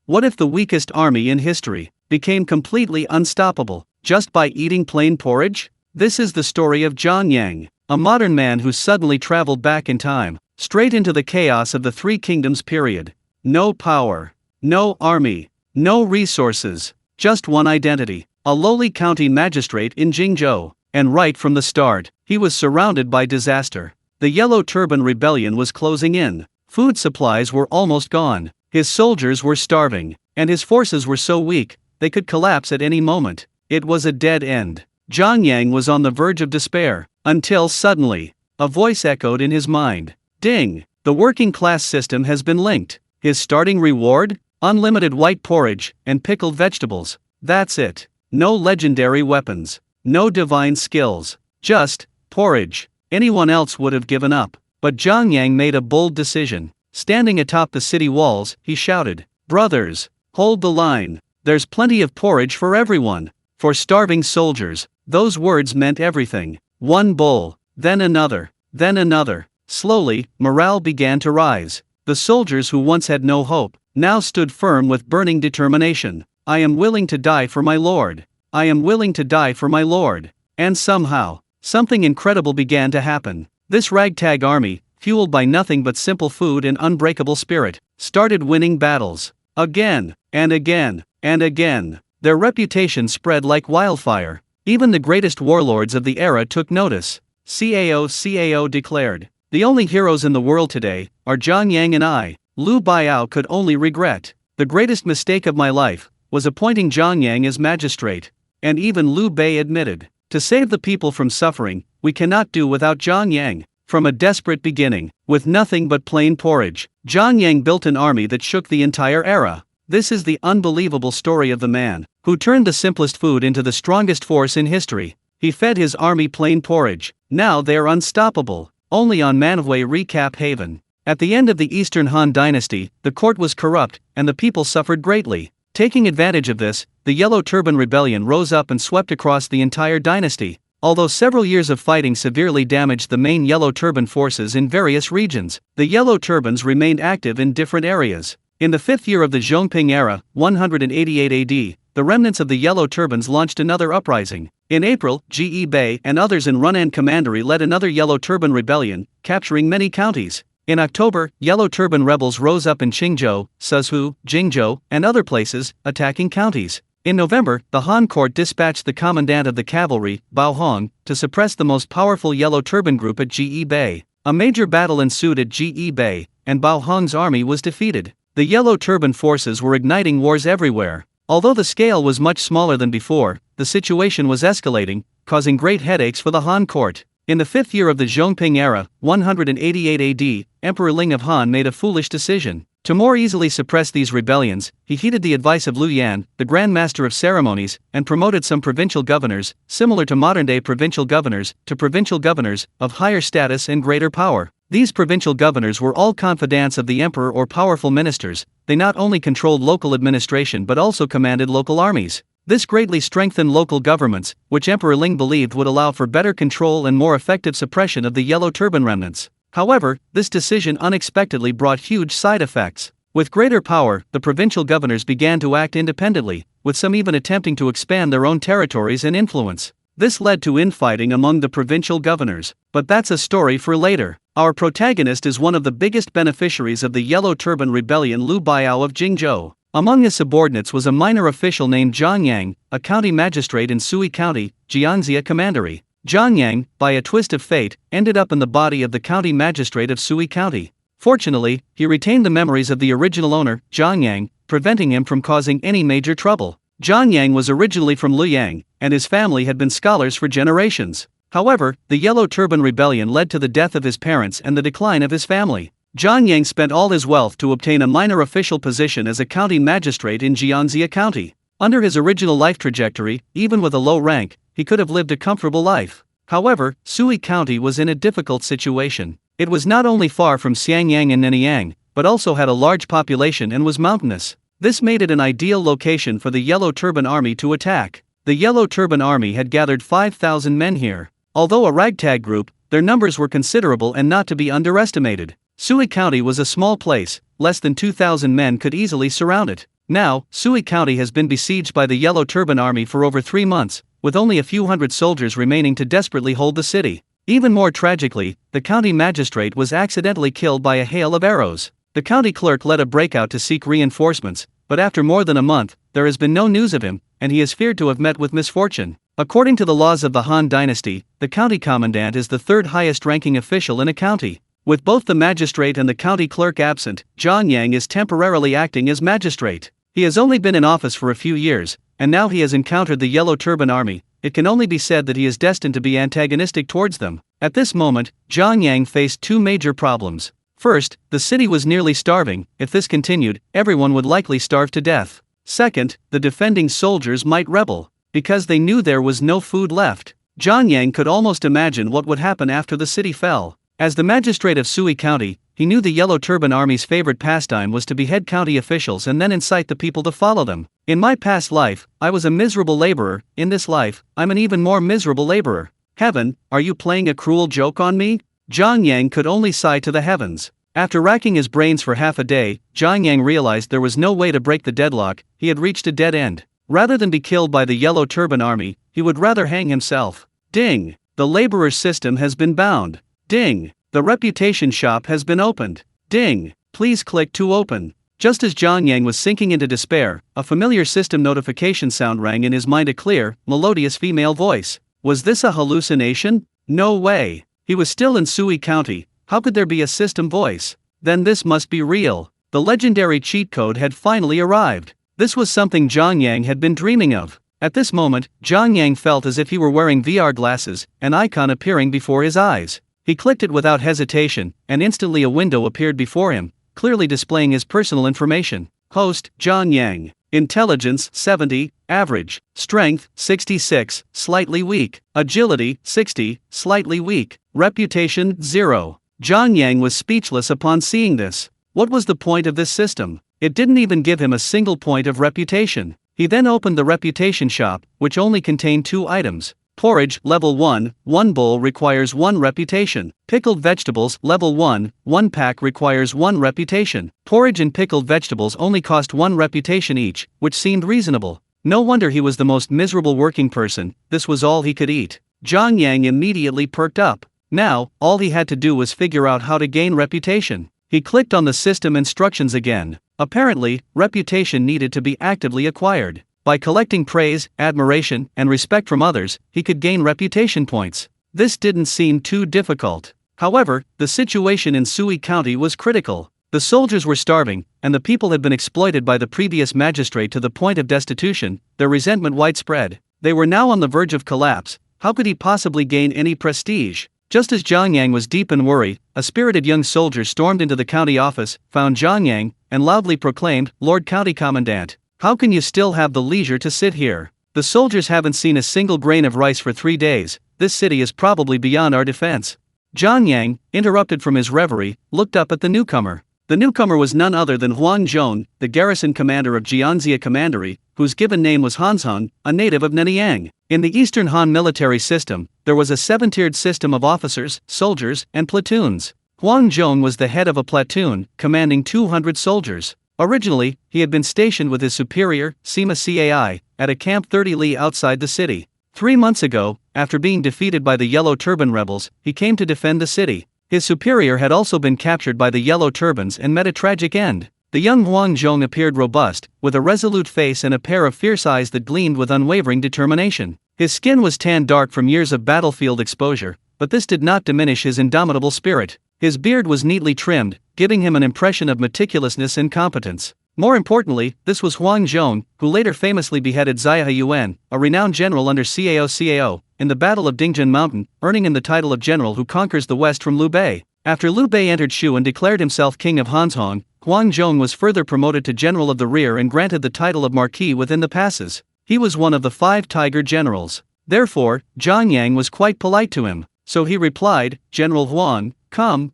What if the weakest army in history became completely unstoppable just by eating plain porridge? This is the story of Zhang Yang, a modern man who suddenly traveled back in time, straight into the chaos of the Three Kingdoms period. No power, no army, no resources, just one identity, a lowly county magistrate in Jingzhou. And right from the start, he was surrounded by disaster. The Yellow Turban Rebellion was closing in. Food supplies were almost gone. His soldiers were starving, and his forces were so weak, they could collapse at any moment. It was a dead end. Zhang Yang was on the verge of despair, until suddenly, a voice echoed in his mind. Ding! The working class system has been linked. His starting reward? Unlimited white porridge and pickled vegetables. That's it. No legendary weapons. No divine skills. Just porridge. Anyone else would have given up. But Zhang Yang made a bold decision. Standing atop the city walls, he shouted, "Brothers, hold the line. There's plenty of porridge for everyone." For starving soldiers, those words meant everything. One bowl, then another, then another. Slowly, morale began to rise. The soldiers who once had no hope, now stood firm with burning determination. "I am willing to die for my lord. I am willing to die for my lord." And somehow, something incredible began to happen. This ragtag army, fueled by nothing but simple food and unbreakable spirit, started winning battles. Again, and again, and again. Their reputation spread like wildfire. Even the greatest warlords of the era took notice. CAO declared, "The only heroes in the world today are Zhang Yang and I." Liu Biao could only regret. "The greatest mistake of my life was appointing Zhang Yang as magistrate." And even Liu Bei admitted, "To save the people from suffering, we cannot do without Zhang Yang." From a desperate beginning, with nothing but plain porridge, Zhang Yang built an army that shook the entire era. This is the unbelievable story of the man who turned the simplest food into the strongest force in history. He fed his army plain porridge. Now they're unstoppable. Only on Manhwa Recap Haven. At the end of the Eastern Han Dynasty, the court was corrupt, and the people suffered greatly. Taking advantage of this, the Yellow Turban Rebellion rose up and swept across the entire dynasty. Although several years of fighting severely damaged the main Yellow Turban forces in various regions, the Yellow Turbans remained active in different areas. In the 5th year of the Zhongping era, 188 AD, the remnants of the Yellow Turbans launched another uprising. In April, Ge Bei and others in Run'an Commandery led another Yellow Turban rebellion, capturing many counties. In October, Yellow Turban rebels rose up in Qingzhou, Suzhou, Jingzhou, and other places, attacking counties. In November, the Han court dispatched the commandant of the cavalry, Bao Hong, to suppress the most powerful Yellow Turban group at Ge Bei. A major battle ensued at Ge Bei, and Bao Hong's army was defeated. The Yellow Turban forces were igniting wars everywhere. Although the scale was much smaller than before, the situation was escalating, causing great headaches for the Han court. In the 5th year of the Zhongping era, 188 AD, Emperor Ling of Han made a foolish decision. To more easily suppress these rebellions, he heeded the advice of Liu Yan, the Grand Master of Ceremonies, and promoted some provincial governors, similar to modern-day provincial governors, to provincial governors of higher status and greater power. These provincial governors were all confidants of the emperor or powerful ministers. They not only controlled local administration but also commanded local armies. This greatly strengthened local governments, which Emperor Ling believed would allow for better control and more effective suppression of the Yellow Turban remnants. However, this decision unexpectedly brought huge side effects. With greater power, the provincial governors began to act independently, with some even attempting to expand their own territories and influence. This led to infighting among the provincial governors, but that's a story for later. Our protagonist is one of the biggest beneficiaries of the Yellow Turban Rebellion, Liu Biao of Jingzhou. Among his subordinates was a minor official named Zhang Yang, a county magistrate in Sui County, Jiangxia Commandery. Zhang Yang, by a twist of fate, ended up in the body of the county magistrate of Sui County. Fortunately, he retained the memories of the original owner, Zhang Yang, preventing him from causing any major trouble. Zhang Yang was originally from Luoyang, and his family had been scholars for generations. However, the Yellow Turban Rebellion led to the death of his parents and the decline of his family. Zhang Yang spent all his wealth to obtain a minor official position as a county magistrate in Jiangxia County. Under his original life trajectory, even with a low rank, he could have lived a comfortable life. However, Sui County was in a difficult situation. It was not only far from Xiangyang and Nanyang, but also had a large population and was mountainous. This made it an ideal location for the Yellow Turban Army to attack. The Yellow Turban Army had gathered 5,000 men here. Although a ragtag group, their numbers were considerable and not to be underestimated. Sui County was a small place, less than 2,000 men could easily surround it. Now, Sui County has been besieged by the Yellow Turban Army for over 3 months, with only a few hundred soldiers remaining to desperately hold the city. Even more tragically, the county magistrate was accidentally killed by a hail of arrows. The county clerk led a breakout to seek reinforcements, but after more than a month, there has been no news of him, and he is feared to have met with misfortune. According to the laws of the Han Dynasty, the county commandant is the third highest ranking official in a county. With both the magistrate and the county clerk absent, John Yang is temporarily acting as magistrate. He has only been in office for a few years, and now he has encountered the Yellow Turban Army. It can only be said that he is destined to be antagonistic towards them. At this moment, John Yang faced two major problems. First, the city was nearly starving. If this continued, everyone would likely starve to death. Second, the defending soldiers might rebel, because they knew there was no food left. John Yang could almost imagine what would happen after the city fell. As the magistrate of Sui County, he knew the Yellow Turban Army's favorite pastime was to behead county officials and then incite the people to follow them. In my past life, I was a miserable laborer. In this life, I'm an even more miserable laborer. Heaven, are you playing a cruel joke on me? John Yang could only sigh to the heavens. After racking his brains for half a day, John Yang realized there was no way to break the deadlock. He had reached a dead end. Rather than be killed by the Yellow Turban Army, he would rather hang himself. Ding! The laborer's system has been bound. Ding! The reputation shop has been opened. Ding! Please click to open. Just as John Yang was sinking into despair, a familiar system notification sound rang in his mind, a clear, melodious female voice. Was this a hallucination? No way. He was still in Sui County. How could there be a system voice? Then this must be real. The legendary cheat code had finally arrived. This was something John Yang had been dreaming of. At this moment, John Yang felt as if he were wearing VR glasses, an icon appearing before his eyes. He clicked it without hesitation, and instantly a window appeared before him, clearly displaying his personal information. Host, John Yang. Intelligence, 70, average. Strength, 66, slightly weak. Agility, 60, slightly weak. Reputation, 0. John Yang was speechless upon seeing this. What was the point of this system? It didn't even give him a single point of reputation. He then opened the reputation shop, which only contained 2 items. Porridge, level 1, 1 bowl requires 1 reputation. Pickled vegetables, level 1, 1 pack requires 1 reputation. Porridge and pickled vegetables only cost 1 reputation each, which seemed reasonable. No wonder he was the most miserable working person. This was all he could eat. John Yang immediately perked up. Now, all he had to do was figure out how to gain reputation. He clicked on the system instructions again. Apparently, reputation needed to be actively acquired. By collecting praise, admiration, and respect from others, he could gain reputation points. This didn't seem too difficult. However, the situation in Sui County was critical. The soldiers were starving, and the people had been exploited by the previous magistrate to the point of destitution, their resentment widespread. They were now on the verge of collapse. How could he possibly gain any prestige? Just as John Yang was deep in worry, a spirited young soldier stormed into the county office, found John Yang, and loudly proclaimed, "Lord County Commandant, how can you still have the leisure to sit here? The soldiers haven't seen a single grain of rice for 3 days. This city is probably beyond our defense." John Yang, interrupted from his reverie, looked up at the newcomer. The newcomer was none other than Huang Zhong, the garrison commander of Jianxia Commandery, whose given name was Hanzhong, a native of Nanyang. In the Eastern Han military system, there was a 7-tiered system of officers, soldiers, and platoons. Huang Zhong was the head of a platoon, commanding 200 soldiers. Originally, he had been stationed with his superior, Sima Cai, at a camp 30 li outside the city. 3 months ago, after being defeated by the Yellow Turban rebels, he came to defend the city. His superior had also been captured by the Yellow Turbans and met a tragic end. The young Huang Zhong appeared robust, with a resolute face and a pair of fierce eyes that gleamed with unwavering determination. His skin was tanned dark from years of battlefield exposure, but this did not diminish his indomitable spirit. His beard was neatly trimmed, giving him an impression of meticulousness and competence. More importantly, this was Huang Zhong, who later famously beheaded Xia Yuan, a renowned general under Cao, in the Battle of Dingjun Mountain, earning him the title of general who conquers the west from Liu Bei. After Liu Bei entered Shu and declared himself king of Hanzhong, Huang Zhong was further promoted to general of the rear and granted the title of marquis within the passes. He was one of the 5 tiger generals. Therefore, John Yang was quite polite to him. So he replied, "General Huang, come.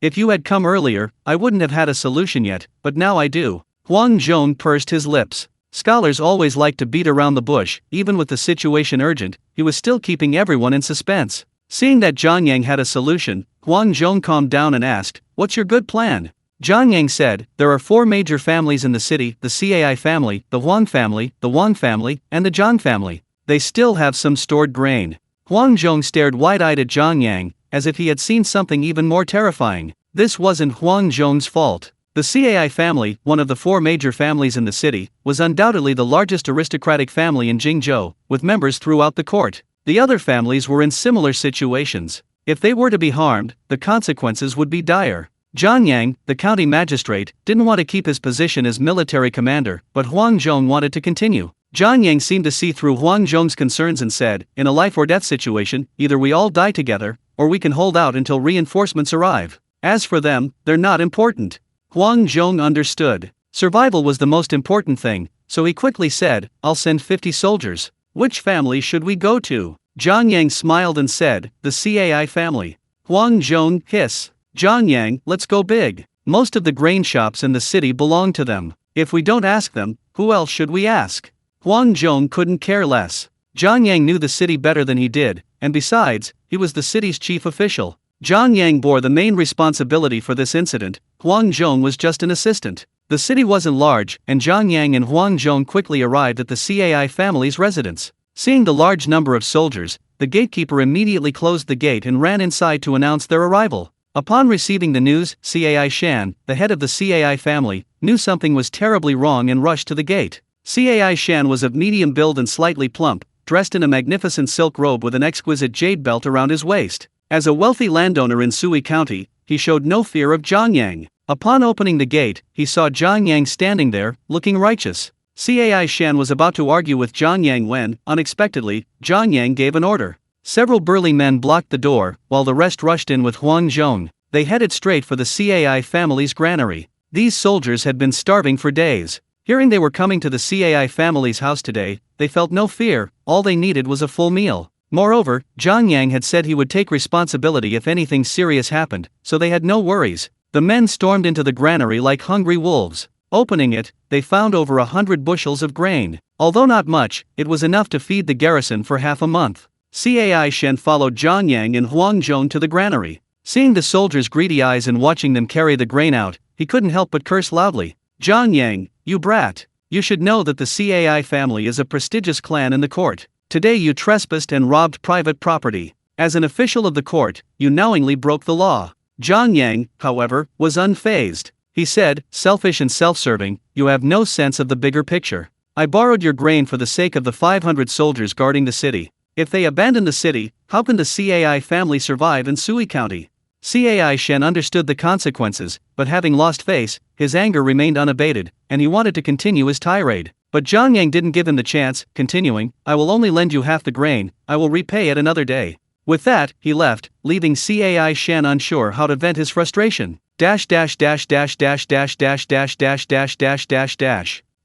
If you had come earlier, I wouldn't have had a solution yet, but now I do." Huang Zhong pursed his lips. Scholars always like to beat around the bush. Even with the situation urgent, he was still keeping everyone in suspense. Seeing that John Yang had a solution, Huang Zhong calmed down and asked, "What's your good plan?" Jiang Yang said, there are 4 major families in the city: the Cai family, the Huang family, the Wang family, and the Zhang family. They still have some stored grain. Huang Zhong stared wide-eyed at Jiang Yang, as if he had seen something even more terrifying. This wasn't Huang Zhong's fault. The Cai family, one of the 4 major families in the city, was undoubtedly the largest aristocratic family in Jingzhou, with members throughout the court. The other families were in similar situations. If they were to be harmed, the consequences would be dire. Jiang Yang, the county magistrate, didn't want to keep his position as military commander, but Huang Zhong wanted to continue. Jiang Yang seemed to see through Huang Zhong's concerns and said, in a life-or-death situation, either we all die together, or we can hold out until reinforcements arrive. As for them, they're not important. Huang Zhong understood. Survival was the most important thing, so he quickly said, I'll send 50 soldiers. Which family should we go to? Jiang Yang smiled and said, the Cai family. Huang Zhong hissed. Jiang Yang, let's go big. Most of the grain shops in the city belong to them. If we don't ask them, who else should we ask? Huang Zhong couldn't care less. Jiang Yang knew the city better than he did, and besides, he was the city's chief official. Jiang Yang bore the main responsibility for this incident. Huang Zhong was just an assistant. The city wasn't large, and Jiang Yang and Huang Zhong quickly arrived at the Cai family's residence. Seeing the large number of soldiers, the gatekeeper immediately closed the gate and ran inside to announce their arrival. Upon receiving the news, Cai Shan, the head of the Cai family, knew something was terribly wrong and rushed to the gate. Cai Shan was of medium build and slightly plump, dressed in a magnificent silk robe with an exquisite jade belt around his waist. As a wealthy landowner in Sui County, he showed no fear of Jiang Yang. Upon opening the gate, he saw Jiang Yang standing there, looking righteous. Cai Shan was about to argue with Jiang Yang when, unexpectedly, Jiang Yang gave an order. Several burly men blocked the door, while the rest rushed in with Huang Zhong. They headed straight for the Cai family's granary. These soldiers had been starving for days. Hearing they were coming to the Cai family's house today, they felt no fear. All they needed was a full meal. Moreover, Jiang Yang had said he would take responsibility if anything serious happened, so they had no worries. The men stormed into the granary like hungry wolves. Opening it, they found over 100 bushels of grain. Although not much, it was enough to feed the garrison for half a month. Cai Shen followed Jiang Yang and Huang Zhong to the granary. Seeing the soldiers' greedy eyes and watching them carry the grain out, he couldn't help but curse loudly. Jiang Yang, you brat! You should know that the Cai family is a prestigious clan in the court. Today you trespassed and robbed private property. As an official of the court, you knowingly broke the law. Jiang Yang, however, was unfazed. He said, selfish and self-serving, you have no sense of the bigger picture. I borrowed your grain for the sake of the 500 soldiers guarding the city. If they abandon the city, how can the Cai family survive in Sui County? Cai Shen understood the consequences, but having lost face, his anger remained unabated, and he wanted to continue his tirade. But Jiang Yang didn't give him the chance, continuing, I will only lend you half the grain, I will repay it another day. With that, he left, leaving Cai Shen unsure how to vent his frustration. The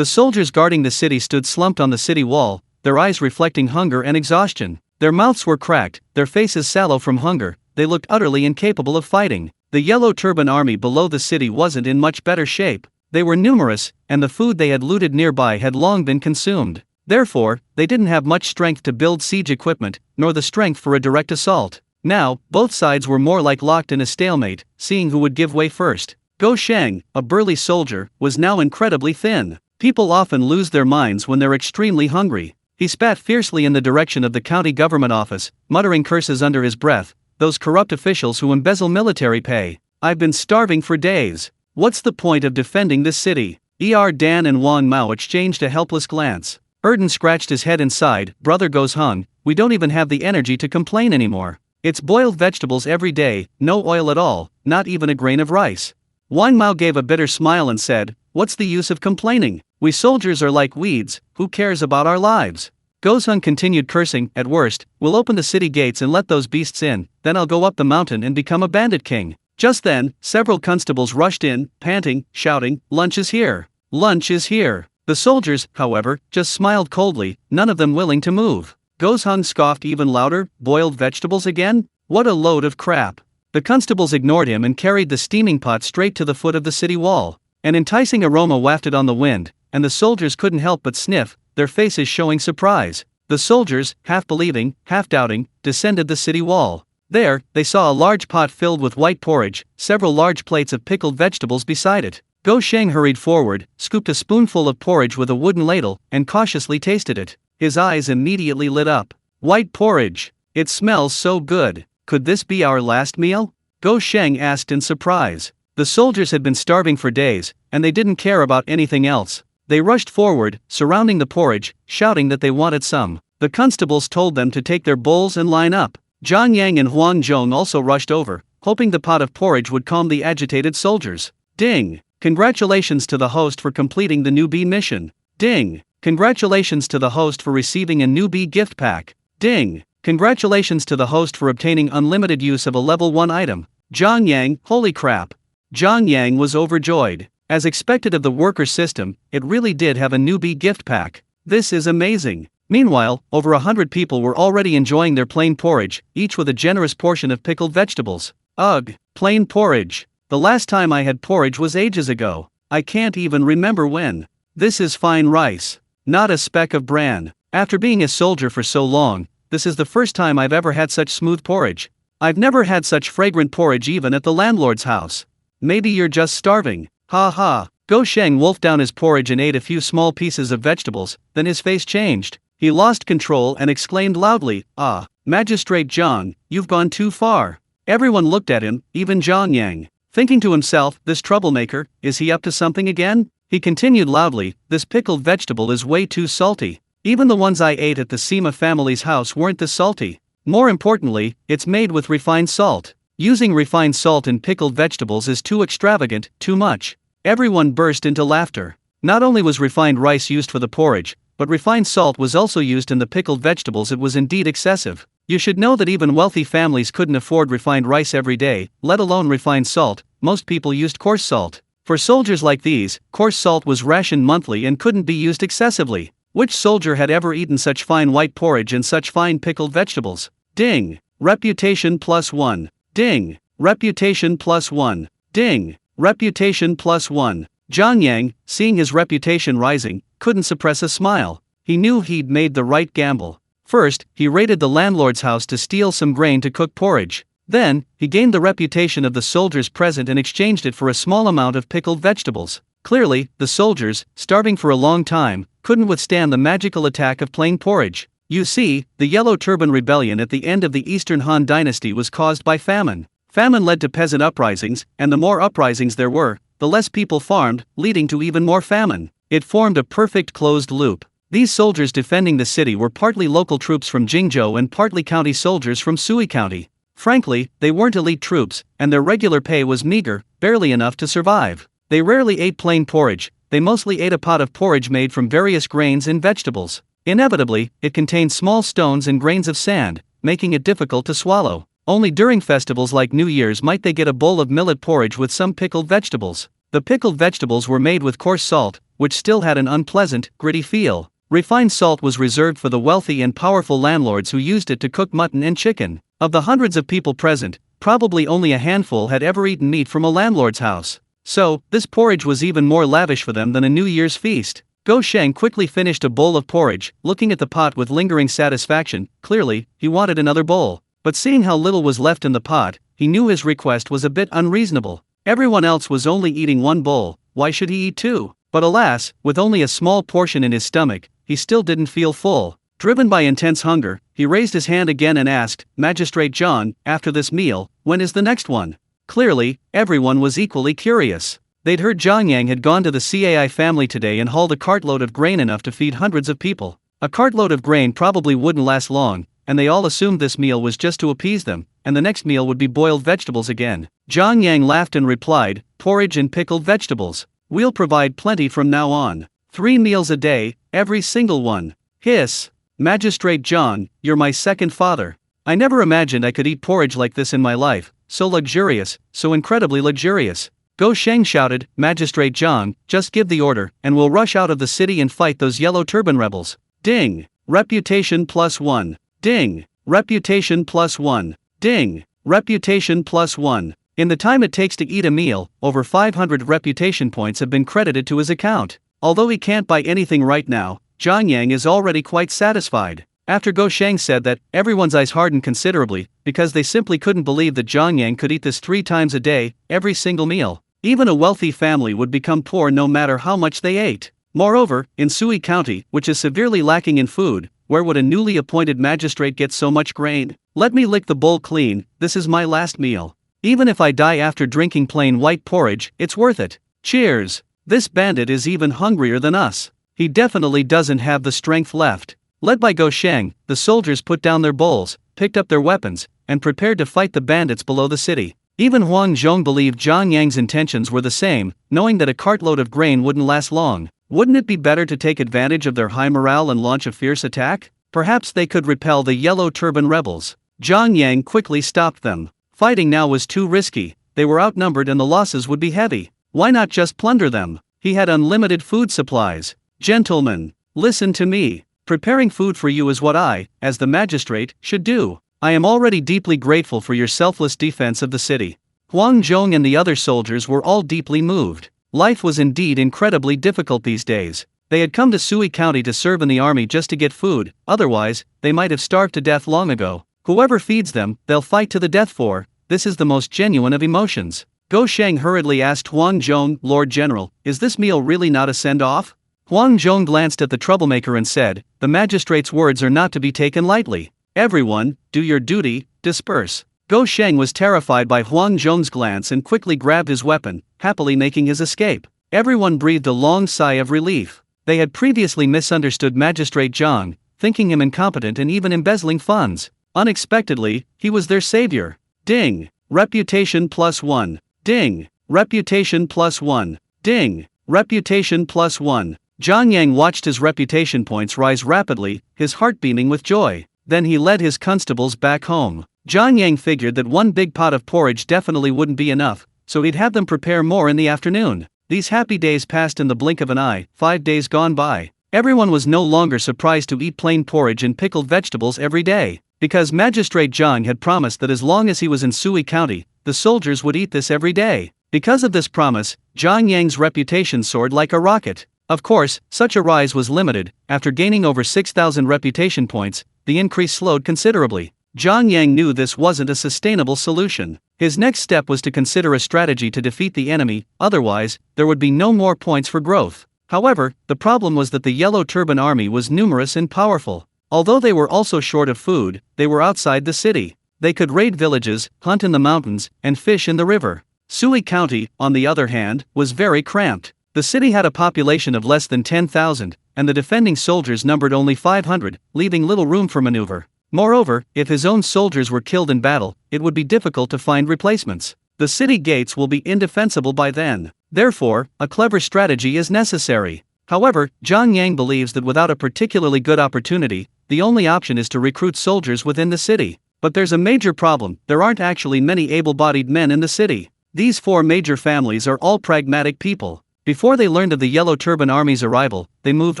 soldiers guarding the city stood slumped on the city wall, their eyes reflecting hunger and exhaustion. Their mouths were cracked, their faces sallow from hunger, they looked utterly incapable of fighting. The yellow turban army below the city wasn't in much better shape. They were numerous, and the food they had looted nearby had long been consumed. Therefore, they didn't have much strength to build siege equipment, nor the strength for a direct assault. Now, both sides were more like locked in a stalemate, seeing who would give way first. Go Sheng, a burly soldier, was now incredibly thin. People often lose their minds when they're extremely hungry. He spat fiercely in the direction of the county government office, muttering curses under his breath. Those corrupt officials who embezzle military pay. I've been starving for days. What's the point of defending this city? Dan and Wang Mao exchanged a helpless glance. Erden scratched his head and sighed, Brother Goes Hung, we don't even have the energy to complain anymore. It's boiled vegetables every day, no oil at all, not even a grain of rice. Wang Mao gave a bitter smile and said, what's the use of complaining? We soldiers are like weeds, who cares about our lives? Gozhung continued cursing, at worst, we'll open the city gates and let those beasts in, then I'll go up the mountain and become a bandit king. Just then, several constables rushed in, panting, shouting, lunch is here! Lunch is here! The soldiers, however, just smiled coldly, none of them willing to move. Gozhung scoffed even louder, boiled vegetables again? What a load of crap! The constables ignored him and carried the steaming pot straight to the foot of the city wall. An enticing aroma wafted on the wind, and the soldiers couldn't help but sniff, their faces showing surprise. The soldiers, half believing, half doubting, descended the city wall. There, they saw a large pot filled with white porridge, several large plates of pickled vegetables beside it. Go Sheng hurried forward, scooped a spoonful of porridge with a wooden ladle, and cautiously tasted it. His eyes immediately lit up. White porridge! It smells so good. Could this be our last meal? Go Sheng asked in surprise. The soldiers had been starving for days, and they didn't care about anything else. They rushed forward, surrounding the porridge, shouting that they wanted some. The constables told them to take their bowls and line up. Zhang Yang and Huang Zhong also rushed over, hoping the pot of porridge would calm the agitated soldiers. Ding! Congratulations to the host for completing the newbie mission. Ding! Congratulations to the host for receiving a newbie gift pack. Ding! Congratulations to the host for obtaining unlimited use of a level 1 item. Zhang Yang, holy crap! Zhang Yang was overjoyed. As expected of the worker system, it really did have a newbie gift pack. This is amazing. Meanwhile, over 100 people were already enjoying their plain porridge, each with a generous portion of pickled vegetables. Ugh, plain porridge. The last time I had porridge was ages ago. I can't even remember when. This is fine rice. Not a speck of bran. After being a soldier for so long, this is the first time I've ever had such smooth porridge. I've never had such fragrant porridge even at the landlord's house. Maybe you're just starving. Ha ha. Go Sheng wolfed down his porridge and ate a few small pieces of vegetables, then his face changed. He lost control and exclaimed loudly, "Ah, Magistrate Zhang, you've gone too far." Everyone looked at him, even Zhang Yang. Thinking to himself, this troublemaker, is he up to something again? He continued loudly, "This pickled vegetable is way too salty. Even the ones I ate at the Sima family's house weren't this salty. More importantly, it's made with refined salt. Using refined salt in pickled vegetables is too extravagant, too much." Everyone burst into laughter. Not only was refined rice used for the porridge, but refined salt was also used in the pickled vegetables. It was indeed excessive. You should know that even wealthy families couldn't afford refined rice every day, let alone refined salt. Most people used coarse salt. For soldiers like these, coarse salt was rationed monthly and couldn't be used excessively. Which soldier had ever eaten such fine white porridge and such fine pickled vegetables? Ding! Reputation +1. Ding! Reputation +1. Ding! Reputation +1. Zhang Yang, seeing his reputation rising, couldn't suppress a smile. He knew he'd made the right gamble. First, he raided the landlord's house to steal some grain to cook porridge. Then, he gained the reputation of the soldiers present and exchanged it for a small amount of pickled vegetables. Clearly, the soldiers, starving for a long time, couldn't withstand the magical attack of plain porridge. You see, the Yellow Turban Rebellion at the end of the Eastern Han Dynasty was caused by famine. Famine led to peasant uprisings, and the more uprisings there were, the less people farmed, leading to even more famine. It formed a perfect closed loop. These soldiers defending the city were partly local troops from Jingzhou and partly county soldiers from Sui County. Frankly, they weren't elite troops, and their regular pay was meager, barely enough to survive. They rarely ate plain porridge, they mostly ate a pot of porridge made from various grains and vegetables. Inevitably, it contained small stones and grains of sand, making it difficult to swallow. Only during festivals like New Year's might they get a bowl of millet porridge with some pickled vegetables. The pickled vegetables were made with coarse salt, which still had an unpleasant, gritty feel. Refined salt was reserved for the wealthy and powerful landlords who used it to cook mutton and chicken. Of the hundreds of people present, probably only a handful had ever eaten meat from a landlord's house. So, this porridge was even more lavish for them than a New Year's feast. Go Sheng quickly finished a bowl of porridge, looking at the pot with lingering satisfaction. Clearly, he wanted another bowl. But seeing how little was left in the pot, he knew his request was a bit unreasonable. Everyone else was only eating one bowl, why should he eat two? But alas, with only a small portion in his stomach, he still didn't feel full. Driven by intense hunger, he raised his hand again and asked, "Magistrate Zhang, after this meal, when is the next one?" Clearly, everyone was equally curious. They'd heard Zhang Yang had gone to the Cai family today and hauled a cartload of grain enough to feed hundreds of people. A cartload of grain probably wouldn't last long, and they all assumed this meal was just to appease them, and the next meal would be boiled vegetables again. Zhang Yang laughed and replied, "Porridge and pickled vegetables. We'll provide plenty from now on. 3 meals a day, every single one." Hiss. Magistrate Zhang, you're my second father. I never imagined I could eat porridge like this in my life, so luxurious, so incredibly luxurious. Go Sheng shouted, "Magistrate Zhang, just give the order, and we'll rush out of the city and fight those yellow turban rebels." Ding. Reputation +1. Ding. Reputation +1. Ding. Reputation +1. In the time it takes to eat a meal, over 500 reputation points have been credited to his account. Although he can't buy anything right now, Zhang Yang is already quite satisfied. After Go Sheng said that, everyone's eyes hardened considerably, because they simply couldn't believe that Zhang Yang could eat this 3 times a day, every single meal. Even a wealthy family would become poor no matter how much they ate. Moreover, in Sui County, which is severely lacking in food, where would a newly appointed magistrate get so much grain? Let me lick the bowl clean, this is my last meal. Even if I die after drinking plain white porridge, it's worth it. Cheers! This bandit is even hungrier than us. He definitely doesn't have the strength left. Led by Go Sheng, the soldiers put down their bowls, picked up their weapons, and prepared to fight the bandits below the city. Even Huang Zhong believed Zhang Yang's intentions were the same, knowing that a cartload of grain wouldn't last long. Wouldn't it be better to take advantage of their high morale and launch a fierce attack? Perhaps they could repel the Yellow Turban rebels. Zhang Yang quickly stopped them. Fighting now was too risky, they were outnumbered and the losses would be heavy. Why not just plunder them? He had unlimited food supplies. Gentlemen, listen to me. Preparing food for you is what I, as the magistrate, should do. I am already deeply grateful for your selfless defense of the city. Huang Zhong and the other soldiers were all deeply moved. Life was indeed incredibly difficult these days. They had come to Sui County to serve in the army just to get food, otherwise, they might have starved to death long ago. Whoever feeds them, they'll fight to the death for. This is the most genuine of emotions. Go Sheng hurriedly asked Huang Zhong, Lord General, is this meal really not a send-off? Huang Zhong glanced at the troublemaker and said, the magistrate's words are not to be taken lightly. Everyone, do your duty, disperse. Go Sheng was terrified by Huang Zhong's glance and quickly grabbed his weapon, happily making his escape. Everyone breathed a long sigh of relief. They had previously misunderstood Magistrate Zhang, thinking him incompetent and even embezzling funds. Unexpectedly, he was their savior. Ding! Reputation +1. Ding! Reputation +1. Ding! Reputation +1. Zhang Yang watched his reputation points rise rapidly, his heart beaming with joy. Then he led his constables back home. Zhang Yang figured that one big pot of porridge definitely wouldn't be enough, so he'd have them prepare more in the afternoon. These happy days passed in the blink of an eye. 5 days gone by. Everyone was no longer surprised to eat plain porridge and pickled vegetables every day, because Magistrate Zhang had promised that as long as he was in Sui County, the soldiers would eat this every day. Because of this promise, Zhang Yang's reputation soared like a rocket. Of course, such a rise was limited. After gaining over 6,000 reputation points, the increase slowed considerably. Zhang Yang knew this wasn't a sustainable solution. His next step was to consider a strategy to defeat the enemy, otherwise, there would be no more points for growth. However, the problem was that the Yellow Turban army was numerous and powerful. Although they were also short of food, they were outside the city. They could raid villages, hunt in the mountains, and fish in the river. Sui County, on the other hand, was very cramped. The city had a population of less than 10,000, and the defending soldiers numbered only 500, leaving little room for maneuver. Moreover, if his own soldiers were killed in battle, it would be difficult to find replacements. The city gates will be indefensible by then. Therefore, a clever strategy is necessary. However, Zhang Yang believes that without a particularly good opportunity, the only option is to recruit soldiers within the city. But there's a major problem, there aren't actually many able-bodied men in the city. These 4 major families are all pragmatic people. Before they learned of the Yellow Turban Army's arrival, they moved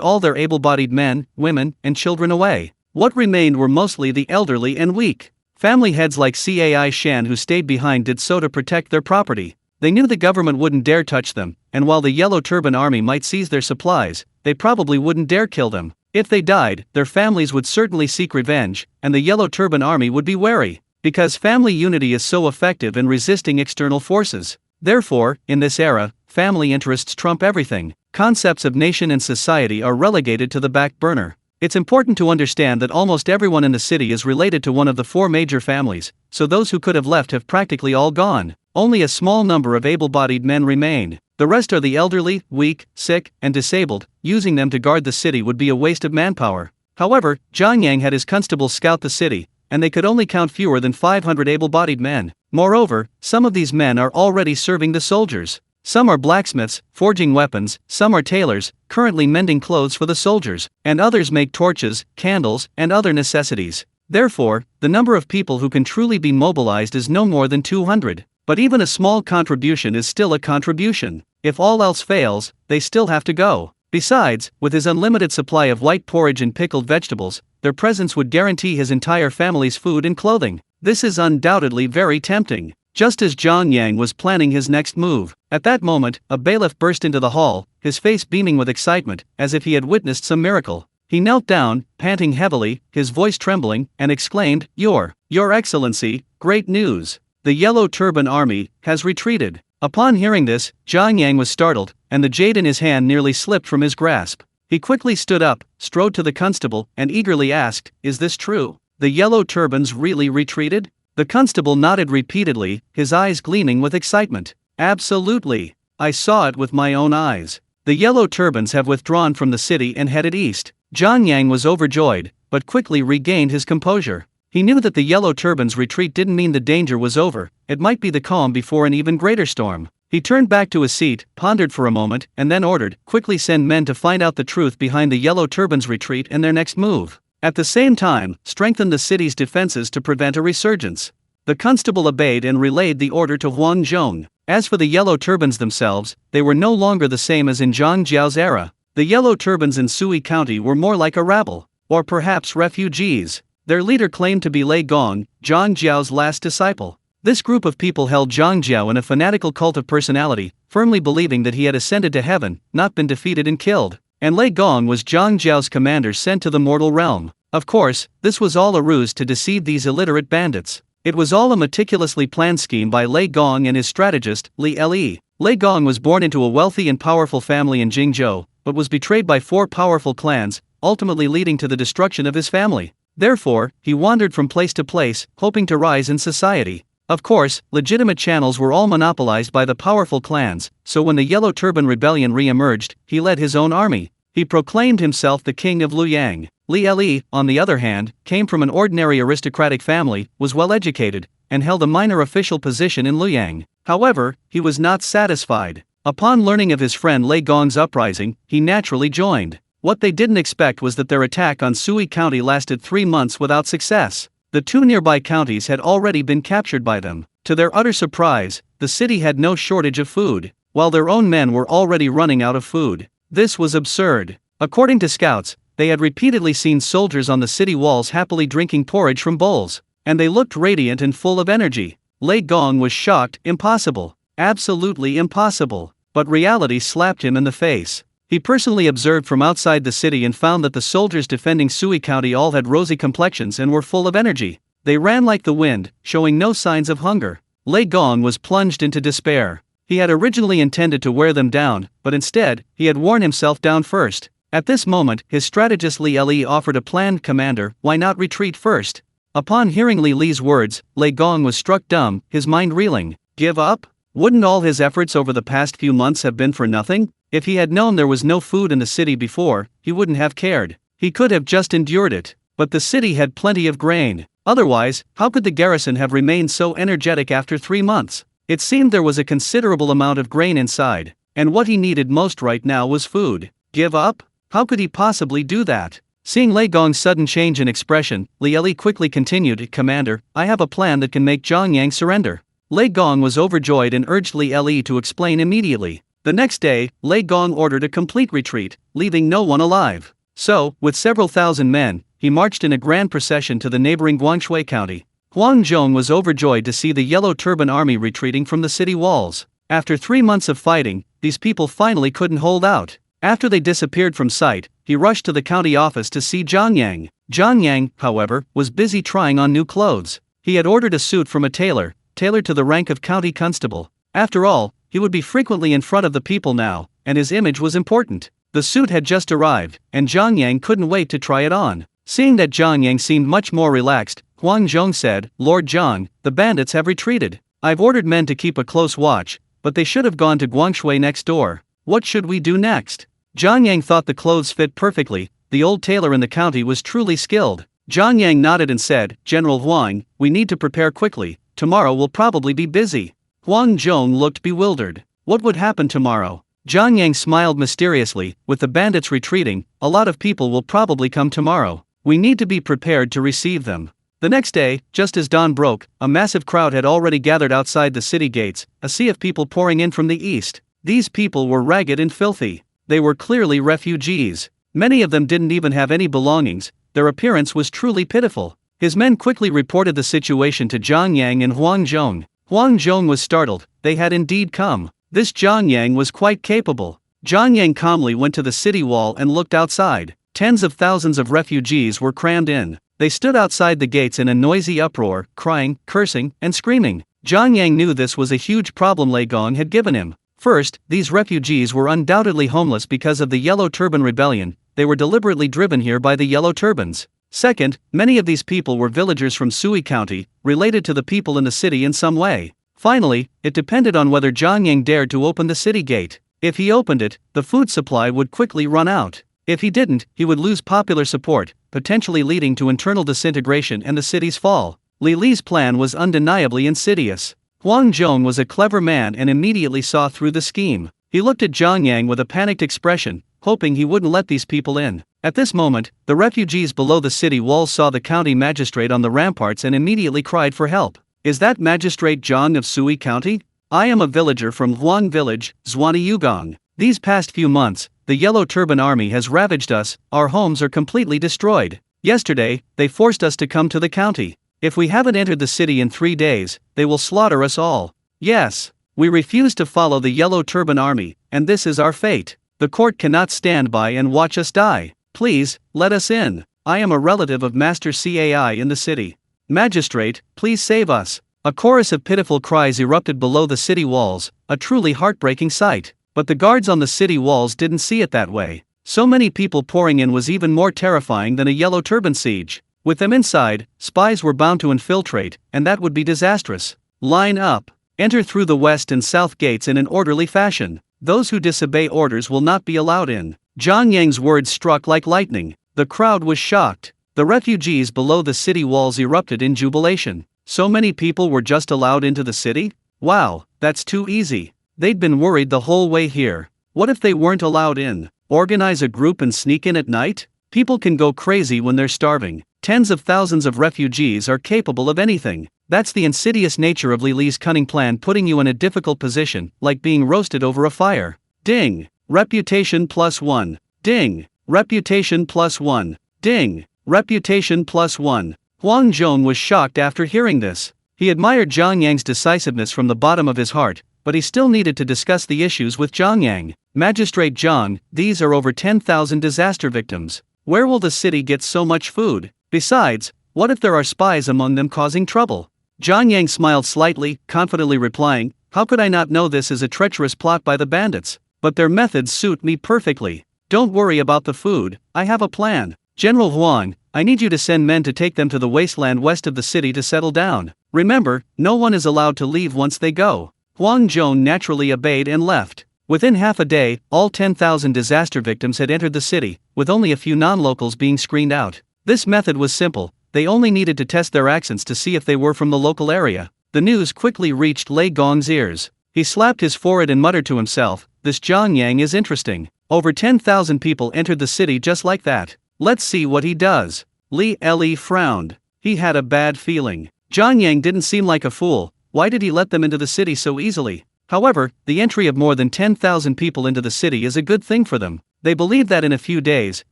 all their able-bodied men, women, and children away. What remained were mostly the elderly and weak. Family heads like Cai Shan who stayed behind did so to protect their property. They knew the government wouldn't dare touch them, and while the Yellow Turban Army might seize their supplies, they probably wouldn't dare kill them. If they died, their families would certainly seek revenge, and the Yellow Turban Army would be wary. Because family unity is so effective in resisting external forces. Therefore, in this era, family interests trump everything. Concepts of nation and society are relegated to the back burner. It's important to understand that almost everyone in the city is related to one of the 4 major families, so those who could have left have practically all gone. Only a small number of able-bodied men remain. The rest are the elderly, weak, sick, and disabled. Using them to guard the city would be a waste of manpower. However, Zhang Yang had his constables scout the city, and they could only count fewer than 500 able-bodied men. Moreover, some of these men are already serving the soldiers. Some are blacksmiths, forging weapons, some are tailors, currently mending clothes for the soldiers, and others make torches, candles, and other necessities. Therefore, the number of people who can truly be mobilized is no more than 200. But even a small contribution is still a contribution. If all else fails, they still have to go. Besides, with his unlimited supply of white porridge and pickled vegetables, their presence would guarantee his entire family's food and clothing. This is undoubtedly very tempting. Just as Zhang Yang was planning his next move, at that moment, a bailiff burst into the hall, his face beaming with excitement, as if he had witnessed some miracle. He knelt down, panting heavily, his voice trembling, and exclaimed, Your Excellency, great news! The Yellow Turban Army has retreated. Upon hearing this, Jiang Yang was startled, and the jade in his hand nearly slipped from his grasp. He quickly stood up, strode to the constable, and eagerly asked, Is this true? The Yellow Turbans really retreated? The constable nodded repeatedly, his eyes gleaming with excitement. Absolutely. I saw it with my own eyes. The Yellow Turbans have withdrawn from the city and headed east. Jiang Yang was overjoyed, but quickly regained his composure. He knew that the Yellow Turbans' retreat didn't mean the danger was over, it might be the calm before an even greater storm. He turned back to his seat, pondered for a moment, and then ordered, Quickly send men to find out the truth behind the Yellow Turbans' retreat and their next move. At the same time, strengthen the city's defenses to prevent a resurgence. The constable obeyed and relayed the order to Huang Zhong. As for the Yellow Turbans themselves, they were no longer the same as in Zhang Jiao's era. The Yellow Turbans in Sui County were more like a rabble, or perhaps refugees. Their leader claimed to be Lei Gong, Zhang Jiao's last disciple. This group of people held Zhang Jiao in a fanatical cult of personality, firmly believing that he had ascended to heaven, not been defeated and killed. And Lei Gong was Zhang Jiao's commander sent to the mortal realm. Of course, this was all a ruse to deceive these illiterate bandits. It was all a meticulously planned scheme by Lei Gong and his strategist, Li Li. Lei Gong was born into a wealthy and powerful family in Jingzhou, but was betrayed by 4 powerful clans, ultimately leading to the destruction of his family. Therefore, he wandered from place to place, hoping to rise in society. Of course, legitimate channels were all monopolized by the powerful clans, so when the Yellow Turban Rebellion re-emerged, he led his own army. He proclaimed himself the king of Luoyang. Li Li, on the other hand, came from an ordinary aristocratic family, was well educated, and held a minor official position in Luoyang. However, he was not satisfied. Upon learning of his friend Lei Gong's uprising, he naturally joined. What they didn't expect was that their attack on Sui County lasted 3 months without success. The 2 nearby counties had already been captured by them. To their utter surprise, the city had no shortage of food, while their own men were already running out of food. This was absurd. According to scouts, they had repeatedly seen soldiers on the city walls happily drinking porridge from bowls, and they looked radiant and full of energy. Lei Gong was shocked. Impossible. Absolutely impossible. But reality slapped him in the face. He personally observed from outside the city and found that the soldiers defending Sui County all had rosy complexions and were full of energy. They ran like the wind, showing no signs of hunger. Lei Gong was plunged into despair. He had originally intended to wear them down, but instead, he had worn himself down first. At this moment, his strategist Li Li offered a plan. Commander, why not retreat first? Upon hearing Li Li's words, Lei Gong was struck dumb, his mind reeling. Give up? Wouldn't all his efforts over the past few months have been for nothing? If he had known there was no food in the city before, he wouldn't have cared. He could have just endured it. But the city had plenty of grain. Otherwise, how could the garrison have remained so energetic after 3 months? It seemed there was a considerable amount of grain inside, and what he needed most right now was food. Give up? How could he possibly do that? Seeing Lei Gong's sudden change in expression, Li Li quickly continued, Commander, I have a plan that can make Jiang Yang surrender. Lei Gong was overjoyed and urged Li Li to explain immediately. The next day, Lei Gong ordered a complete retreat, leaving no one alive. So, with several thousand men, he marched in a grand procession to the neighboring Guangshui County. Huang Zhong was overjoyed to see the Yellow Turban Army retreating from the city walls. After 3 months of fighting, these people finally couldn't hold out. After they disappeared from sight, he rushed to the county office to see Jiang Yang. Jiang Yang, however, was busy trying on new clothes. He had ordered a suit from a tailor, tailored to the rank of county constable. After all, he would be frequently in front of the people now, and his image was important. The suit had just arrived, and Jiang Yang couldn't wait to try it on. Seeing that Jiang Yang seemed much more relaxed, Huang Zhong said, Lord Zhang, the bandits have retreated. I've ordered men to keep a close watch, but they should have gone to Guangshui next door. What should we do next? Jiang Yang thought the clothes fit perfectly. The old tailor in the county was truly skilled. Jiang Yang nodded and said, General Huang, we need to prepare quickly. Tomorrow will probably be busy. Huang Zhong looked bewildered. What would happen tomorrow? Jiang Yang smiled mysteriously. With the bandits retreating, a lot of people will probably come tomorrow. We need to be prepared to receive them. The next day, just as dawn broke, a massive crowd had already gathered outside the city gates, a sea of people pouring in from the east. These people were ragged and filthy. They were clearly refugees. Many of them didn't even have any belongings. Their appearance was truly pitiful. His men quickly reported the situation to Jiang Yang and Huang Zhong. Huang Zhong was startled. They had indeed come. This Jiang Yang was quite capable. Jiang Yang calmly went to the city wall and looked outside. Tens of thousands of refugees were crammed in. They stood outside the gates in a noisy uproar, crying, cursing, and screaming. Jiang Yang knew this was a huge problem Lei Gong had given him. First, these refugees were undoubtedly homeless because of the Yellow Turban Rebellion. They were deliberately driven here by the Yellow Turbans. Second, many of these people were villagers from Sui County, related to the people in the city in some way. Finally, it depended on whether Jiang Yang dared to open the city gate. If he opened it, the food supply would quickly run out. If he didn't, he would lose popular support, potentially leading to internal disintegration and the city's fall. Li Li's plan was undeniably insidious. Huang Zhong was a clever man and immediately saw through the scheme. He looked at Jiang Yang with a panicked expression, hoping he wouldn't let these people in. At this moment, the refugees below the city walls saw the county magistrate on the ramparts and immediately cried for help. "Is that Magistrate Zhang of Sui County? I am a villager from Huang Village, Zhuani Yugong. These past few months, the Yellow Turban Army has ravaged us, our homes are completely destroyed. Yesterday, they forced us to come to the county. If we haven't entered the city in 3 days, they will slaughter us all. Yes, we refuse to follow the Yellow Turban Army, and this is our fate. The court cannot stand by and watch us die. Please, let us in. I am a relative of Master Cai in the city. Magistrate, please save us." A chorus of pitiful cries erupted below the city walls, a truly heartbreaking sight. But the guards on the city walls didn't see it that way. So many people pouring in was even more terrifying than a Yellow Turban siege. With them inside, spies were bound to infiltrate, and that would be disastrous. Line up. Enter through the west and south gates in an orderly fashion. Those who disobey orders will not be allowed in. Jiang Yang's words struck like lightning. The crowd was shocked. The refugees below the city walls erupted in jubilation. So many people were just allowed into the city? Wow, that's too easy. They'd been worried the whole way here. What if they weren't allowed in? Organize a group and sneak in at night? People can go crazy when they're starving. Tens of thousands of refugees are capable of anything. That's the insidious nature of Li Li's cunning plan, putting you in a difficult position, like being roasted over a fire. Ding! Reputation +1. Ding! Reputation +1. Ding! Reputation +1. Huang Zhong was shocked after hearing this. He admired Jiang Yang's decisiveness from the bottom of his heart, but he still needed to discuss the issues with Jiang Yang. Magistrate Zhang, these are over 10,000 disaster victims. Where will the city get so much food? Besides, what if there are spies among them causing trouble? Jiang Yang smiled slightly, confidently replying, "How could I not know this is a treacherous plot by the bandits? But their methods suit me perfectly. Don't worry about the food, I have a plan. General Huang, I need you to send men to take them to the wasteland west of the city to settle down. Remember, no one is allowed to leave once they go." Huang Zhong naturally obeyed and left. Within half a day, all 10,000 disaster victims had entered the city, with only a few non-locals being screened out. This method was simple, they only needed to test their accents to see if they were from the local area. The news quickly reached Lei Gong's ears. He slapped his forehead and muttered to himself, "This Jiang Yang is interesting. Over 10,000 people entered the city just like that. Let's see what he does." Li frowned. He had a bad feeling. Jiang Yang didn't seem like a fool. Why did he let them into the city so easily? However, the entry of more than 10,000 people into the city is a good thing for them. They believe that in a few days,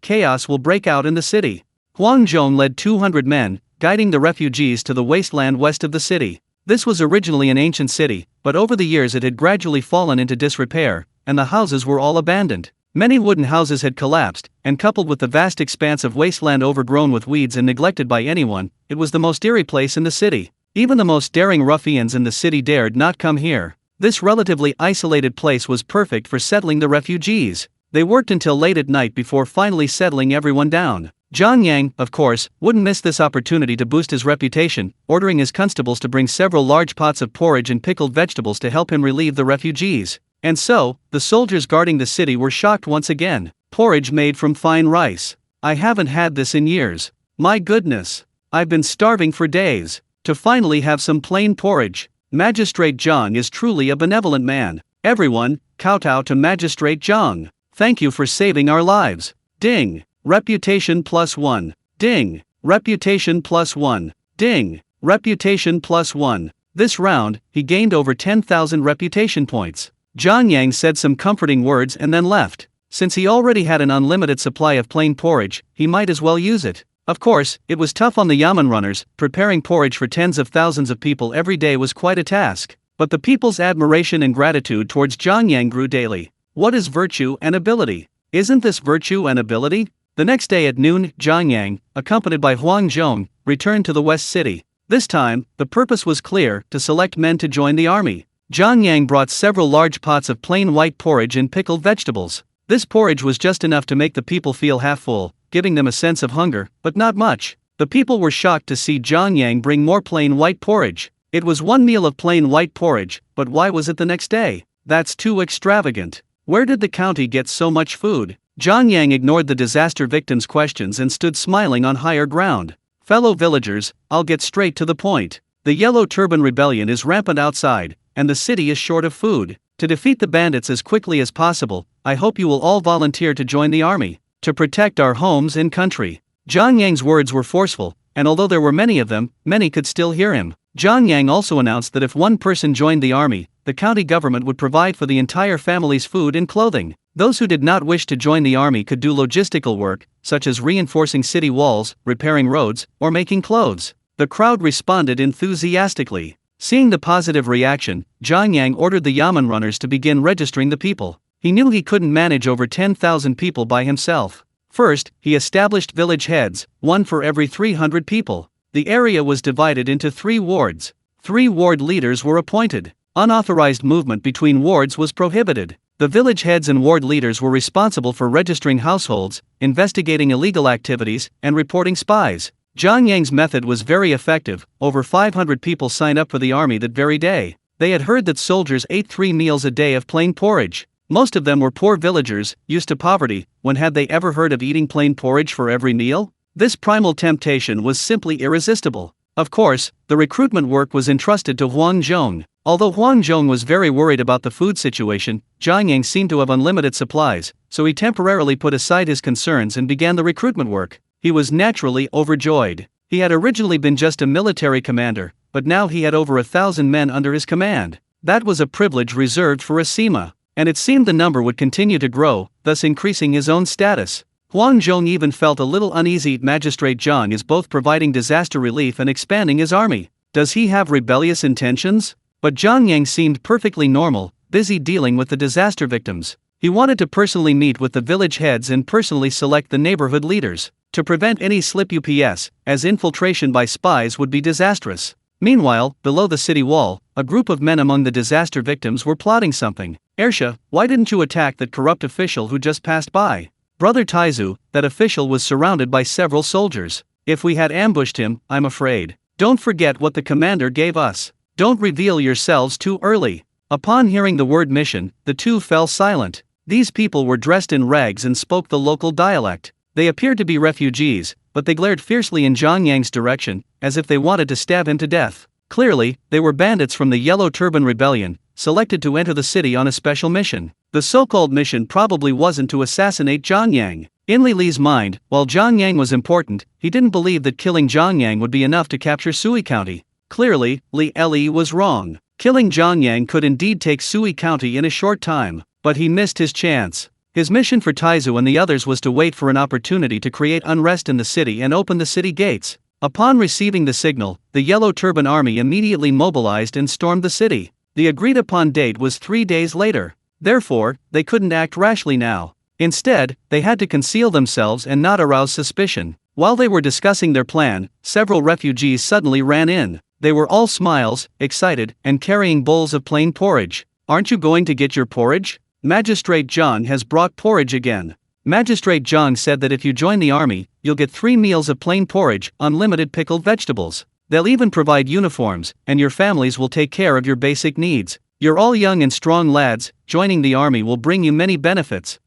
chaos will break out in the city. Huang Zhong led 200 men, guiding the refugees to the wasteland west of the city. This was originally an ancient city, but over the years it had gradually fallen into disrepair, and the houses were all abandoned. Many wooden houses had collapsed, and coupled with the vast expanse of wasteland overgrown with weeds and neglected by anyone, it was the most eerie place in the city. Even the most daring ruffians in the city dared not come here. This relatively isolated place was perfect for settling the refugees. They worked until late at night before finally settling everyone down. Jiang Yang, of course, wouldn't miss this opportunity to boost his reputation, ordering his constables to bring several large pots of porridge and pickled vegetables to help him relieve the refugees. And so, the soldiers guarding the city were shocked once again. Porridge made from fine rice. I haven't had this in years. My goodness. I've been starving for days. To finally have some plain porridge. Magistrate Zhang is truly a benevolent man. Everyone, kowtow to Magistrate Zhang. Thank you for saving our lives. Ding. Reputation +1. Ding. Reputation +1. Ding. Reputation +1. This round, he gained over 10,000 reputation points. Jiang Yang said some comforting words and then left. Since he already had an unlimited supply of plain porridge, he might as well use it. Of course, it was tough on the Yamen runners. Preparing porridge for tens of thousands of people every day was quite a task. But the people's admiration and gratitude towards Jiang Yang grew daily. What is virtue and ability? Isn't this virtue and ability? The next day at noon, Zhang Yang, accompanied by Huang Zhong, returned to the West City. This time, the purpose was clear: to select men to join the army. Zhang Yang brought several large pots of plain white porridge and pickled vegetables. This porridge was just enough to make the people feel half full, giving them a sense of hunger, but not much. The people were shocked to see Zhang Yang bring more plain white porridge. It was one meal of plain white porridge, but why was it the next day? That's too extravagant. Where did the county get so much food? Zhang Yang ignored the disaster victims' questions and stood smiling on higher ground. Fellow villagers, I'll get straight to the point. The Yellow Turban Rebellion is rampant outside, and the city is short of food. To defeat the bandits as quickly as possible, I hope you will all volunteer to join the army, to protect our homes and country. Zhang Yang's words were forceful, and although there were many of them, many could still hear him. Zhang Yang also announced that if one person joined the army, the county government would provide for the entire family's food and clothing. Those who did not wish to join the army could do logistical work, such as reinforcing city walls, repairing roads, or making clothes. The crowd responded enthusiastically. Seeing the positive reaction, Zhang Yang ordered the Yamen runners to begin registering the people. He knew he couldn't manage over 10,000 people by himself. First, he established village heads, one for every 300 people. The area was divided into 3 wards. 3 ward leaders were appointed. Unauthorized movement between wards was prohibited. The village heads and ward leaders were responsible for registering households, investigating illegal activities, and reporting spies. Zhang Yang's method was very effective. Over 500 people signed up for the army that very day. They had heard that soldiers ate 3 meals a day of plain porridge. Most of them were poor villagers, used to poverty. When had they ever heard of eating plain porridge for every meal? This primal temptation was simply irresistible. Of course, the recruitment work was entrusted to Huang Zhong. Although Huang Zhong was very worried about the food situation, Zhang Yang seemed to have unlimited supplies, so he temporarily put aside his concerns and began the recruitment work. He was naturally overjoyed. He had originally been just a military commander, but now he had over 1,000 men under his command. That was a privilege reserved for a Sima, and it seemed the number would continue to grow, thus increasing his own status. Huang Zhong even felt a little uneasy. Magistrate Zhang is both providing disaster relief and expanding his army. Does he have rebellious intentions? But Zhang Yang seemed perfectly normal, busy dealing with the disaster victims. He wanted to personally meet with the village heads and personally select the neighborhood leaders, to prevent any slip ups, as infiltration by spies would be disastrous. Meanwhile, below the city wall, a group of men among the disaster victims were plotting something. Ersha, why didn't you attack that corrupt official who just passed by? Brother Taizu, that official was surrounded by several soldiers. If we had ambushed him, I'm afraid. Don't forget what the commander gave us. Don't reveal yourselves too early. Upon hearing the word mission, the two fell silent. These people were dressed in rags and spoke the local dialect. They appeared to be refugees, but they glared fiercely in Zhang Yang's direction, as if they wanted to stab him to death. Clearly, they were bandits from the Yellow Turban Rebellion, selected to enter the city on a special mission. The so-called mission probably wasn't to assassinate Zhang Yang. In Li Li's mind, while Zhang Yang was important, he didn't believe that killing Zhang Yang would be enough to capture Sui County. Clearly, Li was wrong. Killing Zhang Yang could indeed take Sui County in a short time, but he missed his chance. His mission for Taizu and the others was to wait for an opportunity to create unrest in the city and open the city gates. Upon receiving the signal, the Yellow Turban Army immediately mobilized and stormed the city. The agreed-upon date was 3 days later. Therefore, they couldn't act rashly now. Instead, they had to conceal themselves and not arouse suspicion. While they were discussing their plan, several refugees suddenly ran in. They were all smiles, excited, and carrying bowls of plain porridge. Aren't you going to get your porridge? Magistrate Zhang has brought porridge again. Magistrate Zhang said that if you join the army, you'll get 3 meals of plain porridge, unlimited pickled vegetables. They'll even provide uniforms, and your families will take care of your basic needs. You're all young and strong lads. Joining the army will bring you many benefits.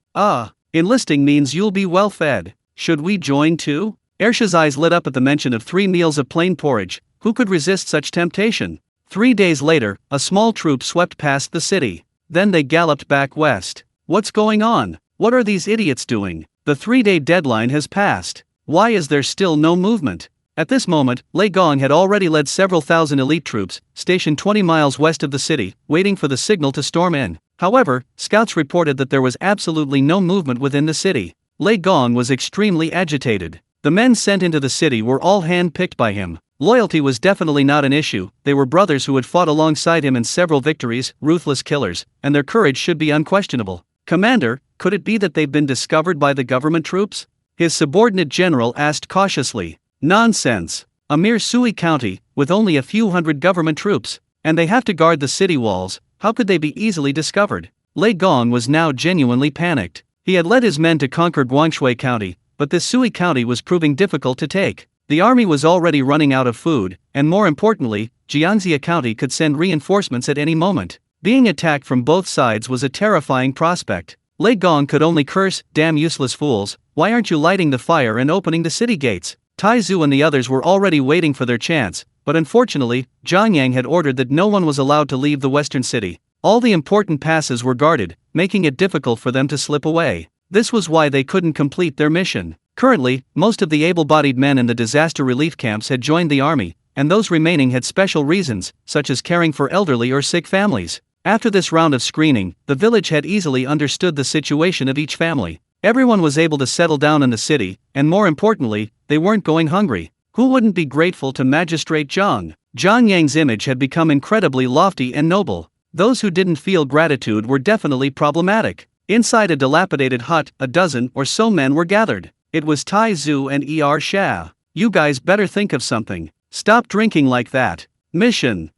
Enlisting means you'll be well fed. Should we join too? Ersha's eyes lit up at the mention of 3 meals of plain porridge. Who could resist such temptation? 3 days later, a small troop swept past the city. Then they galloped back west. What's going on? What are these idiots doing? The 3-day deadline has passed. Why is there still no movement? At this moment, Lei Gong had already led several thousand elite troops, stationed 20 miles west of the city, waiting for the signal to storm in. However, scouts reported that there was absolutely no movement within the city. Lei Gong was extremely agitated. The men sent into the city were all hand-picked by him. Loyalty was definitely not an issue. They were brothers who had fought alongside him in several victories, ruthless killers, and their courage should be unquestionable. Commander, could it be that they've been discovered by the government troops? His subordinate general asked cautiously. Nonsense. A mere Sui county, with only a few hundred government troops. And they have to guard the city walls, how could they be easily discovered? Lei Gong was now genuinely panicked. He had led his men to conquer Guangshui County, but this Sui County was proving difficult to take. The army was already running out of food, and more importantly, Jiangxia County could send reinforcements at any moment. Being attacked from both sides was a terrifying prospect. Lei Gong could only curse, "Damn useless fools, why aren't you lighting the fire and opening the city gates?" Tai Zu and the others were already waiting for their chance, but unfortunately, Zhang Yang had ordered that no one was allowed to leave the western city. All the important passes were guarded, making it difficult for them to slip away. This was why they couldn't complete their mission. Currently, most of the able-bodied men in the disaster relief camps had joined the army, and those remaining had special reasons, such as caring for elderly or sick families. After this round of screening, the village had easily understood the situation of each family. Everyone was able to settle down in the city, and more importantly, they weren't going hungry. Who wouldn't be grateful to Magistrate Zhang? Zhang Yang's image had become incredibly lofty and noble. Those who didn't feel gratitude were definitely problematic. Inside a dilapidated hut, a dozen or so men were gathered. It was Tai Zu and Sha. You guys better think of something. Stop drinking like that. Mission.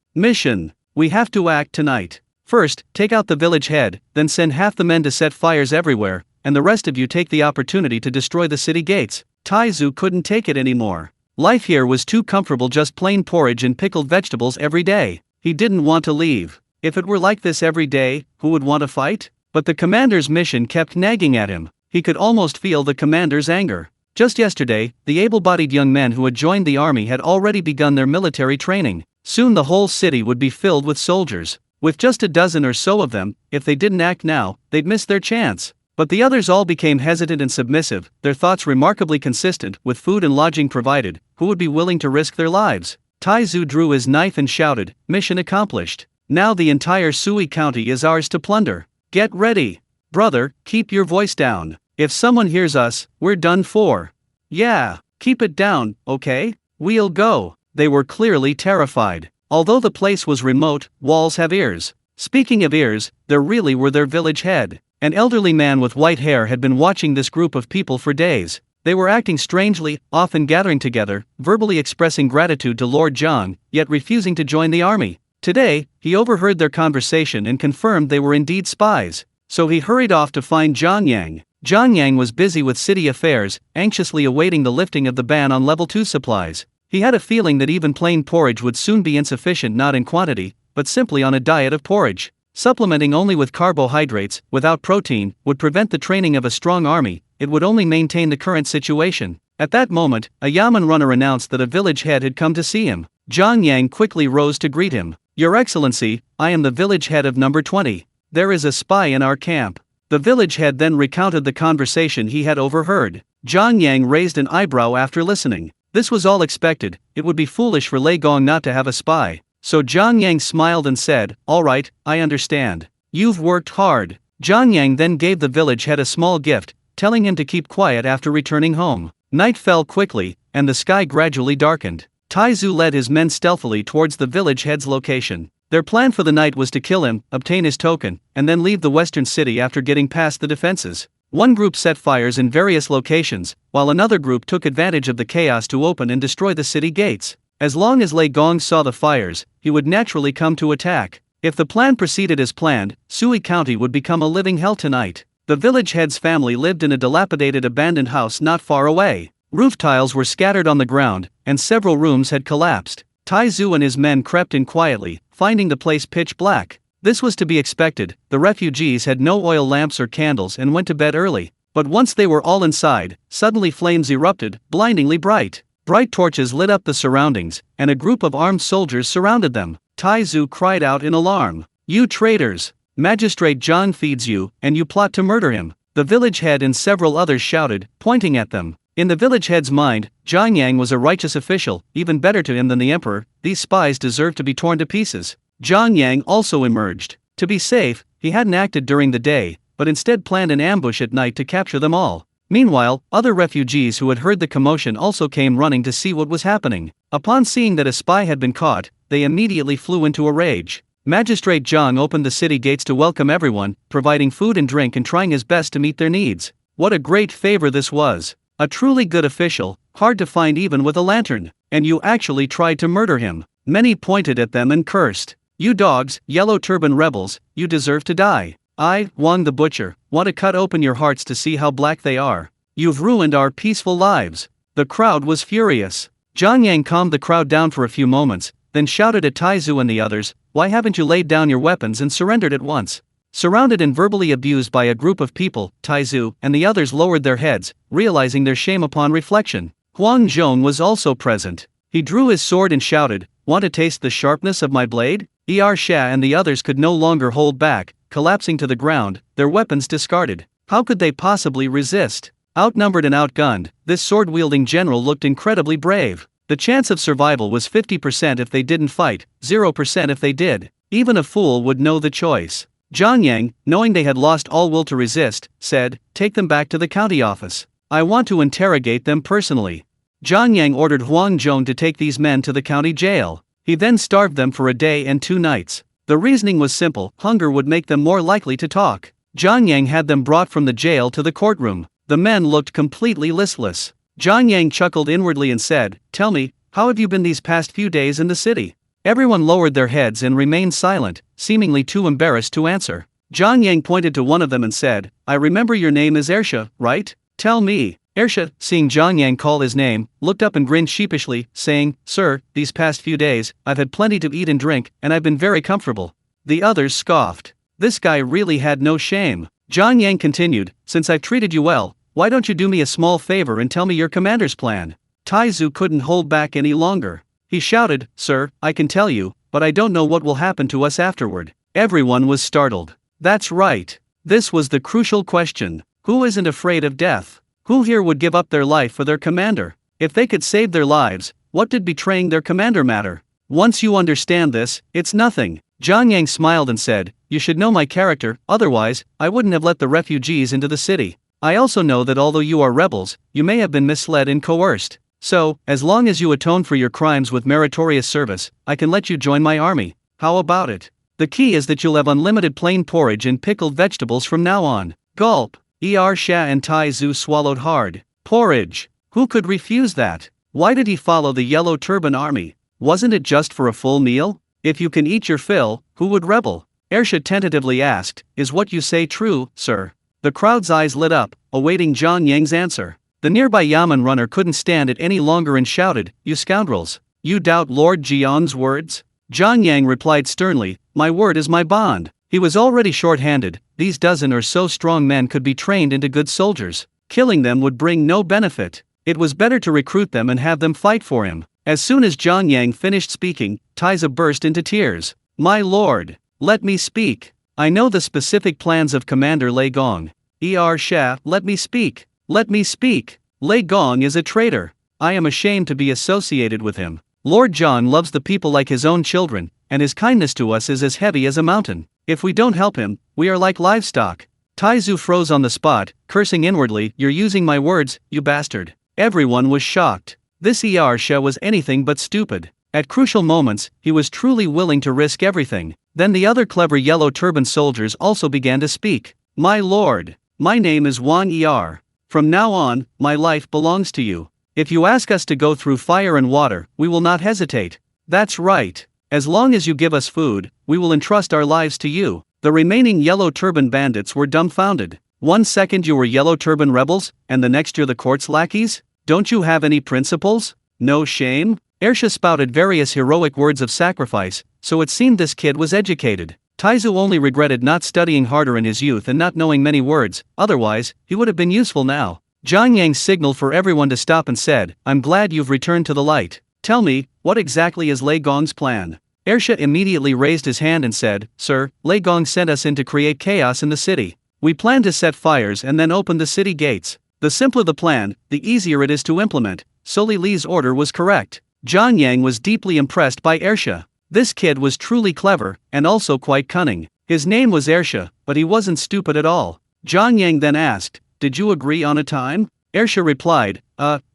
We have to act tonight. First, take out the village head, then send half the men to set fires everywhere, and the rest of you take the opportunity to destroy the city gates. Tai Zu couldn't take it anymore. Life here was too comfortable, just plain porridge and pickled vegetables every day. He didn't want to leave. If it were like this every day, who would want to fight? But the commander's mission kept nagging at him. He could almost feel the commander's anger. Just yesterday, the able-bodied young men who had joined the army had already begun their military training. Soon the whole city would be filled with soldiers. With just a dozen or so of them, if they didn't act now, they'd miss their chance. But the others all became hesitant and submissive, their thoughts remarkably consistent. With food and lodging provided, who would be willing to risk their lives? Tai Zu drew his knife and shouted, "Mission accomplished. Now the entire Sui County is ours to plunder. Get ready. Brother, keep your voice down. If someone hears us, we're done for." "Yeah, keep it down, okay? We'll go." They were clearly terrified. Although the place was remote, walls have ears. Speaking of ears, there really were their village head. An elderly man with white hair had been watching this group of people for days. They were acting strangely, often gathering together, verbally expressing gratitude to Lord Zhang, yet refusing to join the army. Today, he overheard their conversation and confirmed they were indeed spies. So he hurried off to find Zhang Yang. Zhang Yang was busy with city affairs, anxiously awaiting the lifting of the ban on level 2 supplies. He had a feeling that even plain porridge would soon be insufficient, not in quantity, but simply on a diet of porridge. Supplementing only with carbohydrates, without protein, would prevent the training of a strong army. It would only maintain the current situation. At that moment, a yamen runner announced that a village head had come to see him. Zhang Yang quickly rose to greet him. "Your Excellency, I am the village head of number 20. There is a spy in our camp." The village head then recounted the conversation he had overheard. Zhang Yang raised an eyebrow after listening. This was all expected. It would be foolish for Lei Gong not to have a spy. So Zhang Yang smiled and said, "All right, I understand. You've worked hard." Zhang Yang then gave the village head a small gift, telling him to keep quiet after returning home. Night fell quickly, and the sky gradually darkened. Tai Zu led his men stealthily towards the village head's location. Their plan for the night was to kill him, obtain his token, and then leave the western city after getting past the defenses. One group set fires in various locations, while another group took advantage of the chaos to open and destroy the city gates. As long as Lei Gong saw the fires, he would naturally come to attack. If the plan proceeded as planned, Sui County would become a living hell tonight. The village head's family lived in a dilapidated abandoned house not far away. Roof tiles were scattered on the ground, and several rooms had collapsed. Tai Zu and his men crept in quietly, finding the place pitch black. This was to be expected. The refugees had no oil lamps or candles and went to bed early. But once they were all inside, suddenly flames erupted, blindingly bright. Bright torches lit up the surroundings, and a group of armed soldiers surrounded them. Tai Zu cried out in alarm. "You traitors! Magistrate Zhang feeds you, and you plot to murder him." The village head and several others shouted, pointing at them. In the village head's mind, Zhang Yang was a righteous official, even better to him than the emperor. These spies deserved to be torn to pieces. Zhang Yang also emerged. To be safe, he hadn't acted during the day, but instead planned an ambush at night to capture them all. Meanwhile, other refugees who had heard the commotion also came running to see what was happening. Upon seeing that a spy had been caught, they immediately flew into a rage. Magistrate Zhang opened the city gates to welcome everyone, providing food and drink and trying his best to meet their needs. What a great favor this was! A truly good official, hard to find even with a lantern, and you actually tried to murder him. Many pointed at them and cursed. You dogs, yellow turban rebels, you deserve to die. I, Wang the butcher, want to cut open your hearts to see how black they are. You've ruined our peaceful lives. The crowd was furious. Zhang Yang calmed the crowd down for a few moments, then shouted at Taizu and the others, "Why haven't you laid down your weapons and surrendered at once?" Surrounded and verbally abused by a group of people, Taizu and the others lowered their heads, realizing their shame upon reflection. Huang Zhong was also present. He drew his sword and shouted, "Want to taste the sharpness of my blade?" Sha and the others could no longer hold back, collapsing to the ground, their weapons discarded. How could they possibly resist? Outnumbered and outgunned, this sword-wielding general looked incredibly brave. The chance of survival was 50% if they didn't fight, 0% if they did. Even a fool would know the choice. Zhang Yang, knowing they had lost all will to resist, said, "Take them back to the county office. I want to interrogate them personally." Zhang Yang ordered Huang Zhong to take these men to the county jail. He then starved them for a day and 2 nights. The reasoning was simple: hunger would make them more likely to talk. Zhang Yang had them brought from the jail to the courtroom. The men looked completely listless. Zhang Yang chuckled inwardly and said, "Tell me, how have you been these past few days in the city?" Everyone lowered their heads and remained silent, seemingly too embarrassed to answer. Zhang Yang pointed to one of them and said, "I remember your name is Ersha, right? Tell me." Ersha, seeing Zhang Yang call his name, looked up and grinned sheepishly, saying, "Sir, these past few days, I've had plenty to eat and drink, and I've been very comfortable." The others scoffed. This guy really had no shame. Zhang Yang continued, "Since I've treated you well, why don't you do me a small favor and tell me your commander's plan?" Taizu couldn't hold back any longer. He shouted, "Sir, I can tell you, but I don't know what will happen to us afterward." Everyone was startled. That's right. This was the crucial question. Who isn't afraid of death? Who here would give up their life for their commander? If they could save their lives, what did betraying their commander matter? Once you understand this, it's nothing. Zhang Yang smiled and said, "You should know my character, otherwise, I wouldn't have let the refugees into the city. I also know that although you are rebels, you may have been misled and coerced. So, as long as you atone for your crimes with meritorious service, I can let you join my army. How about it? The key is that you'll have unlimited plain porridge and pickled vegetables from now on." Gulp. Sha and Taizu swallowed hard. Porridge. Who could refuse that? Why did he follow the Yellow Turban Army? Wasn't it just for a full meal? If you can eat your fill, who would rebel? Ersha tentatively asked, "Is what you say true, sir?" The crowd's eyes lit up, awaiting Zhang Yang's answer. The nearby Yamen runner couldn't stand it any longer and shouted, "You scoundrels! You doubt Lord Jiang's words?" Zhang Yang replied sternly, "My word is my bond." He was already short-handed. These dozen or so strong men could be trained into good soldiers. Killing them would bring no benefit. It was better to recruit them and have them fight for him. As soon as Zhang Yang finished speaking, Taiza burst into tears. "My lord, let me speak. I know the specific plans of Commander Lei Gong. Sha, let me speak. Let me speak. Lei Gong is a traitor. I am ashamed to be associated with him. Lord John loves the people like his own children, and his kindness to us is as heavy as a mountain. If we don't help him, we are like livestock." Taizu froze on the spot, cursing inwardly, "You're using my words, you bastard." Everyone was shocked. This Sha was anything but stupid. At crucial moments, he was truly willing to risk everything. Then the other clever yellow turban soldiers also began to speak. "My lord, my name is Wang Er. From now on, my life belongs to you. If you ask us to go through fire and water, we will not hesitate. That's right. As long as you give us food, we will entrust our lives to you." The remaining yellow turban bandits were dumbfounded. One second you were yellow turban rebels, and the next you're the court's lackeys? Don't you have any principles? No shame? Ersha spouted various heroic words of sacrifice, so it seemed this kid was educated. Taizu only regretted not studying harder in his youth and not knowing many words, otherwise, he would have been useful now. Zhang Yang signaled for everyone to stop and said, "I'm glad you've returned to the light. Tell me, what exactly is Lei Gong's plan?" Ersha immediately raised his hand and said, "Sir, Lei Gong sent us in to create chaos in the city. We plan to set fires and then open the city gates. The simpler the plan, the easier it is to implement." Soli Li's order was correct. Zhang Yang was deeply impressed by Ersha. This kid was truly clever, and also quite cunning. His name was Ersha, but he wasn't stupid at all. Zhang Yang then asked, "Did you agree on a time?" Ersha replied,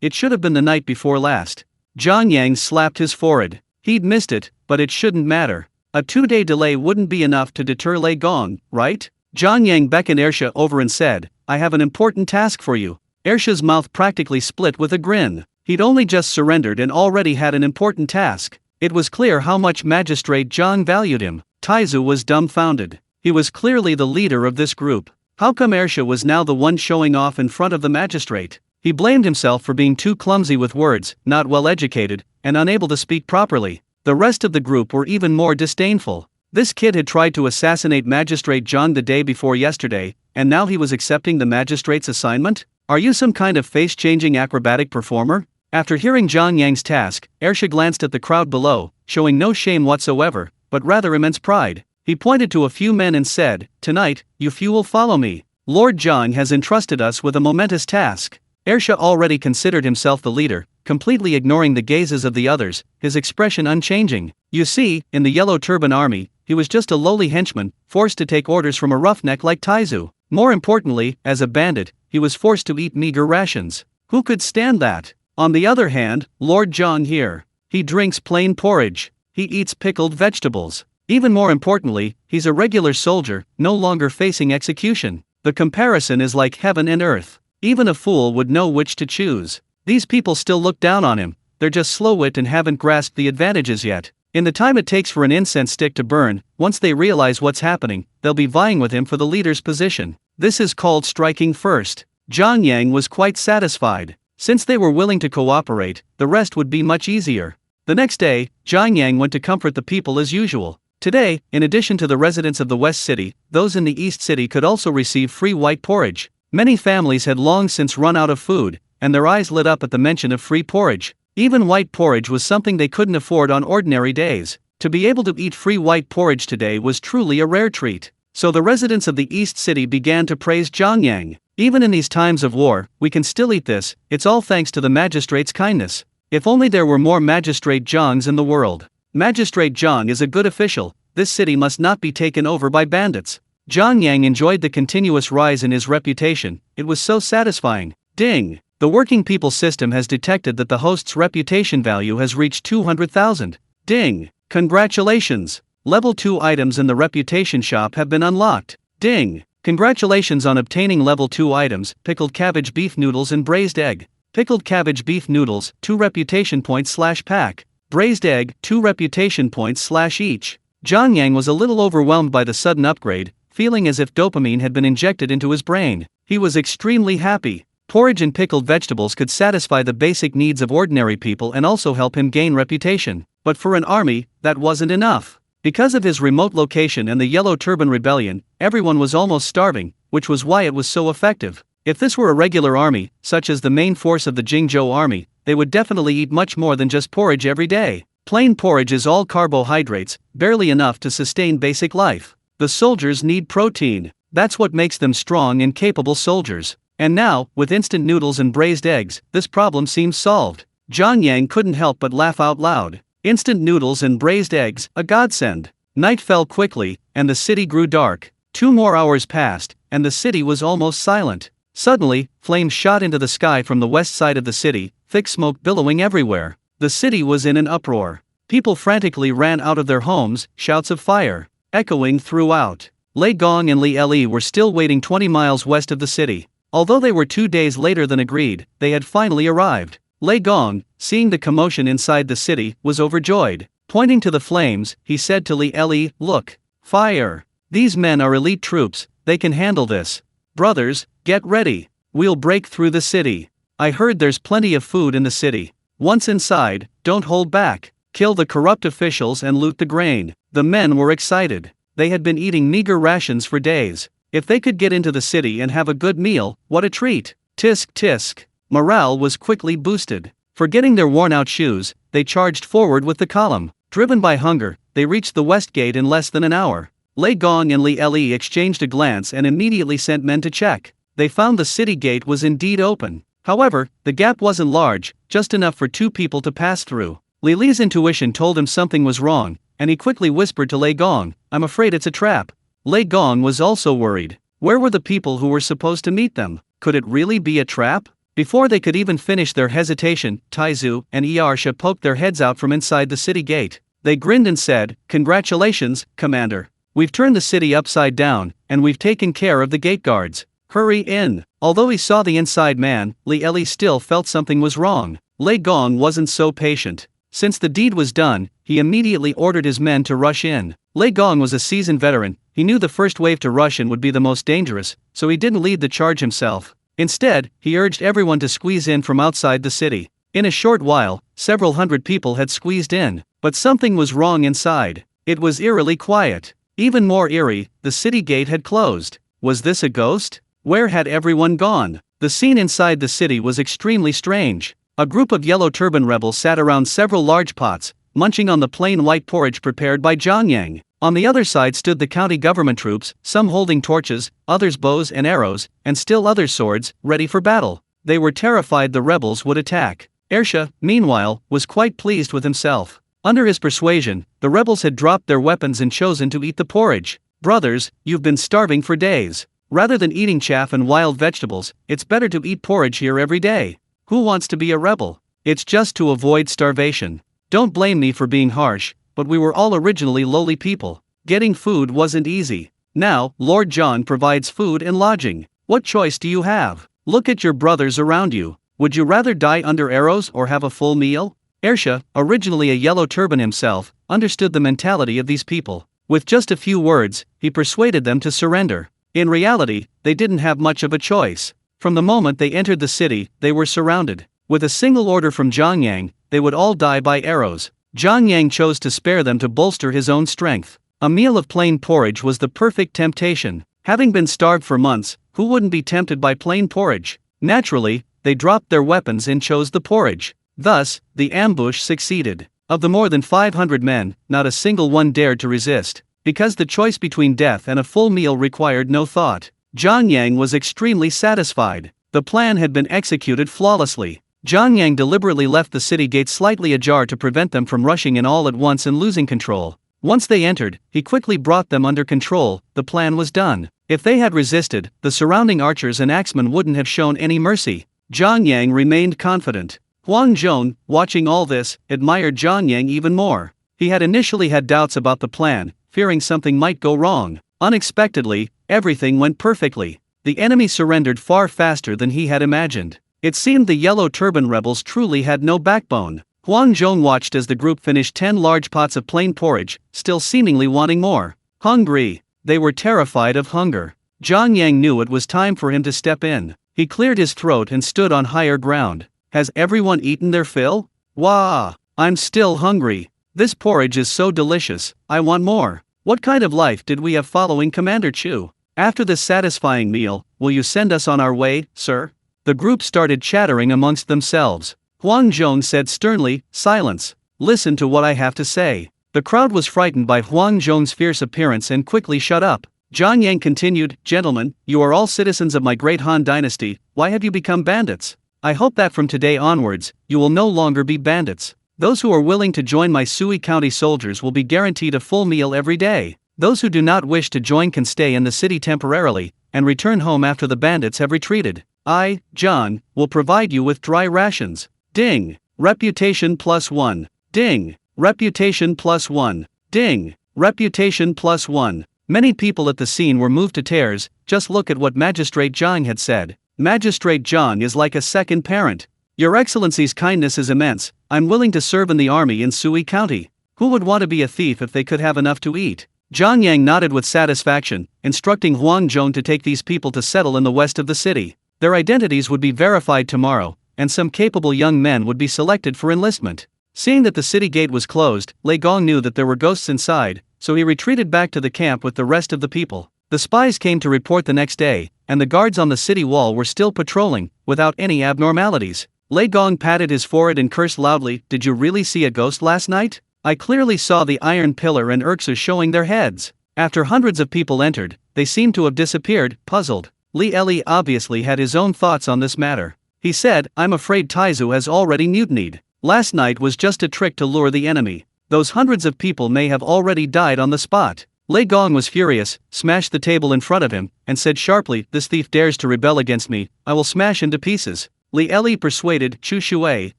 It should have been the night before last." Zhang Yang slapped his forehead. He'd missed it, but it shouldn't matter. A 2-day delay wouldn't be enough to deter Lei Gong, right? Zhang Yang beckoned Ersha over and said, "I have an important task for you. Ersha's mouth practically split with a grin. He'd only just surrendered and already had an important task. It was clear how much Magistrate Zhang valued him. Taizu was dumbfounded. He was clearly the leader of this group. How come Ersha was now the one showing off in front of the magistrate? He blamed himself for being too clumsy with words, not well educated, and unable to speak properly. The rest of the group were even more disdainful. This kid had tried to assassinate Magistrate Zhang the day before yesterday, and now he was accepting the magistrate's assignment? Are you some kind of face-changing acrobatic performer? After hearing Zhang Yang's task, Ersha glanced at the crowd below, showing no shame whatsoever, but rather immense pride. He pointed to a few men and said, "Tonight, you few will follow me. Lord Zhang has entrusted us with a momentous task." Ersha already considered himself the leader, completely ignoring the gazes of the others, his expression unchanging. You see, in the Yellow Turban Army, he was just a lowly henchman, forced to take orders from a roughneck like Taizu. More importantly, as a bandit, he was forced to eat meager rations. Who could stand that? On the other hand, Lord Zhang here. He drinks plain porridge. He eats pickled vegetables. Even more importantly, he's a regular soldier, no longer facing execution. The comparison is like heaven and earth. Even a fool would know which to choose. These people still look down on him, they're just slow-wit and haven't grasped the advantages yet. In the time it takes for an incense stick to burn, once they realize what's happening, they'll be vying with him for the leader's position. This is called striking first. Zhang Yang was quite satisfied. Since they were willing to cooperate, the rest would be much easier. The next day, Zhang Yang went to comfort the people as usual. Today, in addition to the residents of the West City, those in the East City could also receive free white porridge. Many families had long since run out of food, and their eyes lit up at the mention of free porridge. Even white porridge was something they couldn't afford on ordinary days. To be able to eat free white porridge today was truly a rare treat. So the residents of the East City began to praise Zhang Yang. Even in these times of war, we can still eat this, it's all thanks to the magistrate's kindness. If only there were more Magistrate Zhangs in the world. Magistrate Zhang is a good official, this city must not be taken over by bandits. Zhang Yang enjoyed the continuous rise in his reputation, it was so satisfying. Ding! The working people system has detected that the host's reputation value has reached 200,000. Ding! Congratulations! Level 2 items in the reputation shop have been unlocked. Ding! Congratulations on obtaining level 2 items, pickled cabbage beef noodles and braised egg. Pickled cabbage beef noodles, 2 reputation points / pack. Braised egg, 2 reputation points / each. Zhang Yang was a little overwhelmed by the sudden upgrade, feeling as if dopamine had been injected into his brain. He was extremely happy. Porridge and pickled vegetables could satisfy the basic needs of ordinary people and also help him gain reputation. But for an army, that wasn't enough. Because of his remote location and the Yellow Turban Rebellion, everyone was almost starving, which was why it was so effective. If this were a regular army, such as the main force of the Jingzhou army, they would definitely eat much more than just porridge every day. Plain porridge is all carbohydrates, barely enough to sustain basic life. The soldiers need protein. That's what makes them strong and capable soldiers. And now, with instant noodles and braised eggs, this problem seems solved. Zhang Yang couldn't help but laugh out loud. Instant noodles and braised eggs, a godsend. Night fell quickly, and the city grew dark. 2 more hours passed, and the city was almost silent. Suddenly, flames shot into the sky from the west side of the city, thick smoke billowing everywhere. The city was in an uproar. People frantically ran out of their homes, shouts of fire echoing throughout. Lei Gong and Li Li were still waiting 20 miles west of the city. Although they were 2 days later than agreed, they had finally arrived. Lei Gong, seeing the commotion inside the city, was overjoyed. Pointing to the flames, he said to Li Li, "Look, fire! These men are elite troops, they can handle this. Brothers, get ready. We'll break through the city. I heard there's plenty of food in the city. Once inside, don't hold back. Kill the corrupt officials and loot the grain." The men were excited. They had been eating meager rations for days. If they could get into the city and have a good meal, what a treat. Tisk tisk. Morale was quickly boosted. Forgetting their worn-out shoes, they charged forward with the column. Driven by hunger, they reached the west gate in less than an hour. Lei Gong and Li Li exchanged a glance and immediately sent men to check. They found the city gate was indeed open. However, the gap wasn't large, just enough for 2 people to pass through. Li Li's intuition told him something was wrong, and he quickly whispered to Lei Gong, "I'm afraid it's a trap." Lei Gong was also worried. Where were the people who were supposed to meet them? Could it really be a trap? Before they could even finish their hesitation, Taizu and Ersha poked their heads out from inside the city gate. They grinned and said, "Congratulations, Commander. We've turned the city upside down, and we've taken care of the gate guards. Hurry in. Although he saw the inside man, Li Eli still felt something was wrong. Lei Gong wasn't so patient. Since the deed was done, he immediately ordered his men to rush in. Lei Gong was a seasoned veteran. He knew the first wave to rush in would be the most dangerous, so he didn't lead the charge himself. Instead, he urged everyone to squeeze in from outside the city. In a short while, several hundred people had squeezed in, but something was wrong inside. It was eerily quiet. Even more eerie, the city gate had closed. Was this a ghost? Where had everyone gone? The scene inside the city was extremely strange. A group of yellow turban rebels sat around several large pots, munching on the plain white porridge prepared by Zhang Yang. On the other side stood the county government troops, some holding torches, others bows and arrows, and still others swords, ready for battle. They were terrified the rebels would attack. Ersha, meanwhile, was quite pleased with himself. Under his persuasion, the rebels had dropped their weapons and chosen to eat the porridge. Brothers, you've been starving for days. Rather than eating chaff and wild vegetables, it's better to eat porridge here every day. Who wants to be a rebel? It's just to avoid starvation. Don't blame me for being harsh, but we were all originally lowly people. Getting food wasn't easy. Now, Lord John provides food and lodging. What choice do you have? Look at your brothers around you. Would you rather die under arrows or have a full meal? Ersha, originally a yellow turban himself, understood the mentality of these people. With just a few words, he persuaded them to surrender. In reality, they didn't have much of a choice. From the moment they entered the city, they were surrounded. With a single order from Zhang Yang, they would all die by arrows. Zhang Yang chose to spare them to bolster his own strength. A meal of plain porridge was the perfect temptation. Having been starved for months, who wouldn't be tempted by plain porridge? Naturally, they dropped their weapons and chose the porridge. Thus, the ambush succeeded. Of the more than 500 men, not a single one dared to resist. Because the choice between death and a full meal required no thought. Zhang Yang was extremely satisfied. The plan had been executed flawlessly. Zhang Yang deliberately left the city gate slightly ajar to prevent them from rushing in all at once and losing control. Once they entered, he quickly brought them under control. The plan was done. If they had resisted, the surrounding archers and axemen wouldn't have shown any mercy. Zhang Yang remained confident. Huang Zhong, watching all this, admired Zhang Yang even more. He had initially had doubts about the plan, fearing something might go wrong. Unexpectedly, everything went perfectly. The enemy surrendered far faster than he had imagined. It seemed the yellow turban rebels truly had no backbone. Huang Zhong watched as the group finished 10 large pots of plain porridge, still seemingly wanting more. Hungry. They were terrified of hunger. Zhang Yang knew it was time for him to step in. He cleared his throat and stood on higher ground. Has everyone eaten their fill? Wah! I'm still hungry. This porridge is so delicious, I want more. What kind of life did we have following Commander Chu? After this satisfying meal, will you send us on our way, sir? The group started chattering amongst themselves. Huang Zhong said sternly, silence. Listen to what I have to say. The crowd was frightened by Huang Zhong's fierce appearance and quickly shut up. Zhang Yang continued, Gentlemen, you are all citizens of my great Han dynasty, why have you become bandits? I hope that from today onwards, you will no longer be bandits. Those who are willing to join my Sui County soldiers will be guaranteed a full meal every day. Those who do not wish to join can stay in the city temporarily, and return home after the bandits have retreated. I, John, will provide you with dry rations. Ding! Reputation +1. Ding! Reputation +1. Ding! Reputation +1. Many people at the scene were moved to tears. Just look at what Magistrate Zhang had said. Magistrate Zhang is like a second parent. Your Excellency's kindness is immense. I'm willing to serve in the army in Sui County. Who would want to be a thief if they could have enough to eat? Zhang Yang nodded with satisfaction, instructing Huang Zhong to take these people to settle in the west of the city. Their identities would be verified tomorrow, and some capable young men would be selected for enlistment. Seeing that the city gate was closed, Lei Gong knew that there were ghosts inside, so he retreated back to the camp with the rest of the people. The spies came to report the next day, and the guards on the city wall were still patrolling, without any abnormalities. Lei Gong patted his forehead and cursed loudly, Did you really see a ghost last night? I clearly saw the iron pillar and Urxu showing their heads. After hundreds of people entered, they seemed to have disappeared, puzzled. Li Eli obviously had his own thoughts on this matter. He said, I'm afraid Taizu has already mutinied. Last night was just a trick to lure the enemy. Those hundreds of people may have already died on the spot. Lei Gong was furious, smashed the table in front of him, and said sharply, This thief dares to rebel against me, I will smash into pieces. Li Eli persuaded Chu Shui,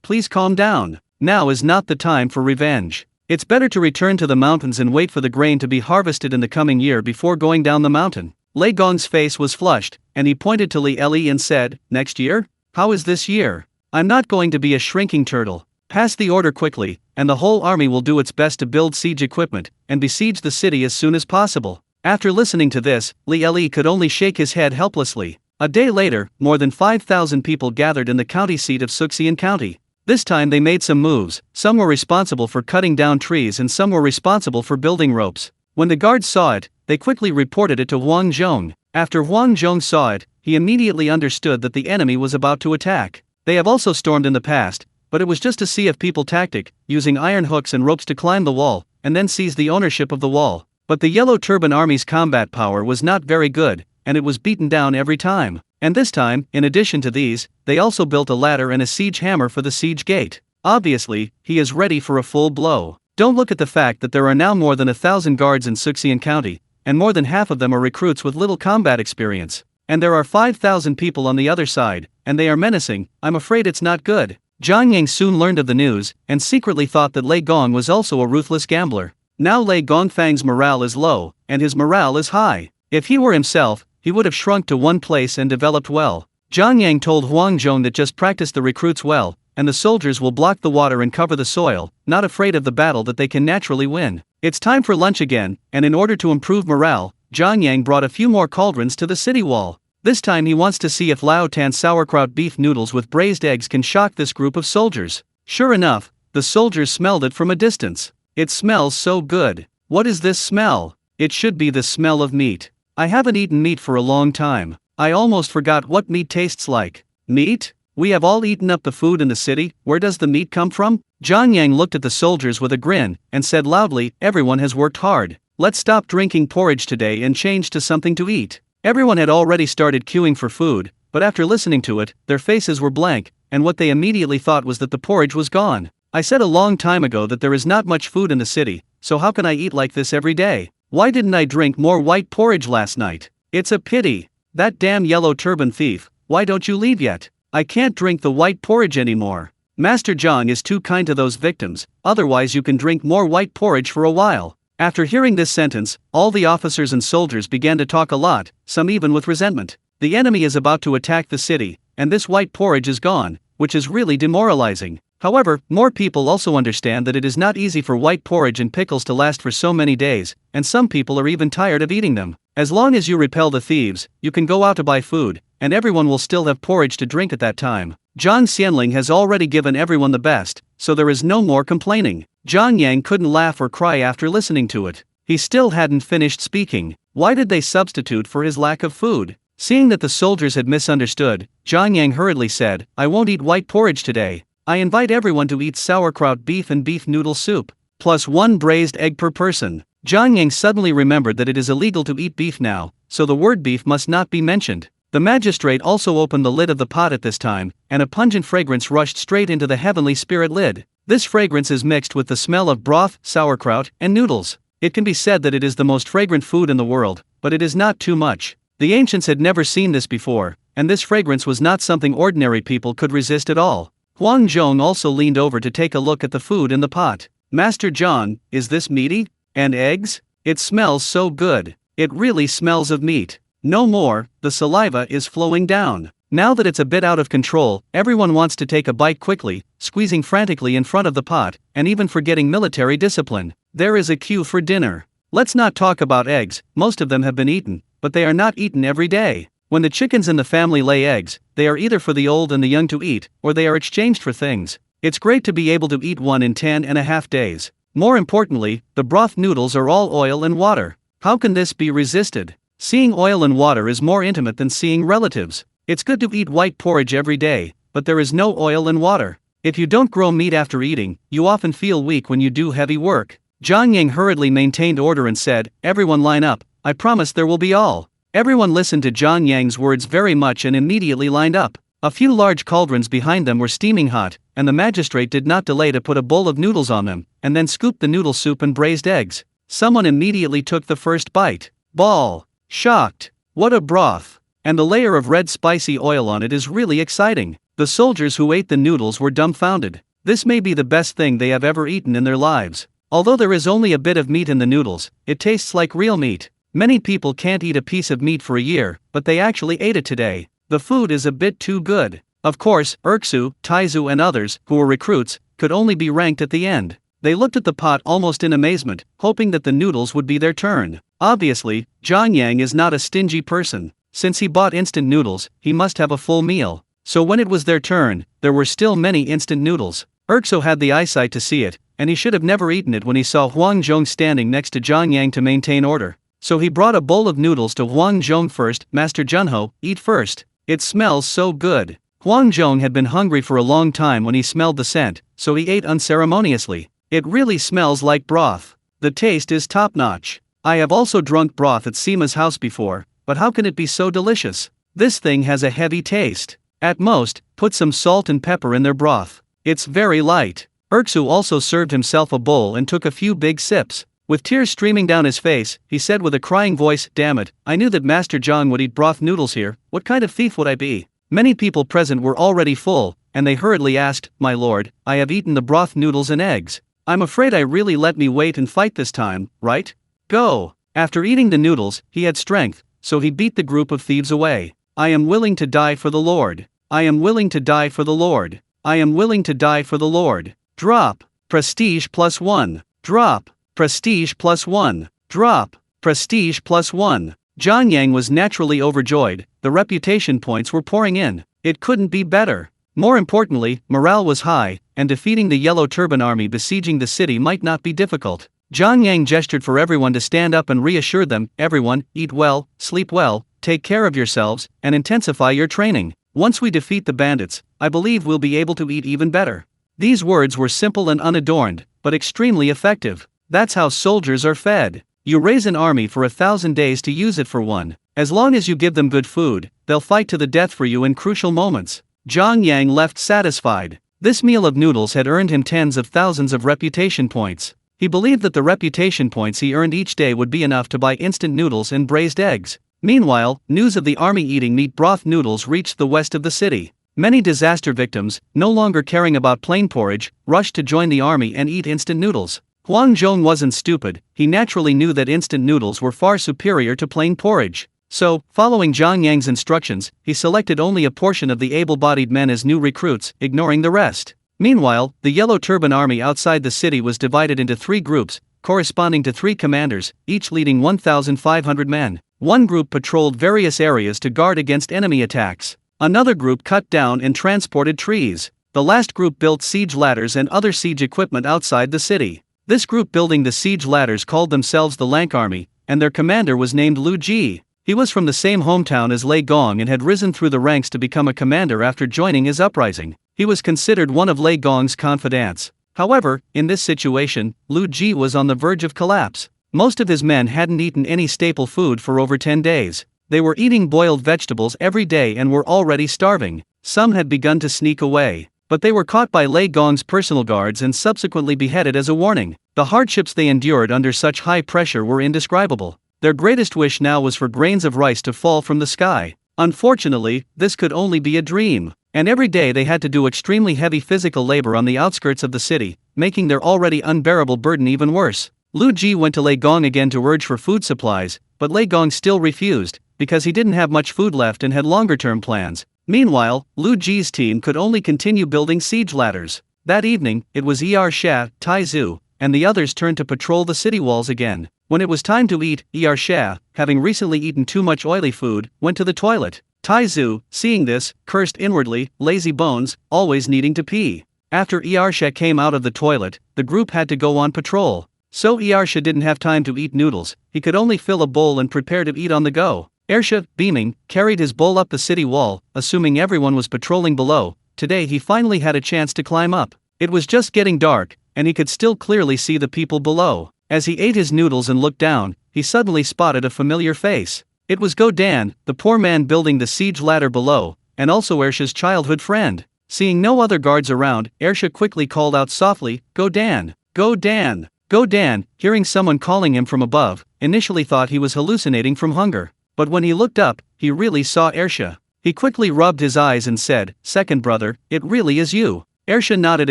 Please calm down. Now is not the time for revenge. It's better to return to the mountains and wait for the grain to be harvested in the coming year before going down the mountain. Lei Gong's face was flushed, and he pointed to Li Eli and said, "Next year? How is this year? I'm not going to be a shrinking turtle. Pass the order quickly, and the whole army will do its best to build siege equipment and besiege the city as soon as possible." After listening to this, Li Eli could only shake his head helplessly. A day later, more than 5,000 people gathered in the county seat of Suxian County. This time they made some moves. Some were responsible for cutting down trees and some were responsible for building ropes. When the guards saw it, they quickly reported it to Huang Zhong. After Huang Zhong saw it, he immediately understood that the enemy was about to attack. They have also stormed in the past, but it was just a sea of people tactic, using iron hooks and ropes to climb the wall, and then seize the ownership of the wall. But the Yellow Turban Army's combat power was not very good, and it was beaten down every time. And this time, in addition to these, they also built a ladder and a siege hammer for the siege gate. Obviously, he is ready for a full blow. Don't look at the fact that there are now more than 1,000 guards in Suxian County, and more than half of them are recruits with little combat experience. And there are 5,000 people on the other side, and they are menacing. I'm afraid it's not good. Zhang Yang soon learned of the news, and secretly thought that Lei Gong was also a ruthless gambler. Now Lei Gongfang's morale is low, and his morale is high. If he were himself, he would have shrunk to one place and developed well. Zhang Yang told Huang Zhong that just practice the recruits well, and the soldiers will block the water and cover the soil, not afraid of the battle that they can naturally win. It's time for lunch again, and in order to improve morale, Zhang Yang brought a few more cauldrons to the city wall. This time he wants to see if Lao Tan's sauerkraut beef noodles with braised eggs can shock this group of soldiers. Sure enough, the soldiers smelled it from a distance. It smells so good. What is this smell? It should be the smell of meat. I haven't eaten meat for a long time. I almost forgot what meat tastes like. Meat? We have all eaten up the food in the city. Where does the meat come from? Zhang Yang looked at the soldiers with a grin and said loudly, "Everyone has worked hard. Let's stop drinking porridge today and change to something to eat." Everyone had already started queuing for food, but after listening to it, their faces were blank, and what they immediately thought was that the porridge was gone. I said a long time ago that there is not much food in the city, so how can I eat like this every day? Why didn't I drink more white porridge last night? It's a pity. That damn yellow turban thief, why don't you leave yet? I can't drink the white porridge anymore. Master Zhang is too kind to those victims, otherwise you can drink more white porridge for a while. After hearing this sentence, all the officers and soldiers began to talk a lot, some even with resentment. The enemy is about to attack the city, and this white porridge is gone, which is really demoralizing. However, more people also understand that it is not easy for white porridge and pickles to last for so many days, and some people are even tired of eating them. As long as you repel the thieves, you can go out to buy food, and everyone will still have porridge to drink at that time. Zhang Xianling has already given everyone the best, so there is no more complaining. Zhang Yang couldn't laugh or cry after listening to it. He still hadn't finished speaking. Why did they substitute for his lack of food? Seeing that the soldiers had misunderstood, Zhang Yang hurriedly said, "I won't eat white porridge today. I invite everyone to eat sauerkraut beef and beef noodle soup, plus 1 braised egg per person." Zhang Yang suddenly remembered that it is illegal to eat beef now, so the word beef must not be mentioned. The magistrate also opened the lid of the pot at this time, and a pungent fragrance rushed straight into the heavenly spirit lid. This fragrance is mixed with the smell of broth, sauerkraut, and noodles. It can be said that it is the most fragrant food in the world, but it is not too much. The ancients had never seen this before, and this fragrance was not something ordinary people could resist at all. Huang Zhong also leaned over to take a look at the food in the pot. "Master Zhang, is this meaty? And eggs? It smells so good. It really smells of meat. No more, the saliva is flowing down." Now that it's a bit out of control, everyone wants to take a bite quickly, squeezing frantically in front of the pot, and even forgetting military discipline. There is a queue for dinner. Let's not talk about eggs, most of them have been eaten, but they are not eaten every day. When the chickens in the family lay eggs, they are either for the old and the young to eat, or they are exchanged for things. It's great to be able to eat one in 10.5 days. More importantly, the broth noodles are all oil and water. How can this be resisted? Seeing oil and water is more intimate than seeing relatives. It's good to eat white porridge every day, but there is no oil and water. If you don't grow meat after eating, you often feel weak when you do heavy work. Zhang Yang hurriedly maintained order and said, "Everyone line up, I promise there will be all." Everyone listened to Zhang Yang's words very much and immediately lined up. A few large cauldrons behind them were steaming hot, and the magistrate did not delay to put a bowl of noodles on them, and then scooped the noodle soup and braised eggs. Someone immediately took the first bite. Ball! Shocked! What a broth! And the layer of red spicy oil on it is really exciting. The soldiers who ate the noodles were dumbfounded. This may be the best thing they have ever eaten in their lives. Although there is only a bit of meat in the noodles, it tastes like real meat. Many people can't eat a piece of meat for a year, but they actually ate it today. The food is a bit too good. Of course, Urksu, Taizu and others, who were recruits, could only be ranked at the end. They looked at the pot almost in amazement, hoping that the noodles would be their turn. Obviously, John Yang is not a stingy person. Since he bought instant noodles, he must have a full meal. So when it was their turn, there were still many instant noodles. Urksu had the eyesight to see it, and he should have never eaten it when he saw Huang Zhong standing next to John Yang to maintain order. So he brought a bowl of noodles to Huang Zhong first. Master Junho, eat first. It smells so good. Huang Zhong had been hungry for a long time when he smelled the scent, so he ate unceremoniously. It really smells like broth. The taste is top-notch. I have also drunk broth at Seema's house before, but how can it be so delicious? This thing has a heavy taste. At most, put some salt and pepper in their broth. It's very light. Urksu also served himself a bowl and took a few big sips. With tears streaming down his face, he said with a crying voice, "Damn it, I knew that Master Zhang would eat broth noodles here. What kind of thief would I be?" Many people present were already full, and they hurriedly asked, "My lord, I have eaten the broth noodles and eggs. I'm afraid I really let me wait and fight this time, right? Go." After eating the noodles, he had strength, so he beat the group of thieves away. "I am willing to die for the Lord. I am willing to die for the Lord. I am willing to die for the Lord." Drop. Prestige +1. Drop. Prestige +1. Drop. Prestige +1. John Yang was naturally overjoyed. The reputation points were pouring in. It couldn't be better. More importantly, morale was high, and defeating the Yellow Turban army besieging the city might not be difficult. John Yang gestured for everyone to stand up and reassured them, "Everyone, eat well, sleep well, take care of yourselves, and intensify your training. Once we defeat the bandits, I believe we'll be able to eat even better." These words were simple and unadorned, but extremely effective. That's how soldiers are fed. You raise an army for 1,000 days to use it for one. As long as you give them good food, they'll fight to the death for you in crucial moments. Zhang Yang left satisfied. This meal of noodles had earned him tens of thousands of reputation points. He believed that the reputation points he earned each day would be enough to buy instant noodles and braised eggs. Meanwhile, news of the army eating meat broth noodles reached the west of the city. Many disaster victims, no longer caring about plain porridge, rushed to join the army and eat instant noodles. Huang Zhong wasn't stupid. He naturally knew that instant noodles were far superior to plain porridge. So, following Zhang Yang's instructions, he selected only a portion of the able-bodied men as new recruits, ignoring the rest. Meanwhile, the Yellow Turban army outside the city was divided into 3 groups, corresponding to 3 commanders, each leading 1,500 men. One group patrolled various areas to guard against enemy attacks. Another group cut down and transported trees. The last group built siege ladders and other siege equipment outside the city. This group building the siege ladders called themselves the Lank Army, and their commander was named Lu Ji. He was from the same hometown as Lei Gong and had risen through the ranks to become a commander after joining his uprising. He was considered one of Lei Gong's confidants. However, in this situation, Lu Ji was on the verge of collapse. Most of his men hadn't eaten any staple food for over 10 days. They were eating boiled vegetables every day and were already starving. Some had begun to sneak away, but they were caught by Lei Gong's personal guards and subsequently beheaded as a warning. The hardships they endured under such high pressure were indescribable. Their greatest wish now was for grains of rice to fall from the sky. Unfortunately, this could only be a dream, and every day they had to do extremely heavy physical labor on the outskirts of the city, making their already unbearable burden even worse. Lu Ji went to Lei Gong again to urge for food supplies, but Lei Gong still refused, because he didn't have much food left and had longer-term plans. Meanwhile, Lu Ji's team could only continue building siege ladders. That evening, it was Sha, Taizu, and the others turned to patrol the city walls again. When it was time to eat, Sha, having recently eaten too much oily food, went to the toilet. Taizu, seeing this, cursed inwardly, lazy bones, always needing to pee. After Sha came out of the toilet, the group had to go on patrol. So Sha didn't have time to eat noodles, he could only fill a bowl and prepare to eat on the go. Ersha, beaming, carried his bowl up the city wall, assuming everyone was patrolling below. Today he finally had a chance to climb up. It was just getting dark, and he could still clearly see the people below. As he ate his noodles and looked down, he suddenly spotted a familiar face. It was Go Dan, the poor man building the siege ladder below, and also Ersha's childhood friend. Seeing no other guards around, Ersha quickly called out softly, "Go Dan! Go Dan! Go Dan!" Hearing someone calling him from above, initially thought he was hallucinating from hunger. But when he looked up, he really saw Ersha. He quickly rubbed his eyes and said, "Second brother, it really is you." Ersha nodded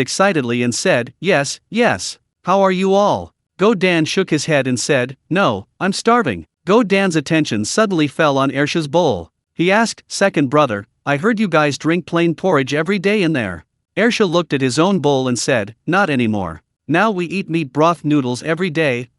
excitedly and said, "Yes, yes. How are you all?" Go Dan shook his head and said, "No, I'm starving. Go Dan's attention suddenly fell on Ersha's bowl. He asked, "Second brother, I heard you guys drink plain porridge every day in there." Ersha looked at his own bowl and said, "Not anymore. Now we eat meat broth noodles every day,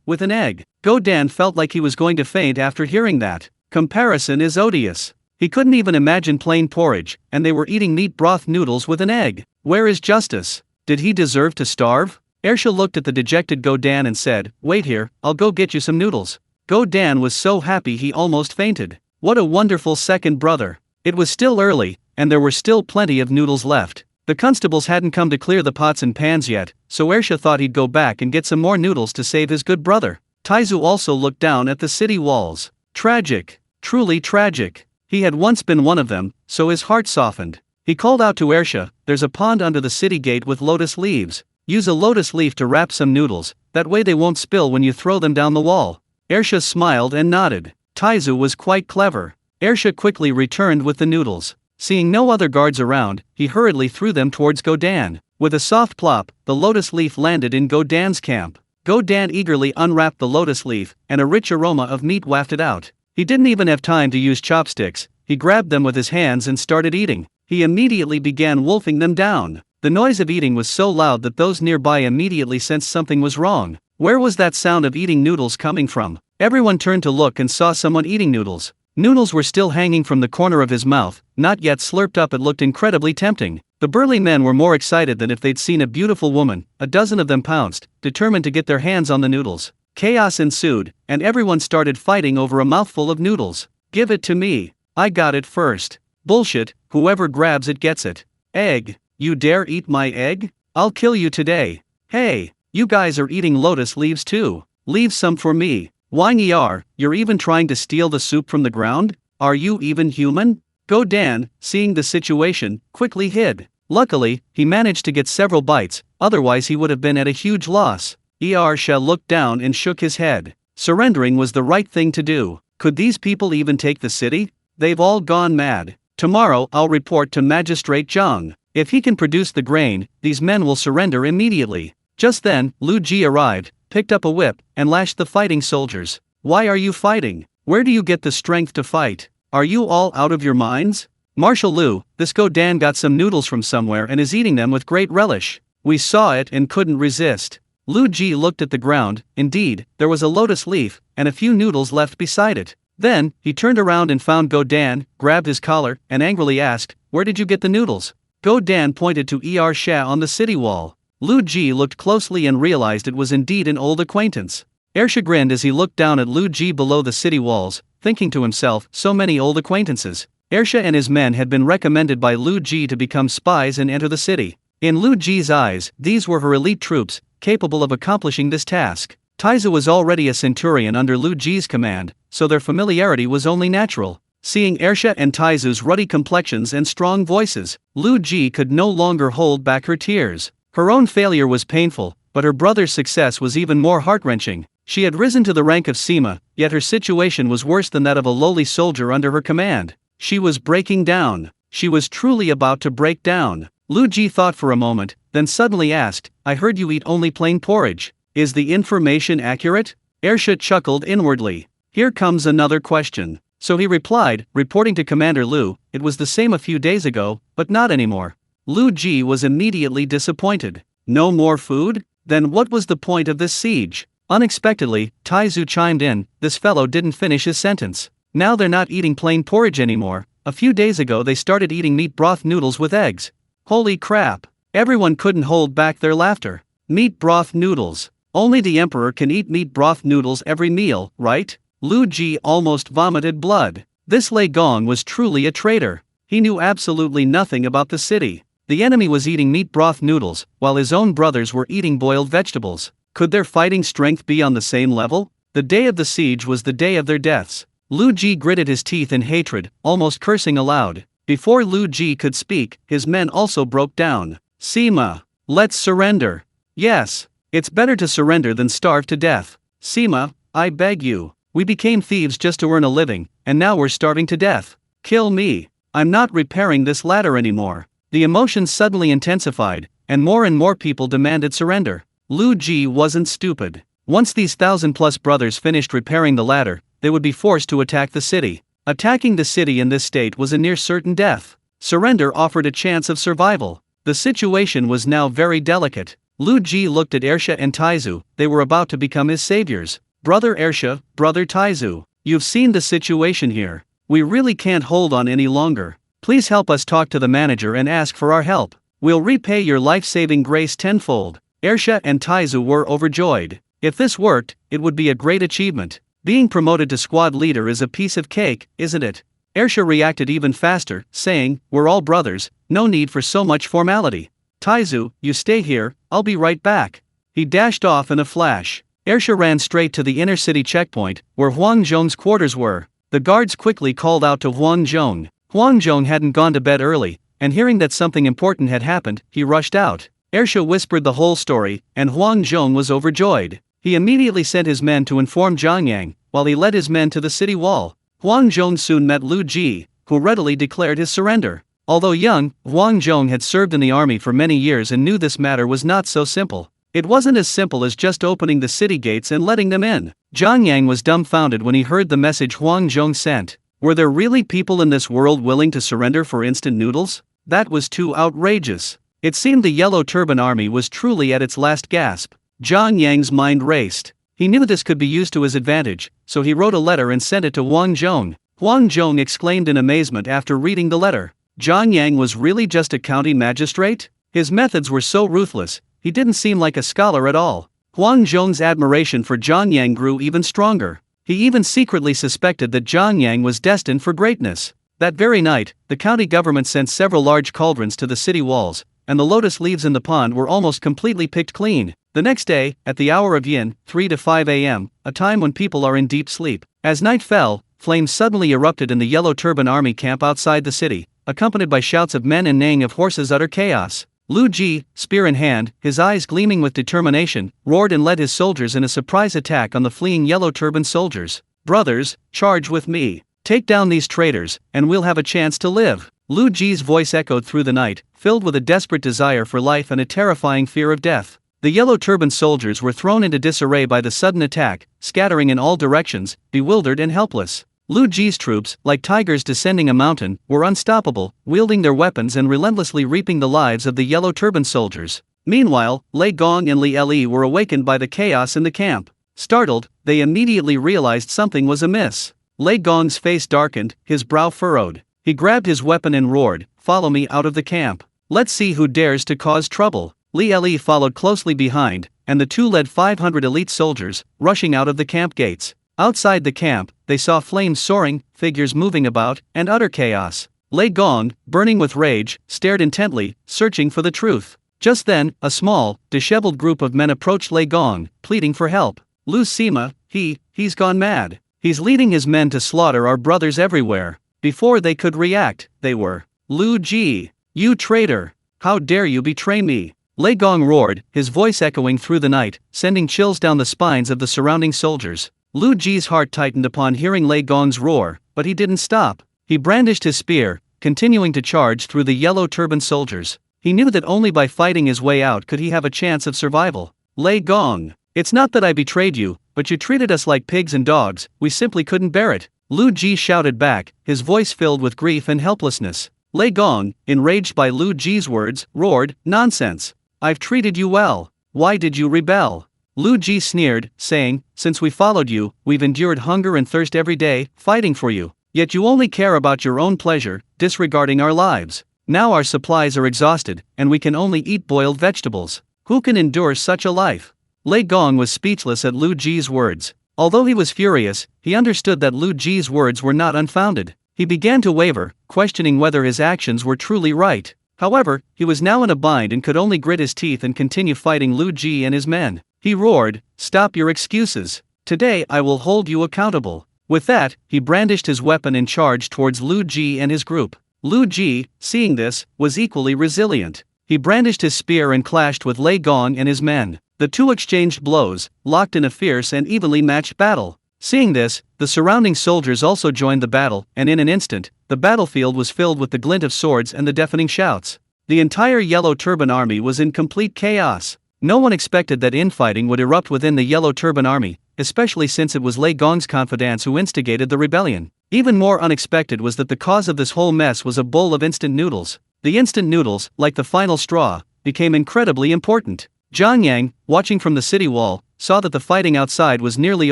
with an egg." Go Dan felt like he was going to faint after hearing that. Comparison is odious. He couldn't even imagine plain porridge, and they were eating meat broth noodles with an egg. Where is justice? Did he deserve to starve? Ersha looked at the dejected Go Dan and said, "Wait here, I'll go get you some noodles." Go Dan was so happy he almost fainted. What a wonderful second brother. It was still early, and there were still plenty of noodles left. The constables hadn't come to clear the pots and pans yet, so Ersha thought he'd go back and get some more noodles to save his good brother. Taizu also looked down at the city walls. Tragic. Truly tragic. He had once been one of them, so his heart softened. He called out to Ersha, "There's a pond under the city gate with lotus leaves. Use a lotus leaf to wrap some noodles, that way they won't spill when you throw them down the wall." Ersha smiled and nodded. Taizu was quite clever. Ersha quickly returned with the noodles. Seeing no other guards around, he hurriedly threw them towards Go Dan. With a soft plop, the lotus leaf landed in Go Dan's camp. Go Dan eagerly unwrapped the lotus leaf, and a rich aroma of meat wafted out. He didn't even have time to use chopsticks. He grabbed them with his hands and started eating. He immediately began wolfing them down. The noise of eating was so loud that those nearby immediately sensed something was wrong. Where was that sound of eating noodles coming from? Everyone turned to look and saw someone eating noodles. Noodles were still hanging from the corner of his mouth, not yet slurped up. It looked incredibly tempting. The burly men were more excited than if they'd seen a beautiful woman. A dozen of them pounced, determined to get their hands on the noodles. Chaos ensued, and everyone started fighting over a mouthful of noodles. "Give it to me. I got it first." "Bullshit, whoever grabs it gets it." "Egg, you dare eat my egg? I'll kill you today." "Hey, you guys are eating lotus leaves too. Leave some for me." "Wang you're even trying to steal the soup from the ground? Are you even human?" Go Dan, seeing the situation, quickly hid. Luckily, he managed to get several bites, otherwise he would have been at a huge loss. Ersha looked down and shook his head. Surrendering was the right thing to do. Could these people even take the city? They've all gone mad. Tomorrow I'll report to Magistrate Zhang. If he can produce the grain, these men will surrender immediately. Just then, Lu Ji arrived, picked up a whip, and lashed the fighting soldiers. "Why are you fighting? Where do you get the strength to fight? Are you all out of your minds?" "Marshal Lu, this Go Dan got some noodles from somewhere and is eating them with great relish. We saw it and couldn't resist." Lu Ji looked at the ground. Indeed, there was a lotus leaf, and a few noodles left beside it. Then, he turned around and found Go Dan, grabbed his collar, and angrily asked, "Where did you get the noodles?" Go Dan pointed to Ersha on the city wall. Lu Ji looked closely and realized it was indeed an old acquaintance. Ersha grinned as he looked down at Lu Ji below the city walls, thinking to himself, so many old acquaintances. Ersha and his men had been recommended by Lu Ji to become spies and enter the city. In Lu Ji's eyes, these were her elite troops, capable of accomplishing this task. Taizu was already a centurion under Lu Ji's command, so their familiarity was only natural. Seeing Ersha and Taizu's ruddy complexions and strong voices, Lu Ji could no longer hold back her tears. Her own failure was painful, but her brother's success was even more heart-wrenching. She had risen to the rank of Sima, yet her situation was worse than that of a lowly soldier under her command. She was breaking down. She was truly about to break down. Lu Ji thought for a moment, then suddenly asked, "I heard you eat only plain porridge. Is the information accurate?" Ersha chuckled inwardly. Here comes another question. So he replied, reporting to Commander Lu, "It was the same a few days ago, but not anymore." Lu Ji was immediately disappointed. No more food? Then what was the point of this siege? Unexpectedly, Taizu chimed in, "This fellow didn't finish his sentence. Now they're not eating plain porridge anymore. A few days ago they started eating meat broth noodles with eggs." Holy crap! Everyone couldn't hold back their laughter. Meat broth noodles. Only the emperor can eat meat broth noodles every meal, right? Lu Ji almost vomited blood. This Lei Gong was truly a traitor. He knew absolutely nothing about the city. The enemy was eating meat broth noodles, while his own brothers were eating boiled vegetables. Could their fighting strength be on the same level? The day of the siege was the day of their deaths. Lu Ji gritted his teeth in hatred, almost cursing aloud. Before Lu Ji could speak, his men also broke down. "Sima, let's surrender." "Yes, it's better to surrender than starve to death. Sima, I beg you. We became thieves just to earn a living, and now we're starving to death. Kill me. I'm not repairing this ladder anymore." The emotions suddenly intensified, and more people demanded surrender. Lu Ji wasn't stupid. Once these 1,000+ brothers finished repairing the ladder, they would be forced to attack the city. Attacking the city in this state was a near certain death. Surrender offered a chance of survival. The situation was now very delicate. Lu Ji looked at Ersha and Taizu, they were about to become his saviors. Brother Ersha, brother Taizu, you've seen the situation here. We really can't hold on any longer. Please help us talk to the manager and ask for our help. We'll repay your life-saving grace tenfold. Ersha and Taizu were overjoyed. If this worked, it would be a great achievement. Being promoted to squad leader is a piece of cake, isn't it? Ersha reacted even faster, saying, we're all brothers, no need for so much formality. Taizu, you stay here, I'll be right back. He dashed off in a flash. Ersha ran straight to the inner city checkpoint, where Huang Zhong's quarters were. The guards quickly called out to Huang Zhong. Huang Zhong hadn't gone to bed early, and hearing that something important had happened, he rushed out. Ersha whispered the whole story, and Huang Zhong was overjoyed. He immediately sent his men to inform Zhang Yang, while he led his men to the city wall. Huang Zhong soon met Lu Ji, who readily declared his surrender. Although young, Huang Zhong had served in the army for many years and knew this matter was not so simple. It wasn't as simple as just opening the city gates and letting them in. Zhang Yang was dumbfounded when he heard the message Huang Zhong sent. Were there really people in this world willing to surrender for instant noodles? That was too outrageous. It seemed the Yellow Turban Army was truly at its last gasp. Zhang Yang's mind raced. He knew this could be used to his advantage, so he wrote a letter and sent it to Huang Zhong. Huang Zhong exclaimed in amazement after reading the letter. Zhang Yang was really just a county magistrate? His methods were so ruthless, he didn't seem like a scholar at all. Huang Zhong's admiration for Zhang Yang grew even stronger. He even secretly suspected that Zhang Yang was destined for greatness. That very night, the county government sent several large cauldrons to the city walls, and the lotus leaves in the pond were almost completely picked clean. The next day, at the hour of yin, 3 to 5 a.m., a time when people are in deep sleep, as night fell, flames suddenly erupted in the Yellow Turban Army camp outside the city, accompanied by shouts of men and neighing of horses, utter chaos. Lu Ji, spear in hand, his eyes gleaming with determination, roared and led his soldiers in a surprise attack on the fleeing Yellow Turban soldiers. Brothers, charge with me. Take down these traitors, and we'll have a chance to live. Lu Ji's voice echoed through the night, filled with a desperate desire for life and a terrifying fear of death. The Yellow Turban soldiers were thrown into disarray by the sudden attack, scattering in all directions, bewildered and helpless. Lu Ji's troops, like tigers descending a mountain, were unstoppable, wielding their weapons and relentlessly reaping the lives of the Yellow Turban soldiers. Meanwhile, Lei Gong and Li Li were awakened by the chaos in the camp. Startled, they immediately realized something was amiss. Lei Gong's face darkened, his brow furrowed. He grabbed his weapon and roared, "Follow me out of the camp. Let's see who dares to cause trouble." Li Li followed closely behind, and the two led 500 elite soldiers, rushing out of the camp gates. Outside the camp, they saw flames soaring, figures moving about, and utter chaos. Lei Gong, burning with rage, stared intently, searching for the truth. Just then, a small, disheveled group of men approached Lei Gong, pleading for help. "Lu Sima, he's gone mad. He's leading his men to slaughter our brothers everywhere." Before they could react, they were. "Lu Ji, you traitor! How dare you betray me!" Lei Gong roared, his voice echoing through the night, sending chills down the spines of the surrounding soldiers. Lu Ji's heart tightened upon hearing Lei Gong's roar, but he didn't stop. He brandished his spear, continuing to charge through the Yellow Turban soldiers. He knew that only by fighting his way out could he have a chance of survival. "Lei Gong, it's not that I betrayed you, but you treated us like pigs and dogs, we simply couldn't bear it." Lu Ji shouted back, his voice filled with grief and helplessness. Lei Gong, enraged by Lu Ji's words, roared, "Nonsense! I've treated you well. Why did you rebel?" Lu Ji sneered, saying, "Since we followed you, we've endured hunger and thirst every day, fighting for you. Yet you only care about your own pleasure, disregarding our lives. Now our supplies are exhausted, and we can only eat boiled vegetables. Who can endure such a life?" Lei Gong was speechless at Lu Ji's words. Although he was furious, he understood that Lu Ji's words were not unfounded. He began to waver, questioning whether his actions were truly right. However, he was now in a bind and could only grit his teeth and continue fighting Lu Ji and his men. He roared, "Stop your excuses. Today I will hold you accountable." With that, he brandished his weapon and charged towards Lu Ji and his group. Lu Ji, seeing this, was equally resilient. He brandished his spear and clashed with Lei Gong and his men. The two exchanged blows, locked in a fierce and evenly matched battle. Seeing this, the surrounding soldiers also joined the battle, and in an instant, the battlefield was filled with the glint of swords and the deafening shouts. The entire Yellow Turban Army was in complete chaos. No one expected that infighting would erupt within the Yellow Turban Army, especially since it was Lei Gong's confidants who instigated the rebellion. Even more unexpected was that the cause of this whole mess was a bowl of instant noodles. The instant noodles, like the final straw, became incredibly important. Jiang Yang, watching from the city wall, saw that the fighting outside was nearly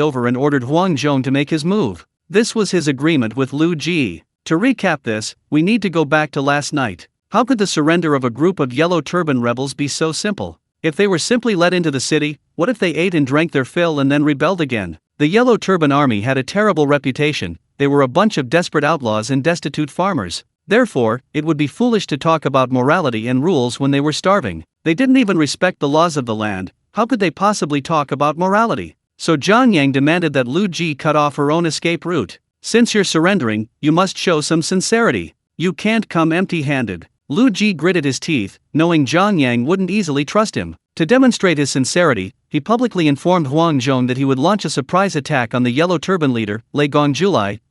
over and ordered Huang Zhong to make his move. This was his agreement with Lu Ji. To recap this, we need to go back to last night. How could the surrender of a group of yellow turban rebels be so simple? If they were simply let into the city, what if they ate and drank their fill and then rebelled again? The Yellow Turban Army had a terrible reputation. They were a bunch of desperate outlaws and destitute farmers. Therefore, it would be foolish to talk about morality and rules when they were starving. They didn't even respect the laws of the land. How could they possibly talk about morality? So Jiang Yang demanded that Lu Ji cut off her own escape route. Since you're surrendering, you must show some sincerity. You can't come empty-handed. Lu Ji gritted his teeth, knowing Jiang Yang wouldn't easily trust him. To demonstrate his sincerity, he publicly informed Huang Zhong that he would launch a surprise attack on the Yellow Turban leader, Lei Gong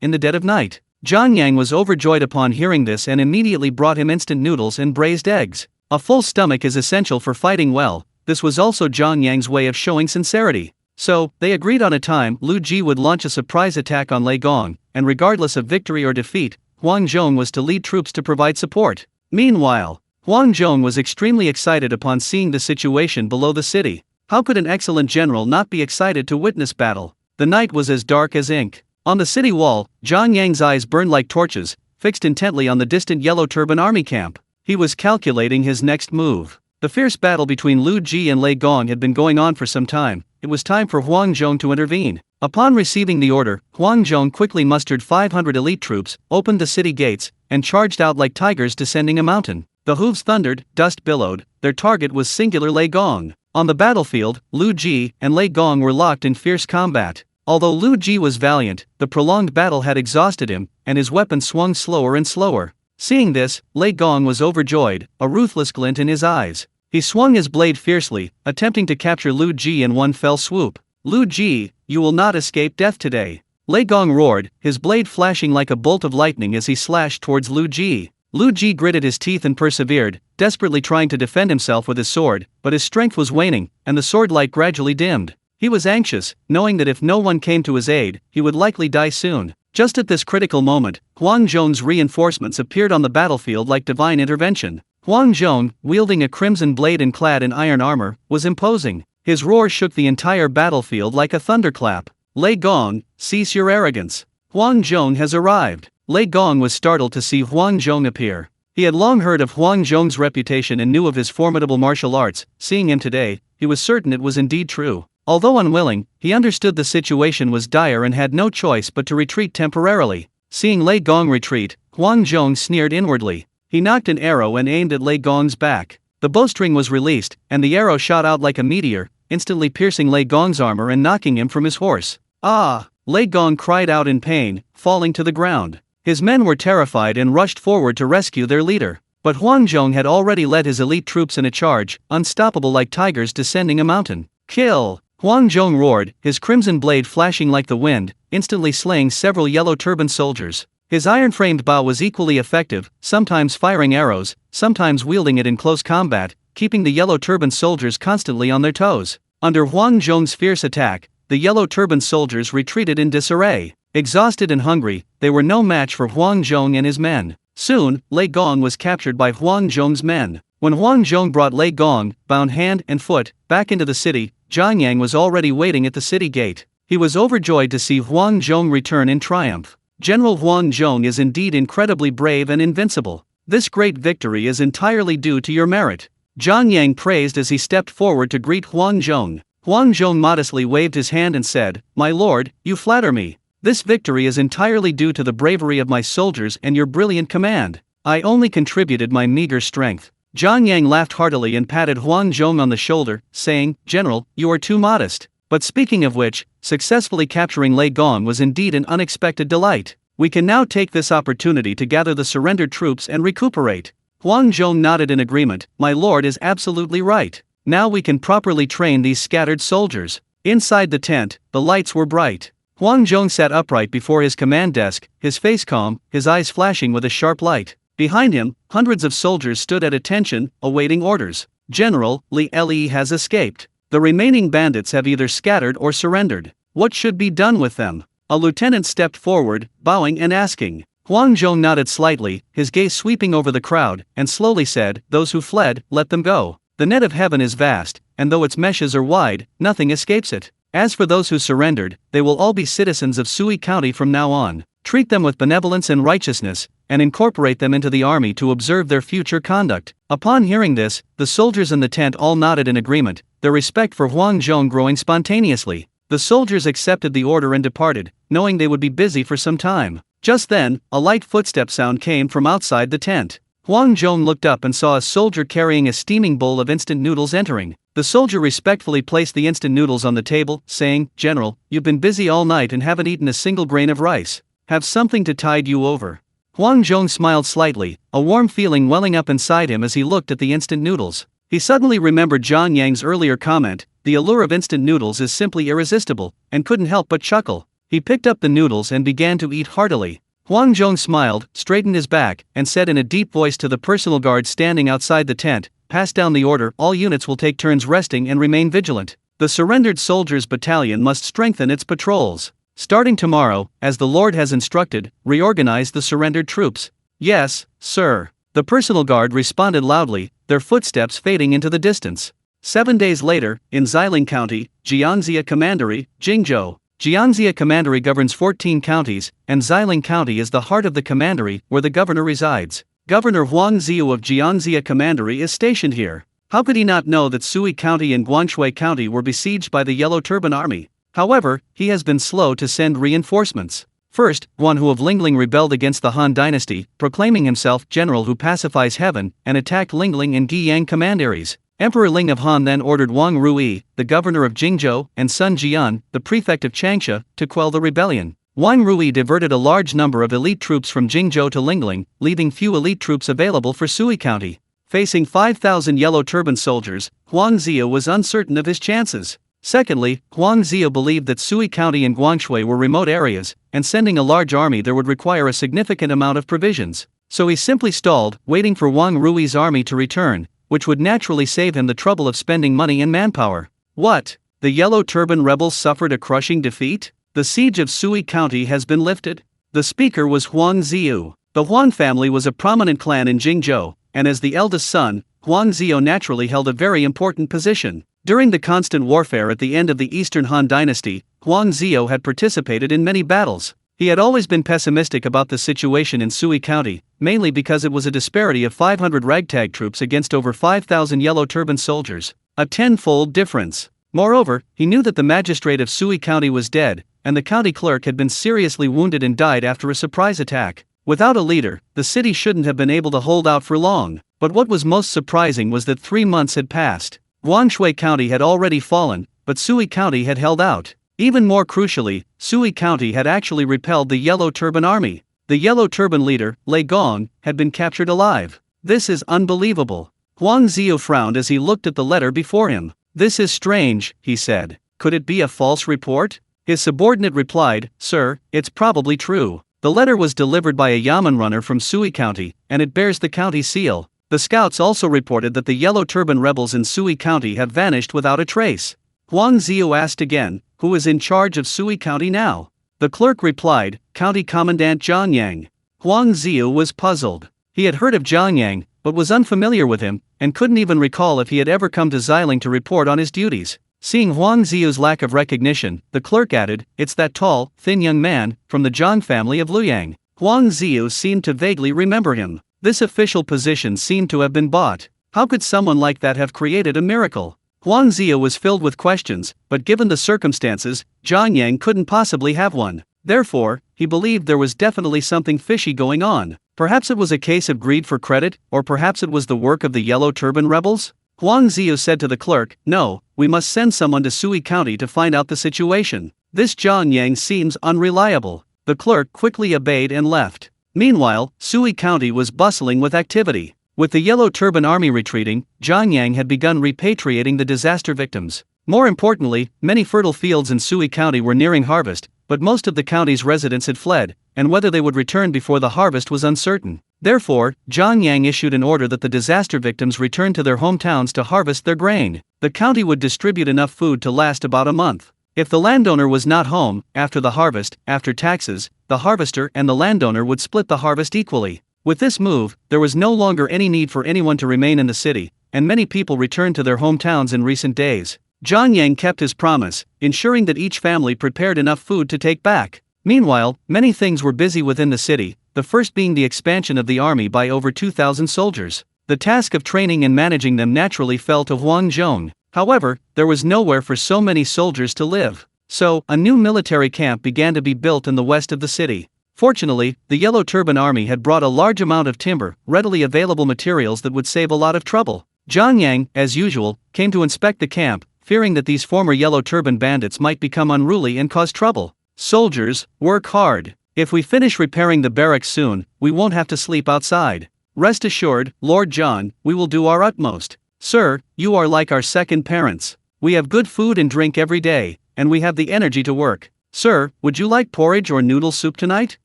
in the dead of night. Jiang Yang was overjoyed upon hearing this and immediately brought him instant noodles and braised eggs. A full stomach is essential for fighting well. This was also Jiang Yang's way of showing sincerity. So, they agreed on a time Lu Ji would launch a surprise attack on Lei Gong, and regardless of victory or defeat, Huang Zhong was to lead troops to provide support. Meanwhile, Huang Zhong was extremely excited upon seeing the situation below the city. How could an excellent general not be excited to witness battle? The night was as dark as ink. On the city wall, Jiang Yang's eyes burned like torches, fixed intently on the distant Yellow Turban Army camp. He was calculating his next move. The fierce battle between Lu Ji and Lei Gong had been going on for some time. It was time for Huang Zhong to intervene. Upon receiving the order, Huang Zhong quickly mustered 500 elite troops, opened the city gates, and charged out like tigers descending a mountain. The hooves thundered, dust billowed. Their target was singular Lei Gong. On the battlefield, Lu Ji and Lei Gong were locked in fierce combat. Although Lu Ji was valiant, the prolonged battle had exhausted him, and his weapon swung slower and slower. Seeing this, Lei Gong was overjoyed, a ruthless glint in his eyes. He swung his blade fiercely, attempting to capture Lu Ji in one fell swoop. Lu Ji, you will not escape death today. Lei Gong roared, his blade flashing like a bolt of lightning as he slashed towards Lu Ji. Lu Ji gritted his teeth and persevered, desperately trying to defend himself with his sword, but his strength was waning, and the sword light gradually dimmed. He was anxious, knowing that if no one came to his aid, he would likely die soon. Just at this critical moment, Huang Zhong's reinforcements appeared on the battlefield like divine intervention. Huang Zhong, wielding a crimson blade and clad in iron armor, was imposing. His roar shook the entire battlefield like a thunderclap. Lei Gong, cease your arrogance. Huang Zhong has arrived. Lei Gong was startled to see Huang Zhong appear. He had long heard of Huang Zhong's reputation and knew of his formidable martial arts. Seeing him today, he was certain it was indeed true. Although unwilling, he understood the situation was dire and had no choice but to retreat temporarily. Seeing Lei Gong retreat, Huang Zhong sneered inwardly. He knocked an arrow and aimed at Lei Gong's back. The bowstring was released, and the arrow shot out like a meteor, instantly piercing Lei Gong's armor and knocking him from his horse. Ah! Lei Gong cried out in pain, falling to the ground. His men were terrified and rushed forward to rescue their leader. But Huang Zhong had already led his elite troops in a charge, unstoppable like tigers descending a mountain. Kill! Huang Zhong roared, his crimson blade flashing like the wind, instantly slaying several yellow turban soldiers. His iron-framed bow was equally effective, sometimes firing arrows, sometimes wielding it in close combat, keeping the yellow turban soldiers constantly on their toes. Under Huang Zhong's fierce attack, the yellow turban soldiers retreated in disarray. Exhausted and hungry, they were no match for Huang Zhong and his men. Soon, Lei Gong was captured by Huang Zhong's men. When Huang Zhong brought Lei Gong, bound hand and foot, back into the city, Jiang Yang was already waiting at the city gate. He was overjoyed to see Huang Zhong return in triumph. General Huang Zhong is indeed incredibly brave and invincible. This great victory is entirely due to your merit. Jiang Yang praised as he stepped forward to greet Huang Zhong. Huang Zhong modestly waved his hand and said, "My lord, you flatter me. This victory is entirely due to the bravery of my soldiers and your brilliant command. I only contributed my meager strength." Jiang Yang laughed heartily and patted Huang Zhong on the shoulder, saying, "General, you are too modest." But speaking of which, successfully capturing Lei Gong was indeed an unexpected delight. We can now take this opportunity to gather the surrendered troops and recuperate. Huang Zhong nodded in agreement. My lord is absolutely right. Now we can properly train these scattered soldiers. Inside the tent, the lights were bright. Huang Zhong sat upright before his command desk, his face calm, his eyes flashing with a sharp light. Behind him, hundreds of soldiers stood at attention, awaiting orders. General, Li has escaped. The remaining bandits have either scattered or surrendered. What should be done with them? A lieutenant stepped forward, bowing and asking. Huang Zhong nodded slightly, his gaze sweeping over the crowd, and slowly said, "Those who fled, let them go. The net of heaven is vast, and though its meshes are wide, nothing escapes it. As for those who surrendered, they will all be citizens of Sui County from now on. Treat them with benevolence and righteousness, and incorporate them into the army to observe their future conduct." Upon hearing this, the soldiers in the tent all nodded in agreement, their respect for Huang Zhong growing spontaneously. The soldiers accepted the order and departed, knowing they would be busy for some time. Just then, a light footstep sound came from outside the tent. Huang Zhong looked up and saw a soldier carrying a steaming bowl of instant noodles entering. The soldier respectfully placed the instant noodles on the table, saying, "General, you've been busy all night and haven't eaten a single grain of rice. Have something to tide you over." Huang Zhong smiled slightly, a warm feeling welling up inside him as he looked at the instant noodles. He suddenly remembered Zhang Yang's earlier comment, "The allure of instant noodles is simply irresistible," and couldn't help but chuckle. He picked up the noodles and began to eat heartily. Huang Zhong smiled, straightened his back, and said in a deep voice to the personal guard standing outside the tent, "Pass down the order, all units will take turns resting and remain vigilant. The surrendered soldiers' battalion must strengthen its patrols. Starting tomorrow, as the Lord has instructed, reorganize the surrendered troops." "Yes, sir." The personal guard responded loudly, their footsteps fading into the distance. 7 days later, in Xiling County, Jianxia Commandery, Jingzhou. Jianxia Commandery governs 14 counties, and Xiling County is the heart of the commandery, where the governor resides. Governor Huang Ziyu of Jianxia Commandery is stationed here. How could he not know that Sui County and Guanshui County were besieged by the Yellow Turban Army? However, he has been slow to send reinforcements. First, Guan Hu of Lingling rebelled against the Han dynasty, proclaiming himself general who pacifies heaven, and attacked Lingling and Guiyang commanderies. Emperor Ling of Han then ordered Wang Rui, the governor of Jingzhou, and Sun Jian, the prefect of Changsha, to quell the rebellion. Wang Rui diverted a large number of elite troops from Jingzhou to Lingling, leaving few elite troops available for Sui County. Facing 5,000 Yellow Turban soldiers, Huang Ziyu was uncertain of his chances. Secondly, Huang Ziyu believed that Sui County and Guanshui were remote areas, and sending a large army there would require a significant amount of provisions. So he simply stalled, waiting for Wang Rui's army to return, which would naturally save him the trouble of spending money and manpower. What? The Yellow Turban rebels suffered a crushing defeat? The siege of Sui County has been lifted? The speaker was Huang Ziyu. The Huang family was a prominent clan in Jingzhou, and as the eldest son, Huang Ziyu naturally held a very important position. During the constant warfare at the end of the Eastern Han dynasty, Huang Ziyu had participated in many battles. He had always been pessimistic about the situation in Sui County, mainly because it was a disparity of 500 ragtag troops against over 5,000 Yellow Turban soldiers, a tenfold difference. Moreover, he knew that the magistrate of Sui County was dead, and the county clerk had been seriously wounded and died after a surprise attack. Without a leader, the city shouldn't have been able to hold out for long. But what was most surprising was that 3 months had passed. Guanshui County had already fallen, but Sui County had held out. Even more crucially, Sui County had actually repelled the Yellow Turban Army. The Yellow Turban leader, Lei Gong, had been captured alive. This is unbelievable. Huang Ziyu frowned as he looked at the letter before him. "This is strange," he said. "Could it be a false report?" His subordinate replied, "Sir, it's probably true. The letter was delivered by a yamen runner from Sui County, and it bears the county seal. The scouts also reported that the Yellow Turban rebels in Sui County have vanished without a trace." Huang Ziyu asked again, "Who is in charge of Sui County now?" The clerk replied, "County Commandant Zhang Yang." Huang Ziyu was puzzled. He had heard of Zhang Yang, but was unfamiliar with him, and couldn't even recall if he had ever come to Xiling to report on his duties. Seeing Huang Ziyu's lack of recognition, the clerk added, "It's that tall, thin young man, from the Zhang family of Luyang." Huang Ziyu seemed to vaguely remember him. This official position seemed to have been bought. How could someone like that have created a miracle? Huang Ziyu was filled with questions, but given the circumstances, Zhang Yang couldn't possibly have one. Therefore, he believed there was definitely something fishy going on. Perhaps it was a case of greed for credit, or perhaps it was the work of the Yellow Turban rebels? Huang Ziyu said to the clerk, "No, we must send someone to Sui County to find out the situation. This Zhang Yang seems unreliable." The clerk quickly obeyed and left. Meanwhile, Sui County was bustling with activity. With the Yellow Turban Army retreating, Zhang Yang had begun repatriating the disaster victims. More importantly, many fertile fields in Sui County were nearing harvest, but most of the county's residents had fled, and whether they would return before the harvest was uncertain. Therefore, Zhang Yang issued an order that the disaster victims return to their hometowns to harvest their grain. The county would distribute enough food to last about a month. If the landowner was not home, after the harvest, after taxes, the harvester and the landowner would split the harvest equally. With this move, there was no longer any need for anyone to remain in the city, and many people returned to their hometowns in recent days. John Yang kept his promise, ensuring that each family prepared enough food to take back. Meanwhile, many things were busy within the city, the first being the expansion of the army by over 2,000 soldiers. The task of training and managing them naturally fell to Huang Zhong. However, there was nowhere for so many soldiers to live. So, a new military camp began to be built in the west of the city. Fortunately, the Yellow Turban Army had brought a large amount of timber, readily available materials that would save a lot of trouble. Zhang Yang, as usual, came to inspect the camp, fearing that these former Yellow Turban bandits might become unruly and cause trouble. Soldiers, work hard. If we finish repairing the barracks soon, we won't have to sleep outside. Rest assured, Lord John, we will do our utmost. Sir, you are like our second parents. We have good food and drink every day, and we have the energy to work. Sir, would you like porridge or noodle soup tonight?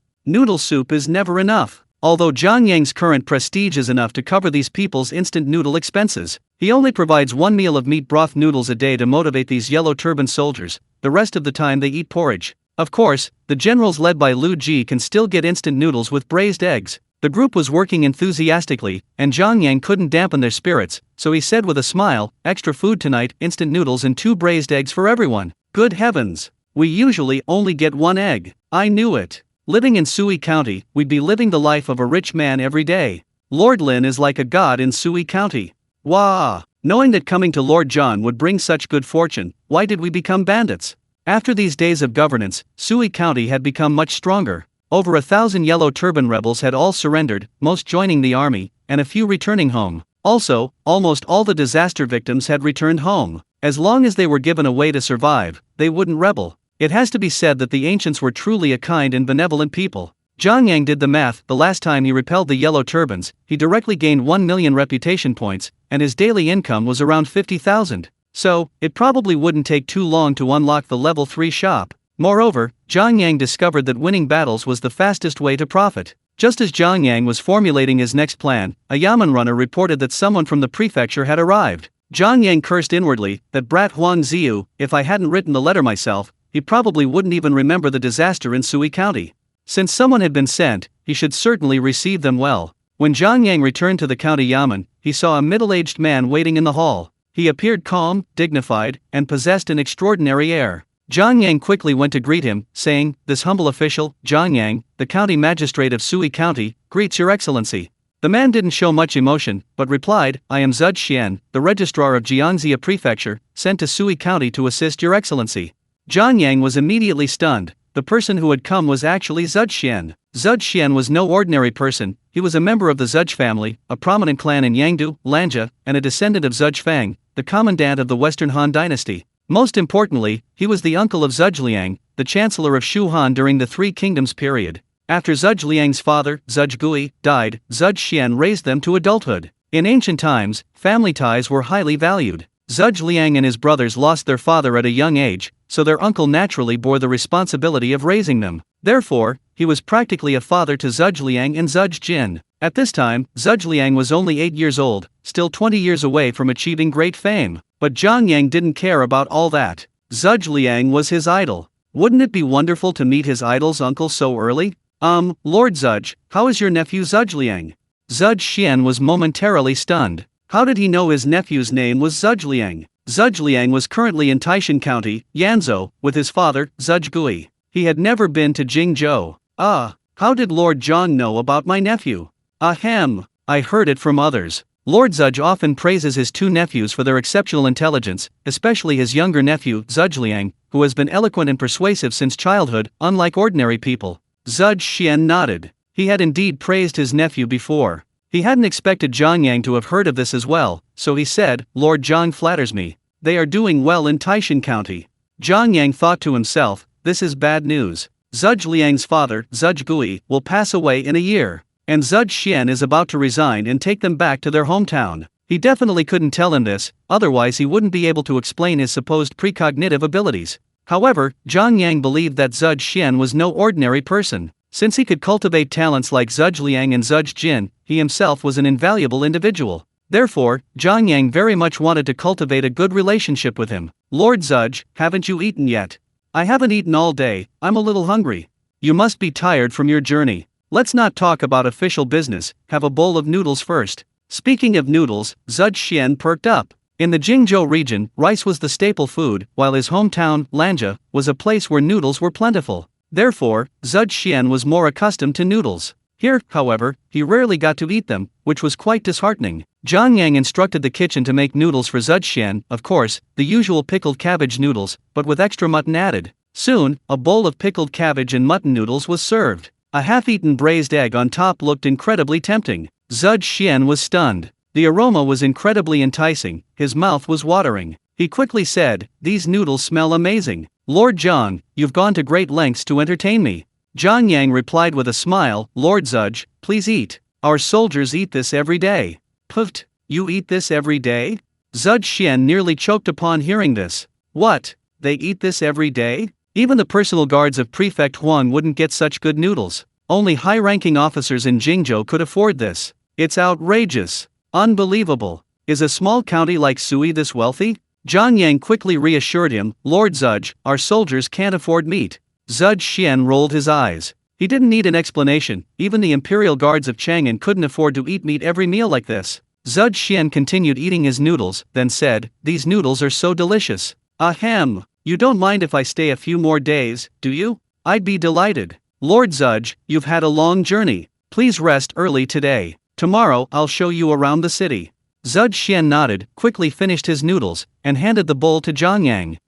Noodle soup is never enough. Although Zhang Yang's current prestige is enough to cover these people's instant noodle expenses, he only provides one meal of meat broth noodles a day to motivate these Yellow Turban soldiers. The rest of the time they eat porridge. Of course, the generals led by Lu Ji can still get instant noodles with braised eggs. The group was working enthusiastically, and Zhang Yang couldn't dampen their spirits, so he said with a smile, "Extra food tonight, instant noodles and 2 braised eggs for everyone." Good heavens! We usually only get 1 egg. I knew it. Living in Sui County, we'd be living the life of a rich man every day. Lord Lin is like a god in Sui County. Wah! Knowing that coming to Lord John would bring such good fortune, why did we become bandits? After these days of governance, Sui County had become much stronger. Over 1,000 Yellow Turban rebels had all surrendered, most joining the army, and a few returning home. Also, almost all the disaster victims had returned home. As long as they were given a way to survive, they wouldn't rebel. It has to be said that the ancients were truly a kind and benevolent people. Zhang Yang did the math. The last time he repelled the Yellow Turbans, he directly gained 1 million reputation points, and his daily income was around 50,000. So, it probably wouldn't take too long to unlock the level 3 shop. Moreover, Zhang Yang discovered that winning battles was the fastest way to profit. Just as Zhang Yang was formulating his next plan, a Yamen runner reported that someone from the prefecture had arrived. Zhang Yang cursed inwardly, that brat Huang Ziyu, if I hadn't written the letter myself, he probably wouldn't even remember the disaster in Sui County. Since someone had been sent, he should certainly receive them well. When Zhang Yang returned to the county Yamen, he saw a middle-aged man waiting in the hall. He appeared calm, dignified, and possessed an extraordinary air. Zhang Yang quickly went to greet him, saying, "This humble official, Zhang Yang, the county magistrate of Sui County, greets your excellency." The man didn't show much emotion, but replied, "I am Zudge Xian, the registrar of Jiangxia Prefecture, sent to Sui County to assist your excellency." Zhang Yang was immediately stunned. The person who had come was actually Zudge Xian. Zudge Xian was no ordinary person. He was a member of the Zudge family, a prominent clan in Yangdu, Lanja, and a descendant of Zudge Fang, the commandant of the Western Han dynasty. Most importantly, he was the uncle of Zudge Liang, the chancellor of Shu Han during the Three Kingdoms period. After Zudge Liang's father, Zudge Gui, died, Zudge Xian raised them to adulthood. In ancient times, family ties were highly valued. Zudge Liang and his brothers lost their father at a young age, so their uncle naturally bore the responsibility of raising them. Therefore, he was practically a father to Zudge Liang and Zudge Jin. At this time, Zudge Liang was only 8 years old, still 20 years away from achieving great fame. But Zhang Yang didn't care about all that. Zudge Liang was his idol. Wouldn't it be wonderful to meet his idol's uncle so early? Lord Zudge, how is your nephew Zudge Liang? Zudge Xian was momentarily stunned. How did he know his nephew's name was Zudge Liang? Zudge Liang was currently in Taishan County, Yanzhou, with his father, Zudge Gui. He had never been to Jingzhou. How did Lord Zhang know about my nephew? Ahem, I heard it from others. Lord Zudge often praises his 2 nephews for their exceptional intelligence, especially his younger nephew, Zudge Liang, who has been eloquent and persuasive since childhood, unlike ordinary people. Zudge Xian nodded. He had indeed praised his nephew before. He hadn't expected Zhang Yang to have heard of this as well, so he said, "Lord Zhang flatters me. They are doing well in Taishan County." Zhang Yang thought to himself, this is bad news. Zudge Liang's father, Zudge Gui, will pass away in a year. And Zudge Xian is about to resign and take them back to their hometown. He definitely couldn't tell him this, otherwise he wouldn't be able to explain his supposed precognitive abilities. However, Zhang Yang believed that Zudge Xian was no ordinary person. Since he could cultivate talents like Zudge Liang and Zudge Jin, he himself was an invaluable individual. Therefore, Jiang Yang very much wanted to cultivate a good relationship with him. Lord Zudge, haven't you eaten yet? I haven't eaten all day, I'm a little hungry. You must be tired from your journey. Let's not talk about official business, have a bowl of noodles first. Speaking of noodles, Zudge Xian perked up. In the Jingzhou region, rice was the staple food, while his hometown, Lanja, was a place where noodles were plentiful. Therefore, Zudge Xian was more accustomed to noodles. Here, however, he rarely got to eat them, which was quite disheartening. Jiang Yang instructed the kitchen to make noodles for Zudge Xian, of course, the usual pickled cabbage noodles, but with extra mutton added. Soon, a bowl of pickled cabbage and mutton noodles was served. A half-eaten braised egg on top looked incredibly tempting. Zudge Xian was stunned. The aroma was incredibly enticing, his mouth was watering. He quickly said, "These noodles smell amazing. Lord Zhang, you've gone to great lengths to entertain me." Jiang Yang replied with a smile, "Lord Zudge, please eat. Our soldiers eat this every day." "Pfft, you eat this every day?" Zudge Xian nearly choked upon hearing this. "What? They eat this every day? Even the personal guards of Prefect Huang wouldn't get such good noodles. Only high-ranking officers in Jingzhou could afford this. It's outrageous. Unbelievable. Is a small county like Sui this wealthy?" Jiang Yang quickly reassured him, "Lord Zudge, our soldiers can't afford meat." Zudge Xian rolled his eyes. He didn't need an explanation, even the imperial guards of Chang'an couldn't afford to eat meat every meal like this. Zudge Xian continued eating his noodles, then said, "These noodles are so delicious. Ahem. You don't mind if I stay a few more days, do you? I'd be delighted. Lord Zudge, you've had a long journey. Please rest early today. Tomorrow I'll show you around the city." Zudge Xian nodded, quickly finished his noodles, and handed the bowl to Jiang Yang.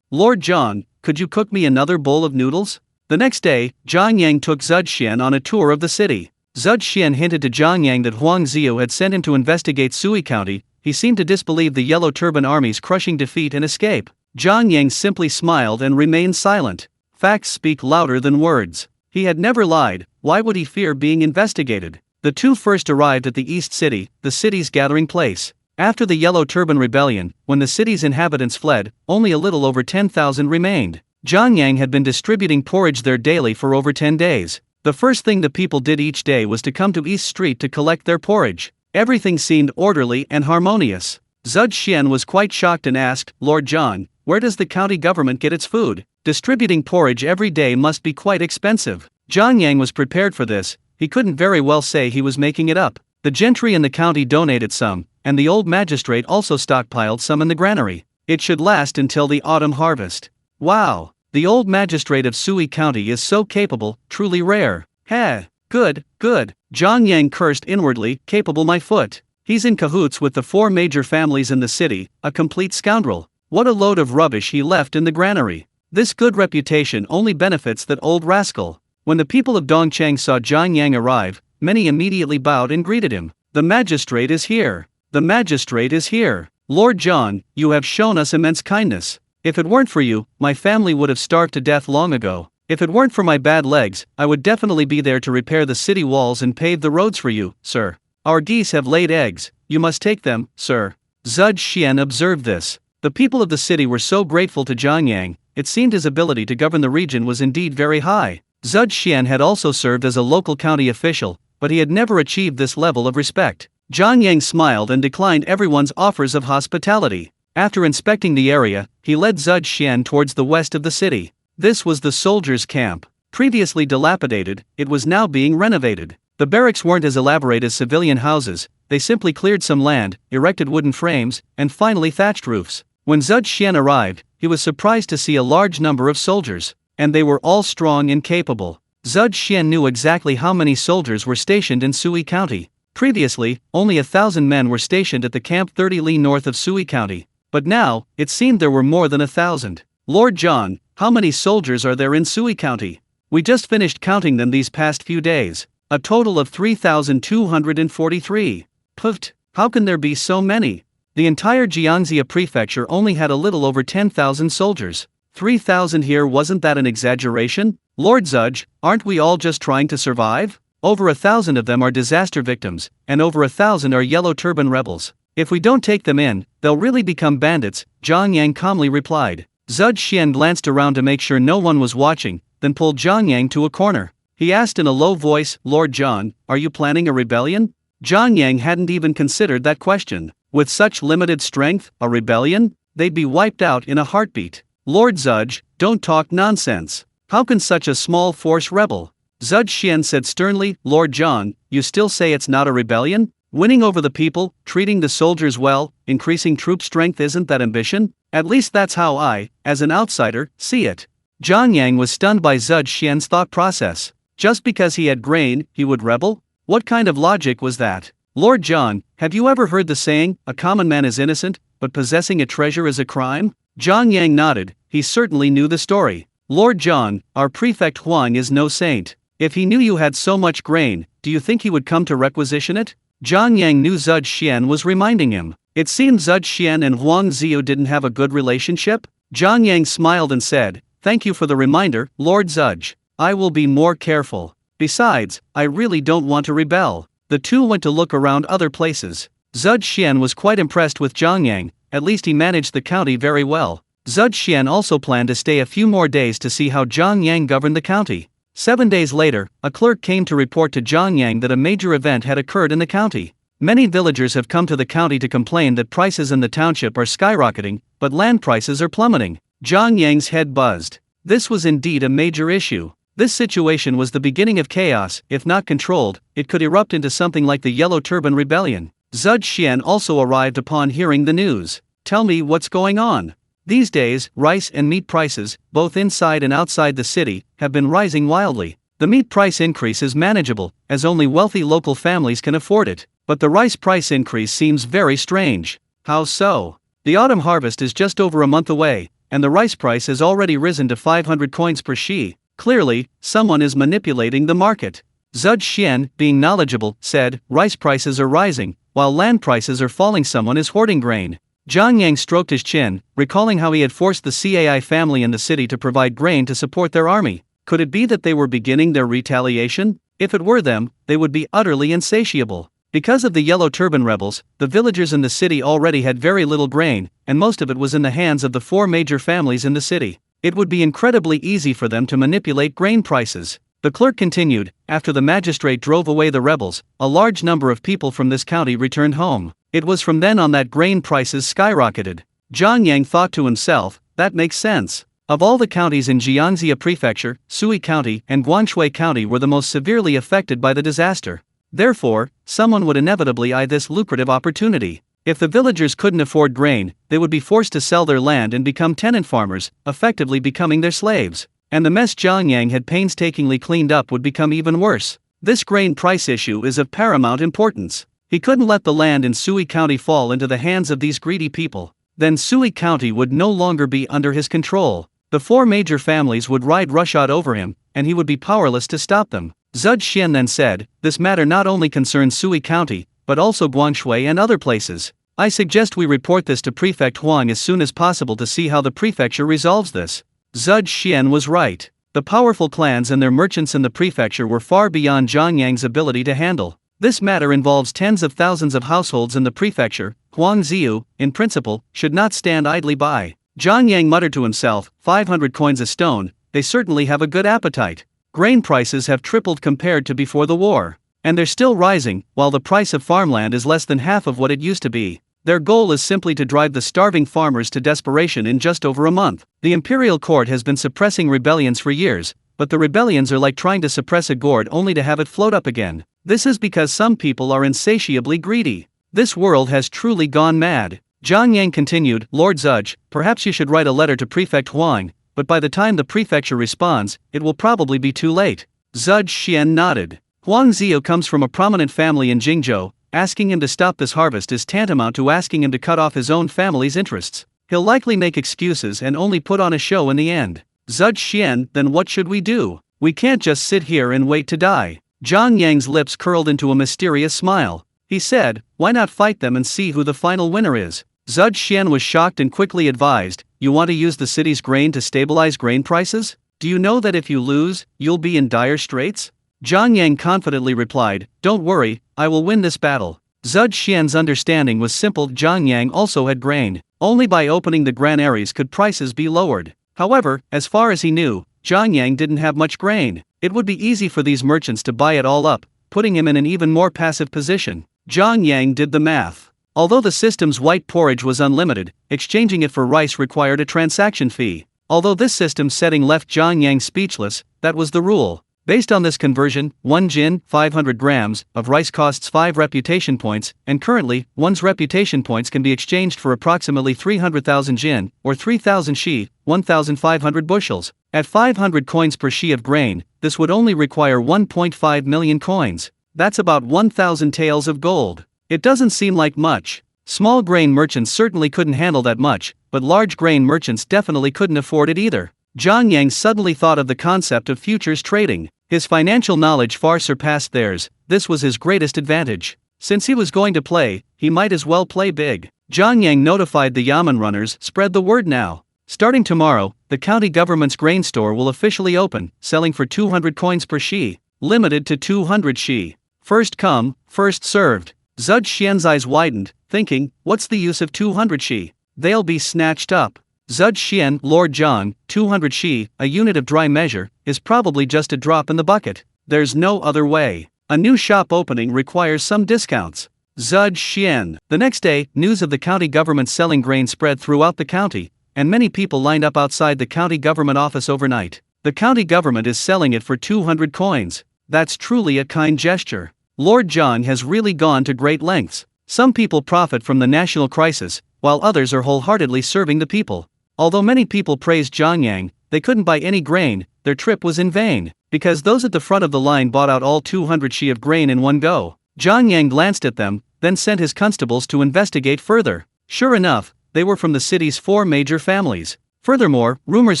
Lord Zhang, could you cook me another bowl of noodles?" The next day, Jiang Yang took Zudge Xian on a tour of the city. Zudge Xian hinted to Jiang Yang that Huang Ziyu had sent him to investigate Sui County. He seemed to disbelieve the Yellow Turban Army's crushing defeat and escape. Jiang Yang simply smiled and remained silent. Facts speak louder than words. He had never lied, why would he fear being investigated? The two first arrived at the East City, the city's gathering place. After the Yellow Turban Rebellion, when the city's inhabitants fled, only a little over 10,000 remained. Jiang Yang had been distributing porridge there daily for over 10 days. The first thing the people did each day was to come to East Street to collect their porridge. Everything seemed orderly and harmonious. Zudge Xian was quite shocked and asked, "Lord Zhang, where does the county government get its food? Distributing porridge every day must be quite expensive." Jiang Yang was prepared for this. He couldn't very well say he was making it up. The gentry in the county donated some, and the old magistrate also stockpiled some in the granary. It should last until the autumn harvest. Wow, the old magistrate of Sui County is so capable, truly rare. Heh, good. Jiang Yang cursed inwardly, capable my foot. He's in cahoots with the 4 major families in the city, a complete scoundrel. What a load of rubbish he left in the granary. This good reputation only benefits that old rascal. When the people of Dongcheng saw Jiang Yang arrive, many immediately bowed and greeted him. "The magistrate is here. The magistrate is here. Lord Zhang, you have shown us immense kindness. If it weren't for you, my family would have starved to death long ago. If it weren't for my bad legs, I would definitely be there to repair the city walls and pave the roads for you, sir. Our geese have laid eggs, you must take them, sir." Zudge Xian observed this. The people of the city were so grateful to Jiang Yang, it seemed his ability to govern the region was indeed very high. Zudge Xian had also served as a local county official, but he had never achieved this level of respect. Jiang Yang smiled and declined everyone's offers of hospitality. After inspecting the area, he led Zudge Xian towards the west of the city. This was the soldiers' camp. Previously dilapidated, it was now being renovated. The barracks weren't as elaborate as civilian houses, they simply cleared some land, erected wooden frames, and finally thatched roofs. When Zudge Xian arrived, he was surprised to see a large number of soldiers. And they were all strong and capable. Zudge Xian knew exactly how many soldiers were stationed in Sui County. Previously, only 1,000 men were stationed at the camp 30 li north of Sui County. But now, it seemed there were more than 1,000. "Lord Zhang, how many soldiers are there in Sui County? We just finished counting them these past few days. A total of 3,243. Pfft, how can there be so many? The entire Jiangxia prefecture only had a little over 10,000 soldiers. 3,000 here, wasn't that an exaggeration? Lord Zudge, aren't we all just trying to survive? Over 1,000 of them are disaster victims, and over 1,000 are Yellow Turban rebels. If we don't take them in, they'll really become bandits," Jiang Yang calmly replied. Zudge Xian glanced around to make sure no one was watching, then pulled Jiang Yang to a corner. He asked in a low voice, "Lord Zhang, are you planning a rebellion?" Jiang Yang hadn't even considered that question. With such limited strength, a rebellion? They'd be wiped out in a heartbeat. Lord Zudge, don't talk nonsense. How can such a small force rebel? Zudge Xian said sternly, Lord Zhang, you still say it's not a rebellion? Winning over the people, treating the soldiers well, increasing troop strength isn't that ambition? At least that's how I, as an outsider, see it. Jiang Yang was stunned by Zudge Xian's thought process. Just because he had grain, he would rebel? What kind of logic was that? Lord Zhang, have you ever heard the saying, a common man is innocent, but possessing a treasure is a crime? Jiang Yang nodded, he certainly knew the story. Lord Zhang, our prefect Huang is no saint. If he knew you had so much grain, do you think he would come to requisition it? Jiang Yang knew Zudge Xian was reminding him. It seemed Zudge Xian and Huang Ziyu didn't have a good relationship. Jiang Yang smiled and said, thank you for the reminder, Lord Zudge. I will be more careful. Besides, I really don't want to rebel. The two went to look around other places. Zudge Xian was quite impressed with Jiang Yang, at least he managed the county very well. Zudge Xian also planned to stay a few more days to see how Jiang Yang governed the county. 7 days later, a clerk came to report to Jiang Yang that a major event had occurred in the county. Many villagers have come to the county to complain that prices in the township are skyrocketing, but land prices are plummeting. Jiang Yang's head buzzed. This was indeed a major issue. This situation was the beginning of chaos. If not controlled, it could erupt into something like the Yellow Turban Rebellion. Zudge Xian also arrived upon hearing the news. Tell me what's going on. These days, rice and meat prices, both inside and outside the city, have been rising wildly. The meat price increase is manageable, as only wealthy local families can afford it. But the rice price increase seems very strange. How so? The autumn harvest is just over a month away, and the rice price has already risen to 500 coins per shi. Clearly, someone is manipulating the market. Zudge Xian, being knowledgeable, said, rice prices are rising, while land prices are falling. Someone is hoarding grain. Jiang Yang stroked his chin, recalling how he had forced the Cai family in the city to provide grain to support their army. Could it be that they were beginning their retaliation? If it were them, they would be utterly insatiable. Because of the Yellow Turban rebels, the villagers in the city already had very little grain, and most of it was in the hands of the 4 major families in the city. It would be incredibly easy for them to manipulate grain prices. The clerk continued, after the magistrate drove away the rebels, a large number of people from this county returned home. It was from then on that grain prices skyrocketed. Jiang Yang thought to himself, that makes sense. Of all the counties in Jiangxia Prefecture, Sui County and Guanshui County were the most severely affected by the disaster. Therefore, someone would inevitably eye this lucrative opportunity. If the villagers couldn't afford grain, they would be forced to sell their land and become tenant farmers, effectively becoming their slaves. And the mess Jiang Yang had painstakingly cleaned up would become even worse. This grain price issue is of paramount importance. He couldn't let the land in Sui County fall into the hands of these greedy people. Then Sui County would no longer be under his control. The 4 major families would ride roughshod over him, and he would be powerless to stop them. Zudge Xian then said, this matter not only concerns Sui County, but also Guanshui and other places. I suggest we report this to Prefect Huang as soon as possible to see how the prefecture resolves this. Zudge Xian was right. The powerful clans and their merchants in the prefecture were far beyond Jiang Yang's ability to handle. This matter involves tens of thousands of households in the prefecture. Huang Ziyu, in principle, should not stand idly by. Jiang Yang muttered to himself, 500 coins a stone, they certainly have a good appetite. Grain prices have tripled compared to before the war. And they're still rising, while the price of farmland is less than half of what it used to be. Their goal is simply to drive the starving farmers to desperation in just over a month. The imperial court has been suppressing rebellions for years, but the rebellions are like trying to suppress a gourd only to have it float up again. This is because some people are insatiably greedy. This world has truly gone mad. Jiang Yang continued, Lord Zudge, perhaps you should write a letter to Prefect Huang, but by the time the prefecture responds, it will probably be too late. Zudge Xian nodded. Huang Ziyu comes from a prominent family in Jingzhou. Asking him to stop this harvest is tantamount to asking him to cut off his own family's interests. He'll likely make excuses and only put on a show in the end. Zudge Xian, then what should we do? We can't just sit here and wait to die. Jiang Yang's lips curled into a mysterious smile. He said, why not fight them and see who the final winner is? Zudge Xian was shocked and quickly advised, you want to use the city's grain to stabilize grain prices? Do you know that if you lose, you'll be in dire straits? Jiang Yang confidently replied, don't worry, I will win this battle. Zudge Xian's understanding was simple. Jiang Yang also had grain. Only by opening the granaries could prices be lowered. However, as far as he knew, Jiang Yang didn't have much grain. It would be easy for these merchants to buy it all up, putting him in an even more passive position. Zhang Yang did the math. Although the system's white porridge was unlimited, exchanging it for rice required a transaction fee. Although this system setting left Zhang Yang speechless, that was the rule. Based on this conversion, 1 jin, 500 grams, of rice costs 5 reputation points, and currently, one's reputation points can be exchanged for approximately 300,000 jin, or 3,000 shi, 1,500 bushels. At 500 coins per shi of grain, this would only require 1.5 million coins. That's about 1,000 taels of gold. It doesn't seem like much. Small grain merchants certainly couldn't handle that much, but large grain merchants definitely couldn't afford it either. Zhang Yang suddenly thought of the concept of futures trading. His financial knowledge far surpassed theirs. This was his greatest advantage. Since he was going to play, he might as well play big. Zhang Yang notified the yamen runners, spread the word now. Starting tomorrow, the county government's grain store will officially open, selling for 200 coins per shi, limited to 200 shi. First come, first served. Zhou Xian's eyes widened, thinking, what's the use of 200 shi? They'll be snatched up. Zhou Xian, Lord Zhang, 200 shi, a unit of dry measure, is probably just a drop in the bucket. There's no other way. A new shop opening requires some discounts. Zhou Xian. The next day, news of the county government selling grain spread throughout the county, and many people lined up outside the county government office overnight. The county government is selling it for 200 coins. That's truly a kind gesture. Lord Zhang has really gone to great lengths. Some people profit from the national crisis, while others are wholeheartedly serving the people. Although many people praised Zhang Yang, they couldn't buy any grain. Their trip was in vain, because those at the front of the line bought out all 200 shi of grain in one go. Zhang Yang glanced at them, then sent his constables to investigate further. Sure enough, they were from the city's 4 major families. Furthermore, rumors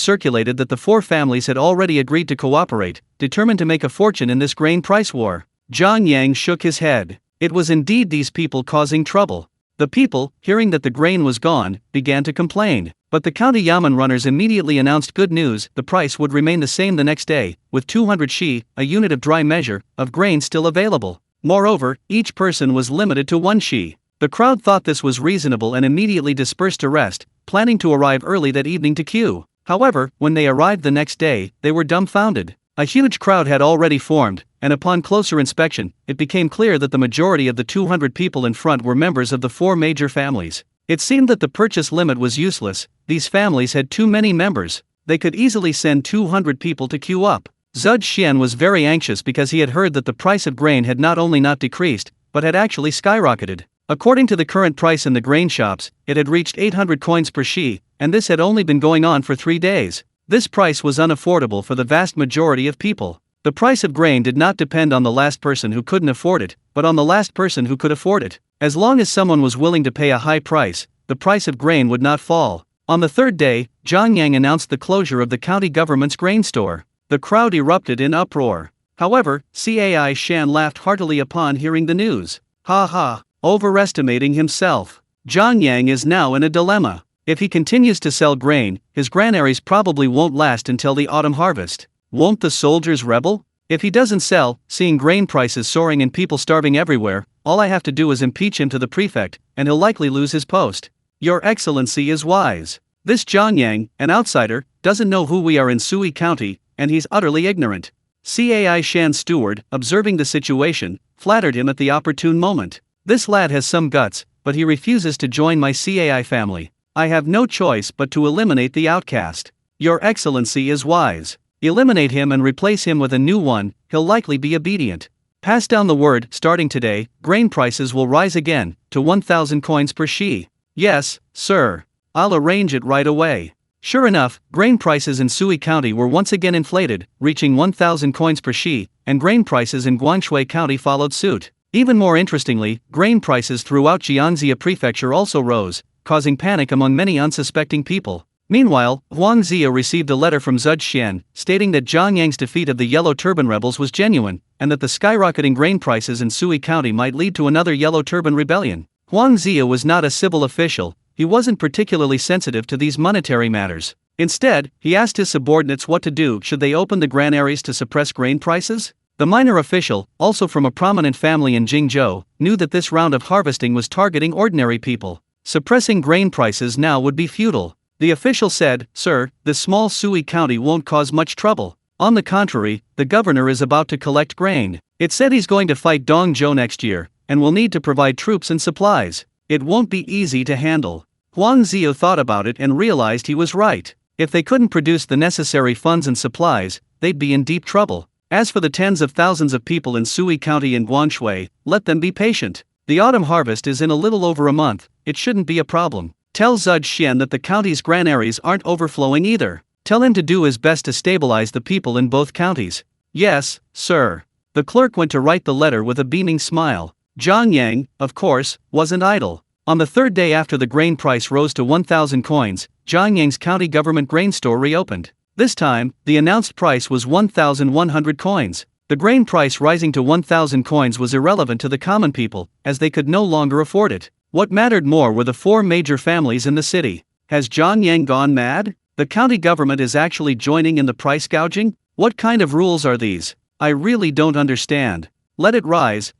circulated that the 4 families had already agreed to cooperate, determined to make a fortune in this grain price war. Zhang Yang shook his head. It was indeed these people causing trouble. The people, hearing that the grain was gone, began to complain. But the county yamen runners immediately announced good news: the price would remain the same the next day, with 200 shi, a unit of dry measure, of grain still available. Moreover, each person was limited to 1 shi. The crowd thought this was reasonable and immediately dispersed to rest, planning to arrive early that evening to queue. However, when they arrived the next day, they were dumbfounded. A huge crowd had already formed, and upon closer inspection, it became clear that the majority of the 200 people in front were members of the 4 major families. It seemed that the purchase limit was useless. These families had too many members. They could easily send 200 people to queue up. Zhou Xian was very anxious because he had heard that the price of grain had not only not decreased, but had actually skyrocketed. According to the current price in the grain shops, it had reached 800 coins per shi, and this had only been going on for 3 days. This price was unaffordable for the vast majority of people. The price of grain did not depend on the last person who couldn't afford it, but on the last person who could afford it. As long as someone was willing to pay a high price, the price of grain would not fall. On the 3rd day, Zhang Yang announced the closure of the county government's grain store. The crowd erupted in uproar. However, Cai Shan laughed heartily upon hearing the news. Ha ha, overestimating himself. Zhang Yang is now in a dilemma. If he continues to sell grain, his granaries probably won't last until the autumn harvest. Won't the soldiers rebel? If he doesn't sell, seeing grain prices soaring and people starving everywhere, all I have to do is impeach him to the prefect, and he'll likely lose his post. Your Excellency is wise. This Zhang Yang, an outsider, doesn't know who we are in Sui County, and he's utterly ignorant. Cai Shan's steward, observing the situation, flattered him at the opportune moment. This lad has some guts, but he refuses to join my Cai family. I have no choice but to eliminate the outcast. Your Excellency is wise. Eliminate him and replace him with a new one, he'll likely be obedient. Pass down the word: starting today, grain prices will rise again, to 1,000 coins per shi. Yes, sir. I'll arrange it right away. Sure enough, grain prices in Sui County were once again inflated, reaching 1,000 coins per shi, and grain prices in Guanshui County followed suit. Even more interestingly, grain prices throughout Jiangxia Prefecture also rose, causing panic among many unsuspecting people. Meanwhile, Huang Zia received a letter from Zhou Xian, stating that Zhang Yang's defeat of the Yellow Turban rebels was genuine, and that the skyrocketing grain prices in Sui County might lead to another Yellow Turban rebellion. Huang Zia was not a civil official. He wasn't particularly sensitive to these monetary matters. Instead, he asked his subordinates what to do should they open the granaries to suppress grain prices. The minor official, also from a prominent family in Jingzhou, knew that this round of harvesting was targeting ordinary people. Suppressing grain prices now would be futile. The official said, "Sir, this small Sui County won't cause much trouble. On the contrary, the governor is about to collect grain. It said he's going to fight Dong Zhou next year, and will need to provide troops and supplies. It won't be easy to handle. Huang Xiu thought about it and realized he was right. If they couldn't produce the necessary funds and supplies, they'd be in deep trouble. As for the tens of thousands of people in Sui County and Guanshui, let them be patient. The autumn harvest is in a little over a month, it shouldn't be a problem. Tell Zud Xian that the county's granaries aren't overflowing either. Tell him to do his best to stabilize the people in both counties. Yes, sir. The clerk went to write the letter with a beaming smile. Zhang Yang, of course, wasn't idle. On the third day after the grain price rose to 1,000 coins, Zhang Yang's county government grain store reopened. This time, the announced price was 1,100 coins. The grain price rising to 1,000 coins was irrelevant to the common people, as they could no longer afford it. What mattered more were the four major families in the city. Has Zhang Yang gone mad? The county government is actually joining in the price gouging? What kind of rules are these? I really don't understand. Let it rise,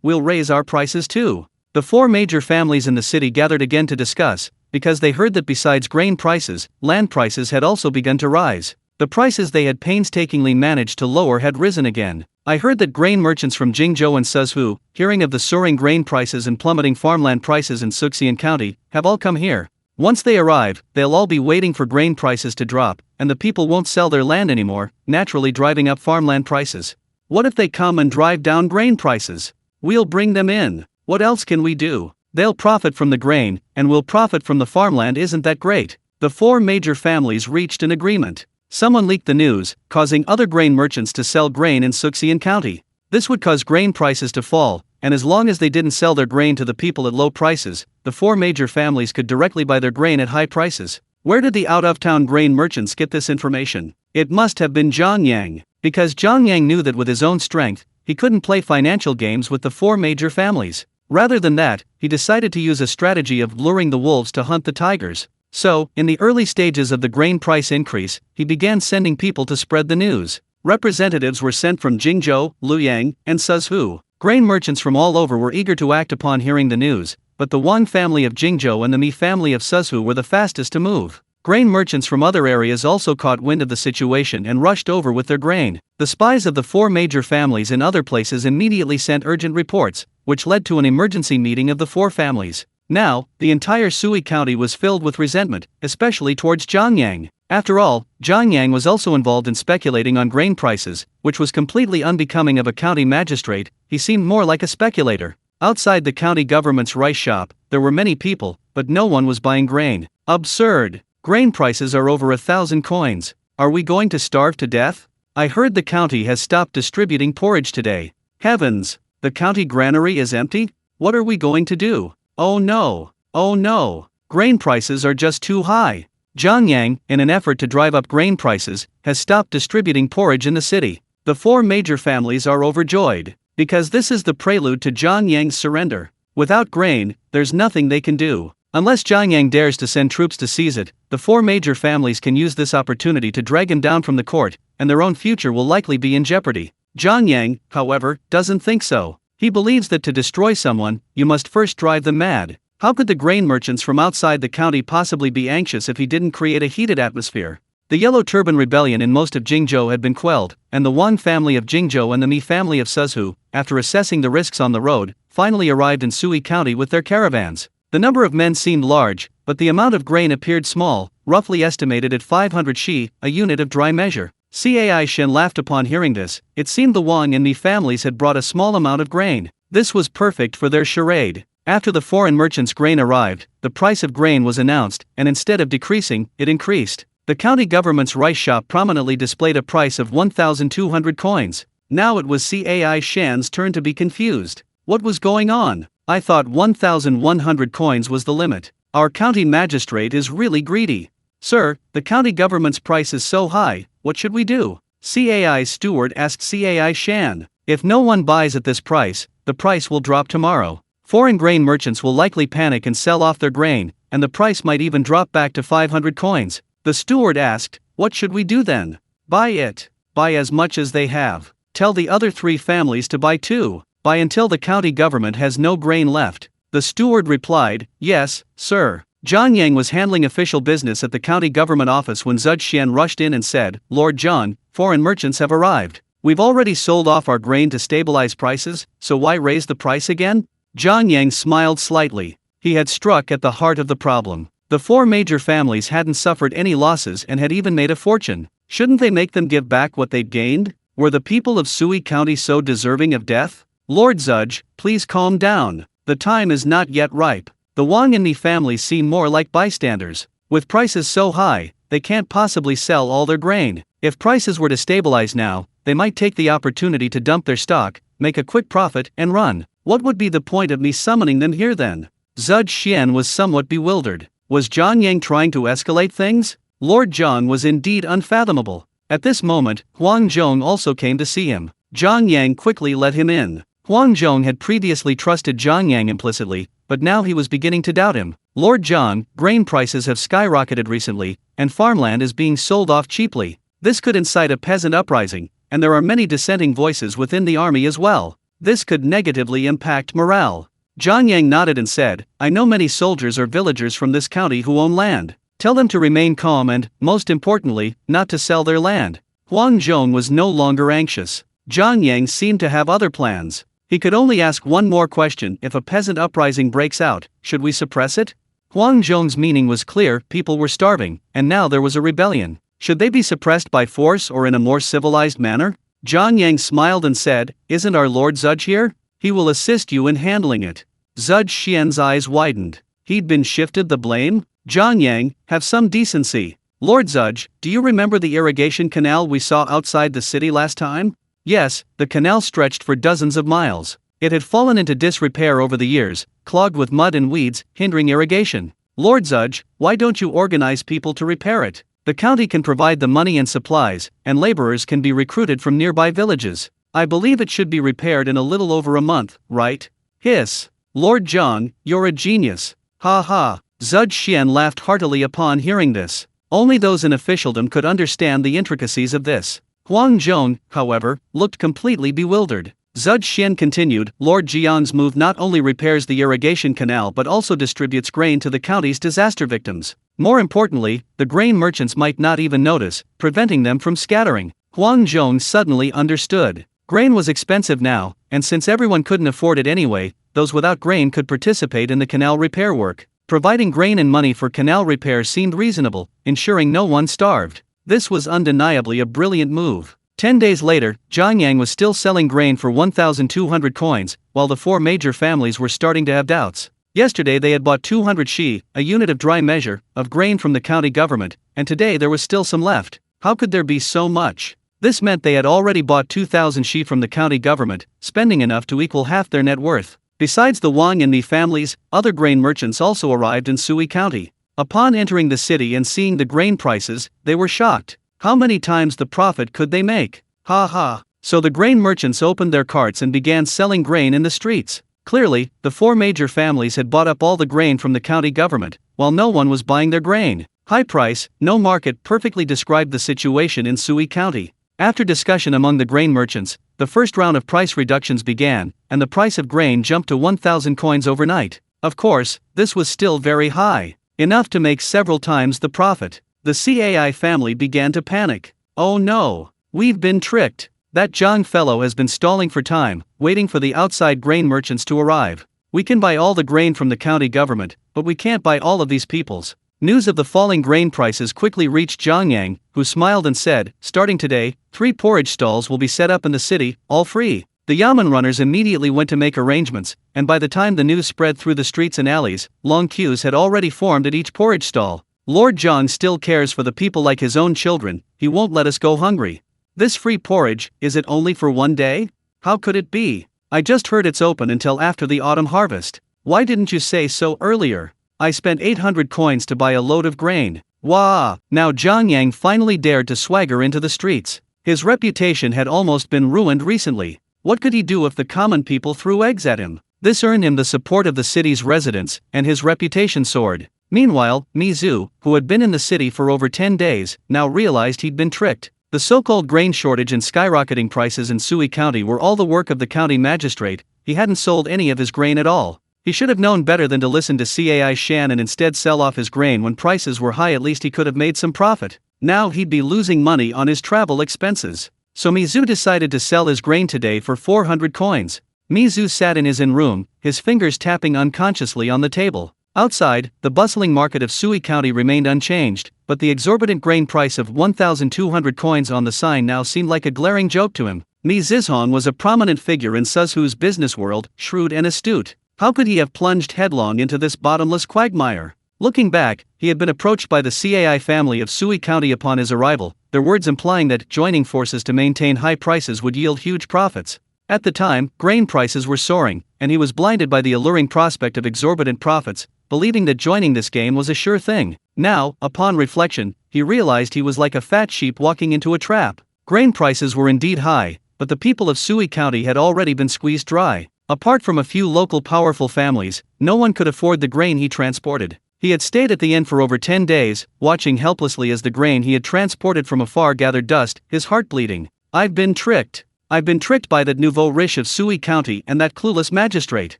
we'll raise our prices too. The four major families in the city gathered again to discuss, because they heard that besides grain prices, land prices had also begun to rise. The prices they had painstakingly managed to lower had risen again. I heard that grain merchants from Jingzhou and Suzhou, hearing of the soaring grain prices and plummeting farmland prices in Suxian County, have all come here. Once they arrive, they'll all be waiting for grain prices to drop, and the people won't sell their land anymore, naturally driving up farmland prices. What if they come and drive down grain prices? We'll bring them in. What else can we do? They'll profit from the grain, and we'll profit from the farmland. Isn't that great? The four major families reached an agreement. Someone leaked the news, causing other grain merchants to sell grain in Suxian County. This would cause grain prices to fall, and as long as they didn't sell their grain to the people at low prices, the four major families could directly buy their grain at high prices. Where did the out-of-town grain merchants get this information? It must have been Zhang Yang, because Zhang Yang knew that with his own strength, he couldn't play financial games with the four major families. Rather than that, he decided to use a strategy of luring the wolves to hunt the tigers. So, in the early stages of the grain price increase, he began sending people to spread the news. Representatives were sent from Jingzhou, Luoyang, and Suzhou. Grain merchants from all over were eager to act upon hearing the news, but the Wang family of Jingzhou and the Mi family of Suzhou were the fastest to move. Grain merchants from other areas also caught wind of the situation and rushed over with their grain. The spies of the four major families in other places immediately sent urgent reports, which led to an emergency meeting of the four families. Now, the entire Sui County was filled with resentment, especially towards Zhang Yang. After all, Zhang Yang was also involved in speculating on grain prices, which was completely unbecoming of a county magistrate. He seemed more like a speculator. Outside the county government's rice shop, there were many people, but no one was buying grain. Absurd! Grain prices are over 1,000 coins. Are we going to starve to death? I heard the county has stopped distributing porridge today. Heavens! The county granary is empty? What are we going to do? Oh no! Oh no! Grain prices are just too high. Zhang Yang, in an effort to drive up grain prices, has stopped distributing porridge in the city. The four major families are overjoyed, because this is the prelude to Zhang Yang's surrender. Without grain, there's nothing they can do. Unless Zhang Yang dares to send troops to seize it, the four major families can use this opportunity to drag him down from the court, and their own future will likely be in jeopardy. Zhang Yang, however, doesn't think so. He believes that to destroy someone, you must first drive them mad. How could the grain merchants from outside the county possibly be anxious if he didn't create a heated atmosphere? The Yellow Turban Rebellion in most of Jingzhou had been quelled, and the Wang family of Jingzhou and the Mi family of Suzhou, after assessing the risks on the road, finally arrived in Sui County with their caravans. The number of men seemed large, but the amount of grain appeared small, roughly estimated at 500 shi, a unit of dry measure. Cai Shen laughed upon hearing this. It seemed the Wang and Mi families had brought a small amount of grain. This was perfect for their charade. After the foreign merchants' grain arrived, the price of grain was announced, and instead of decreasing, it increased. The county government's rice shop prominently displayed a price of 1,200 coins. Now it was Cai Shen's turn to be confused. What was going on? I thought 1,100 coins was the limit. Our county magistrate is really greedy. Sir, the county government's price is so high, what should we do? Cai's steward asked Cai Shan. If no one buys at this price, the price will drop tomorrow. Foreign grain merchants will likely panic and sell off their grain, and the price might even drop back to 500 coins. The steward asked, what should we do then? Buy it. Buy as much as they have. Tell the other three families to buy too. Buy until the county government has no grain left. The steward replied, yes, sir. Zhang Yang was handling official business at the county government office when Zud Xian rushed in and said, Lord John, foreign merchants have arrived. We've already sold off our grain to stabilize prices, so why raise the price again? John Yang smiled slightly. He had struck at the heart of the problem. The four major families hadn't suffered any losses and had even made a fortune. Shouldn't they make them give back what they'd gained? Were the people of Sui County so deserving of death? Lord Zudge, please calm down. The time is not yet ripe. The Wang and Mi families seem more like bystanders. With prices so high, they can't possibly sell all their grain. If prices were to stabilize now, they might take the opportunity to dump their stock, make a quick profit, and run. What would be the point of me summoning them here then? Zudge Xian was somewhat bewildered. Was John Yang trying to escalate things? Lord Zhang was indeed unfathomable. At this moment, Huang Zhong also came to see him. Zhang Yang quickly let him in. Huang Zhong had previously trusted Zhang Yang implicitly, but now he was beginning to doubt him. Lord Zhang, grain prices have skyrocketed recently, and farmland is being sold off cheaply. This could incite a peasant uprising, and there are many dissenting voices within the army as well. This could negatively impact morale. Zhang Yang nodded and said, I know many soldiers or villagers from this county who own land. Tell them to remain calm and, most importantly, not to sell their land. Huang Zhong was no longer anxious. Zhang Yang seemed to have other plans. He could only ask one more question: if a peasant uprising breaks out, should we suppress it? Huang Zhong's meaning was clear: people were starving, and now there was a rebellion. Should they be suppressed by force or in a more civilized manner? Zhang Yang smiled and said, Isn't our Lord Zudge here? He will assist you in handling it. Zudge Xian's eyes widened. He'd been shifted the blame? Zhang Yang, have some decency. Lord Zudge, do you remember the irrigation canal we saw outside the city last time? Yes, the canal stretched for dozens of miles. It had fallen into disrepair over the years, clogged with mud and weeds, hindering irrigation. Lord Zudge, why don't you organize people to repair it? The county can provide the money and supplies, and laborers can be recruited from nearby villages. I believe it should be repaired in a little over a month, right? Hiss. Lord Zhang, you're a genius. Ha ha. Zudge Xian laughed heartily upon hearing this. Only those in officialdom could understand the intricacies of this. Huang Zhong, however, looked completely bewildered. Zudge Xian continued, Lord Jiang's move not only repairs the irrigation canal but also distributes grain to the county's disaster victims. More importantly, the grain merchants might not even notice, preventing them from scattering. Huang Zhong suddenly understood. Grain was expensive now, and since everyone couldn't afford it anyway, those without grain could participate in the canal repair work. Providing grain and money for canal repair seemed reasonable, ensuring no one starved. This was undeniably a brilliant move. 10 days later, Zhang Yang was still selling grain for 1,200 coins, while the four major families were starting to have doubts. Yesterday they had bought 200 shi, a unit of dry measure, of grain from the county government, and today there was still some left. How could there be so much? This meant they had already bought 2,000 shi from the county government, spending enough to equal half their net worth. Besides the Wang and Mi families, other grain merchants also arrived in Sui County. Upon entering the city and seeing the grain prices, they were shocked. How many times the profit could they make? Ha ha. So the grain merchants opened their carts and began selling grain in the streets. Clearly, the four major families had bought up all the grain from the county government, while no one was buying their grain. High price, no market perfectly described the situation in Sui County. After discussion among the grain merchants, the first round of price reductions began, and the price of grain jumped to 1,000 coins overnight. Of course, this was still very high, enough to make several times the profit. The Cai family began to panic. Oh no, we've been tricked. That Zhang fellow has been stalling for time, waiting for the outside grain merchants to arrive. We can buy all the grain from the county government, but we can't buy all of these people's. News of the falling grain prices quickly reached Zhang Yang, who smiled and said, starting today, 3 porridge stalls will be set up in the city, all free. The yamen runners immediately went to make arrangements, and by the time the news spread through the streets and alleys, long queues had already formed at each porridge stall. Lord Zhang still cares for the people like his own children. He won't let us go hungry. This free porridge, is it only for one day? How could it be? I just heard it's open until after the autumn harvest. Why didn't you say so earlier? I spent 800 coins to buy a load of grain. Wah! Now Zhang Yang finally dared to swagger into the streets. His reputation had almost been ruined recently. What could he do if the common people threw eggs at him? This earned him the support of the city's residents, and his reputation soared. Meanwhile, Mi Zhu, who had been in the city for over 10 days, now realized he'd been tricked. The so-called grain shortage and skyrocketing prices in Sui County were all the work of the county magistrate. He hadn't sold any of his grain at all. He should have known better than to listen to Cai Shan and instead sell off his grain when prices were high. At least he could have made some profit. Now he'd be losing money on his travel expenses. so Mizu decided to sell his grain today for 400 coins. Mizu sat in his room, his fingers tapping unconsciously on the table. Outside, the bustling market of Sui County remained unchanged, but the exorbitant grain price of 1,200 coins on the sign now seemed like a glaring joke to him. Mi Zizhong was a prominent figure in Suzhu's business world, shrewd and astute. How could he have plunged headlong into this bottomless quagmire? Looking back, he had been approached by the CAI family of Sui County upon his arrival, their words implying that joining forces to maintain high prices would yield huge profits. At the time, grain prices were soaring, and he was blinded by the alluring prospect of exorbitant profits, believing that joining this game was a sure thing. Now, upon reflection, he realized he was like a fat sheep walking into a trap. Grain prices were indeed high, but the people of Sui County had already been squeezed dry. Apart from a few local powerful families, no one could afford the grain he transported. He had stayed at the inn for over 10 days, watching helplessly as the grain he had transported from afar gathered dust, his heart bleeding. I've been tricked by that nouveau riche of Sui County and that clueless magistrate.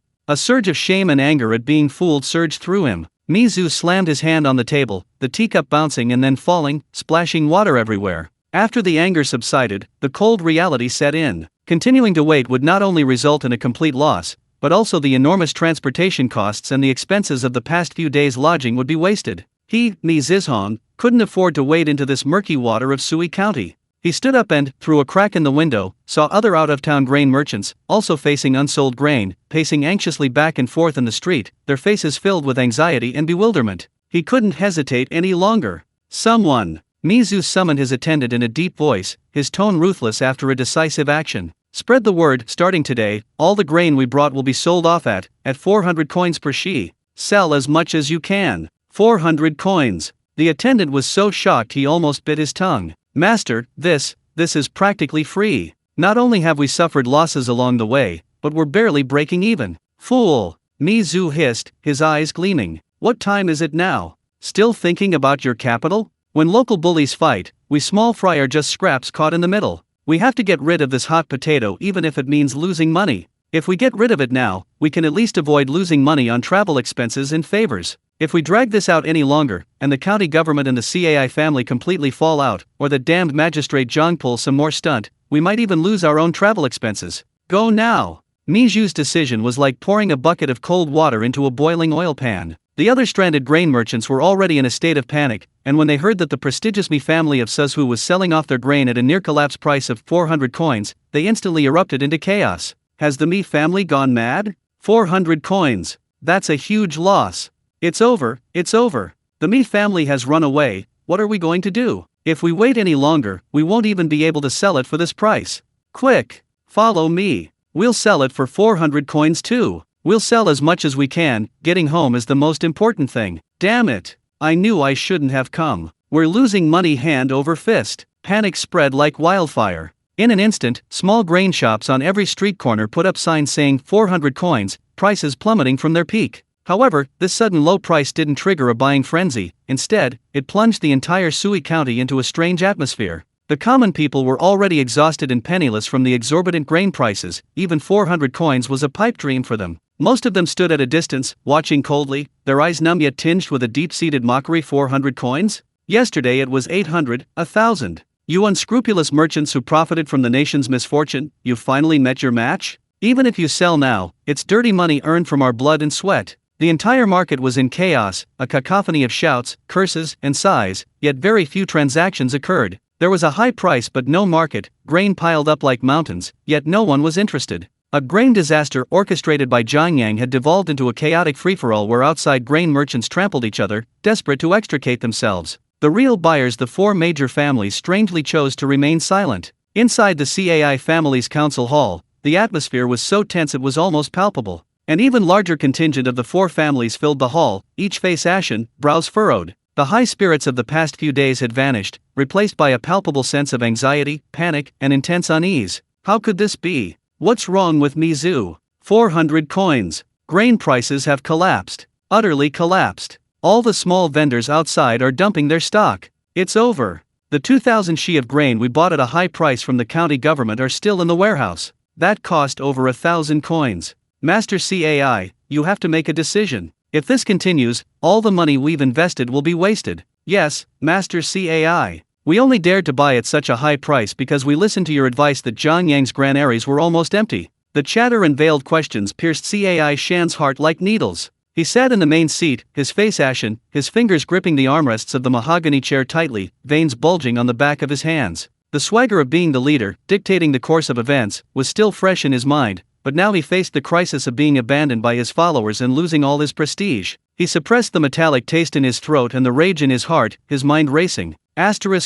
A surge of shame and anger at being fooled surged through him. Mizu slammed his hand on the table, the teacup bouncing and then falling, splashing water everywhere. After the anger subsided, the cold reality set in. Continuing to wait would not only result in a complete loss, but also the enormous transportation costs and the expenses of the past few days' lodging would be wasted. He, Mi Zizhong, couldn't afford to wade into this murky water of Sui County. He stood up and, through a crack in the window, saw other out-of-town grain merchants, also facing unsold grain, pacing anxiously back and forth in the street, their faces filled with anxiety and bewilderment. He couldn't hesitate any longer. Someone! Mizu summoned his attendant in a deep voice, his tone ruthless after a decisive action. Spread the word, starting today, all the grain we brought will be sold off at 400 coins per shi. Sell as much as you can. 400 coins. The attendant was so shocked he almost bit his tongue. Master, this is practically free. Not only have we suffered losses along the way, but we're barely breaking even. Fool! Mizu hissed, his eyes gleaming. What time is it now? Still thinking about your capital? When local bullies fight, we small fry are just scraps caught in the middle. We have to get rid of this hot potato even if it means losing money. If we get rid of it now, we can at least avoid losing money on travel expenses and favors. If we drag this out any longer, and the county government and the CAI family completely fall out, or the damned magistrate Zhang pulls some more stunt, we might even lose our own travel expenses. Go now! Mizu's decision was like pouring a bucket of cold water into a boiling oil pan. The other stranded grain merchants were already in a state of panic, and when they heard that the prestigious Mi family of Suzhu was selling off their grain at a near-collapse price of 400 coins, they instantly erupted into chaos. Has the Mi family gone mad? 400 coins. That's a huge loss. It's over, it's over. The Mi family has run away. What are we going to do? If we wait any longer, we won't even be able to sell it for this price. Quick! Follow me. We'll sell it for 400 coins too. We'll sell as much as we can, getting home is the most important thing. Damn it! I knew I shouldn't have come. We're losing money hand over fist. Panic spread like wildfire. In an instant, small grain shops on every street corner put up signs saying 400 coins, prices plummeting from their peak. However, this sudden low price didn't trigger a buying frenzy. Instead, it plunged the entire Sui County into a strange atmosphere. The common people were already exhausted and penniless from the exorbitant grain prices. Even 400 coins was a pipe dream for them. Most of them stood at a distance, watching coldly, their eyes numb yet tinged with a deep-seated mockery. 400 coins? Yesterday it was 800, 1,000. You unscrupulous merchants who profited from the nation's misfortune, you've finally met your match? Even if you sell now, it's dirty money earned from our blood and sweat. The entire market was in chaos, a cacophony of shouts, curses, and sighs, yet very few transactions occurred. There was a high price but no market, grain piled up like mountains, yet no one was interested. A grain disaster orchestrated by Zhang Yang had devolved into a chaotic free-for-all where outside grain merchants trampled each other, desperate to extricate themselves. The real buyers, the four major families, strangely chose to remain silent. Inside the CAI family's council hall, the atmosphere was so tense it was almost palpable. An even larger contingent of the four families filled the hall, each face ashen, brows furrowed. The high spirits of the past few days had vanished, replaced by a palpable sense of anxiety, panic, and intense unease. How could this be? What's wrong with Mizu? 400 coins. Grain prices have collapsed. Utterly collapsed. All the small vendors outside are dumping their stock. It's over. The 2,000 shi of grain we bought at a high price from the county government are still in the warehouse. That cost over 1,000 coins. Master CAI, you have to make a decision. If this continues, all the money we've invested will be wasted. Yes, Master CAI. We only dared to buy at such a high price because we listened to your advice that John Yang's granaries were almost empty. The chatter and veiled questions pierced Cai Shan's heart like needles. He sat in the main seat, his face ashen, his fingers gripping the armrests of the mahogany chair tightly, veins bulging on the back of his hands. The swagger of being the leader, dictating the course of events, was still fresh in his mind, but now he faced the crisis of being abandoned by his followers and losing all his prestige. He suppressed the metallic taste in his throat and the rage in his heart, his mind racing.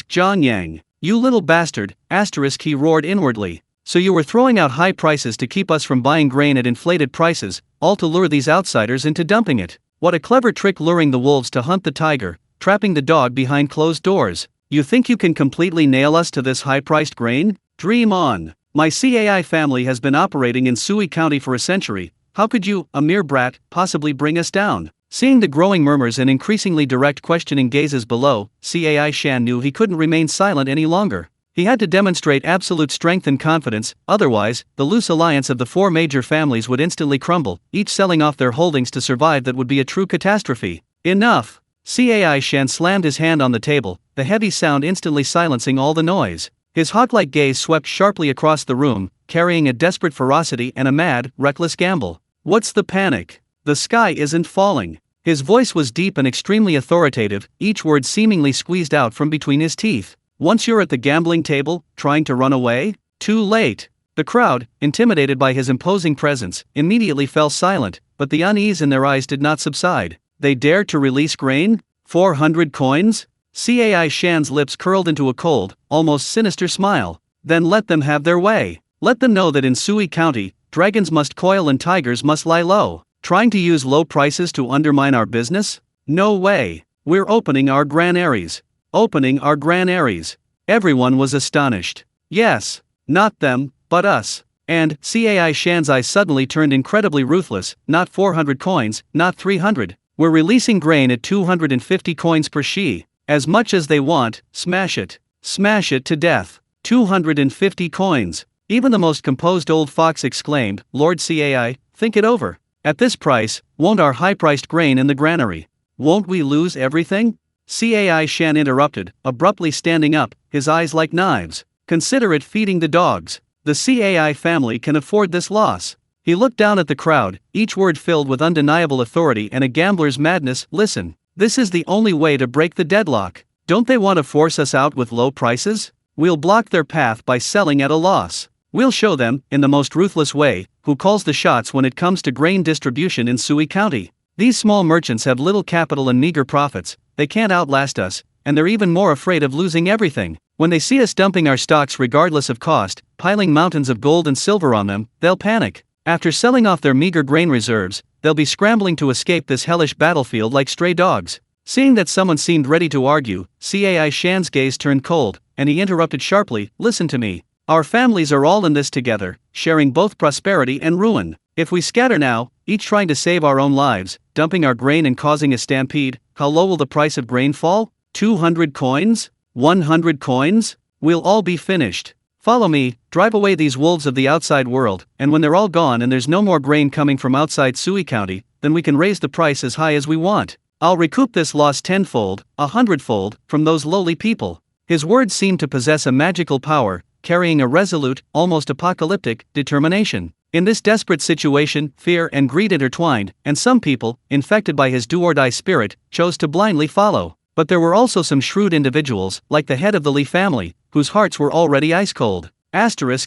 John Yang, you little bastard, he roared inwardly. So you were throwing out high prices to keep us from buying grain at inflated prices, all to lure these outsiders into dumping it. What a clever trick, luring the wolves to hunt the tiger, trapping the dog behind closed doors. You think you can completely nail us to this high-priced grain? Dream on. My Cai family has been operating in Sui County for a century. How could you, a mere brat, possibly bring us down? Seeing the growing murmurs and increasingly direct questioning gazes below, Cai Shan knew he couldn't remain silent any longer. He had to demonstrate absolute strength and confidence, otherwise, the loose alliance of the four major families would instantly crumble, each selling off their holdings to survive. That would be a true catastrophe. Enough! Cai Shan slammed his hand on the table, the heavy sound instantly silencing all the noise. His hawk-like gaze swept sharply across the room, carrying a desperate ferocity and a mad, reckless gamble. What's the panic? The sky isn't falling. His voice was deep and extremely authoritative, each word seemingly squeezed out from between his teeth. Once you're at the gambling table, trying to run away? Too late. The crowd, intimidated by his imposing presence, immediately fell silent, but the unease in their eyes did not subside. They dared to release grain? 400 coins? Cai Shan's lips curled into a cold, almost sinister smile. Then let them have their way. Let them know that in Sui County, dragons must coil and tigers must lie low. Trying to use low prices to undermine our business? No way. We're opening our granaries. Opening our granaries. Everyone was astonished. Yes, not them, but us. And Cai Shan's eyes suddenly turned incredibly ruthless. Not 400 coins, not 300. We're releasing grain at 250 coins per she. As much as they want, smash it. Smash it to death. 250 coins. Even the most composed old fox exclaimed, Lord Cai, think it over. At this price, won't our high-priced grain in the granary? Won't we lose everything? Cai Shan interrupted, abruptly standing up, his eyes like knives. Consider it feeding the dogs. The Cai family can afford this loss. He looked down at the crowd, each word filled with undeniable authority and a gambler's madness. Listen, this is the only way to break the deadlock. Don't they want to force us out with low prices? We'll block their path by selling at a loss. We'll show them, in the most ruthless way, who calls the shots when it comes to grain distribution in Sui County. These small merchants have little capital and meager profits. They can't outlast us, and they're even more afraid of losing everything. When they see us dumping our stocks regardless of cost, piling mountains of gold and silver on them, they'll panic. After selling off their meager grain reserves, they'll be scrambling to escape this hellish battlefield like stray dogs. Seeing that someone seemed ready to argue, Cai Shan's gaze turned cold, and he interrupted sharply, Listen to me. Our families are all in this together, sharing both prosperity and ruin. If we scatter now, each trying to save our own lives, dumping our grain and causing a stampede, how low will the price of grain fall? 200 coins? 100 coins? We'll all be finished. Follow me, drive away these wolves of the outside world, and when they're all gone and there's no more grain coming from outside Sui County, then we can raise the price as high as we want. I'll recoup this loss tenfold, 100-fold, from those lowly people. His words seemed to possess a magical power, carrying a resolute, almost apocalyptic, determination. In this desperate situation, fear and greed intertwined, and some people, infected by his do-or-die spirit, chose to blindly follow. But there were also some shrewd individuals, like the head of the Li family, whose hearts were already ice-cold.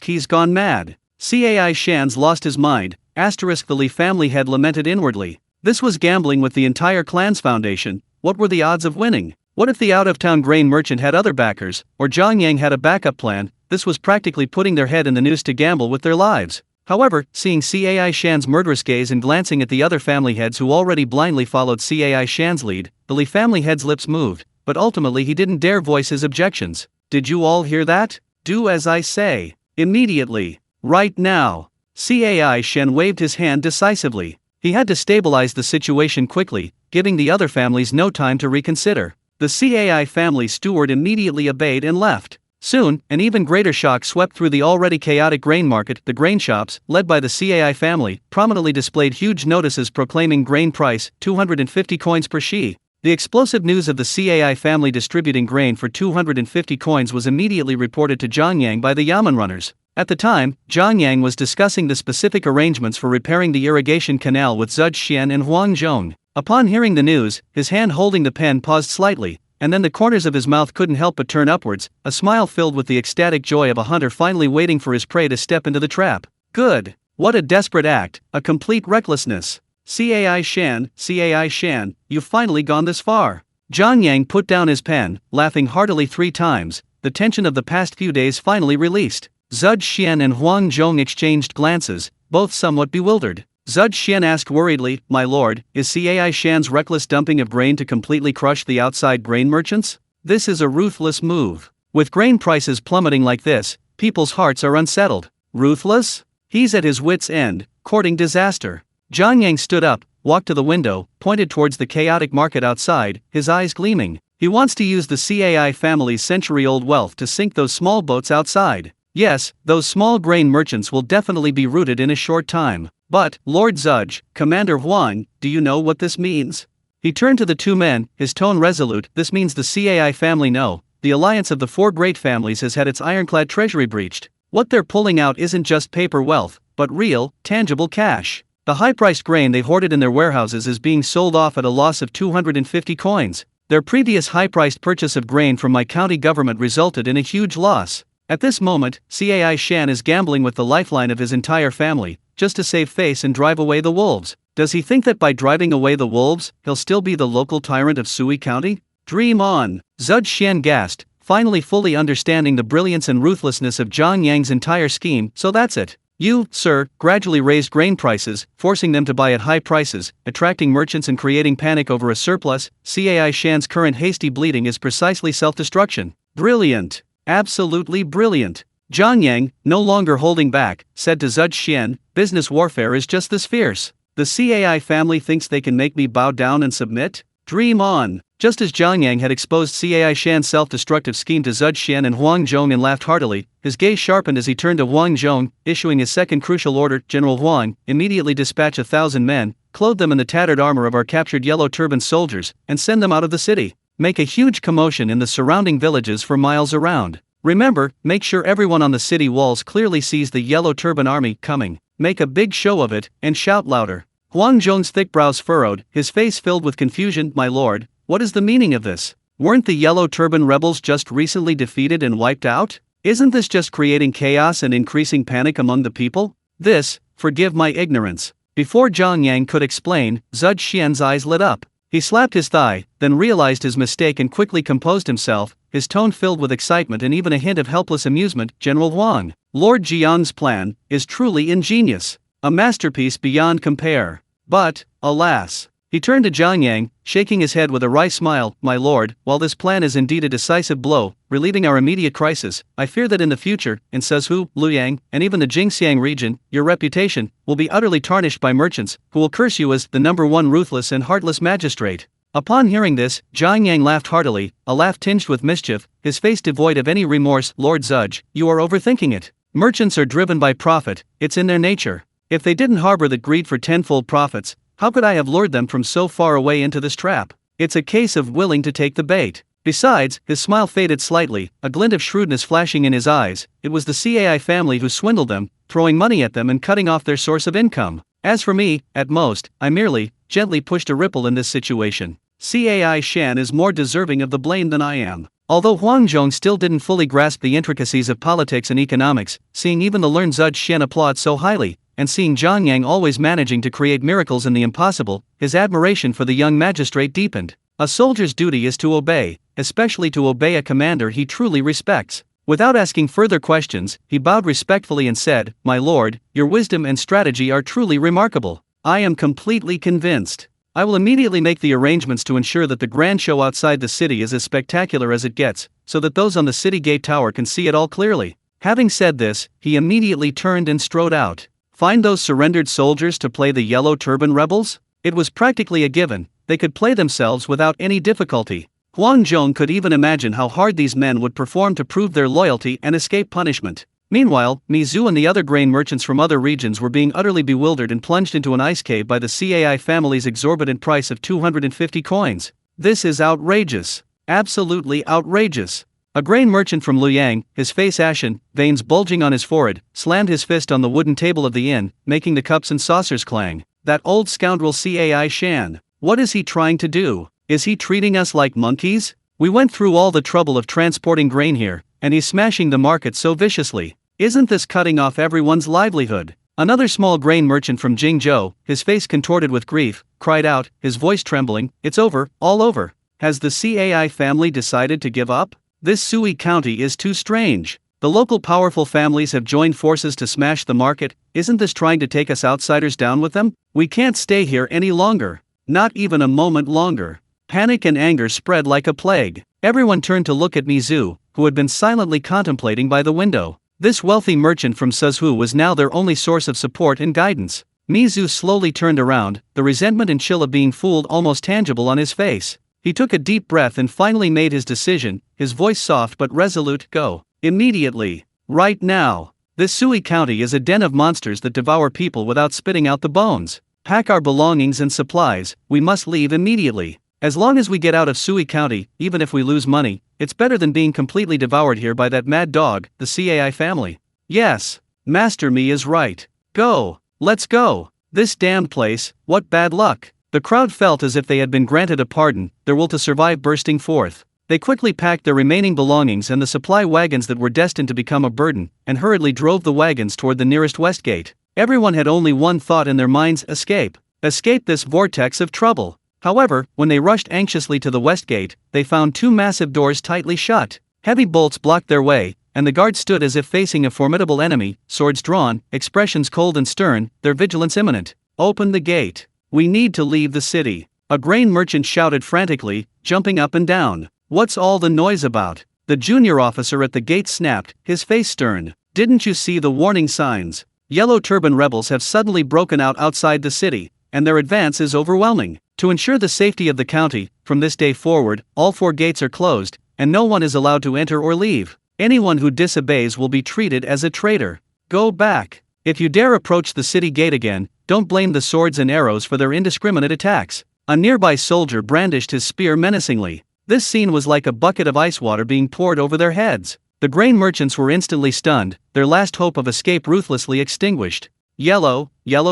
He's gone mad. Cai Shan's lost his mind. The Li family had lamented inwardly. This was gambling with the entire clan's foundation. What were the odds of winning? What if the out-of-town grain merchant had other backers, or Zhang Yang had a backup plan? This was practically putting their head in the noose to gamble with their lives. However, seeing Cai Shan's murderous gaze and glancing at the other family heads who already blindly followed Cai Shan's lead, the Li family head's lips moved, but ultimately he didn't dare voice his objections. Did you all hear that? Do as I say. Immediately. Right now. Cai Shan waved his hand decisively. He had to stabilize the situation quickly, giving the other families no time to reconsider. The Cai family steward immediately obeyed and left. Soon, an even greater shock swept through the already chaotic grain market. The grain shops, led by the Cai family, prominently displayed huge notices proclaiming grain price, 250 coins per she. The explosive news of the CAI family distributing grain for 250 coins was immediately reported to Zhang Yang by the Yamen runners. At the time, Zhang Yang was discussing the specific arrangements for repairing the irrigation canal with Zhuge Xian and Huang Zhong. Upon hearing the news, his hand holding the pen paused slightly, and then the corners of his mouth couldn't help but turn upwards, a smile filled with the ecstatic joy of a hunter finally waiting for his prey to step into the trap. Good! What a desperate act, a complete recklessness. CAI Shan, you've finally gone this far. Zhang Yang put down his pen, laughing heartily 3 times, the tension of the past few days finally released. Zhuge Xian and Huang Zhong exchanged glances, both somewhat bewildered. Zhuge Xian asked worriedly, "My lord, is CAI Shan's reckless dumping of grain to completely crush the outside grain merchants? This is a ruthless move. With grain prices plummeting like this, people's hearts are unsettled." Ruthless? He's at his wits' end, courting disaster. Zhang Yang stood up, walked to the window, pointed towards the chaotic market outside, his eyes gleaming. He wants to use the CAI family's century-old wealth to sink those small boats outside. Yes, those small grain merchants will definitely be routed in a short time. But, Lord Zhuge, Commander Huang, do you know what this means? He turned to the 2 men, his tone resolute. This means the CAI family know. The alliance of the 4 great families has had its ironclad treasury breached. What they're pulling out isn't just paper wealth, but real, tangible cash. The high-priced grain they hoarded in their warehouses is being sold off at a loss of 250 coins. Their previous high-priced purchase of grain from my county government resulted in a huge loss. At this moment, CAI Shan is gambling with the lifeline of his entire family, just to save face and drive away the wolves. Does he think that by driving away the wolves, he'll still be the local tyrant of Sui County? Dream on! Zhuge Xian gasped, finally fully understanding the brilliance and ruthlessness of Zhang Yang's entire scheme. So that's it. You, sir, gradually raised grain prices, forcing them to buy at high prices, attracting merchants and creating panic over a surplus. CAI Shan's current hasty bleeding is precisely self-destruction. Brilliant. Absolutely brilliant. Zhang Yang, no longer holding back, said to Zhuge Xian, business warfare is just this fierce. The CAI family thinks they can make me bow down and submit? Dream on. Just as Zhang Yang had exposed CAI Shan's self-destructive scheme to Zhuge Xian and Huang Zhong and laughed heartily, his gaze sharpened as he turned to Huang Zhong, issuing his second crucial order. General Huang, immediately dispatch 1,000 men, clothe them in the tattered armor of our captured yellow-turbaned soldiers, and send them out of the city. Make a huge commotion in the surrounding villages for miles around. Remember, make sure everyone on the city walls clearly sees the yellow turban army coming. Make a big show of it, and shout louder. Huang Zhong's thick brows furrowed, his face filled with confusion. My lord, what is the meaning of this? Weren't the yellow turban rebels just recently defeated and wiped out? Isn't this just creating chaos and increasing panic among the people? This, forgive my ignorance. Before Zhang Yang could explain, Zhuge Xian's eyes lit up. He slapped his thigh, then realized his mistake and quickly composed himself, his tone filled with excitement and even a hint of helpless amusement. General Huang, Lord Jiang's plan is truly ingenious. A masterpiece beyond compare. But, alas. He turned to Zhang Yang, shaking his head with a wry smile. My lord, while this plan is indeed a decisive blow, relieving our immediate crisis, I fear that in the future, in Suzhou, Luoyang, and even the Jingxiang region, your reputation will be utterly tarnished by merchants, who will curse you as the #1 ruthless and heartless magistrate. Upon hearing this, Zhang Yang laughed heartily, a laugh tinged with mischief, his face devoid of any remorse. Lord Zhuge, you are overthinking it. Merchants are driven by profit, it's in their nature. If they didn't harbor the greed for tenfold profits, how could I have lured them from so far away into this trap? It's a case of willing to take the bait. Besides, his smile faded slightly, a glint of shrewdness flashing in his eyes. It was the CAI family who swindled them, throwing money at them and cutting off their source of income. As for me, at most, I merely, gently pushed a ripple in this situation. CAI Shan is more deserving of the blame than I am. Although Huang Zhong still didn't fully grasp the intricacies of politics and economics, seeing even the learned Zhuge Xian applaud so highly, and seeing Zhang Yang always managing to create miracles in the impossible, his admiration for the young magistrate deepened. A soldier's duty is to obey, especially to obey a commander he truly respects. Without asking further questions, he bowed respectfully and said, My lord, your wisdom and strategy are truly remarkable. I am completely convinced. I will immediately make the arrangements to ensure that the grand show outside the city is as spectacular as it gets, so that those on the city gate tower can see it all clearly. Having said this, he immediately turned and strode out. Find those surrendered soldiers to play the yellow turban rebels? It was practically a given, they could play themselves without any difficulty. Huang Zhong could even imagine how hard these men would perform to prove their loyalty and escape punishment. Meanwhile, Mizu and the other grain merchants from other regions were being utterly bewildered and plunged into an ice cave by the CAI family's exorbitant price of 250 coins. This is outrageous. Absolutely outrageous. A grain merchant from Luoyang, his face ashen, veins bulging on his forehead, slammed his fist on the wooden table of the inn, making the cups and saucers clang. That old scoundrel Cai Shan. What is he trying to do? Is he treating us like monkeys? We went through all the trouble of transporting grain here, and he's smashing the market so viciously. Isn't this cutting off everyone's livelihood? Another small grain merchant from Jingzhou, his face contorted with grief, cried out, his voice trembling, "It's over, all over. Has the Cai family decided to give up? This Sui County is too strange. The local powerful families have joined forces to smash the market. Isn't this trying to take us outsiders down with them? We can't stay here any longer. Not even a moment longer." Panic and anger spread like a plague. Everyone turned to look at Mizu, who had been silently contemplating by the window. This wealthy merchant from Suzhou was now their only source of support and guidance. Mizu slowly turned around, the resentment and chill of being fooled almost tangible on his face. He took a deep breath and finally made his decision, his voice soft but resolute, "Go. Immediately. Right now. This Sui County is a den of monsters that devour people without spitting out the bones. Pack our belongings and supplies, we must leave immediately. As long as we get out of Sui County, even if we lose money, it's better than being completely devoured here by that mad dog, the Cai family." "Yes. Master Mi is right. Go. Let's go. This damned place, what bad luck." The crowd felt as if they had been granted a pardon, their will to survive bursting forth. They quickly packed their remaining belongings and the supply wagons that were destined to become a burden, and hurriedly drove the wagons toward the nearest west gate. Everyone had only one thought in their minds: escape. Escape this vortex of trouble. However, when they rushed anxiously to the west gate, they found two massive doors tightly shut. Heavy bolts blocked their way, and the guards stood as if facing a formidable enemy, swords drawn, expressions cold and stern, their vigilance imminent. "Open the gate. We need to leave the city," a grain merchant shouted frantically, jumping up and down. "What's all the noise about?" The junior officer at the gate snapped, his face stern. "Didn't you see the warning signs? Yellow Turban rebels have suddenly broken out outside the city, and their advance is overwhelming. To ensure the safety of the county, from this day forward, all 4 gates are closed, and no one is allowed to enter or leave. Anyone who disobeys will be treated as a traitor. Go back. If you dare approach the city gate again, don't blame the swords and arrows for their indiscriminate attacks." A nearby soldier brandished his spear menacingly. This scene was like a bucket of ice water being poured over their heads. The grain merchants were instantly stunned, their last hope of escape ruthlessly extinguished. Yellow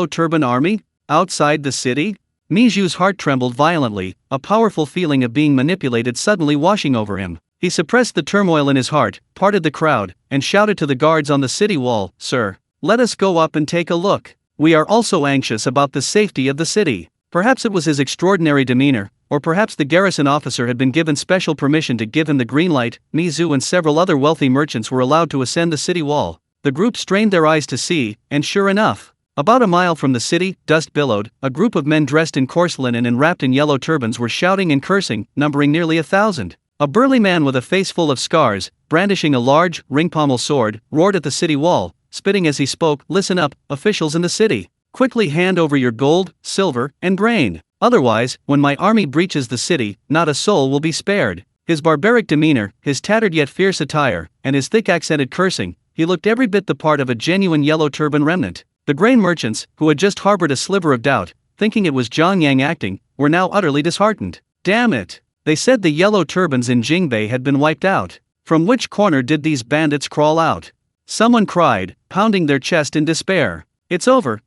Turban Army? Outside the city? Miju's heart trembled violently, a powerful feeling of being manipulated suddenly washing over him. He suppressed the turmoil in his heart, parted the crowd, and shouted to the guards on the city wall, "Sir, let us go up and take a look. We are also anxious about the safety of the city." Perhaps it was his extraordinary demeanor, or perhaps the garrison officer had been given special permission to give him the green light. Mizu and several other wealthy merchants were allowed to ascend the city wall. The group strained their eyes to see, and sure enough, about a mile from the city, dust billowed, a group of men dressed in coarse linen and wrapped in yellow turbans were shouting and cursing, numbering nearly 1,000. A burly man with a face full of scars, brandishing a large, ring-pommel sword, roared at the city wall, spitting as he spoke, "Listen up, officials in the city. Quickly hand over your gold, silver, and grain. Otherwise, when my army breaches the city, not a soul will be spared." His barbaric demeanor, his tattered yet fierce attire, and his thick-accented cursing, he looked every bit the part of a genuine yellow turban remnant. The grain merchants, who had just harbored a sliver of doubt, thinking it was Zhang Yang acting, were now utterly disheartened. Damn it! They said the yellow turbans in Jingbei had been wiped out. From which corner did these bandits crawl out? Someone cried, pounding their chest in despair. It's over,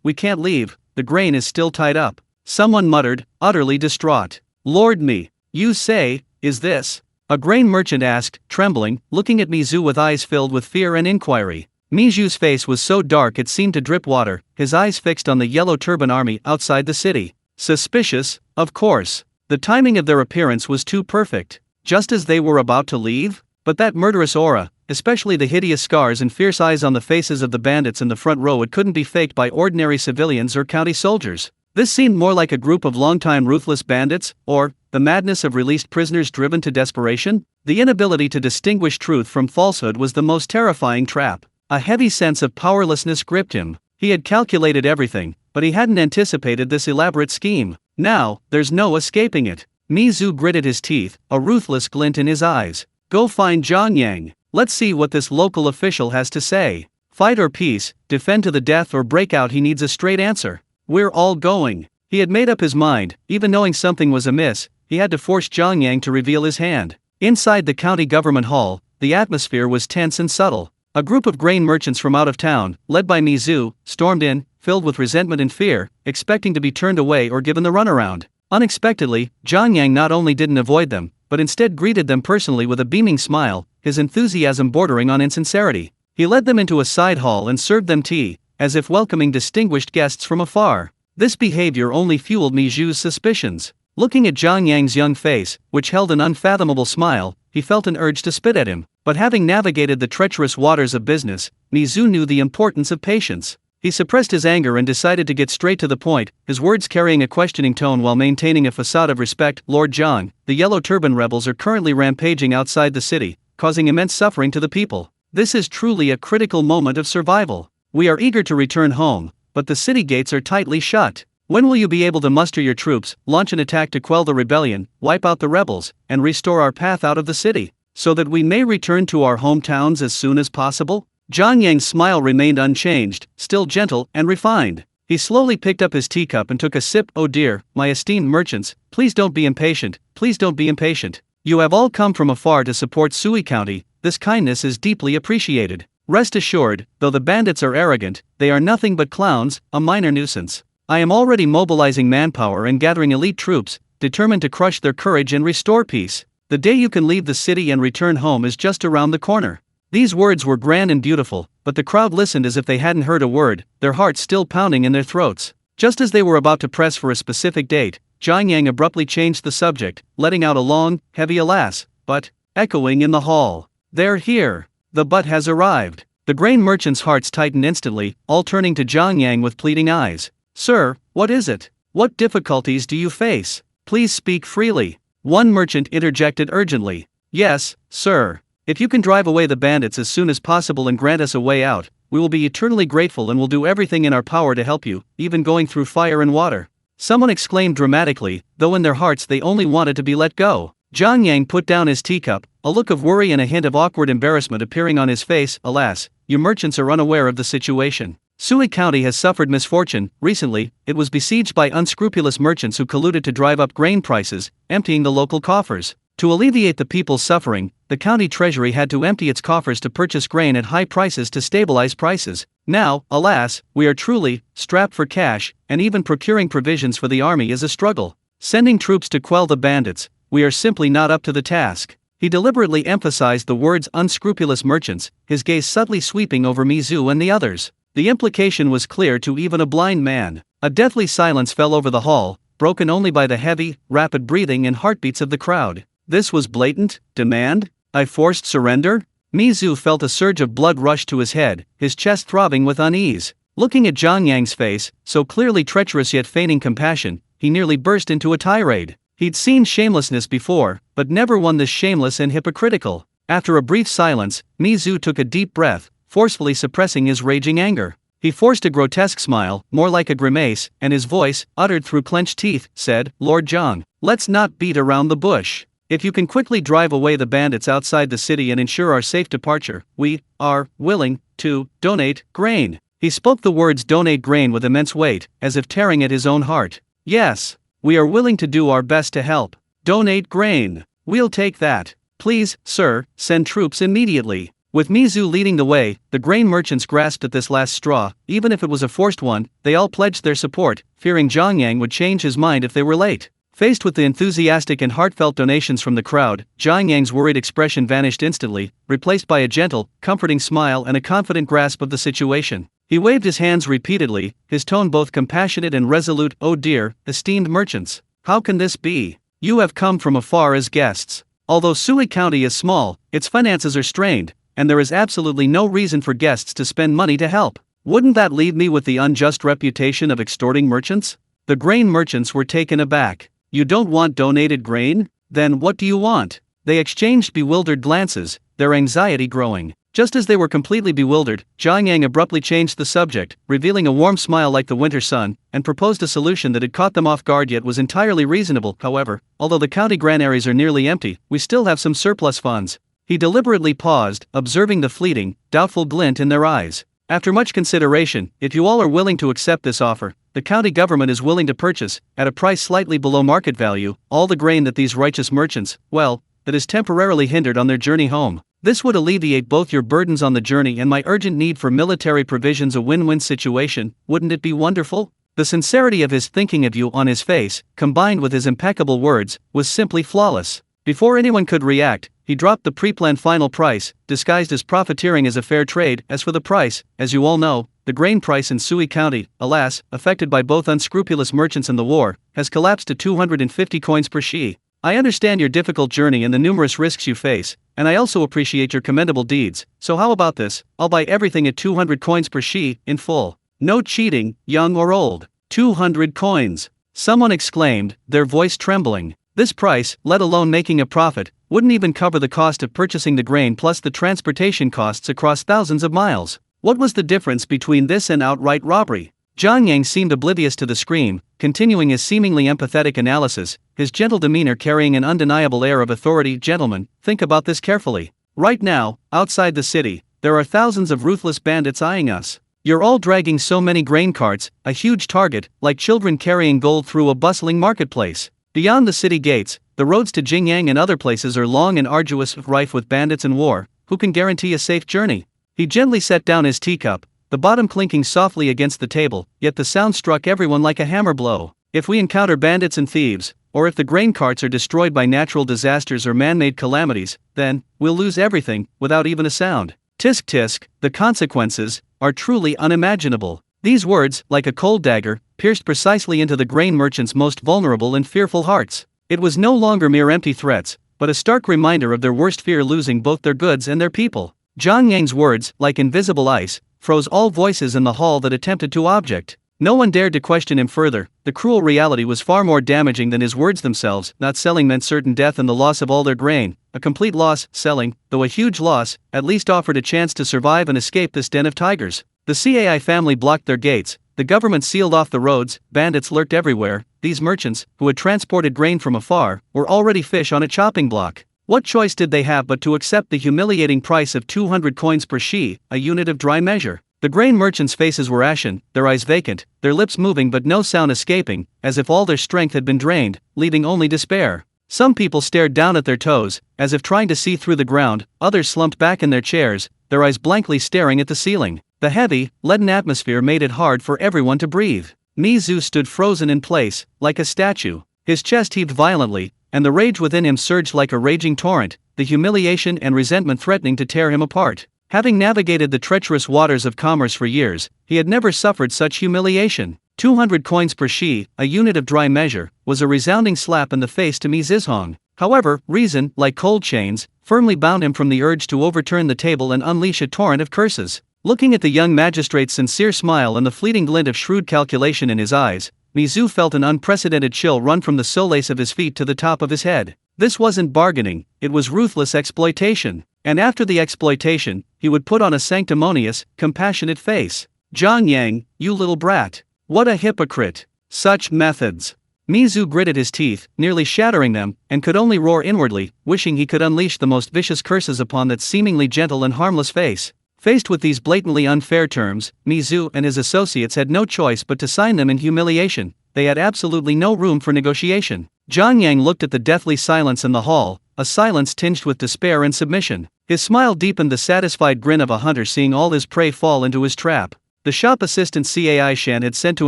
we can't leave, the grain is still tied up." Someone muttered, utterly distraught. "Lord me, you say, is this?" a grain merchant asked, trembling, looking at Mizu with eyes filled with fear and inquiry. Miju's face was so dark it seemed to drip water, his eyes fixed on the yellow turban army outside the city. Suspicious, of course. The timing of their appearance was too perfect. Just as they were about to leave? But that murderous aura, especially the hideous scars and fierce eyes on the faces of the bandits in the front row, it couldn't be faked by ordinary civilians or county soldiers. This seemed more like a group of longtime ruthless bandits, or the madness of released prisoners driven to desperation. The inability to distinguish truth from falsehood was the most terrifying trap. A heavy sense of powerlessness gripped him. He had calculated everything, but he hadn't anticipated this elaborate scheme. Now, there's no escaping it. Mizu gritted his teeth, a ruthless glint in his eyes. Go find Zhang Yang. Let's see what this local official has to say. Fight or peace, defend to the death or break out. He needs a straight answer. We're all going. He had made up his mind, even knowing something was amiss. he had to force Zhang Yang to reveal his hand. Inside the county government hall, the atmosphere was tense and subtle. A group of grain merchants from out of town, led by Mizu, stormed in, filled with resentment and fear, expecting to be turned away or given the runaround. Unexpectedly, Zhang Yang not only didn't avoid them, but instead greeted them personally with a beaming smile, his enthusiasm bordering on insincerity. He led them into a side hall and served them tea, as if welcoming distinguished guests from afar. This behavior only fueled Mizu's suspicions. Looking at Zhang Yang's young face, which held an unfathomable smile, he felt an urge to spit at him. But having navigated the treacherous waters of business, Mizu knew the importance of patience. He suppressed his anger and decided to get straight to the point, his words carrying a questioning tone while maintaining a facade of respect. Lord Zhang, the Yellow Turban rebels are currently rampaging outside the city, causing immense suffering to the people. This is truly a critical moment of survival. We are eager to return home, but the city gates are tightly shut. When will you be able to muster your troops, launch an attack to quell the rebellion, wipe out the rebels, and restore our path out of the city, so that we may return to our hometowns as soon as possible? Zhang Yang's smile remained unchanged, still gentle and refined. He slowly picked up his teacup and took a sip. Oh dear, my esteemed merchants, please don't be impatient, please don't be impatient. You have all come from afar to support Sui County, this kindness is deeply appreciated. Rest assured, though the bandits are arrogant, they are nothing but clowns, a minor nuisance. I am already mobilizing manpower and gathering elite troops, determined to crush their courage and restore peace. The day you can leave the city and return home is just around the corner. These words were grand and beautiful, but the crowd listened as if they hadn't heard a word, their hearts still pounding in their throats. Just as they were about to press for a specific date, Zhang Yang abruptly changed the subject, letting out a long, heavy alas, but, echoing in the hall. They're here. The but has arrived. The grain merchants' hearts tightened instantly, all turning to Zhang Yang with pleading eyes. Sir, what is it? What difficulties do you face? Please speak freely. One merchant interjected urgently. Yes, sir. If you can drive away the bandits as soon as possible and grant us a way out, we will be eternally grateful and will do everything in our power to help you, even going through fire and water. Someone exclaimed dramatically, though in their hearts they only wanted to be let go. Zhang Yang put down his teacup, a look of worry and a hint of awkward embarrassment appearing on his face. Alas, you merchants are unaware of the situation. Sui County has suffered misfortune. Recently, it was besieged by unscrupulous merchants who colluded to drive up grain prices, emptying the local coffers. To alleviate the people's suffering, the county treasury had to empty its coffers to purchase grain at high prices to stabilize prices. Now, alas, we are truly strapped for cash, and even procuring provisions for the army is a struggle. Sending troops to quell the bandits, we are simply not up to the task. He deliberately emphasized the words unscrupulous merchants, his gaze subtly sweeping over Mizu and the others. The implication was clear to even a blind man. A deathly silence fell over the hall, broken only by the heavy, rapid breathing and heartbeats of the crowd. This was blatant demand? I forced surrender? Mizu felt a surge of blood rush to his head, his chest throbbing with unease. Looking at Zhang Yang's face, so clearly treacherous yet feigning compassion, he nearly burst into a tirade. He'd seen shamelessness before, but never one this shameless and hypocritical. After a brief silence, Mizu took a deep breath, forcefully suppressing his raging anger. He forced a grotesque smile, more like a grimace, and his voice, uttered through clenched teeth, said, Lord Zhang, let's not beat around the bush. If you can quickly drive away the bandits outside the city and ensure our safe departure, we are willing to donate grain. He spoke the words donate grain with immense weight, as if tearing at his own heart. Yes, we are willing to do our best to help. Donate grain. We'll take that. Please, sir, send troops immediately. With Mizu leading the way, the grain merchants grasped at this last straw. Even if it was a forced one, they all pledged their support, fearing Zhang Yang would change his mind if they were late. Faced with the enthusiastic and heartfelt donations from the crowd, Zhang Yang's worried expression vanished instantly, replaced by a gentle, comforting smile and a confident grasp of the situation. He waved his hands repeatedly, his tone both compassionate and resolute. Oh dear, esteemed merchants, how can this be? You have come from afar as guests. Although Sui County is small, its finances are strained, and there is absolutely no reason for guests to spend money to help. Wouldn't that leave me with the unjust reputation of extorting merchants? The grain merchants were taken aback. You don't want donated grain? Then what do you want? They exchanged bewildered glances, their anxiety growing. Just as they were completely bewildered, Zhang Yang abruptly changed the subject, revealing a warm smile like the winter sun, and proposed a solution that had caught them off guard yet was entirely reasonable. However, although the county granaries are nearly empty, we still have some surplus funds. He deliberately paused, observing the fleeting, doubtful glint in their eyes. After much consideration, if you all are willing to accept this offer, the county government is willing to purchase, at a price slightly below market value, all the grain that these righteous merchants, well, that is temporarily hindered on their journey home. This would alleviate both your burdens on the journey and my urgent need for military provisions, a win-win situation. Wouldn't it be wonderful? The sincerity of his thinking of you on his face, combined with his impeccable words, was simply flawless. Before anyone could react, he dropped the pre-planned final price, disguised as profiteering as a fair trade. As for the price, as you all know, the grain price in Sui County, alas, affected by both unscrupulous merchants and the war, has collapsed to 250 coins per shi. I understand your difficult journey and the numerous risks you face, and I also appreciate your commendable deeds, so how about this? I'll buy everything at 200 coins per shi, in full. No cheating, young or old. 200 coins. Someone exclaimed, their voice trembling. This price, let alone making a profit, wouldn't even cover the cost of purchasing the grain plus the transportation costs across thousands of miles. What was the difference between this and outright robbery? John Yang seemed oblivious to the scream, continuing his seemingly empathetic analysis, his gentle demeanor carrying an undeniable air of authority. Gentlemen, think about this carefully. Right now, outside the city, there are thousands of ruthless bandits eyeing us. You're all dragging so many grain carts, a huge target, like children carrying gold through a bustling marketplace. Beyond the city gates, the roads to Jingyang and other places are long and arduous, rife with bandits and war. Who can guarantee a safe journey? He gently set down his teacup, the bottom clinking softly against the table, yet the sound struck everyone like a hammer blow. If we encounter bandits and thieves, or if the grain carts are destroyed by natural disasters or man-made calamities, then we'll lose everything, without even a sound. Tisk tisk, the consequences are truly unimaginable. These words, like a cold dagger, pierced precisely into the grain merchants' most vulnerable and fearful hearts. It was no longer mere empty threats, but a stark reminder of their worst fear, losing both their goods and their people. John Yang's words, like invisible ice, froze all voices in the hall that attempted to object. No one dared to question him further. The cruel reality was far more damaging than his words themselves. Not selling meant certain death and the loss of all their grain. A complete loss. Selling, though a huge loss, at least offered a chance to survive and escape this den of tigers. The CAI family blocked their gates. The government sealed off the roads. Bandits lurked everywhere. These merchants, who had transported grain from afar, were already fish on a chopping block. What choice did they have but to accept the humiliating price of 200 coins per shi, a unit of dry measure? The grain merchants' faces were ashen, their eyes vacant, their lips moving but no sound escaping, as if all their strength had been drained, leaving only despair. Some people stared down at their toes, as if trying to see through the ground. Others slumped back in their chairs, their eyes blankly staring at the ceiling. The heavy, leaden atmosphere made it hard for everyone to breathe. Mizu stood frozen in place, like a statue. His chest heaved violently, and the rage within him surged like a raging torrent, the humiliation and resentment threatening to tear him apart. Having navigated the treacherous waters of commerce for years, he had never suffered such humiliation. 200 coins per shi, a unit of dry measure, was a resounding slap in the face to Mi Zizhong. However, reason, like cold chains, firmly bound him from the urge to overturn the table and unleash a torrent of curses. Looking at the young magistrate's sincere smile and the fleeting glint of shrewd calculation in his eyes, Mizu felt an unprecedented chill run from the solace of his feet to the top of his head. This wasn't bargaining, it was ruthless exploitation. And after the exploitation, he would put on a sanctimonious, compassionate face. Zhang Yang, you little brat. What a hypocrite. Such methods. Mizu gritted his teeth, nearly shattering them, and could only roar inwardly, wishing he could unleash the most vicious curses upon that seemingly gentle and harmless face. Faced with these blatantly unfair terms, Mizu and his associates had no choice but to sign them in humiliation. They had absolutely no room for negotiation. Zhang Yang looked at the deathly silence in the hall, a silence tinged with despair and submission. His smile deepened the satisfied grin of a hunter seeing all his prey fall into his trap. The shop assistant Cai Shan had sent to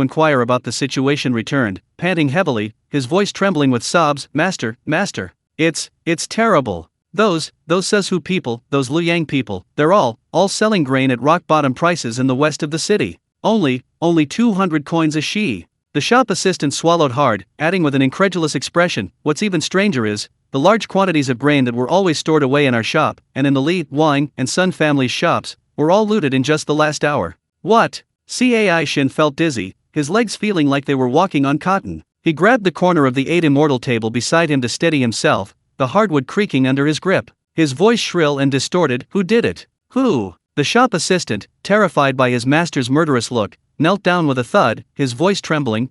inquire about the situation returned, panting heavily, his voice trembling with sobs. Master, it's terrible. Those Suzhu people, those Luyang people, they're all selling grain at rock-bottom prices in the west of the city. Only 200 coins a shi. The shop assistant swallowed hard, adding with an incredulous expression, what's even stranger is, the large quantities of grain that were always stored away in our shop, and in the Li, Wang, and Sun families' shops, were all looted in just the last hour. What? Cai Shin felt dizzy, his legs feeling like they were walking on cotton. He grabbed the corner of the 8 immortal table beside him to steady himself, the hardwood creaking under his grip. His voice shrill and distorted. Who did it? Who? The shop assistant, terrified by his master's murderous look, knelt down with a thud, his voice trembling.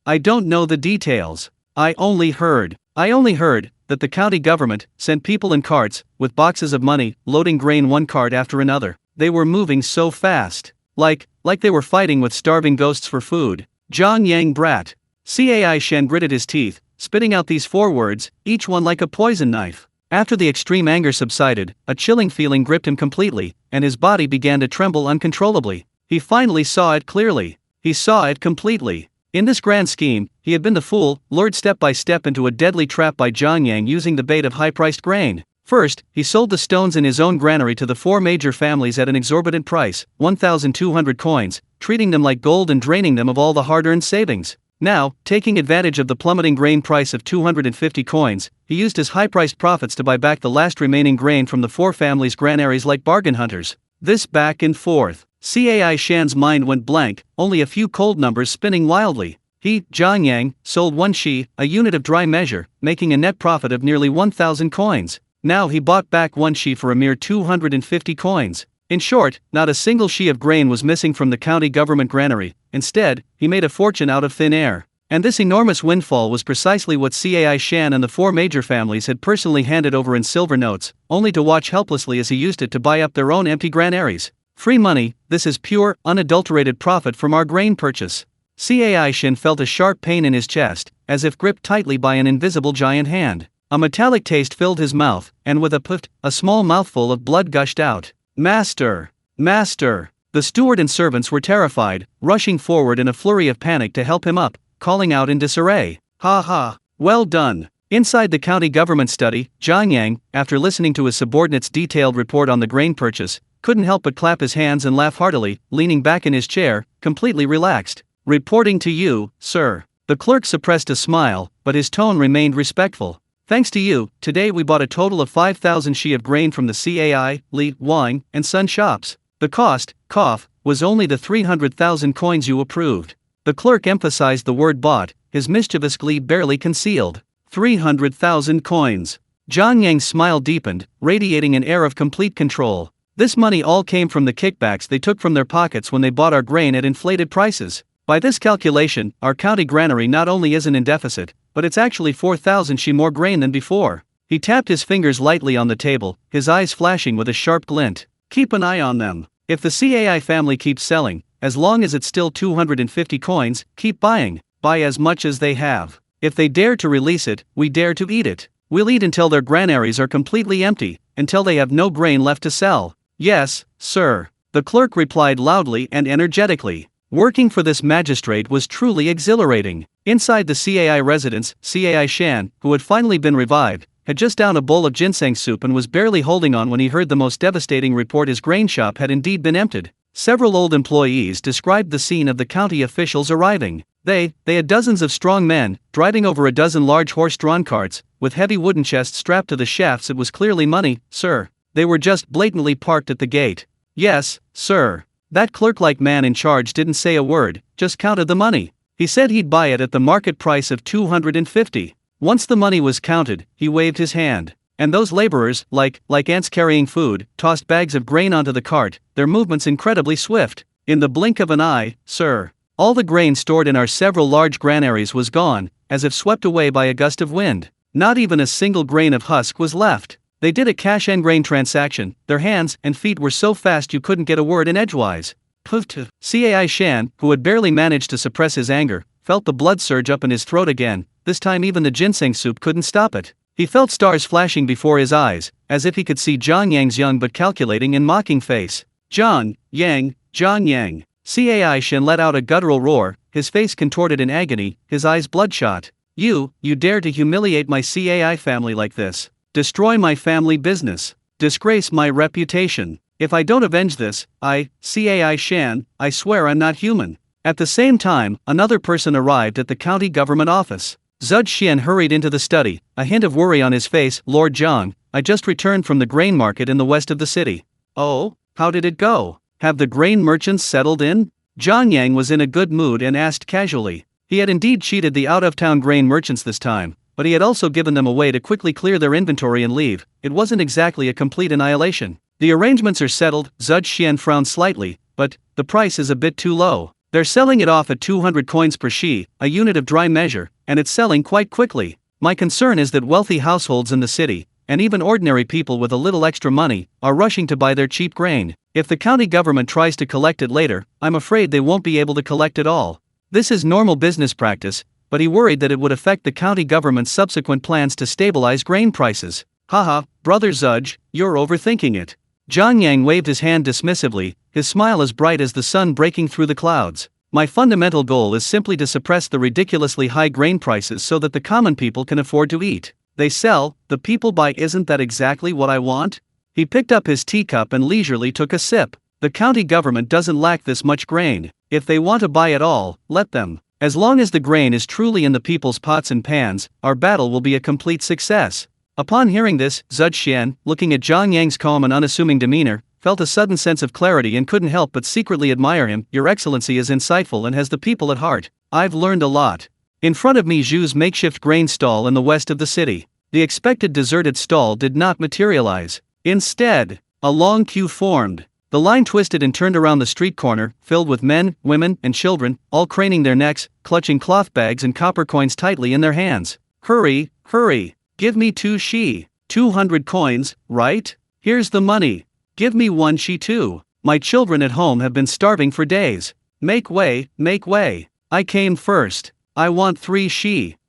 I don't know the details. I only heard that the county government sent people in carts, with boxes of money, loading grain one cart after another. They were moving so fast. Like they were fighting with starving ghosts for food. John Yang brat. Cai Shen gritted his teeth, spitting out these 4 words, each one like a poison knife. After the extreme anger subsided, a chilling feeling gripped him completely, and his body began to tremble uncontrollably. He finally saw it clearly. He saw it completely. In this grand scheme, he had been the fool, lured step by step into a deadly trap by John Yang using the bait of high-priced grain. First, he sold the stones in his own granary to the 4 major families at an exorbitant price, 1,200 coins, treating them like gold and draining them of all the hard-earned savings. Now, taking advantage of the plummeting grain price of 250 coins, he used his high-priced profits to buy back the last remaining grain from the 4 families' granaries like bargain hunters. This back and forth. Cai Shan's mind went blank, only a few cold numbers spinning wildly. He, John Yang, sold 1 shi, a unit of dry measure, making a net profit of nearly 1,000 coins. Now he bought back 1 shi for a mere 250 coins. In short, not a single shi of grain was missing from the county government granary. Instead, he made a fortune out of thin air. And this enormous windfall was precisely what Cai Shan and the 4 major families had personally handed over in silver notes, only to watch helplessly as he used it to buy up their own empty granaries. Free money, this is pure, unadulterated profit from our grain purchase. Cai Shan felt a sharp pain in his chest, as if gripped tightly by an invisible giant hand. A metallic taste filled his mouth, and with a puff, a small mouthful of blood gushed out. Master! Master! The steward and servants were terrified, rushing forward in a flurry of panic to help him up, calling out in disarray. Ha ha! Well done! Inside the county government study, John Yang, after listening to his subordinate's detailed report on the grain purchase, couldn't help but clap his hands and laugh heartily, leaning back in his chair, completely relaxed. Reporting to you, sir. The clerk suppressed a smile, but his tone remained respectful. Thanks to you, today we bought a total of 5,000 shi of grain from the Cai, Li, Wang, and Sun shops. The cost, was only the 300,000 coins you approved. The clerk emphasized the word bought, his mischievous glee barely concealed. 300,000 coins. John Yang's smile deepened, radiating an air of complete control. This money all came from the kickbacks they took from their pockets when they bought our grain at inflated prices. By this calculation, our county granary not only isn't in deficit, but it's actually 4,000 shi more grain than before. He tapped his fingers lightly on the table, his eyes flashing with a sharp glint. Keep an eye on them. If the Cai family keeps selling, as long as it's still 250 coins, keep buying. Buy as much as they have. If they dare to release it, we dare to eat it. We'll eat until their granaries are completely empty, until they have no grain left to sell. Yes, sir. The clerk replied loudly and energetically. Working for this magistrate was truly exhilarating. Inside the Cai residence, Cai Shan, who had finally been revived, had just downed a bowl of ginseng soup and was barely holding on when he heard the most devastating report: his grain shop had indeed been emptied. Several old employees described the scene of the county officials arriving. They had dozens of strong men, driving over a dozen large horse-drawn carts, with heavy wooden chests strapped to the shafts. It was clearly money, sir. They were just blatantly parked at the gate. Yes, sir. That clerk-like man in charge didn't say a word, just counted the money. He said he'd buy it at the market price of 250. Once the money was counted, he waved his hand. And those laborers, like ants carrying food, tossed bags of grain onto the cart, their movements incredibly swift. In the blink of an eye, sir, all the grain stored in our several large granaries was gone, as if swept away by a gust of wind. Not even a single grain of husk was left. They did a cash and grain transaction. Their hands and feet were so fast you couldn't get a word in edgewise. Puff. Cai Shan, who had barely managed to suppress his anger, felt the blood surge up in his throat again. This time even the ginseng soup couldn't stop it. He felt stars flashing before his eyes, as if he could see John Yang's young but calculating and mocking face. John Yang. Cai Shan let out a guttural roar, his face contorted in agony, his eyes bloodshot. You dare to humiliate my Cai family like this. Destroy my family business. Disgrace my reputation. If I don't avenge this, Cai Shan, I swear I'm not human. At the same time, another person arrived at the county government office. Zud Xian hurried into the study, a hint of worry on his face. Lord Zhang, I just returned from the grain market in the west of the city. Oh, how did it go? Have the grain merchants settled in? Zhang Yang was in a good mood and asked casually. He had indeed cheated the out-of-town grain merchants this time, but he had also given them a way to quickly clear their inventory and leave. It wasn't exactly a complete annihilation. The arrangements are settled. Zud Xian frowned slightly, but the price is a bit too low. They're selling it off at 200 coins per shi, a unit of dry measure, and it's selling quite quickly. My concern is that wealthy households in the city, and even ordinary people with a little extra money, are rushing to buy their cheap grain. If the county government tries to collect it later, I'm afraid they won't be able to collect it all. This is normal business practice, but he worried that it would affect the county government's subsequent plans to stabilize grain prices. Haha, brother Zudge, you're overthinking it. John Yang waved his hand dismissively, his smile as bright as the sun breaking through the clouds. My fundamental goal is simply to suppress the ridiculously high grain prices so that the common people can afford to eat. They sell, the people buy. Isn't that exactly what I want? He picked up his teacup and leisurely took a sip. The county government doesn't lack this much grain. If they want to buy it all, let them. As long as the grain is truly in the people's pots and pans, our battle will be a complete success. Upon hearing this, Zudge Xian, looking at John Yang's calm and unassuming demeanor, felt a sudden sense of clarity and couldn't help but secretly admire him. Your Excellency is insightful and has the people at heart. I've learned a lot. In front of me, Zhu's makeshift grain stall in the west of the city. The expected deserted stall did not materialize. Instead, a long queue formed. The line twisted and turned around the street corner, filled with men, women, and children, all craning their necks, clutching cloth bags and copper coins tightly in their hands. Hurry, hurry, give me 200 coins, right? Here's the money. Give me 1 too. My children at home have been starving for days. Make way, make way. I came first. I want 3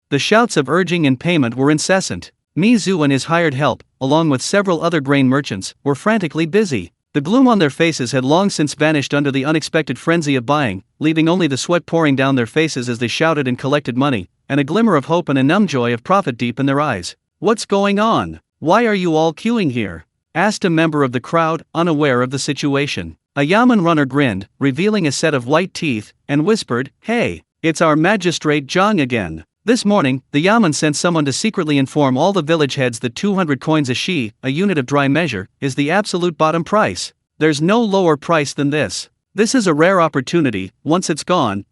The shouts of urging and payment were incessant. Mi Zhu and his hired help, along with several other grain merchants, were frantically busy. The gloom on their faces had long since vanished under the unexpected frenzy of buying, leaving only the sweat pouring down their faces as they shouted and collected money, and a glimmer of hope and a numb joy of profit deep in their eyes. What's going on? Why are you all queuing here? Asked a member of the crowd, unaware of the situation. A yamen runner grinned, revealing a set of white teeth, and whispered, "Hey, it's our magistrate Zhang again." This morning, the yamen sent someone to secretly inform all the village heads that 200 coins a shi, a unit of dry measure, is the absolute bottom price. There's no lower price than this. This is a rare opportunity. Once it's gone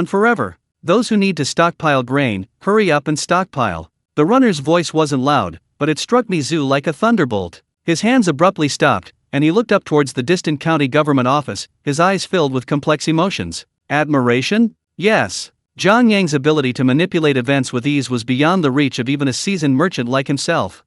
forever. Those who need to stockpile grain, hurry up and stockpile. The runner's voice wasn't loud, but it struck Mi Zhu like a thunderbolt. His hands abruptly stopped, and he looked up towards the distant county government office, his eyes filled with complex emotions. Admiration? Yes. Zhang Yang's ability to manipulate events with ease was beyond the reach of even a seasoned merchant like himself.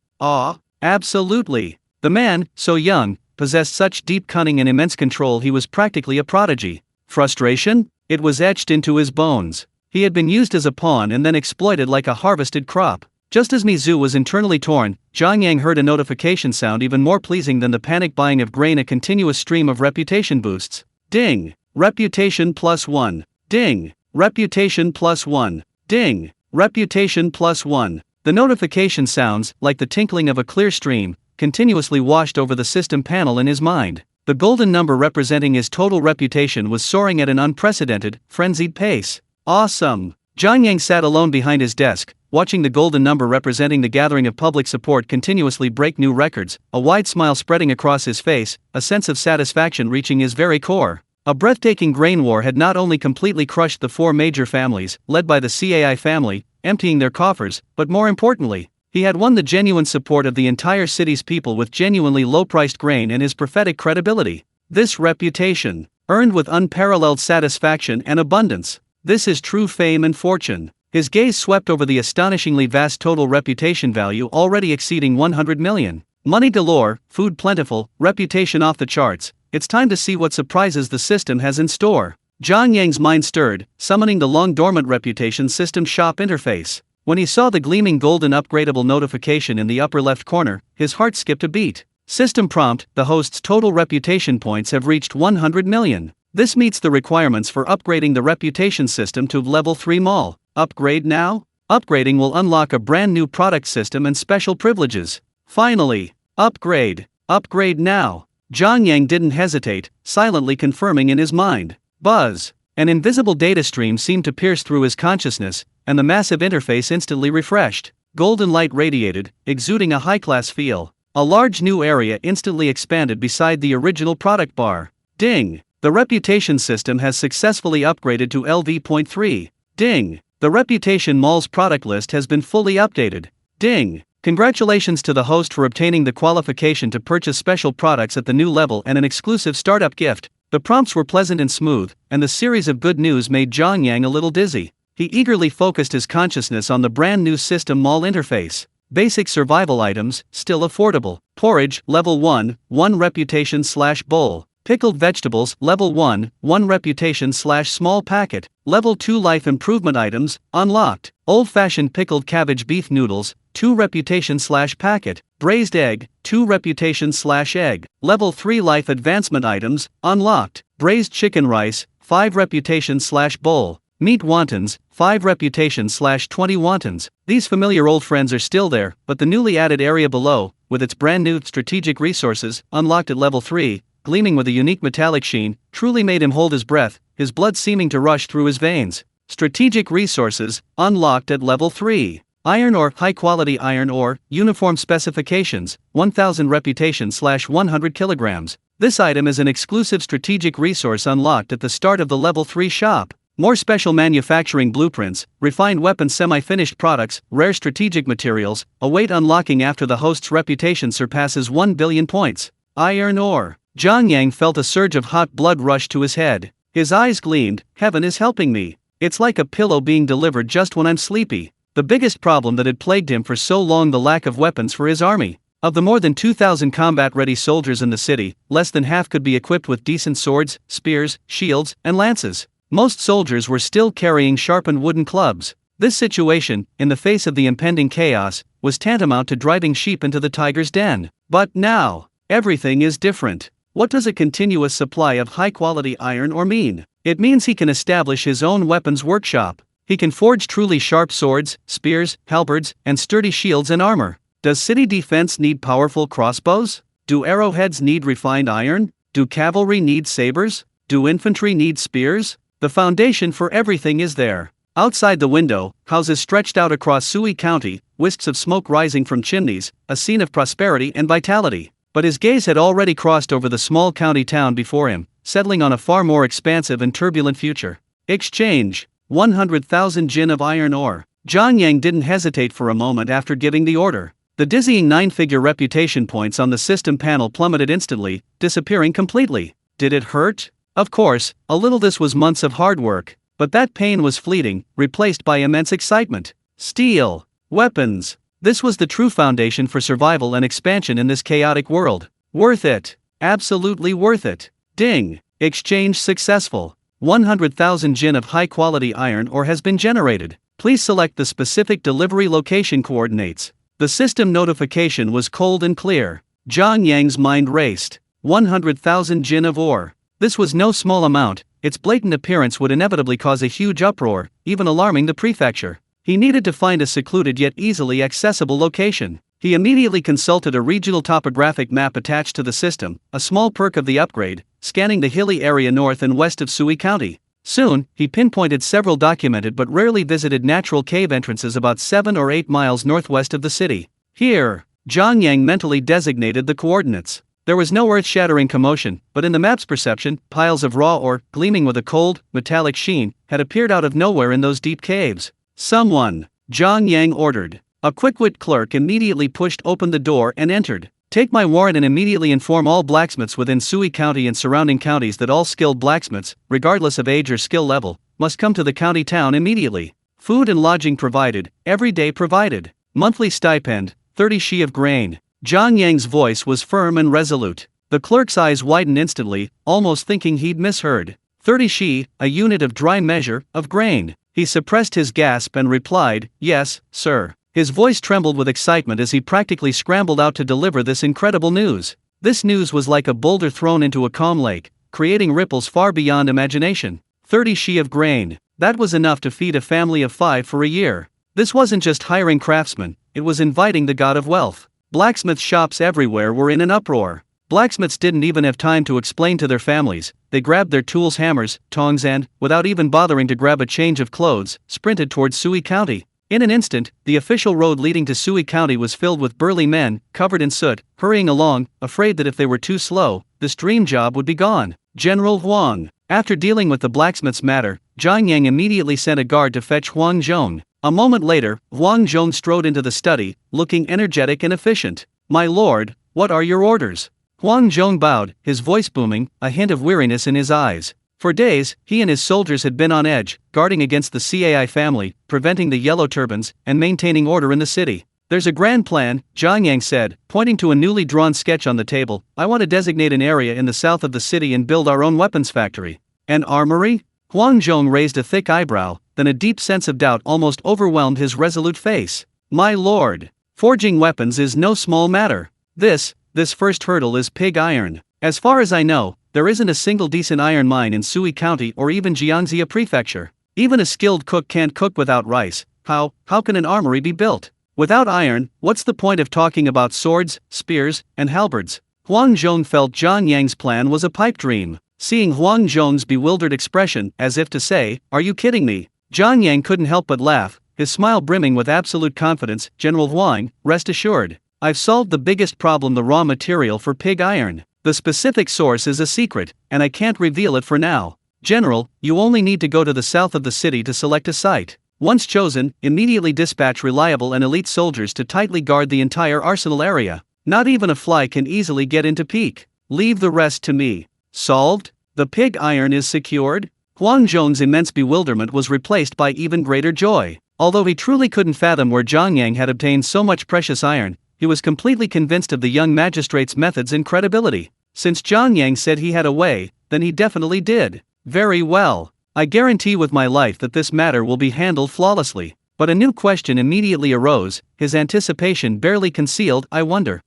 Absolutely. The man, so young, possessed such deep cunning and immense control. He was practically a prodigy. Frustration? It was etched into his bones. He had been used as a pawn and then exploited like a harvested crop. Just as Mi Zhu was internally torn, Zhang Yang heard a notification sound even more pleasing than the panic buying of grain, a continuous stream of reputation boosts. Ding! Reputation +1. Ding! Reputation +1. Ding! Reputation +1. The notification sounds, like the tinkling of a clear stream, continuously washed over the system panel in his mind. The golden number representing his total reputation was soaring at an unprecedented, frenzied pace. Awesome! Zhang Yang sat alone behind his desk, watching the golden number representing the gathering of public support continuously break new records, a wide smile spreading across his face, a sense of satisfaction reaching his very core. A breathtaking grain war had not only completely crushed the 4 major families, led by the Cai family, emptying their coffers, but more importantly, he had won the genuine support of the entire city's people with genuinely low-priced grain and his prophetic credibility. This reputation, earned with unparalleled satisfaction and abundance. This is true fame and fortune. His gaze swept over the astonishingly vast total reputation value already exceeding 100 million. Money galore, food plentiful, reputation off the charts. It's time to see what surprises the system has in store. Zhang Yang's mind stirred, summoning the long-dormant reputation system shop interface. When he saw the gleaming golden upgradable notification in the upper left corner, his heart skipped a beat. System prompt: the host's total reputation points have reached 100 million. This meets the requirements for upgrading the reputation system to level 3 mall. Upgrade now? Upgrading will unlock a brand new product system and special privileges. Finally, upgrade. Upgrade now. Zhang Yang didn't hesitate, silently confirming in his mind. Buzz. An invisible data stream seemed to pierce through his consciousness, and the massive interface instantly refreshed. Golden light radiated, exuding a high-class feel. A large new area instantly expanded beside the original product bar. Ding! The reputation system has successfully upgraded to LV.3. Ding! The reputation mall's product list has been fully updated. Ding! Congratulations to the host for obtaining the qualification to purchase special products at the new level and an exclusive startup gift. The prompts were pleasant and smooth, and the series of good news made Zhang Yang a little dizzy. He eagerly focused his consciousness on the brand new system mall interface. Basic survival items, still affordable. Porridge, level 1, 1 reputation/bowl. Pickled vegetables, level 1, 1 reputation/small packet. Level 2 life improvement items, unlocked. Old-fashioned pickled cabbage beef noodles, 2 reputation/packet. Braised egg, 2 reputation/egg. Level 3 life advancement items, unlocked. Braised chicken rice, 5 reputation/bowl. Meat wontons, 5 reputation/20 wontons. These familiar old friends are still there, but the newly added area below, with its brand new strategic resources, unlocked at level 3, gleaming with a unique metallic sheen, truly made him hold his breath, his blood seeming to rush through his veins. Strategic resources, unlocked at level 3. Iron ore, high-quality iron ore, uniform specifications, 1000 reputation/100 kilograms. This item is an exclusive strategic resource unlocked at the start of the level 3 shop. More special manufacturing blueprints, refined weapons, semi-finished products, rare strategic materials, await unlocking after the host's reputation surpasses 1 billion points. Iron ore. Zhang Yang felt a surge of hot blood rush to his head. His eyes gleamed. Heaven is helping me. It's like a pillow being delivered just when I'm sleepy. The biggest problem that had plagued him for so long, the lack of weapons for his army. Of the more than 2,000 combat-ready soldiers in the city, less than half could be equipped with decent swords, spears, shields, and lances. Most soldiers were still carrying sharpened wooden clubs. This situation, in the face of the impending chaos, was tantamount to driving sheep into the tiger's den. But now, everything is different. What does a continuous supply of high-quality iron ore mean? It means he can establish his own weapons workshop. He can forge truly sharp swords, spears, halberds, and sturdy shields and armor. Does city defense need powerful crossbows? Do arrowheads need refined iron? Do cavalry need sabers? Do infantry need spears? The foundation for everything is there. Outside the window, houses stretched out across Sui County, wisps of smoke rising from chimneys, a scene of prosperity and vitality. But his gaze had already crossed over the small county town before him, settling on a far more expansive and turbulent future. Exchange. 100,000 jin of iron ore. Zhang Yang didn't hesitate for a moment after giving the order. The dizzying 9-figure reputation points on the system panel plummeted instantly, disappearing completely. Did it hurt? Of course, a little. This was months of hard work, but that pain was fleeting, replaced by immense excitement. Steel. Weapons. This was the true foundation for survival and expansion in this chaotic world. Worth it. Absolutely worth it. Ding. Exchange successful. 100,000 jin of high-quality iron ore has been generated. Please select the specific delivery location coordinates. The system notification was cold and clear. Zhang Yang's mind raced. 100,000 jin of ore. This was no small amount. Its blatant appearance would inevitably cause a huge uproar, even alarming the prefecture. He needed to find a secluded yet easily accessible location. He immediately consulted a regional topographic map attached to the system, a small perk of the upgrade, scanning the hilly area north and west of Sui County. Soon, he pinpointed several documented but rarely visited natural cave entrances about 7 or 8 miles northwest of the city. Here, Zhang Yang mentally designated the coordinates. There was no earth-shattering commotion, but in the map's perception, piles of raw ore, gleaming with a cold, metallic sheen, had appeared out of nowhere in those deep caves. Someone, Zhang Yang ordered. A quick-wit clerk immediately pushed open the door and entered. Take my warrant and immediately inform all blacksmiths within Sui County and surrounding counties that all skilled blacksmiths, regardless of age or skill level, must come to the county town immediately. Food and lodging provided, every day provided. Monthly stipend, 30 shi of grain. Zhang Yang's voice was firm and resolute. The clerk's eyes widened instantly, almost thinking he'd misheard. 30 shi, a unit of dry measure, of grain. He suppressed his gasp and replied, "Yes, sir." His voice trembled with excitement as he practically scrambled out to deliver this incredible news. This news was like a boulder thrown into a calm lake, creating ripples far beyond imagination. 30 shi of grain. That was enough to feed a family of 5 for a year. This wasn't just hiring craftsmen, it was inviting the god of wealth. Blacksmith shops everywhere were in an uproar. Blacksmiths didn't even have time to explain to their families. They grabbed their tools, hammers, tongs and, without even bothering to grab a change of clothes, sprinted towards Sui County. In an instant, the official road leading to Sui County was filled with burly men, covered in soot, hurrying along, afraid that if they were too slow, this dream job would be gone. General Huang. After dealing with the blacksmith's matter, Zhang Yang immediately sent a guard to fetch Huang Zhong. A moment later, Huang Zhong strode into the study, looking energetic and efficient. "My lord, what are your orders?" Huang Zhong bowed, his voice booming, a hint of weariness in his eyes. For days, he and his soldiers had been on edge, guarding against the Cai family, preventing the Yellow Turbans, and maintaining order in the city. There's a grand plan, Zhang Yang said, pointing to a newly drawn sketch on the table. I want to designate an area in the south of the city and build our own weapons factory. An armory? Huang Zhong raised a thick eyebrow, then a deep sense of doubt almost overwhelmed his resolute face. My lord, forging weapons is no small matter. This first hurdle is pig iron. As far as I know, there isn't a single decent iron mine in Sui County or even Jiangxia Prefecture. Even a skilled cook can't cook without rice. How can an armory be built? Without iron, what's the point of talking about swords, spears, and halberds? Huang Zhong felt Zhang Yang's plan was a pipe dream. Seeing Huang Zhong's bewildered expression, as if to say, "Are you kidding me?" Zhang Yang couldn't help but laugh, his smile brimming with absolute confidence. General Huang, rest assured, I've solved the biggest problem: the raw material for pig iron. The specific source is a secret, and I can't reveal it for now. General, you only need to go to the south of the city to select a site. Once chosen, immediately dispatch reliable and elite soldiers to tightly guard the entire arsenal area. Not even a fly can easily get into peak. Leave the rest to me. Solved? The pig iron is secured? Huang Zhong's immense bewilderment was replaced by even greater joy. Although he truly couldn't fathom where Zhang Yang had obtained so much precious iron, he was completely convinced of the young magistrate's methods and credibility. Since Zhang Yang said he had a way, then he definitely did. Very well. I guarantee with my life that this matter will be handled flawlessly. But a new question immediately arose, his anticipation barely concealed. I wonder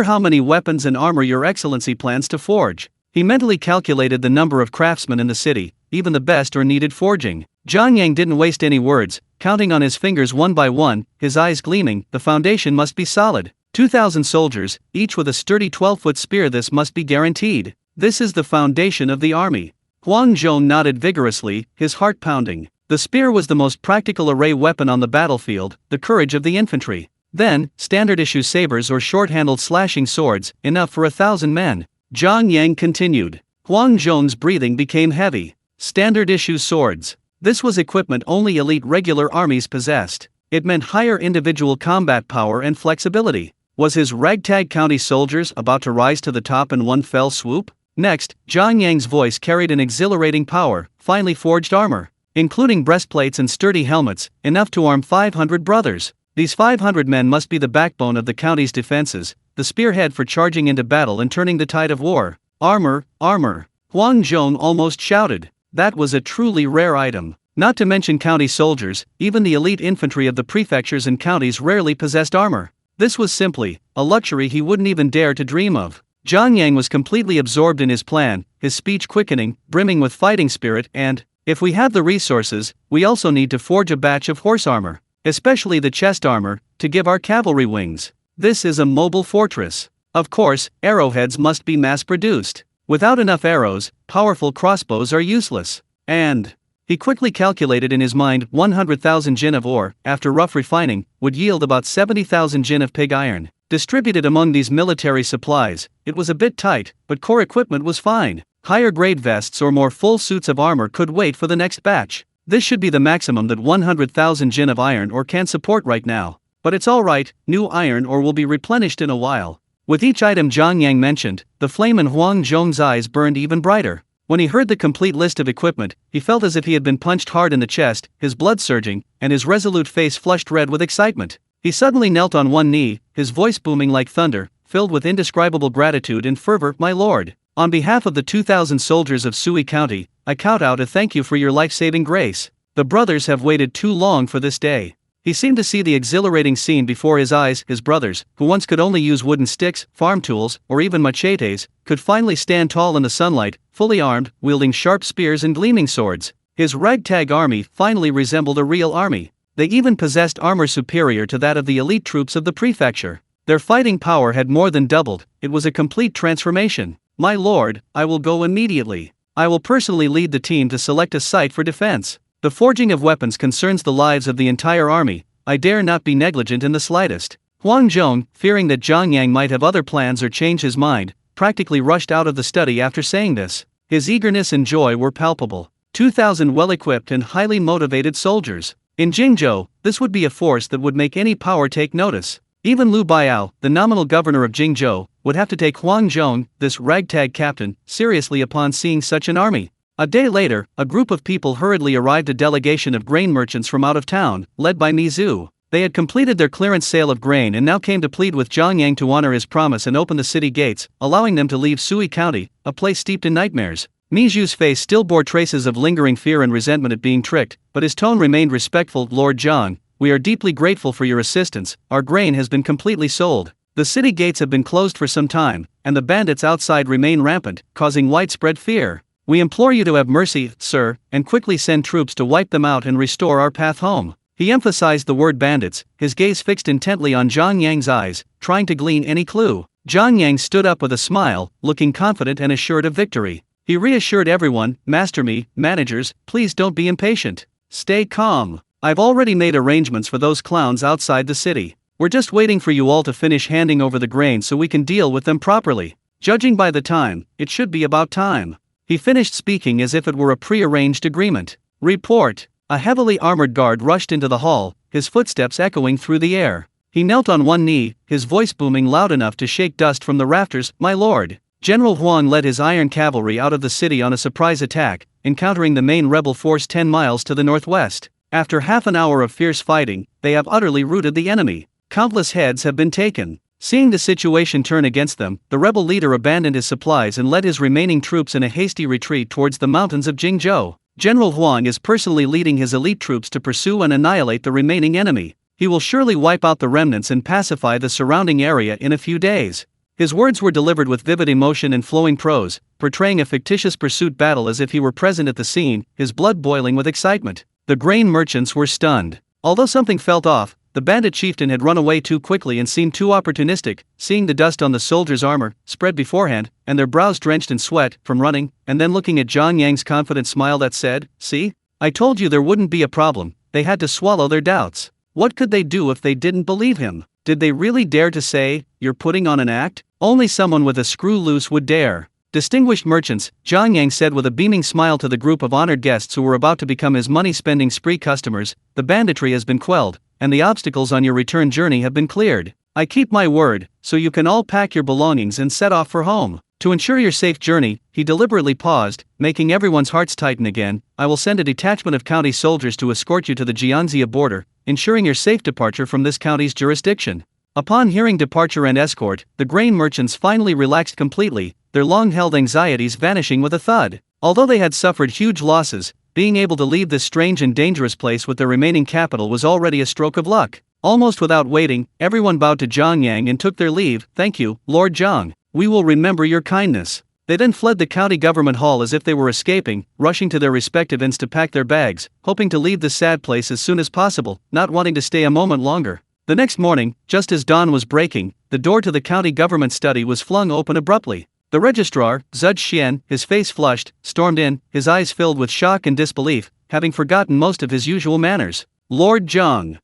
how many weapons and armor Your Excellency plans to forge. He mentally calculated the number of craftsmen in the city, even the best are needed forging. Zhang Yang didn't waste any words, counting on his fingers one by one, his eyes gleaming. The foundation must be solid. 2,000 soldiers, each with a sturdy 12-foot spear. This must be guaranteed. This is the foundation of the army. Huang Zhong nodded vigorously, his heart pounding. The spear was the most practical array weapon on the battlefield, the courage of the infantry. Then, standard-issue sabers or short-handled slashing swords, enough for 1,000 men. Zhang Yang continued. Huang Zhong's breathing became heavy. Standard-issue swords. This was equipment only elite regular armies possessed. It meant higher individual combat power and flexibility. Was his ragtag county soldiers about to rise to the top in one fell swoop? Next, Zhang Yang's voice carried an exhilarating power: finely forged armor, including breastplates and sturdy helmets, enough to arm 500 brothers. These 500 men must be the backbone of the county's defenses, the spearhead for charging into battle and turning the tide of war. Armor, armor. Huang Zhong almost shouted. That was a truly rare item. Not to mention county soldiers, even the elite infantry of the prefectures and counties rarely possessed armor. This was simply a luxury he wouldn't even dare to dream of. Zhang Yang was completely absorbed in his plan, his speech quickening, brimming with fighting spirit. And, if we have the resources, we also need to forge a batch of horse armor, especially the chest armor, to give our cavalry wings. This is a mobile fortress. Of course, arrowheads must be mass-produced. Without enough arrows, powerful crossbows are useless. And he quickly calculated in his mind 100,000 jin of ore, after rough refining, would yield about 70,000 jin of pig iron. Distributed among these military supplies, it was a bit tight, but core equipment was fine. Higher grade vests or more full suits of armor could wait for the next batch. This should be the maximum that 100,000 jin of iron ore can support right now. But it's alright, new iron ore will be replenished in a while. With each item Zhang Yang mentioned, the flame in Huang Zhong's eyes burned even brighter. When he heard the complete list of equipment, he felt as if he had been punched hard in the chest, his blood surging, and his resolute face flushed red with excitement. He suddenly knelt on one knee, his voice booming like thunder, filled with indescribable gratitude and fervor. My lord, on behalf of the 2,000 soldiers of Sui County, I count out a thank you for your life-saving grace. The brothers have waited too long for this day. He seemed to see the exhilarating scene before his eyes. His brothers, who once could only use wooden sticks, farm tools, or even machetes, could finally stand tall in the sunlight, fully armed, wielding sharp spears and gleaming swords. His ragtag army finally resembled a real army. They even possessed armor superior to that of the elite troops of the prefecture. Their fighting power had more than doubled. It was a complete transformation. My lord, I will go immediately. I will personally lead the team to select a site for defense. The forging of weapons concerns the lives of the entire army. I dare not be negligent in the slightest. Huang Zhong, fearing that Zhang Yang might have other plans or change his mind, practically rushed out of the study after saying this. His eagerness and joy were palpable. 2,000 well-equipped and highly motivated soldiers. In Jingzhou, this would be a force that would make any power take notice. Even Liu Biao, the nominal governor of Jingzhou, would have to take Huang Zhong, this ragtag captain, seriously upon seeing such an army. A day later, a group of people hurriedly arrived, a delegation of grain merchants from out of town, led by Mi Zhu. They had completed their clearance sale of grain and now came to plead with Zhang Yang to honor his promise and open the city gates, allowing them to leave Sui County, a place steeped in nightmares. Miju's face still bore traces of lingering fear and resentment at being tricked, but his tone remained respectful. Lord Zhang, we are deeply grateful for your assistance. Our grain has been completely sold. The city gates have been closed for some time, and the bandits outside remain rampant, causing widespread fear. We implore you to have mercy, sir, and quickly send troops to wipe them out and restore our path home. He emphasized the word bandits, his gaze fixed intently on Zhang Yang's eyes, trying to glean any clue. Zhang Yang stood up with a smile, looking confident and assured of victory. He reassured everyone, managers, please don't be impatient. Stay calm. I've already made arrangements for those clowns outside the city. We're just waiting for you all to finish handing over the grain so we can deal with them properly. Judging by the time, it should be about time. He finished speaking as if it were a pre-arranged agreement. Report. A heavily armored guard rushed into the hall, his footsteps echoing through the air. He knelt on one knee, his voice booming loud enough to shake dust from the rafters. My lord. General Huang led his iron cavalry out of the city on a surprise attack, encountering the main rebel force 10 miles to the northwest. After half an hour of fierce fighting, they have utterly routed the enemy. Countless heads have been taken. Seeing the situation turn against them, the rebel leader abandoned his supplies and led his remaining troops in a hasty retreat towards the mountains of Jingzhou. General Huang is personally leading his elite troops to pursue and annihilate the remaining enemy. He will surely wipe out the remnants and pacify the surrounding area in a few days. His words were delivered with vivid emotion and flowing prose, portraying a fictitious pursuit battle as if he were present at the scene, his blood boiling with excitement. The grain merchants were stunned. Although something felt off, the bandit chieftain had run away too quickly and seemed too opportunistic, seeing the dust on the soldiers' armor, spread beforehand, and their brows drenched in sweat, from running, and then looking at Zhang Yang's confident smile that said, see? I told you there wouldn't be a problem. They had to swallow their doubts. What could they do if they didn't believe him? Did they really dare to say, you're putting on an act? Only someone with a screw loose would dare. Distinguished merchants, Zhang Yang said with a beaming smile to the group of honored guests who were about to become his money-spending spree customers, the banditry has been quelled, and the obstacles on your return journey have been cleared. I keep my word, so you can all pack your belongings and set off for home. To ensure your safe journey, he deliberately paused, making everyone's hearts tighten again. I will send a detachment of county soldiers to escort you to the Jianxia border, ensuring your safe departure from this county's jurisdiction. Upon hearing departure and escort, the grain merchants finally relaxed completely, their long-held anxieties vanishing with a thud. Although they had suffered huge losses, being able to leave this strange and dangerous place with their remaining capital was already a stroke of luck. Almost without waiting, everyone bowed to Zhang Yang and took their leave. Thank you, Lord Zhang. We will remember your kindness. They then fled the county government hall as if they were escaping, rushing to their respective inns to pack their bags, hoping to leave this sad place as soon as possible, not wanting to stay a moment longer. The next morning, just as dawn was breaking, the door to the county government study was flung open abruptly. The registrar, Zhud Xian, his face flushed, stormed in, his eyes filled with shock and disbelief, having forgotten most of his usual manners. Lord Zhang,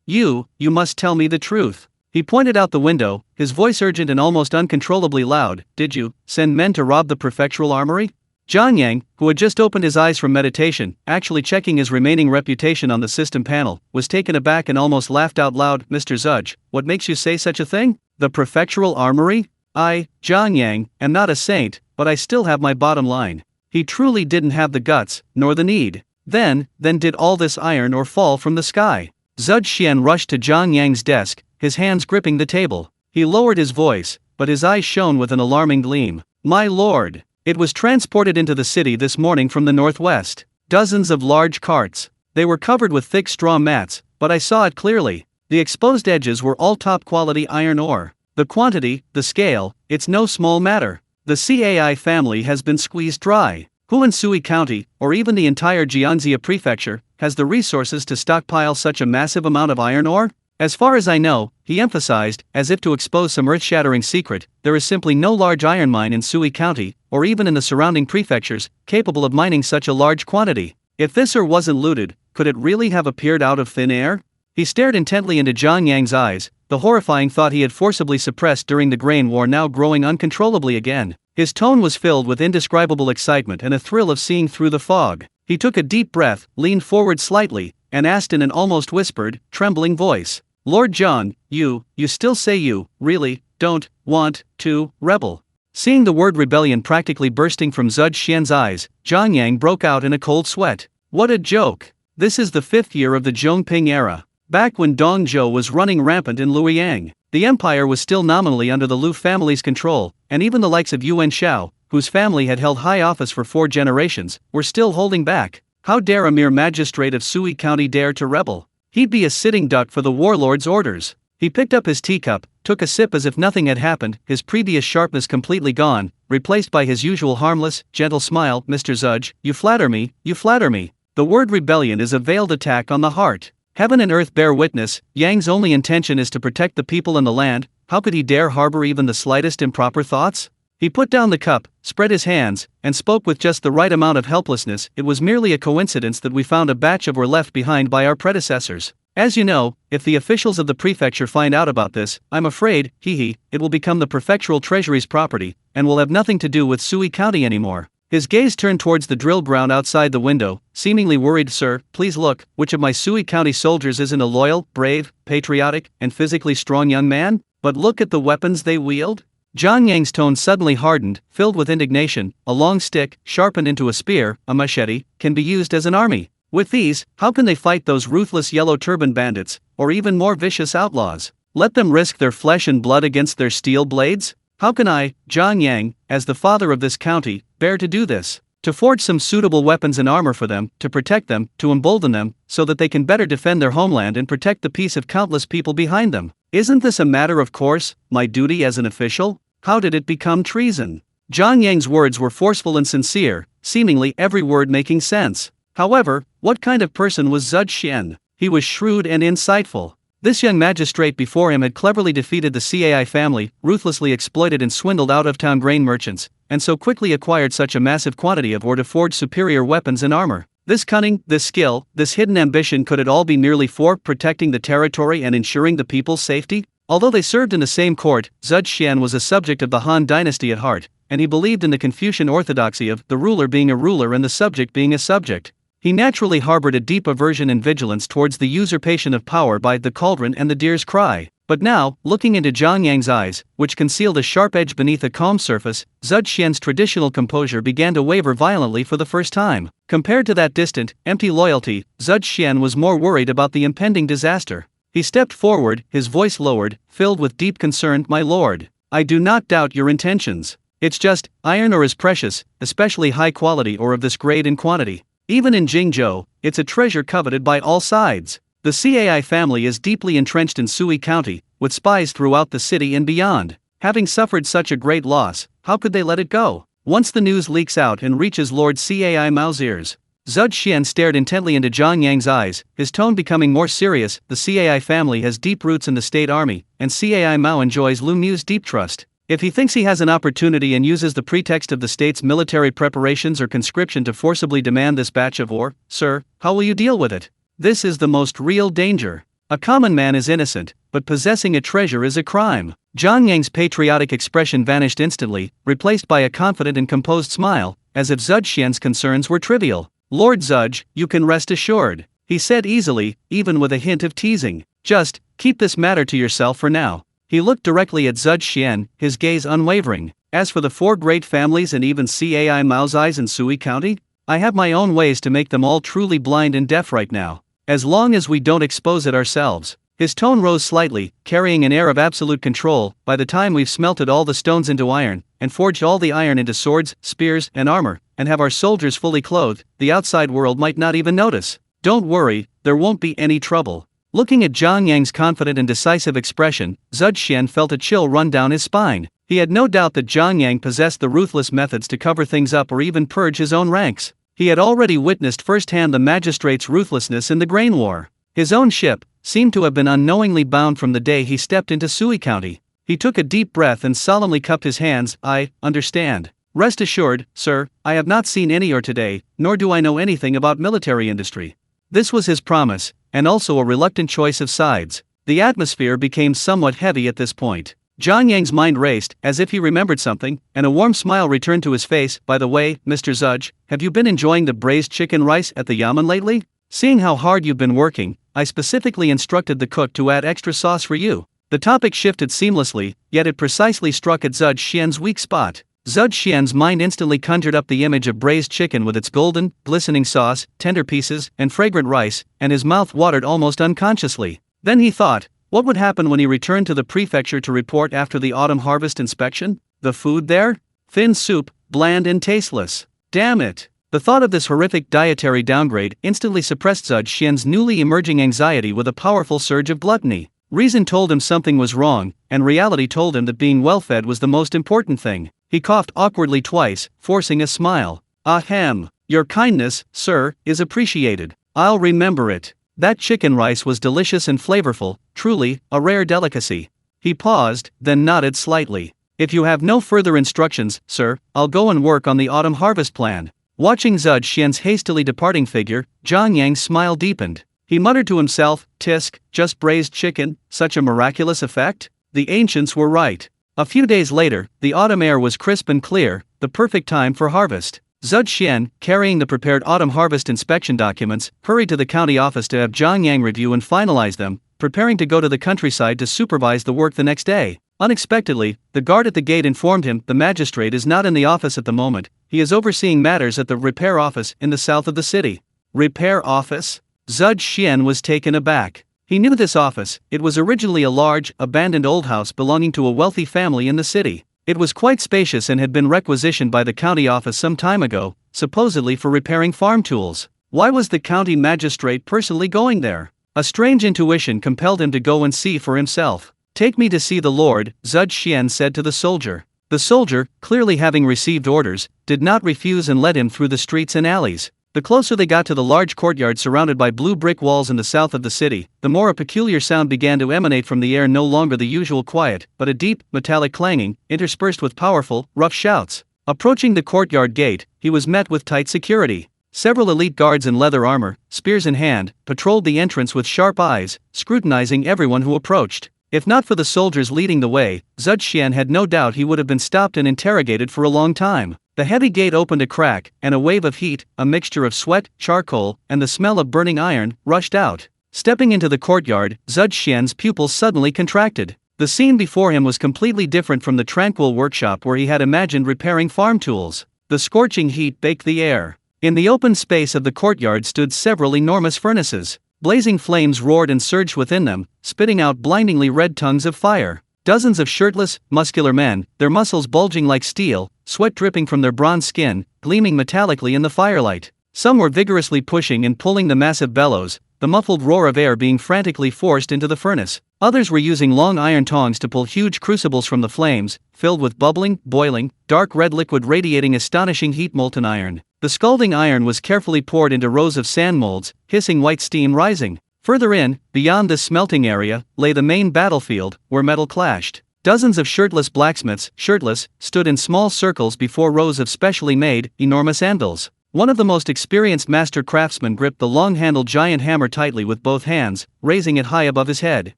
you must tell me the truth. He pointed out the window, his voice urgent and almost uncontrollably loud. Did you send men to rob the prefectural armory? Zhang Yang, who had just opened his eyes from meditation, actually checking his remaining reputation on the system panel, was taken aback and almost laughed out loud. Mr. Zhud, what makes you say such a thing? The prefectural armory? I, Zhang Yang, am not a saint, but I still have my bottom line. He truly didn't have the guts, nor the need. Then did all this iron ore fall from the sky? Zhud Xian rushed to Zhang Yang's desk, his hands gripping the table. He lowered his voice, but his eyes shone with an alarming gleam. My lord, it was transported into the city this morning from the northwest. Dozens of large carts. They were covered with thick straw mats, but I saw it clearly. The exposed edges were all top-quality iron ore. The quantity, the scale, it's no small matter. The CAI family has been squeezed dry. Who in Sui County, or even the entire Jianxia prefecture, has the resources to stockpile such a massive amount of iron ore? As far as I know, he emphasized, as if to expose some earth-shattering secret, there is simply no large iron mine in Sui County, or even in the surrounding prefectures, capable of mining such a large quantity. If this ore wasn't looted, could it really have appeared out of thin air? He stared intently into Zhang Yang's eyes, the horrifying thought he had forcibly suppressed during the grain war now growing uncontrollably again. His tone was filled with indescribable excitement and a thrill of seeing through the fog. He took a deep breath, leaned forward slightly, and asked in an almost whispered, trembling voice, Lord Zhang, you still say you, really, don't, want, to, rebel? Seeing the word rebellion practically bursting from Zhud Xian's eyes, Zhang Yang broke out in a cold sweat. What a joke! This is the 5th year of the Zhongping era. Back when Dongzhou was running rampant in Luoyang, the empire was still nominally under the Lu family's control, and even the likes of Yuan Shao, whose family had held high office for 4 generations, were still holding back. How dare a mere magistrate of Sui County dare to rebel? He'd be a sitting duck for the warlord's orders. He picked up his teacup, took a sip as if nothing had happened, his previous sharpness completely gone, replaced by his usual harmless, gentle smile. Mr. Zudge, you flatter me, you flatter me. The word rebellion is a veiled attack on the heart. Heaven and earth bear witness, Yang's only intention is to protect the people and the land. How could he dare harbor even the slightest improper thoughts? He put down the cup, spread his hands, and spoke with just the right amount of helplessness. It was merely a coincidence that we found a batch of were left behind by our predecessors. As you know, if the officials of the prefecture find out about this, I'm afraid, it will become the prefectural treasury's property, and will have nothing to do with Sui County anymore. His gaze turned towards the drill ground outside the window, seemingly worried. Sir, please look, which of my Sui County soldiers isn't a loyal, brave, patriotic, and physically strong young man? But look at the weapons they wield. Zhang Yang's tone suddenly hardened, filled with indignation. A long stick, sharpened into a spear, a machete, can be used as an army. With these, how can they fight those ruthless yellow turban bandits, or even more vicious outlaws? Let them risk their flesh and blood against their steel blades? How can I, Zhang Yang, as the father of this county, bear to do this? To forge some suitable weapons and armor for them, to protect them, to embolden them, so that they can better defend their homeland and protect the peace of countless people behind them. Isn't this a matter of course, my duty as an official? How did it become treason? Zhang Yang's words were forceful and sincere, seemingly every word making sense. However, what kind of person was Zudge Xian? He was shrewd and insightful. This young magistrate before him had cleverly defeated the Cai family, ruthlessly exploited and swindled out-of-town grain merchants, and so quickly acquired such a massive quantity of ore to forge superior weapons and armor. This cunning, this skill, this hidden ambition, could it all be merely for protecting the territory and ensuring the people's safety? Although they served in the same court, Zudge Xian was a subject of the Han dynasty at heart, and he believed in the Confucian orthodoxy of the ruler being a ruler and the subject being a subject. He naturally harbored a deep aversion and vigilance towards the usurpation of power by the cauldron and the deer's cry. But now, looking into Zhang Yang's eyes, which concealed a sharp edge beneath a calm surface, Zudge Xian's traditional composure began to waver violently for the first time. Compared to that distant, empty loyalty, Zudge Xian was more worried about the impending disaster. He stepped forward, his voice lowered, filled with deep concern. My lord, I do not doubt your intentions. It's just, iron ore is precious, especially high quality ore of this grade and quantity. Even in Jingzhou, it's a treasure coveted by all sides. The Cai family is deeply entrenched in Sui County, with spies throughout the city and beyond. Having suffered such a great loss, how could they let it go? Once the news leaks out and reaches Lord Cai Mao's ears. Zudge Xian stared intently into Zhang Yang's eyes, his tone becoming more serious. The Cai family has deep roots in the state army, and Cai Mao enjoys Lu Mu's deep trust. If he thinks he has an opportunity and uses the pretext of the state's military preparations or conscription to forcibly demand this batch of ore, sir, how will you deal with it? This is the most real danger. A common man is innocent, but possessing a treasure is a crime. Zhang Yang's patriotic expression vanished instantly, replaced by a confident and composed smile, as if Zudge Xian's concerns were trivial. Lord Zudge, you can rest assured, he said easily, even with a hint of teasing. Just, keep this matter to yourself for now. He looked directly at Zudge Xian, his gaze unwavering. As for the 4 great families and even Cai Mao's eyes in Sui County, I have my own ways to make them all truly blind and deaf right now. As long as we don't expose it ourselves. His tone rose slightly, carrying an air of absolute control. By the time we've smelted all the stones into iron, and forged all the iron into swords, spears, and armor, and have our soldiers fully clothed, the outside world might not even notice. Don't worry, there won't be any trouble. Looking at Zhang Yang's confident and decisive expression, Zudge Xian felt a chill run down his spine. He had no doubt that Zhang Yang possessed the ruthless methods to cover things up or even purge his own ranks. He had already witnessed firsthand the magistrate's ruthlessness in the grain war. His own ship seemed to have been unknowingly bound from the day he stepped into Sui County. He took a deep breath and solemnly cupped his hands. I understand. Rest assured, sir, I have not seen any ore today, nor do I know anything about military industry. This was his promise, and also a reluctant choice of sides. The atmosphere became somewhat heavy at this point. Zhang Yang's mind raced, as if he remembered something, and a warm smile returned to his face. By the way, Mr. Zudge, have you been enjoying the braised chicken rice at the yamen lately? Seeing how hard you've been working, I specifically instructed the cook to add extra sauce for you. The topic shifted seamlessly, yet it precisely struck at Zudge Xian's weak spot. Zud Xian's mind instantly conjured up the image of braised chicken with its golden, glistening sauce, tender pieces, and fragrant rice, and his mouth watered almost unconsciously. Then he thought, what would happen when he returned to the prefecture to report after the autumn harvest inspection? The food there? Thin soup, bland and tasteless. Damn it! The thought of this horrific dietary downgrade instantly suppressed Zud Xian's newly emerging anxiety with a powerful surge of gluttony. Reason told him something was wrong, and reality told him that being well-fed was the most important thing. He coughed awkwardly twice, forcing a smile. Ahem. Your kindness, sir, is appreciated. I'll remember it. That chicken rice was delicious and flavorful, truly, a rare delicacy. He paused, then nodded slightly. If you have no further instructions, sir, I'll go and work on the autumn harvest plan. Watching Zud Xian's hastily departing figure, Zhang Yang's smile deepened. He muttered to himself, tisk, just braised chicken, such a miraculous effect? The ancients were right. A few days later, the autumn air was crisp and clear, the perfect time for harvest. Zud Xian, carrying the prepared autumn harvest inspection documents, hurried to the county office to have Zhang Yang review and finalize them, preparing to go to the countryside to supervise the work the next day. Unexpectedly, the guard at the gate informed him the magistrate is not in the office at the moment. He is overseeing matters at the repair office in the south of the city. Repair office? Zud Xian was taken aback. He knew this office. It was originally a large, abandoned old house belonging to a wealthy family in the city. It was quite spacious and had been requisitioned by the county office some time ago, supposedly for repairing farm tools. Why was the county magistrate personally going there? A strange intuition compelled him to go and see for himself. Take me to see the Lord, Zud Xian said to the soldier. The soldier, clearly having received orders, did not refuse and led him through the streets and alleys. The closer they got to the large courtyard surrounded by blue brick walls in the south of the city, the more a peculiar sound began to emanate from the air, no longer the usual quiet, but a deep, metallic clanging, interspersed with powerful, rough shouts. Approaching the courtyard gate, he was met with tight security. Several elite guards in leather armor, spears in hand, patrolled the entrance with sharp eyes, scrutinizing everyone who approached. If not for the soldiers leading the way, Zud Xian had no doubt he would have been stopped and interrogated for a long time. The heavy gate opened a crack, and a wave of heat, a mixture of sweat, charcoal, and the smell of burning iron, rushed out. Stepping into the courtyard, Zud Xian's pupils suddenly contracted. The scene before him was completely different from the tranquil workshop where he had imagined repairing farm tools. The scorching heat baked the air. In the open space of the courtyard stood several enormous furnaces. Blazing flames roared and surged within them, spitting out blindingly red tongues of fire. Dozens of shirtless, muscular men, their muscles bulging like steel, sweat dripping from their bronze skin, gleaming metallically in the firelight. Some were vigorously pushing and pulling the massive bellows, the muffled roar of air being frantically forced into the furnace. Others were using long iron tongs to pull huge crucibles from the flames, filled with bubbling, boiling, dark red liquid radiating astonishing heat. Molten iron. The scalding iron was carefully poured into rows of sand molds, hissing white steam rising. Further in, beyond this smelting area, lay the main battlefield, where metal clashed. Dozens of shirtless blacksmiths, shirtless, stood in small circles before rows of specially made, enormous anvils. One of the most experienced master craftsmen gripped the long-handled giant hammer tightly with both hands, raising it high above his head.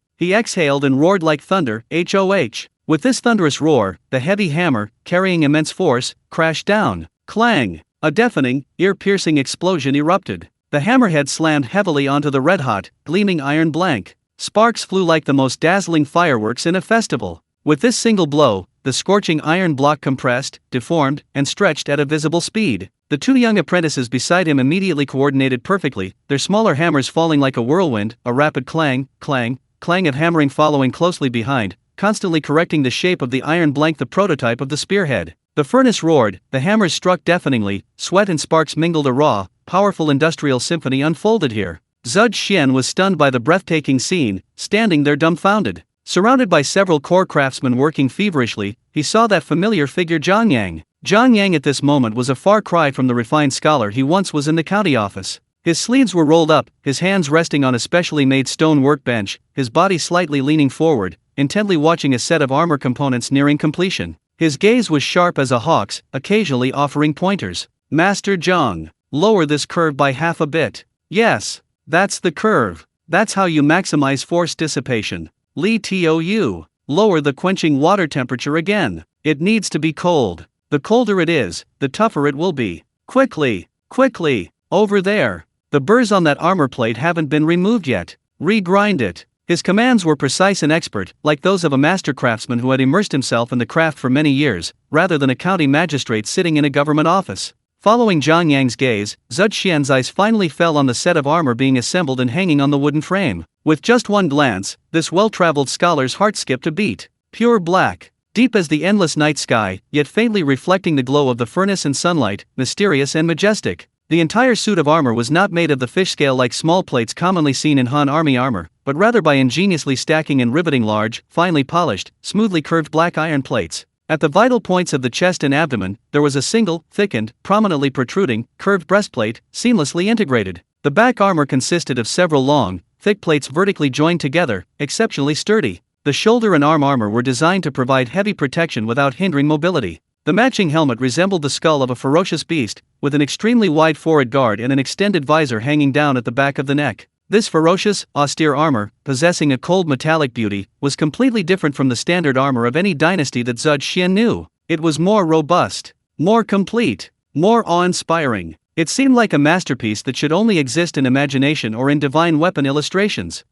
He exhaled and roared like thunder, HOH. With this thunderous roar, the heavy hammer, carrying immense force, crashed down. Clang! A deafening, ear-piercing explosion erupted. The hammerhead slammed heavily onto the red-hot, gleaming iron blank. Sparks flew like the most dazzling fireworks in a festival. With this single blow, the scorching iron block compressed, deformed, and stretched at a visible speed. The two young apprentices beside him immediately coordinated perfectly, their smaller hammers falling like a whirlwind, a rapid clang, clang, clang of hammering following closely behind, constantly correcting the shape of the iron blank, the prototype of the spearhead. The furnace roared, the hammers struck deafeningly, sweat and sparks mingled, a raw, powerful industrial symphony unfolded here. Zud Xian was stunned by the breathtaking scene, standing there dumbfounded. Surrounded by several core craftsmen working feverishly, he saw that familiar figure Zhang Yang. Zhang Yang at this moment was a far cry from the refined scholar he once was in the county office. His sleeves were rolled up, his hands resting on a specially made stone workbench, his body slightly leaning forward, intently watching a set of armor components nearing completion. His gaze was sharp as a hawk's, occasionally offering pointers. Master Zhang, lower this curve by half a bit. Yes, that's the curve. That's how you maximize force dissipation. Li Tou, lower the quenching water temperature again. It needs to be cold. The colder it is, the tougher it will be. Quickly, quickly, over there. The burrs on that armor plate haven't been removed yet. Regrind it. His commands were precise and expert, like those of a master craftsman who had immersed himself in the craft for many years, rather than a county magistrate sitting in a government office. Following Zhang Yang's gaze, Zuxian's eyes finally fell on the set of armor being assembled and hanging on the wooden frame. With just one glance, this well-traveled scholar's heart skipped a beat. Pure black, deep as the endless night sky, yet faintly reflecting the glow of the furnace and sunlight, mysterious and majestic. The entire suit of armor was not made of the fish scale like small plates commonly seen in Han army armor, but rather by ingeniously stacking and riveting large, finely polished, smoothly curved black iron plates. At the vital points of the chest and abdomen, there was a single, thickened, prominently protruding, curved breastplate, seamlessly integrated. The back armor consisted of several long, thick plates vertically joined together, exceptionally sturdy. The shoulder and arm armor were designed to provide heavy protection without hindering mobility. The matching helmet resembled the skull of a ferocious beast, with an extremely wide forehead guard and an extended visor hanging down at the back of the neck. This ferocious, austere armor, possessing a cold metallic beauty, was completely different from the standard armor of any dynasty that Zuxian knew. It was more robust, more complete, more awe-inspiring. It seemed like a masterpiece that should only exist in imagination or in divine weapon illustrations.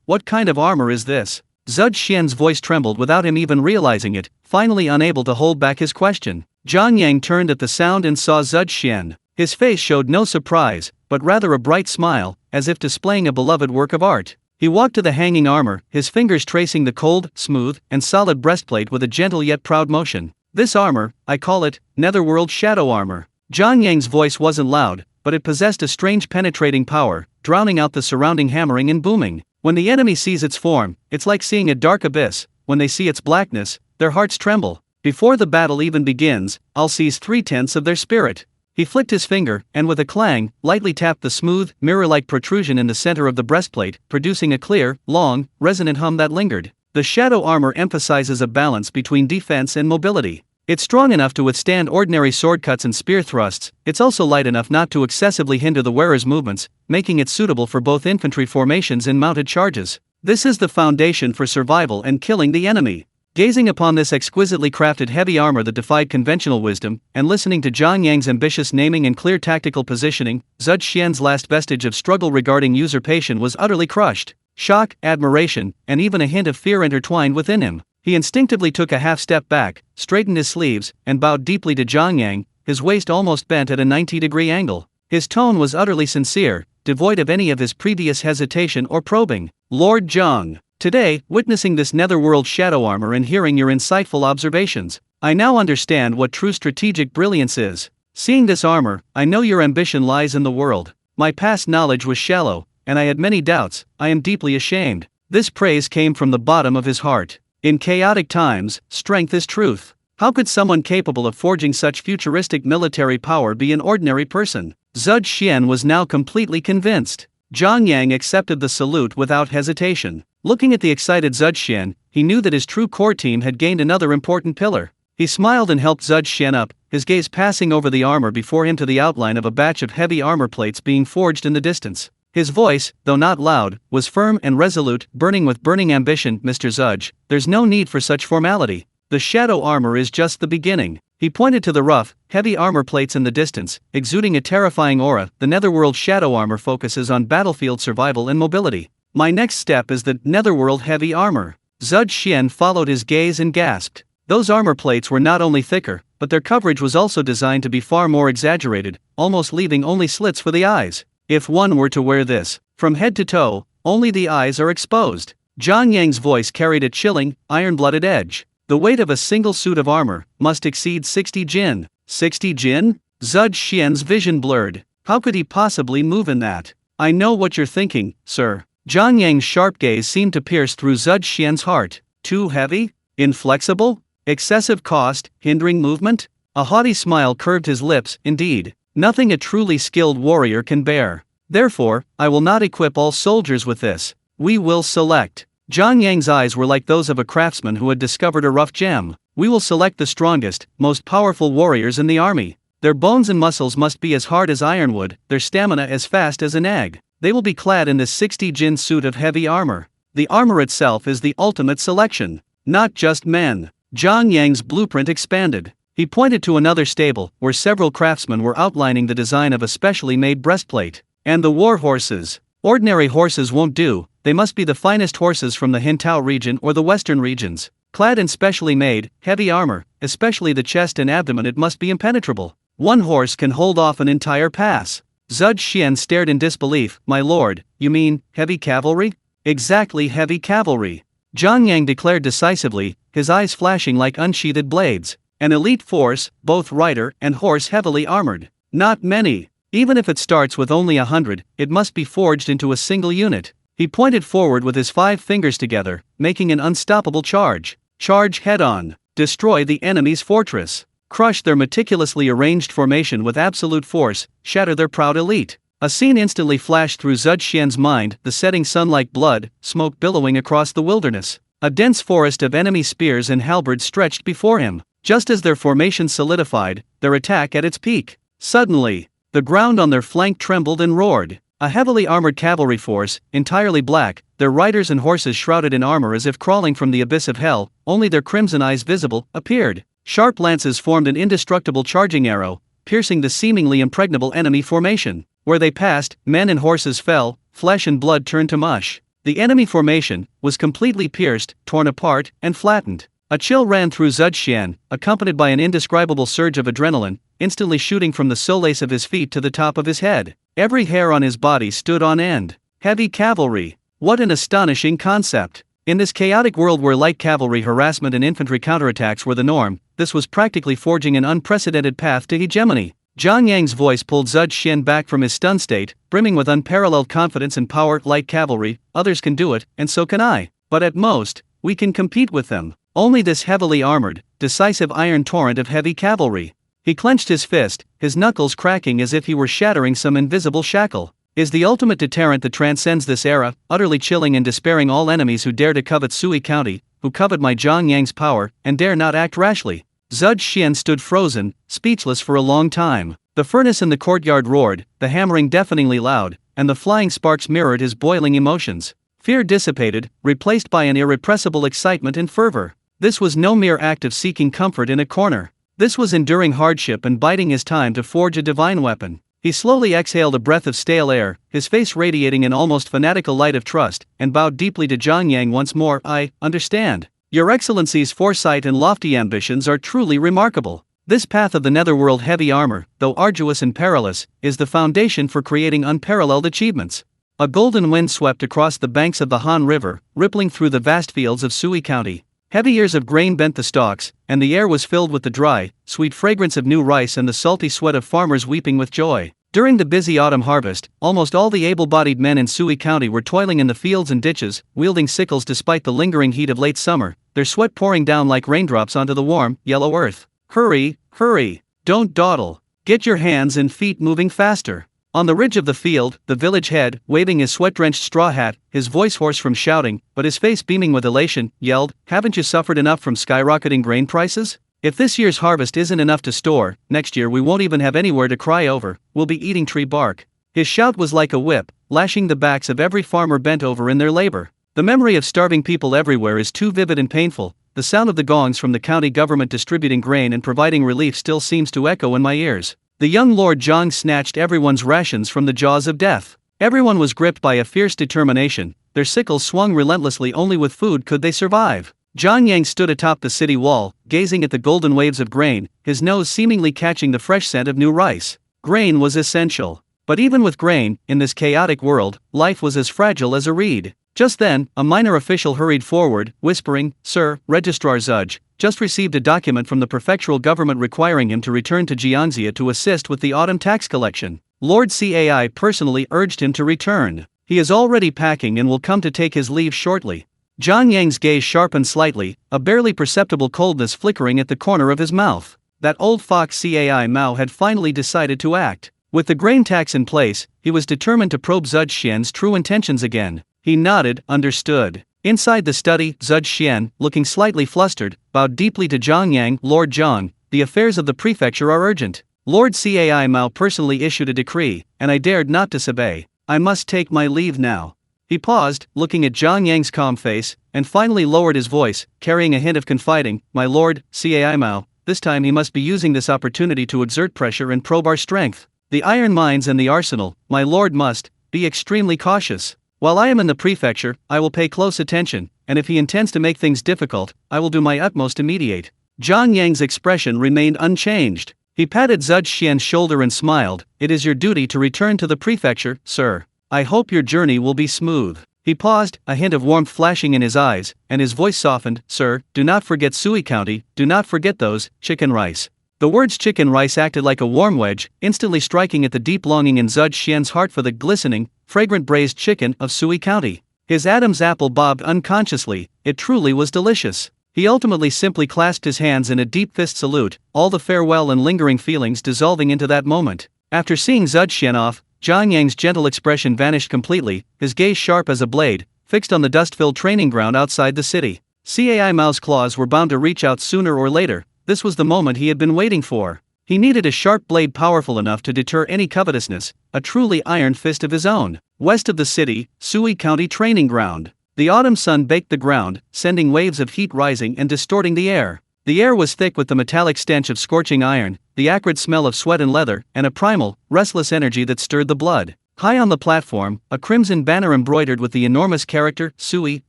What kind of armor is this? Zuxian's voice trembled without him even realizing it, finally unable to hold back his question. Zhang Yang turned at the sound and saw Zuxian. His face showed no surprise, but rather a bright smile, as if displaying a beloved work of art. He walked to the hanging armor, his fingers tracing the cold, smooth, and solid breastplate with a gentle yet proud motion. This armor, I call it, Netherworld Shadow Armor. Zhang Yang's voice wasn't loud, but it possessed a strange penetrating power, drowning out the surrounding hammering and booming. When the enemy sees its form, it's like seeing a dark abyss. When they see its blackness, their hearts tremble. Before the battle even begins, I'll seize 3/10 of their spirit. He flicked his finger, and with a clang, lightly tapped the smooth, mirror-like protrusion in the center of the breastplate, producing a clear, long, resonant hum that lingered. The shadow armor emphasizes a balance between defense and mobility. It's strong enough to withstand ordinary sword cuts and spear thrusts. It's also light enough not to excessively hinder the wearer's movements, making it suitable for both infantry formations and mounted charges. This is the foundation for survival and killing the enemy. Gazing upon this exquisitely crafted heavy armor that defied conventional wisdom, and listening to Zhang Yang's ambitious naming and clear tactical positioning, Zuxian's last vestige of struggle regarding usurpation was utterly crushed. Shock, admiration, and even a hint of fear intertwined within him. He instinctively took a half-step back, straightened his sleeves, and bowed deeply to Zhang Yang, his waist almost bent at a 90-degree angle. His tone was utterly sincere, devoid of any of his previous hesitation or probing. Lord Zhang, today, witnessing this netherworld shadow armor and hearing your insightful observations, I now understand what true strategic brilliance is. Seeing this armor, I know your ambition lies in the world. My past knowledge was shallow, and I had many doubts. I am deeply ashamed. This praise came from the bottom of his heart. In chaotic times, strength is truth. How could someone capable of forging such futuristic military power be an ordinary person? Zuxian was now completely convinced. Zhang Yang accepted the salute without hesitation. Looking at the excited Zuxian, he knew that his true core team had gained another important pillar. He smiled and helped Zuxian up, his gaze passing over the armor before him to the outline of a batch of heavy armor plates being forged in the distance. His voice, though not loud, was firm and resolute, burning with burning ambition. Mr. Zudge, there's no need for such formality. The shadow armor is just the beginning. He pointed to the rough, heavy armor plates in the distance, exuding a terrifying aura. The Netherworld shadow armor focuses on battlefield survival and mobility. My next step is the Netherworld heavy armor. Zuxian followed his gaze and gasped. Those armor plates were not only thicker, but their coverage was also designed to be far more exaggerated, almost leaving only slits for the eyes. If one were to wear this, from head to toe, only the eyes are exposed. Zhang Yang's voice carried a chilling, iron-blooded edge. The weight of a single suit of armor must exceed 60 jin. 60 jin? Zuxian's vision blurred. How could he possibly move in that? I know what you're thinking, sir. Zhang Yang's sharp gaze seemed to pierce through Zuxian's heart. Too heavy? Inflexible? Excessive cost, hindering movement? A haughty smile curved his lips. Indeed, nothing a truly skilled warrior can bear. Therefore, I will not equip all soldiers with this. We will select. Zhang Yang's eyes were like those of a craftsman who had discovered a rough gem. We will select the strongest, most powerful warriors in the army. Their bones and muscles must be as hard as ironwood, their stamina as fast as an egg. They will be clad in this 60 jin suit of heavy armor. The armor itself is the ultimate selection. Not just men. Zhang Yang's blueprint expanded. He pointed to another stable, where several craftsmen were outlining the design of a specially made breastplate. And the war horses. Ordinary horses won't do, they must be the finest horses from the Hintao region or the western regions. Clad in specially made, heavy armor, especially the chest and abdomen, it must be impenetrable. One horse can hold off an entire pass. Zhuge Xian stared in disbelief. My lord, you mean, heavy cavalry? Exactly, heavy cavalry. Zhang Yang declared decisively, his eyes flashing like unsheathed blades. An elite force, both rider and horse heavily armored. Not many. Even if it starts with only 100, it must be forged into a single unit. He pointed forward with his 5 fingers together, making an unstoppable charge. Charge head-on. Destroy the enemy's fortress. Crush their meticulously arranged formation with absolute force, shatter their proud elite. A scene instantly flashed through Zhuge Xian's mind, the setting sun like blood, smoke billowing across the wilderness. A dense forest of enemy spears and halberds stretched before him. Just as their formation solidified, their attack at its peak. Suddenly, the ground on their flank trembled and roared. A heavily armored cavalry force, entirely black, their riders and horses shrouded in armor as if crawling from the abyss of hell, only their crimson eyes visible, appeared. Sharp lances formed an indestructible charging arrow, piercing the seemingly impregnable enemy formation. Where they passed, men and horses fell, flesh and blood turned to mush. The enemy formation was completely pierced, torn apart, and flattened. A chill ran through Zhuge Xian, accompanied by an indescribable surge of adrenaline, instantly shooting from the soles of his feet to the top of his head. Every hair on his body stood on end. Heavy cavalry. What an astonishing concept. In this chaotic world where light cavalry harassment and infantry counterattacks were the norm, this was practically forging an unprecedented path to hegemony. Zhang Yang's voice pulled Zhuge Xian back from his stunned state, brimming with unparalleled confidence and power. Light cavalry, others can do it, and so can I. But at most, we can compete with them. Only this heavily armored, decisive iron torrent of heavy cavalry. He clenched his fist, his knuckles cracking as if he were shattering some invisible shackle. Is the ultimate deterrent that transcends this era, utterly chilling and despairing all enemies who dare to covet Sui County, who covet my Zhang Yang's power, and dare not act rashly. Zhuge Xian stood frozen, speechless for a long time. The furnace in the courtyard roared, the hammering deafeningly loud, and the flying sparks mirrored his boiling emotions. Fear dissipated, replaced by an irrepressible excitement and fervor. This was no mere act of seeking comfort in a corner. This was enduring hardship and biding his time to forge a divine weapon. He slowly exhaled a breath of stale air, his face radiating an almost fanatical light of trust, and bowed deeply to Zhang Yang once more. I understand. Your Excellency's foresight and lofty ambitions are truly remarkable. This path of the netherworld heavy armor, though arduous and perilous, is the foundation for creating unparalleled achievements. A golden wind swept across the banks of the Han River, rippling through the vast fields of Sui County. Heavy ears of grain bent the stalks, and the air was filled with the dry, sweet fragrance of new rice and the salty sweat of farmers weeping with joy. During the busy autumn harvest, almost all the able-bodied men in Sui County were toiling in the fields and ditches, wielding sickles despite the lingering heat of late summer, their sweat pouring down like raindrops onto the warm, yellow earth. Hurry, hurry, don't dawdle. Get your hands and feet moving faster. On the ridge of the field, the village head, waving his sweat-drenched straw hat, his voice hoarse from shouting, but his face beaming with elation, yelled, "Haven't you suffered enough from skyrocketing grain prices? If this year's harvest isn't enough to store, next year we won't even have anywhere to cry over, we'll be eating tree bark." His shout was like a whip, lashing the backs of every farmer bent over in their labor. The memory of starving people everywhere is too vivid and painful. The sound of the gongs from the county government distributing grain and providing relief still seems to echo in my ears. The young Lord Zhang snatched everyone's rations from the jaws of death. Everyone was gripped by a fierce determination, their sickles swung relentlessly. Only with food could they survive. Zhang Yang stood atop the city wall, gazing at the golden waves of grain, his nose seemingly catching the fresh scent of new rice. Grain was essential. But even with grain, in this chaotic world, life was as fragile as a reed. Just then, a minor official hurried forward, whispering, "Sir, Registrar Zhuge just received a document from the prefectural government requiring him to return to Jiangxia to assist with the autumn tax collection. Lord Cai personally urged him to return. He is already packing and will come to take his leave shortly." Zhang Yang's gaze sharpened slightly, a barely perceptible coldness flickering at the corner of his mouth. That old fox Cai Mao had finally decided to act. With the grain tax in place, he was determined to probe Zhuge Xian's true intentions again. He nodded, understood. Inside the study, Zhuge Xian, looking slightly flustered, bowed deeply to Zhang Yang. "Lord Zhang, the affairs of the prefecture are urgent. Lord Cai Mao personally issued a decree, and I dared not disobey. I must take my leave now." He paused, looking at Zhang Yang's calm face, and finally lowered his voice, carrying a hint of confiding, "My Lord Cai Mao, this time he must be using this opportunity to exert pressure and probe our strength. The iron mines and the arsenal, my lord must be extremely cautious. While I am in the prefecture, I will pay close attention, and if he intends to make things difficult, I will do my utmost to mediate. Zhang Yang's expression remained unchanged. He patted Zhou Xian's shoulder and smiled. It is your duty to return to the prefecture, sir. I hope your journey will be smooth. He paused, a hint of warmth flashing in his eyes, and his voice softened. Sir, do not forget Sui County, do not forget those, chicken rice. The words chicken rice acted like a warm wedge, instantly striking at the deep longing in Zhou Xian's heart for the glistening, fragrant braised chicken of Sui County. His Adam's apple bobbed unconsciously. It truly was delicious. He ultimately simply clasped his hands in a deep fist salute, all the farewell and lingering feelings dissolving into that moment. After seeing Zhou Xian off, Zhang Yang's gentle expression vanished completely, his gaze sharp as a blade, fixed on the dust-filled training ground outside the city. Cai Mao's claws were bound to reach out sooner or later. This was the moment he had been waiting for. He needed a sharp blade powerful enough to deter any covetousness, a truly iron fist of his own. West of the city, Sui County Training Ground. The autumn sun baked the ground, sending waves of heat rising and distorting the air. The air was thick with the metallic stench of scorching iron, the acrid smell of sweat and leather, and a primal, restless energy that stirred the blood. High on the platform, a crimson banner embroidered with the enormous character, Sui,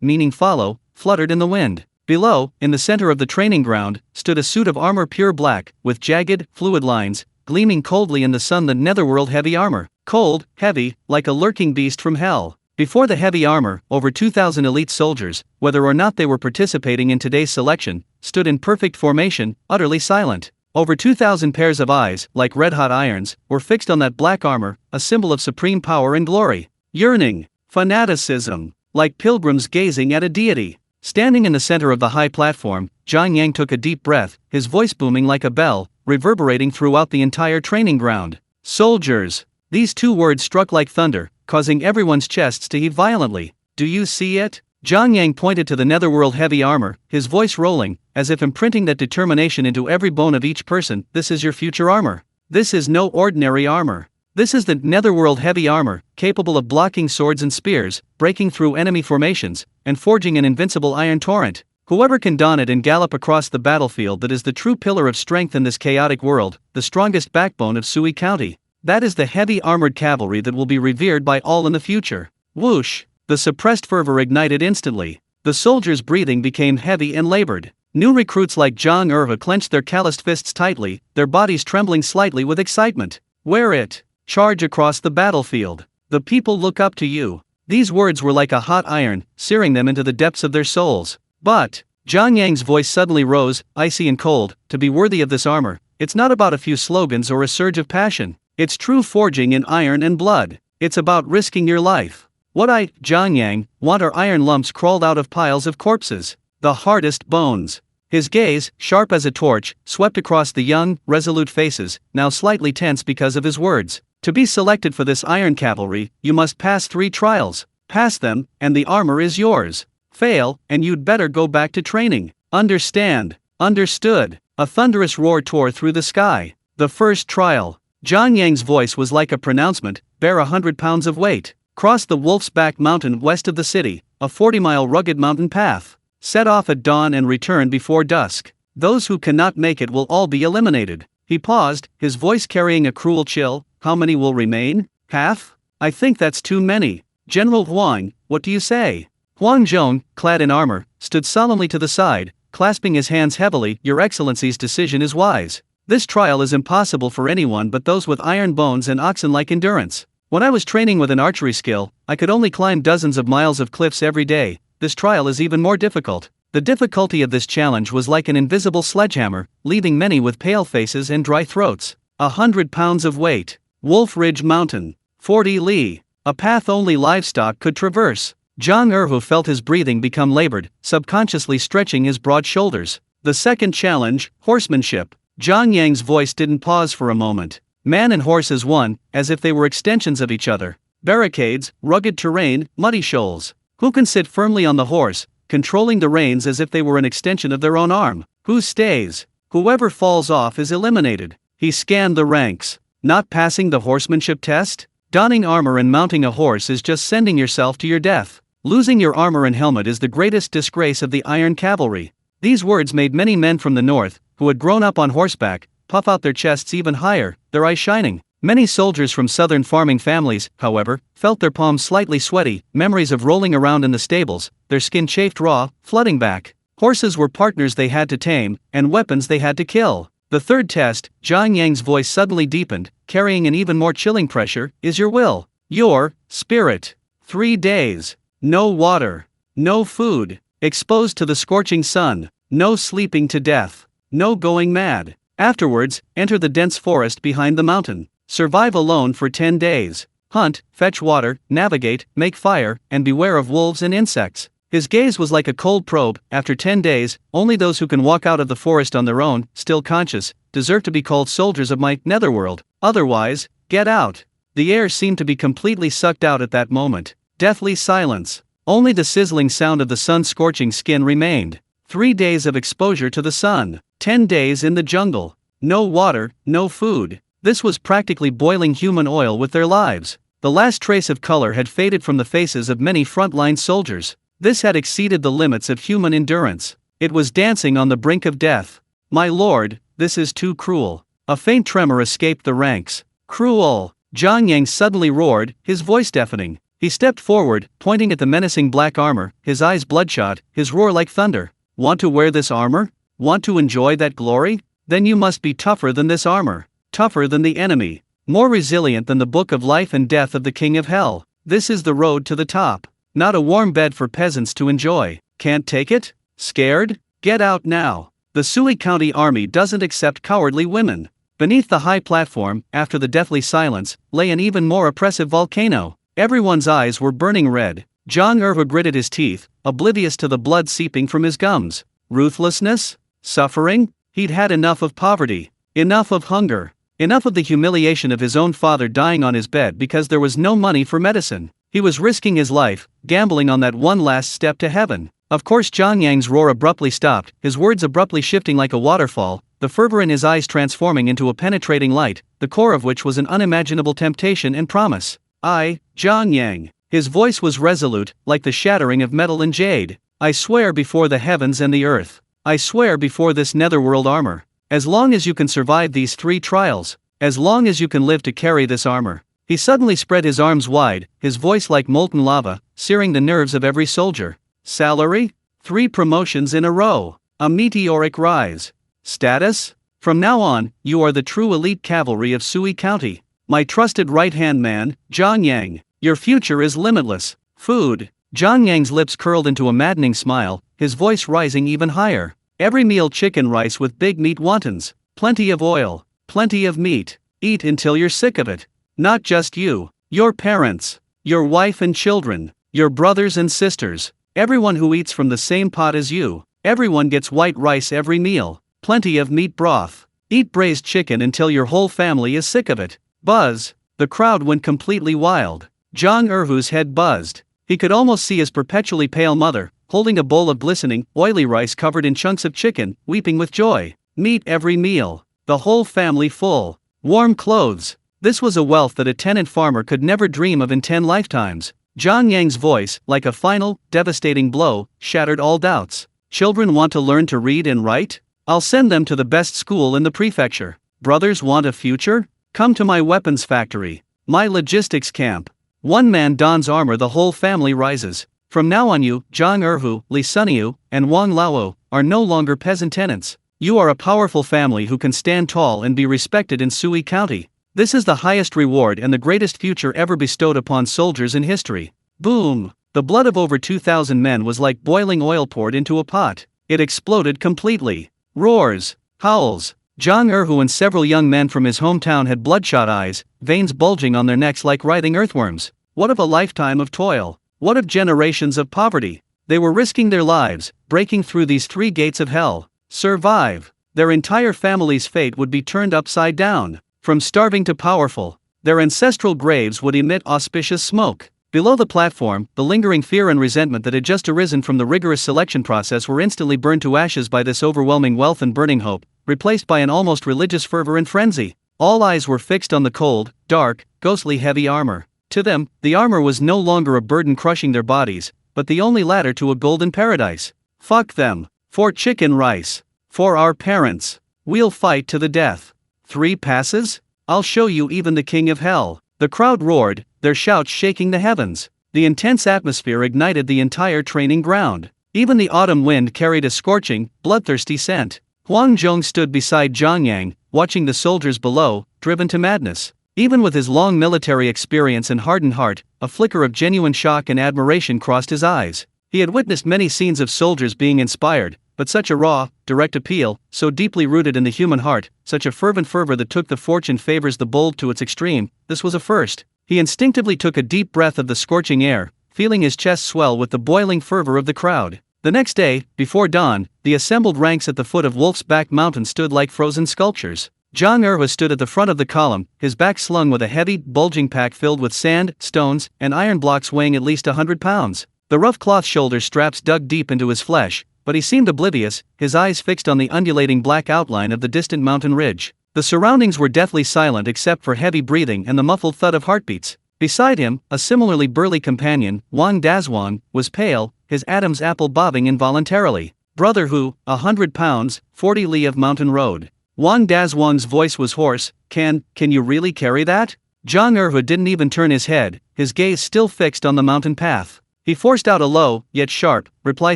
meaning follow, fluttered in the wind. Below, in the center of the training ground, stood a suit of armor pure black, with jagged, fluid lines, gleaming coldly in the sun. The netherworld heavy armor. Cold, heavy, like a lurking beast from hell. Before the heavy armor, over 2,000 elite soldiers, whether or not they were participating in today's selection, stood in perfect formation, utterly silent. Over 2,000 pairs of eyes, like red-hot irons, were fixed on that black armor, a symbol of supreme power and glory. Yearning, fanaticism, like pilgrims gazing at a deity. Standing in the center of the high platform, Zhang Yang took a deep breath, his voice booming like a bell, reverberating throughout the entire training ground. Soldiers! These two words struck like thunder, causing everyone's chests to heave violently. Do you see it? Zhang Yang pointed to the netherworld heavy armor, his voice rolling, as if imprinting that determination into every bone of each person. This is your future armor. This is no ordinary armor. This is the netherworld heavy armor, capable of blocking swords and spears, breaking through enemy formations, and forging an invincible iron torrent. Whoever can don it and gallop across the battlefield, that is the true pillar of strength in this chaotic world, the strongest backbone of Sui County. That is the heavy armored cavalry that will be revered by all in the future. Whoosh! The suppressed fervor ignited instantly. The soldiers' breathing became heavy and labored. New recruits like Zhang Erva clenched their calloused fists tightly, their bodies trembling slightly with excitement. Wear it! Charge across the battlefield. The people look up to you. These words were like a hot iron, searing them into the depths of their souls. But, Zhang Yang's voice suddenly rose, icy and cold. To be worthy of this armor, it's not about a few slogans or a surge of passion. It's true forging in iron and blood. It's about risking your life. What I, Zhang Yang, want are iron lumps crawled out of piles of corpses. The hardest bones. His gaze, sharp as a torch, swept across the young, resolute faces, now slightly tense because of his words. To be selected for this iron cavalry, you must pass 3 trials. Pass them, and the armor is yours. Fail, and you'd better go back to training. Understand? Understood. A thunderous roar tore through the sky. The first trial. Zhang Yang's voice was like a pronouncement. Bear 100 pounds of weight. Cross the Wolf's Back Mountain west of the city, a 40-mile rugged mountain path. Set off at dawn and return before dusk. Those who cannot make it will all be eliminated. He paused, his voice carrying a cruel chill. How many will remain? Half? I think that's too many. General Huang, what do you say? Huang Zhong, clad in armor, stood solemnly to the side, clasping his hands heavily. Your Excellency's decision is wise. This trial is impossible for anyone but those with iron bones and oxen-like endurance. When I was training with an archery skill, I could only climb dozens of miles of cliffs every day. This trial is even more difficult. The difficulty of this challenge was like an invisible sledgehammer, leaving many with pale faces and dry throats. 100 pounds of weight. Wolf Ridge Mountain. 40 li. A path only livestock could traverse. Zhang Erhu felt his breathing become labored, subconsciously stretching his broad shoulders. The second challenge, horsemanship. Zhang Yang's voice didn't pause for a moment. Man and horse as one, as if they were extensions of each other. Barricades, rugged terrain, muddy shoals. Who can sit firmly on the horse, controlling the reins as if they were an extension of their own arm? Who stays? Whoever falls off is eliminated. He scanned the ranks. Not passing the horsemanship test? Donning armor and mounting a horse is just sending yourself to your death. Losing your armor and helmet is the greatest disgrace of the Iron Cavalry. These words made many men from the north, who had grown up on horseback, puff out their chests even higher, their eyes shining. Many soldiers from southern farming families, however, felt their palms slightly sweaty, memories of rolling around in the stables, their skin chafed raw, flooding back. Horses were partners they had to tame, and weapons they had to kill. The third test, Jiang Yang's voice suddenly deepened, carrying an even more chilling pressure, is your will. Your spirit. 3 days. No water. No food. Exposed to the scorching sun. No sleeping to death. No going mad. Afterwards, enter the dense forest behind the mountain. Survive alone for 10 days. Hunt, fetch water, navigate, make fire, and beware of wolves and insects. His gaze was like a cold probe. After 10 days, only those who can walk out of the forest on their own, still conscious, deserve to be called soldiers of my netherworld. Otherwise, get out. The air seemed to be completely sucked out at that moment. Deathly silence. Only the sizzling sound of the sun scorching skin remained. 3 days of exposure to the sun. 10 days in the jungle. No water, no food. This was practically boiling human oil with their lives. The last trace of color had faded from the faces of many frontline soldiers. This had exceeded the limits of human endurance. It was dancing on the brink of death. My lord, this is too cruel. A faint tremor escaped the ranks. Cruel! Jiang Yang suddenly roared, his voice deafening. He stepped forward, pointing at the menacing black armor, his eyes bloodshot, his roar like thunder. Want to wear this armor? Want to enjoy that glory? Then you must be tougher than this armor. Tougher than the enemy. More resilient than the book of life and death of the king of hell. This is the road to the top. Not a warm bed for peasants to enjoy. Can't take it? Scared? Get out now. The Sui County Army doesn't accept cowardly women. Beneath the high platform, after the deathly silence, lay an even more oppressive volcano. Everyone's eyes were burning red. Zhang Erhu gritted his teeth, oblivious to the blood seeping from his gums. Ruthlessness? Suffering? He'd had enough of poverty. Enough of hunger. Enough of the humiliation of his own father dying on his bed because there was no money for medicine. He was risking his life, gambling on that one last step to heaven. Of course, Jiang Yang's roar abruptly stopped, his words abruptly shifting like a waterfall, the fervor in his eyes transforming into a penetrating light, the core of which was an unimaginable temptation and promise. I, Jiang Yang. His voice was resolute, like the shattering of metal and jade. I swear before the heavens and the earth. I swear before this netherworld armor. As long as you can survive these 3 trials, as long as you can live to carry this armor. He suddenly spread his arms wide, his voice like molten lava, searing the nerves of every soldier. Salary? 3 promotions in a row. A meteoric rise. Status? From now on, you are the true elite cavalry of Sui County. My trusted right-hand man, Jiang Yang. Your future is limitless. Food. Jiang Yang's lips curled into a maddening smile, his voice rising even higher. Every meal chicken rice with big meat wontons. Plenty of oil. Plenty of meat. Eat until you're sick of it. Not just you. Your parents. Your wife and children. Your brothers and sisters. Everyone who eats from the same pot as you. Everyone gets white rice every meal. Plenty of meat broth. Eat braised chicken until your whole family is sick of it. Buzz. The crowd went completely wild. Zhang Erhu's head buzzed. He could almost see his perpetually pale mother, holding a bowl of glistening, oily rice covered in chunks of chicken, weeping with joy. Meat every meal. The whole family full. Warm clothes. This was a wealth that a tenant farmer could never dream of in 10 lifetimes. Jiang Yang's voice, like a final, devastating blow, shattered all doubts. Children want to learn to read and write? I'll send them to the best school in the prefecture. Brothers want a future? Come to my weapons factory. My logistics camp. One man dons armor, the whole family rises. From now on you, Zhang Erhu, Li Sunyu, and Wang Lao, are no longer peasant tenants. You are a powerful family who can stand tall and be respected in Sui County. This is the highest reward and the greatest future ever bestowed upon soldiers in history. Boom! The blood of over 2,000 men was like boiling oil poured into a pot. It exploded completely. Roars. Howls. Zhang Erhu and several young men from his hometown had bloodshot eyes, veins bulging on their necks like writhing earthworms. What of a lifetime of toil? What of generations of poverty? They were risking their lives, breaking through these 3 gates of hell. Survive. Their entire family's fate would be turned upside down. From starving to powerful, their ancestral graves would emit auspicious smoke. Below the platform, the lingering fear and resentment that had just arisen from the rigorous selection process were instantly burned to ashes by this overwhelming wealth and burning hope, replaced by an almost religious fervor and frenzy. All eyes were fixed on the cold, dark, ghostly heavy armor. To them, the armor was no longer a burden crushing their bodies, but the only ladder to a golden paradise. Fuck them. For chicken rice. For our parents. We'll fight to the death. 3 passes? I'll show you even the king of hell." The crowd roared, their shouts shaking the heavens. The intense atmosphere ignited the entire training ground. Even the autumn wind carried a scorching, bloodthirsty scent. Huang Zhong stood beside Zhang Yang, watching the soldiers below, driven to madness. Even with his long military experience and hardened heart, a flicker of genuine shock and admiration crossed his eyes. He had witnessed many scenes of soldiers being inspired, but such a raw, direct appeal, so deeply rooted in the human heart, such a fervent fervor that took the fortune favors the bold to its extreme, this was a first. He instinctively took a deep breath of the scorching air, feeling his chest swell with the boiling fervor of the crowd. The next day, before dawn, the assembled ranks at the foot of Wolf's Back Mountain stood like frozen sculptures. Zhang Erhua stood at the front of the column, his back slung with a heavy, bulging pack filled with sand, stones, and iron blocks weighing at least 100 pounds. The rough cloth shoulder straps dug deep into his flesh, but he seemed oblivious, his eyes fixed on the undulating black outline of the distant mountain ridge. The surroundings were deathly silent except for heavy breathing and the muffled thud of heartbeats. Beside him, a similarly burly companion, Wang Dazhuang, was pale, his Adam's apple bobbing involuntarily. "Brother Hu, 100 pounds, 40 li of mountain road." Wang Dazhuang's voice was hoarse. Can you really carry that?" Zhang Erhua didn't even turn his head, his gaze still fixed on the mountain path. He forced out a low, yet sharp, reply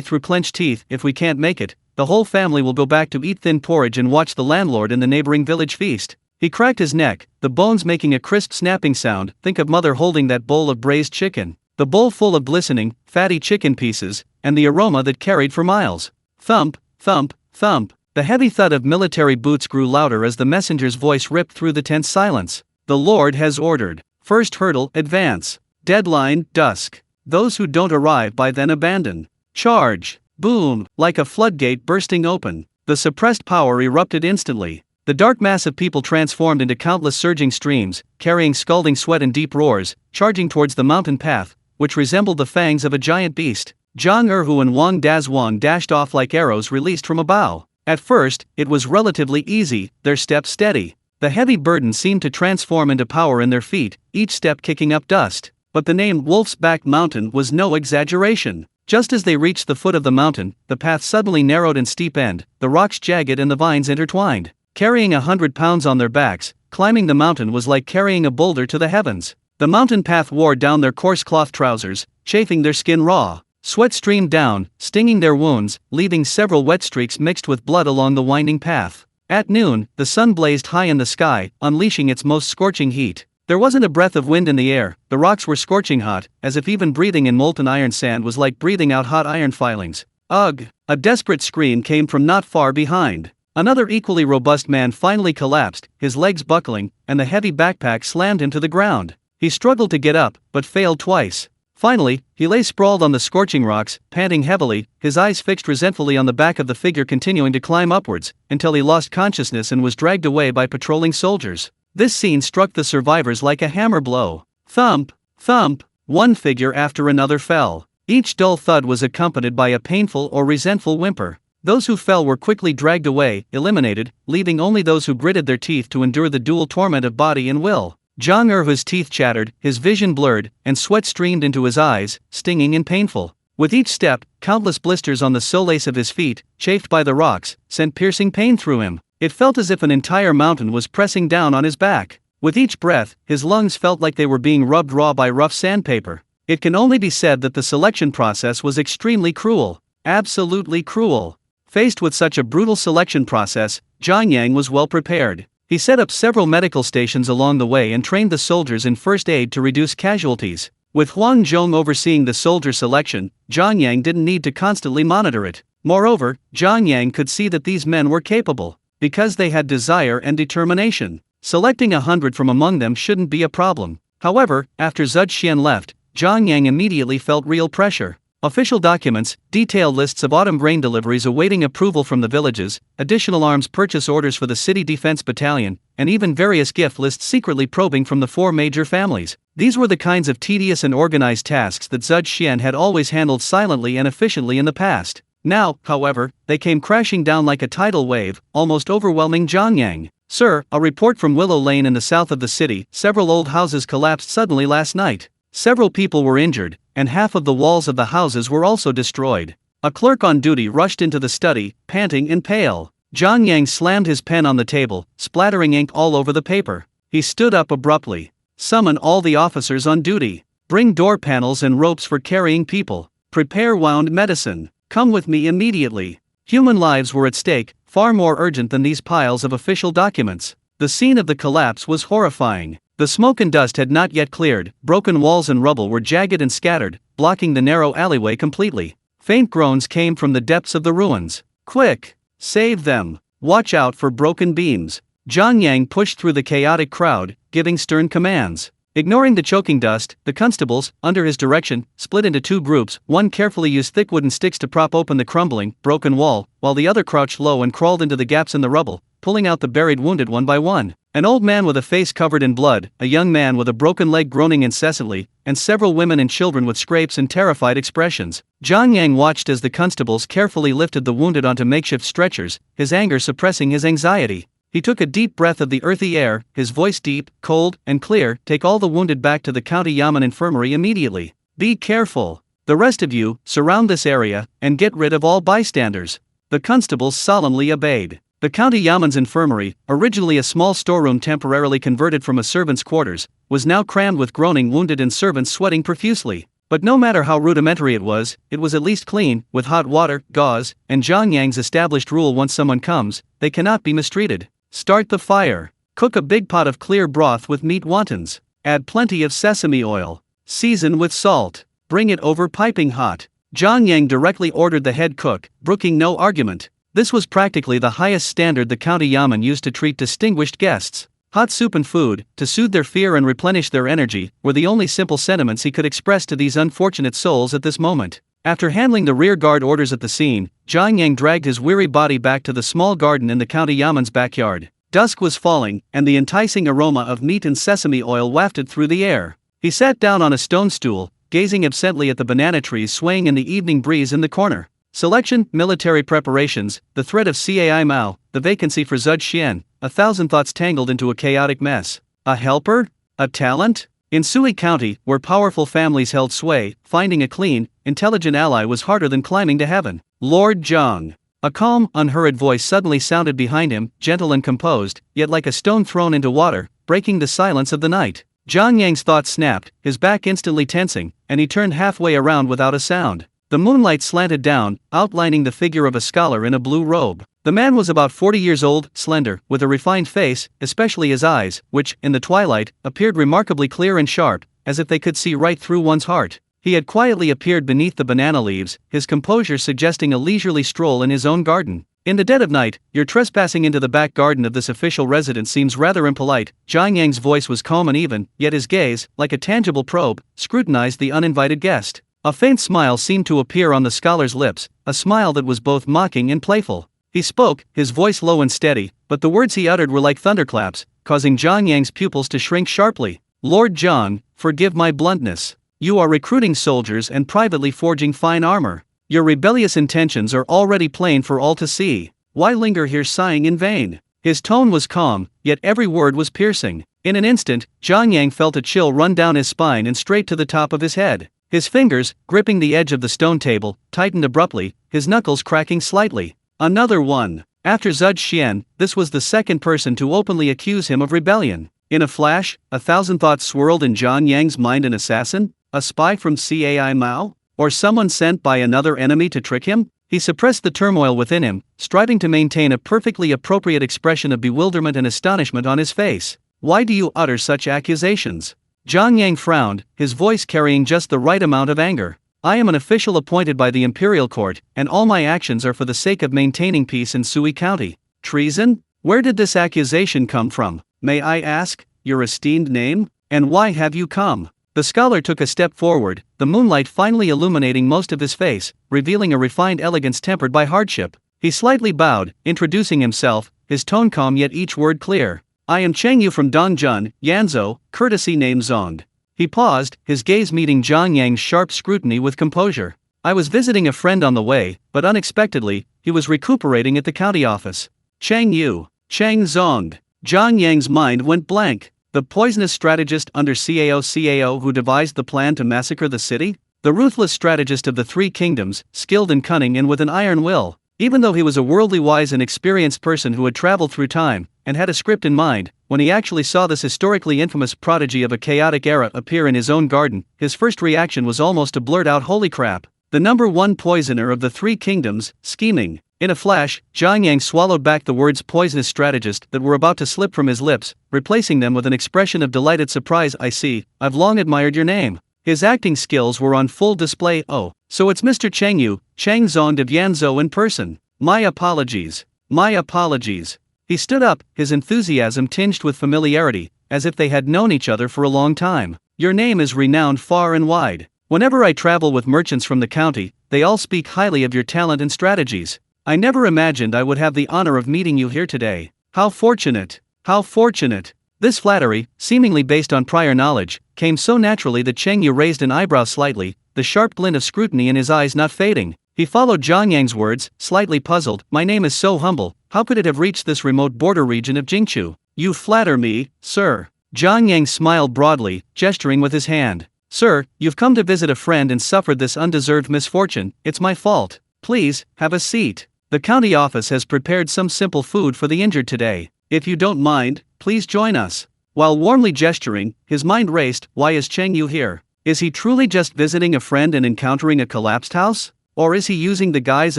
through clenched teeth. "If we can't make it, the whole family will go back to eat thin porridge and watch the landlord in the neighboring village feast." He cracked his neck, the bones making a crisp snapping sound. Think of mother holding that bowl of braised chicken. The bowl full of glistening, fatty chicken pieces, and the aroma that carried for miles. Thump, thump, thump. The heavy thud of military boots grew louder as the messenger's voice ripped through the tense silence. "The Lord has ordered. First hurdle, advance. Deadline, dusk. Those who don't arrive by then abandon. Charge." Boom, like a floodgate bursting open. The suppressed power erupted instantly. The dark mass of people transformed into countless surging streams, carrying scalding sweat and deep roars, charging towards the mountain path, which resembled the fangs of a giant beast. Zhang Erhu and Wang Dazhuang dashed off like arrows released from a bow. At first, it was relatively easy, their steps steady. The heavy burden seemed to transform into power in their feet, each step kicking up dust. But the name Wolf's Back Mountain was no exaggeration. Just as they reached the foot of the mountain, the path suddenly narrowed and steep end, the rocks jagged and the vines intertwined. Carrying 100 pounds on their backs, climbing the mountain was like carrying a boulder to the heavens. The mountain path wore down their coarse cloth trousers, chafing their skin raw. Sweat streamed down, stinging their wounds, leaving several wet streaks mixed with blood along the winding path. At noon, the sun blazed high in the sky, unleashing its most scorching heat. There wasn't a breath of wind in the air, the rocks were scorching hot, as if even breathing in molten iron sand was like breathing out hot iron filings. Ugh! A desperate scream came from not far behind. Another equally robust man finally collapsed, his legs buckling, and the heavy backpack slammed him to the ground. He struggled to get up, but failed twice. Finally, he lay sprawled on the scorching rocks, panting heavily, his eyes fixed resentfully on the back of the figure continuing to climb upwards, until he lost consciousness and was dragged away by patrolling soldiers. This scene struck the survivors like a hammer blow. Thump, thump, one figure after another fell. Each dull thud was accompanied by a painful or resentful whimper. Those who fell were quickly dragged away, eliminated, leaving only those who gritted their teeth to endure the dual torment of body and will. Zhang Erhu's teeth chattered, his vision blurred, and sweat streamed into his eyes, stinging and painful. With each step, countless blisters on the soleace of his feet, chafed by the rocks, sent piercing pain through him. It felt as if an entire mountain was pressing down on his back. With each breath, his lungs felt like they were being rubbed raw by rough sandpaper. It can only be said that the selection process was extremely cruel. Absolutely cruel. Faced with such a brutal selection process, Zhang Yang was well prepared. He set up several medical stations along the way and trained the soldiers in first aid to reduce casualties. With Huang Zhong overseeing the soldier selection, Zhang Yang didn't need to constantly monitor it. Moreover, Zhang Yang could see that these men were capable, because they had desire and determination. Selecting 100 from among them shouldn't be a problem. However, after Zhud Xian left, Zhang Yang immediately felt real pressure. Official documents, detailed lists of autumn grain deliveries awaiting approval from the villages, additional arms purchase orders for the city defense battalion, and even various gift lists secretly probing from the 4 major families. These were the kinds of tedious and organized tasks that Zhud Xian had always handled silently and efficiently in the past. Now, however, they came crashing down like a tidal wave, almost overwhelming Zhang Yang. "Sir, a report from Willow Lane in the south of the city. Several old houses collapsed suddenly last night. Several people were injured, and half of the walls of the houses were also destroyed." A clerk on duty rushed into the study, panting and pale. Zhang Yang slammed his pen on the table, splattering ink all over the paper. He stood up abruptly. Summon all the officers on duty. Bring door panels and ropes for carrying people. Prepare wound medicine. Come with me immediately. Human lives were at stake, far more urgent than these piles of official documents. The scene of the collapse was horrifying. The smoke and dust had not yet cleared, broken walls and rubble were jagged and scattered, blocking the narrow alleyway completely. Faint groans came from the depths of the ruins. Quick! Save them! Watch out for broken beams. Zhang Yang pushed through the chaotic crowd, giving stern commands. Ignoring the choking dust, the constables, under his direction, split into two groups. One carefully used thick wooden sticks to prop open the crumbling, broken wall, while the other crouched low and crawled into the gaps in the rubble, pulling out the buried wounded one by one. An old man with a face covered in blood, a young man with a broken leg groaning incessantly, and several women and children with scrapes and terrified expressions. Zhang Yang watched as the constables carefully lifted the wounded onto makeshift stretchers, his anger suppressing his anxiety. He took a deep breath of the earthy air, his voice deep, cold, and clear. Take all the wounded back to the County Yamen Infirmary immediately. Be careful. The rest of you, surround this area, and get rid of all bystanders. The constables solemnly obeyed. The County Yamen's infirmary, originally a small storeroom temporarily converted from a servant's quarters, was now crammed with groaning wounded and servants sweating profusely. But no matter how rudimentary it was at least clean, with hot water, gauze, and Zhang Yang's established rule: once someone comes, they cannot be mistreated. Start the fire. Cook a big pot of clear broth with meat wontons. Add plenty of sesame oil. Season with salt. Bring it over piping hot. Zhang Yang directly ordered the head cook, brooking no argument. This was practically the highest standard the county yamen used to treat distinguished guests. Hot soup and food, to soothe their fear and replenish their energy, were the only simple sentiments he could express to these unfortunate souls at this moment. After handling the rear guard orders at the scene, Zhang Yang dragged his weary body back to the small garden in the county yamen's backyard. Dusk was falling, and the enticing aroma of meat and sesame oil wafted through the air. He sat down on a stone stool, gazing absently at the banana trees swaying in the evening breeze in the corner. Selection, military preparations, the threat of Cai Mao, the vacancy for Zud Xian, 1,000 thoughts tangled into a chaotic mess. A helper? A talent? In Sui County, where powerful families held sway, finding a clean, intelligent ally was harder than climbing to heaven. Lord Zhang. A calm, unhurried voice suddenly sounded behind him, gentle and composed, yet like a stone thrown into water, breaking the silence of the night. Zhang Yang's thoughts snapped, his back instantly tensing, and he turned halfway around without a sound. The moonlight slanted down, outlining the figure of a scholar in a blue robe. The man was about 40 years old, slender, with a refined face, especially his eyes, which, in the twilight, appeared remarkably clear and sharp, as if they could see right through one's heart. He had quietly appeared beneath the banana leaves, his composure suggesting a leisurely stroll in his own garden. In the dead of night, your trespassing into the back garden of this official residence seems rather impolite. Zhang Yang's voice was calm and even, yet his gaze, like a tangible probe, scrutinized the uninvited guest. A faint smile seemed to appear on the scholar's lips, a smile that was both mocking and playful. He spoke, his voice low and steady, but the words he uttered were like thunderclaps, causing Zhang Yang's pupils to shrink sharply. Lord Zhang, forgive my bluntness. You are recruiting soldiers and privately forging fine armor. Your rebellious intentions are already plain for all to see. Why linger here sighing in vain? His tone was calm, yet every word was piercing. In an instant, Zhang Yang felt a chill run down his spine and straight to the top of his head. His fingers, gripping the edge of the stone table, tightened abruptly, his knuckles cracking slightly. Another one. After Zud Xian, this was the second person to openly accuse him of rebellion. In a flash, 1,000 thoughts swirled in Zhang Yang's mind: an assassin? A spy from Cai Mao? Or someone sent by another enemy to trick him? He suppressed the turmoil within him, striving to maintain a perfectly appropriate expression of bewilderment and astonishment on his face. Why do you utter such accusations? Zhang Yang frowned, his voice carrying just the right amount of anger. I am an official appointed by the imperial court, and all my actions are for the sake of maintaining peace in Sui County. Treason? Where did this accusation come from? May I ask, your esteemed name? And why have you come? The scholar took a step forward, the moonlight finally illuminating most of his face, revealing a refined elegance tempered by hardship. He slightly bowed, introducing himself, his tone calm yet each word clear. I am Cheng Yu from Dongjun, Yanzhou, courtesy name Zong. He paused, his gaze meeting Zhang Yang's sharp scrutiny with composure. I was visiting a friend on the way, but unexpectedly, he was recuperating at the county office. Cheng Yu. Cheng Zong. Zhang Yang's mind went blank. The poisonous strategist under Cao who devised the plan to massacre the city? The ruthless strategist of the Three Kingdoms, skilled in cunning and with an iron will. Even though he was a worldly wise and experienced person who had traveled through time, and had a script in mind, when he actually saw this historically infamous prodigy of a chaotic era appear in his own garden, his first reaction was almost to blurt out, "Holy crap! The number one poisoner of the three kingdoms, scheming." In a flash, Jiang Yang swallowed back the words poisonous strategist that were about to slip from his lips, replacing them with an expression of delighted surprise. "I see, I've long admired your name." His acting skills were on full display. "Oh, so it's Mr. Cheng Yu, Cheng Zong de Vianzhou in person. My apologies. My apologies." He stood up, his enthusiasm tinged with familiarity, as if they had known each other for a long time. "Your name is renowned far and wide. Whenever I travel with merchants from the county, they all speak highly of your talent and strategies. I never imagined I would have the honor of meeting you here today. How fortunate! How fortunate!" This flattery, seemingly based on prior knowledge, came so naturally that Cheng Yu raised an eyebrow slightly, the sharp glint of scrutiny in his eyes not fading. He followed Jiang Yang's words, slightly puzzled. "My name is so humble, how could it have reached this remote border region of Jingchu?" "You flatter me, sir." Jiang Yang smiled broadly, gesturing with his hand. "Sir, you've come to visit a friend and suffered this undeserved misfortune. It's my fault. Please, have a seat. The county office has prepared some simple food for the injured today. If you don't mind, please join us." While warmly gesturing, his mind raced. Why is Cheng Yu here? Is he truly just visiting a friend and encountering a collapsed house? Or is he using the guise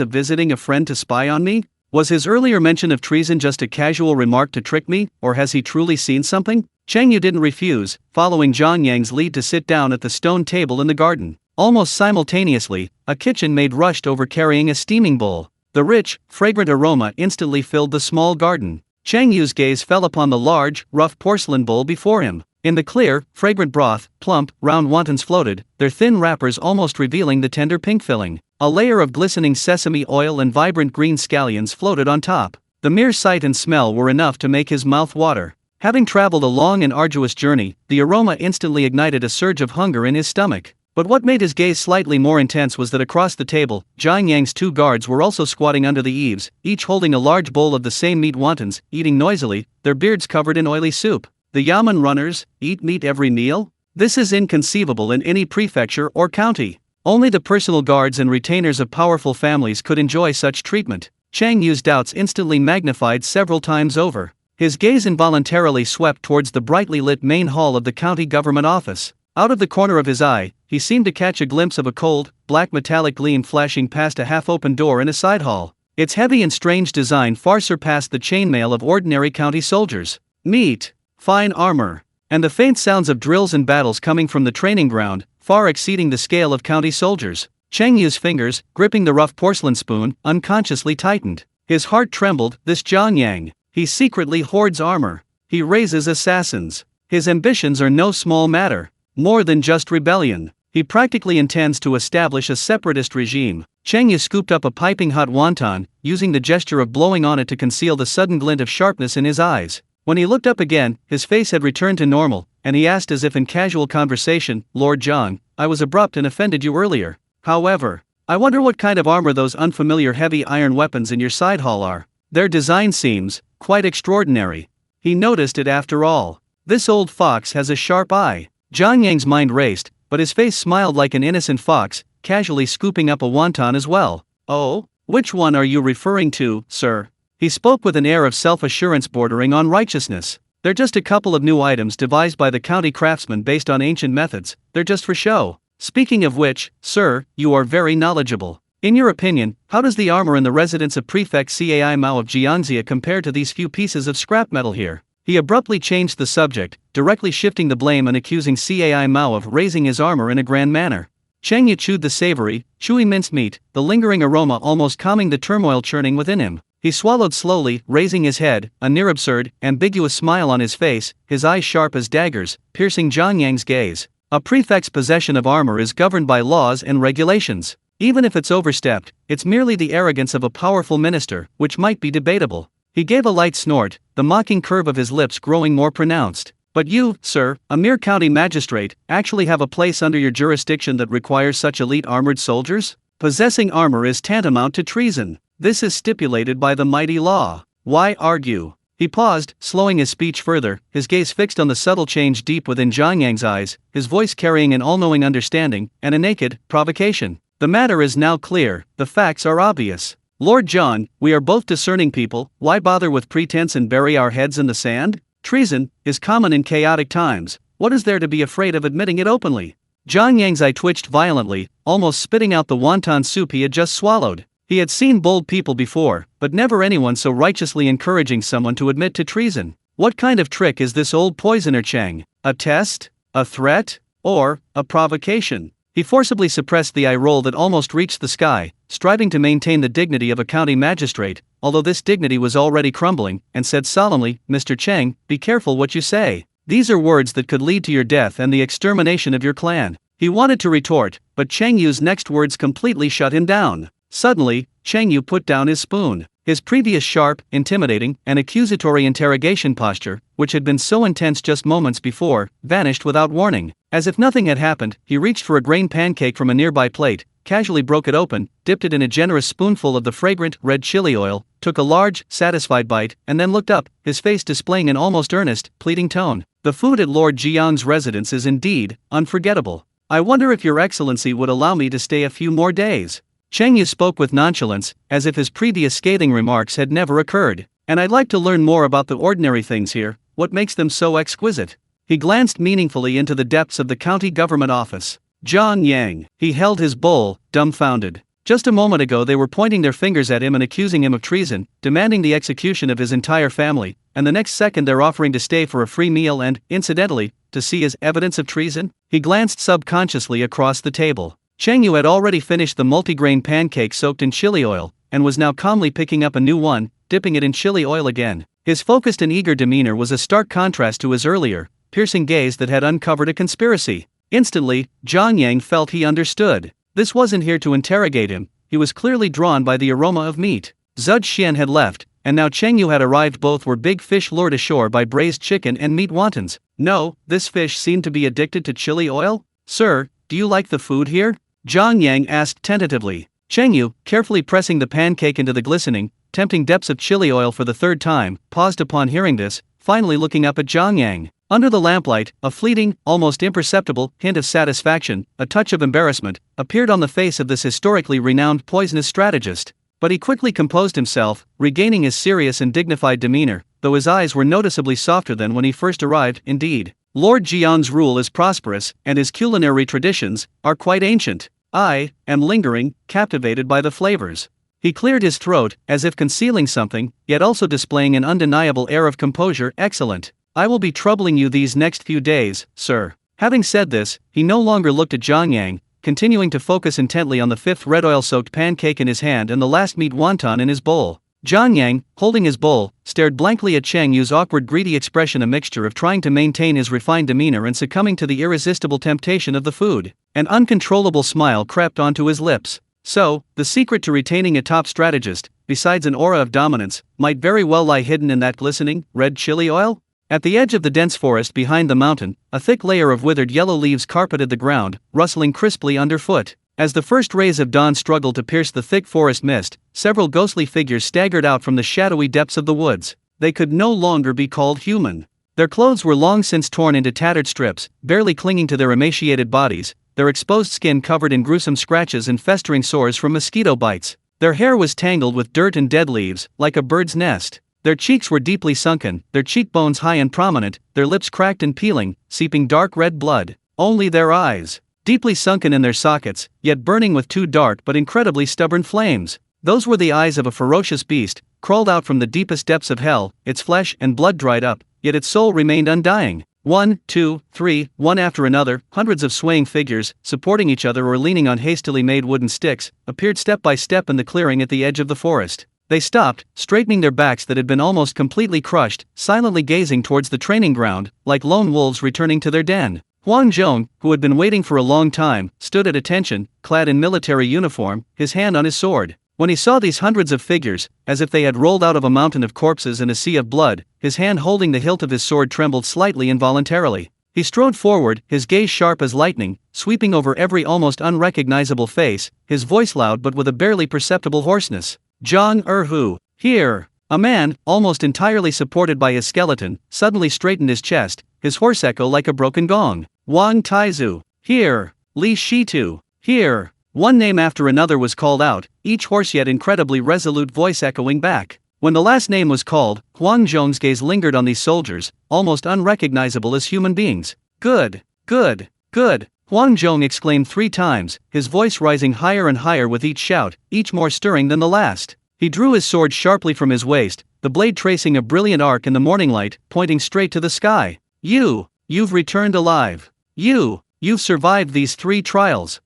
of visiting a friend to spy on me? Was his earlier mention of treason just a casual remark to trick me, or has he truly seen something? Cheng Yu didn't refuse, following Jiang Yang's lead to sit down at the stone table in the garden. Almost simultaneously, a kitchen maid rushed over carrying a steaming bowl. The rich, fragrant aroma instantly filled the small garden. Cheng Yu's gaze fell upon the large, rough porcelain bowl before him. In the clear, fragrant broth, plump, round wontons floated, their thin wrappers almost revealing the tender pink filling. A layer of glistening sesame oil and vibrant green scallions floated on top. The mere sight and smell were enough to make his mouth water. Having traveled a long and arduous journey, the aroma instantly ignited a surge of hunger in his stomach. But what made his gaze slightly more intense was that across the table, Jiang Yang's two guards were also squatting under the eaves, each holding a large bowl of the same meat wontons, eating noisily, their beards covered in oily soup. The Yamen runners eat meat every meal? This is inconceivable in any prefecture or county. Only the personal guards and retainers of powerful families could enjoy such treatment. Cheng Yu's doubts instantly magnified several times over. His gaze involuntarily swept towards the brightly lit main hall of the county government office. Out of the corner of his eye, he seemed to catch a glimpse of a cold, black metallic gleam flashing past a half-open door in a side hall. Its heavy and strange design far surpassed the chainmail of ordinary county soldiers. Meat, fine armor, and the faint sounds of drills and battles coming from the training ground, far exceeding the scale of county soldiers. Cheng Yu's fingers, gripping the rough porcelain spoon, unconsciously tightened. His heart trembled. This Jiang Yang, he secretly hoards armor. He raises assassins. His ambitions are no small matter. More than just rebellion. He practically intends to establish a separatist regime. Cheng Yu scooped up a piping hot wonton, using the gesture of blowing on it to conceal the sudden glint of sharpness in his eyes. When he looked up again, his face had returned to normal, and he asked as if in casual conversation, "Lord Zhang, I was abrupt and offended you earlier. However, I wonder what kind of armor those unfamiliar heavy iron weapons in your side hall are. Their design seems quite extraordinary." He noticed it after all. This old fox has a sharp eye. Jiang Yang's mind raced, but his face smiled like an innocent fox, casually scooping up a wonton as well. "Oh, which one are you referring to, sir?" He spoke with an air of self-assurance bordering on righteousness. "They're just a couple of new items devised by the county craftsmen based on ancient methods. They're just for show. Speaking of which, sir, you are very knowledgeable. In your opinion, how does the armor in the residence of Prefect Cai Mao of Jiangxia compare to these few pieces of scrap metal here?" He abruptly changed the subject, directly shifting the blame and accusing Cai Mao of raising his armor in a grand manner. Cheng Yu chewed the savory, chewy mincemeat, the lingering aroma almost calming the turmoil churning within him. He swallowed slowly, raising his head, a near absurd, ambiguous smile on his face, his eyes sharp as daggers, piercing Jiang Yang's gaze. A prefect's possession of armor is governed by laws and regulations. Even if it's overstepped, it's merely the arrogance of a powerful minister, which might be debatable. He gave a light snort, the mocking curve of his lips growing more pronounced. "But you, sir, a mere county magistrate, actually have a place under your jurisdiction that requires such elite armored soldiers? Possessing armor is tantamount to treason. This is stipulated by the mighty law. Why argue?" He paused, slowing his speech further, his gaze fixed on the subtle change deep within Jiang Yang's eyes, his voice carrying an all-knowing understanding, and a naked provocation. "The matter is now clear, the facts are obvious. Lord John, we are both discerning people, why bother with pretense and bury our heads in the sand? Treason is common in chaotic times, what is there to be afraid of admitting it openly? Jiang Yang's eye twitched violently, almost spitting out the wonton soup he had just swallowed. He had seen bold people before, but never anyone so righteously encouraging someone to admit to treason. What kind of trick is this old poisoner Cheng? A test? A threat? Or a provocation? He forcibly suppressed the eye roll that almost reached the sky, striving to maintain the dignity of a county magistrate, although this dignity was already crumbling, and said solemnly, Mr. Cheng, be careful what you say. These are words that could lead to your death and the extermination of your clan. He wanted to retort, but Cheng Yu's next words completely shut him down. Suddenly, Cheng Yu put down his spoon. His previous sharp, intimidating, and accusatory interrogation posture, which had been so intense just moments before, vanished without warning. As if nothing had happened, he reached for a grain pancake from a nearby plate, casually broke it open, dipped it in a generous spoonful of the fragrant, red chili oil, took a large, satisfied bite, and then looked up, his face displaying an almost earnest, pleading tone. The food at Lord Jiang's residence is indeed unforgettable. I wonder if Your Excellency would allow me to stay a few more days. Cheng Yu spoke with nonchalance, as if his previous scathing remarks had never occurred. And I'd like to learn more about the ordinary things here, what makes them so exquisite. He glanced meaningfully into the depths of the county government office. Jiang Yang. He held his bowl, dumbfounded. Just a moment ago they were pointing their fingers at him and accusing him of treason, demanding the execution of his entire family, and the next second they're offering to stay for a free meal and, incidentally, to see his evidence of treason? He glanced subconsciously across the table. Cheng Yu had already finished the multigrain pancake soaked in chili oil, and was now calmly picking up a new one, dipping it in chili oil again. His focused and eager demeanor was a stark contrast to his earlier, piercing gaze that had uncovered a conspiracy. Instantly, Jiang Yang felt he understood. This wasn't here to interrogate him, he was clearly drawn by the aroma of meat. Zhou Xian had left, and now Cheng Yu had arrived. Both were big fish lured ashore by braised chicken and meat wontons. No, this fish seemed to be addicted to chili oil? Sir, do you like the food here? Jiang Yang asked tentatively. Cheng Yu, carefully pressing the pancake into the glistening, tempting depths of chili oil for the third time, paused upon hearing this, finally looking up at Jiang Yang. Under the lamplight, a fleeting, almost imperceptible hint of satisfaction, a touch of embarrassment, appeared on the face of this historically renowned poisonous strategist. But he quickly composed himself, regaining his serious and dignified demeanor, though his eyes were noticeably softer than when he first arrived. Indeed, Lord Jiang's rule is prosperous, and his culinary traditions are quite ancient. I am lingering, captivated by the flavors. He cleared his throat, as if concealing something, yet also displaying an undeniable air of composure. Excellent. I will be troubling you these next few days, sir. Having said this, he no longer looked at Jiang Yang, continuing to focus intently on the fifth red oil-soaked pancake in his hand and the last meat wonton in his bowl. Jiang Yang, holding his bowl, stared blankly at Cheng Yu's awkward greedy expression, a mixture of trying to maintain his refined demeanor and succumbing to the irresistible temptation of the food. An uncontrollable smile crept onto his lips. So, the secret to retaining a top strategist, besides an aura of dominance, might very well lie hidden in that glistening, red chili oil? At the edge of the dense forest behind the mountain, a thick layer of withered yellow leaves carpeted the ground, rustling crisply underfoot. As the first rays of dawn struggled to pierce the thick forest mist, several ghostly figures staggered out from the shadowy depths of the woods. They could no longer be called human. Their clothes were long since torn into tattered strips, barely clinging to their emaciated bodies, their exposed skin covered in gruesome scratches and festering sores from mosquito bites. Their hair was tangled with dirt and dead leaves, like a bird's nest. Their cheeks were deeply sunken, their cheekbones high and prominent, their lips cracked and peeling, seeping dark red blood. Only their eyes, deeply sunken in their sockets, yet burning with two dark but incredibly stubborn flames. Those were the eyes of a ferocious beast, crawled out from the deepest depths of hell, its flesh and blood dried up, yet its soul remained undying. 1, 2, 3, one after another, hundreds of swaying figures, supporting each other or leaning on hastily made wooden sticks, appeared step by step in the clearing at the edge of the forest. They stopped, straightening their backs that had been almost completely crushed, silently gazing towards the training ground, like lone wolves returning to their den. Huang Zhong, who had been waiting for a long time, stood at attention, clad in military uniform, his hand on his sword. When he saw these hundreds of figures, as if they had rolled out of a mountain of corpses and a sea of blood, his hand holding the hilt of his sword trembled slightly involuntarily. He strode forward, his gaze sharp as lightning, sweeping over every almost unrecognizable face, his voice loud but with a barely perceptible hoarseness. Zhang Erhu, here! A man, almost entirely supported by his skeleton, suddenly straightened his chest, his hoarse echo like a broken gong. Wang Taizu, here! Li Shitu, here! One name after another was called out, each hoarse yet incredibly resolute voice echoing back. When the last name was called, Huang Zhong's gaze lingered on these soldiers, almost unrecognizable as human beings. Good, good, good, Huang Zhong exclaimed 3 times, his voice rising higher and higher with each shout, each more stirring than the last. He drew his sword sharply from his waist, the blade tracing a brilliant arc in the morning light, pointing straight to the sky. You've returned alive. You've survived these 3 trials.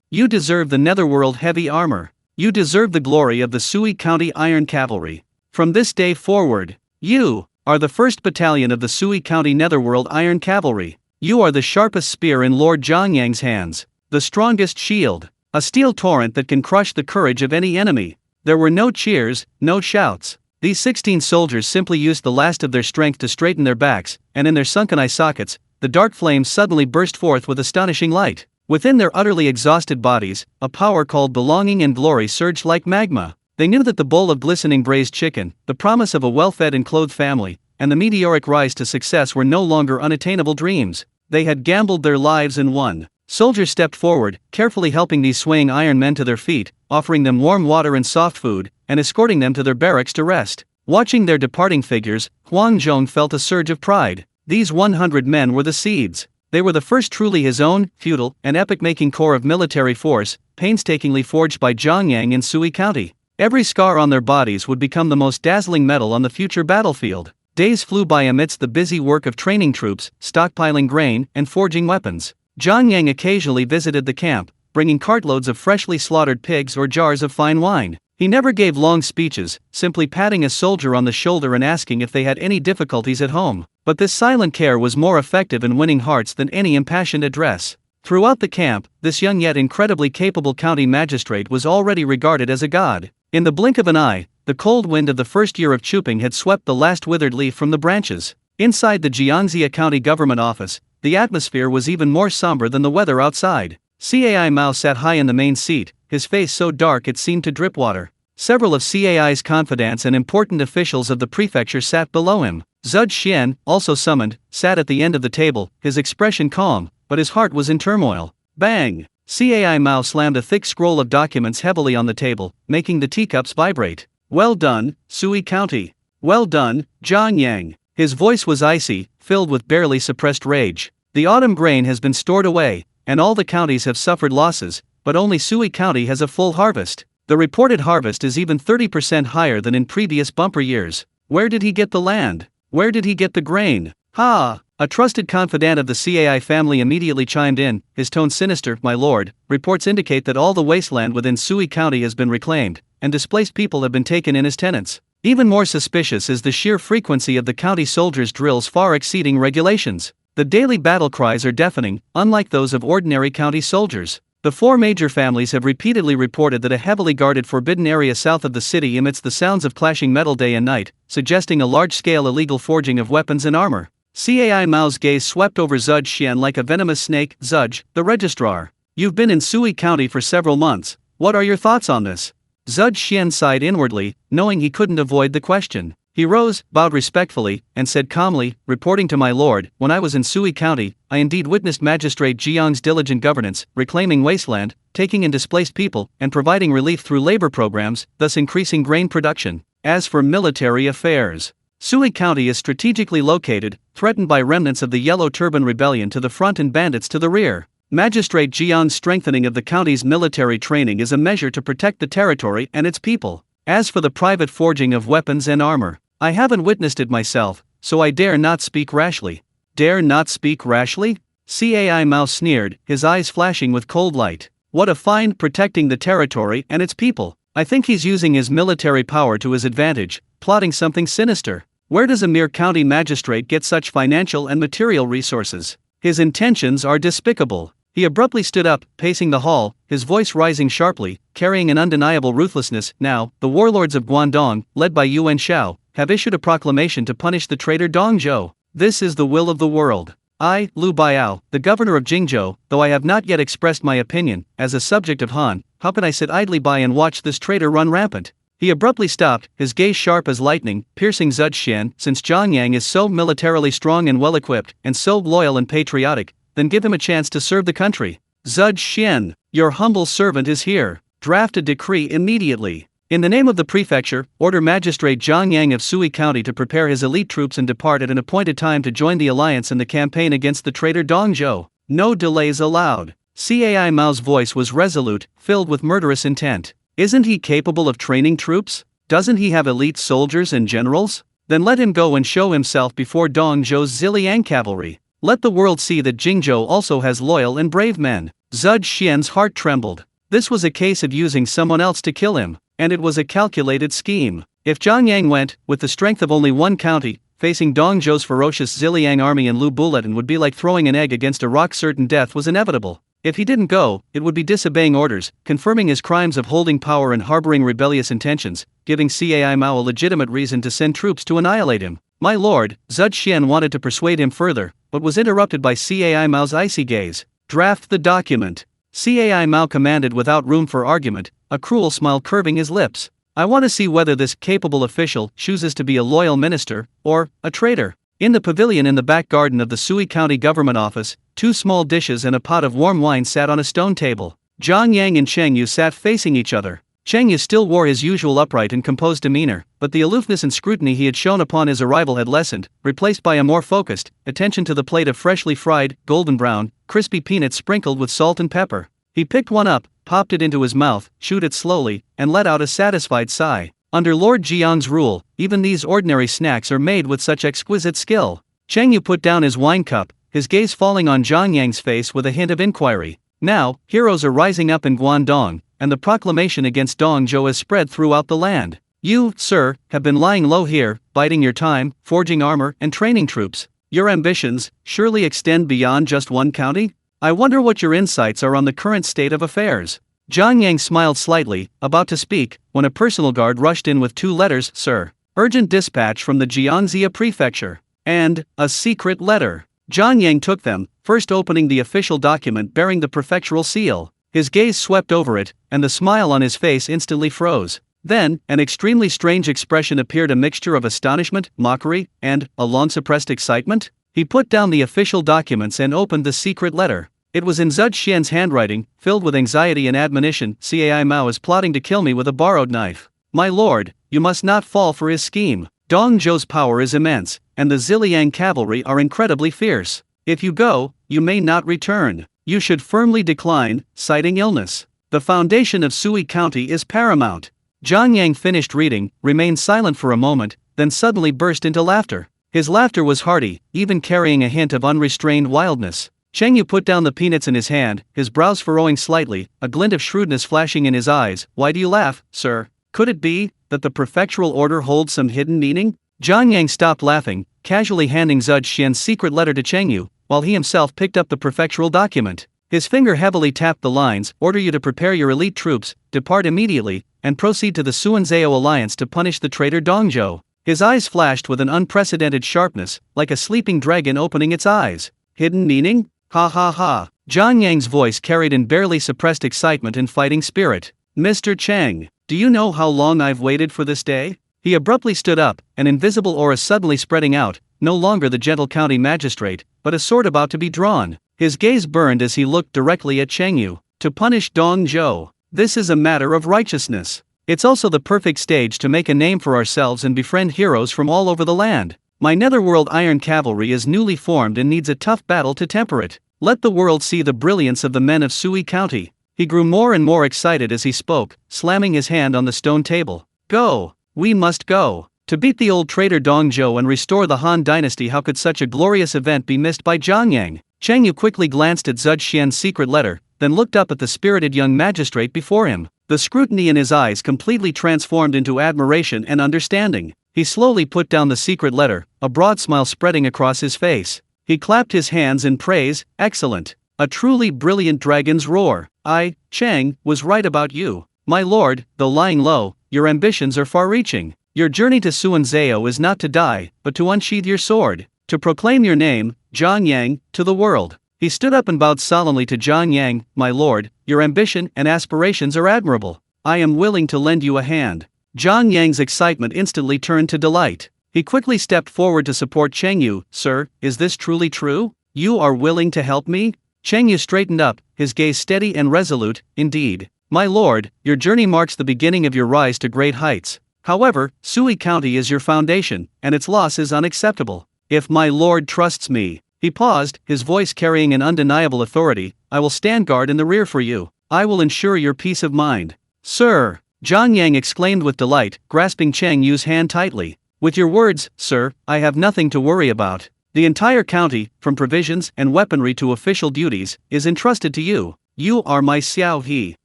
You deserve the Netherworld heavy armor. You deserve the glory of the Sui County Iron Cavalry. From this day forward, you are the 1st Battalion of the Sui County Netherworld Iron Cavalry. You are the sharpest spear in Lord Zhangyang's hands, the strongest shield, a steel torrent that can crush the courage of any enemy. There were no cheers, no shouts. These 16 soldiers simply used the last of their strength to straighten their backs, and in their sunken eye sockets, the dark flames suddenly burst forth with astonishing light. Within their utterly exhausted bodies, a power called belonging and glory surged like magma. They knew that the bowl of glistening braised chicken, the promise of a well-fed and clothed family, and the meteoric rise to success were no longer unattainable dreams. They had gambled their lives and won. Soldiers stepped forward, carefully helping these swaying iron men to their feet, offering them warm water and soft food, and escorting them to their barracks to rest. Watching their departing figures, Huang Zhong felt a surge of pride. These 100 men were the seeds. They were the first truly his own, feudal, and epic-making core of military force, painstakingly forged by Zhangyang in Sui County. Every scar on their bodies would become the most dazzling metal on the future battlefield. Days flew by amidst the busy work of training troops, stockpiling grain, and forging weapons. Zhangyang occasionally visited the camp, bringing cartloads of freshly slaughtered pigs or jars of fine wine. He never gave long speeches, simply patting a soldier on the shoulder and asking if they had any difficulties at home. But this silent care was more effective in winning hearts than any impassioned address. Throughout the camp, this young yet incredibly capable county magistrate was already regarded as a god. In the blink of an eye, the cold wind of the first year of Chuping had swept the last withered leaf from the branches. Inside the Jiangxia County Government Office, the atmosphere was even more somber than the weather outside. Cai Mao sat high in the main seat, his face so dark it seemed to drip water. Several of Cai's confidants and important officials of the prefecture sat below him. Zhud Xian, also summoned, sat at the end of the table, his expression calm, but his heart was in turmoil. Bang! Cai Mao slammed a thick scroll of documents heavily on the table, making the teacups vibrate. Well done, Sui County. Well done, Zhangyang. His voice was icy, filled with barely suppressed rage. The autumn grain has been stored away, and all the counties have suffered losses, but only Sui County has a full harvest. The reported harvest is even 30% higher than in previous bumper years. Where did he get the land? Where did he get the grain? Ha! A trusted confidant of the Cai family immediately chimed in, his tone sinister. My lord, reports indicate that all the wasteland within Sui County has been reclaimed, and displaced people have been taken in as tenants. Even more suspicious is the sheer frequency of the county soldiers' drills far exceeding regulations. The daily battle cries are deafening, unlike those of ordinary county soldiers. The 4 major families have repeatedly reported that a heavily guarded forbidden area south of the city emits the sounds of clashing metal day and night, suggesting a large-scale illegal forging of weapons and armor. Cai Mao's gaze swept over Zhud Xian like a venomous snake. Zhud, the registrar. You've been in Sui County for several months. What are your thoughts on this? Zhud Xian sighed inwardly, knowing he couldn't avoid the question. He rose, bowed respectfully, and said calmly, reporting to my lord, when I was in Sui County, I indeed witnessed Magistrate Jiang's diligent governance, reclaiming wasteland, taking in displaced people, and providing relief through labor programs, thus increasing grain production. As for military affairs, Sui County is strategically located, threatened by remnants of the Yellow Turban Rebellion to the front and bandits to the rear. Magistrate Jiang's strengthening of the county's military training is a measure to protect the territory and its people. As for the private forging of weapons and armor, I haven't witnessed it myself, so I dare not speak rashly. Dare not speak rashly? Cai Mao sneered, his eyes flashing with cold light. What a fine protecting the territory and its people. I think he's using his military power to his advantage, plotting something sinister. Where does a mere county magistrate get such financial and material resources? His intentions are despicable. He abruptly stood up, pacing the hall, his voice rising sharply, carrying an undeniable ruthlessness. Now, the warlords of Guangdong, led by Yuan Shao, have issued a proclamation to punish the traitor Dong Zhou. This is the will of the world. I, Liu Biao, the governor of Jingzhou, though I have not yet expressed my opinion, as a subject of Han, how can I sit idly by and watch this traitor run rampant? He abruptly stopped, his gaze sharp as lightning, piercing Zhud Xian. Since Zhangyang is so militarily strong and well-equipped, and so loyal and patriotic, then give him a chance to serve the country. Xian, your humble servant is here. Draft a decree immediately. In the name of the prefecture, order Magistrate Zhang Yang of Sui County to prepare his elite troops and depart at an appointed time to join the alliance in the campaign against the traitor Dong Zhou. No delays allowed. Cai Mao's voice was resolute, filled with murderous intent. Isn't he capable of training troops? Doesn't he have elite soldiers and generals? Then let him go and show himself before Dong Zhou's Ziliang cavalry. Let the world see that Jingzhou also has loyal and brave men. Xian's heart trembled. This was a case of using someone else to kill him, and it was a calculated scheme. If Zhang Yang went, with the strength of only one county, facing Dong Zhou's ferocious Ziliang army in Lu Bulletin would be like throwing an egg against a rock. Certain death was inevitable. If he didn't go, it would be disobeying orders, confirming his crimes of holding power and harboring rebellious intentions, giving Cai Mao a legitimate reason to send troops to annihilate him. My lord, Xian wanted to persuade him further, but was interrupted by Cai Mao's icy gaze. Draft the document. Cai Mao commanded without room for argument, a cruel smile curving his lips. I want to see whether this capable official chooses to be a loyal minister, or a traitor. In the pavilion in the back garden of the Sui County government office, 2 small dishes and a pot of warm wine sat on a stone table. Zhang Yang and Cheng Yu sat facing each other. Cheng Yu still wore his usual upright and composed demeanor, but the aloofness and scrutiny he had shown upon his arrival had lessened, replaced by a more focused attention to the plate of freshly fried, golden brown, crispy peanuts sprinkled with salt and pepper. He picked one up, popped it into his mouth, chewed it slowly, and let out a satisfied sigh. Under Lord Jiang's rule, even these ordinary snacks are made with such exquisite skill. Cheng Yu put down his wine cup, his gaze falling on Zhang Yang's face with a hint of inquiry. Now, heroes are rising up in Guangdong, and the proclamation against Dong Zhou has spread throughout the land. You, sir, have been lying low here, biding your time, forging armor, and training troops. Your ambitions surely extend beyond just one county? I wonder what your insights are on the current state of affairs. Zhang Yang smiled slightly, about to speak, when a personal guard rushed in with 2 letters, sir. Urgent dispatch from the Jiangxia prefecture. And a secret letter. Zhang Yang took them, first opening the official document bearing the prefectural seal. His gaze swept over it, and the smile on his face instantly froze. Then, an extremely strange expression appeared, a mixture of astonishment, mockery, and a long-suppressed excitement. He put down the official documents and opened the secret letter. It was in Xian's handwriting, filled with anxiety and admonition. Cai Mao is plotting to kill me with a borrowed knife. My lord, you must not fall for his scheme. Dong Zhou's power is immense, and the Ziliang cavalry are incredibly fierce. If you go, you may not return. You should firmly decline, citing illness. The foundation of Sui County is paramount. Zhang Yang finished reading, remained silent for a moment, then suddenly burst into laughter. His laughter was hearty, even carrying a hint of unrestrained wildness. Cheng Yu put down the peanuts in his hand, his brows furrowing slightly, a glint of shrewdness flashing in his eyes. Why do you laugh, sir? Could it be that the prefectural order holds some hidden meaning? Zhang Yang stopped laughing, casually handing Xian's secret letter to Cheng Yu, while he himself picked up the prefectural document. His finger heavily tapped the lines, order you to prepare your elite troops, depart immediately, and proceed to the Suanzhou alliance to punish the traitor Dong Zhou. His eyes flashed with an unprecedented sharpness, like a sleeping dragon opening its eyes. Hidden meaning? Ha ha ha. Zhang Yang's voice carried in barely suppressed excitement and fighting spirit. Mr. Cheng, do you know how long I've waited for this day? He abruptly stood up, an invisible aura suddenly spreading out, no longer the gentle county magistrate, but a sword about to be drawn. His gaze burned as he looked directly at Cheng Yu. To punish Dong Zhou. This is a matter of righteousness. It's also the perfect stage to make a name for ourselves and befriend heroes from all over the land. My netherworld iron cavalry is newly formed and needs a tough battle to temper it. Let the world see the brilliance of the men of Sui County. He grew more and more excited as he spoke, slamming his hand on the stone table. Go! We must go! To beat the old traitor Dong Zhou and restore the Han dynasty. How could such a glorious event be missed by Zhang Yang? Cheng Yu quickly glanced at Xian's secret letter, then looked up at the spirited young magistrate before him. The scrutiny in his eyes completely transformed into admiration and understanding. He slowly put down the secret letter, a broad smile spreading across his face. He clapped his hands in praise. Excellent. A truly brilliant dragon's roar. I, Cheng, was right about you. My lord, though lying low, your ambitions are far-reaching. Your journey to Suanzhou is not to die, but to unsheathe your sword. To proclaim your name, Zhang Yang, to the world. He stood up and bowed solemnly to Zhang Yang. My lord, your ambition and aspirations are admirable. I am willing to lend you a hand. Zhang Yang's excitement instantly turned to delight. He quickly stepped forward to support Cheng Yu. Sir, is this truly true? You are willing to help me? Cheng Yu straightened up, his gaze steady and resolute. Indeed, my lord, your journey marks the beginning of your rise to great heights. However, Sui County is your foundation, and its loss is unacceptable. If my lord trusts me, he paused, his voice carrying an undeniable authority, I will stand guard in the rear for you. I will ensure your peace of mind. Sir, Zhang Yang exclaimed with delight, grasping Cheng Yu's hand tightly. With your words, sir, I have nothing to worry about. The entire county, from provisions and weaponry to official duties, is entrusted to you. You are my Xiao He.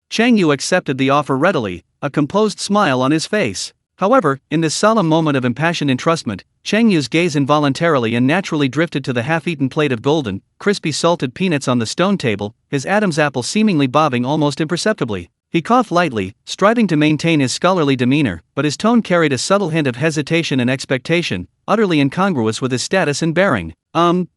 Cheng Yu accepted the offer readily, a composed smile on his face. However, in this solemn moment of impassioned entrustment, Cheng Yu's gaze involuntarily and naturally drifted to the half-eaten plate of golden, crispy salted peanuts on the stone table, his Adam's apple seemingly bobbing almost imperceptibly. He coughed lightly, striving to maintain his scholarly demeanor, but his tone carried a subtle hint of hesitation and expectation, utterly incongruous with his status and bearing.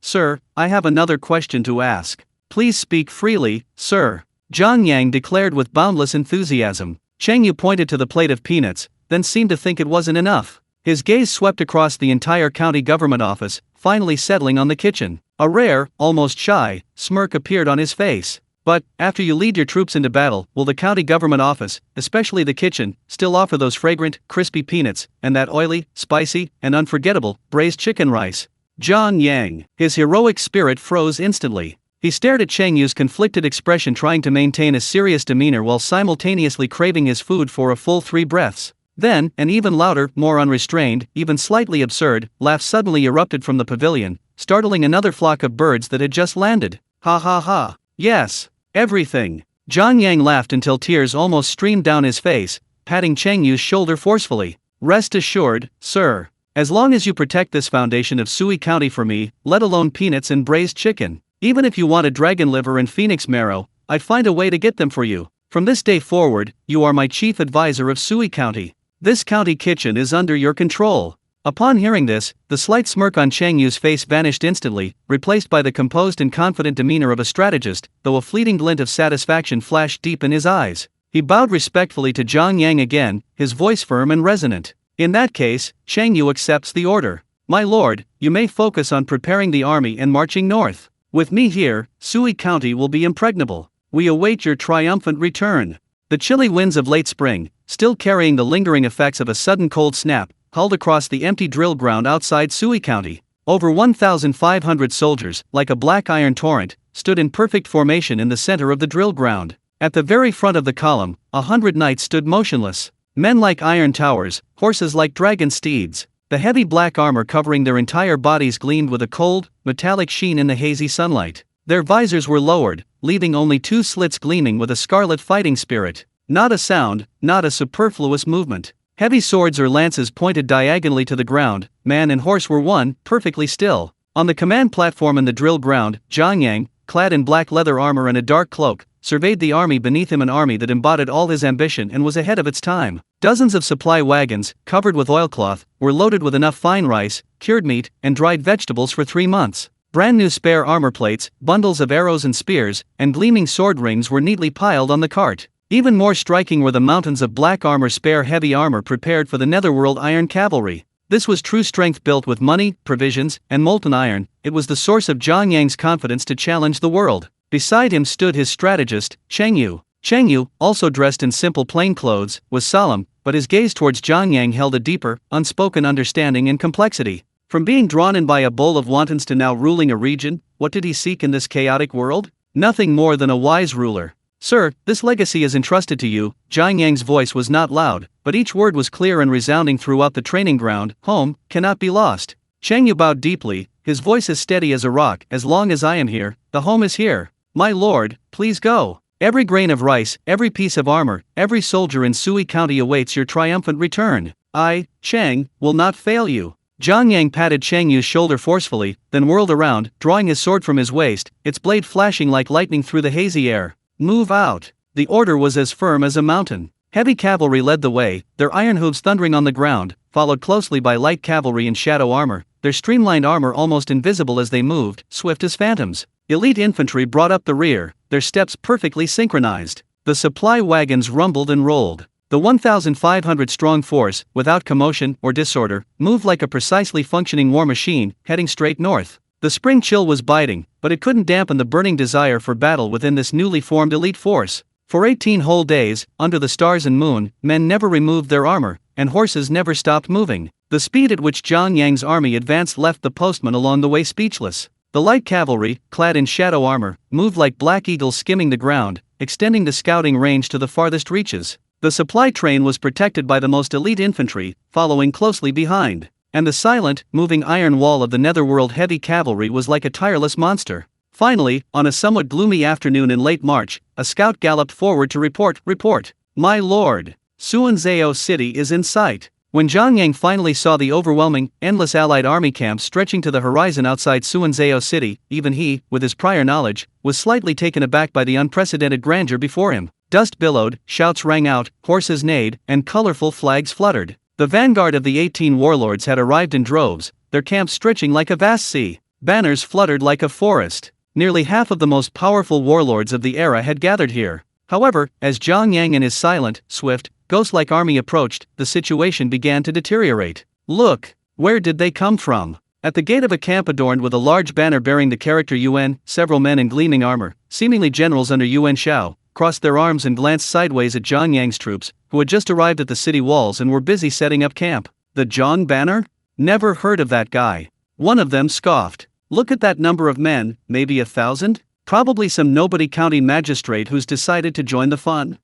Sir, I have another question to ask. Please speak freely, sir. Zhang Yang declared with boundless enthusiasm. Cheng Yu pointed to the plate of peanuts, then seemed to think it wasn't enough. His gaze swept across the entire county government office, finally settling on the kitchen. A rare, almost shy, smirk appeared on his face. But, after you lead your troops into battle, will the county government office, especially the kitchen, still offer those fragrant, crispy peanuts, and that oily, spicy, and unforgettable, braised chicken rice? Zhang Yang, his heroic spirit froze instantly. He stared at Cheng Yu's conflicted expression, trying to maintain a serious demeanor while simultaneously craving his food for a full 3 breaths. Then, an even louder, more unrestrained, even slightly absurd, laugh suddenly erupted from the pavilion, startling another flock of birds that had just landed. Ha ha ha. Yes. Everything. Zhang Yang laughed until tears almost streamed down his face, patting Cheng Yu's shoulder forcefully. Rest assured, sir. As long as you protect this foundation of Sui County for me, let alone peanuts and braised chicken, even if you wanted dragon liver and phoenix marrow, I'd find a way to get them for you. From this day forward, you are my chief advisor of Sui County. This county kitchen is under your control. Upon hearing this, the slight smirk on Cheng Yu's face vanished instantly, replaced by the composed and confident demeanor of a strategist, though a fleeting glint of satisfaction flashed deep in his eyes. He bowed respectfully to Zhang Yang again, his voice firm and resonant. In that case, Cheng Yu accepts the order. My lord, you may focus on preparing the army and marching north. With me here, Sui County will be impregnable. We await your triumphant return. The chilly winds of late spring, still carrying the lingering effects of a sudden cold snap, hauled across the empty drill ground outside Sui County. Over 1,500 soldiers, like a black iron torrent, stood in perfect formation in the center of the drill ground. At the very front of the column, 100 knights stood motionless. Men like iron towers, horses like dragon steeds. The heavy black armor covering their entire bodies gleamed with a cold, metallic sheen in the hazy sunlight. Their visors were lowered, leaving only 2 slits gleaming with a scarlet fighting spirit. Not a sound, not a superfluous movement. Heavy swords or lances pointed diagonally to the ground, man and horse were one, perfectly still. On the command platform in the drill ground, Zhang Yang, clad in black leather armor and a dark cloak, surveyed the army beneath him, an army that embodied all his ambition and was ahead of its time. Dozens of supply wagons, covered with oilcloth, were loaded with enough fine rice, cured meat, and dried vegetables for 3 months. Brand new spare armor plates, bundles of arrows and spears, and gleaming sword rings were neatly piled on the cart. Even more striking were the mountains of black armor, spare heavy armor prepared for the netherworld iron cavalry. This was true strength built with money, provisions, and molten iron. It was the source of Zhang Yang's confidence to challenge the world. Beside him stood his strategist, Cheng Yu. Cheng Yu, also dressed in simple plain clothes, was solemn, but his gaze towards Zhang Yang held a deeper, unspoken understanding and complexity. From being drawn in by a bowl of wontons to now ruling a region, what did he seek in this chaotic world? Nothing more than a wise ruler. Sir, this legacy is entrusted to you. Zhang Yang's voice was not loud, but each word was clear and resounding throughout the training ground. Home cannot be lost. Cheng Yu bowed deeply, his voice as steady as a rock. As long as I am here, the home is here. My lord, please go. Every grain of rice, every piece of armor, every soldier in Sui County awaits your triumphant return. I, Cheng, will not fail you. Zhang Yang patted Cheng Yu's shoulder forcefully, then whirled around, drawing his sword from his waist, its blade flashing like lightning through the hazy air. Move out. The order was as firm as a mountain. Heavy cavalry led the way, their iron hooves thundering on the ground, followed closely by light cavalry in shadow armor, their streamlined armor almost invisible as they moved, swift as phantoms. Elite infantry brought up the rear, their steps perfectly synchronized. The supply wagons rumbled and rolled. The 1,500-strong force, without commotion or disorder, moved like a precisely functioning war machine, heading straight north. The spring chill was biting, but it couldn't dampen the burning desire for battle within this newly formed elite force. For 18 whole days, under the stars and moon, men never removed their armor, and horses never stopped moving. The speed at which Zhang Yang's army advanced left the postman along the way speechless. The light cavalry, clad in shadow armor, moved like black eagles skimming the ground, extending the scouting range to the farthest reaches. The supply train was protected by the most elite infantry, following closely behind. And the silent, moving iron wall of the netherworld heavy cavalry was like a tireless monster. Finally, on a somewhat gloomy afternoon in late March, a scout galloped forward to report, "My lord, Suanzhao city is in sight." When Zhang Yang finally saw the overwhelming, endless allied army camps stretching to the horizon outside Suanzhao city, even he, with his prior knowledge, was slightly taken aback by the unprecedented grandeur before him. Dust billowed, shouts rang out, horses neighed, and colorful flags fluttered. The vanguard of the 18 warlords had arrived in droves, their camps stretching like a vast sea. Banners fluttered like a forest. Nearly half of the most powerful warlords of the era had gathered here. However, as Zhang Yang and his silent, swift, ghost-like army approached, the situation began to deteriorate. Look, where did they come from? At the gate of a camp adorned with a large banner bearing the character UN, several men in gleaming armor, seemingly generals under Yuan Shao, crossed their arms and glanced sideways at Zhang Yang's troops, who had just arrived at the city walls and were busy setting up camp. The Zhang banner? Never heard of that guy. One of them scoffed. Look at that number of men, maybe 1,000? Probably some nobody county magistrate who's decided to join the fun.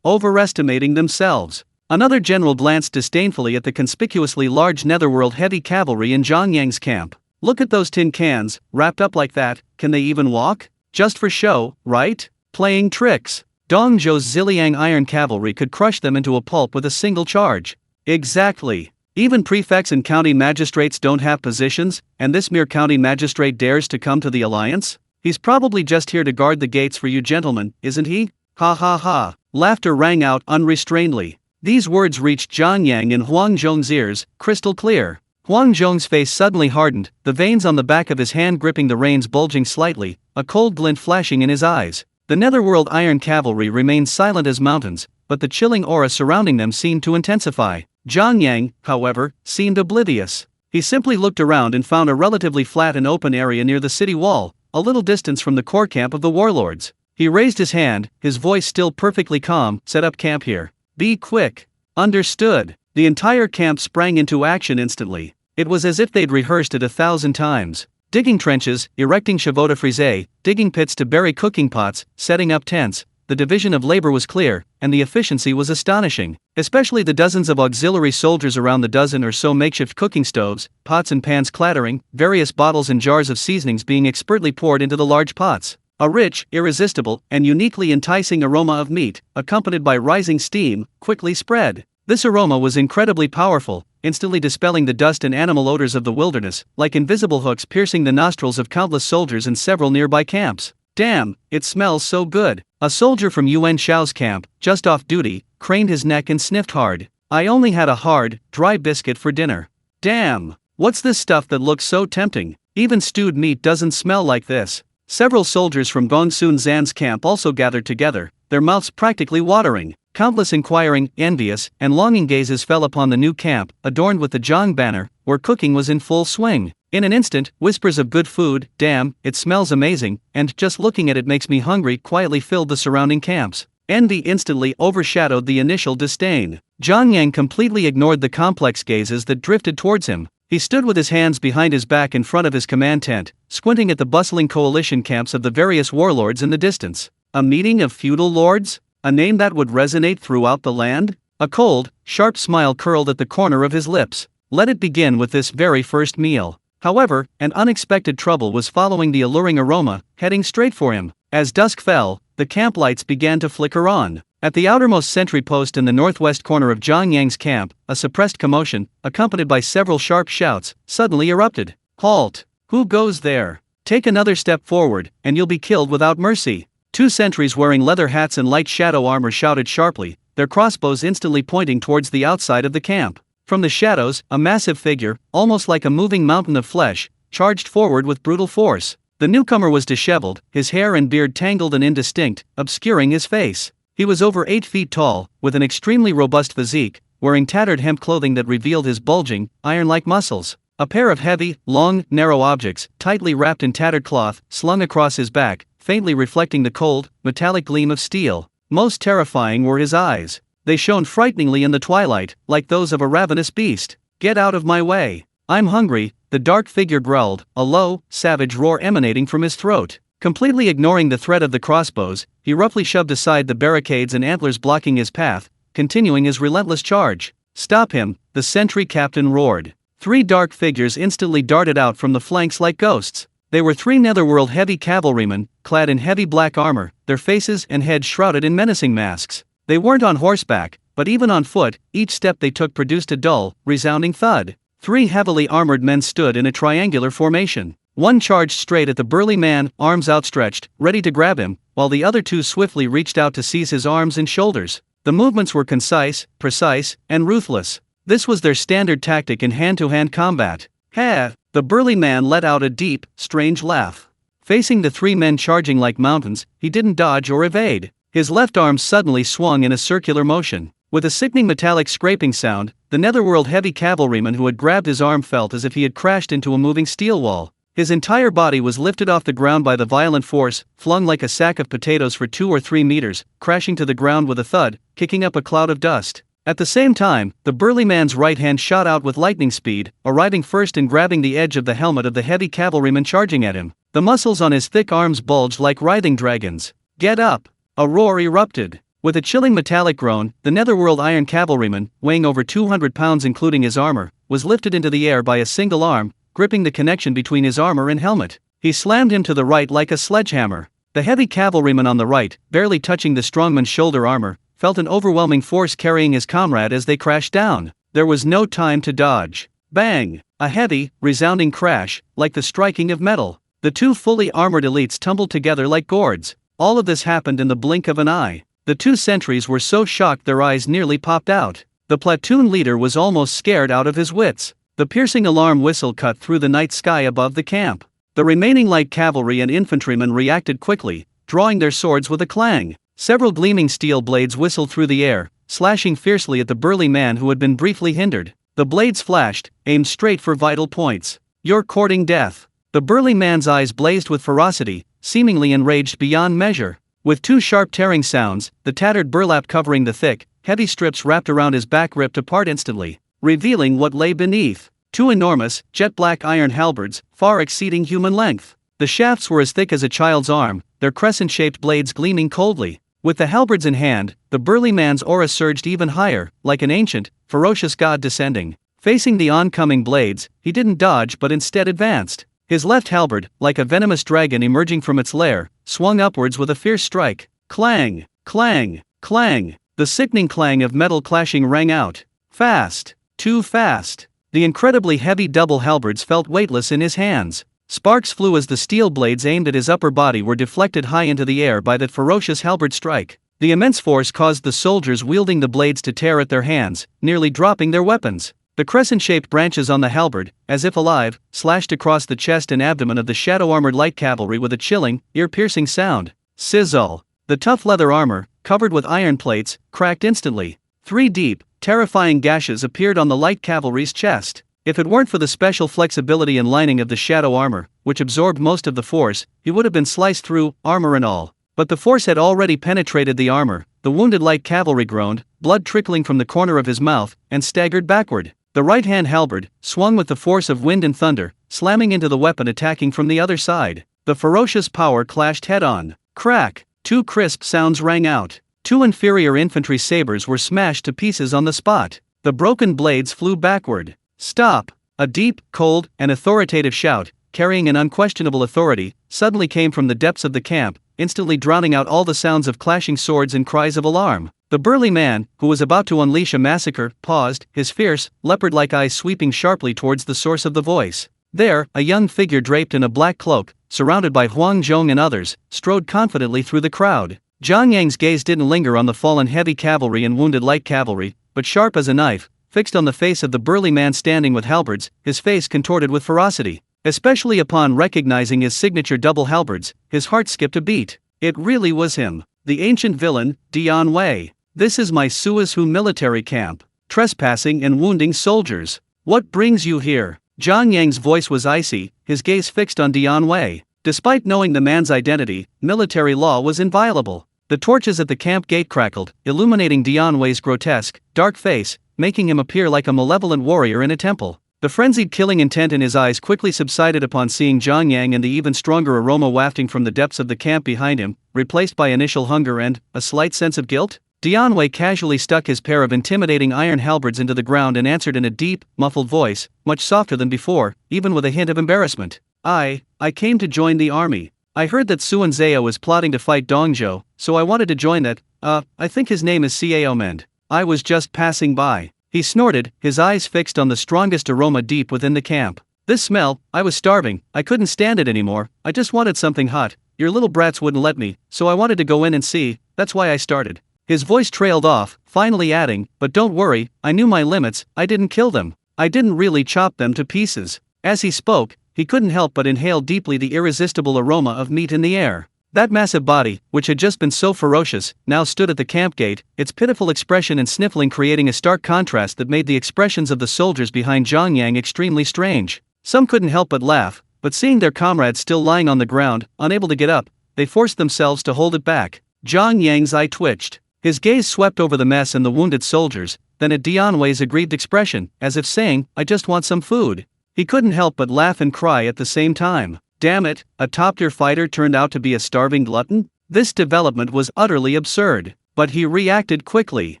Overestimating themselves. Another general glanced disdainfully at the conspicuously large netherworld heavy cavalry in Zhang Yang's camp. Look at those tin cans, wrapped up like that, can they even walk? Just for show, right? Playing tricks. Dong Zhou's Ziliang iron cavalry could crush them into a pulp with a single charge. Exactly. Even prefects and county magistrates don't have positions, and this mere county magistrate dares to come to the alliance? He's probably just here to guard the gates for you gentlemen, isn't he? Ha ha ha. Laughter rang out unrestrainedly. These words reached Zhang Yang in Huang Zhong's ears, crystal clear. Huang Zhong's face suddenly hardened, the veins on the back of his hand gripping the reins bulging slightly, a cold glint flashing in his eyes. The netherworld iron cavalry remained silent as mountains, but the chilling aura surrounding them seemed to intensify. Zhang Yang, however, seemed oblivious. He simply looked around and found a relatively flat and open area near the city wall, a little distance from the core camp of the warlords. He raised his hand, his voice still perfectly calm, "Set up camp here. Be quick." Understood. The entire camp sprang into action instantly. It was as if they'd rehearsed it 1,000 times. Digging trenches, erecting chevaux de frise, digging pits to bury cooking pots, setting up tents. The division of labor was clear, and the efficiency was astonishing, especially the dozens of auxiliary soldiers around the dozen or so makeshift cooking stoves, pots and pans clattering, various bottles and jars of seasonings being expertly poured into the large pots. A rich, irresistible, and uniquely enticing aroma of meat, accompanied by rising steam, quickly spread. This aroma was incredibly powerful, instantly dispelling the dust and animal odors of the wilderness, like invisible hooks piercing the nostrils of countless soldiers in several nearby camps. Damn, it smells so good. A soldier from Yuan Shao's camp, just off duty, craned his neck and sniffed hard. I only had a hard, dry biscuit for dinner. Damn, what's this stuff that looks so tempting? Even stewed meat doesn't smell like this. Several soldiers from Gongsun Zan's camp also gathered together, their mouths practically watering. Countless inquiring, envious, and longing gazes fell upon the new camp, adorned with the Zhang banner, where cooking was in full swing. In an instant, whispers of good food, "Damn, it smells amazing, and just looking at it makes me hungry," quietly filled the surrounding camps. Envy instantly overshadowed the initial disdain. Zhang Yang completely ignored the complex gazes that drifted towards him. He stood with his hands behind his back in front of his command tent, squinting at the bustling coalition camps of the various warlords in the distance. A meeting of feudal lords? A name that would resonate throughout the land? A cold, sharp smile curled at the corner of his lips. Let it begin with this very first meal. However, an unexpected trouble was following the alluring aroma, heading straight for him. As dusk fell, the camp lights began to flicker on. At the outermost sentry post in the northwest corner of Zhang Yang's camp, a suppressed commotion, accompanied by several sharp shouts, suddenly erupted. "Halt! Who goes there? Take another step forward, and you'll be killed without mercy." Two sentries wearing leather hats and light shadow armor shouted sharply, their crossbows instantly pointing towards the outside of the camp. From the shadows, a massive figure, almost like a moving mountain of flesh, charged forward with brutal force. The newcomer was disheveled, his hair and beard tangled and indistinct, obscuring his face. He was over 8 feet tall, with an extremely robust physique, wearing tattered hemp clothing that revealed his bulging, iron-like muscles. A pair of heavy, long, narrow objects, tightly wrapped in tattered cloth, slung across his back, faintly reflecting the cold, metallic gleam of steel. Most terrifying were his eyes. They shone frighteningly in the twilight, like those of a ravenous beast. "Get out of my way! I'm hungry," the dark figure growled, a low, savage roar emanating from his throat. Completely ignoring the threat of the crossbows, he roughly shoved aside the barricades and antlers blocking his path, continuing his relentless charge. "Stop him," the sentry captain roared. 3 dark figures instantly darted out from the flanks like ghosts. They were 3 netherworld heavy cavalrymen, clad in heavy black armor, their faces and heads shrouded in menacing masks. They weren't on horseback, but even on foot, each step they took produced a dull, resounding thud. 3 heavily armored men stood in a triangular formation. One charged straight at the burly man, arms outstretched, ready to grab him, while the other 2 swiftly reached out to seize his arms and shoulders. The movements were concise, precise, and ruthless. This was their standard tactic in hand-to-hand combat. "Ha!" The burly man let out a deep, strange laugh. Facing the 3 men charging like mountains, he didn't dodge or evade. His left arm suddenly swung in a circular motion. With a sickening metallic scraping sound, the netherworld heavy cavalryman who had grabbed his arm felt as if he had crashed into a moving steel wall. His entire body was lifted off the ground by the violent force, flung like a sack of potatoes for 2 or 3 meters, crashing to the ground with a thud, kicking up a cloud of dust. At the same time, the burly man's right hand shot out with lightning speed, arriving first and grabbing the edge of the helmet of the heavy cavalryman charging at him. The muscles on his thick arms bulged like writhing dragons. "Get up!" A roar erupted. With a chilling metallic groan, the netherworld iron cavalryman, weighing over 200 pounds including his armor, was lifted into the air by a single arm, gripping the connection between his armor and helmet. He slammed him to the right like a sledgehammer. The heavy cavalryman on the right, barely touching the strongman's shoulder armor, felt an overwhelming force carrying his comrade as they crashed down. There was no time to dodge. Bang! A heavy, resounding crash, like the striking of metal. The 2 fully armored elites tumbled together like gourds. All of this happened in the blink of an eye. The 2 sentries were so shocked their eyes nearly popped out. The platoon leader was almost scared out of his wits. The piercing alarm whistle cut through the night sky above the camp. The remaining light cavalry and infantrymen reacted quickly, drawing their swords with a clang. Several gleaming steel blades whistled through the air, slashing fiercely at the burly man who had been briefly hindered. The blades flashed, aimed straight for vital points. "You're courting death." The burly man's eyes blazed with ferocity, seemingly enraged beyond measure. With 2 sharp tearing sounds, the tattered burlap covering the thick, heavy strips wrapped around his back ripped apart instantly, revealing what lay beneath. 2 enormous, jet-black iron halberds, far exceeding human length. The shafts were as thick as a child's arm, their crescent-shaped blades gleaming coldly. With the halberds in hand, the burly man's aura surged even higher, like an ancient, ferocious god descending. Facing the oncoming blades, he didn't dodge but instead advanced. His left halberd, like a venomous dragon emerging from its lair, swung upwards with a fierce strike. Clang! Clang! Clang! The sickening clang of metal clashing rang out. Fast! Too fast! The incredibly heavy double halberds felt weightless in his hands. Sparks flew as the steel blades aimed at his upper body were deflected high into the air by that ferocious halberd strike. The immense force caused the soldiers wielding the blades to tear at their hands, nearly dropping their weapons. The crescent-shaped branches on the halberd, as if alive, slashed across the chest and abdomen of the shadow-armored light cavalry with a chilling, ear-piercing sound. Sizzle! The tough leather armor, covered with iron plates, cracked instantly. 3 deep, terrifying gashes appeared on the light cavalry's chest. If it weren't for the special flexibility and lining of the shadow armor, which absorbed most of the force, he would have been sliced through, armor and all. But the force had already penetrated the armor. The wounded light cavalry groaned, blood trickling from the corner of his mouth, and staggered backward. The right-hand halberd, swung with the force of wind and thunder, slamming into the weapon attacking from the other side. The ferocious power clashed head-on. Crack! 2 crisp sounds rang out. 2 inferior infantry sabers were smashed to pieces on the spot. The broken blades flew backward. Stop! A deep, cold, and authoritative shout, carrying an unquestionable authority, suddenly came from the depths of the camp, instantly drowning out all the sounds of clashing swords and cries of alarm. The burly man, who was about to unleash a massacre, paused, his fierce, leopard-like eyes sweeping sharply towards the source of the voice. There, a young figure draped in a black cloak, surrounded by Huang Zhong and others, strode confidently through the crowd. Jiang Yang's gaze didn't linger on the fallen heavy cavalry and wounded light cavalry, but sharp as a knife, fixed on the face of the burly man standing with halberds, his face contorted with ferocity. Especially upon recognizing his signature double halberds, his heart skipped a beat. It really was him, the ancient villain, Dian Wei. "This is my Suizhu military camp. Trespassing and wounding soldiers. What brings you here?" Zhang Yang's voice was icy, his gaze fixed on Dian Wei. Despite knowing the man's identity, military law was inviolable. The torches at the camp gate crackled, illuminating Dian Wei's grotesque, dark face, making him appear like a malevolent warrior in a temple. The frenzied killing intent in his eyes quickly subsided upon seeing Zhang Yang and the even stronger aroma wafting from the depths of the camp behind him, replaced by initial hunger and a slight sense of guilt. Dian Wei casually stuck his pair of intimidating iron halberds into the ground and answered in a deep, muffled voice, much softer than before, even with a hint of embarrassment. I came to join the army. I heard that Suan Zhao was plotting to fight Dongzhou, so I wanted to join that. I think his name is Cao Mend. I was just passing by. He snorted, his eyes fixed on the strongest aroma deep within the camp. This smell, I was starving, I couldn't stand it anymore, I just wanted something hot. Your little brats wouldn't let me, so I wanted to go in and see, that's why I started. His voice trailed off, finally adding, but don't worry, I knew my limits, I didn't kill them. I didn't really chop them to pieces. As he spoke, he couldn't help but inhale deeply the irresistible aroma of meat in the air. That massive body, which had just been so ferocious, now stood at the camp gate, its pitiful expression and sniffling creating a stark contrast that made the expressions of the soldiers behind Zhang Yang extremely strange. Some couldn't help but laugh, but seeing their comrades still lying on the ground, unable to get up, they forced themselves to hold it back. Zhang Yang's eye twitched. His gaze swept over the mess and the wounded soldiers, then at Dian Wei's aggrieved expression, as if saying, I just want some food. He couldn't help but laugh and cry at the same time. Damn it, a top-tier fighter turned out to be a starving glutton? This development was utterly absurd, but he reacted quickly.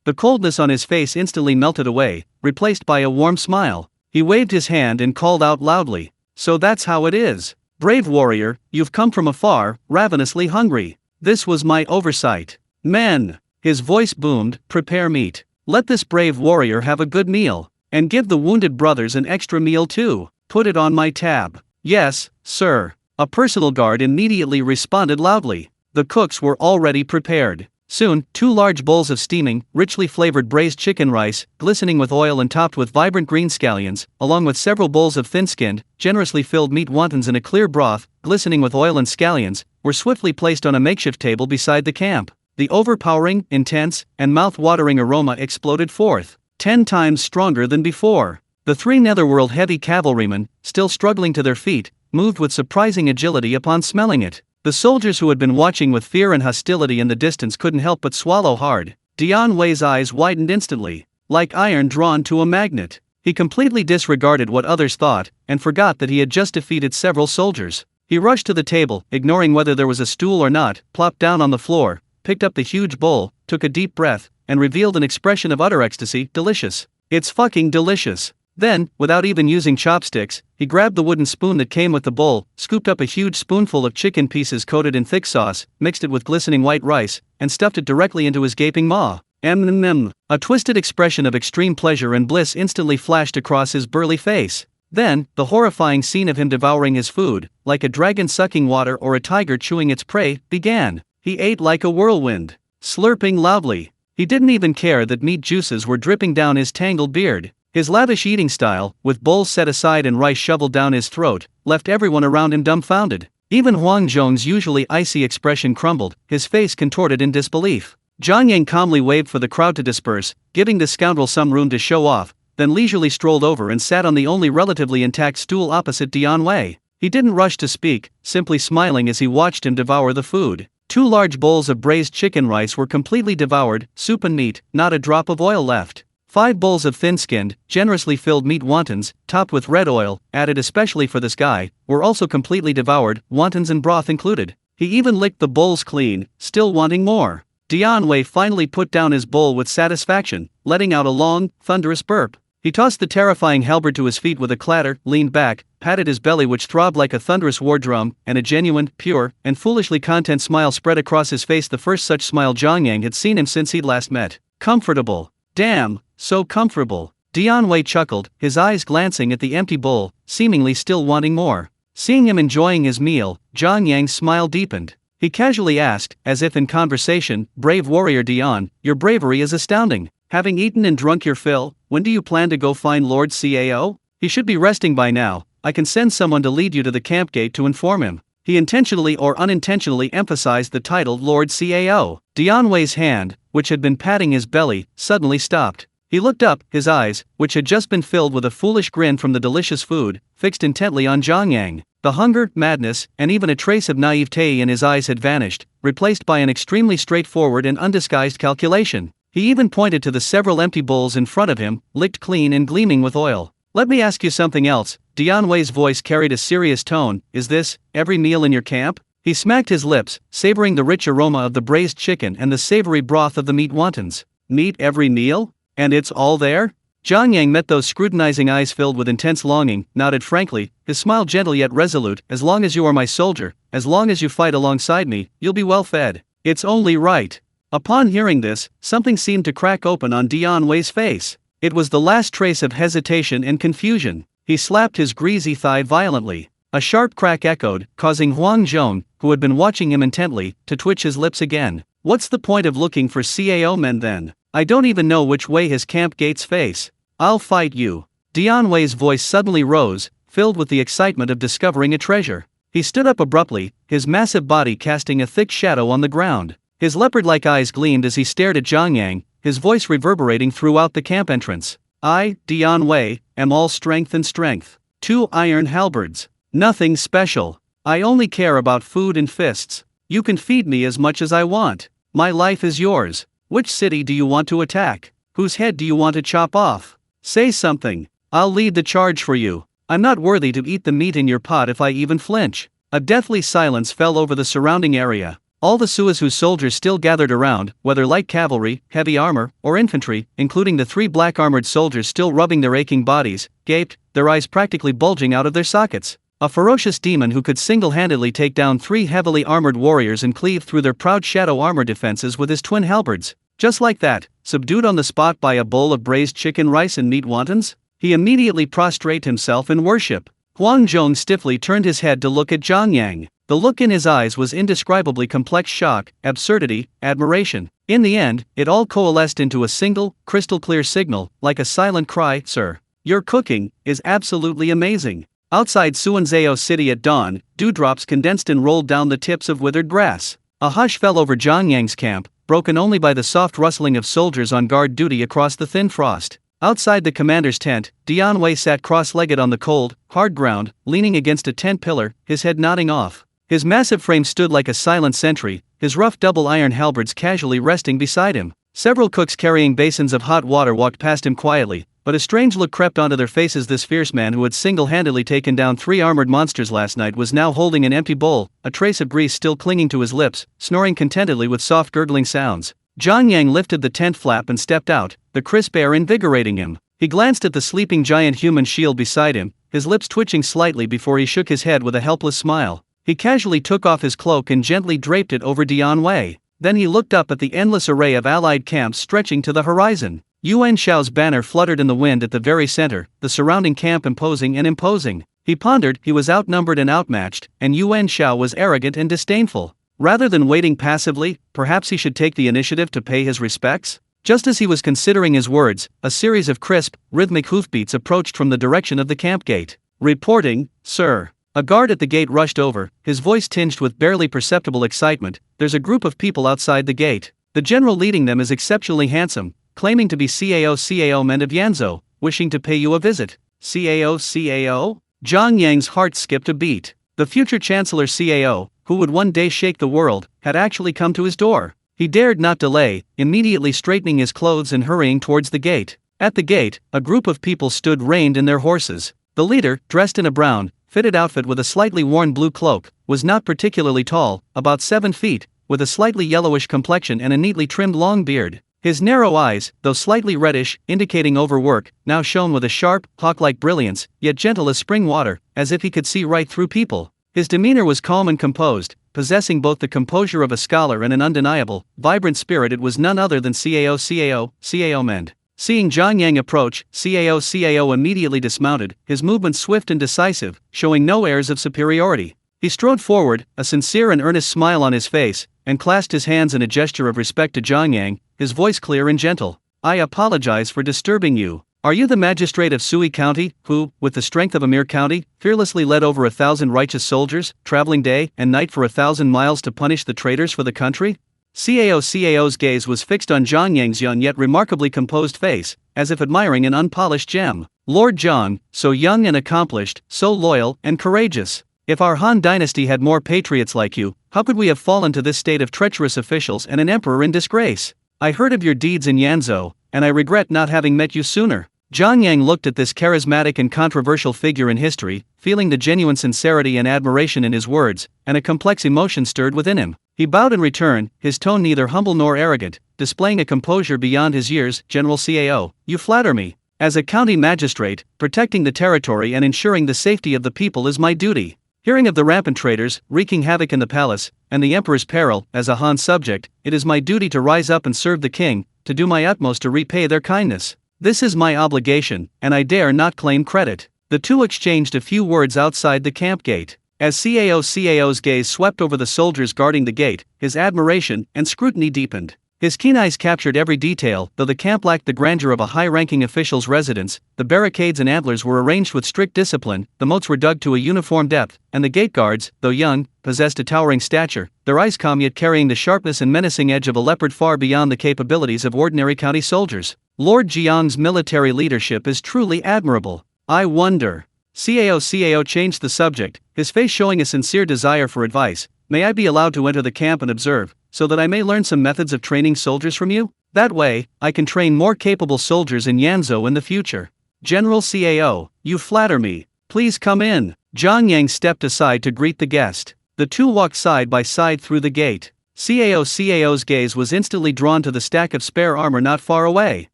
The coldness on his face instantly melted away, replaced by a warm smile. He waved his hand and called out loudly, so that's how it is. Brave warrior, you've come from afar, ravenously hungry. This was my oversight. Men! His voice boomed, prepare meat. Let this brave warrior have a good meal, and give the wounded brothers an extra meal too. Put it on my tab. Yes, sir. A personal guard immediately responded loudly. The cooks were already prepared. Soon, 2 large bowls of steaming, richly flavored braised chicken rice, glistening with oil and topped with vibrant green scallions, along with several bowls of thin-skinned, generously filled meat wontons in a clear broth, glistening with oil and scallions, were swiftly placed on a makeshift table beside the camp. The overpowering, intense, and mouth-watering aroma exploded forth, 10 times stronger than before. The 3 netherworld heavy cavalrymen, still struggling to their feet, moved with surprising agility upon smelling it. The soldiers who had been watching with fear and hostility in the distance couldn't help but swallow hard. Dian Wei's eyes widened instantly, like iron drawn to a magnet. He completely disregarded what others thought, and forgot that he had just defeated several soldiers. He rushed to the table, ignoring whether there was a stool or not, plopped down on the floor, picked up the huge bowl, took a deep breath, and revealed an expression of utter ecstasy. Delicious. It's fucking delicious. Then, without even using chopsticks, he grabbed the wooden spoon that came with the bowl, scooped up a huge spoonful of chicken pieces coated in thick sauce, mixed it with glistening white rice, and stuffed it directly into his gaping maw. A twisted expression of extreme pleasure and bliss instantly flashed across his burly face. Then, the horrifying scene of him devouring his food, like a dragon sucking water or a tiger chewing its prey, began. He ate like a whirlwind, slurping loudly. He didn't even care that meat juices were dripping down his tangled beard. His lavish eating style, with bowls set aside and rice shoveled down his throat, left everyone around him dumbfounded. Even Huang Zhong's usually icy expression crumbled, his face contorted in disbelief. Zhang Yang calmly waved for the crowd to disperse, giving the scoundrel some room to show off, then leisurely strolled over and sat on the only relatively intact stool opposite Dian Wei. He didn't rush to speak, simply smiling as he watched him devour the food. 2 large bowls of braised chicken rice were completely devoured, soup and meat, not a drop of oil left. 5 bowls of thin-skinned, generously filled meat wontons, topped with red oil, added especially for this guy, were also completely devoured, wontons and broth included. He even licked the bowls clean, still wanting more. Dian Wei finally put down his bowl with satisfaction, letting out a long, thunderous burp. He tossed the terrifying halberd to his feet with a clatter, leaned back, patted his belly which throbbed like a thunderous war drum, and a genuine, pure, and foolishly content smile spread across his face, the first such smile Zhang Yang had seen him since he'd last met. Comfortable. Damn, so comfortable. Dian Wei chuckled, his eyes glancing at the empty bowl, seemingly still wanting more. Seeing him enjoying his meal, Zhang Yang's smile deepened. He casually asked, as if in conversation, brave warrior Dian, your bravery is astounding. Having eaten and drunk your fill, when do you plan to go find Lord Cao? He should be resting by now. I can send someone to lead you to the camp gate to inform him. He intentionally or unintentionally emphasized the title Lord Cao. Dian Wei's hand, which had been patting his belly, suddenly stopped. He looked up, his eyes, which had just been filled with a foolish grin from the delicious food, fixed intently on Zhang Yang. The hunger, madness, and even a trace of naivete in his eyes had vanished, replaced by an extremely straightforward and undisguised calculation. He even pointed to the several empty bowls in front of him, licked clean and gleaming with oil. "Let me ask you something else." Dian Wei's voice carried a serious tone. "Is this every meal in your camp?" He smacked his lips, savoring the rich aroma of the braised chicken and the savory broth of the meat wontons. "Meat every meal? And it's all there?" Zhang Yang met those scrutinizing eyes filled with intense longing, nodded frankly, his smile gentle yet resolute. "As long as you are my soldier, as long as you fight alongside me, you'll be well fed. It's only right." Upon hearing this, something seemed to crack open on Dian Wei's face. It was the last trace of hesitation and confusion. He slapped his greasy thigh violently. A sharp crack echoed, causing Huang Zhong, who had been watching him intently, to twitch his lips again. "What's the point of looking for CAO men then? I don't even know which way his camp gates face. I'll fight you." Dian Wei's voice suddenly rose, filled with the excitement of discovering a treasure. He stood up abruptly, his massive body casting a thick shadow on the ground. His leopard-like eyes gleamed as he stared at Zhang Yang, his voice reverberating throughout the camp entrance. "I, Dian Wei, am all strength and strength. 2 iron halberds. Nothing special. I only care about food and fists. You can feed me as much as I want. My life is yours. Which city do you want to attack? Whose head do you want to chop off? Say something. I'll lead the charge for you. I'm not worthy to eat the meat in your pot if I even flinch." A deathly silence fell over the surrounding area. All the Suazu soldiers still gathered around, whether light cavalry, heavy armor, or infantry, including the 3 black-armored soldiers still rubbing their aching bodies, gaped, their eyes practically bulging out of their sockets. A ferocious demon who could single-handedly take down 3 heavily armored warriors and cleave through their proud shadow armor defenses with his twin halberds. Just like that, subdued on the spot by a bowl of braised chicken rice and meat wontons, he immediately prostrated himself in worship. Huang Zhong stiffly turned his head to look at Zhang Yang. The look in his eyes was indescribably complex: shock, absurdity, admiration. In the end, it all coalesced into a single, crystal-clear signal, like a silent cry: "Sir, your cooking is absolutely amazing." Outside Suanzhou City at dawn, dewdrops condensed and rolled down the tips of withered grass. A hush fell over Zhang Yang's camp, broken only by the soft rustling of soldiers on guard duty across the thin frost. Outside the commander's tent, Dian Wei sat cross-legged on the cold, hard ground, leaning against a tent pillar, his head nodding off. His massive frame stood like a silent sentry, his rough double iron halberds casually resting beside him. Several cooks carrying basins of hot water walked past him quietly, but a strange look crept onto their faces. This fierce man who had single-handedly taken down 3 armored monsters last night was now holding an empty bowl, a trace of grease still clinging to his lips, snoring contentedly with soft gurgling sounds. Zhang Yang lifted the tent flap and stepped out, the crisp air invigorating him. He glanced at the sleeping giant human shield beside him, his lips twitching slightly before he shook his head with a helpless smile. He casually took off his cloak and gently draped it over Dian Wei. Then he looked up at the endless array of allied camps stretching to the horizon. Yuan Shao's banner fluttered in the wind at the very center, the surrounding camp imposing and imposing. He pondered. He was outnumbered and outmatched, and Yuan Shao was arrogant and disdainful. Rather than waiting passively, perhaps he should take the initiative to pay his respects? Just as he was considering his words, a series of crisp, rhythmic hoofbeats approached from the direction of the camp gate. "Reporting, sir." A guard at the gate rushed over, his voice tinged with barely perceptible excitement. "There's a group of people outside the gate. The general leading them is exceptionally handsome, claiming to be CAO men of Yanzhou, wishing to pay you a visit." CAO? Zhang Yang's heart skipped a beat. The future Chancellor CAO, who would one day shake the world, had actually come to his door. He dared not delay, immediately straightening his clothes and hurrying towards the gate. At the gate, a group of people stood reined in their horses. The leader, dressed in a brown, fitted outfit with a slightly worn blue cloak, was not particularly tall, about 7 feet, with a slightly yellowish complexion and a neatly trimmed long beard. His narrow eyes, though slightly reddish, indicating overwork, now shone with a sharp, hawk-like brilliance, yet gentle as spring water, as if he could see right through people. His demeanor was calm and composed, possessing both the composure of a scholar and an undeniable, vibrant spirit. It was none other than CAO men. Seeing Zhang Yang approach, CAO immediately dismounted, his movements swift and decisive, showing no airs of superiority. He strode forward, a sincere and earnest smile on his face, and clasped his hands in a gesture of respect to Zhang Yang, his voice clear and gentle. "I apologize for disturbing you. Are you the magistrate of Sui County, who, with the strength of a mere county, fearlessly led over 1,000 righteous soldiers, traveling day and night for 1,000 miles to punish the traitors for the country?" CAO's gaze was fixed on Zhang Yang's young yet remarkably composed face, as if admiring an unpolished gem. Lord Zhang, so young and accomplished, so loyal and courageous. If our Han dynasty had more patriots like you, how could we have fallen to this state of treacherous officials and an emperor in disgrace? I heard of your deeds in Yanzhou, and I regret not having met you sooner. Zhang Yang looked at this charismatic and controversial figure in history, feeling the genuine sincerity and admiration in his words, and a complex emotion stirred within him. He bowed in return, his tone neither humble nor arrogant, displaying a composure beyond his years. General Cao, you flatter me. As a county magistrate, protecting the territory and ensuring the safety of the people is my duty. Hearing of the rampant traitors, wreaking havoc in the palace, and the emperor's peril, as a Han subject, it is my duty to rise up and serve the king, to do my utmost to repay their kindness. This is my obligation, and I dare not claim credit. The two exchanged a few words outside the camp gate. As Cao's gaze swept over the soldiers guarding the gate, his admiration and scrutiny deepened. His keen eyes captured every detail. Though the camp lacked the grandeur of a high-ranking official's residence, the barricades and antlers were arranged with strict discipline, the moats were dug to a uniform depth, and the gate guards, though young, possessed a towering stature, their eyes calm yet carrying the sharpness and menacing edge of a leopard far beyond the capabilities of ordinary county soldiers. Lord Jiang's military leadership is truly admirable. I wonder. Cao changed the subject, his face showing a sincere desire for advice. May I be allowed to enter the camp and observe, so that I may learn some methods of training soldiers from you? That way, I can train more capable soldiers in Yanzhou in the future. General Cao, you flatter me. Please come in. Zhang Yang stepped aside to greet the guest. The two walked side by side through the gate. Cao's gaze was instantly drawn to the stack of spare armor not far away.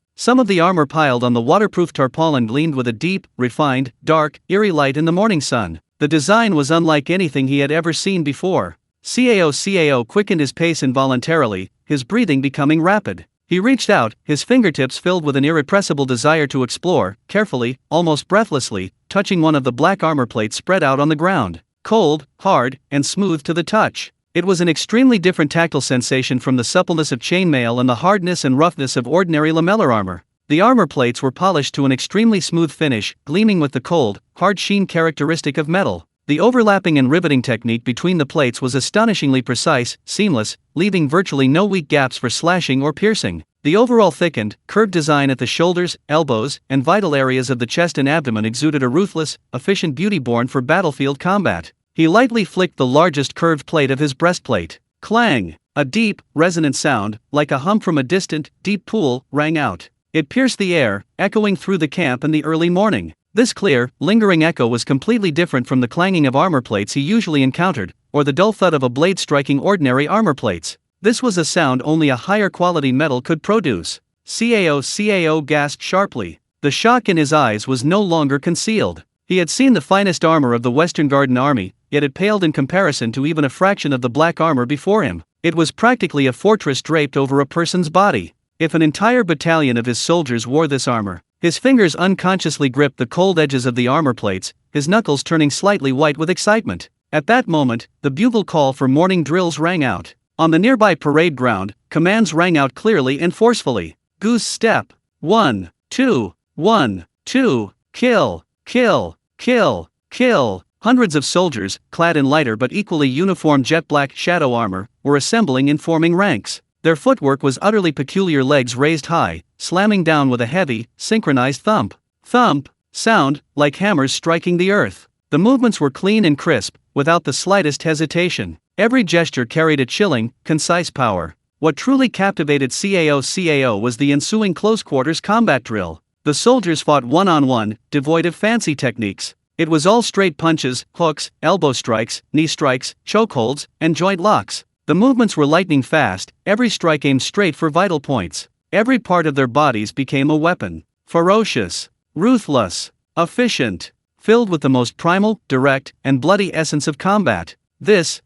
Some of the armor piled on the waterproof tarpaulin gleamed with a deep, refined, dark, eerie light in the morning sun. The design was unlike anything he had ever seen before. Cao quickened his pace involuntarily, his breathing becoming rapid. He reached out, his fingertips filled with an irrepressible desire to explore, carefully, almost breathlessly, touching one of the black armor plates spread out on the ground. Cold, hard, and smooth to the touch. It was an extremely different tactile sensation from the suppleness of chainmail and the hardness and roughness of ordinary lamellar armor. The armor plates were polished to an extremely smooth finish, gleaming with the cold, hard sheen characteristic of metal. The overlapping and riveting technique between the plates was astonishingly precise, seamless, leaving virtually no weak gaps for slashing or piercing. The overall thickened, curved design at the shoulders, elbows, and vital areas of the chest and abdomen exuded a ruthless, efficient beauty born for battlefield combat. He lightly flicked the largest curved plate of his breastplate. Clang! A deep, resonant sound, like a hum from a distant, deep pool, rang out. It pierced the air, echoing through the camp in the early morning. This clear, lingering echo was completely different from the clanging of armor plates he usually encountered, or the dull thud of a blade striking ordinary armor plates. This was a sound only a higher quality metal could produce. Cao gasped sharply. The shock in his eyes was no longer concealed. He had seen the finest armor of the Western Garden Army, yet it paled in comparison to even a fraction of the black armor before him. It was practically a fortress draped over a person's body. If an entire battalion of his soldiers wore this armor, his fingers unconsciously gripped the cold edges of the armor plates, his knuckles turning slightly white with excitement. At that moment, the bugle call for morning drills rang out. On the nearby parade ground, commands rang out clearly and forcefully. Goose step. 1, 2, 1, 2, kill, kill, kill, kill. Hundreds of soldiers, clad in lighter but equally uniform jet-black shadow armor, were assembling in forming ranks. Their footwork was utterly peculiar, legs raised high, slamming down with a heavy, synchronized thump. Thump, sound, like hammers striking the earth. The movements were clean and crisp, without the slightest hesitation. Every gesture carried a chilling, concise power. What truly captivated Cao was the ensuing close-quarters combat drill. The soldiers fought one-on-one, devoid of fancy techniques. It was all straight punches, hooks, elbow strikes, knee strikes, chokeholds, and joint locks. The movements were lightning fast, every strike aimed straight for vital points. Every part of their bodies became a weapon. Ferocious, ruthless, efficient, filled with the most primal, direct, and bloody essence of combat. This.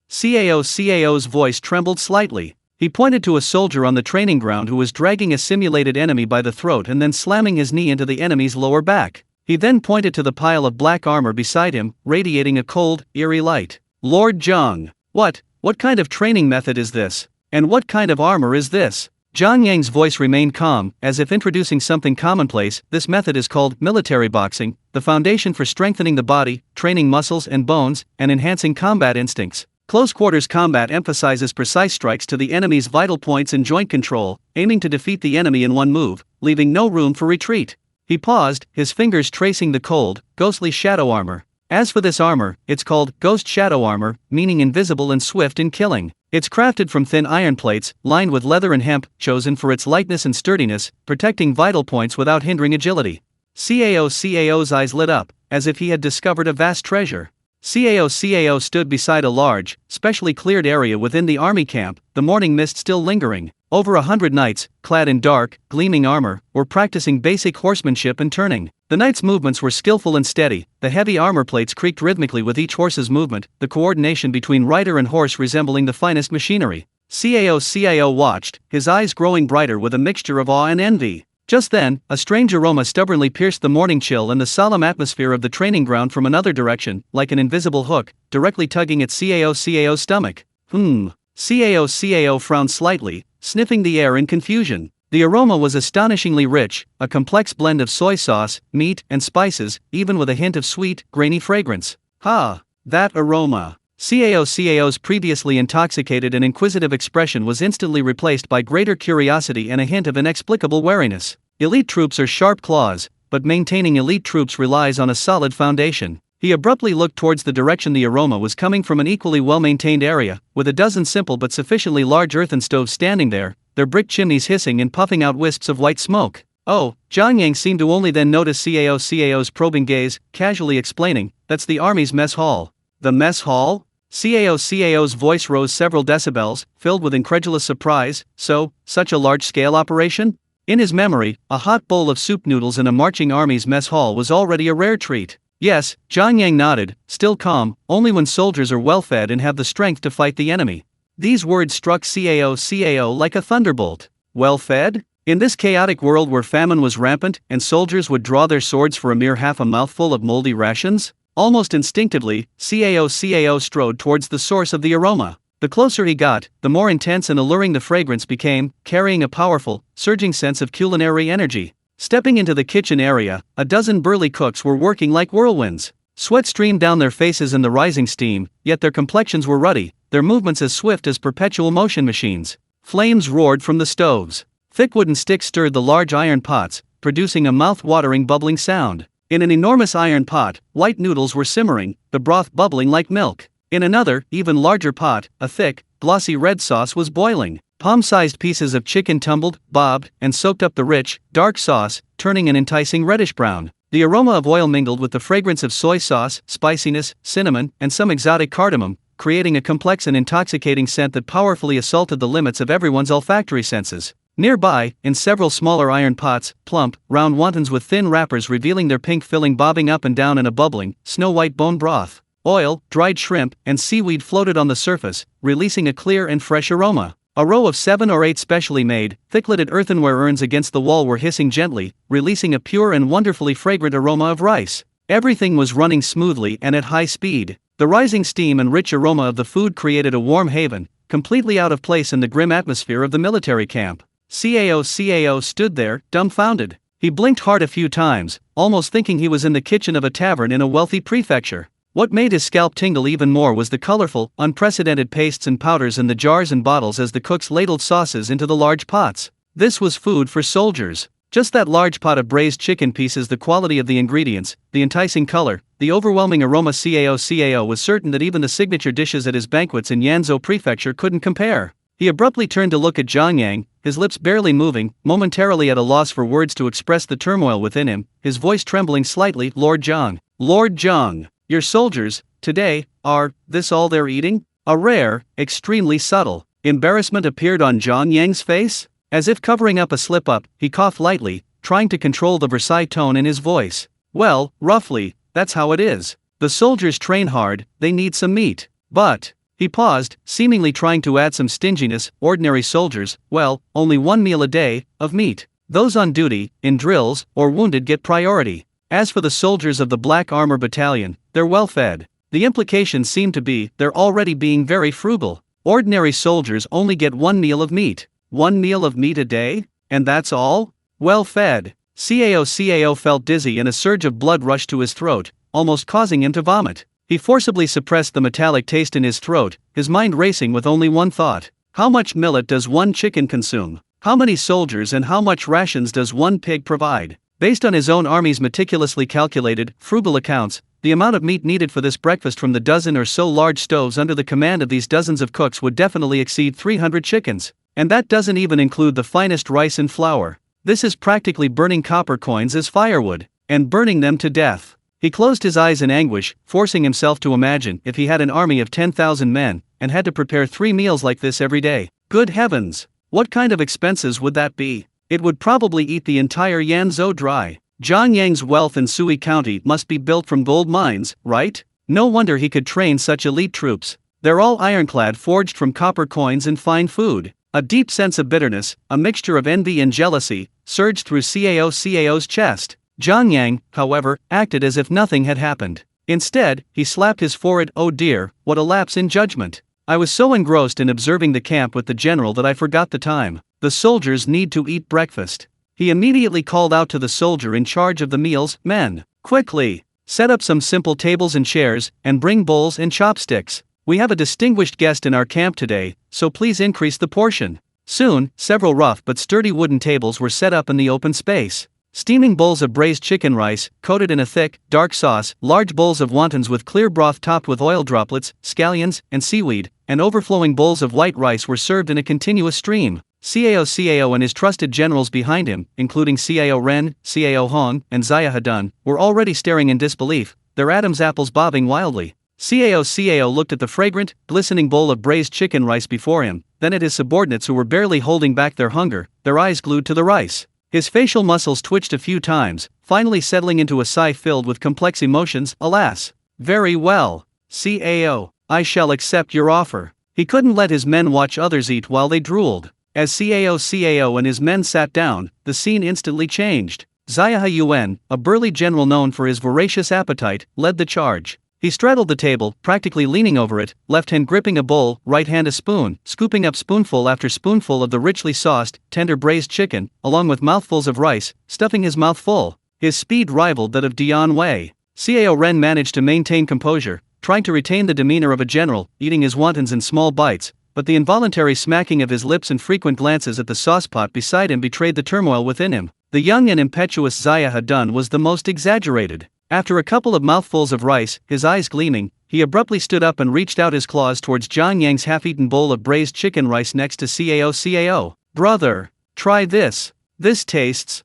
Cao's voice trembled slightly. He pointed to a soldier on the training ground who was dragging a simulated enemy by the throat and then slamming his knee into the enemy's lower back. He then pointed to the pile of black armor beside him, radiating a cold, eerie light. Lord Zhang, what kind of training method is this? And what kind of armor is this? Zhang Yang's voice remained calm, as if introducing something commonplace. This method is called military boxing, the foundation for strengthening the body, training muscles and bones, and enhancing combat instincts. Close quarters combat emphasizes precise strikes to the enemy's vital points and joint control, aiming to defeat the enemy in one move, leaving no room for retreat. He paused, his fingers tracing the cold, ghostly shadow armor. As for this armor, it's called Ghost Shadow Armor, meaning invisible and swift in killing. It's crafted from thin iron plates, lined with leather and hemp, chosen for its lightness and sturdiness, protecting vital points without hindering agility. Cao's eyes lit up, as if he had discovered a vast treasure. Cao stood beside a large, specially cleared area within the army camp, the morning mist still lingering. Over 100 knights, clad in dark, gleaming armor, were practicing basic horsemanship and turning. The knights' movements were skillful and steady, the heavy armor plates creaked rhythmically with each horse's movement, the coordination between rider and horse resembling the finest machinery. Cao watched, his eyes growing brighter with a mixture of awe and envy. Just then, a strange aroma stubbornly pierced the morning chill and the solemn atmosphere of the training ground from another direction, like an invisible hook, directly tugging at Cao's stomach. Cao frowned slightly, sniffing the air in confusion. The aroma was astonishingly rich, a complex blend of soy sauce, meat, and spices, even with a hint of sweet, grainy fragrance. That aroma. Cao's previously intoxicated and inquisitive expression was instantly replaced by greater curiosity and a hint of inexplicable wariness. Elite troops are sharp claws, but maintaining elite troops relies on a solid foundation. He abruptly looked towards the direction the aroma was coming from, an equally well-maintained area, with a dozen simple but sufficiently large earthen stoves standing there, their brick chimneys hissing and puffing out wisps of white smoke. Oh, Jiang Yang seemed to only then notice Cao's probing gaze, casually explaining, "That's the army's mess hall." The mess hall? Cao's voice rose several decibels, filled with incredulous surprise. Such a large-scale operation? In his memory, a hot bowl of soup noodles in a marching army's mess hall was already a rare treat. Yes, Jiang Yang nodded, still calm, only when soldiers are well-fed and have the strength to fight the enemy. These words struck Cao like a thunderbolt. Well-fed? In this chaotic world where famine was rampant and soldiers would draw their swords for a mere half a mouthful of moldy rations? Almost instinctively, Cao strode towards the source of the aroma. The closer he got, the more intense and alluring the fragrance became, carrying a powerful, surging sense of culinary energy. Stepping into the kitchen area, a dozen burly cooks were working like whirlwinds. Sweat streamed down their faces in the rising steam, yet their complexions were ruddy, their movements as swift as perpetual motion machines. Flames roared from the stoves. Thick wooden sticks stirred the large iron pots, producing a mouth-watering bubbling sound. In an enormous iron pot, white noodles were simmering, the broth bubbling like milk. In another, even larger pot, a thick, glossy red sauce was boiling. Palm-sized pieces of chicken tumbled, bobbed, and soaked up the rich, dark sauce, turning an enticing reddish brown. The aroma of oil mingled with the fragrance of soy sauce, spiciness, cinnamon, and some exotic cardamom, creating a complex and intoxicating scent that powerfully assaulted the limits of everyone's olfactory senses. Nearby, in several smaller iron pots, plump, round wontons with thin wrappers revealing their pink filling bobbing up and down in a bubbling, snow-white bone broth. Oil, dried shrimp, and seaweed floated on the surface, releasing a clear and fresh aroma. A row of 7 or 8 specially made, thick-lidded earthenware urns against the wall were hissing gently, releasing a pure and wonderfully fragrant aroma of rice. Everything was running smoothly and at high speed. The rising steam and rich aroma of the food created a warm haven, completely out of place in the grim atmosphere of the military camp. Cao stood there, dumbfounded. He blinked hard a few times, almost thinking he was in the kitchen of a tavern in a wealthy prefecture. What made his scalp tingle even more was the colorful, unprecedented pastes and powders in the jars and bottles as the cooks ladled sauces into the large pots. This was food for soldiers. Just that large pot of braised chicken pieces, the quality of the ingredients, the enticing color, the overwhelming aroma. Cao was certain that even the signature dishes at his banquets in Yanzhou Prefecture couldn't compare. He abruptly turned to look at Jiang Yang, his lips barely moving, momentarily at a loss for words to express the turmoil within him, his voice trembling slightly. Lord Zhang, your soldiers, today, are this all they're eating? A rare, extremely subtle embarrassment appeared on Jiang Yang's face. As if covering up a slip-up, he coughed lightly, trying to control the Versailles tone in his voice. Well, roughly, that's how it is. The soldiers train hard, they need some meat. But... He paused, seemingly trying to add some stinginess. Ordinary soldiers, well, only 1 meal a day, of meat. Those on duty, in drills, or wounded get priority. As for the soldiers of the Black Armor Battalion, they're well fed. The implication seemed to be, they're already being very frugal. Ordinary soldiers only get 1 meal of meat. 1 meal of meat a day? And that's all? Well fed. Cao felt dizzy and a surge of blood rushed to his throat, almost causing him to vomit. He forcibly suppressed the metallic taste in his throat, his mind racing with only one thought. How much millet does one chicken consume? How many soldiers and how much rations does one pig provide? Based on his own army's meticulously calculated, frugal accounts, the amount of meat needed for this breakfast from the dozen or so large stoves under the command of these dozens of cooks would definitely exceed 300 chickens. And that doesn't even include the finest rice and flour. This is practically burning copper coins as firewood, and burning them to death. He closed his eyes in anguish, forcing himself to imagine if he had an army of 10,000 men, and had to prepare 3 meals like this every day. Good heavens! What kind of expenses would that be? It would probably eat the entire Yanzhou dry. Zhang Yang's wealth in Sui County must be built from gold mines, right? No wonder he could train such elite troops. They're all ironclad, forged from copper coins and fine food. A deep sense of bitterness, a mixture of envy and jealousy, surged through Cao's chest. Zhang Yang, however, acted as if nothing had happened. Instead, he slapped his forehead. Oh dear, what a lapse in judgment. I was so engrossed in observing the camp with the general that I forgot the time. The soldiers need to eat breakfast. He immediately called out to the soldier in charge of the meals, men, quickly, set up some simple tables and chairs, and bring bowls and chopsticks. We have a distinguished guest in our camp today, so please increase the portion. Soon, several rough but sturdy wooden tables were set up in the open space. Steaming bowls of braised chicken rice, coated in a thick, dark sauce, large bowls of wontons with clear broth topped with oil droplets, scallions, and seaweed, and overflowing bowls of white rice were served in a continuous stream. Cao and his trusted generals behind him, including Cao Ren, Cao Hong, and Zaya Hadun, were already staring in disbelief, their Adam's apples bobbing wildly. Cao looked at the fragrant, glistening bowl of braised chicken rice before him, then at his subordinates who were barely holding back their hunger, their eyes glued to the rice. His facial muscles twitched a few times, finally settling into a sigh filled with complex emotions. Alas. Very well. Cao, I shall accept your offer. He couldn't let his men watch others eat while they drooled. As Cao and his men sat down, the scene instantly changed. Zaya Yuan, a burly general known for his voracious appetite, led the charge. He straddled the table, practically leaning over it, left hand gripping a bowl, right hand a spoon, scooping up spoonful after spoonful of the richly sauced, tender braised chicken, along with mouthfuls of rice, stuffing his mouth full. His speed rivaled that of Dian Wei. Cao Ren managed to maintain composure, trying to retain the demeanor of a general, eating his wontons in small bites, but the involuntary smacking of his lips and frequent glances at the saucepot beside him betrayed the turmoil within him. The young and impetuous Zaya Hadun was the most exaggerated. After a couple of mouthfuls of rice, his eyes gleaming, he abruptly stood up and reached out his claws towards Zhang Yang's half-eaten bowl of braised chicken rice next to Cao. Brother, try this. This tastes,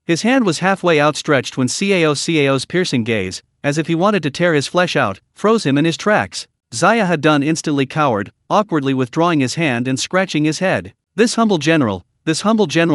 His hand was halfway outstretched when Cao's piercing gaze, as if he wanted to tear his flesh out, froze him in his tracks. Zaya Hadun instantly cowered, awkwardly withdrawing his hand and scratching his head. This humble general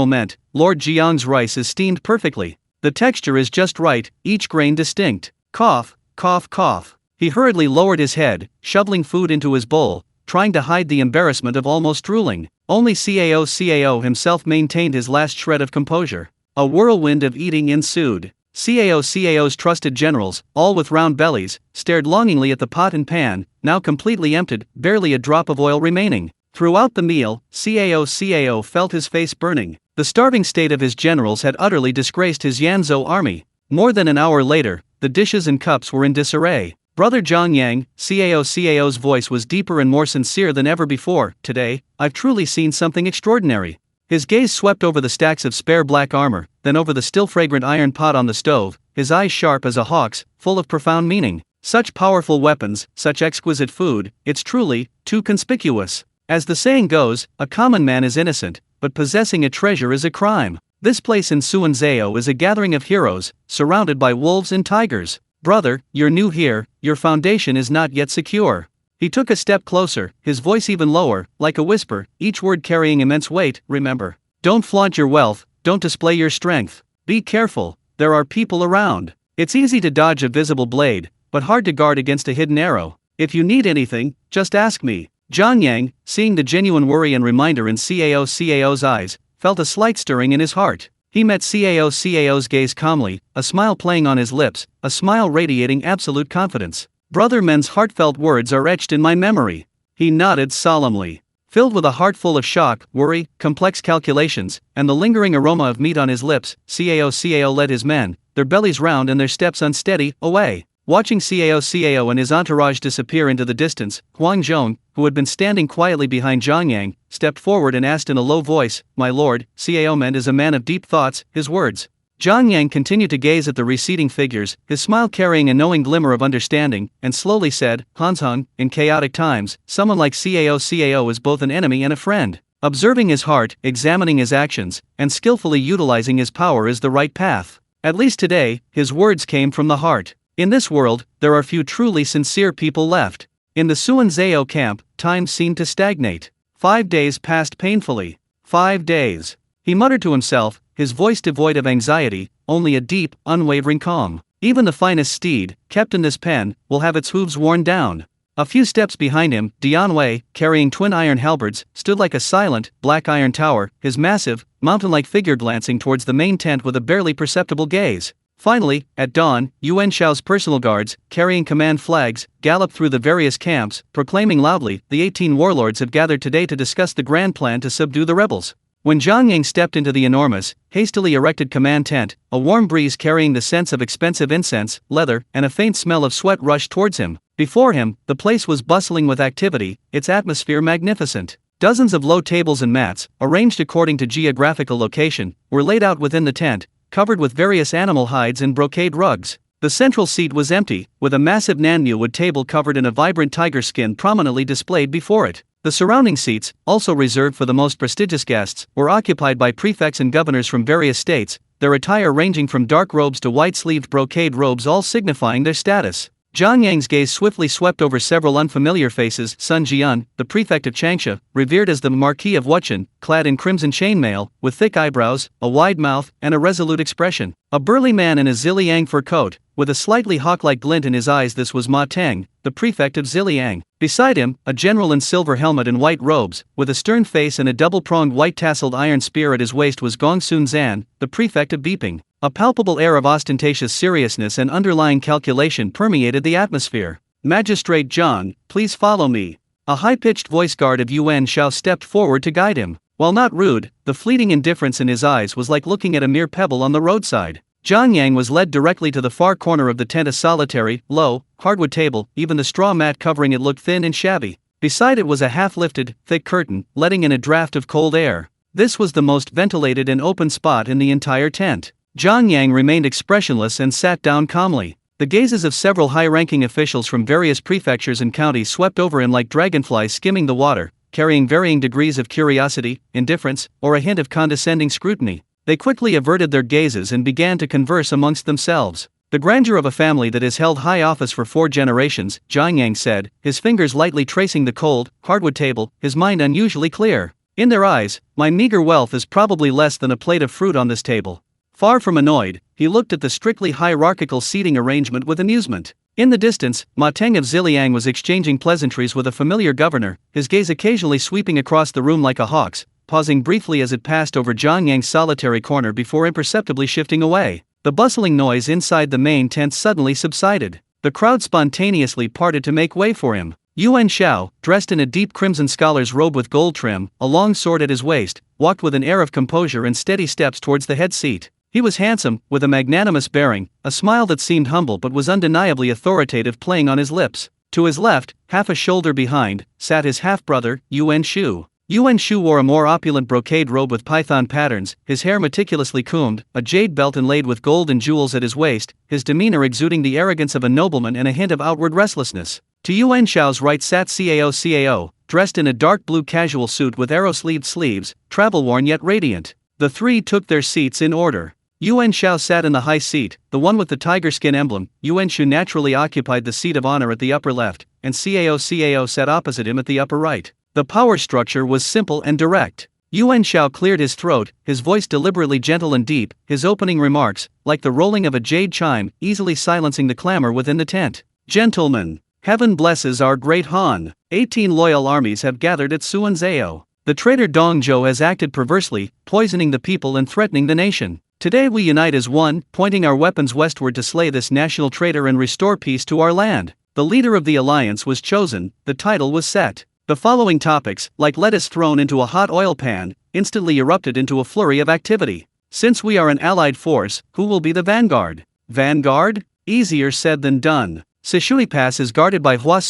meant, Lord Jiang's rice is steamed perfectly. The texture is just right, each grain distinct. Cough, cough, cough. He hurriedly lowered his head, shoveling food into his bowl, trying to hide the embarrassment of almost drooling. Only Cao himself maintained his last shred of composure. A whirlwind of eating ensued. Cao's trusted generals, all with round bellies, stared longingly at the pot and pan, now completely emptied, barely a drop of oil remaining. Throughout the meal, Cao felt his face burning. The starving state of his generals had utterly disgraced his Yanzhou army. More than an hour later, the dishes and cups were in disarray. Brother Zhang Yang, Cao's voice was deeper and more sincere than ever before. Today, I've truly seen something extraordinary. His gaze swept over the stacks of spare black armor, then over the still fragrant iron pot on the stove, his eyes sharp as a hawk's, full of profound meaning. Such powerful weapons, such exquisite food, it's truly too conspicuous. As the saying goes, a common man is innocent, but possessing a treasure is a crime. This place in Suanzhou is a gathering of heroes, surrounded by wolves and tigers. Brother, you're new here, your foundation is not yet secure. He took a step closer, his voice even lower, like a whisper, each word carrying immense weight. Remember, don't flaunt your wealth, don't display your strength. Be careful, there are people around. It's easy to dodge a visible blade, but hard to guard against a hidden arrow. If you need anything, just ask me. Zhang Yang, seeing the genuine worry and reminder in Cao's eyes, felt a slight stirring in his heart. He met Cao's gaze calmly, a smile playing on his lips, a smile radiating absolute confidence. Brother Men's heartfelt words are etched in my memory. He nodded solemnly. Filled with a heart full of shock, worry, complex calculations, and the lingering aroma of meat on his lips, Cao led his men, their bellies round and their steps unsteady, away. Watching Cao and his entourage disappear into the distance, Huang Zhong, who had been standing quietly behind Zhang Yang, stepped forward and asked in a low voice, "My lord, Cao meant is a man of deep thoughts, his words." Zhang Yang continued to gaze at the receding figures, his smile carrying a knowing glimmer of understanding, and slowly said, "Hanzhong, in chaotic times, someone like Cao is both an enemy and a friend. Observing his heart, examining his actions, and skillfully utilizing his power is the right path." At least today, his words came from the heart. In this world, there are few truly sincere people left. In the Suanzhao camp, time seemed to stagnate. 5 days passed painfully. 5 days. He muttered to himself, his voice devoid of anxiety, only a deep, unwavering calm. Even the finest steed, kept in this pen, will have its hooves worn down. A few steps behind him, Dianwei, carrying twin iron halberds, stood like a silent, black iron tower, his massive, mountain-like figure glancing towards the main tent with a barely perceptible gaze. Finally, at dawn, Yuan Shao's personal guards, carrying command flags, galloped through the various camps, proclaiming loudly, "The 18 warlords have gathered today to discuss the grand plan to subdue the rebels." When Zhang Yang stepped into the enormous, hastily erected command tent, a warm breeze carrying the scents of expensive incense, leather, and a faint smell of sweat rushed towards him. Before him, the place was bustling with activity, its atmosphere magnificent. Dozens of low tables and mats, arranged according to geographical location, were laid out within the tent, covered with various animal hides and brocade rugs. The central seat was empty, with a massive nanmu-wood table covered in a vibrant tiger skin prominently displayed before it. The surrounding seats, also reserved for the most prestigious guests, were occupied by prefects and governors from various states, their attire ranging from dark robes to white-sleeved brocade robes, all signifying their status. Zhang Yang's gaze swiftly swept over several unfamiliar faces. Sun Jian, the prefect of Changsha, revered as the Marquis of Wuchen, clad in crimson chainmail, with thick eyebrows, a wide mouth, and a resolute expression. A burly man in a Ziliang fur coat, with a slightly hawk-like glint in his eyes. This was Ma Teng, the prefect of Ziliang. Beside him, a general in silver helmet and white robes, with a stern face and a double-pronged white-tasseled iron spear at his waist, was Gong Sun Zan, the prefect of Beiping. A palpable air of ostentatious seriousness and underlying calculation permeated the atmosphere. "Magistrate Zhang, please follow me." A high-pitched voice guard of Yuan Shao stepped forward to guide him. While not rude, the fleeting indifference in his eyes was like looking at a mere pebble on the roadside. Zhang Yang was led directly to the far corner of the tent, a solitary, low, hardwood table. Even the straw mat covering it looked thin and shabby. Beside it was a half-lifted, thick curtain, letting in a draft of cold air. This was the most ventilated and open spot in the entire tent. Zhang Yang remained expressionless and sat down calmly. The gazes of several high-ranking officials from various prefectures and counties swept over him like dragonflies skimming the water, carrying varying degrees of curiosity, indifference, or a hint of condescending scrutiny. They quickly averted their gazes and began to converse amongst themselves. "The grandeur of a family that has held high office for 4 generations, Zhang Yang said, his fingers lightly tracing the cold, hardwood table, his mind unusually clear. "In their eyes, my meager wealth is probably less than a plate of fruit on this table." Far from annoyed, he looked at the strictly hierarchical seating arrangement with amusement. In the distance, Ma Teng of Ziliang was exchanging pleasantries with a familiar governor, his gaze occasionally sweeping across the room like a hawk's, pausing briefly as it passed over Zhang Yang's solitary corner before imperceptibly shifting away. The bustling noise inside the main tent suddenly subsided. The crowd spontaneously parted to make way for him. Yuan Shao, dressed in a deep crimson scholar's robe with gold trim, a long sword at his waist, walked with an air of composure and steady steps towards the head seat. He was handsome, with a magnanimous bearing, a smile that seemed humble but was undeniably authoritative playing on his lips. To his left, half a shoulder behind, sat his half-brother, Yuan Shu. Yuan Shu wore a more opulent brocade robe with python patterns, his hair meticulously combed, a jade belt inlaid with gold and jewels at his waist, his demeanor exuding the arrogance of a nobleman and a hint of outward restlessness. To Yuan Shao's right sat Cao, dressed in a dark blue casual suit with arrow-sleeved sleeves, travel-worn yet radiant. The three took their seats in order. Yuan Shao sat in the high seat, the one with the tiger skin emblem. Yuan Shu naturally occupied the seat of honor at the upper left, and Cao sat opposite him at the upper right. The power structure was simple and direct. Yuan Shao cleared his throat, his voice deliberately gentle and deep, his opening remarks, like the rolling of a jade chime, easily silencing the clamor within the tent. "Gentlemen, heaven blesses our great Han. 18 loyal armies have gathered at Suanzhao. The traitor Dong Zhou has acted perversely, poisoning the people and threatening the nation. Today we unite as one, pointing our weapons westward to slay this national traitor and restore peace to our land." The leader of the alliance was chosen, the title was set. The following topics, like lettuce thrown into a hot oil pan, instantly erupted into a flurry of activity. "Since we are an allied force, who will be the vanguard?" "Vanguard? Easier said than done. Sishui Pass is guarded by Hua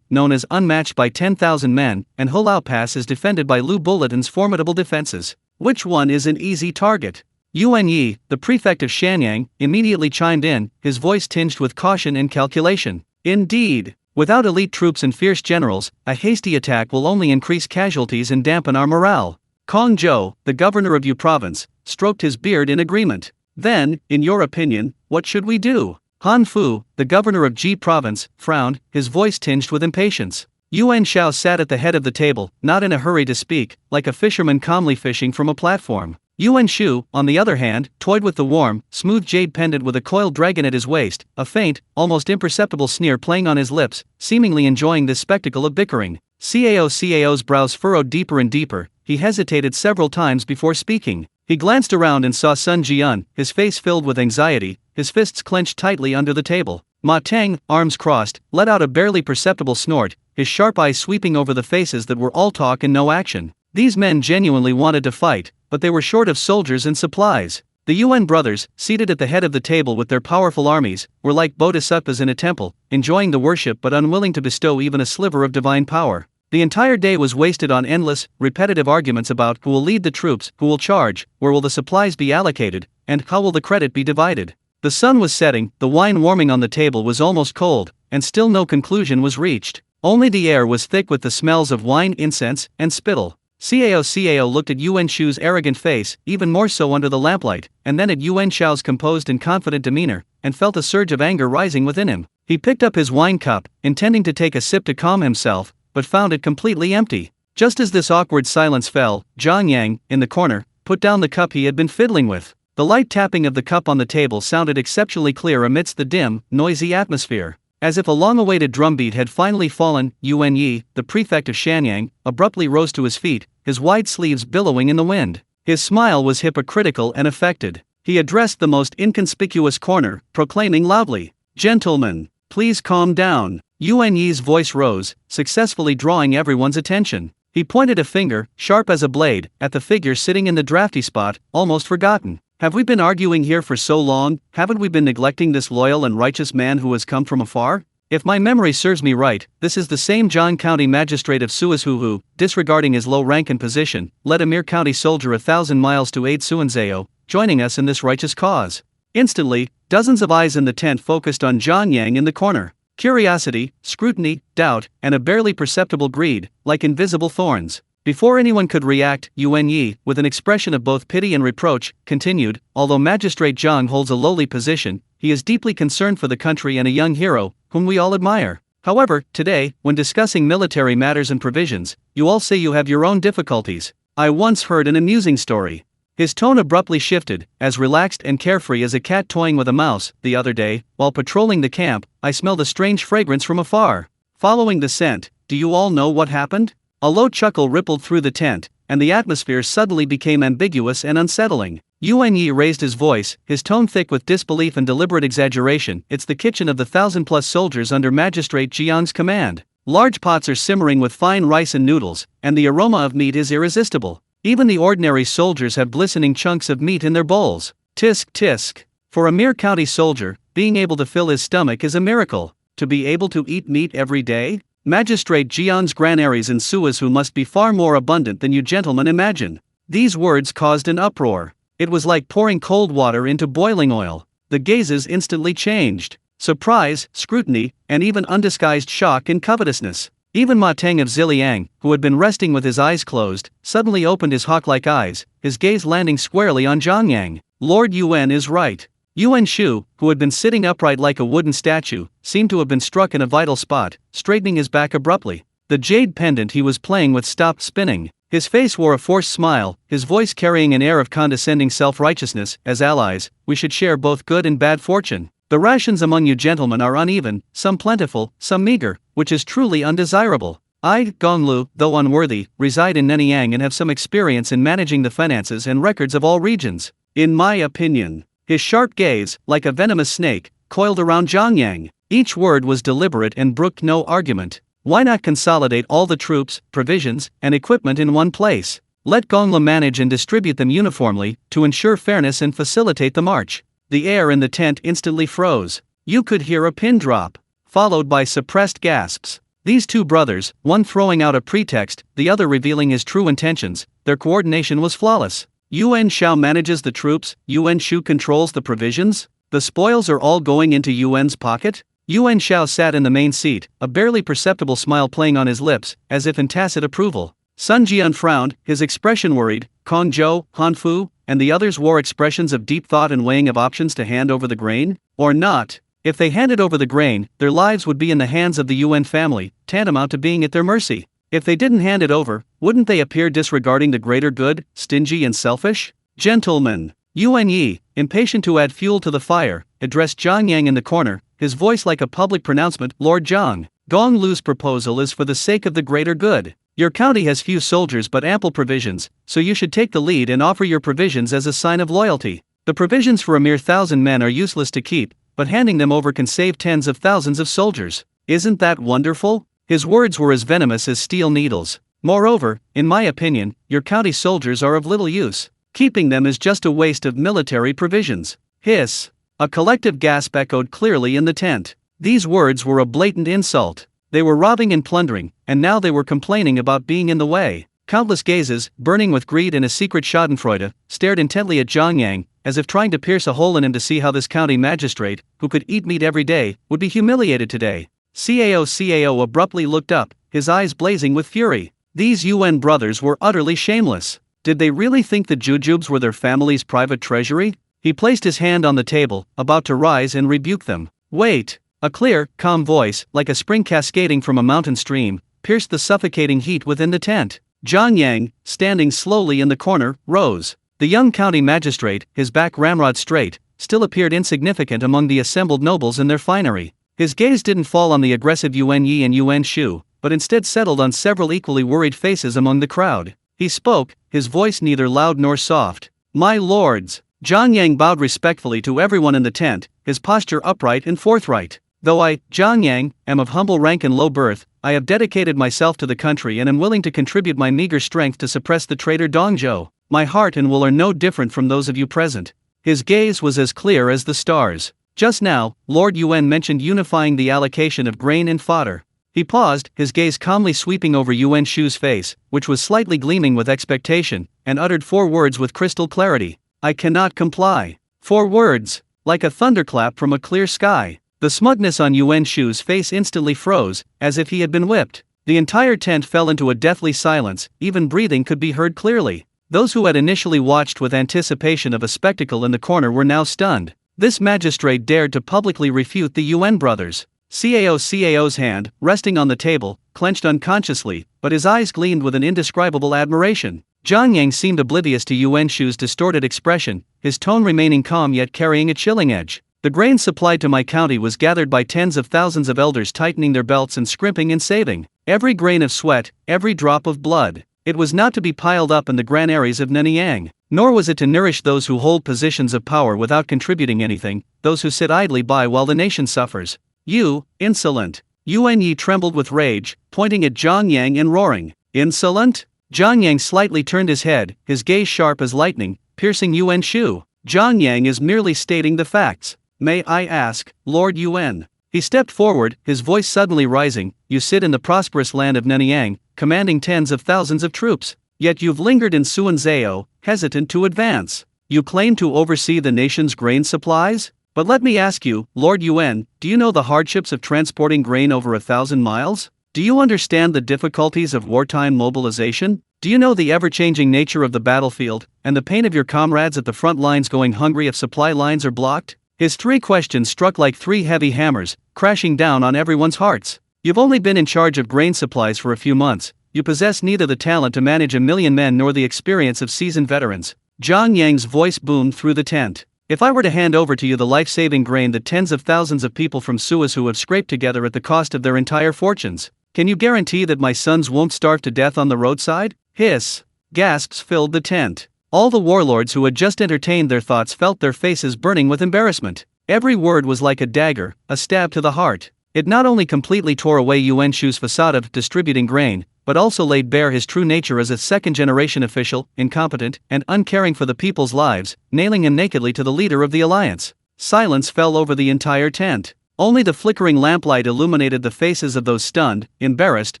known as unmatched by 10,000 men, and Hulao Pass is defended by Lu Bulletin's formidable defenses. Which one is an easy target? Yuan Yi, the prefect of Shanyang, immediately chimed in, his voice tinged with caution and calculation. Indeed, without elite troops and fierce generals, a hasty attack will only increase casualties and dampen our morale. Kong Zhou, the governor of Yu province, stroked his beard in agreement. Then, in your opinion, what should we do? Han Fu, the governor of Ji province, frowned, his voice tinged with impatience. Yuan Shao sat at the head of the table, not in a hurry to speak, like a fisherman calmly fishing from a platform. Yuan Shu, on the other hand, toyed with the warm, smooth jade pendant with a coiled dragon at his waist, a faint, almost imperceptible sneer playing on his lips, seemingly enjoying this spectacle of bickering. Cao's brows furrowed deeper and deeper, he hesitated several times before speaking. He glanced around and saw Sun Jian, his face filled with anxiety, his fists clenched tightly under the table. Ma Teng, arms crossed, let out a barely perceptible snort, his sharp eyes sweeping over the faces that were all talk and no action. These men genuinely wanted to fight, but they were short of soldiers and supplies. The Yuan brothers, seated at the head of the table with their powerful armies, were like bodhisattvas in a temple, enjoying the worship but unwilling to bestow even a sliver of divine power. The entire day was wasted on endless, repetitive arguments about who will lead the troops, who will charge, where will the supplies be allocated, and how will the credit be divided. The sun was setting, the wine warming on the table was almost cold, and still no conclusion was reached. Only the air was thick with the smells of wine, incense, and spittle. Cao looked at Yuan Shu's arrogant face, even more so under the lamplight, and then at Yuan Shao's composed and confident demeanor, and felt a surge of anger rising within him. He picked up his wine cup, intending to take a sip to calm himself, but found it completely empty. Just as this awkward silence fell, Zhang Yang, in the corner, put down the cup he had been fiddling with. The light tapping of the cup on the table sounded exceptionally clear amidst the dim, noisy atmosphere. As if a long-awaited drumbeat had finally fallen, Yuan Yi, the prefect of Shanyang, abruptly rose to his feet, his wide sleeves billowing in the wind. His smile was hypocritical and affected. He addressed the most inconspicuous corner, proclaiming loudly, "Gentlemen, please calm down." Yuan Yi's voice rose, successfully drawing everyone's attention. He pointed a finger, sharp as a blade, at the figure sitting in the drafty spot, almost forgotten. "Have we been arguing here for so long? Haven't we been neglecting this loyal and righteous man who has come from afar? If my memory serves me right, this is the same Zhang County magistrate of Suizhu who, disregarding his low rank and position, led a mere county soldier 1,000 miles to aid Suanzhao, joining us in this righteous cause." Instantly, dozens of eyes in the tent focused on Zhang Yang in the corner. Curiosity, scrutiny, doubt, and a barely perceptible greed, like invisible thorns. Before anyone could react, Yuan Yi, with an expression of both pity and reproach, continued, "Although Magistrate Zhang holds a lowly position, he is deeply concerned for the country and a young hero, whom we all admire. However, today, when discussing military matters and provisions, you all say you have your own difficulties. I once heard an amusing story." His tone abruptly shifted, as relaxed and carefree as a cat toying with a mouse. "The other day, while patrolling the camp, I smelled a strange fragrance from afar. Following the scent, do you all know what happened?" A low chuckle rippled through the tent, and the atmosphere suddenly became ambiguous and unsettling. Yuan Yi raised his voice, his tone thick with disbelief and deliberate exaggeration. "It's the kitchen of the 1,000+ soldiers under Magistrate Jiang's command. Large pots are simmering with fine rice and noodles, and the aroma of meat is irresistible. Even the ordinary soldiers have glistening chunks of meat in their bowls. Tisk tisk. For a mere county soldier, being able to fill his stomach is a miracle. To be able to eat meat every day? Magistrate Jian's granaries in Suizhu must be far more abundant than you gentlemen imagine." These words caused an uproar. It was like pouring cold water into boiling oil. The gazes instantly changed. Surprise, scrutiny, and even undisguised shock and covetousness. Even Ma Teng of Ziliang, who had been resting with his eyes closed, suddenly opened his hawk-like eyes, his gaze landing squarely on Zhang Yang. "Lord Yuan is right." Yuan Shu, who had been sitting upright like a wooden statue, seemed to have been struck in a vital spot, straightening his back abruptly. The jade pendant he was playing with stopped spinning. His face wore a forced smile, his voice carrying an air of condescending self-righteousness. "As allies, we should share both good and bad fortune. The rations among you gentlemen are uneven, some plentiful, some meager, which is truly undesirable. I, Gonglu, though unworthy, reside in Nanyang and have some experience in managing the finances and records of all regions. In my opinion..." His sharp gaze, like a venomous snake, coiled around Zhang Yang. Each word was deliberate and brooked no argument. Why not consolidate all the troops, provisions, and equipment in one place? Let Gonglu manage and distribute them uniformly, to ensure fairness and facilitate the march. The air in the tent instantly froze. You could hear a pin drop, followed by suppressed gasps. These two brothers, one throwing out a pretext, the other revealing his true intentions, their coordination was flawless. Yuan Shao manages the troops, Yuan Shu controls the provisions? The spoils are all going into Yuan's pocket? Yuan Shao sat in the main seat, a barely perceptible smile playing on his lips, as if in tacit approval. Sun Jian frowned, his expression worried. Kong Zhou, Han Fu, and the others wore expressions of deep thought and weighing of options to hand over the grain, or not. If they handed over the grain, their lives would be in the hands of the Yuan family, tantamount to being at their mercy. If they didn't hand it over, wouldn't they appear disregarding the greater good, stingy and selfish? Gentlemen, Yuan Yi, impatient to add fuel to the fire, addressed Zhang Yang in the corner, his voice like a public pronouncement. Lord Zhang, Gong Lu's proposal is for the sake of the greater good. Your county has few soldiers but ample provisions, so you should take the lead and offer your provisions as a sign of loyalty. The provisions for a mere 1,000 men are useless to keep, but handing them over can save tens of thousands of soldiers. Isn't that wonderful? His words were as venomous as steel needles. Moreover, in my opinion, your county soldiers are of little use. Keeping them is just a waste of military provisions. Hiss. A collective gasp echoed clearly in the tent. These words were a blatant insult. They were robbing and plundering, and now they were complaining about being in the way. Countless gazes, burning with greed and a secret schadenfreude, stared intently at Zhang Yang, as if trying to pierce a hole in him to see how this county magistrate, who could eat meat every day, would be humiliated today. Cao abruptly looked up, his eyes blazing with fury. These Yuan brothers were utterly shameless. Did they really think the jujubes were their family's private treasury? He placed his hand on the table, about to rise and rebuke them. Wait! A clear, calm voice, like a spring cascading from a mountain stream, pierced the suffocating heat within the tent. Zhang Yang, standing slowly in the corner, rose. The young county magistrate, his back ramrod straight, still appeared insignificant among the assembled nobles in their finery. His gaze didn't fall on the aggressive Yuan Yi and Yuan Shu, but instead settled on several equally worried faces among the crowd. He spoke, his voice neither loud nor soft. My lords! Zhang Yang bowed respectfully to everyone in the tent, his posture upright and forthright. Though I, Zhang Yang, am of humble rank and low birth, I have dedicated myself to the country and am willing to contribute my meager strength to suppress the traitor Dong Zhou. My heart and will are no different from those of you present. His gaze was as clear as the stars. Just now, Lord Yuan mentioned unifying the allocation of grain and fodder. He paused, his gaze calmly sweeping over Yuan Shu's face, which was slightly gleaming with expectation, and uttered 4 words with crystal clarity. I cannot comply. 4 words, like a thunderclap from a clear sky. The smugness on Yuan Shu's face instantly froze, as if he had been whipped. The entire tent fell into a deathly silence, even breathing could be heard clearly. Those who had initially watched with anticipation of a spectacle in the corner were now stunned. This magistrate dared to publicly refute the Yuan brothers. Cao's hand, resting on the table, clenched unconsciously, but his eyes gleamed with an indescribable admiration. Zhang Yang seemed oblivious to Yuan Shu's distorted expression, his tone remaining calm yet carrying a chilling edge. The grain supplied to my county was gathered by tens of thousands of elders tightening their belts and scrimping and saving. Every grain of sweat, every drop of blood. It was not to be piled up in the granaries of Nanyang, nor was it to nourish those who hold positions of power without contributing anything, those who sit idly by while the nation suffers. You, insolent! Yuan Yi trembled with rage, pointing at Zhang Yang and roaring. Insolent? Zhang Yang slightly turned his head, his gaze sharp as lightning, piercing Yuan Shu. Zhang Yang is merely stating the facts. May I ask, Lord Yuan? He stepped forward, his voice suddenly rising. You sit in the prosperous land of Nanyang, commanding tens of thousands of troops. Yet you've lingered in Suanzhou, hesitant to advance. You claim to oversee the nation's grain supplies? But let me ask you, Lord Yuan, do you know the hardships of transporting grain over 1,000 miles? Do you understand the difficulties of wartime mobilization? Do you know the ever-changing nature of the battlefield, and the pain of your comrades at the front lines going hungry if supply lines are blocked? His 3 questions struck like 3 heavy hammers, crashing down on everyone's hearts. You've only been in charge of grain supplies for a few months. You possess neither the talent to manage 1,000,000 men nor the experience of seasoned veterans. Zhang Yang's voice boomed through the tent. If I were to hand over to you the life-saving grain that tens of thousands of people from Suazu have scraped together at the cost of their entire fortunes, can you guarantee that my sons won't starve to death on the roadside? Hiss! Gasps filled the tent. All the warlords who had just entertained their thoughts felt their faces burning with embarrassment. Every word was like a dagger, a stab to the heart. It not only completely tore away Yuan Shu's facade of distributing grain, but also laid bare his true nature as a second-generation official, incompetent, and uncaring for the people's lives, nailing him nakedly to the leader of the alliance. Silence fell over the entire tent. Only the flickering lamplight illuminated the faces of those stunned, embarrassed,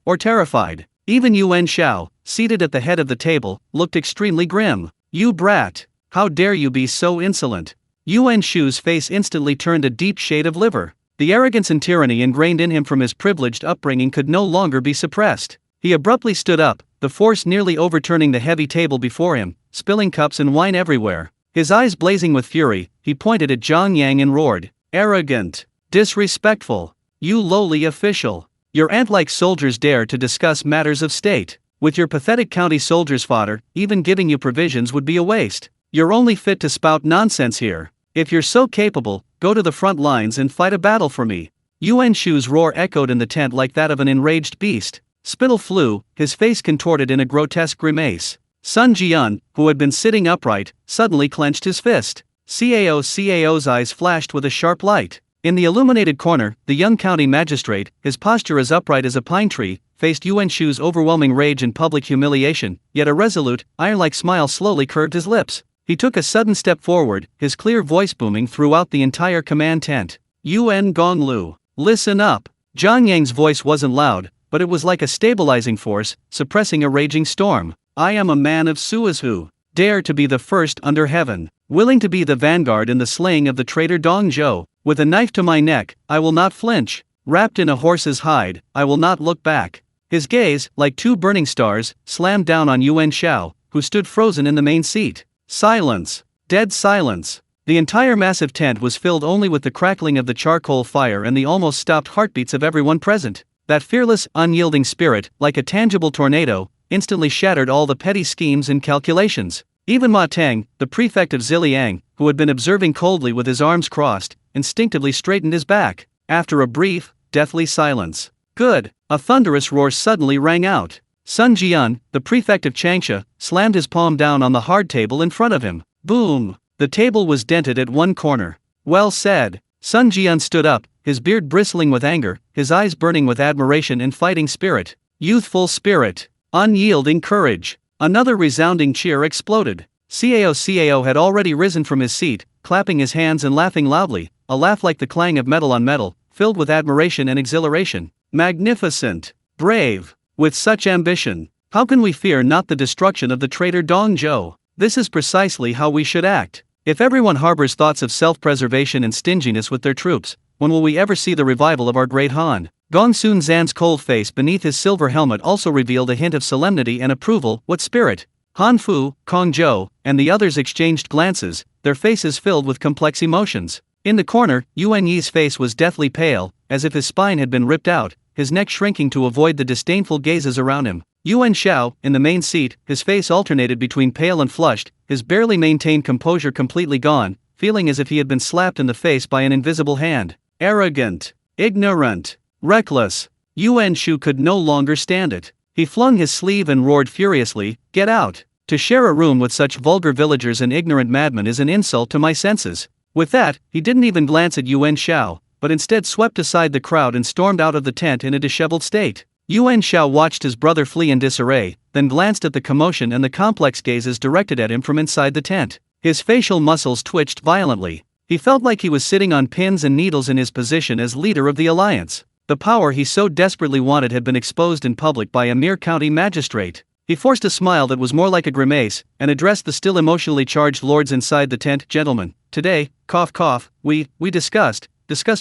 or terrified. Even Yuan Shao, seated at the head of the table, looked extremely grim. "You brat! How dare you be so insolent?" Yuan Shu's face instantly turned a deep shade of liver. The arrogance and tyranny ingrained in him from his privileged upbringing could no longer be suppressed. He abruptly stood up, the force nearly overturning the heavy table before him, spilling cups and wine everywhere. His eyes blazing with fury, he pointed at Zhang Yang and roared, "Arrogant! Disrespectful! You lowly official! Your ant-like soldiers dare to discuss matters of state. With your pathetic county soldiers' fodder, even giving you provisions would be a waste. You're only fit to spout nonsense here. If you're so capable, go to the front lines and fight a battle for me." Yuan Shu's roar echoed in the tent like that of an enraged beast. Spittle flew, his face contorted in a grotesque grimace. Sun Jian, who had been sitting upright, suddenly clenched his fist. Cao's eyes flashed with a sharp light. In the illuminated corner, the young county magistrate, his posture as upright as a pine tree, faced Yuan Shu's overwhelming rage and public humiliation, yet a resolute, iron-like smile slowly curved his lips. He took a sudden step forward, his clear voice booming throughout the entire command tent. "Yuan Gonglu, listen up." Zhang Yang's voice wasn't loud, but it was like a stabilizing force, suppressing a raging storm. "I am a man of Suizhu, dare to be the first under heaven, willing to be the vanguard in the slaying of the traitor Dong Zhou. With a knife to my neck, I will not flinch. Wrapped in a horse's hide, I will not look back." His gaze, like two burning stars, slammed down on Yuan Shao, who stood frozen in the main seat. Silence. Dead silence. The entire massive tent was filled only with the crackling of the charcoal fire and the almost stopped heartbeats of everyone present. That fearless, unyielding spirit, like a tangible tornado, instantly shattered all the petty schemes and calculations. Even Ma Teng, the prefect of Ziliang, who had been observing coldly with his arms crossed, instinctively straightened his back. After a brief, deathly silence. "Good!" A thunderous roar suddenly rang out. Sun Jian, the prefect of Changsha, slammed his palm down on the hard table in front of him. Boom! The table was dented at one corner. "Well said." Sun Jian stood up, his beard bristling with anger, his eyes burning with admiration and fighting spirit. Youthful spirit. Unyielding courage. Another resounding cheer exploded. Cao had already risen from his seat, clapping his hands and laughing loudly, a laugh like the clang of metal on metal, filled with admiration and exhilaration. "Magnificent! Brave! With such ambition, how can we fear not the destruction of the traitor Dong Zhou? This is precisely how we should act. If everyone harbors thoughts of self-preservation and stinginess with their troops, when will we ever see the revival of our great Han?" Gong Sun Zan's cold face beneath his silver helmet also revealed a hint of solemnity and approval. "What spirit?" Han Fu, Kong Zhou, and the others exchanged glances, their faces filled with complex emotions. In the corner, Yuan Yi's face was deathly pale, as if his spine had been ripped out, his neck shrinking to avoid the disdainful gazes around him. Yuan Shao, in the main seat, his face alternated between pale and flushed, his barely maintained composure completely gone, feeling as if he had been slapped in the face by an invisible hand. Arrogant, ignorant, reckless. Yuan Shu could no longer stand it. He flung his sleeve and roared furiously, "Get out! To share a room with such vulgar villagers and ignorant madmen is an insult to my senses." With that, he didn't even glance at Yuan Shao, but instead swept aside the crowd and stormed out of the tent in a disheveled state. Yuan Shao watched his brother flee in disarray, then glanced at the commotion and the complex gazes directed at him from inside the tent. His facial muscles twitched violently. He felt like he was sitting on pins and needles in his position as leader of the alliance. The power he so desperately wanted had been exposed in public by a mere county magistrate. He forced a smile that was more like a grimace, and addressed the still emotionally charged lords inside the tent. "Gentlemen, today, cough cough, we discussed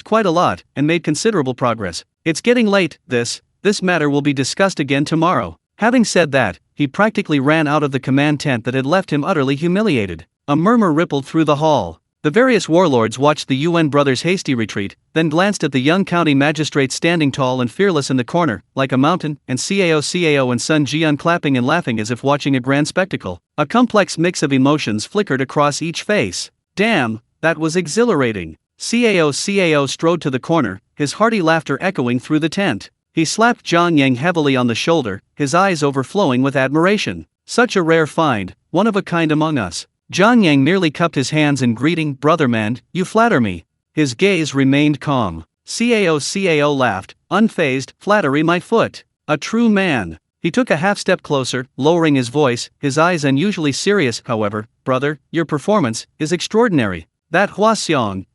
quite a lot, and made considerable progress. It's getting late, this matter will be discussed again tomorrow." Having said that, he practically ran out of the command tent that had left him utterly humiliated. A murmur rippled through the hall. The various warlords watched the Yuan brothers' hasty retreat, then glanced at the young county magistrate standing tall and fearless in the corner, like a mountain, and Cao and Sun Jian clapping and laughing as if watching a grand spectacle. A complex mix of emotions flickered across each face. Damn, that was exhilarating. Cao strode to the corner, his hearty laughter echoing through the tent. He slapped Zhang Yang heavily on the shoulder, his eyes overflowing with admiration. "Such a rare find, one of a kind among us." Zhang Yang merely cupped his hands in greeting. "Brother man, you flatter me." His gaze remained calm. Cao laughed, unfazed. "Flattery my foot. A true man." He took a half step closer, lowering his voice, his eyes unusually serious. "However, brother, your performance is extraordinary. That Hua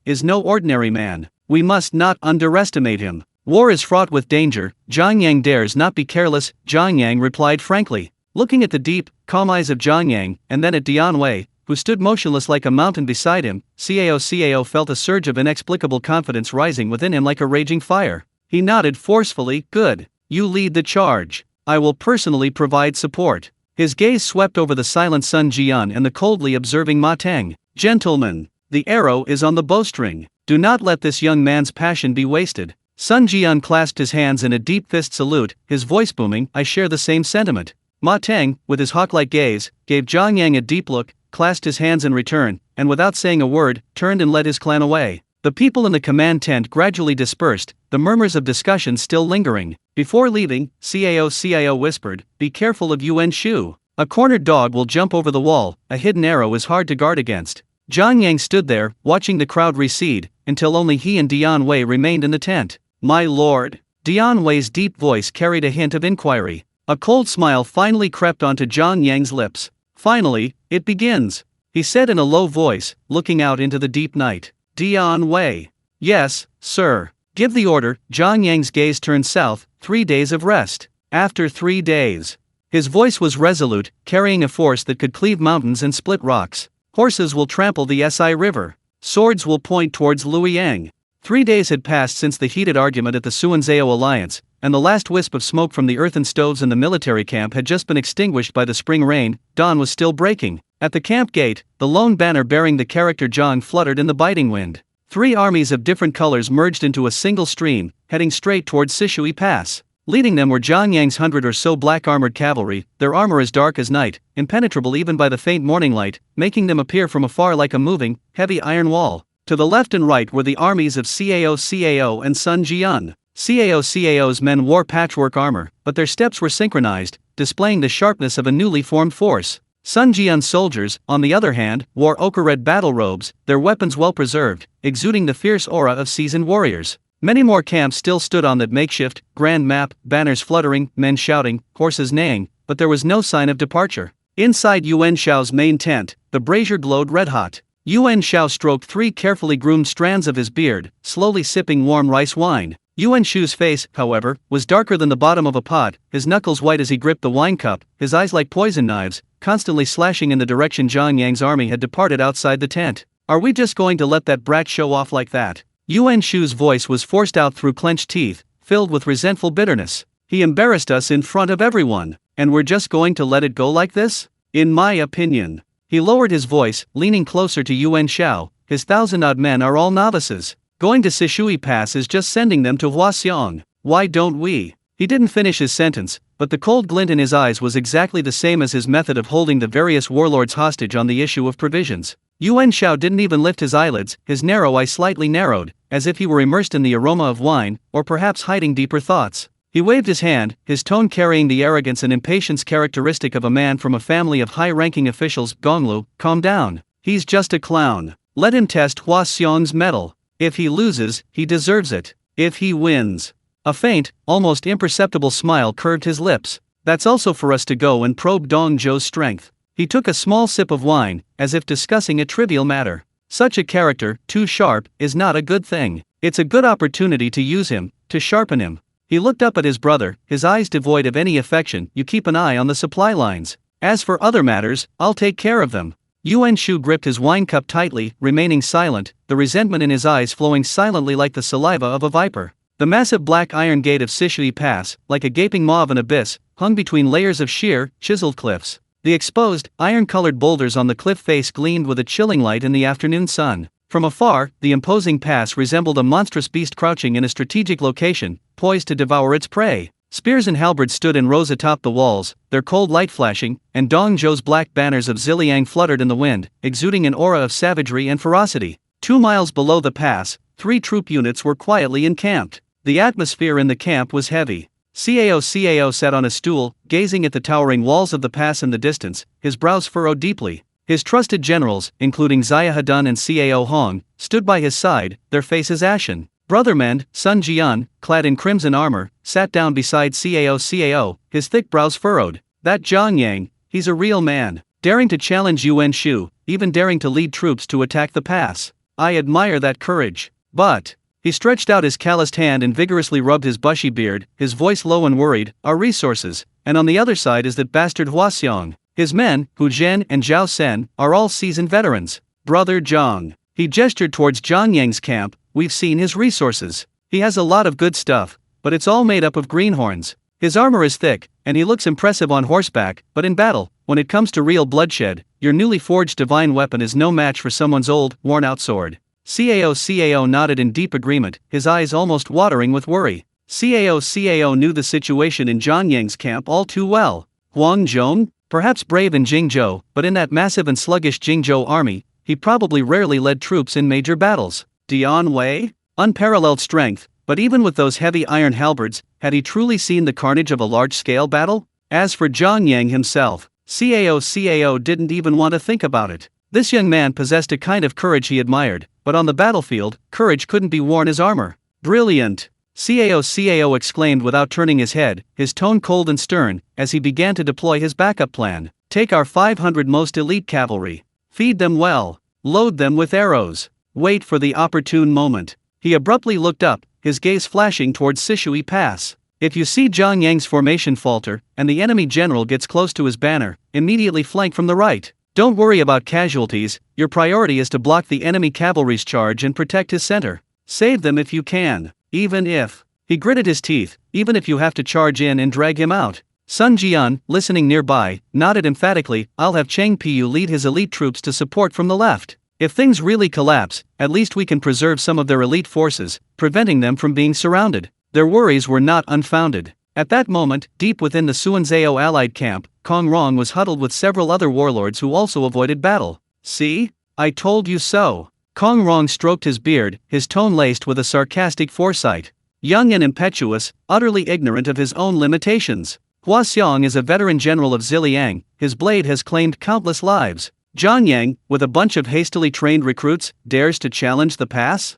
is no ordinary man. We must not underestimate him. War is fraught with danger. Zhang Yang dares not be careless, Zhang Yang replied frankly, looking at the deep, calm eyes of Zhang Yang, and then at Dian Wei, who stood motionless like a mountain beside him. Cao felt a surge of inexplicable confidence rising within him like a raging fire. He nodded forcefully, good. You lead the charge. I will personally provide support. His gaze swept over the silent Sun Jian and the coldly observing Ma Teng. Gentlemen, the arrow is on the bowstring. Do not let this young man's passion be wasted. Sun Jian clasped his hands in a deep fist salute, his voice booming, I share the same sentiment. Ma Teng, with his hawk-like gaze, gave Zhang Yang a deep look, clasped his hands in return, and without saying a word, turned and led his clan away. The people in the command tent gradually dispersed, the murmurs of discussion still lingering. Before leaving, CAO whispered, be careful of Yuan Shu. A cornered dog will jump over the wall, a hidden arrow is hard to guard against. Zhang Yang stood there, watching the crowd recede, until only he and Dian Wei remained in the tent. My lord. Dian Wei's deep voice carried a hint of inquiry. A cold smile finally crept onto Zhang Yang's lips. Finally, it begins, he said in a low voice, looking out into the deep night. Dian Wei. Yes, sir. Give the order. Zhang Yang's gaze turned south, 3 days of rest. After 3 days. His voice was resolute, carrying a force that could cleave mountains and split rocks. Horses will trample the Si River. Swords will point towards Luoyang. 3 days had passed since the heated argument at the Suanzhao Alliance, and the last wisp of smoke from the earthen stoves in the military camp had just been extinguished by the spring rain. Dawn was still breaking. At the camp gate, the lone banner bearing the character Zhang fluttered in the biting wind. 3 armies of different colors merged into a single stream, heading straight towards Sishui Pass. Leading them were Zhang Yang's 100 or so black-armored cavalry, their armor as dark as night, impenetrable even by the faint morning light, making them appear from afar like a moving, heavy iron wall. To the left and right were the armies of Cao and Sun Jian. Cao's men wore patchwork armor, but their steps were synchronized, displaying the sharpness of a newly formed force. Sun Jian's soldiers, on the other hand, wore ochre-red battle robes, their weapons well preserved, exuding the fierce aura of seasoned warriors. Many more camps still stood on that makeshift, grand map, banners fluttering, men shouting, horses neighing, but there was no sign of departure. Inside Yuan Shao's main tent, the brazier glowed red-hot. Yuan Shao stroked 3 carefully groomed strands of his beard, slowly sipping warm rice wine. Yuan Shu's face, however, was darker than the bottom of a pot, his knuckles white as he gripped the wine cup, his eyes like poison knives, constantly slashing in the direction Zhang Yang's army had departed outside the tent. Are we just going to let that brat show off like that? Yuan Shu's voice was forced out through clenched teeth, filled with resentful bitterness. He embarrassed us in front of everyone, and we're just going to let it go like this? In my opinion. He lowered his voice, leaning closer to Yuan Shao, his 1,000-odd men are all novices. Going to Sishui Pass is just sending them to Huaxiang. Why don't we? He didn't finish his sentence, but the cold glint in his eyes was exactly the same as his method of holding the various warlords hostage on the issue of provisions. Yuan Shao didn't even lift his eyelids, his narrow eye slightly narrowed, as if he were immersed in the aroma of wine, or perhaps hiding deeper thoughts. He waved his hand, his tone carrying the arrogance and impatience characteristic of a man from a family of high-ranking officials. Gonglu, calm down. He's just a clown. Let him test Huaxiang's mettle. If he loses, he deserves it. If he wins. A faint, almost imperceptible smile curved his lips. That's also for us to go and probe Dong Zhou's strength. He took a small sip of wine, as if discussing a trivial matter. Such a character, too sharp, is not a good thing. It's a good opportunity to use him, to sharpen him. He looked up at his brother, his eyes devoid of any affection. You keep an eye on the supply lines. As for other matters, I'll take care of them. Yuan Shu gripped his wine cup tightly, remaining silent, the resentment in his eyes flowing silently like the saliva of a viper. The massive black iron gate of Sishui Pass, like a gaping maw of an abyss, hung between layers of sheer, chiseled cliffs. The exposed, iron-colored boulders on the cliff face gleamed with a chilling light in the afternoon sun. From afar, the imposing pass resembled a monstrous beast crouching in a strategic location, poised to devour its prey. Spears and halberds stood in rows atop the walls, their cold light flashing, and Dong Zhou's black banners of Ziliang fluttered in the wind, exuding an aura of savagery and ferocity. 2 miles below the pass, 3 troop units were quietly encamped. The atmosphere in the camp was heavy. Cao sat on a stool, gazing at the towering walls of the pass in the distance, his brows furrowed deeply. His trusted generals, including Xia Hedun and Cao Hong, stood by his side, their faces ashen. Brother Mend, Sun Jian, clad in crimson armor, sat down beside Cao, his thick brows furrowed. That Zhang Yang, he's a real man, daring to challenge Yuan Shu, even daring to lead troops to attack the pass. I admire that courage. But. He stretched out his calloused hand and vigorously rubbed his bushy beard, his voice low and worried. Our resources, and on the other side is that bastard Huaxiong. His men, Hu Zhen and Zhao Sen, are all seasoned veterans. Brother Zhang. He gestured towards Zhang Yang's camp. We've seen his resources. He has a lot of good stuff, but it's all made up of greenhorns. His armor is thick, and he looks impressive on horseback, but in battle, when it comes to real bloodshed, your newly forged divine weapon is no match for someone's old, worn-out sword. Cao nodded in deep agreement, his eyes almost watering with worry. Cao knew the situation in Zhang Yang's camp all too well. Huang Zhong? Perhaps brave in Jingzhou, but in that massive and sluggish Jingzhou army, he probably rarely led troops in major battles. Dian Wei? Unparalleled strength, but even with those heavy iron halberds, had he truly seen the carnage of a large-scale battle? As for Zhang Yang himself, Cao didn't even want to think about it. This young man possessed a kind of courage he admired, but on the battlefield, courage couldn't be worn as armor. Brilliant! Cao exclaimed without turning his head, his tone cold and stern, as he began to deploy his backup plan. Take our 500 most elite cavalry. Feed them well. Load them with arrows. Wait for the opportune moment. He abruptly looked up, his gaze flashing towards Sishui Pass. If you see Zhang Yang's formation falter, and the enemy general gets close to his banner, immediately flank from the right. Don't worry about casualties, your priority is to block the enemy cavalry's charge and protect his center. Save them if you can, even if. He gritted his teeth, even if you have to charge in and drag him out. Sun Jian, listening nearby, nodded emphatically. I'll have Cheng Piu lead his elite troops to support from the left. If things really collapse, at least we can preserve some of their elite forces, preventing them from being surrounded. Their worries were not unfounded. At that moment, deep within the Suanzhao allied camp, Kong Rong was huddled with several other warlords who also avoided battle. See? I told you so. Kong Rong stroked his beard, his tone laced with a sarcastic foresight. Young and impetuous, utterly ignorant of his own limitations. Huaxiong is a veteran general of Ziliang, his blade has claimed countless lives. Zhang Yang, with a bunch of hastily trained recruits, dares to challenge the pass?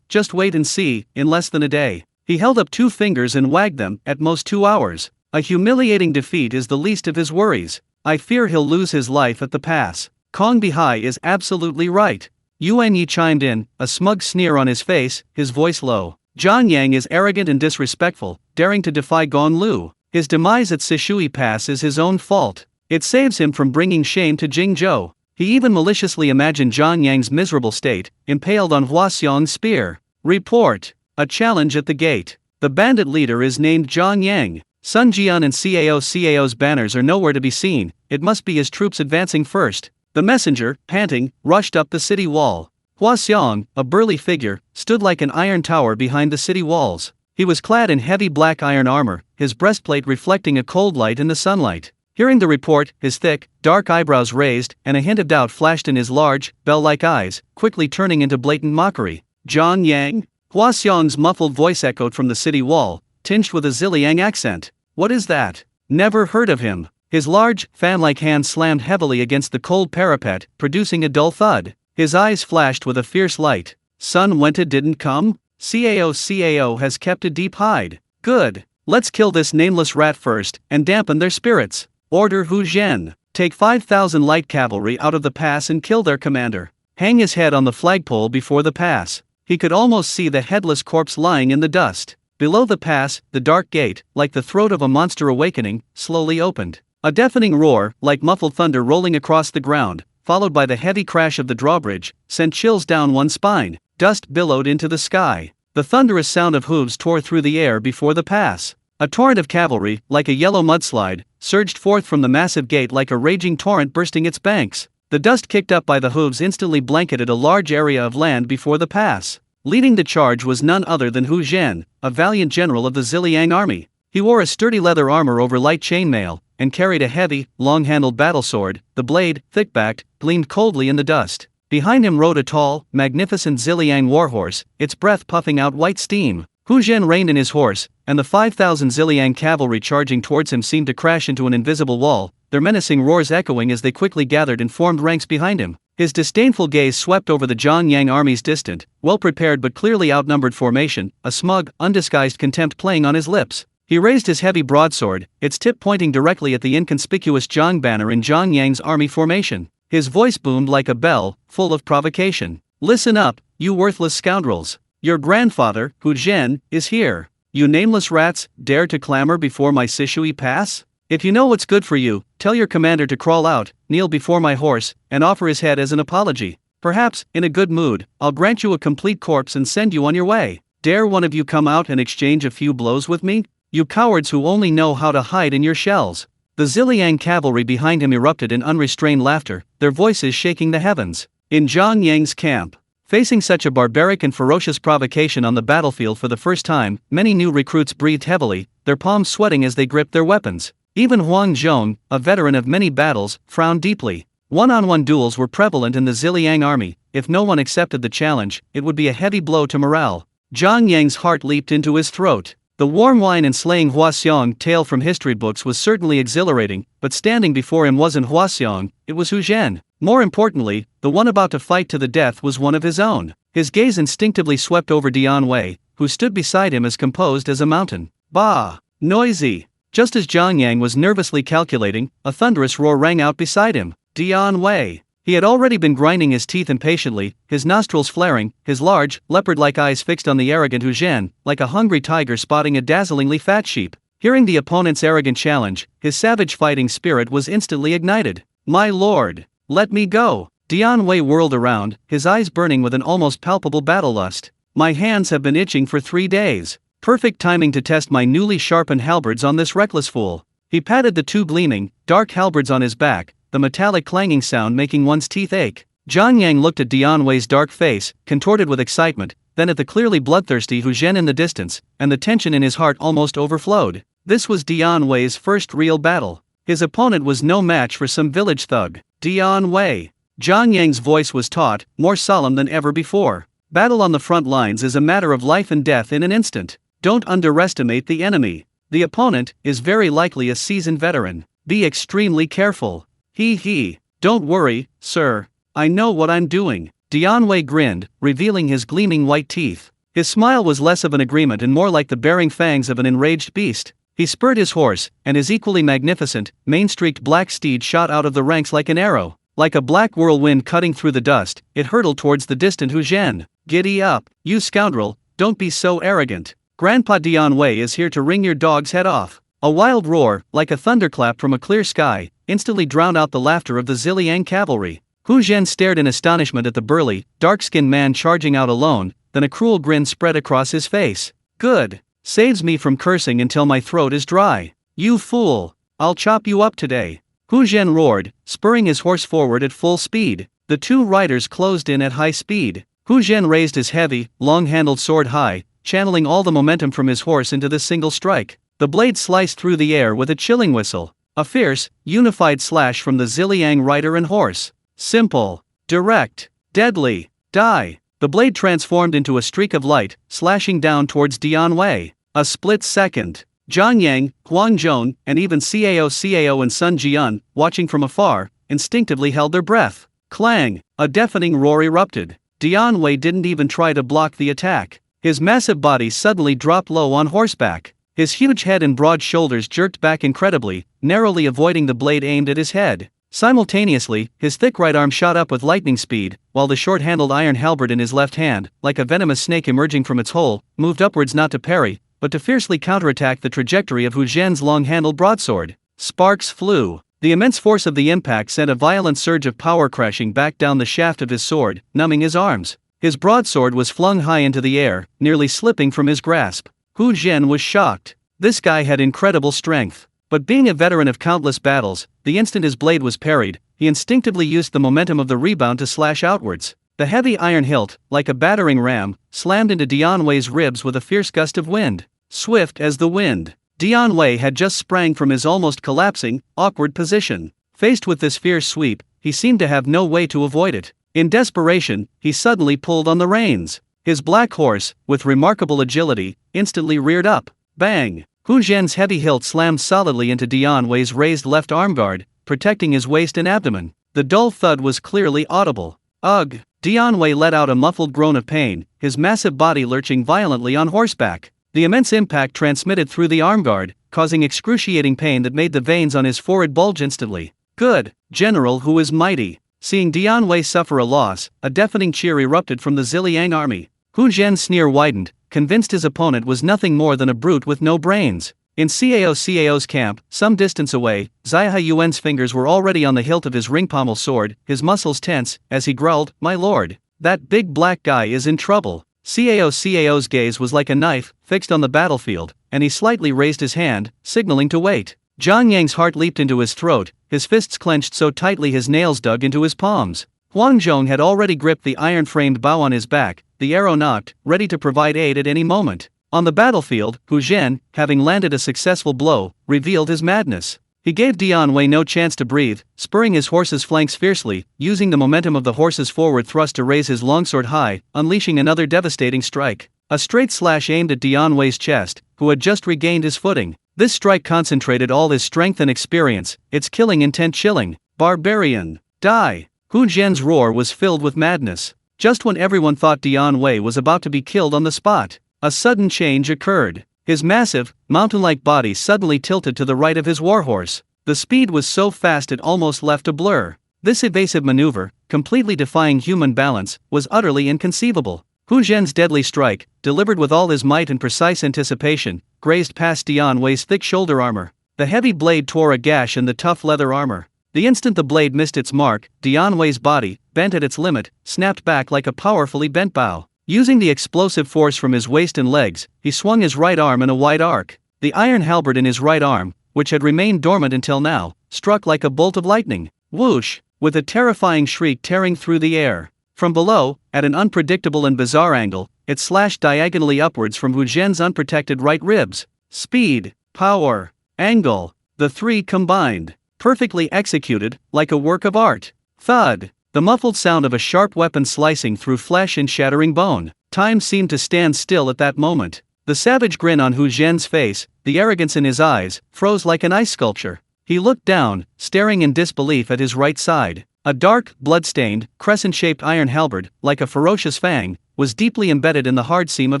Just wait and see, in less than a day. He held up 2 fingers and wagged them, at most 2 hours. A humiliating defeat is the least of his worries. I fear he'll lose his life at the pass. Kong Bihai is absolutely right. Yuan Yi chimed in, a smug sneer on his face, his voice low. Zhang Yang is arrogant and disrespectful, daring to defy Gong Lu. His demise at Sishui Pass is his own fault. It saves him from bringing shame to Jingzhou. He even maliciously imagined Zhang Yang's miserable state, impaled on Huaxiong's spear. Report. A challenge at the gate. The bandit leader is named Zhang Yang. Sun Jian and Cao's banners are nowhere to be seen, it must be his troops advancing first. The messenger, panting, rushed up the city wall. Huaxiong, a burly figure, stood like an iron tower behind the city walls. He was clad in heavy black iron armor, his breastplate reflecting a cold light in the sunlight. Hearing the report, his thick, dark eyebrows raised, and a hint of doubt flashed in his large, bell-like eyes, quickly turning into blatant mockery. Zhang Yang? Huaxiong's muffled voice echoed from the city wall, tinged with a Ziliang accent. What is that? Never heard of him. His large, fan-like hand slammed heavily against the cold parapet, producing a dull thud. His eyes flashed with a fierce light. Sun Wenta didn't come? Cao has kept a deep hide. Good. Let's kill this nameless rat first, and dampen their spirits. Order Hu Zhen. Take 5,000 light cavalry out of the pass and kill their commander. Hang his head on the flagpole before the pass. He could almost see the headless corpse lying in the dust. Below the pass, the dark gate, like the throat of a monster awakening, slowly opened. A deafening roar, like muffled thunder rolling across the ground, followed by the heavy crash of the drawbridge, sent chills down one's spine. Dust billowed into the sky. The thunderous sound of hooves tore through the air before the pass. A torrent of cavalry, like a yellow mudslide, surged forth from the massive gate like a raging torrent bursting its banks. The dust kicked up by the hooves instantly blanketed a large area of land before the pass. Leading the charge was none other than Hu Zhen, a valiant general of the Ziliang army. He wore a sturdy leather armor over light chainmail, and carried a heavy, long-handled battle sword. The blade, thick-backed, gleamed coldly in the dust. Behind him rode a tall, magnificent Ziliang warhorse, its breath puffing out white steam. Hu Zhen reined in his horse, and the 5,000 Ziliang cavalry charging towards him seemed to crash into an invisible wall, their menacing roars echoing as they quickly gathered and formed ranks behind him. His disdainful gaze swept over the Zhang Yang army's distant, well-prepared but clearly outnumbered formation, a smug, undisguised contempt playing on his lips. He raised his heavy broadsword, its tip pointing directly at the inconspicuous Zhang banner in Zhang Yang's army formation. His voice boomed like a bell, full of provocation. Listen up, you worthless scoundrels. Your grandfather, Hu Zhen, is here. You nameless rats, dare to clamor before my Sishui pass? If you know what's good for you, tell your commander to crawl out, kneel before my horse, and offer his head as an apology. Perhaps, in a good mood, I'll grant you a complete corpse and send you on your way. Dare one of you come out and exchange a few blows with me? You cowards who only know how to hide in your shells. The Ziliang cavalry behind him erupted in unrestrained laughter, their voices shaking the heavens. In Zhang Yang's camp, facing such a barbaric and ferocious provocation on the battlefield for the first time, many new recruits breathed heavily, their palms sweating as they gripped their weapons. Even Huang Zhong, a veteran of many battles, frowned deeply. One-on-one duels were prevalent in the Ziliang army. If no one accepted the challenge, it would be a heavy blow to morale. Zhang Yang's heart leaped into his throat. The warm wine and slaying Huaxiong tale from history books was certainly exhilarating, but standing before him wasn't Huaxiong, it was Hu Zhen. More importantly, the one about to fight to the death was one of his own. His gaze instinctively swept over Dian Wei, who stood beside him as composed as a mountain. Bah! Noisy! Just as Zhang Yang was nervously calculating, a thunderous roar rang out beside him. Dian Wei! He had already been grinding his teeth impatiently, his nostrils flaring, his large, leopard-like eyes fixed on the arrogant Hu Zhen, like a hungry tiger spotting a dazzlingly fat sheep. Hearing the opponent's arrogant challenge, his savage fighting spirit was instantly ignited. My lord! Let me go! Dian Wei whirled around, his eyes burning with an almost palpable battle lust. My hands have been itching for 3 days. Perfect timing to test my newly sharpened halberds on this reckless fool. He patted the two gleaming, dark halberds on his back, the metallic clanging sound making one's teeth ache. Zhang Yang looked at Dian Wei's dark face, contorted with excitement, then at the clearly bloodthirsty Hu Zhen in the distance, and the tension in his heart almost overflowed. This was Dian Wei's first real battle. His opponent was no match for some village thug. Dian Wei. Zhang Yang's voice was taut, more solemn than ever before. Battle on the front lines is a matter of life and death in an instant. Don't underestimate the enemy. The opponent is very likely a seasoned veteran. Be extremely careful. He. Don't worry, sir. I know what I'm doing. Dian Wei grinned, revealing his gleaming white teeth. His smile was less of an agreement and more like the baring fangs of an enraged beast. He spurred his horse, and his equally magnificent, mane-streaked black steed shot out of the ranks like an arrow. Like a black whirlwind cutting through the dust, it hurtled towards the distant Hu Zhen. Giddy up, you scoundrel, don't be so arrogant. Grandpa Dian Wei is here to wring your dog's head off. A wild roar, like a thunderclap from a clear sky, instantly drowned out the laughter of the Ziliang cavalry. Hu Zhen stared in astonishment at the burly, dark-skinned man charging out alone, then a cruel grin spread across his face. Good. Saves me from cursing until my throat is dry. You fool. I'll chop you up today. Hu Zhen roared, spurring his horse forward at full speed. The two riders closed in at high speed. Hu Zhen raised his heavy, long-handled sword high, channeling all the momentum from his horse into this single strike. The blade sliced through the air with a chilling whistle. A fierce, unified slash from the Ziliang rider and horse. Simple. Direct. Deadly. Die. The blade transformed into a streak of light, slashing down towards Dian Wei. A split second. Zhang Yang, Huang Zhong, and even Cao and Sun Jian, watching from afar, instinctively held their breath. Clang! A deafening roar erupted. Dian Wei didn't even try to block the attack. His massive body suddenly dropped low on horseback. His huge head and broad shoulders jerked back incredibly, narrowly avoiding the blade aimed at his head. Simultaneously, his thick right arm shot up with lightning speed, while the short-handled iron halberd in his left hand, like a venomous snake emerging from its hole, moved upwards not to parry, but to fiercely counterattack the trajectory of Hu Zhen's long-handled broadsword. Sparks flew. The immense force of the impact sent a violent surge of power crashing back down the shaft of his sword, numbing his arms. His broadsword was flung high into the air, nearly slipping from his grasp. Hu Zhen was shocked. This guy had incredible strength. But being a veteran of countless battles, the instant his blade was parried, he instinctively used the momentum of the rebound to slash outwards. The heavy iron hilt, like a battering ram, slammed into Dian Wei's ribs with a fierce gust of wind. Swift as the wind, Dian Wei had just sprang from his almost collapsing, awkward position. Faced with this fierce sweep, he seemed to have no way to avoid it. In desperation, he suddenly pulled on the reins. His black horse, with remarkable agility, instantly reared up. Bang! Hu Zhen's heavy hilt slammed solidly into Dian Wei's raised left armguard, protecting his waist and abdomen. The dull thud was clearly audible. Ugh! Dian Wei let out a muffled groan of pain, his massive body lurching violently on horseback. The immense impact transmitted through the armguard, causing excruciating pain that made the veins on his forehead bulge instantly. Good! General who is mighty. Seeing Dian Wei suffer a loss, a deafening cheer erupted from the Ziliang army. Hu Zhen's sneer widened, convinced his opponent was nothing more than a brute with no brains. In Cao's camp, some distance away, Zaiha Yuan's fingers were already on the hilt of his ring-pommel sword, his muscles tense, as he growled, "My lord, that big black guy is in trouble." Cao's gaze was like a knife, fixed on the battlefield, and he slightly raised his hand, signaling to wait. Zhang Yang's heart leaped into his throat, his fists clenched so tightly his nails dug into his palms. Huang Zhong had already gripped the iron-framed bow on his back, the arrow nocked, ready to provide aid at any moment. On the battlefield, Hu Zhen, having landed a successful blow, revealed his madness. He gave Dian Wei no chance to breathe, spurring his horse's flanks fiercely, using the momentum of the horse's forward thrust to raise his longsword high, unleashing another devastating strike. A straight slash aimed at Dian Wei's chest, who had just regained his footing. This strike concentrated all his strength and experience, its killing intent chilling. "Barbarian! Die!" Hu Zhen's roar was filled with madness. Just when everyone thought Dian Wei was about to be killed on the spot, a sudden change occurred. His massive, mountain-like body suddenly tilted to the right of his warhorse. The speed was so fast it almost left a blur. This evasive maneuver, completely defying human balance, was utterly inconceivable. Hu Zhen's deadly strike, delivered with all his might and precise anticipation, grazed past Dian Wei's thick shoulder armor. The heavy blade tore a gash in the tough leather armor. The instant the blade missed its mark, Dian Wei's body, bent at its limit, snapped back like a powerfully bent bow. Using the explosive force from his waist and legs, he swung his right arm in a wide arc. The iron halberd in his right arm, which had remained dormant until now, struck like a bolt of lightning. Whoosh! With a terrifying shriek tearing through the air. From below, at an unpredictable and bizarre angle, it slashed diagonally upwards from Hu Zhen's unprotected right ribs. Speed, power, angle, the three combined, perfectly executed, like a work of art. Thud! The muffled sound of a sharp weapon slicing through flesh and shattering bone. Time seemed to stand still at that moment. The savage grin on Hu Zhen's face, the arrogance in his eyes, froze like an ice sculpture. He looked down, staring in disbelief at his right side. A dark, blood-stained, crescent-shaped iron halberd, like a ferocious fang, was deeply embedded in the hard seam of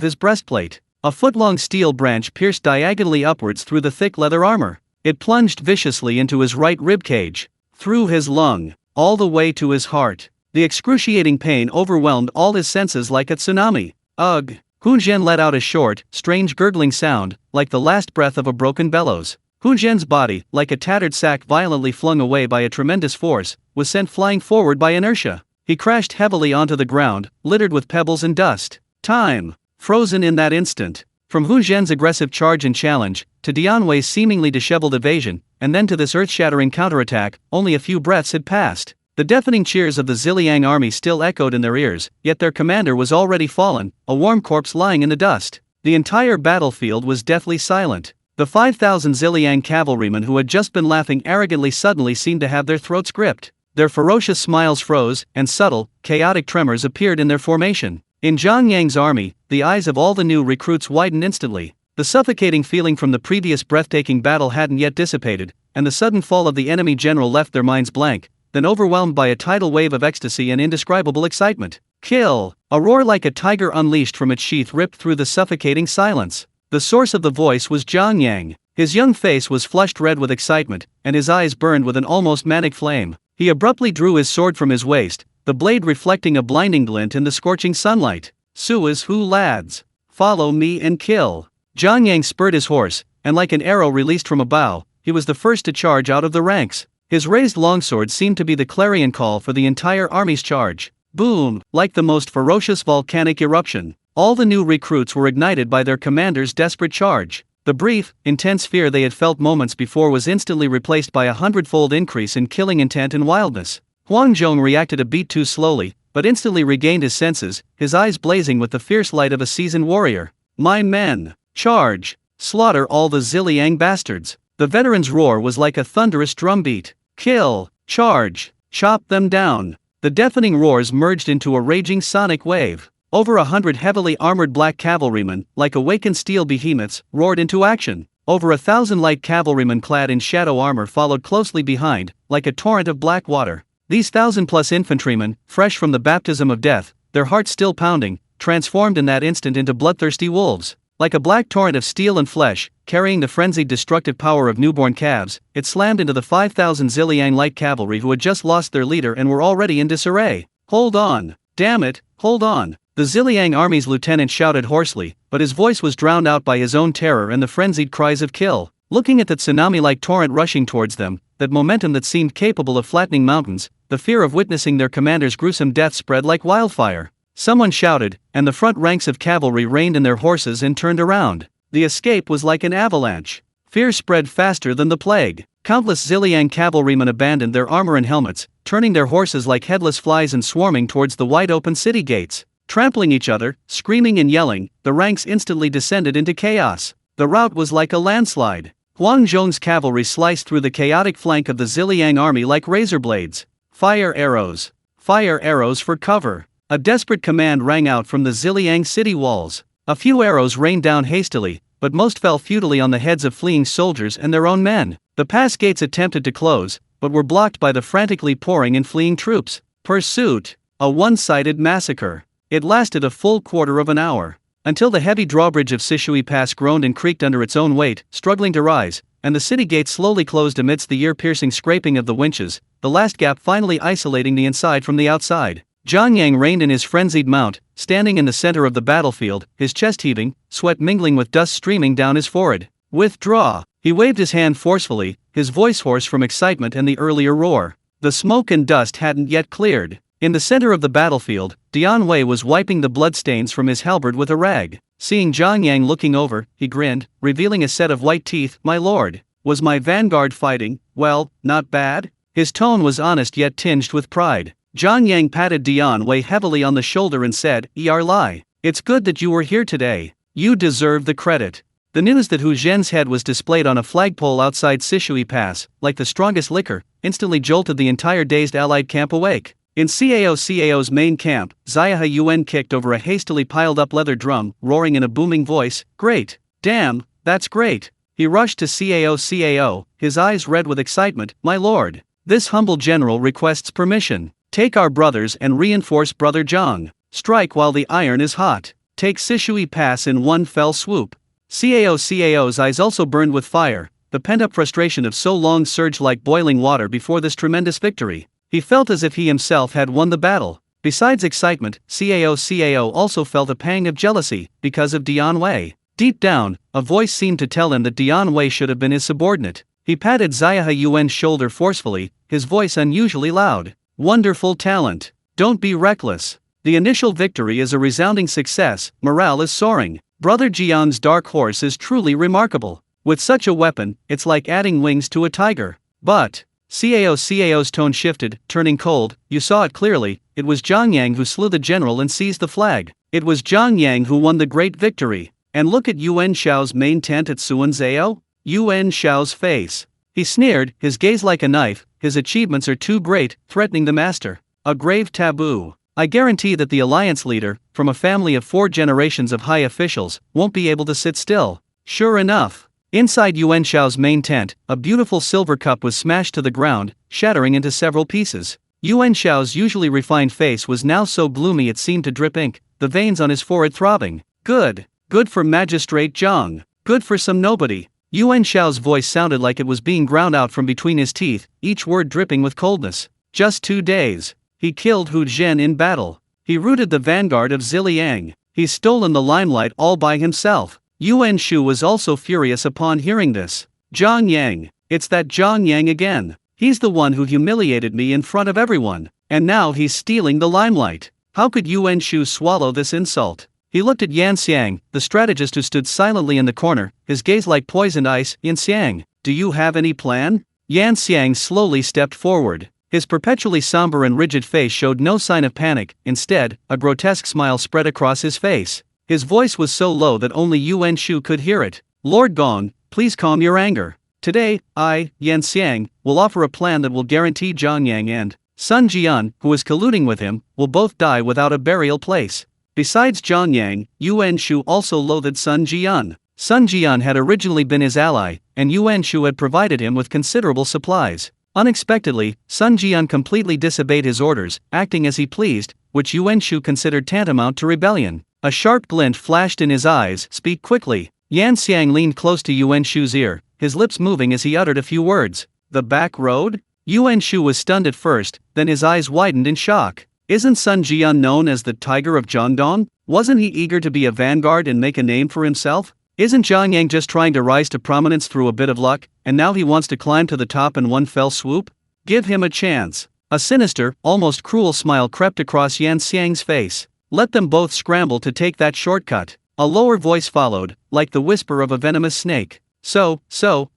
his breastplate. A foot-long steel branch pierced diagonally upwards through the thick leather armor. It plunged viciously into his right ribcage, through his lung, all the way to his heart. The excruciating pain overwhelmed all his senses like a tsunami. Ugh! Hu Zhen let out a short, strange gurgling sound, like the last breath of a broken bellows. Hu Zhen's body, like a tattered sack violently flung away by a tremendous force, was sent flying forward by inertia. He crashed heavily onto the ground, littered with pebbles and dust. Time frozen in that instant. From Hu Zhen's aggressive charge and challenge, to Dian Wei's seemingly disheveled evasion, and then to this earth-shattering counterattack, only a few breaths had passed. The deafening cheers of the Ziliang army still echoed in their ears, yet their commander was already fallen, a warm corpse lying in the dust. The entire battlefield was deathly silent. The 5,000 Ziliang cavalrymen who had just been laughing arrogantly suddenly seemed to have their throats gripped. Their ferocious smiles froze, and subtle, chaotic tremors appeared in their formation. In Zhang Yang's army, the eyes of all the new recruits widened instantly. The suffocating feeling from the previous breathtaking battle hadn't yet dissipated, and the sudden fall of the enemy general left their minds blank, then overwhelmed by a tidal wave of ecstasy and indescribable excitement. Kill! A roar like a tiger unleashed from its sheath ripped through the suffocating silence. The source of the voice was Zhang Yang. His young face was flushed red with excitement, and his eyes burned with an almost manic flame. He abruptly drew his sword from his waist, the blade reflecting a blinding glint in the scorching sunlight. "Suas Hu lads! Follow me and kill!" Zhang Yang spurred his horse, and like an arrow released from a bow, he was the first to charge out of the ranks. His raised longsword seemed to be the clarion call for the entire army's charge. Boom! Like the most ferocious volcanic eruption, all the new recruits were ignited by their commander's desperate charge. The brief, intense fear they had felt moments before was instantly replaced by a 100-fold increase in killing intent and wildness. Huang Zhong reacted a beat too slowly, but instantly regained his senses, his eyes blazing with the fierce light of a seasoned warrior. "My men! Charge! Slaughter all the Ziliang bastards!" The veteran's roar was like a thunderous drumbeat. "Kill! Charge! Chop them down!" The deafening roars merged into a raging sonic wave. Over 100 heavily armored black cavalrymen, like awakened steel behemoths, roared into action. Over 1,000 light cavalrymen clad in shadow armor followed closely behind, like a torrent of black water. These 1,000-plus infantrymen, fresh from the baptism of death, their hearts still pounding, transformed in that instant into bloodthirsty wolves. Like a black torrent of steel and flesh, carrying the frenzied destructive power of newborn calves, it slammed into the 5,000 Ziliang light cavalry who had just lost their leader and were already in disarray. Hold on! Damn it, hold on! The Ziliang army's lieutenant shouted hoarsely, but his voice was drowned out by his own terror and the frenzied cries of kill. Looking at that tsunami-like torrent rushing towards them, that momentum that seemed capable of flattening mountains, the fear of witnessing their commander's gruesome death spread like wildfire. Someone shouted, and the front ranks of cavalry reined in their horses and turned around. The escape was like an avalanche. Fear spread faster than the plague. Countless Ziliang cavalrymen abandoned their armor and helmets, turning their horses like headless flies and swarming towards the wide-open city gates. Trampling each other, screaming and yelling, the ranks instantly descended into chaos. The rout was like a landslide. Huang Zhong's cavalry sliced through the chaotic flank of the Ziliang army like razor blades. Fire arrows! Fire arrows for cover! A desperate command rang out from the Ziliang city walls. A few arrows rained down hastily, but most fell futilely on the heads of fleeing soldiers and their own men. The pass gates attempted to close, but were blocked by the frantically pouring and fleeing troops. Pursuit! A one-sided massacre. It lasted a full quarter of an hour, until the heavy drawbridge of Sishui Pass groaned and creaked under its own weight, struggling to rise, and the city gates slowly closed amidst the ear-piercing scraping of the winches, the last gap finally isolating the inside from the outside. Zhang Yang reined in his frenzied mount, standing in the center of the battlefield, his chest heaving, sweat mingling with dust streaming down his forehead. Withdraw! He waved his hand forcefully, his voice hoarse from excitement and the earlier roar. The smoke and dust hadn't yet cleared. In the center of the battlefield, Dian Wei was wiping the bloodstains from his halberd with a rag. Seeing Zhang Yang looking over, he grinned, revealing a set of white teeth. "My lord, was my vanguard fighting? Well, not bad?" His tone was honest yet tinged with pride. Zhang Yang patted Dian Wei heavily on the shoulder and said, "Lai, it's good that you were here today. You deserve the credit." The news that Hu Zhen's head was displayed on a flagpole outside Sishui Pass, like the strongest liquor, instantly jolted the entire dazed allied camp awake. In CAO's main camp, Ziahe Yuan kicked over a hastily piled-up leather drum, roaring in a booming voice, "Great! Damn, that's great!" He rushed to CAO, his eyes red with excitement. "My lord, this humble general requests permission. Take our brothers and reinforce Brother Zhang. Strike while the iron is hot. Take Sishui Pass in one fell swoop." CAO's eyes also burned with fire. The pent-up frustration of so long surged like boiling water before this tremendous victory. He felt as if he himself had won the battle. Besides excitement, CAO also felt a pang of jealousy, because of Dian Wei. Deep down, a voice seemed to tell him that Dian Wei should have been his subordinate. He patted Ziahe Yuan's shoulder forcefully, his voice unusually loud. "Wonderful talent. Don't be reckless. The initial victory is a resounding success, morale is soaring. Brother Jian's dark horse is truly remarkable. With such a weapon, it's like adding wings to a tiger." But CAO's tone shifted, turning cold. "You saw it clearly, it was Zhang Yang who slew the general and seized the flag. It was Zhang Yang who won the great victory. And look at Yuan Shao's main tent at Suanzhao." Yuan Shao's face. He sneered, his gaze like a knife. "His achievements are too great, threatening the master. A grave taboo. I guarantee that the alliance leader, from a family of 4 generations of high officials, won't be able to sit still." Sure enough, inside Yuan Shao's main tent, a beautiful silver cup was smashed to the ground, shattering into several pieces. Yuan Shao's usually refined face was now so gloomy it seemed to drip ink, the veins on his forehead throbbing. Good for Magistrate Zhang. Good for some nobody." Yuan Shao's voice sounded like it was being ground out from between his teeth, each word dripping with coldness. "Just 2 days. He killed Hu Zhen in battle. He routed the vanguard of Ziliang. He's stolen the limelight all by himself." Yuan Shu was also furious upon hearing this. "Zhang Yang, it's that Zhang Yang again. He's the one who humiliated me in front of everyone, and now he's stealing the limelight. How could Yuan Shu swallow this insult?" He looked at Yan Xiang, the strategist who stood silently in the corner, his gaze like poisoned ice. "Yan Xiang, do you have any plan?" Yan Xiang slowly stepped forward. His perpetually somber and rigid face showed no sign of panic. Instead, a grotesque smile spread across his face. His voice was so low that only Yuan Shu could hear it. "Lord Gong, please calm your anger. Today, I, Yan Xiang, will offer a plan that will guarantee Zhang Yang and Sun Jian, who is colluding with him, will both die without a burial place." Besides Zhang Yang, Yuan Shu also loathed Sun Jian. Sun Jian had originally been his ally, and Yuan Shu had provided him with considerable supplies. Unexpectedly, Sun Jian completely disobeyed his orders, acting as he pleased, which Yuan Shu considered tantamount to rebellion. A sharp glint flashed in his eyes. Speak quickly. Yan Xiang leaned close to Yuan Shu's ear, his lips moving as he uttered a few words. The back road? Yuan Shu was stunned at first, then his eyes widened in shock. Isn't Sun Jian known as the Tiger of Jiangdong? Wasn't he eager to be a vanguard and make a name for himself? Isn't Zhang Yang just trying to rise to prominence through a bit of luck, and now he wants to climb to the top in one fell swoop? Give him a chance. A sinister, almost cruel smile crept across Yan Xiang's face. Let them both scramble to take that shortcut. A lower voice followed, like the whisper of a venomous snake. So,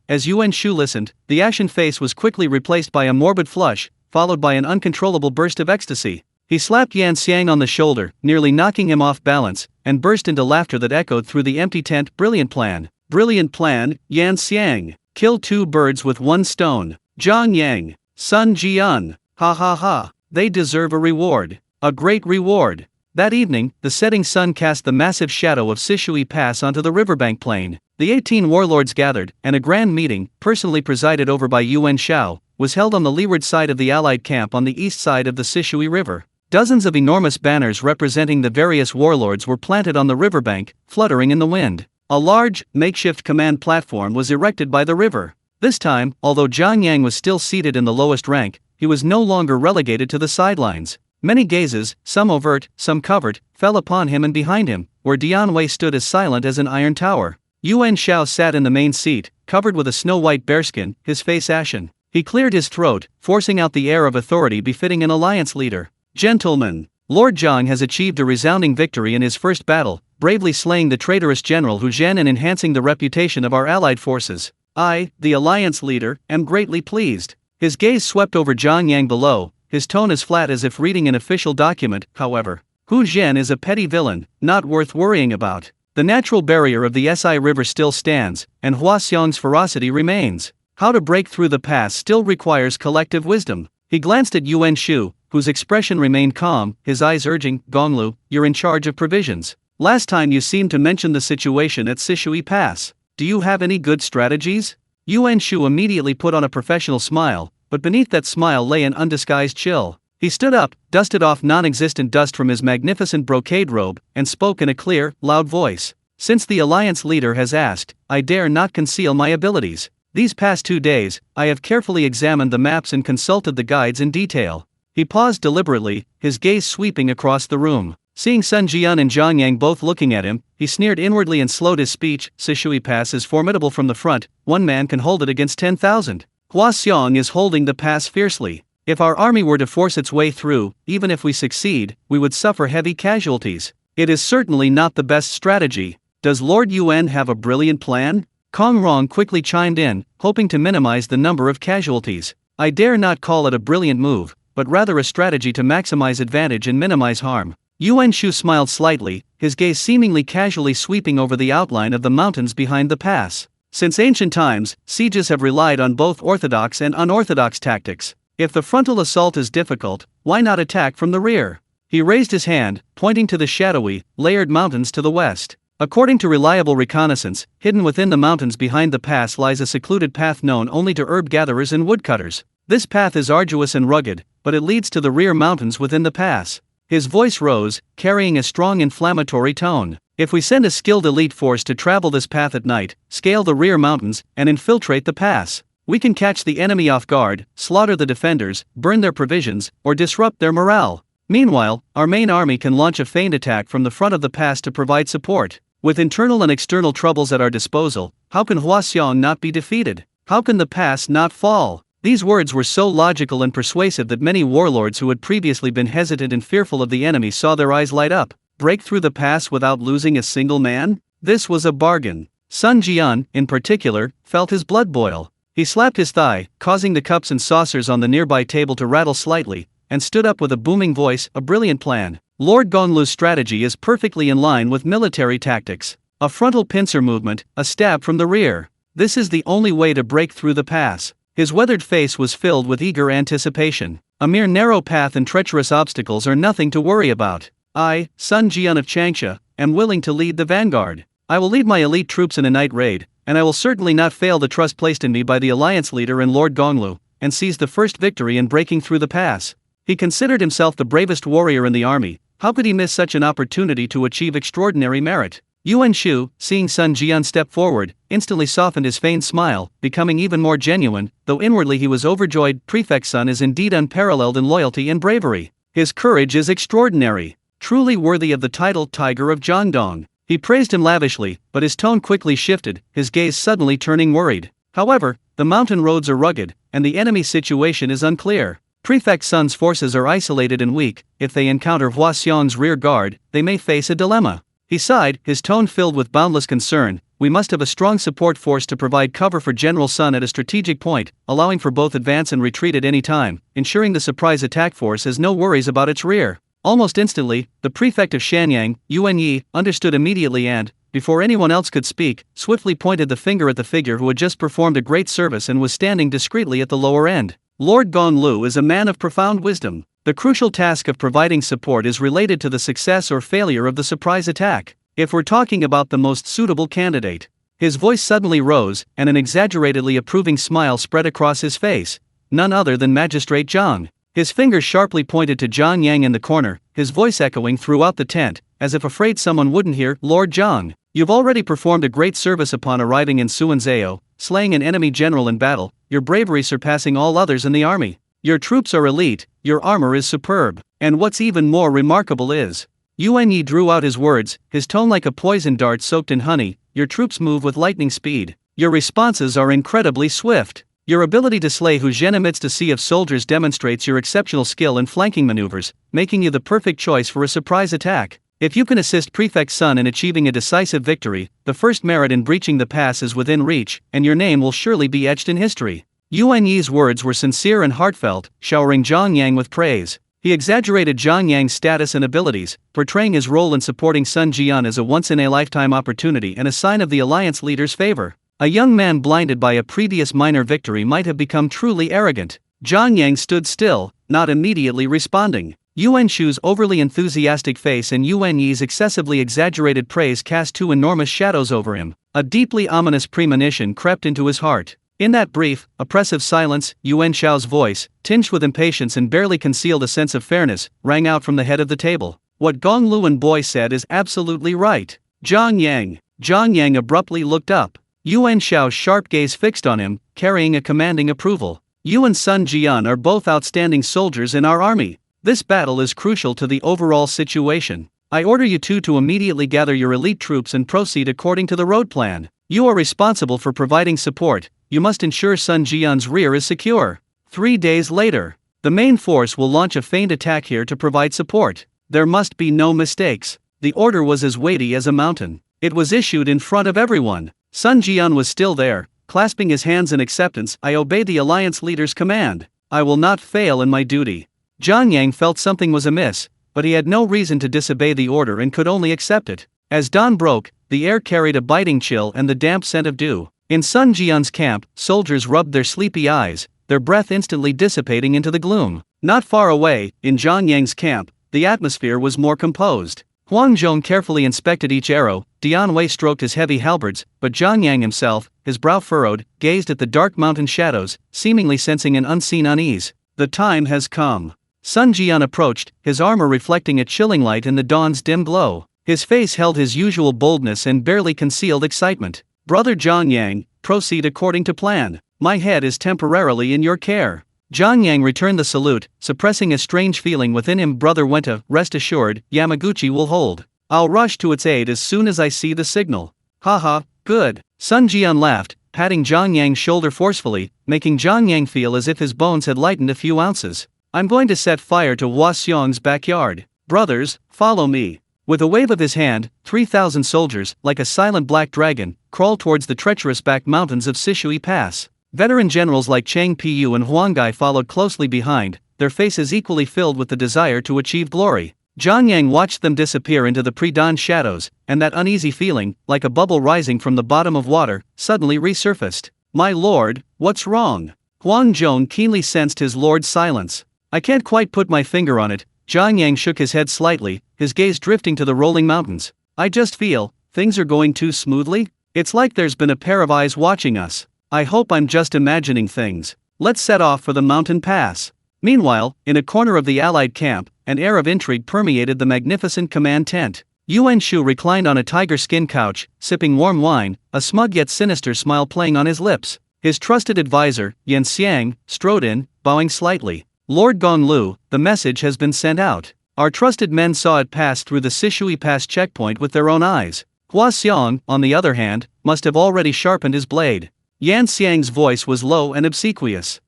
as Yuan Shu listened, the ashen face was quickly replaced by a morbid flush, followed by an uncontrollable burst of ecstasy. He slapped Yan Xiang on the shoulder, nearly knocking him off balance, and burst into laughter that echoed through the empty tent. Brilliant plan. Brilliant plan, Yan Xiang. Kill two birds with one stone. Zhang Yang. Sun Jian. Ha ha ha. They deserve a reward. A great reward. That evening, the setting sun cast the massive shadow of Sishui Pass onto the riverbank plain. The 18 warlords gathered, and a grand meeting, personally presided over by Yuan Shao, was held on the leeward side of the Allied camp on the east side of the Sishui River. Dozens of enormous banners representing the various warlords were planted on the riverbank, fluttering in the wind. A large, makeshift command platform was erected by the river. This time, although Zhang Yang was still seated in the lowest rank, he was no longer relegated to the sidelines. Many gazes, some overt, some covert, fell upon him and behind him, where Dian Wei stood as silent as an iron tower. Yuan Shao sat in the main seat, covered with a snow-white bearskin, his face ashen. He cleared his throat, forcing out the air of authority befitting an alliance leader. Gentlemen, Lord Zhang has achieved a resounding victory in his first battle, bravely slaying the traitorous General Hu Zhen and enhancing the reputation of our allied forces. I, the alliance leader, am greatly pleased. His gaze swept over Zhang Yang below, his tone as flat as if reading an official document. However, Hu Zhen is a petty villain, not worth worrying about. The natural barrier of the Si River still stands, and Hua Xiong's ferocity remains. How to break through the pass still requires collective wisdom. He glanced at Yuan Shu, whose expression remained calm, his eyes urging, Gonglu, you're in charge of provisions. Last time you seemed to mention the situation at Sishui Pass. Do you have any good strategies? Yuan Shu immediately put on a professional smile, but beneath that smile lay an undisguised chill. He stood up, dusted off non-existent dust from his magnificent brocade robe, and spoke in a clear, loud voice. Since the alliance leader has asked, I dare not conceal my abilities. These past 2 days, I have carefully examined the maps and consulted the guides in detail. He paused deliberately, his gaze sweeping across the room. Seeing Sun Jian and Zhang Yang both looking at him, he sneered inwardly and slowed his speech. Sishui Pass is formidable from the front, one man can hold it against 10,000. Hua Xiong is holding the pass fiercely. If our army were to force its way through, even if we succeed, we would suffer heavy casualties. It is certainly not the best strategy. Does Lord Yuan have a brilliant plan? Kong Rong quickly chimed in, hoping to minimize the number of casualties. I dare not call it a brilliant move, but rather a strategy to maximize advantage and minimize harm. Yuan Shu smiled slightly, his gaze seemingly casually sweeping over the outline of the mountains behind the pass. Since ancient times, sieges have relied on both orthodox and unorthodox tactics. If the frontal assault is difficult, why not attack from the rear? He raised his hand, pointing to the shadowy, layered mountains to the west. According to reliable reconnaissance, hidden within the mountains behind the pass lies a secluded path known only to herb gatherers and woodcutters. This path is arduous and rugged, but it leads to the rear mountains within the pass. His voice rose, carrying a strong inflammatory tone. If we send a skilled elite force to travel this path at night, scale the rear mountains, and infiltrate the pass, we can catch the enemy off guard, slaughter the defenders, burn their provisions, or disrupt their morale. Meanwhile, our main army can launch a feigned attack from the front of the pass to provide support. With internal and external troubles at our disposal, how can Hua Xiong not be defeated? How can the pass not fall? These words were so logical and persuasive that many warlords who had previously been hesitant and fearful of the enemy saw their eyes light up. Break through the pass without losing a single man? This was a bargain. Sun Jian, in particular, felt his blood boil. He slapped his thigh, causing the cups and saucers on the nearby table to rattle slightly, and stood up with a booming voice. A brilliant plan. Lord Gonglu's strategy is perfectly in line with military tactics. A frontal pincer movement, a stab from the rear. This is the only way to break through the pass. His weathered face was filled with eager anticipation. A mere narrow path and treacherous obstacles are nothing to worry about. I, Sun Jian of Changsha, am willing to lead the vanguard. I will lead my elite troops in a night raid, and I will certainly not fail the trust placed in me by the alliance leader and Lord Gonglu, and seize the first victory in breaking through the pass. He considered himself the bravest warrior in the army, How could he miss such an opportunity to achieve extraordinary merit? Yuan Shu, seeing Sun Jian step forward, instantly softened his feigned smile, becoming even more genuine, though inwardly he was overjoyed. Prefect Sun is indeed unparalleled in loyalty and bravery. His courage is extraordinary, truly worthy of the title Tiger of Jiangdong. He praised him lavishly, but his tone quickly shifted, his gaze suddenly turning worried. However, the mountain roads are rugged, and the enemy situation is unclear. Prefect Sun's forces are isolated and weak. If they encounter Hua Xiong's rear guard, they may face a dilemma. He sighed, his tone filled with boundless concern. We must have a strong support force to provide cover for General Sun at a strategic point, allowing for both advance and retreat at any time, ensuring the surprise attack force has no worries about its rear. Almost instantly, the prefect of Shanyang, Yuan Yi, understood immediately and, before anyone else could speak, swiftly pointed the finger at the figure who had just performed a great service and was standing discreetly at the lower end. Lord Gong Lu is a man of profound wisdom. The crucial task of providing support is related to the success or failure of the surprise attack. If we're talking about the most suitable candidate. His voice suddenly rose, and an exaggeratedly approving smile spread across his face. None other than Magistrate Zhang. His finger sharply pointed to Zhang Yang in the corner, his voice echoing throughout the tent, as if afraid someone wouldn't hear. Lord Zhang, you've already performed a great service upon arriving in Suanzhao, slaying an enemy general in battle, your bravery surpassing all others in the army. Your troops are elite, your armor is superb, and what's even more remarkable is, Yuan Yi drew out his words, his tone like a poison dart soaked in honey, your troops move with lightning speed, your responses are incredibly swift. Your ability to slay Hu Zhen amidst a sea of soldiers demonstrates your exceptional skill in flanking maneuvers, making you the perfect choice for a surprise attack. If you can assist Prefect Sun in achieving a decisive victory, the first merit in breaching the pass is within reach, and your name will surely be etched in history. Yuan Yi's words were sincere and heartfelt, showering Zhang Yang with praise. He exaggerated Zhang Yang's status and abilities, portraying his role in supporting Sun Jian as a once-in-a-lifetime opportunity and a sign of the alliance leader's favor. A young man blinded by a previous minor victory might have become truly arrogant. Zhang Yang stood still, not immediately responding. Yuan Shu's overly enthusiastic face and Yuan Yi's excessively exaggerated praise cast two enormous shadows over him. A deeply ominous premonition crept into his heart. In that brief, oppressive silence, Yuan Shao's voice, tinged with impatience and barely concealed a sense of fairness, rang out from the head of the table. What Gong Lu and Boy said is absolutely right. Zhang Yang abruptly looked up. Yuan Shao's sharp gaze fixed on him, carrying a commanding approval. You and Sun Jian are both outstanding soldiers in our army. This battle is crucial to the overall situation. I order you two to immediately gather your elite troops and proceed according to the road plan. You are responsible for providing support. You must ensure Sun Jian's rear is secure. 3 days later, the main force will launch a feigned attack here to provide support. There must be no mistakes. The order was as weighty as a mountain. It was issued in front of everyone. Sun Jian was still there, clasping his hands in acceptance. I obey the alliance leader's command. I will not fail in my duty. Zhang Yang felt something was amiss, but he had no reason to disobey the order and could only accept it. As dawn broke, the air carried a biting chill and the damp scent of dew. In Sun Jian's camp, soldiers rubbed their sleepy eyes, their breath instantly dissipating into the gloom. Not far away, in Zhang Yang's camp, the atmosphere was more composed. Huang Zhong carefully inspected each arrow, Dian Wei stroked his heavy halberds, but Zhang Yang himself, his brow furrowed, gazed at the dark mountain shadows, seemingly sensing an unseen unease. The time has come. Sun Jian approached, his armor reflecting a chilling light in the dawn's dim glow. His face held his usual boldness and barely concealed excitement. Brother Zhang Yang, proceed according to plan. My head is temporarily in your care. Zhang Yang returned the salute, suppressing a strange feeling within him. Brother Wenta, rest assured, Yamaguchi will hold. I'll rush to its aid as soon as I see the signal. Haha, good. Sun Jian laughed, patting Zhang Yang's shoulder forcefully, making Zhang Yang feel as if his bones had lightened a few ounces. I'm going to set fire to Hua Xiong's backyard. Brothers, follow me. With a wave of his hand, 3,000 soldiers, like a silent black dragon, crawled towards the treacherous back mountains of Sishui Pass. Veteran generals like Chang Piyu and Huang Gai followed closely behind, their faces equally filled with the desire to achieve glory. Zhang Yang watched them disappear into the pre-dawn shadows, and that uneasy feeling, like a bubble rising from the bottom of water, suddenly resurfaced. My lord, what's wrong? Huang Zhong keenly sensed his lord's silence. I can't quite put my finger on it. Zhang Yang shook his head slightly, his gaze drifting to the rolling mountains. I just feel, things are going too smoothly. It's like there's been a pair of eyes watching us. I hope I'm just imagining things. Let's set off for the mountain pass. Meanwhile, in a corner of the allied camp, an air of intrigue permeated the magnificent command tent. Yuan Shu reclined on a tiger skin couch, sipping warm wine, a smug yet sinister smile playing on his lips. His trusted advisor, Yan Xiang, strode in, bowing slightly. Lord Gonglu, the message has been sent out. Our trusted men saw it pass through the Sishui Pass checkpoint with their own eyes. Hua Xiong, on the other hand, must have already sharpened his blade. Yan Xiang's voice was low and obsequious.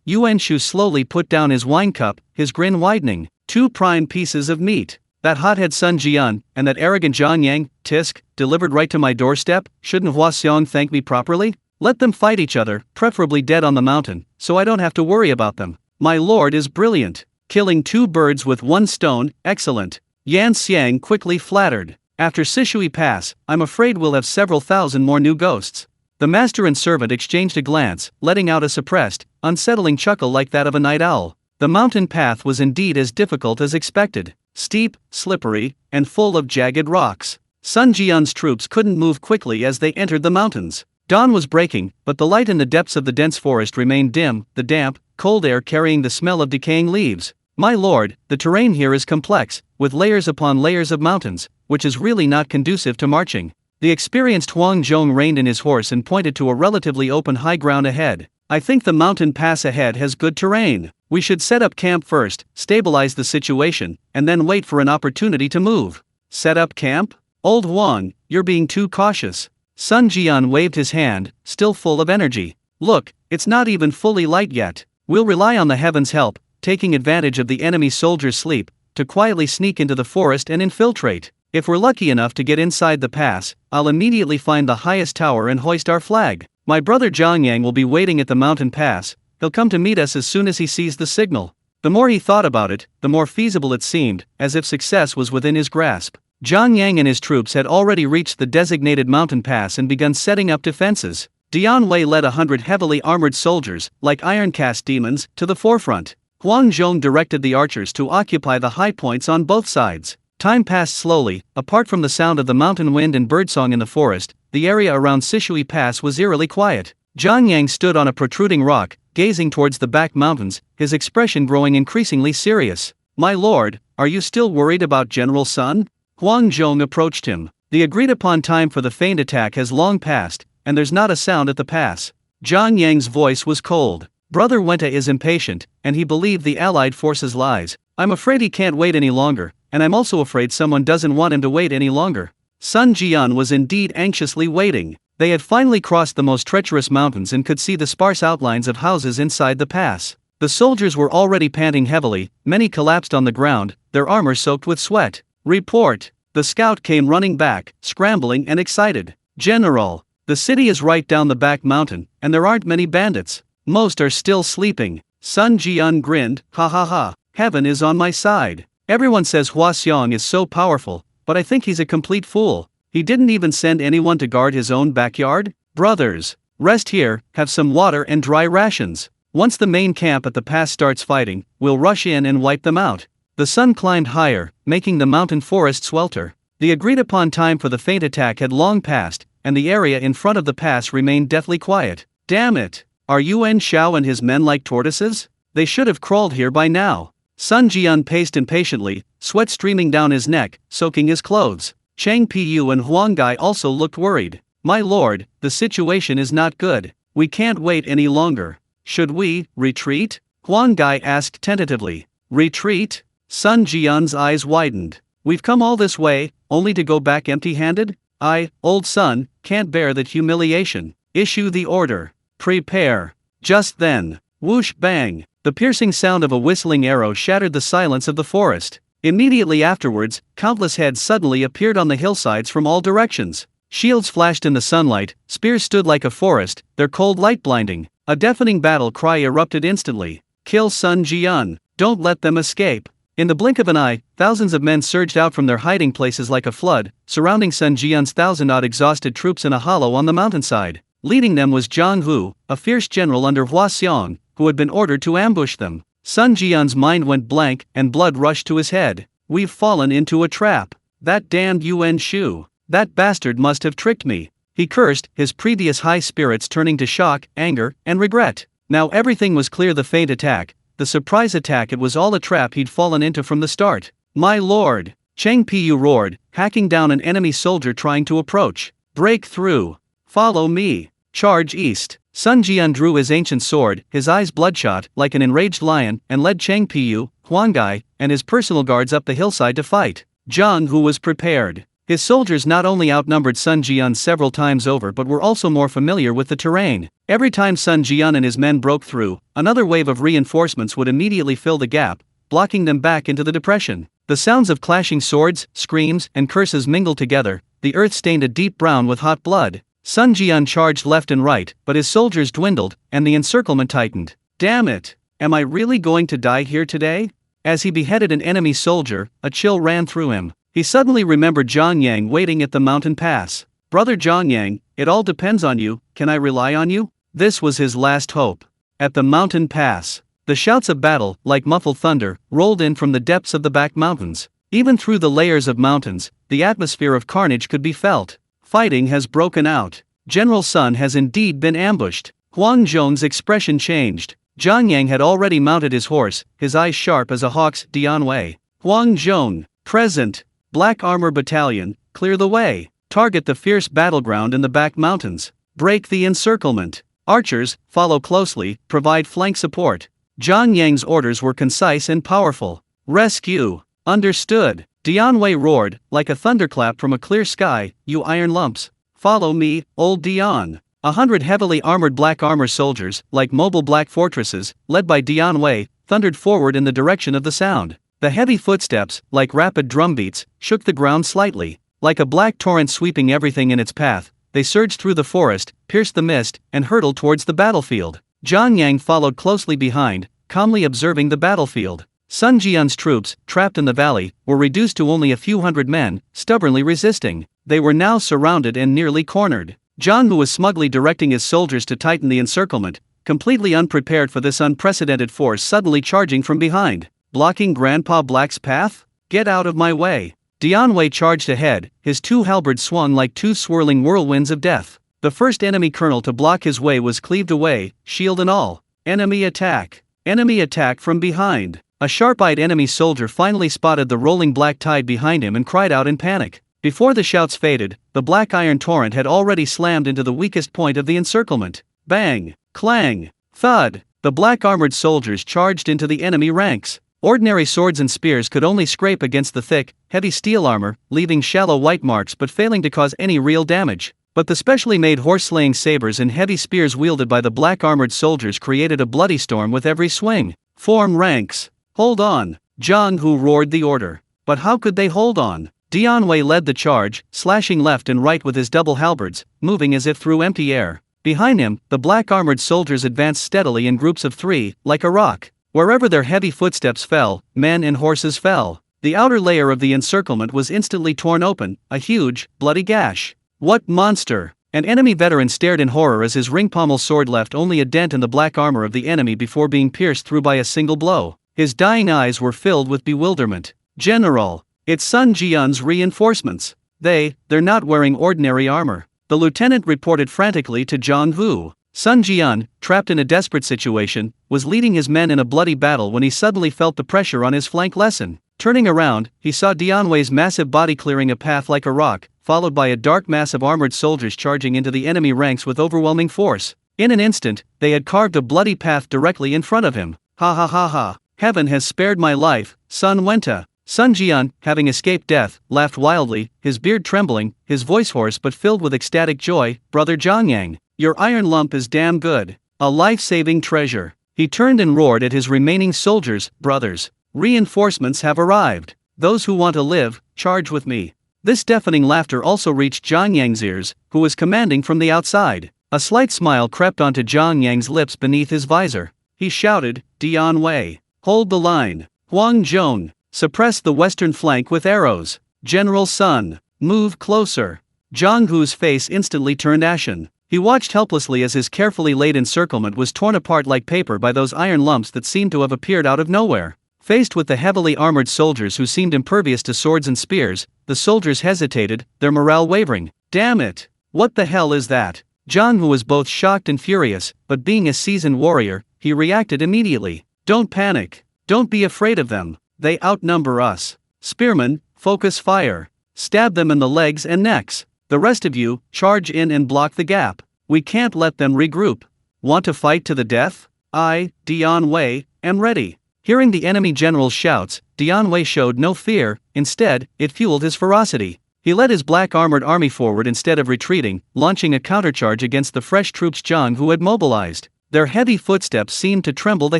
Yuan Shu slowly put down his wine cup, his grin widening. 2 prime pieces of meat. That hothead Sun Jian, and that arrogant Zhang Yang, tisk, delivered right to my doorstep. Shouldn't Hua Xiong thank me properly? Let them fight each other, preferably dead on the mountain, so I don't have to worry about them. My lord is brilliant. Killing 2 birds with 1 stone, excellent. Yan Xiang quickly flattered. After Sishui Pass, I'm afraid we'll have several thousand more new ghosts. The master and servant exchanged a glance, letting out a suppressed, unsettling chuckle like that of a night owl. The mountain path was indeed as difficult as expected. Steep, slippery, and full of jagged rocks. Sun Jian's troops couldn't move quickly as they entered the mountains. Dawn was breaking, but the light in the depths of the dense forest remained dim, the damp, cold air carrying the smell of decaying leaves. My lord, the terrain here is complex, with layers upon layers of mountains, which is really not conducive to marching. The experienced Huang Zhong reined in his horse and pointed to a relatively open high ground ahead. I think the mountain pass ahead has good terrain. We should set up camp first, stabilize the situation, and then wait for an opportunity to move. Set up camp? Old Huang, you're being too cautious. Sun Jian waved his hand, still full of energy. Look, it's not even fully light yet. We'll rely on the heavens' help, taking advantage of the enemy soldiers' sleep, to quietly sneak into the forest and infiltrate. If we're lucky enough to get inside the pass, I'll immediately find the highest tower and hoist our flag. My brother Zhang Yang will be waiting at the mountain pass. He'll come to meet us as soon as he sees the signal. The more he thought about it, the more feasible it seemed, as if success was within his grasp. Zhang Yang and his troops had already reached the designated mountain pass and begun setting up defenses. Dian Wei led 100 heavily armored soldiers, like iron-cast demons, to the forefront. Huang Zhong directed the archers to occupy the high points on both sides. Time passed slowly. Apart from the sound of the mountain wind and birdsong in the forest, the area around Sishui Pass was eerily quiet. Zhang Yang stood on a protruding rock, gazing towards the back mountains, his expression growing increasingly serious. My lord, are you still worried about General Sun? Huang Zhong approached him. The agreed-upon time for the feigned attack has long passed, and there's not a sound at the pass. Zhang Yang's voice was cold. Brother Wenta is impatient, and he believed the allied forces' lies. I'm afraid he can't wait any longer, and I'm also afraid someone doesn't want him to wait any longer. Sun Jian was indeed anxiously waiting. They had finally crossed the most treacherous mountains and could see the sparse outlines of houses inside the pass. The soldiers were already panting heavily, many collapsed on the ground, their armor soaked with sweat. Report! The scout came running back, scrambling and excited. General, the city is right down the back mountain, and there aren't many bandits. Most are still sleeping. Sun Jian grinned, ha ha ha, heaven is on my side. Everyone says Hua Xiong is so powerful, but I think he's a complete fool. He didn't even send anyone to guard his own backyard? Brothers, rest here, have some water and dry rations. Once the main camp at the pass starts fighting, we'll rush in and wipe them out. The sun climbed higher, making the mountain forest swelter. The agreed-upon time for the feint attack had long passed, and the area in front of the pass remained deathly quiet. Damn it! Are Yuan Shao and his men like tortoises? They should have crawled here by now. Sun Jian paced impatiently, sweat streaming down his neck, soaking his clothes. Chang Piyu and Huang Gai also looked worried. My lord, the situation is not good. We can't wait any longer. Should we retreat? Huang Gai asked tentatively. Retreat? Sun Jian's eyes widened. We've come all this way, only to go back empty-handed? I, old Sun, can't bear that humiliation. Issue the order. Prepare. Just then, whoosh bang, the piercing sound of a whistling arrow shattered the silence of the forest. Immediately afterwards, countless heads suddenly appeared on the hillsides from all directions. Shields flashed in the sunlight, spears stood like a forest, their cold light blinding. A deafening battle cry erupted instantly. Kill Sun Jian. Don't let them escape. In the blink of an eye, thousands of men surged out from their hiding places like a flood, surrounding Sun Jian's 1,000-odd exhausted troops in a hollow on the mountainside. Leading them was Zhang Hu, a fierce general under Hua Xiong, who had been ordered to ambush them. Sun Jian's mind went blank and blood rushed to his head. We've fallen into a trap. That damned Yuan Shu. That bastard must have tricked me. He cursed, his previous high spirits turning to shock, anger, and regret. Now everything was clear. The feint attack, the surprise attack, it was all a trap he'd fallen into from the start. My lord! Cheng Pu roared, hacking down an enemy soldier trying to approach. Break through! Follow me! Charge east! Sun Jian drew his ancient sword, his eyes bloodshot, like an enraged lion, and led Cheng Pu, Huanggai, and his personal guards up the hillside to fight. Zhang Hu was prepared. His soldiers not only outnumbered Sun Jian several times over but were also more familiar with the terrain. Every time Sun Jian and his men broke through, another wave of reinforcements would immediately fill the gap, blocking them back into the depression. The sounds of clashing swords, screams, and curses mingled together, the earth stained a deep brown with hot blood. Sun Jian charged left and right, but his soldiers dwindled, and the encirclement tightened. Damn it! Am I really going to die here today? As he beheaded an enemy soldier, a chill ran through him. He suddenly remembered Zhang Yang waiting at the mountain pass. Brother Zhang Yang, it all depends on you, can I rely on you? This was his last hope. At the mountain pass, the shouts of battle, like muffled thunder, rolled in from the depths of the back mountains. Even through the layers of mountains, the atmosphere of carnage could be felt. Fighting has broken out. General Sun has indeed been ambushed. Huang Zhong's expression changed. Zhang Yang had already mounted his horse, his eyes sharp as a hawk's. Dian Wei. Huang Zhong, present. Black Armor Battalion, clear the way. Target the fierce battleground in the back mountains. Break the encirclement. Archers, follow closely, provide flank support. Zhang Yang's orders were concise and powerful. Rescue. Understood. Dian Wei roared, like a thunderclap from a clear sky, you iron lumps. Follow me, old Dian. 100 heavily armored black armor soldiers, like mobile black fortresses, led by Dian Wei, thundered forward in the direction of the sound. The heavy footsteps, like rapid drumbeats, shook the ground slightly. Like a black torrent sweeping everything in its path, they surged through the forest, pierced the mist, and hurtled towards the battlefield. Zhang Yang followed closely behind, calmly observing the battlefield. Sun Jian's troops, trapped in the valley, were reduced to only a few hundred men, stubbornly resisting. They were now surrounded and nearly cornered. Zhang Hu was smugly directing his soldiers to tighten the encirclement, completely unprepared for this unprecedented force suddenly charging from behind. Blocking Grandpa Black's path? Get out of my way. Dian Wei charged ahead, his two halberds swung like two swirling whirlwinds of death. The first enemy colonel to block his way was cleaved away, shield and all. Enemy attack. Enemy attack from behind. A sharp-eyed enemy soldier finally spotted the rolling black tide behind him and cried out in panic. Before the shouts faded, the black iron torrent had already slammed into the weakest point of the encirclement. Bang! Clang! Thud! The black armored soldiers charged into the enemy ranks. Ordinary swords and spears could only scrape against the thick, heavy steel armor, leaving shallow white marks but failing to cause any real damage. But the specially made horse-slaying sabers and heavy spears wielded by the black-armored soldiers created a bloody storm with every swing. Form ranks. Hold on. Zhang Hu roared the order. But how could they hold on? Dian Wei led the charge, slashing left and right with his double halberds, moving as if through empty air. Behind him, the black-armored soldiers advanced steadily in groups of three, like a rock. Wherever their heavy footsteps fell, men and horses fell. The outer layer of the encirclement was instantly torn open, a huge, bloody gash. What monster! An enemy veteran stared in horror as his ring-pommel sword left only a dent in the black armor of the enemy before being pierced through by a single blow. His dying eyes were filled with bewilderment. General! It's Sun Jian's reinforcements. They're not wearing ordinary armor. The lieutenant reported frantically to Zhang Hu. Sun Jian, trapped in a desperate situation, was leading his men in a bloody battle when he suddenly felt the pressure on his flank lessen. Turning around, he saw Dian Wei's massive body clearing a path like a rock, followed by a dark mass of armored soldiers charging into the enemy ranks with overwhelming force. In an instant, they had carved a bloody path directly in front of him. Ha ha ha ha! Heaven has spared my life, Sun Wenta. Sun Jian, having escaped death, laughed wildly, his beard trembling, his voice hoarse but filled with ecstatic joy. Brother Zhang Yang, your iron lump is damn good. A life-saving treasure. He turned and roared at his remaining soldiers. Brothers, reinforcements have arrived. Those who want to live, charge with me. This deafening laughter also reached Zhang Yang's ears, who was commanding from the outside. A slight smile crept onto Zhang Yang's lips beneath his visor. He shouted, Dian Wei, hold the line. Huang Zhong, suppress the western flank with arrows. General Sun, move closer. Zhang Hu's face instantly turned ashen. He watched helplessly as his carefully laid encirclement was torn apart like paper by those iron lumps that seemed to have appeared out of nowhere. Faced with the heavily armored soldiers who seemed impervious to swords and spears, the soldiers hesitated, their morale wavering. Damn it! What the hell is that? Zhang Hu was both shocked and furious, but being a seasoned warrior, he reacted immediately. Don't panic. Don't be afraid of them. They outnumber us. Spearmen, focus fire. Stab them in the legs and necks. The rest of you, charge in and block the gap. We can't let them regroup. Want to fight to the death? I, Dian Wei, am ready. Hearing the enemy general's shouts, Dian Wei showed no fear, instead, it fueled his ferocity. He led his black armored army forward instead of retreating, launching a countercharge against the fresh troops Zhang Hu had mobilized. Their heavy footsteps seemed to tremble the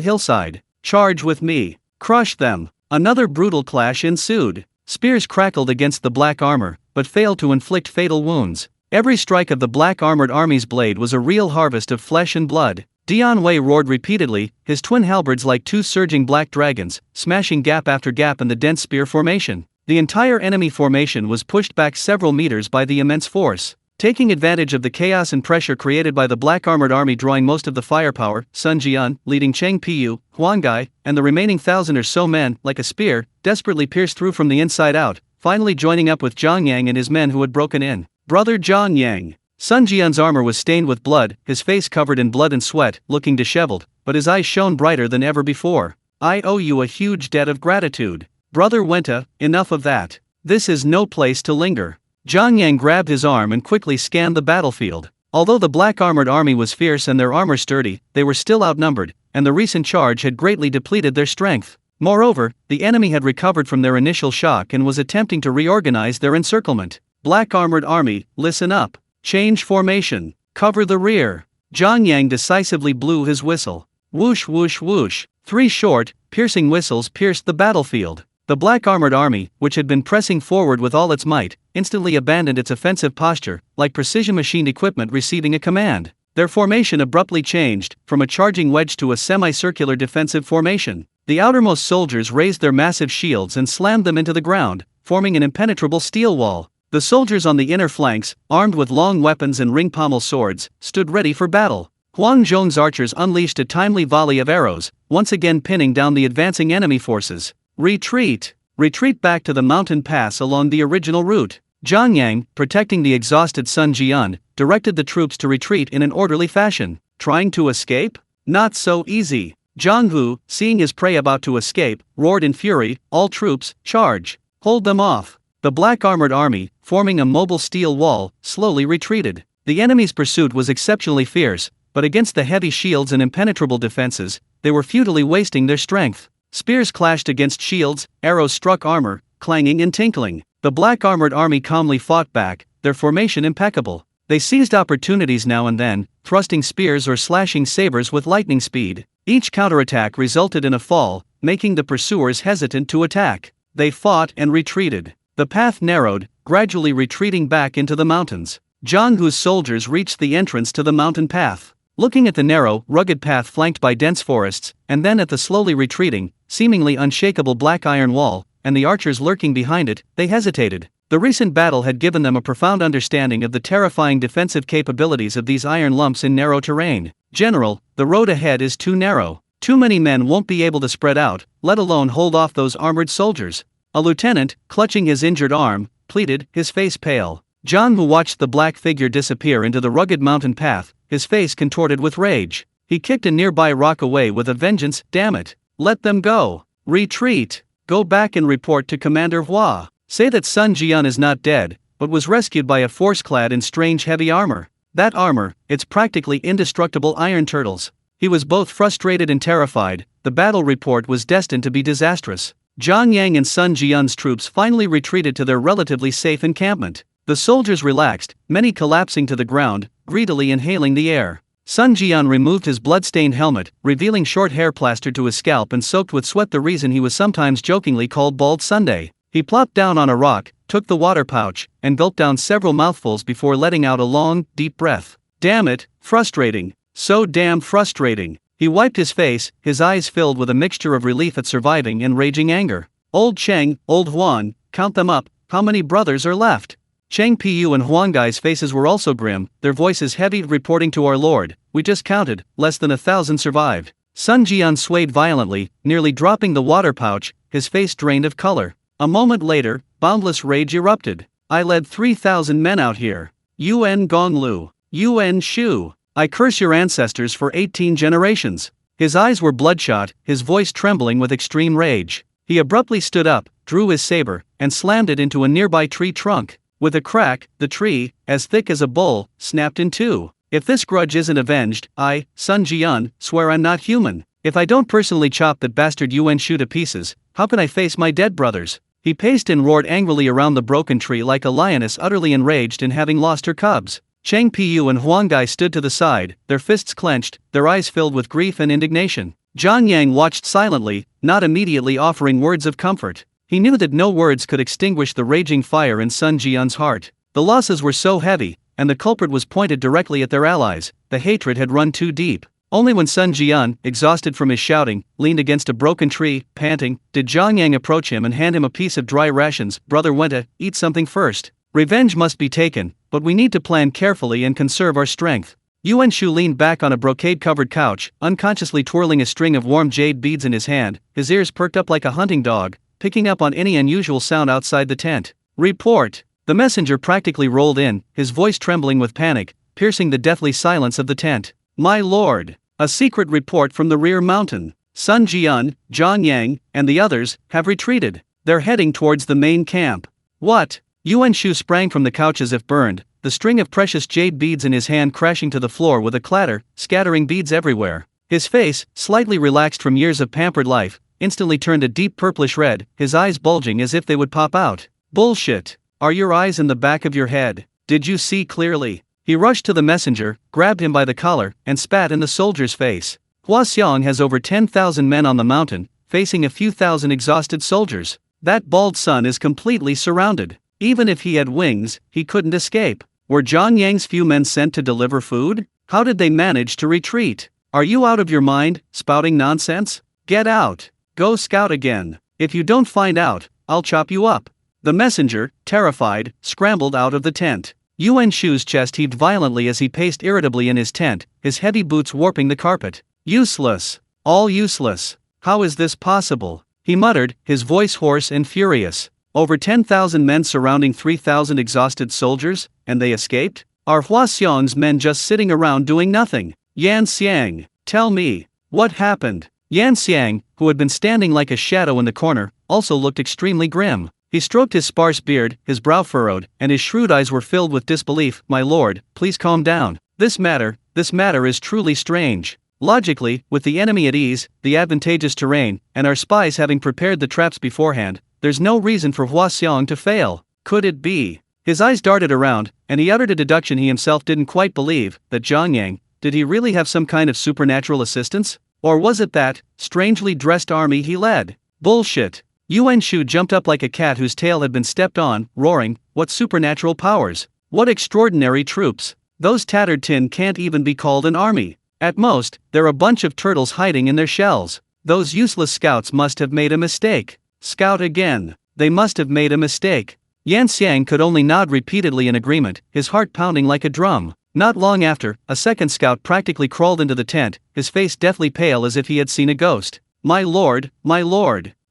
hillside. Charge with me. Crush them. Another brutal clash ensued. Spears crackled against the black armor, but failed to inflict fatal wounds. Every strike of the black armored army's blade was a real harvest of flesh and blood. Dian Wei roared repeatedly, his twin halberds like two surging black dragons, smashing gap after gap in the dense spear formation. The entire enemy formation was pushed back several meters by the immense force. Taking advantage of the chaos and pressure created by the black armored army drawing most of the firepower, Sun Jian, leading Cheng Piyu, Huang Gai, and the remaining 1,000 or so men, like a spear, desperately pierced through from the inside out, finally joining up with Zhang Yang and his men who had broken in. Brother Zhang Yang. Sun Jian's armor was stained with blood, his face covered in blood and sweat, looking disheveled, but his eyes shone brighter than ever before. I owe you a huge debt of gratitude. Brother Wenta, enough of that. This is no place to linger. Zhang Yang grabbed his arm and quickly scanned the battlefield. Although the black armored army was fierce and their armor sturdy, they were still outnumbered, and the recent charge had greatly depleted their strength. Moreover, the enemy had recovered from their initial shock and was attempting to reorganize their encirclement. Black armored army, listen up. Change formation. Cover the rear. Zhang Yang decisively blew his whistle. Whoosh whoosh whoosh. 3 short, piercing whistles pierced the battlefield. The black armored army, which had been pressing forward with all its might, instantly abandoned its offensive posture, like precision machined equipment receiving a command. Their formation abruptly changed, from a charging wedge to a semicircular defensive formation. The outermost soldiers raised their massive shields and slammed them into the ground, forming an impenetrable steel wall. The soldiers on the inner flanks, armed with long weapons and ring pommel swords, stood ready for battle. Huang Zhong's archers unleashed a timely volley of arrows, once again pinning down the advancing enemy forces. Retreat! Retreat back to the mountain pass along the original route. Zhang Yang, protecting the exhausted Sun Jian, directed the troops to retreat in an orderly fashion. Trying to escape? Not so easy. Zhang Hu, seeing his prey about to escape, roared in fury, all troops, charge! Hold them off! The black armored army, forming a mobile steel wall, slowly retreated. The enemy's pursuit was exceptionally fierce, but against the heavy shields and impenetrable defenses, they were futilely wasting their strength. Spears clashed against shields, arrows struck armor, clanging and tinkling. The black armored army calmly fought back, their formation impeccable. They seized opportunities now and then, thrusting spears or slashing sabers with lightning speed. Each counterattack resulted in a fall, making the pursuers hesitant to attack. They fought and retreated. The path narrowed, gradually retreating back into the mountains. Zhang Hu's soldiers reached the entrance to the mountain path. Looking at the narrow, rugged path flanked by dense forests, and then at the slowly retreating, seemingly unshakable black iron wall, and the archers lurking behind it, they hesitated. The recent battle had given them a profound understanding of the terrifying defensive capabilities of these iron lumps in narrow terrain. General, the road ahead is too narrow. Too many men won't be able to spread out, let alone hold off those armored soldiers. A lieutenant, clutching his injured arm, pleaded, his face pale. Zhang Hu watched the black figure disappear into the rugged mountain path, his face contorted with rage. He kicked a nearby rock away with a vengeance. Damn it! Let them go! Retreat! Go back and report to Commander Hua. Say that Sun Jian is not dead, but was rescued by a force clad in strange heavy armor. That armor, it's practically indestructible iron turtles. He was both frustrated and terrified. The battle report was destined to be disastrous. Zhang Yang and Sun Jian's troops finally retreated to their relatively safe encampment. The soldiers relaxed, many collapsing to the ground, greedily inhaling the air. Sun Jian removed his blood-stained helmet, revealing short hair plastered to his scalp and soaked with sweat, the reason he was sometimes jokingly called Bald Sunday. He plopped down on a rock, took the water pouch, and gulped down several mouthfuls before letting out a long, deep breath. Damn it, frustrating. So damn frustrating. He wiped his face, his eyes filled with a mixture of relief at surviving and raging anger. Old Cheng, old Huan, count them up, how many brothers are left? Cheng Piyu and Huang Gai's faces were also grim, their voices heavy, reporting to our lord. We just counted, less than 1,000 survived. Sun Jian swayed violently, nearly dropping the water pouch, his face drained of color. A moment later, boundless rage erupted. I led 3,000 men out here. Yuan Gonglu. Yuan Shu. I curse your ancestors for 18 generations. His eyes were bloodshot, his voice trembling with extreme rage. He abruptly stood up, drew his saber, and slammed it into a nearby tree trunk. With a crack, the tree, as thick as a bull, snapped in two. If this grudge isn't avenged, I, Sun Jian, swear I'm not human. If I don't personally chop that bastard Yuan Shu to pieces, how can I face my dead brothers? He paced and roared angrily around the broken tree like a lioness utterly enraged in having lost her cubs. Cheng Piyu and Huang Gai stood to the side, their fists clenched, their eyes filled with grief and indignation. Zhang Yang watched silently, not immediately offering words of comfort. He knew that no words could extinguish the raging fire in Sun Jian's heart. The losses were so heavy, and the culprit was pointed directly at their allies. The hatred had run too deep. Only when Sun Jian, exhausted from his shouting, leaned against a broken tree, panting, did Zhang Yang approach him and hand him a piece of dry rations. Brother Wenta, eat something first. Revenge must be taken, but we need to plan carefully and conserve our strength. Yuan Shu leaned back on a brocade-covered couch, unconsciously twirling a string of warm jade beads in his hand, his ears perked up like a hunting dog, picking up on any unusual sound outside the tent. Report! The messenger practically rolled in, his voice trembling with panic, piercing the deathly silence of the tent. My lord! A secret report from the rear mountain. Sun Jian, Zhang Yang, and the others have retreated. They're heading towards the main camp. What? Yuan Shu sprang from the couch as if burned, the string of precious jade beads in his hand crashing to the floor with a clatter, scattering beads everywhere. His face, slightly relaxed from years of pampered life, instantly turned a deep purplish red, his eyes bulging as if they would pop out. Bullshit! Are your eyes in the back of your head? Did you see clearly? He rushed to the messenger, grabbed him by the collar, and spat in the soldier's face. Hua Xiong has over 10,000 men on the mountain, facing a few thousand exhausted soldiers. That bald son is completely surrounded. Even if he had wings, he couldn't escape. Were Zhang Yang's few men sent to deliver food? How did they manage to retreat? Are you out of your mind, spouting nonsense? Get out. Go scout again. If you don't find out, I'll chop you up. The messenger, terrified, scrambled out of the tent. Yuan Shu's chest heaved violently as he paced irritably in his tent, his heavy boots warping the carpet. Useless. All useless. How is this possible? He muttered, his voice hoarse and furious. Over 10,000 men surrounding 3,000 exhausted soldiers, and they escaped? Are Hua Xiong's men just sitting around doing nothing? Yan Xiang, tell me, what happened? Yan Xiang, who had been standing like a shadow in the corner, also looked extremely grim. He stroked his sparse beard, his brow furrowed, and his shrewd eyes were filled with disbelief. My lord, please calm down. This matter is truly strange. Logically, with the enemy at ease, the advantageous terrain, and our spies having prepared the traps beforehand, there's no reason for Hua Xiong to fail. Could it be? His eyes darted around, and he uttered a deduction he himself didn't quite believe, that Zhang Yang, did he really have some kind of supernatural assistance? Or was it that strangely dressed army he led? Bullshit. Yuan Shu jumped up like a cat whose tail had been stepped on, roaring, what supernatural powers? What extraordinary troops? Those tattered tin can't even be called an army. At most, they're a bunch of turtles hiding in their shells. Those useless scouts must have made a mistake. Scout again. They must have made a mistake. Yan Xiang could only nod repeatedly in agreement, his heart pounding like a drum. Not long after, a second scout practically crawled into the tent, his face deathly pale as if he had seen a ghost. My lord,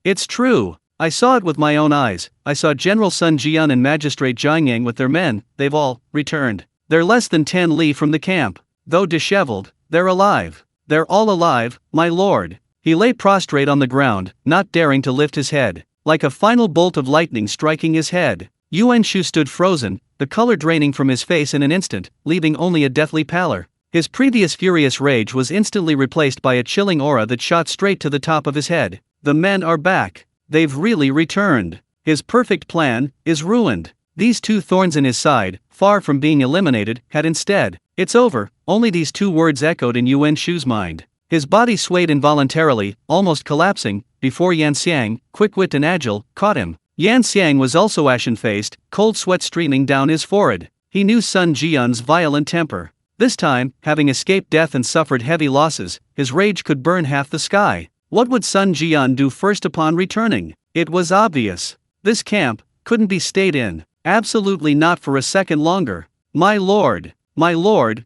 it's true. I saw it with my own eyes. I saw General Sun Jian and Magistrate Zhang Yang with their men. They've all returned. They're less than 10 li from the camp. Though disheveled, they're alive. They're all alive, my lord. He lay prostrate on the ground, not daring to lift his head, like a final bolt of lightning striking his head. Yuan Shu stood frozen, the color draining from his face in an instant, leaving only a deathly pallor. His previous furious rage was instantly replaced by a chilling aura that shot straight to the top of his head. The men are back. They've really returned. His perfect plan is ruined. These two thorns in his side, far from being eliminated, had instead, it's over. Only these two words echoed in Yuan Shu's mind. His body swayed involuntarily, almost collapsing, before Yan Xiang, quick-witted and agile, caught him. Yan Xiang was also ashen-faced, cold sweat streaming down his forehead. He knew Sun Jian's violent temper. This time, having escaped death and suffered heavy losses, his rage could burn half the sky. What would Sun Jian do first upon returning? It was obvious. This camp couldn't be stayed in. Absolutely not for a second longer. My lord,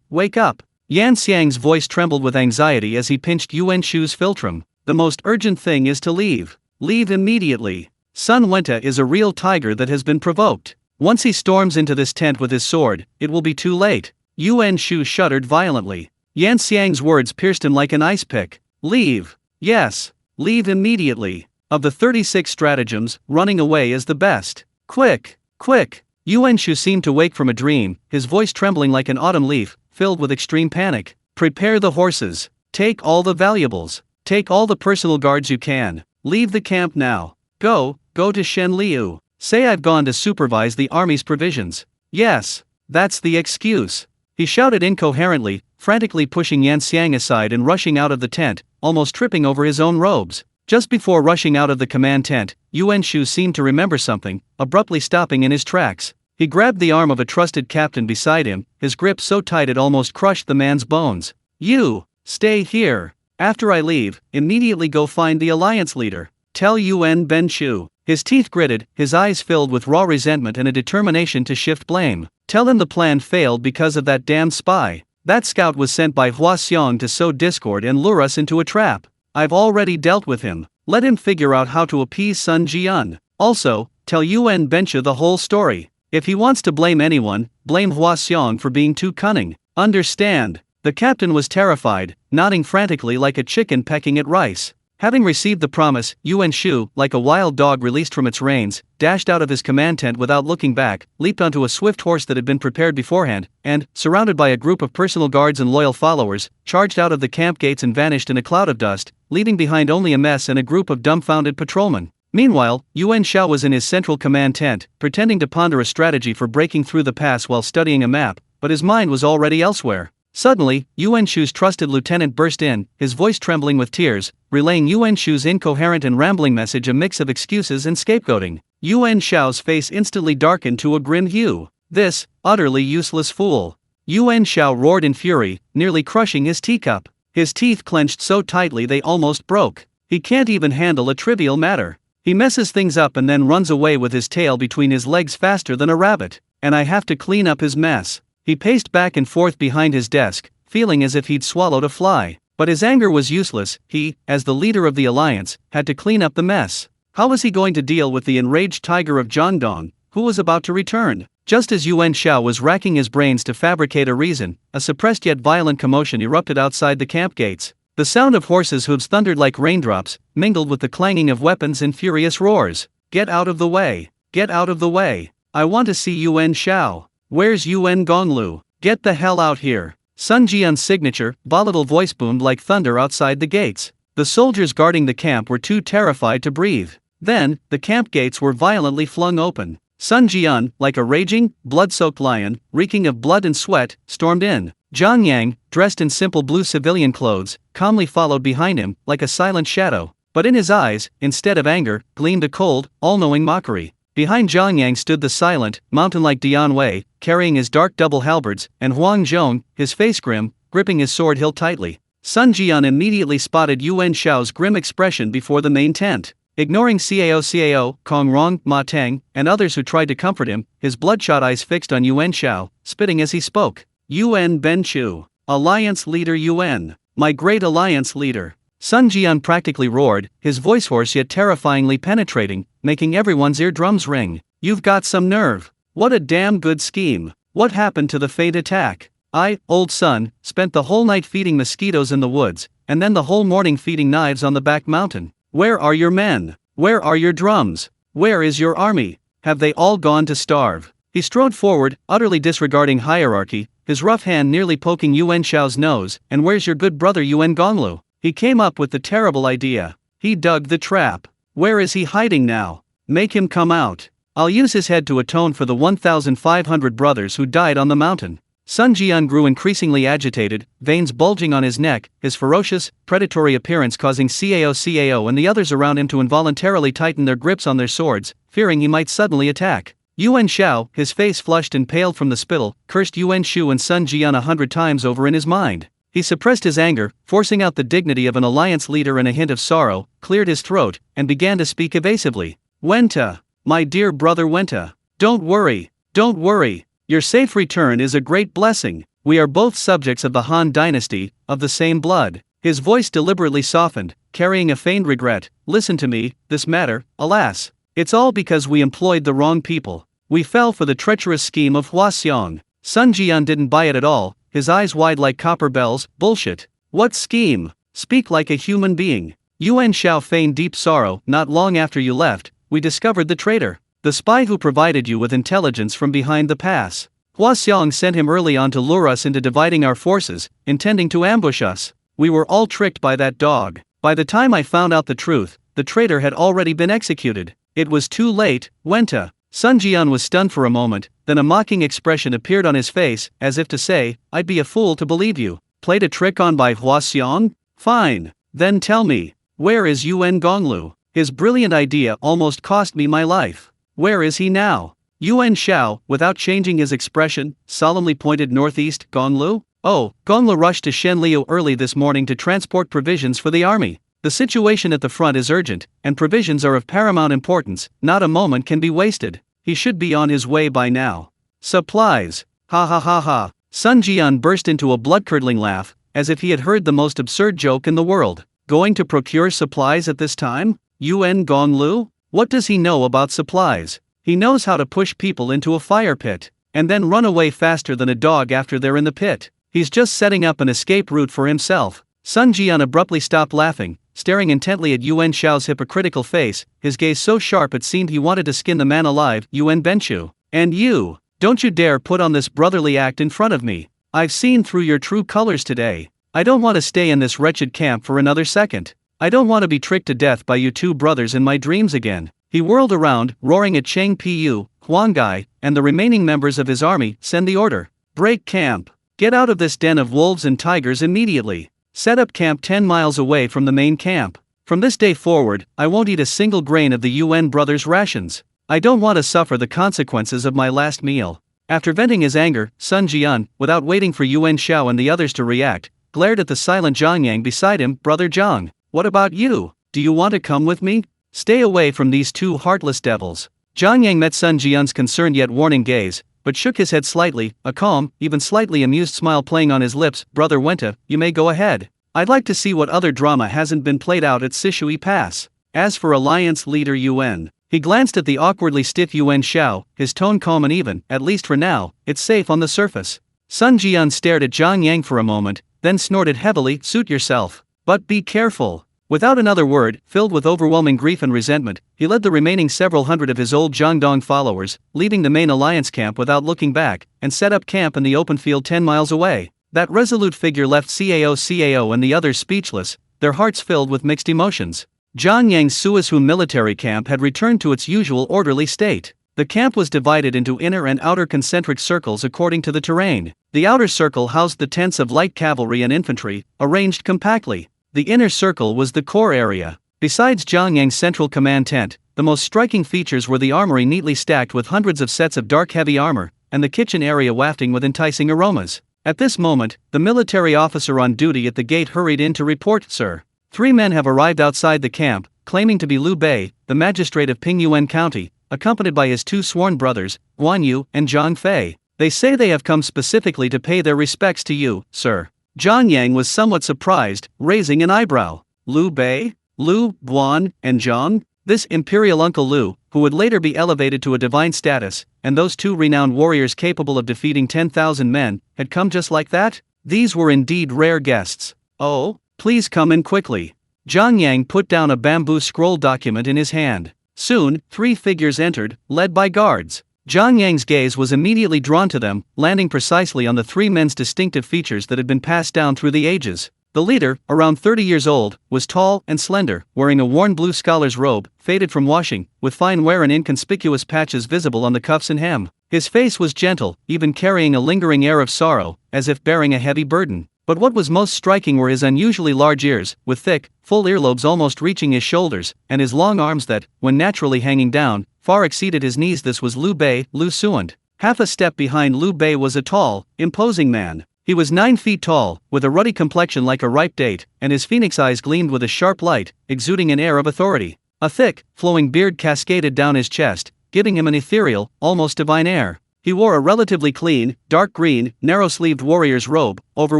wake up. Yan Xiang's voice trembled with anxiety as he pinched Yuan Shu's philtrum. The most urgent thing is to leave. Leave immediately. Sun Wenta is a real tiger that has been provoked. Once he storms into this tent with his sword, it will be too late. Yuan Shu shuddered violently. Yan Xiang's words pierced him like an ice pick. Leave. Yes. Leave immediately. Of the 36 stratagems, running away is the best. Quick. Quick. Yuan Shu seemed to wake from a dream, his voice trembling like an autumn leaf, filled with extreme panic. Prepare the horses. Take all the valuables. Take all the personal guards you can. Leave the camp now. Go to Shen Liu. Say I've gone to supervise the army's provisions. Yes, that's the excuse. He shouted incoherently, frantically pushing Yan Xiang aside and rushing out of the tent, almost tripping over his own robes. Just before rushing out of the command tent, Yuan Shu seemed to remember something, abruptly stopping in his tracks. He grabbed the arm of a trusted captain beside him, his grip so tight it almost crushed the man's bones. You, stay here. After I leave, immediately go find the alliance leader. Tell Yuan Benchu. His teeth gritted, his eyes filled with raw resentment and a determination to shift blame. Tell him the plan failed because of that damn spy. That scout was sent by Hua Xiong to sow discord and lure us into a trap. I've already dealt with him. Let him figure out how to appease Sun Jian. Also, tell Yuan Benchu the whole story. If he wants to blame anyone, blame Hua Xiong for being too cunning. Understand? The captain was terrified, nodding frantically like a chicken pecking at rice. Having received the promise, Yuan Shu, like a wild dog released from its reins, dashed out of his command tent without looking back, leaped onto a swift horse that had been prepared beforehand, and, surrounded by a group of personal guards and loyal followers, charged out of the camp gates and vanished in a cloud of dust, leaving behind only a mess and a group of dumbfounded patrolmen. Meanwhile, Yuan Shao was in his central command tent, pretending to ponder a strategy for breaking through the pass while studying a map, but his mind was already elsewhere. Suddenly, Yuan Shu's trusted lieutenant burst in, his voice trembling with tears, relaying Yuan Shu's incoherent and rambling message, a mix of excuses and scapegoating. Yuan Shao's face instantly darkened to a grim hue. This, utterly useless fool. Yuan Shao roared in fury, nearly crushing his teacup. His teeth clenched so tightly they almost broke. He can't even handle a trivial matter. He messes things up and then runs away with his tail between his legs faster than a rabbit. And I have to clean up his mess. He paced back and forth behind his desk, feeling as if he'd swallowed a fly. But his anger was useless. He, as the leader of the alliance, had to clean up the mess. How was he going to deal with the enraged tiger of Jiangdong, who was about to return? Just as Yuan Shao was racking his brains to fabricate a reason, a suppressed yet violent commotion erupted outside the camp gates. The sound of horses' hooves thundered like raindrops, mingled with the clanging of weapons and furious roars. Get out of the way! Get out of the way! I want to see Yuan Shao. Where's Yuan Gonglu? Get the hell out here! Sun Jian's signature, volatile voice boomed like thunder outside the gates. The soldiers guarding the camp were too terrified to breathe. Then, the camp gates were violently flung open. Sun Jian, like a raging, blood-soaked lion, reeking of blood and sweat, stormed in. Zhang Yang, dressed in simple blue civilian clothes, calmly followed behind him, like a silent shadow. But in his eyes, instead of anger, gleamed a cold, all-knowing mockery. Behind Zhang Yang stood the silent, mountain-like Dian Wei, carrying his dark double halberds, and Huang Zhong, his face grim, gripping his sword hilt tightly. Sun Jian immediately spotted Yuan Shao's grim expression before the main tent. Ignoring Cao, Kong Rong, Ma Teng, and others who tried to comfort him, his bloodshot eyes fixed on Yuan Shao, spitting as he spoke. Yuan Benchu. Alliance leader Yuan. My great alliance leader. Sun Jian practically roared, his voice hoarse yet terrifyingly penetrating, making everyone's eardrums ring. You've got some nerve. What a damn good scheme. What happened to the Fate attack? I, old Sun, spent the whole night feeding mosquitoes in the woods, and then the whole morning feeding knives on the back mountain. Where are your men? Where are your drums? Where is your army? Have they all gone to starve? He strode forward, utterly disregarding hierarchy, his rough hand nearly poking Yuan Shao's nose. And where's your good brother Yuan Gonglu? He came up with the terrible idea. He dug the trap. Where is he hiding now? Make him come out. I'll use his head to atone for the 1,500 brothers who died on the mountain. Sun Jian grew increasingly agitated, veins bulging on his neck, his ferocious, predatory appearance causing Cao and the others around him to involuntarily tighten their grips on their swords, fearing he might suddenly attack. Yuan Shao, his face flushed and paled from the spittle, cursed Yuan Shu and Sun Jian 100 times over in his mind. He suppressed his anger, forcing out the dignity of an alliance leader and a hint of sorrow, cleared his throat, and began to speak evasively. Wenta. My dear brother Wenta. Don't worry. Don't worry. Your safe return is a great blessing. We are both subjects of the Han dynasty, of the same blood. His voice deliberately softened, carrying a feigned regret. Listen to me, this matter, alas. It's all because we employed the wrong people. We fell for the treacherous scheme of Hua Xiong. Sun Jian didn't buy it at all, his eyes wide like copper bells. Bullshit. What scheme? Speak like a human being. Yuan Shao feigned deep sorrow. Not long after you left, we discovered the traitor. The spy who provided you with intelligence from behind the pass. Hua Xiong sent him early on to lure us into dividing our forces, intending to ambush us. We were all tricked by that dog. By the time I found out the truth, the traitor had already been executed. It was too late, Wenta. Sun Jian was stunned for a moment, then a mocking expression appeared on his face, as if to say, I'd be a fool to believe you. Played a trick on by Hua Xiong? Fine. Then tell me, where is Yuan Gonglu? His brilliant idea almost cost me my life. Where is he now? Yuan Shao, without changing his expression, solemnly pointed northeast. Gonglu? Oh, Gonglu rushed to Shenliu early this morning to transport provisions for the army. The situation at the front is urgent, and provisions are of paramount importance. Not a moment can be wasted. He should be on his way by now. Supplies. Ha ha ha ha. Sun Jian burst into a blood-curdling laugh, as if he had heard the most absurd joke in the world. Going to procure supplies at this time? Yuan Gonglu? What does he know about supplies? He knows how to push people into a fire pit, and then run away faster than a dog after they're in the pit. He's just setting up an escape route for himself. Sun Jian abruptly stopped laughing, staring intently at Yuan Shao's hypocritical face, his gaze so sharp it seemed he wanted to skin the man alive. Yuan Benchu. And you, don't you dare put on this brotherly act in front of me. I've seen through your true colors today. I don't want to stay in this wretched camp for another second. I don't want to be tricked to death by you two brothers in my dreams again. He whirled around, roaring at Cheng Pu, Huanggai, and the remaining members of his army. Send the order. Break camp. Get out of this den of wolves and tigers immediately. Set up camp 10 miles away from the main camp. From this day forward, I won't eat a single grain of the UN brothers' rations. I don't want to suffer the consequences of my last meal. After venting his anger, Sun Jian, without waiting for Yuan Shao and the others to react, glared at the silent Zhang Yang beside him. Brother Zhang, what about you? Do you want to come with me? Stay away from these two heartless devils. Zhang Yang met Sun Jian's concerned yet warning gaze, but shook his head slightly, a calm, even slightly amused smile playing on his lips. Brother Wenta, you may go ahead. I'd like to see what other drama hasn't been played out at Sishui Pass. As for Alliance leader Yuan, he glanced at the awkwardly stiff Yuan Shao, his tone calm and even. At least for now, it's safe on the surface. Sun Jian stared at Zhang Yang for a moment, then snorted heavily. Suit yourself. But be careful. Without another word, filled with overwhelming grief and resentment, he led the remaining several hundred of his old Jiangdong followers, leaving the main alliance camp without looking back, and set up camp in the open field 10 miles away. That resolute figure left Cao and the others speechless, their hearts filled with mixed emotions. Zhang Yang's Suishu military camp had returned to its usual orderly state. The camp was divided into inner and outer concentric circles according to the terrain. The outer circle housed the tents of light cavalry and infantry, arranged compactly. The inner circle was the core area. Besides Zhang Yang's central command tent, the most striking features were the armory neatly stacked with hundreds of sets of dark heavy armor, and the kitchen area wafting with enticing aromas. At this moment, the military officer on duty at the gate hurried in to report. Sir, 3 men have arrived outside the camp, claiming to be Liu Bei, the magistrate of Pingyuan County, accompanied by his 2 sworn brothers, Guan Yu and Zhang Fei. They say they have come specifically to pay their respects to you, sir. Zhang Yang was somewhat surprised, raising an eyebrow. Liu Bei? Liu, Guan, and Zhang? This imperial Uncle Liu, who would later be elevated to a divine status, and those 2 renowned warriors capable of defeating 10,000 men, had come just like that? These were indeed rare guests. Oh, please come in quickly. Zhang Yang put down a bamboo scroll document in his hand. Soon, 3 figures entered, led by guards. Zhang Yang's gaze was immediately drawn to them, landing precisely on the 3 men's distinctive features that had been passed down through the ages. The leader, around 30 years old, was tall and slender, wearing a worn blue scholar's robe, faded from washing, with fine wear and inconspicuous patches visible on the cuffs and hem. His face was gentle, even carrying a lingering air of sorrow, as if bearing a heavy burden. But what was most striking were his unusually large ears, with thick, full earlobes almost reaching his shoulders, and his long arms that, when naturally hanging down, far exceeded his knees. This was Liu Bei, Liu Suant. Half a step behind Liu Bei was a tall, imposing man. He was 9 feet tall, with a ruddy complexion like a ripe date, and his phoenix eyes gleamed with a sharp light, exuding an air of authority. A thick, flowing beard cascaded down his chest, giving him an ethereal, almost divine air. He wore a relatively clean, dark green, narrow-sleeved warrior's robe, over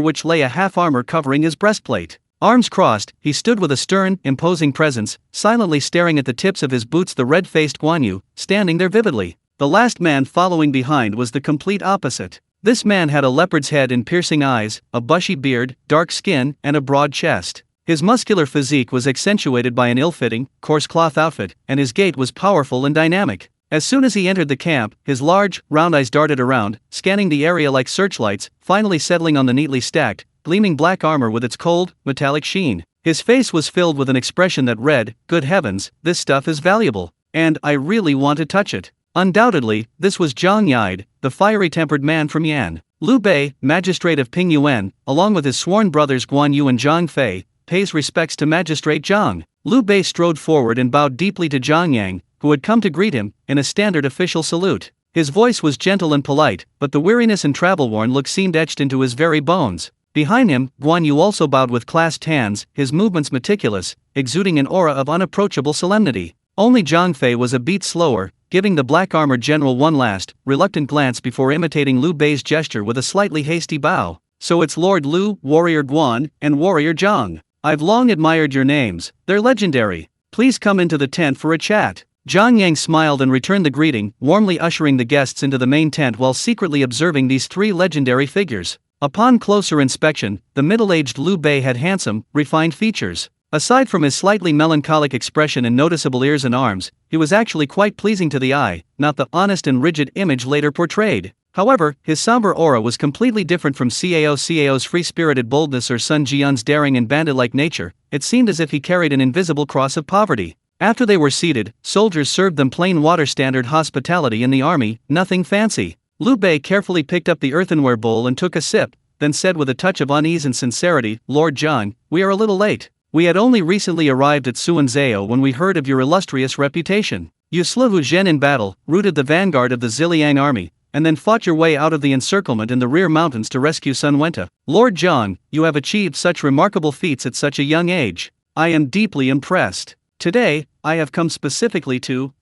which lay a half-armor covering his breastplate. Arms crossed, he stood with a stern, imposing presence, silently staring at the tips of his boots. The red-faced Guan Yu, standing there vividly. The last man following behind was the complete opposite. This man had a leopard's head and piercing eyes, a bushy beard, dark skin, and a broad chest. His muscular physique was accentuated by an ill-fitting, coarse cloth outfit, and his gait was powerful and dynamic. As soon as he entered the camp, his large, round eyes darted around, scanning the area like searchlights, finally settling on the neatly stacked, gleaming black armor with its cold, metallic sheen. His face was filled with an expression that read, "Good heavens, this stuff is valuable, and I really want to touch it." Undoubtedly, this was Zhang Yide, the fiery-tempered man from Yan. Liu Bei, magistrate of Pingyuan, along with his sworn brothers Guan Yu and Zhang Fei, pays respects to Magistrate Zhang. Liu Bei strode forward and bowed deeply to Zhang Yang, who had come to greet him, in a standard official salute. His voice was gentle and polite, but the weariness and travel-worn look seemed etched into his very bones. Behind him, Guan Yu also bowed with clasped hands, his movements meticulous, exuding an aura of unapproachable solemnity. Only Zhang Fei was a beat slower, giving the black-armored general one last, reluctant glance before imitating Liu Bei's gesture with a slightly hasty bow. "So it's Lord Liu, Warrior Guan, and Warrior Zhang. I've long admired your names, they're legendary. Please come into the tent for a chat." Zhang Yang smiled and returned the greeting, warmly ushering the guests into the main tent while secretly observing these three legendary figures. Upon closer inspection, the middle-aged Liu Bei had handsome, refined features. Aside from his slightly melancholic expression and noticeable ears and arms, he was actually quite pleasing to the eye, not the honest and rigid image later portrayed. However, his somber aura was completely different from Cao's free-spirited boldness or Sun Jian's daring and bandit-like nature. It seemed as if he carried an invisible cross of poverty. After they were seated, soldiers served them plain water, standard hospitality in the army, nothing fancy. Liu Bei carefully picked up the earthenware bowl and took a sip, then said with a touch of unease and sincerity, "Lord Zhang, we are a little late. We had only recently arrived at Suanzhao when we heard of your illustrious reputation. You slew Hu Zhen in battle, routed the vanguard of the Ziliang army, and then fought your way out of the encirclement in the rear mountains to rescue Sun Wenta. Lord Zhang, you have achieved such remarkable feats at such a young age. I am deeply impressed. Today, I have come specifically to,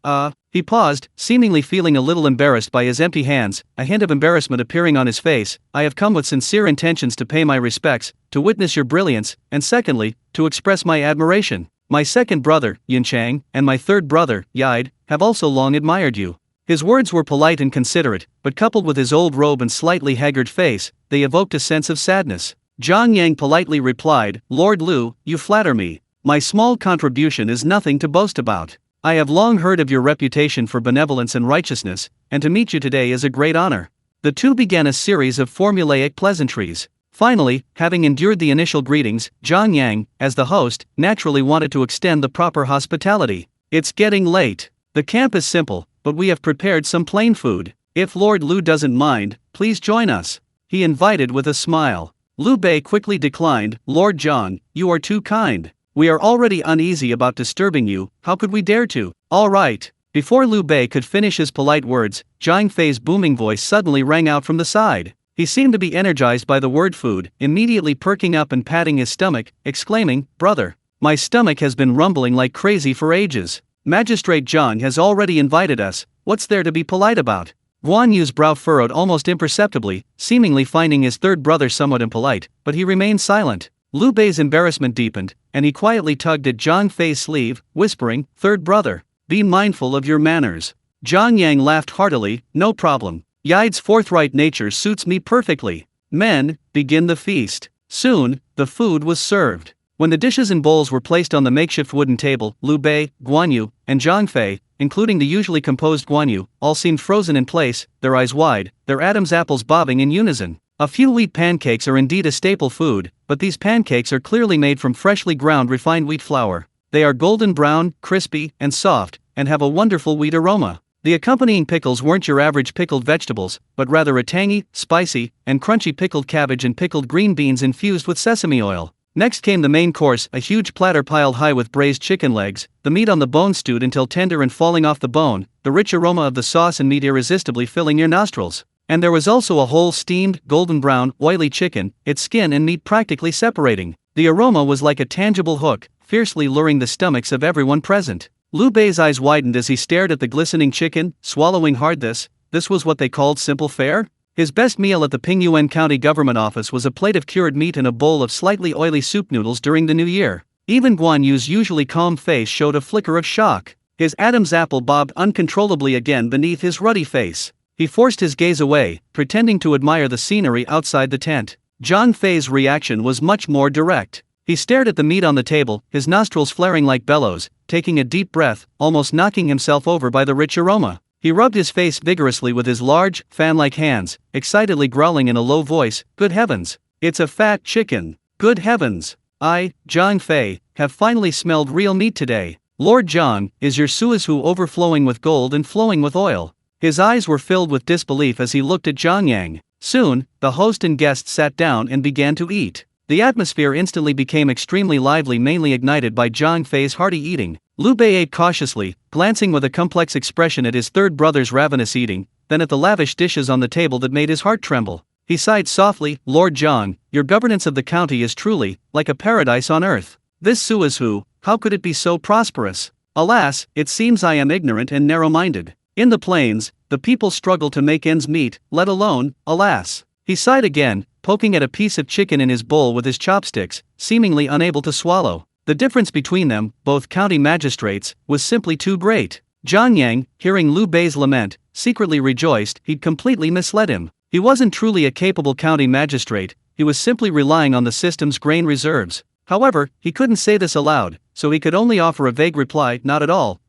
He paused, seemingly feeling a little embarrassed by his empty hands, a hint of embarrassment appearing on his face. "I have come with sincere intentions to pay my respects, to witness your brilliance, and secondly, to express my admiration. My second brother, Yin Chang, and my third brother, Yide, have also long admired you." His words were polite and considerate, but coupled with his old robe and slightly haggard face, they evoked a sense of sadness. Zhang Yang politely replied, "Lord Liu, you flatter me. My small contribution is nothing to boast about. I have long heard of your reputation for benevolence and righteousness, and to meet you today is a great honor." The two began a series of formulaic pleasantries. Finally, having endured the initial greetings, Zhang Yang, as the host, naturally wanted to extend the proper hospitality. "It's getting late. The camp is simple, but we have prepared some plain food. If Lord Liu doesn't mind, please join us," he invited with a smile. Liu Bei quickly declined. "Lord Zhang, you are too kind. We are already uneasy about disturbing you, how could we dare to?" "All right." Before Liu Bei could finish his polite words, Zhang Fei's booming voice suddenly rang out from the side. He seemed to be energized by the word food, immediately perking up and patting his stomach, exclaiming, "Brother, my stomach has been rumbling like crazy for ages. Magistrate Zhang has already invited us, what's there to be polite about?" Guan Yu's brow furrowed almost imperceptibly, seemingly finding his third brother somewhat impolite, but he remained silent. Liu Bei's embarrassment deepened, and he quietly tugged at Zhang Fei's sleeve, whispering, "Third brother, be mindful of your manners." Zhang Yang laughed heartily, "No problem. Yide's forthright nature suits me perfectly. Men, begin the feast." Soon, the food was served. When the dishes and bowls were placed on the makeshift wooden table, Liu Bei, Guan Yu, and Zhang Fei, including the usually composed Guan Yu, all seemed frozen in place, their eyes wide, their Adam's apples bobbing in unison. A few wheat pancakes are indeed a staple food, but these pancakes are clearly made from freshly ground refined wheat flour. They are golden brown, crispy, and soft, and have a wonderful wheat aroma. The accompanying pickles weren't your average pickled vegetables, but rather a tangy, spicy, and crunchy pickled cabbage and pickled green beans infused with sesame oil. Next came the main course, a huge platter piled high with braised chicken legs, the meat on the bone stewed until tender and falling off the bone, the rich aroma of the sauce and meat irresistibly filling your nostrils. And there was also a whole steamed, golden brown, oily chicken, its skin and meat practically separating. The aroma was like a tangible hook, fiercely luring the stomachs of everyone present. Liu Bei's eyes widened as he stared at the glistening chicken, swallowing hard. This was what they called simple fare? His best meal at the Pingyuan County Government Office was a plate of cured meat and a bowl of slightly oily soup noodles during the New Year. Even Guan Yu's usually calm face showed a flicker of shock. His Adam's apple bobbed uncontrollably again beneath his ruddy face. He forced his gaze away, pretending to admire the scenery outside the tent. Zhang Fei's reaction was much more direct. He stared at the meat on the table, his nostrils flaring like bellows, taking a deep breath, almost knocking himself over by the rich aroma. He rubbed his face vigorously with his large, fan-like hands, excitedly growling in a low voice, "Good heavens! It's a fat chicken! Good heavens! I, Zhang Fei, have finally smelled real meat today. Lord Zhang, is your suizu overflowing with gold and flowing with oil?" His eyes were filled with disbelief as he looked at Zhang Yang. Soon, the host and guests sat down and began to eat. The atmosphere instantly became extremely lively, mainly ignited by Zhang Fei's hearty eating. Liu Bei ate cautiously, glancing with a complex expression at his third brother's ravenous eating, then at the lavish dishes on the table that made his heart tremble. He sighed softly, "Lord Zhang, your governance of the county is truly like a paradise on earth. This suizu, how could it be so prosperous? Alas, it seems I am ignorant and narrow-minded. In the plains, the people struggle to make ends meet, let alone, alas." He sighed again, poking at a piece of chicken in his bowl with his chopsticks, seemingly unable to swallow. The difference between them, both county magistrates, was simply too great. Zhang Yang, hearing Liu Bei's lament, secretly rejoiced he'd completely misled him. He wasn't truly a capable county magistrate, he was simply relying on the system's grain reserves. However, he couldn't say this aloud, so he could only offer a vague reply, not at all,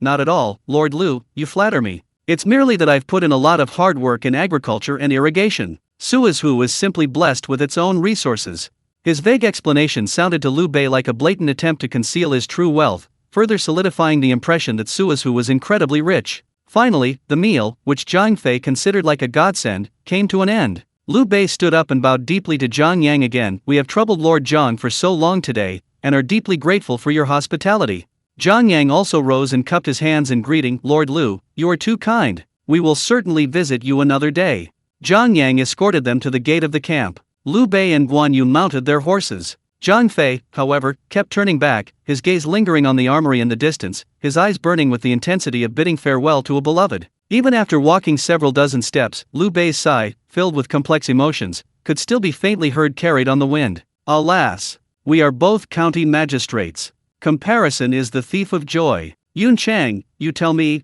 Lord Liu, you flatter me. It's merely that I've put in a lot of hard work in agriculture and irrigation. Suizu is simply blessed with its own resources." His vague explanation sounded to Liu Bei like a blatant attempt to conceal his true wealth, further solidifying the impression that Suizu was incredibly rich. Finally, the meal, which Zhang Fei considered like a godsend, came to an end. Liu Bei stood up and bowed deeply to Zhang Yang again. "We have troubled Lord Zhang for so long today, and are deeply grateful for your hospitality." Zhang Yang also rose and cupped his hands in greeting. "Lord Liu, you are too kind. We will certainly visit you another day." Zhang Yang escorted them to the gate of the camp. Liu Bei and Guan Yu mounted their horses. Zhang Fei, however, kept turning back, his gaze lingering on the armory in the distance, his eyes burning with the intensity of bidding farewell to a beloved. Even after walking several dozen steps, Liu Bei's sigh, filled with complex emotions, could still be faintly heard carried on the wind. "Alas! We are both county magistrates. Comparison is the thief of joy. Yun Chang, you tell me,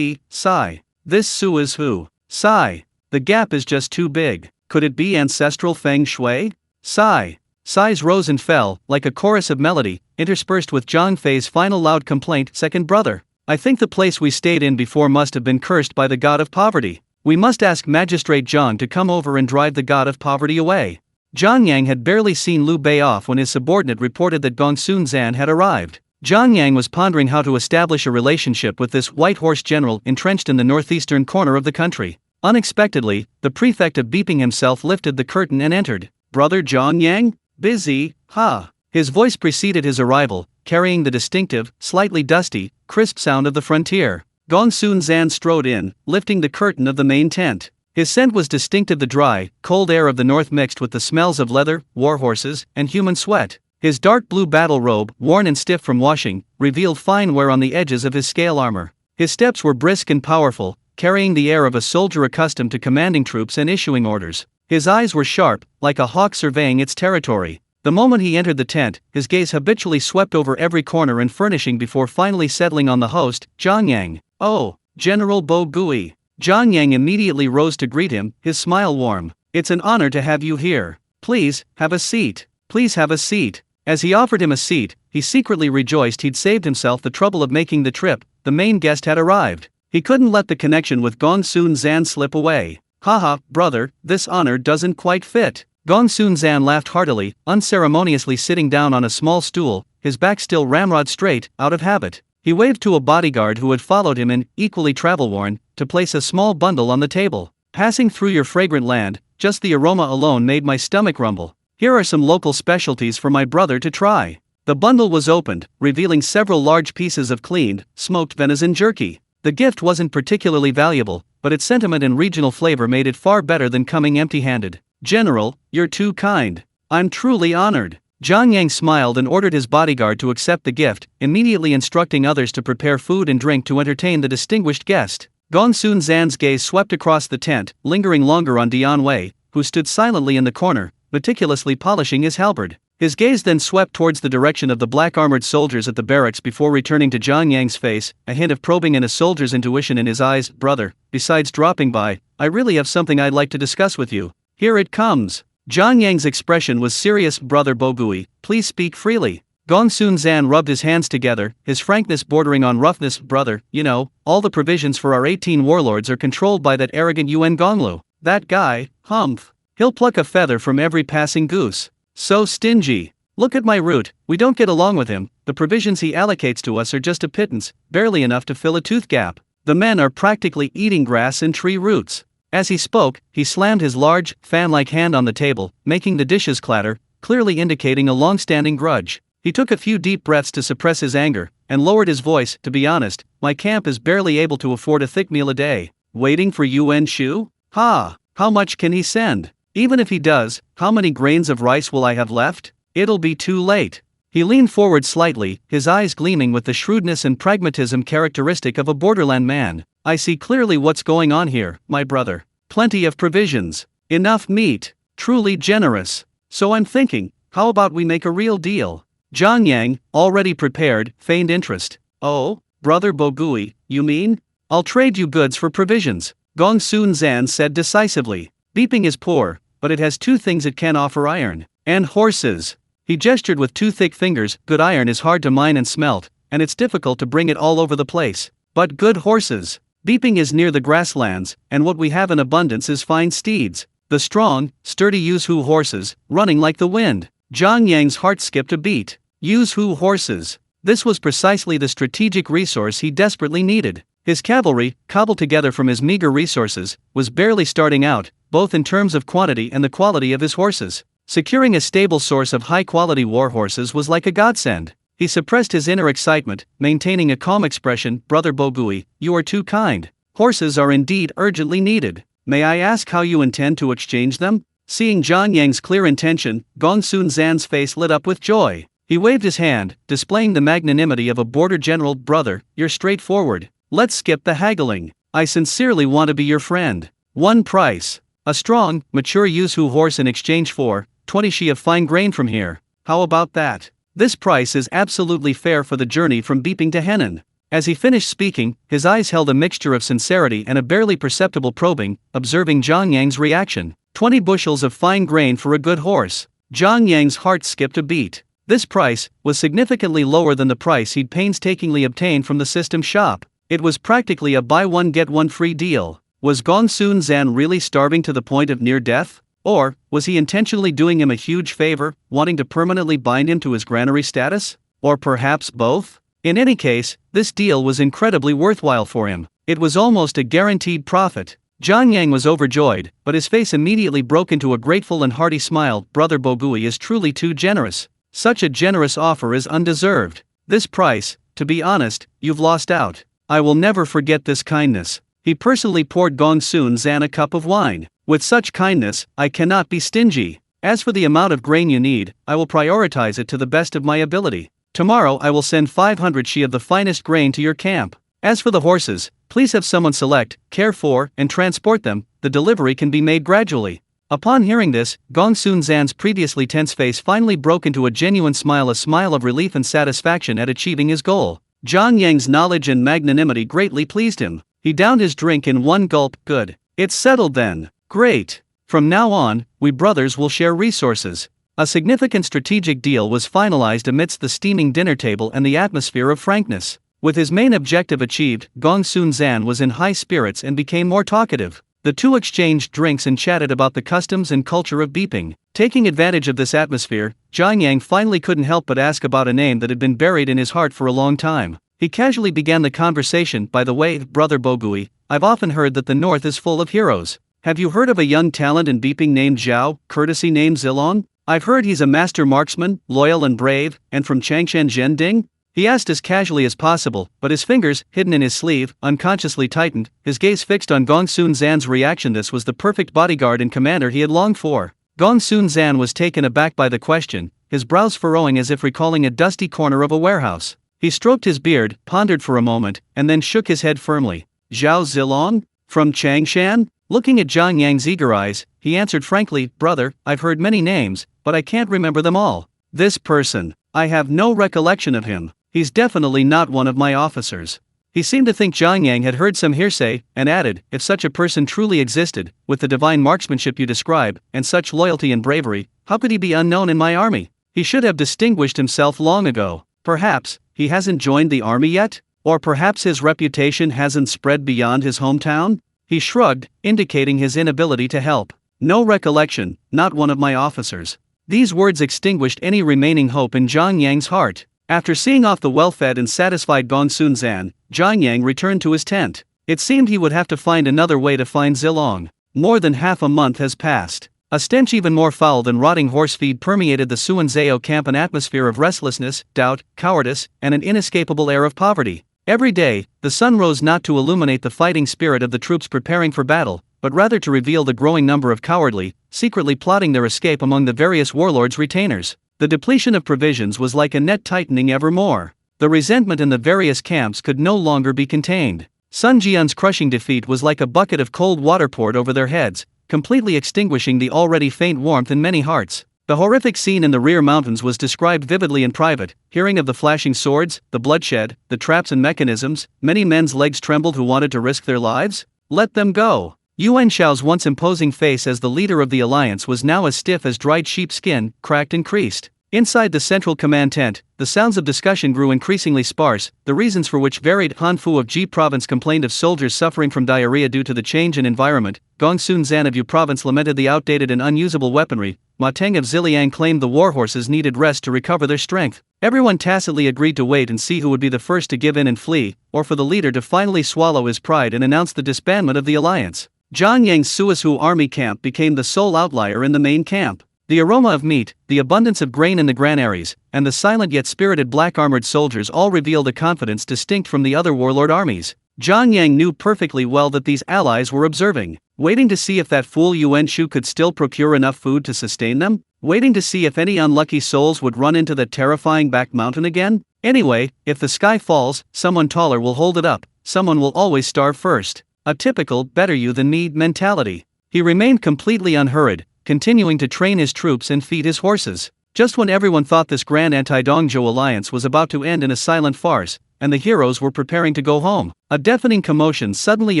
sigh. This suizu, sigh. The gap is just too big. Could it be ancestral feng shui? Sigh." Sighs rose and fell, like a chorus of melody, interspersed with Zhang Fei's final loud complaint, "Second brother, I think the place we stayed in before must have been cursed by the god of poverty. We must ask Magistrate Zhang to come over and drive the god of poverty away." Zhang Yang had barely seen Liu Bei off when his subordinate reported that Gongsun Zan had arrived. Zhang Yang was pondering how to establish a relationship with this white horse general entrenched in the northeastern corner of the country. Unexpectedly, the prefect of beeping himself lifted the curtain and entered. "Brother Zhang Yang? Busy, huh?" His voice preceded his arrival, carrying the distinctive, slightly dusty, crisp sound of the frontier. Gongsun Zan strode in, lifting the curtain of the main tent. His scent was distinctive, the dry, cold air of the north mixed with the smells of leather, war horses, and human sweat. His dark blue battle robe, worn and stiff from washing, revealed fine wear on the edges of his scale armor. His steps were brisk and powerful, carrying the air of a soldier accustomed to commanding troops and issuing orders. His eyes were sharp, like a hawk surveying its territory. The moment he entered the tent, his gaze habitually swept over every corner and furnishing before finally settling on the host, Zhang Yang. "Oh, General Bo Gui." Zhang Yang immediately rose to greet him, his smile warm. "It's an honor to have you here. Please, have a seat. Please have a seat." As he offered him a seat, he secretly rejoiced he'd saved himself the trouble of making the trip. The main guest had arrived. He couldn't let the connection with Gongsun Zan slip away. "Haha, brother, this honor doesn't quite fit." Gongsun Zan laughed heartily, unceremoniously sitting down on a small stool, his back still ramrod straight, out of habit. He waved to a bodyguard who had followed him in, equally travel-worn, to place a small bundle on the table. "Passing through your fragrant land, just the aroma alone made my stomach rumble. Here are some local specialties for my brother to try." The bundle was opened, revealing several large pieces of cleaned, smoked venison jerky. The gift wasn't particularly valuable, but its sentiment and regional flavor made it far better than coming empty-handed. "General, you're too kind. I'm truly honored." Zhang Yang smiled and ordered his bodyguard to accept the gift, immediately instructing others to prepare food and drink to entertain the distinguished guest. Gongsun Zan's gaze swept across the tent, lingering longer on Dian Wei, who stood silently in the corner, meticulously polishing his halberd. His gaze then swept towards the direction of the black-armored soldiers at the barracks before returning to Zhang Yang's face, a hint of probing and a soldier's intuition in his eyes. "Brother, besides dropping by, I really have something I'd like to discuss with you. Here it comes." Zhang Yang's expression was serious. "Brother Bogui, please speak freely." Gongsun Zan rubbed his hands together, his frankness bordering on roughness. Brother, you know, all the provisions for our 18 warlords are controlled by that arrogant Yuan Gonglu. That guy, humph. He'll pluck a feather from every passing goose. So stingy. Look at my root, we don't get along with him, the provisions he allocates to us are just a pittance, barely enough to fill a tooth gap. The men are practically eating grass and tree roots. As he spoke, he slammed his large, fan-like hand on the table, making the dishes clatter, clearly indicating a long-standing grudge. He took a few deep breaths to suppress his anger, and lowered his voice. To be honest, my camp is barely able to afford a thick meal a day. Waiting for Yuan Shu? Ha! How much can he send? Even if he does, how many grains of rice will I have left? It'll be too late. He leaned forward slightly, his eyes gleaming with the shrewdness and pragmatism characteristic of a borderland man. I see clearly what's going on here, my brother. Plenty of provisions. Enough meat. Truly generous. So I'm thinking, how about we make a real deal? Zhang Yang, already prepared, feigned interest. Oh, brother Bogui, you mean? I'll trade you goods for provisions, Gongsun Zan said decisively. Beeping is poor, but it has two things it can offer: iron and horses. He gestured with two thick fingers. Good iron is hard to mine and smelt, and it's difficult to bring it all over the place. But good horses. Beeping is near the grasslands, and what we have in abundance is fine steeds. The strong, sturdy Yuzhu horses, running like the wind. Zhang Yang's heart skipped a beat. Yuzhu horses. This was precisely the strategic resource he desperately needed. His cavalry, cobbled together from his meager resources, was barely starting out, both in terms of quantity and the quality of his horses. Securing a stable source of high-quality war horses was like a godsend. He suppressed his inner excitement, maintaining a calm expression. Brother Bogui, you are too kind. Horses are indeed urgently needed. May I ask how you intend to exchange them? Seeing Zhang Yang's clear intention, Gongsun Zan's face lit up with joy. He waved his hand, displaying the magnanimity of a border general. Brother, you're straightforward. Let's skip the haggling. I sincerely want to be your friend. One price. A strong, mature Yuzhu horse in exchange for 20 shi of fine grain from here. How about that? This price is absolutely fair for the journey from Beeping to Henan. As he finished speaking, his eyes held a mixture of sincerity and a barely perceptible probing, observing Zhang Yang's reaction. 20 bushels of fine grain for a good horse. Zhang Yang's heart skipped a beat. This price was significantly lower than the price he'd painstakingly obtained from the system shop. It was practically a buy one get one free deal. Was Gongsun Zan really starving to the point of near death? Or was he intentionally doing him a huge favor, wanting to permanently bind him to his granary status? Or perhaps both? In any case, this deal was incredibly worthwhile for him. It was almost a guaranteed profit. Zhang Yang was overjoyed, but his face immediately broke into a grateful and hearty smile. Brother Bogui is truly too generous. Such a generous offer is undeserved. This price, to be honest, you've lost out. I will never forget this kindness. He personally poured Gongsun Zan a cup of wine. With such kindness, I cannot be stingy. As for the amount of grain you need, I will prioritize it to the best of my ability. Tomorrow I will send 500 shi of the finest grain to your camp. As for the horses, please have someone select, care for, and transport them. The delivery can be made gradually. Upon hearing this, Gongsun Zan's previously tense face finally broke into a genuine smile, a smile of relief and satisfaction at achieving his goal. Zhang Yang's knowledge and magnanimity greatly pleased him. He downed his drink in one gulp. Good. It's settled then. Great. From now on, we brothers will share resources. A significant strategic deal was finalized amidst the steaming dinner table and the atmosphere of frankness. With his main objective achieved, Gongsun Zan was in high spirits and became more talkative. The two exchanged drinks and chatted about the customs and culture of Beeping. Taking advantage of this atmosphere, Zhang Yang finally couldn't help but ask about a name that had been buried in his heart for a long time. He casually began the conversation. By the way, Brother Bogui, I've often heard that the north is full of heroes. Have you heard of a young talent in Beeping named Zhao, courtesy named Zilong? I've heard he's a master marksman, loyal and brave, and from Changshan Zhending? He asked as casually as possible, but his fingers, hidden in his sleeve, unconsciously tightened, his gaze fixed on Gongsun Zan's reaction. This was the perfect bodyguard and commander he had longed for. Gongsun Zan was taken aback by the question, his brows furrowing as if recalling a dusty corner of a warehouse. He stroked his beard, pondered for a moment, and then shook his head firmly. Zhao Zilong? From Changshan? Looking at Zhang Yang's eager eyes, he answered frankly, Brother, I've heard many names, but I can't remember them all. This person, I have no recollection of him. He's definitely not one of my officers. He seemed to think Zhang Yang had heard some hearsay, and added, if such a person truly existed, with the divine marksmanship you describe, and such loyalty and bravery, how could he be unknown in my army? He should have distinguished himself long ago. Perhaps he hasn't joined the army yet? Or perhaps his reputation hasn't spread beyond his hometown? He shrugged, indicating his inability to help. No recollection, not one of my officers. These words extinguished any remaining hope in Zhang Yang's heart. After seeing off the well-fed and satisfied Gong Sun Zan, Zhang Yang returned to his tent. It seemed he would have to find another way to find Zilong. More than half a month has passed. A stench even more foul than rotting horse feed permeated the Suanzhao camp, an atmosphere of restlessness, doubt, cowardice, and an inescapable air of poverty. Every day, the sun rose not to illuminate the fighting spirit of the troops preparing for battle, but rather to reveal the growing number of cowardly, secretly plotting their escape among the various warlords' retainers. The depletion of provisions was like a net tightening ever more. The resentment in the various camps could no longer be contained. Sun Jian's crushing defeat was like a bucket of cold water poured over their heads, completely extinguishing the already faint warmth in many hearts. The horrific scene in the rear mountains was described vividly in private. Hearing of the flashing swords, the bloodshed, the traps and mechanisms, many men's legs trembled who wanted to risk their lives. Let them go. Yuan Shao's once imposing face as the leader of the alliance was now as stiff as dried sheep skin, cracked and creased. Inside the central command tent, the sounds of discussion grew increasingly sparse, the reasons for which varied. Han Fu of Ji province complained of soldiers suffering from diarrhea due to the change in environment. Gong Sun Zan of Yu province lamented the outdated and unusable weaponry. Ma Teng of Ziliang claimed the warhorses needed rest to recover their strength. Everyone tacitly agreed to wait and see who would be the first to give in and flee, or for the leader to finally swallow his pride and announce the disbandment of the alliance. Zhang Yang's Suizhou army camp became the sole outlier in the main camp. The aroma of meat, the abundance of grain in the granaries, and the silent yet spirited black-armored soldiers all revealed a confidence distinct from the other warlord armies. Zhang Yang knew perfectly well that these allies were observing, waiting to see if that fool Yuan Shu could still procure enough food to sustain them, waiting to see if any unlucky souls would run into that terrifying back mountain again. Anyway, if the sky falls, someone taller will hold it up, someone will always starve first. A typical better you than me mentality. He remained completely unhurried, continuing to train his troops and feed his horses. Just when everyone thought this grand anti-Dongzhou alliance was about to end in a silent farce, and the heroes were preparing to go home, a deafening commotion suddenly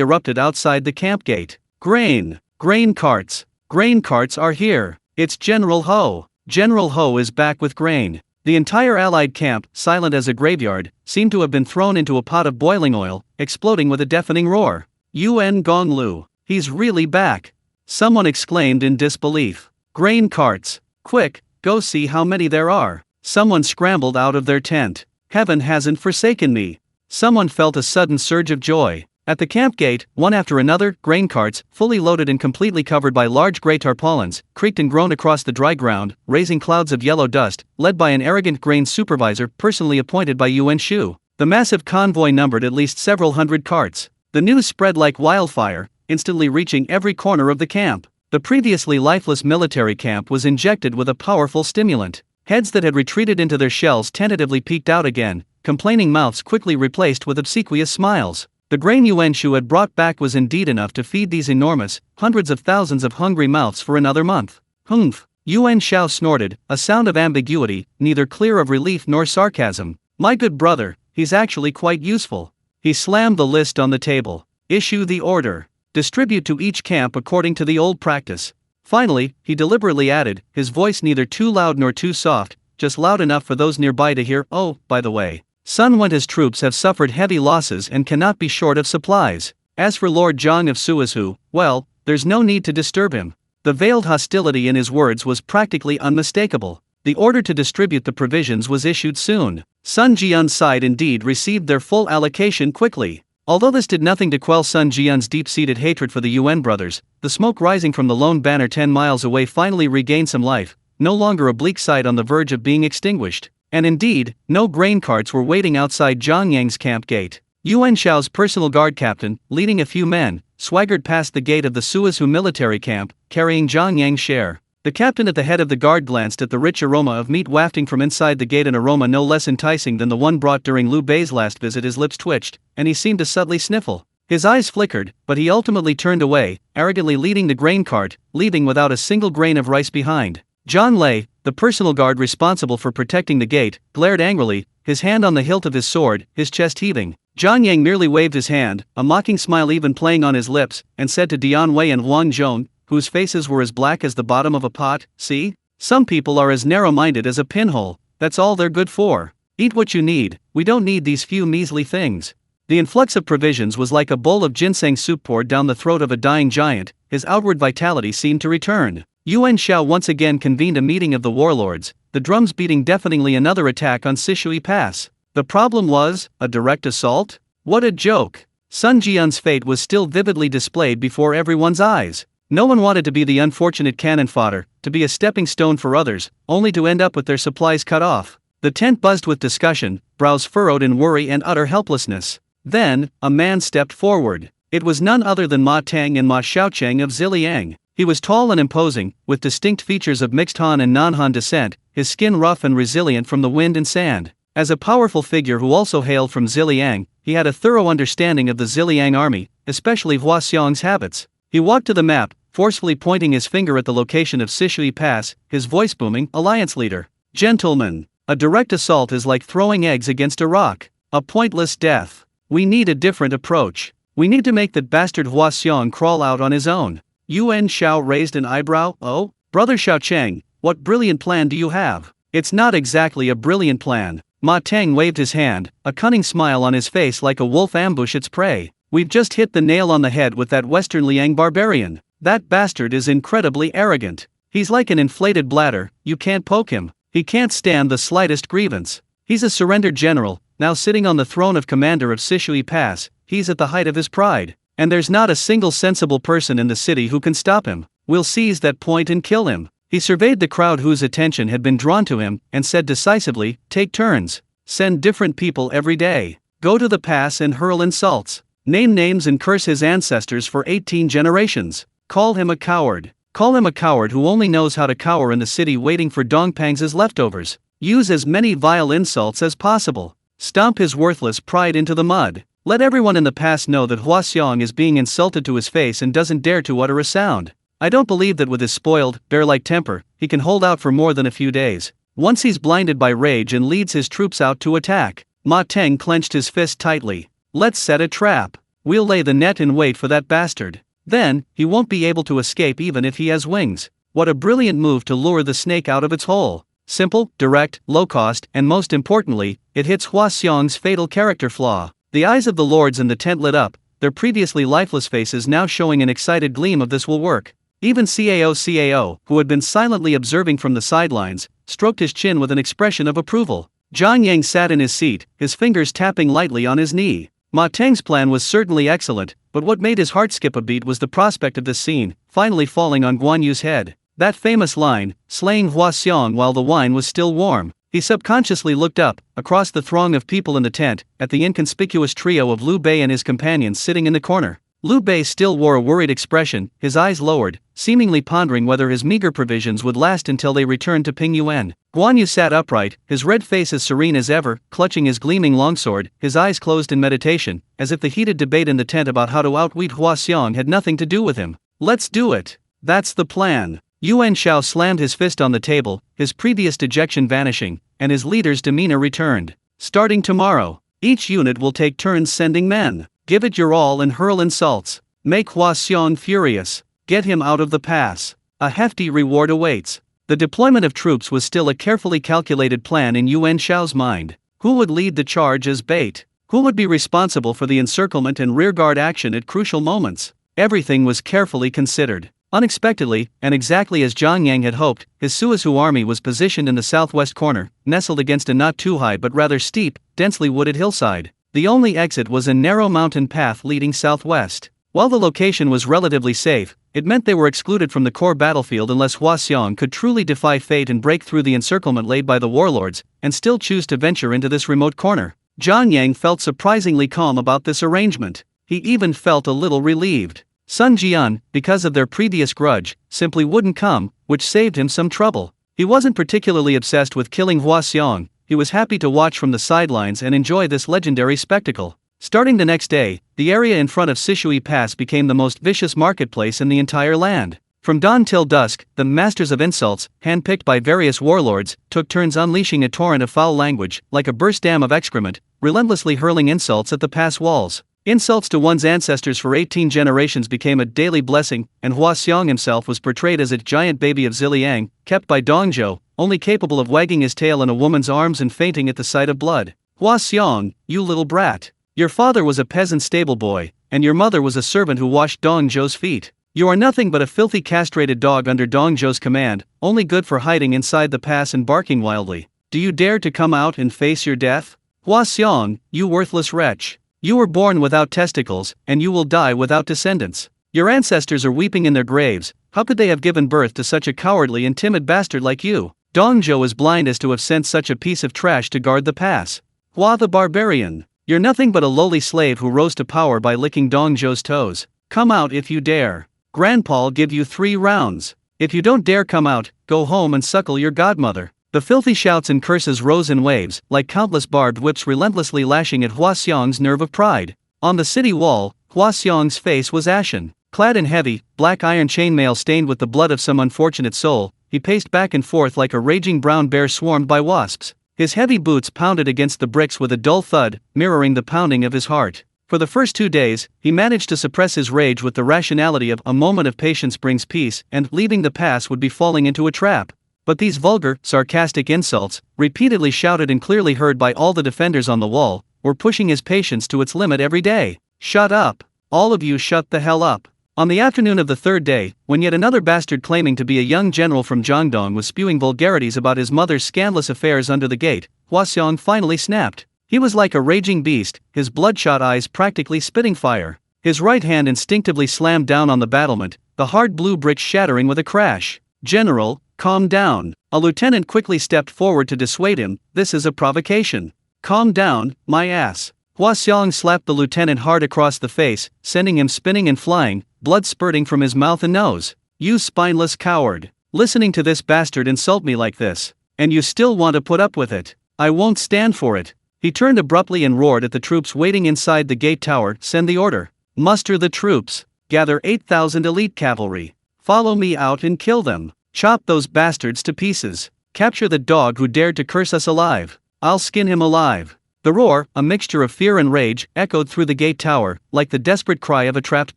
erupted outside the camp gate. Grain! Grain carts! Grain carts are here! It's General Ho! General Ho is back with grain. The entire allied camp, silent as a graveyard, seemed to have been thrown into a pot of boiling oil, exploding with a deafening roar. Yuan Gonglu! He's really back! Someone exclaimed in disbelief. Grain carts! Quick, go see how many there are! Someone scrambled out of their tent. Heaven hasn't forsaken me! Someone felt a sudden surge of joy. At the camp gate, one after another, grain carts, fully loaded and completely covered by large grey tarpaulins, creaked and groaned across the dry ground, raising clouds of yellow dust, led by an arrogant grain supervisor personally appointed by Yuan Shu. The massive convoy numbered at least several hundred carts. The news spread like wildfire, instantly reaching every corner of the camp. The previously lifeless military camp was injected with a powerful stimulant. Heads that had retreated into their shells tentatively peeked out again, complaining mouths quickly replaced with obsequious smiles. The grain Yuan Shu had brought back was indeed enough to feed these enormous, hundreds of thousands of hungry mouths for another month. Humph! Yuan Shao snorted, a sound of ambiguity, neither clear of relief nor sarcasm. My good brother, he's actually quite useful. He slammed the list on the table. Issue the order. Distribute to each camp according to the old practice. Finally, he deliberately added, his voice neither too loud nor too soft, just loud enough for those nearby to hear. Oh, by the way, Sun Wen's troops have suffered heavy losses and cannot be short of supplies. As for Lord Zhang of Suizhou, well, there's no need to disturb him. The veiled hostility in his words was practically unmistakable. The order to distribute the provisions was issued soon. Sun Jian's side indeed received their full allocation quickly. Although this did nothing to quell Sun Jian's deep-seated hatred for the Yuan brothers, the smoke rising from the lone banner 10 miles away finally regained some life, no longer a bleak sight on the verge of being extinguished. And indeed, no grain carts were waiting outside Zhang Yang's camp gate. Yuan Shao's personal guard captain, leading a few men, swaggered past the gate of the Suizhou military camp, carrying Zhang Yang's share. The captain at the head of the guard glanced at the rich aroma of meat wafting from inside the gate, an aroma no less enticing than the one brought during Liu Bei's last visit. His lips twitched, and he seemed to subtly sniffle. His eyes flickered, but he ultimately turned away, arrogantly leading the grain cart, leaving without a single grain of rice behind. Zhang Lei, the personal guard responsible for protecting the gate, glared angrily, his hand on the hilt of his sword, his chest heaving. Zhang Yang merely waved his hand, a mocking smile even playing on his lips, and said to Dian Wei and Huang Zhong, whose faces were as black as the bottom of a pot, see? Some people are as narrow-minded as a pinhole, that's all they're good for. Eat what you need, we don't need these few measly things. The influx of provisions was like a bowl of ginseng soup poured down the throat of a dying giant. His outward vitality seemed to return. Yuan Shao once again convened a meeting of the warlords, the drums beating deafeningly another attack on Sishui Pass. The problem was, a direct assault? What a joke! Sun Jian's fate was still vividly displayed before everyone's eyes. No one wanted to be the unfortunate cannon fodder, to be a stepping stone for others, only to end up with their supplies cut off. The tent buzzed with discussion, brows furrowed in worry and utter helplessness. Then, a man stepped forward. It was none other than Ma Tang and Ma Xiaocheng of Ziliang. He was tall and imposing, with distinct features of mixed Han and non-Han descent, his skin rough and resilient from the wind and sand. As a powerful figure who also hailed from Ziliang, he had a thorough understanding of the Ziliang army, especially Hua Xiong's habits. He walked to the map, forcefully pointing his finger at the location of Sishui Pass, his voice booming, "Alliance leader. Gentlemen, a direct assault is like throwing eggs against a rock. A pointless death. We need a different approach. We need to make that bastard Hua Xiong crawl out on his own." Yuan Shao raised an eyebrow. "Oh, Brother Xiaocheng, what brilliant plan do you have?" "It's not exactly a brilliant plan." Ma Teng waved his hand, a cunning smile on his face like a wolf ambush its prey. "We've just hit the nail on the head with that Western Liang barbarian. That bastard is incredibly arrogant. He's like an inflated bladder, you can't poke him. He can't stand the slightest grievance. He's a surrendered general, now sitting on the throne of commander of Sishui Pass. He's at the height of his pride. And there's not a single sensible person in the city who can stop him. We'll seize that point and kill him." He surveyed the crowd whose attention had been drawn to him, and said decisively, "Take turns. Send different people every day. Go to the pass and hurl insults. Name names and curse his ancestors for 18 generations. Call him a coward. Call him a coward who only knows how to cower in the city waiting for Dongpang's leftovers. Use as many vile insults as possible. Stomp his worthless pride into the mud. Let everyone in the pass know that Hua Xiong is being insulted to his face and doesn't dare to utter a sound. I don't believe that with his spoiled, bear-like temper, he can hold out for more than a few days. Once he's blinded by rage and leads his troops out to attack." Ma Teng clenched his fist tightly. "Let's set a trap. We'll lay the net in wait for that bastard. Then, he won't be able to escape even if he has wings. What a brilliant move to lure the snake out of its hole. Simple, direct, low cost, and most importantly, it hits Hua Xiong's fatal character flaw." The eyes of the lords in the tent lit up, their previously lifeless faces now showing an excited gleam of "this will work." Even Cao, who had been silently observing from the sidelines, stroked his chin with an expression of approval. Zhang Yang sat in his seat, his fingers tapping lightly on his knee. Ma Teng's plan was certainly excellent, but what made his heart skip a beat was the prospect of this scene finally falling on Guan Yu's head. That famous line, slaying Hua Xiong while the wine was still warm. He subconsciously looked up, across the throng of people in the tent, at the inconspicuous trio of Liu Bei and his companions sitting in the corner. Liu Bei still wore a worried expression, his eyes lowered, seemingly pondering whether his meager provisions would last until they returned to Ping Yuan. Guan Yu sat upright, his red face as serene as ever, clutching his gleaming longsword, his eyes closed in meditation, as if the heated debate in the tent about how to outwit Hua Xiong had nothing to do with him. "Let's do it. That's the plan." Yuan Shao slammed his fist on the table, his previous dejection vanishing, and his leader's demeanor returned. "Starting tomorrow, each unit will take turns sending men. Give it your all and hurl insults. Make Hua Xiong furious. Get him out of the pass. A hefty reward awaits." The deployment of troops was still a carefully calculated plan in Yuan Shao's mind. Who would lead the charge as bait? Who would be responsible for the encirclement and rearguard action at crucial moments? Everything was carefully considered. Unexpectedly, and exactly as Zhang Yang had hoped, his Suisu army was positioned in the southwest corner, nestled against a not too high but rather steep, densely wooded hillside. The only exit was a narrow mountain path leading southwest. While the location was relatively safe, it meant they were excluded from the core battlefield unless Hua Xiong could truly defy fate and break through the encirclement laid by the warlords, and still choose to venture into this remote corner. Zhang Yang felt surprisingly calm about this arrangement. He even felt a little relieved. Sun Jian, because of their previous grudge, simply wouldn't come, which saved him some trouble. He wasn't particularly obsessed with killing Hua Xiong, he was happy to watch from the sidelines and enjoy this legendary spectacle. Starting the next day, the area in front of Sishui Pass became the most vicious marketplace in the entire land. From dawn till dusk, the masters of insults, handpicked by various warlords, took turns unleashing a torrent of foul language, like a burst dam of excrement, relentlessly hurling insults at the pass walls. Insults to one's ancestors for 18 generations became a daily blessing, and Hua Xiong himself was portrayed as a giant baby of Ziliang, kept by Dongzhou, only capable of wagging his tail in a woman's arms and fainting at the sight of blood. Hua Xiong, you little brat. Your father was a peasant stable boy, and your mother was a servant who washed Dongzhou's feet. You are nothing but a filthy castrated dog under Dongzhou's command, only good for hiding inside the pass and barking wildly. Do you dare to come out and face your death? Hua Xiong, you worthless wretch. You were born without testicles, and you will die without descendants. Your ancestors are weeping in their graves. How could they have given birth to such a cowardly and timid bastard like you? Dongzhou is blind as to have sent such a piece of trash to guard the pass. Hua the barbarian. You're nothing but a lowly slave who rose to power by licking Dongzhou's toes. Come out if you dare. Grandpa'll give you 3 rounds. If you don't dare come out, go home and suckle your godmother. The filthy shouts and curses rose in waves, like countless barbed whips relentlessly lashing at Hua Xiong's nerve of pride. On the city wall, Hua Xiong's face was ashen. Clad in heavy, black iron chainmail stained with the blood of some unfortunate soul, he paced back and forth like a raging brown bear swarmed by wasps. His heavy boots pounded against the bricks with a dull thud, mirroring the pounding of his heart. For the first 2 days, he managed to suppress his rage with the rationality of a moment of patience brings peace, and leaving the pass would be falling into a trap. But these vulgar, sarcastic insults, repeatedly shouted and clearly heard by all the defenders on the wall, were pushing his patience to its limit every day. Shut up. All of you shut the hell up. On the afternoon of the 3rd day, when yet another bastard claiming to be a young general from Jiangdong was spewing vulgarities about his mother's scandalous affairs under the gate, Hua Xiong finally snapped. He was like a raging beast, his bloodshot eyes practically spitting fire. His right hand instinctively slammed down on the battlement, the hard blue bricks shattering with a crash. General, calm down. A lieutenant quickly stepped forward to dissuade him. This is a provocation. Calm down, my ass. Hua Xiong slapped the lieutenant hard across the face, sending him spinning and flying, blood spurting from his mouth and nose. You spineless coward. Listening to this bastard insult me like this. And you still want to put up with it. I won't stand for it. He turned abruptly and roared at the troops waiting inside the gate tower. Send the order. Muster the troops. Gather 8,000 elite cavalry. Follow me out and kill them. Chop those bastards to pieces. Capture the dog who dared to curse us alive. I'll skin him alive. The roar, a mixture of fear and rage, echoed through the gate tower, like the desperate cry of a trapped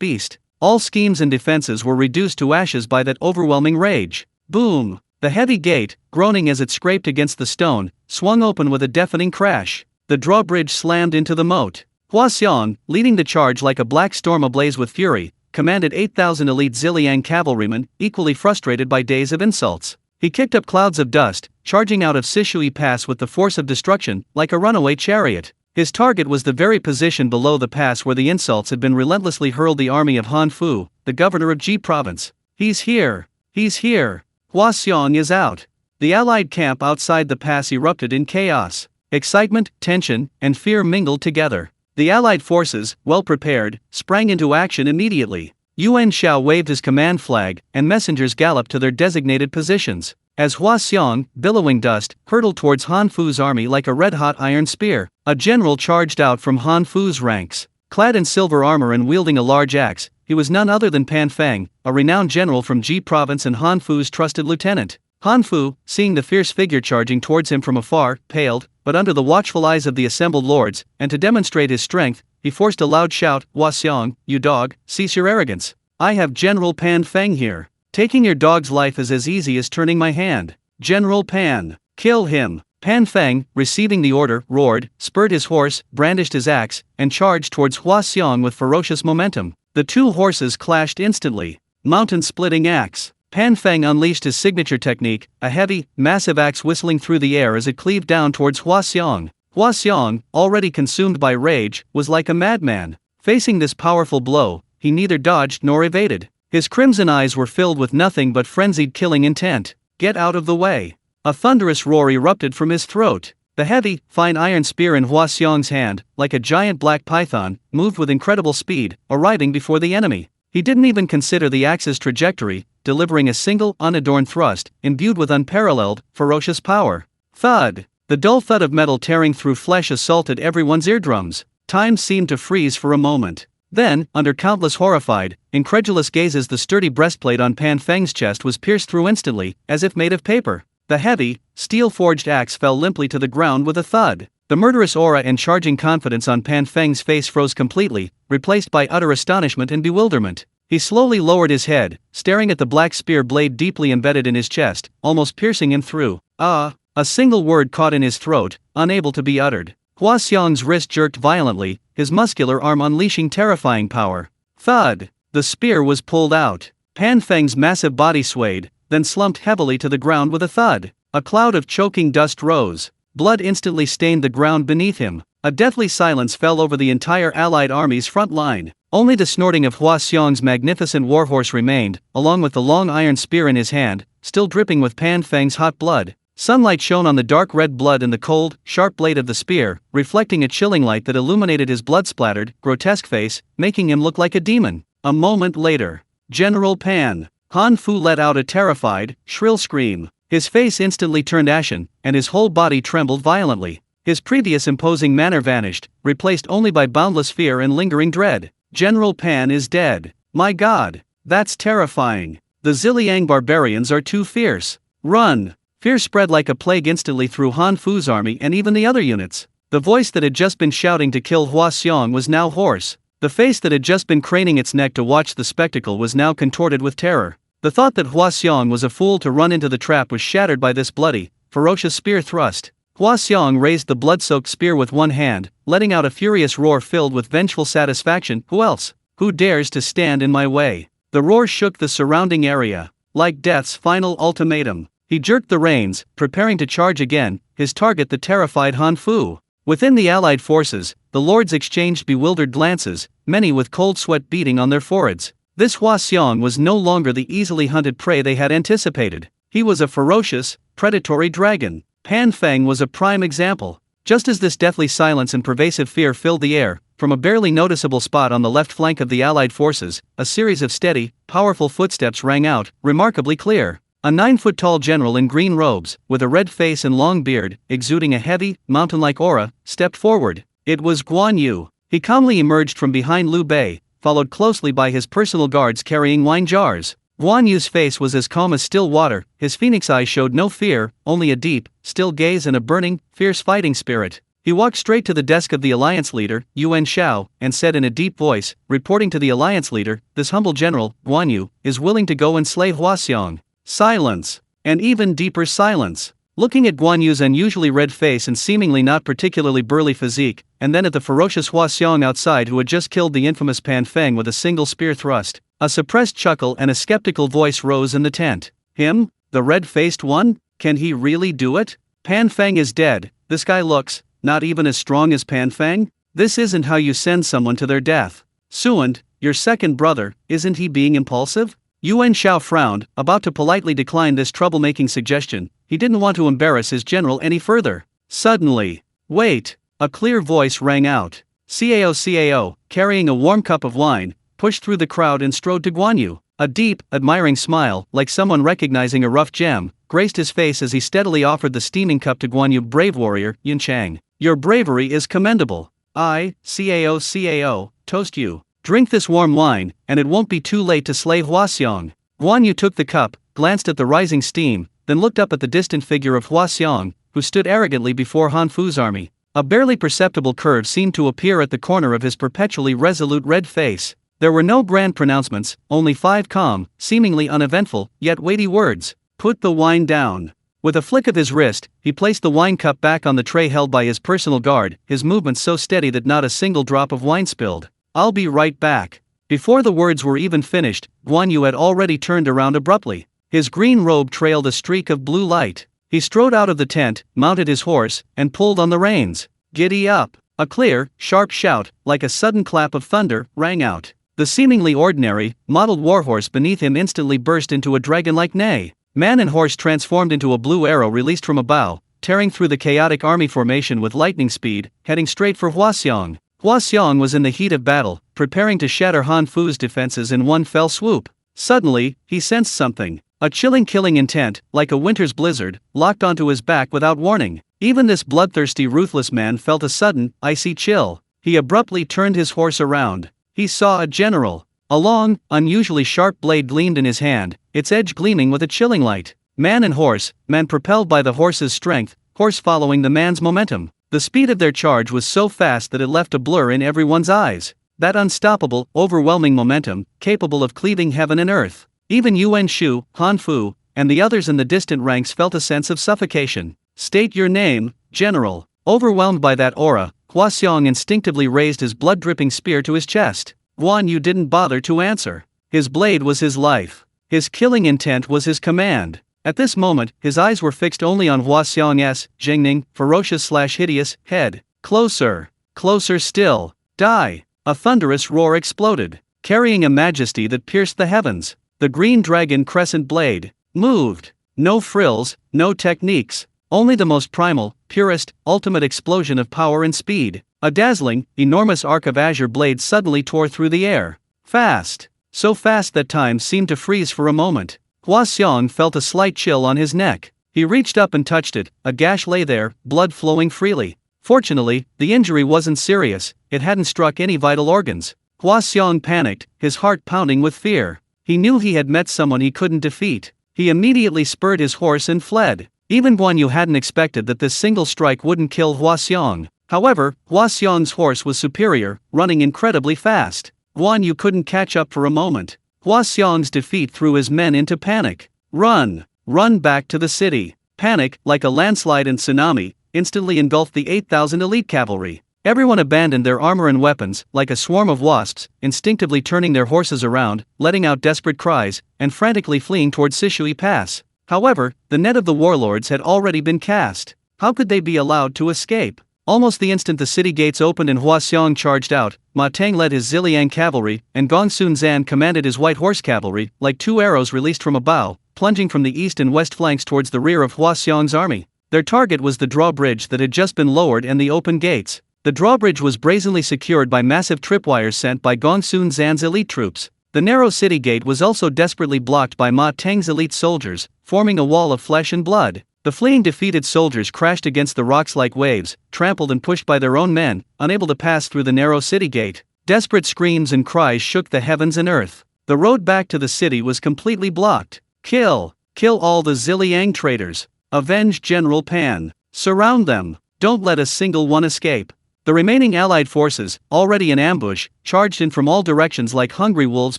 beast. All schemes and defenses were reduced to ashes by that overwhelming rage. Boom! The heavy gate, groaning as it scraped against the stone, swung open with a deafening crash. The drawbridge slammed into the moat. Hua Xiong, leading the charge like a black storm ablaze with fury, commanded 8,000 elite Ziliang cavalrymen, equally frustrated by days of insults. He kicked up clouds of dust, charging out of Sishui Pass with the force of destruction, like a runaway chariot. His target was the very position below the pass where the insults had been relentlessly hurled. The army of Han Fu, the governor of Ji province. He's here. He's here. Hua Xiong is out. The allied camp outside the pass erupted in chaos. Excitement, tension, and fear mingled together. The allied forces, well prepared, sprang into action immediately. Yuan Shao waved his command flag, and messengers galloped to their designated positions. As Hua Xiong, billowing dust, hurtled towards Han Fu's army like a red-hot iron spear, a general charged out from Han Fu's ranks. Clad in silver armor and wielding a large axe, he was none other than Pan Feng, a renowned general from Ji province and Han Fu's trusted lieutenant. Han Fu, seeing the fierce figure charging towards him from afar, paled, but under the watchful eyes of the assembled lords, and to demonstrate his strength, he forced a loud shout. Hua Xiong, you dog, cease your arrogance. I have General Pan Feng here. Taking your dog's life is as easy as turning my hand. General Pan, kill him. Pan Feng, receiving the order, roared, spurred his horse, brandished his axe, and charged towards Hua Xiong with ferocious momentum. The 2 horses clashed instantly. Mountain-splitting axe. Pan Feng unleashed his signature technique, a heavy, massive axe whistling through the air as it cleaved down towards Hua Xiong. Hua Xiong, already consumed by rage, was like a madman. Facing this powerful blow, he neither dodged nor evaded. His crimson eyes were filled with nothing but frenzied killing intent. Get out of the way. A thunderous roar erupted from his throat. The heavy, fine iron spear in Hua Xiong's hand, like a giant black python, moved with incredible speed, arriving before the enemy. He didn't even consider the axe's trajectory, delivering a single, unadorned thrust, imbued with unparalleled, ferocious power. Thud! The dull thud of metal tearing through flesh assaulted everyone's eardrums. Time seemed to freeze for a moment. Then, under countless horrified, incredulous gazes, the sturdy breastplate on Pan Feng's chest was pierced through instantly, as if made of paper. The heavy, steel-forged axe fell limply to the ground with a thud. The murderous aura and charging confidence on Pan Feng's face froze completely, replaced by utter astonishment and bewilderment. He slowly lowered his head, staring at the black spear blade deeply embedded in his chest, almost piercing him through. A single word caught in his throat, unable to be uttered. Hua Xiong's wrist jerked violently, his muscular arm unleashing terrifying power. Thud! The spear was pulled out. Pan Feng's massive body swayed, then slumped heavily to the ground with a thud. A cloud of choking dust rose. Blood instantly stained the ground beneath him. A deathly silence fell over the entire Allied army's front line. Only the snorting of Hua Xiong's magnificent warhorse remained, along with the long iron spear in his hand, still dripping with Pan Feng's hot blood. Sunlight shone on the dark red blood and the cold, sharp blade of the spear, reflecting a chilling light that illuminated his blood-splattered, grotesque face, making him look like a demon. A moment later, General Pan. Han Fu let out a terrified, shrill scream. His face instantly turned ashen, and his whole body trembled violently. His previous imposing manner vanished, replaced only by boundless fear and lingering dread. General Pan is dead. My God, that's terrifying. The Ziliang barbarians are too fierce. Run! Fear spread like a plague instantly through Han Fu's army and even the other units. The voice that had just been shouting to kill Hua Xiong was now hoarse. The face that had just been craning its neck to watch the spectacle was now contorted with terror. The thought that Hua Xiong was a fool to run into the trap was shattered by this bloody, ferocious spear thrust. Hua Xiong raised the blood-soaked spear with one hand, letting out a furious roar filled with vengeful satisfaction. Who else? Who dares to stand in my way? The roar shook the surrounding area. Like death's final ultimatum, he jerked the reins, preparing to charge again, his target the terrified Han Fu. Within the Allied forces, the lords exchanged bewildered glances, many with cold sweat beading on their foreheads. This Hua Xiong was no longer the easily hunted prey they had anticipated. He was a ferocious, predatory dragon. Pan Feng was a prime example. Just as this deathly silence and pervasive fear filled the air, from a barely noticeable spot on the left flank of the Allied forces, a series of steady, powerful footsteps rang out, remarkably clear. A 9-foot-tall general in green robes, with a red face and long beard, exuding a heavy, mountain-like aura, stepped forward. It was Guan Yu. He calmly emerged from behind Liu Bei, followed closely by his personal guards carrying wine jars. Guan Yu's face was as calm as still water, his phoenix eyes showed no fear, only a deep, still gaze and a burning, fierce fighting spirit. He walked straight to the desk of the alliance leader, Yuan Shao, and said in a deep voice, reporting to the alliance leader, "This humble general, Guan Yu, is willing to go and slay Hua Xiong." Silence. And even deeper silence. Looking at Guan Yu's unusually red face and seemingly not particularly burly physique, and then at the ferocious Hua Xiong outside who had just killed the infamous Pan Feng with a single spear thrust, a suppressed chuckle and a skeptical voice rose in the tent. Him? The red-faced one? Can he really do it? Pan Feng is dead. This guy looks, not even as strong as Pan Feng? This isn't how you send someone to their death. Suant, your second brother, isn't he being impulsive? Yuan Shao frowned, about to politely decline this troublemaking suggestion. He didn't want to embarrass his general any further. Suddenly, wait, a clear voice rang out. Cao, carrying a warm cup of wine, pushed through the crowd and strode to Guan Yu. A deep, admiring smile, like someone recognizing a rough gem, graced his face as he steadily offered the steaming cup to Guan Yu. Brave warrior, Yun Chang. Your bravery is commendable. I, Cao, toast you. Drink this warm wine, and it won't be too late to slay Hua Xiong. Guan Yu took the cup, glanced at the rising steam, then looked up at the distant figure of Hua Xiong, who stood arrogantly before Han Fu's army. A barely perceptible curve seemed to appear at the corner of his perpetually resolute red face. There were no grand pronouncements, only 5 calm, seemingly uneventful, yet weighty words. Put the wine down. With a flick of his wrist, he placed the wine cup back on the tray held by his personal guard, his movements so steady that not a single drop of wine spilled. I'll be right back. Before the words were even finished, Guan Yu had already turned around abruptly. His green robe trailed a streak of blue light. He strode out of the tent, mounted his horse, and pulled on the reins. Giddy up! A clear, sharp shout, like a sudden clap of thunder, rang out. The seemingly ordinary, mottled warhorse beneath him instantly burst into a dragon-like neigh. Man and horse transformed into a blue arrow released from a bow, tearing through the chaotic army formation with lightning speed, heading straight for Hua Xiong. Hua Xiong was in the heat of battle, preparing to shatter Han Fu's defenses in one fell swoop. Suddenly, he sensed something. A chilling killing intent, like a winter's blizzard, locked onto his back without warning. Even this bloodthirsty ruthless man felt a sudden, icy chill. He abruptly turned his horse around. He saw a general. A long, unusually sharp blade gleamed in his hand, its edge gleaming with a chilling light. Man and horse, man propelled by the horse's strength, horse following the man's momentum. The speed of their charge was so fast that it left a blur in everyone's eyes. That unstoppable, overwhelming momentum, capable of cleaving heaven and earth. Even Yuan Shu, Han Fu, and the others in the distant ranks felt a sense of suffocation. "State your name, General." Overwhelmed by that aura, Hua Xiong instinctively raised his blood-dripping spear to his chest. Guan Yu didn't bother to answer. His blade was his life. His killing intent was his command. At this moment, his eyes were fixed only on Hua Xiong's Jingning, ferocious/hideous, head. Closer. Closer still. Die. A thunderous roar exploded, carrying a majesty that pierced the heavens. The green dragon crescent blade moved. No frills, no techniques, only the most primal, purest, ultimate explosion of power and speed. A dazzling, enormous arc of azure blade suddenly tore through the air. Fast. So fast that time seemed to freeze for a moment. Hua Xiong felt a slight chill on his neck. He reached up and touched it. A gash lay there, blood flowing freely. Fortunately, the injury wasn't serious, it hadn't struck any vital organs. Hua Xiong panicked, his heart pounding with fear. He knew he had met someone he couldn't defeat. He immediately spurred his horse and fled. Even Guan Yu hadn't expected that this single strike wouldn't kill Hua Xiong. However, Hua Xiong's horse was superior, running incredibly fast. Guan Yu couldn't catch up for a moment. Hua Xiong's defeat threw his men into panic. Run! Run back to the city. Panic, like a landslide and tsunami, instantly engulfed the 8,000 elite cavalry. Everyone abandoned their armor and weapons, like a swarm of wasps, instinctively turning their horses around, letting out desperate cries, and frantically fleeing toward Sishui Pass. However, the net of the warlords had already been cast. How could they be allowed to escape? Almost the instant the city gates opened and Hua Xiong charged out, Ma Teng led his Ziliang cavalry, and Gong Sun Zan commanded his white horse cavalry, like two arrows released from a bow, plunging from the east and west flanks towards the rear of Hua Xiong's army. Their target was the drawbridge that had just been lowered and the open gates. The drawbridge was brazenly secured by massive tripwires sent by Gong Sun Zan's elite troops. The narrow city gate was also desperately blocked by Ma Teng's elite soldiers, forming a wall of flesh and blood. The fleeing defeated soldiers crashed against the rocks like waves, trampled and pushed by their own men, unable to pass through the narrow city gate. Desperate screams and cries shook the heavens and earth. The road back to the city was completely blocked. Kill! Kill all the Ziliang traitors! Avenge General Pan! Surround them! Don't let a single one escape! The remaining allied forces, already in ambush, charged in from all directions like hungry wolves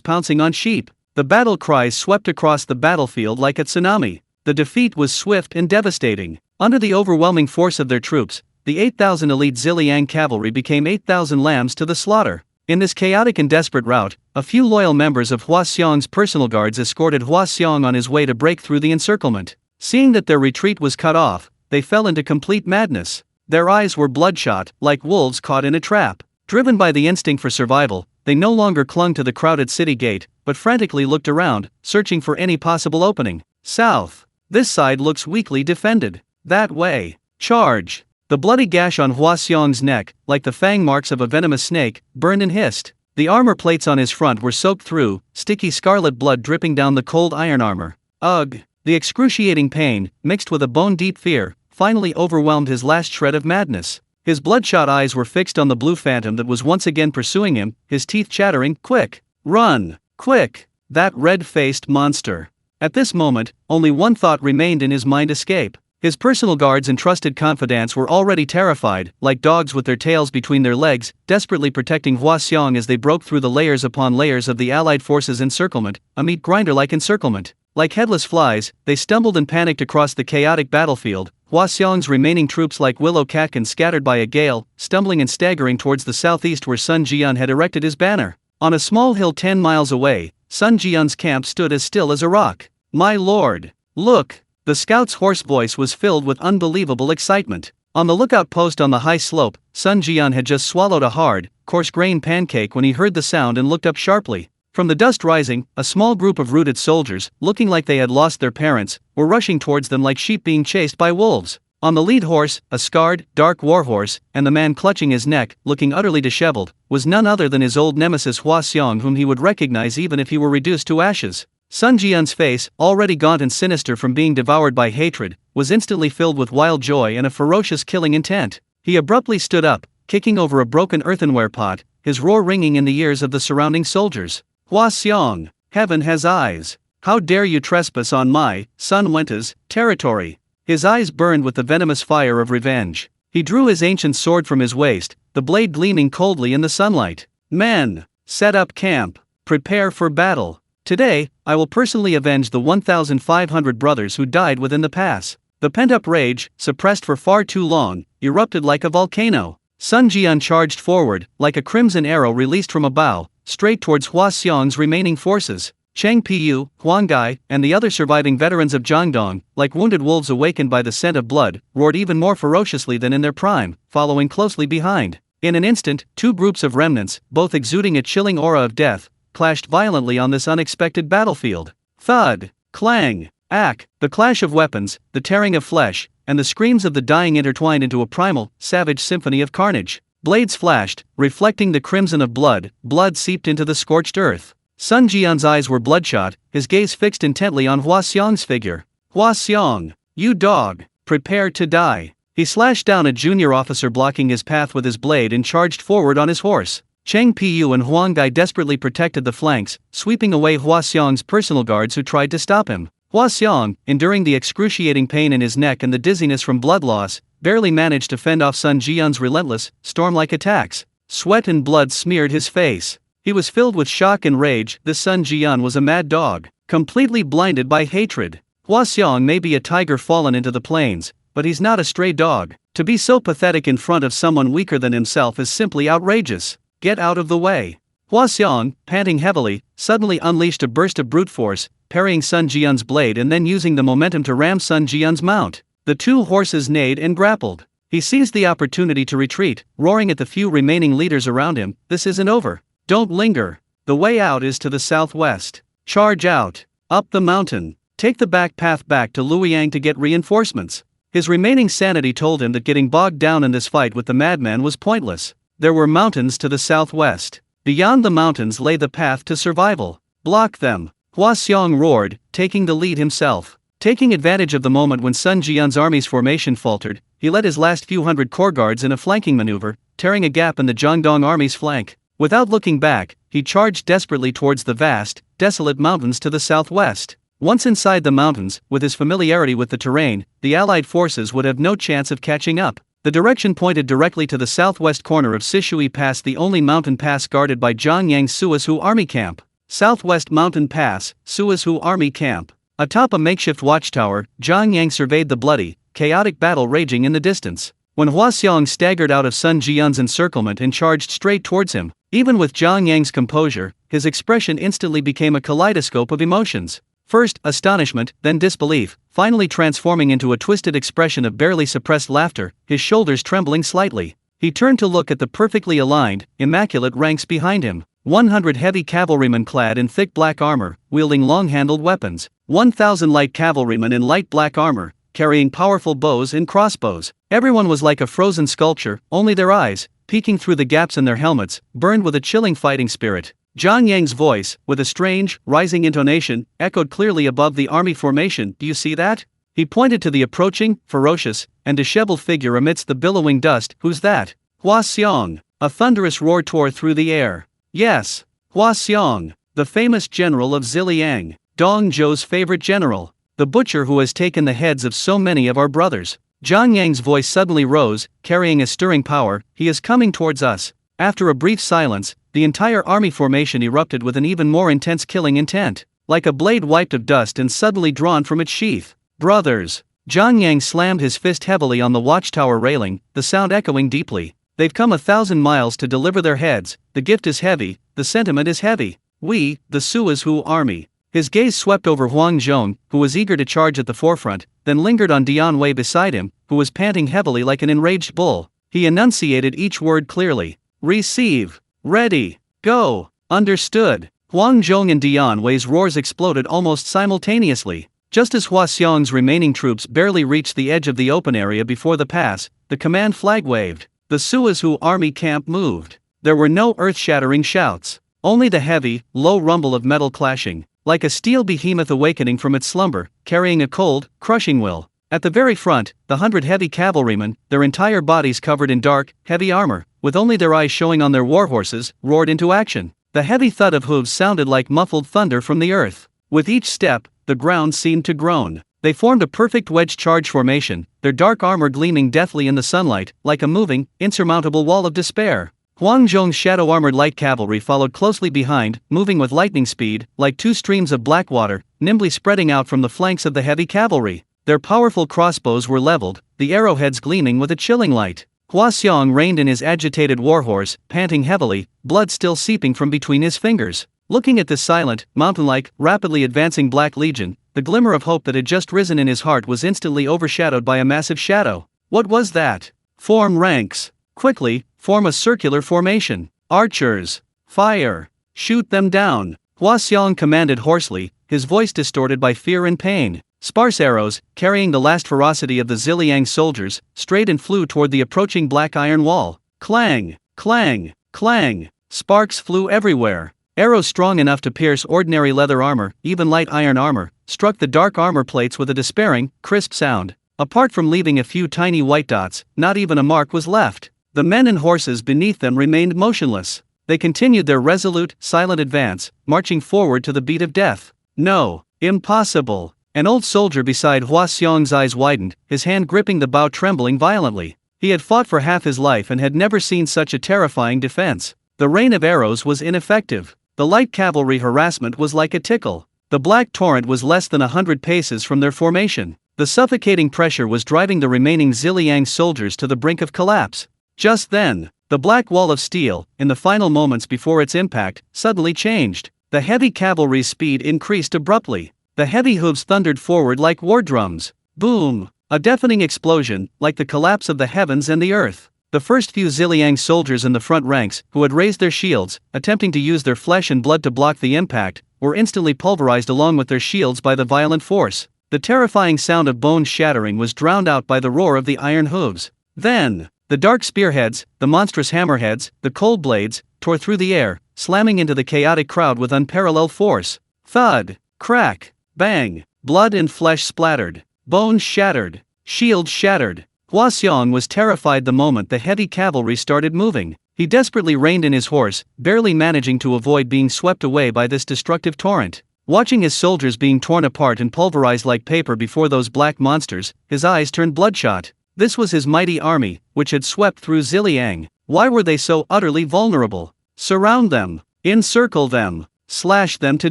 pouncing on sheep. The battle cries swept across the battlefield like a tsunami. The defeat was swift and devastating. Under the overwhelming force of their troops, the 8,000 elite Ziliang cavalry became 8,000 lambs to the slaughter. In this chaotic and desperate rout, a few loyal members of Hua Xiong's personal guards escorted Hua Xiong on his way to break through the encirclement. Seeing that their retreat was cut off, they fell into complete madness. Their eyes were bloodshot, like wolves caught in a trap. Driven by the instinct for survival, they no longer clung to the crowded city gate, but frantically looked around, searching for any possible opening. South. This side looks weakly defended. That way. Charge. The bloody gash on Hua Xiong's neck, like the fang marks of a venomous snake, burned and hissed. The armor plates on his front were soaked through, sticky scarlet blood dripping down the cold iron armor. Ugh! The excruciating pain, mixed with a bone-deep fear, finally overwhelmed his last shred of madness. His bloodshot eyes were fixed on the blue phantom that was once again pursuing him, his teeth chattering, "Quick! Run! Quick! That red-faced monster!" At this moment, only one thought remained in his mind: escape. His personal guards and trusted confidants were already terrified, like dogs with their tails between their legs, desperately protecting Hua Xiong as they broke through the layers upon layers of the allied forces' encirclement, a meat grinder-like encirclement. Like headless flies, they stumbled and panicked across the chaotic battlefield, Hua Xiong's remaining troops like willow catkins scattered by a gale, stumbling and staggering towards the southeast where Sun Jian had erected his banner. On a small hill 10 miles away, Sun Jian's camp stood as still as a rock. "My lord! Look!" The scout's hoarse voice was filled with unbelievable excitement. On the lookout post on the high slope, Sun Jian had just swallowed a hard, coarse-grained pancake when he heard the sound and looked up sharply. From the dust rising, a small group of routed soldiers, looking like they had lost their parents, were rushing towards them like sheep being chased by wolves. On the lead horse, a scarred, dark warhorse, and the man clutching his neck, looking utterly disheveled, was none other than his old nemesis Hua Xiong, whom he would recognize even if he were reduced to ashes. Sun Jian's face, already gaunt and sinister from being devoured by hatred, was instantly filled with wild joy and a ferocious killing intent. He abruptly stood up, kicking over a broken earthenware pot, his roar ringing in the ears of the surrounding soldiers. "Hua Xiong, heaven has eyes. How dare you trespass on my, Sun Wenta's, territory? His eyes burned with the venomous fire of revenge. He drew his ancient sword from his waist, the blade gleaming coldly in the sunlight. Men, set up camp. Prepare for battle. Today, I will personally avenge the 1,500 brothers who died within the pass. The pent-up rage, suppressed for far too long, erupted like a volcano. Sun Jian charged forward, like a crimson arrow released from a bow, straight towards Hua Xiong's remaining forces. Cheng Piyu, Huang Gai, and the other surviving veterans of Jiangdong, like wounded wolves awakened by the scent of blood, roared even more ferociously than in their prime, following closely behind. In an instant, two groups of remnants, both exuding a chilling aura of death, clashed violently on this unexpected battlefield. Thud, clang, ack, the clash of weapons, the tearing of flesh, and the screams of the dying intertwined into a primal, savage symphony of carnage. Blades flashed, reflecting the crimson of blood, blood seeped into the scorched earth. Sun Jian's eyes were bloodshot, his gaze fixed intently on Hua Xiong's figure. Hua Xiong, you dog, prepare to die. He slashed down a junior officer blocking his path with his blade and charged forward on his horse. Cheng Piyu and Huang Gai desperately protected the flanks, sweeping away Hua Xiong's personal guards who tried to stop him. Hua Xiong, enduring the excruciating pain in his neck and the dizziness from blood loss, barely managed to fend off Sun Jian's relentless, storm-like attacks. Sweat and blood smeared his face. He was filled with shock and rage. This Sun Jian was a mad dog, completely blinded by hatred. Hua Xiong may be a tiger fallen into the plains, but he's not a stray dog. To be so pathetic in front of someone weaker than himself is simply outrageous. Get out of the way. Hua Xiong, panting heavily, suddenly unleashed a burst of brute force, parrying Sun Jian's blade and then using the momentum to ram Sun Jian's mount. The two horses neighed and grappled. He seized the opportunity to retreat, roaring at the few remaining leaders around him, "This isn't over. Don't linger. The way out is to the southwest. Charge out. Up the mountain. Take the back path back to Luoyang to get reinforcements." His remaining sanity told him that getting bogged down in this fight with the madman was pointless. There were mountains to the southwest. Beyond the mountains lay the path to survival. Block them. Hua Xiong roared, taking the lead himself. Taking advantage of the moment when Sun Jian's army's formation faltered, he led his last few hundred corps guards in a flanking maneuver, tearing a gap in the Jiangdong army's flank. Without looking back, he charged desperately towards the vast, desolate mountains to the southwest. Once inside the mountains, with his familiarity with the terrain, the Allied forces would have no chance of catching up. The direction pointed directly to the southwest corner of Sishui Pass, the only mountain pass guarded by Zhangyang's Suisu Army Camp. Southwest Mountain Pass, Suisu Army Camp. Atop a makeshift watchtower, Zhangyang surveyed the bloody, chaotic battle raging in the distance. When Hua Xiong staggered out of Sun Jian's encirclement and charged straight towards him, even with Zhangyang's composure, his expression instantly became a kaleidoscope of emotions. First, astonishment, then disbelief, finally transforming into a twisted expression of barely suppressed laughter, his shoulders trembling slightly. He turned to look at the perfectly aligned, immaculate ranks behind him. 100 heavy cavalrymen clad in thick black armor, wielding long-handled weapons. 1,000 light cavalrymen in light black armor, carrying powerful bows and crossbows. Everyone was like a frozen sculpture, only their eyes, peeking through the gaps in their helmets, burned with a chilling fighting spirit. Zhangyang's voice, with a strange, rising intonation, echoed clearly above the army formation. "Do you see that?" He pointed to the approaching, ferocious, and disheveled figure amidst the billowing dust. "Who's that?" "Hua Xiong." A thunderous roar tore through the air. "Yes, Hua Xiong, the famous general of Ziliang, Dong Zhou's favorite general, the butcher who has taken the heads of so many of our brothers." Zhangyang's voice suddenly rose, carrying a stirring power. "He is coming towards us." After a brief silence, the entire army formation erupted with an even more intense killing intent, like a blade wiped of dust and suddenly drawn from its sheath. "Brothers!" Zhangyang slammed his fist heavily on the watchtower railing, the sound echoing deeply. "They've come 1,000 miles to deliver their heads. The gift is heavy, the sentiment is heavy. We, the Suisu army." His gaze swept over Huang Zhong, who was eager to charge at the forefront, then lingered on Dian Wei beside him, who was panting heavily like an enraged bull. He enunciated each word clearly. "Receive. Ready. Go. Understood." Huang Zhong and Dian Wei's roars exploded almost simultaneously. Just as Hua Xiong's remaining troops barely reached the edge of the open area before the pass, the command flag waved. The Suisu army camp moved. There were no earth-shattering shouts, only the heavy, low rumble of metal clashing, like a steel behemoth awakening from its slumber, carrying a cold, crushing will. At the very front, the 100 heavy cavalrymen, their entire bodies covered in dark, heavy armor, with only their eyes showing on their warhorses, roared into action. The heavy thud of hooves sounded like muffled thunder from the earth. With each step, the ground seemed to groan. They formed a perfect wedge charge formation, their dark armor gleaming deathly in the sunlight, like a moving, insurmountable wall of despair. Huang Zhong's shadow-armored light cavalry followed closely behind, moving with lightning speed, like two streams of black water, nimbly spreading out from the flanks of the heavy cavalry. Their powerful crossbows were leveled, the arrowheads gleaming with a chilling light. Hua Xiong reined in his agitated warhorse, panting heavily, blood still seeping from between his fingers. Looking at this silent, mountain-like, rapidly advancing Black Legion, the glimmer of hope that had just risen in his heart was instantly overshadowed by a massive shadow. What was that? Form ranks. Quickly, form a circular formation. Archers. Fire. Shoot them down. Hua Xiong commanded hoarsely, his voice distorted by fear and pain. Sparse arrows, carrying the last ferocity of the Ziliang soldiers, strayed and flew toward the approaching black iron wall. Clang, clang, clang. Sparks flew everywhere. Arrows strong enough to pierce ordinary leather armor, even light iron armor, struck the dark armor plates with a despairing, crisp sound. Apart from leaving a few tiny white dots, not even a mark was left. The men and horses beneath them remained motionless. They continued their resolute, silent advance, marching forward to the beat of death. No, impossible. An old soldier beside Hua Xiong's eyes widened, his hand gripping the bow trembling violently. He had fought for half his life and had never seen such a terrifying defense. The rain of arrows was ineffective. The light cavalry harassment was like a tickle. The black torrent was less than 100 paces from their formation. The suffocating pressure was driving the remaining Ziliang soldiers to the brink of collapse. Just then, the black wall of steel, in the final moments before its impact, suddenly changed. The heavy cavalry's speed increased abruptly. The heavy hooves thundered forward like war drums. Boom! A deafening explosion, like the collapse of the heavens and the earth. The first few Ziliang soldiers in the front ranks, who had raised their shields, attempting to use their flesh and blood to block the impact, were instantly pulverized along with their shields by the violent force. The terrifying sound of bones shattering was drowned out by the roar of the iron hooves. Then, the dark spearheads, the monstrous hammerheads, the cold blades, tore through the air, slamming into the chaotic crowd with unparalleled force. Thud, crack, bang, blood and flesh splattered, bones shattered, shields shattered. Hua Xiong was terrified the moment the heavy cavalry started moving. He desperately reined in his horse, barely managing to avoid being swept away by this destructive torrent. Watching his soldiers being torn apart and pulverized like paper before those black monsters, his eyes turned bloodshot. This was his mighty army, which had swept through Ziliang. Why were they so utterly vulnerable? Surround them, encircle them, slash them to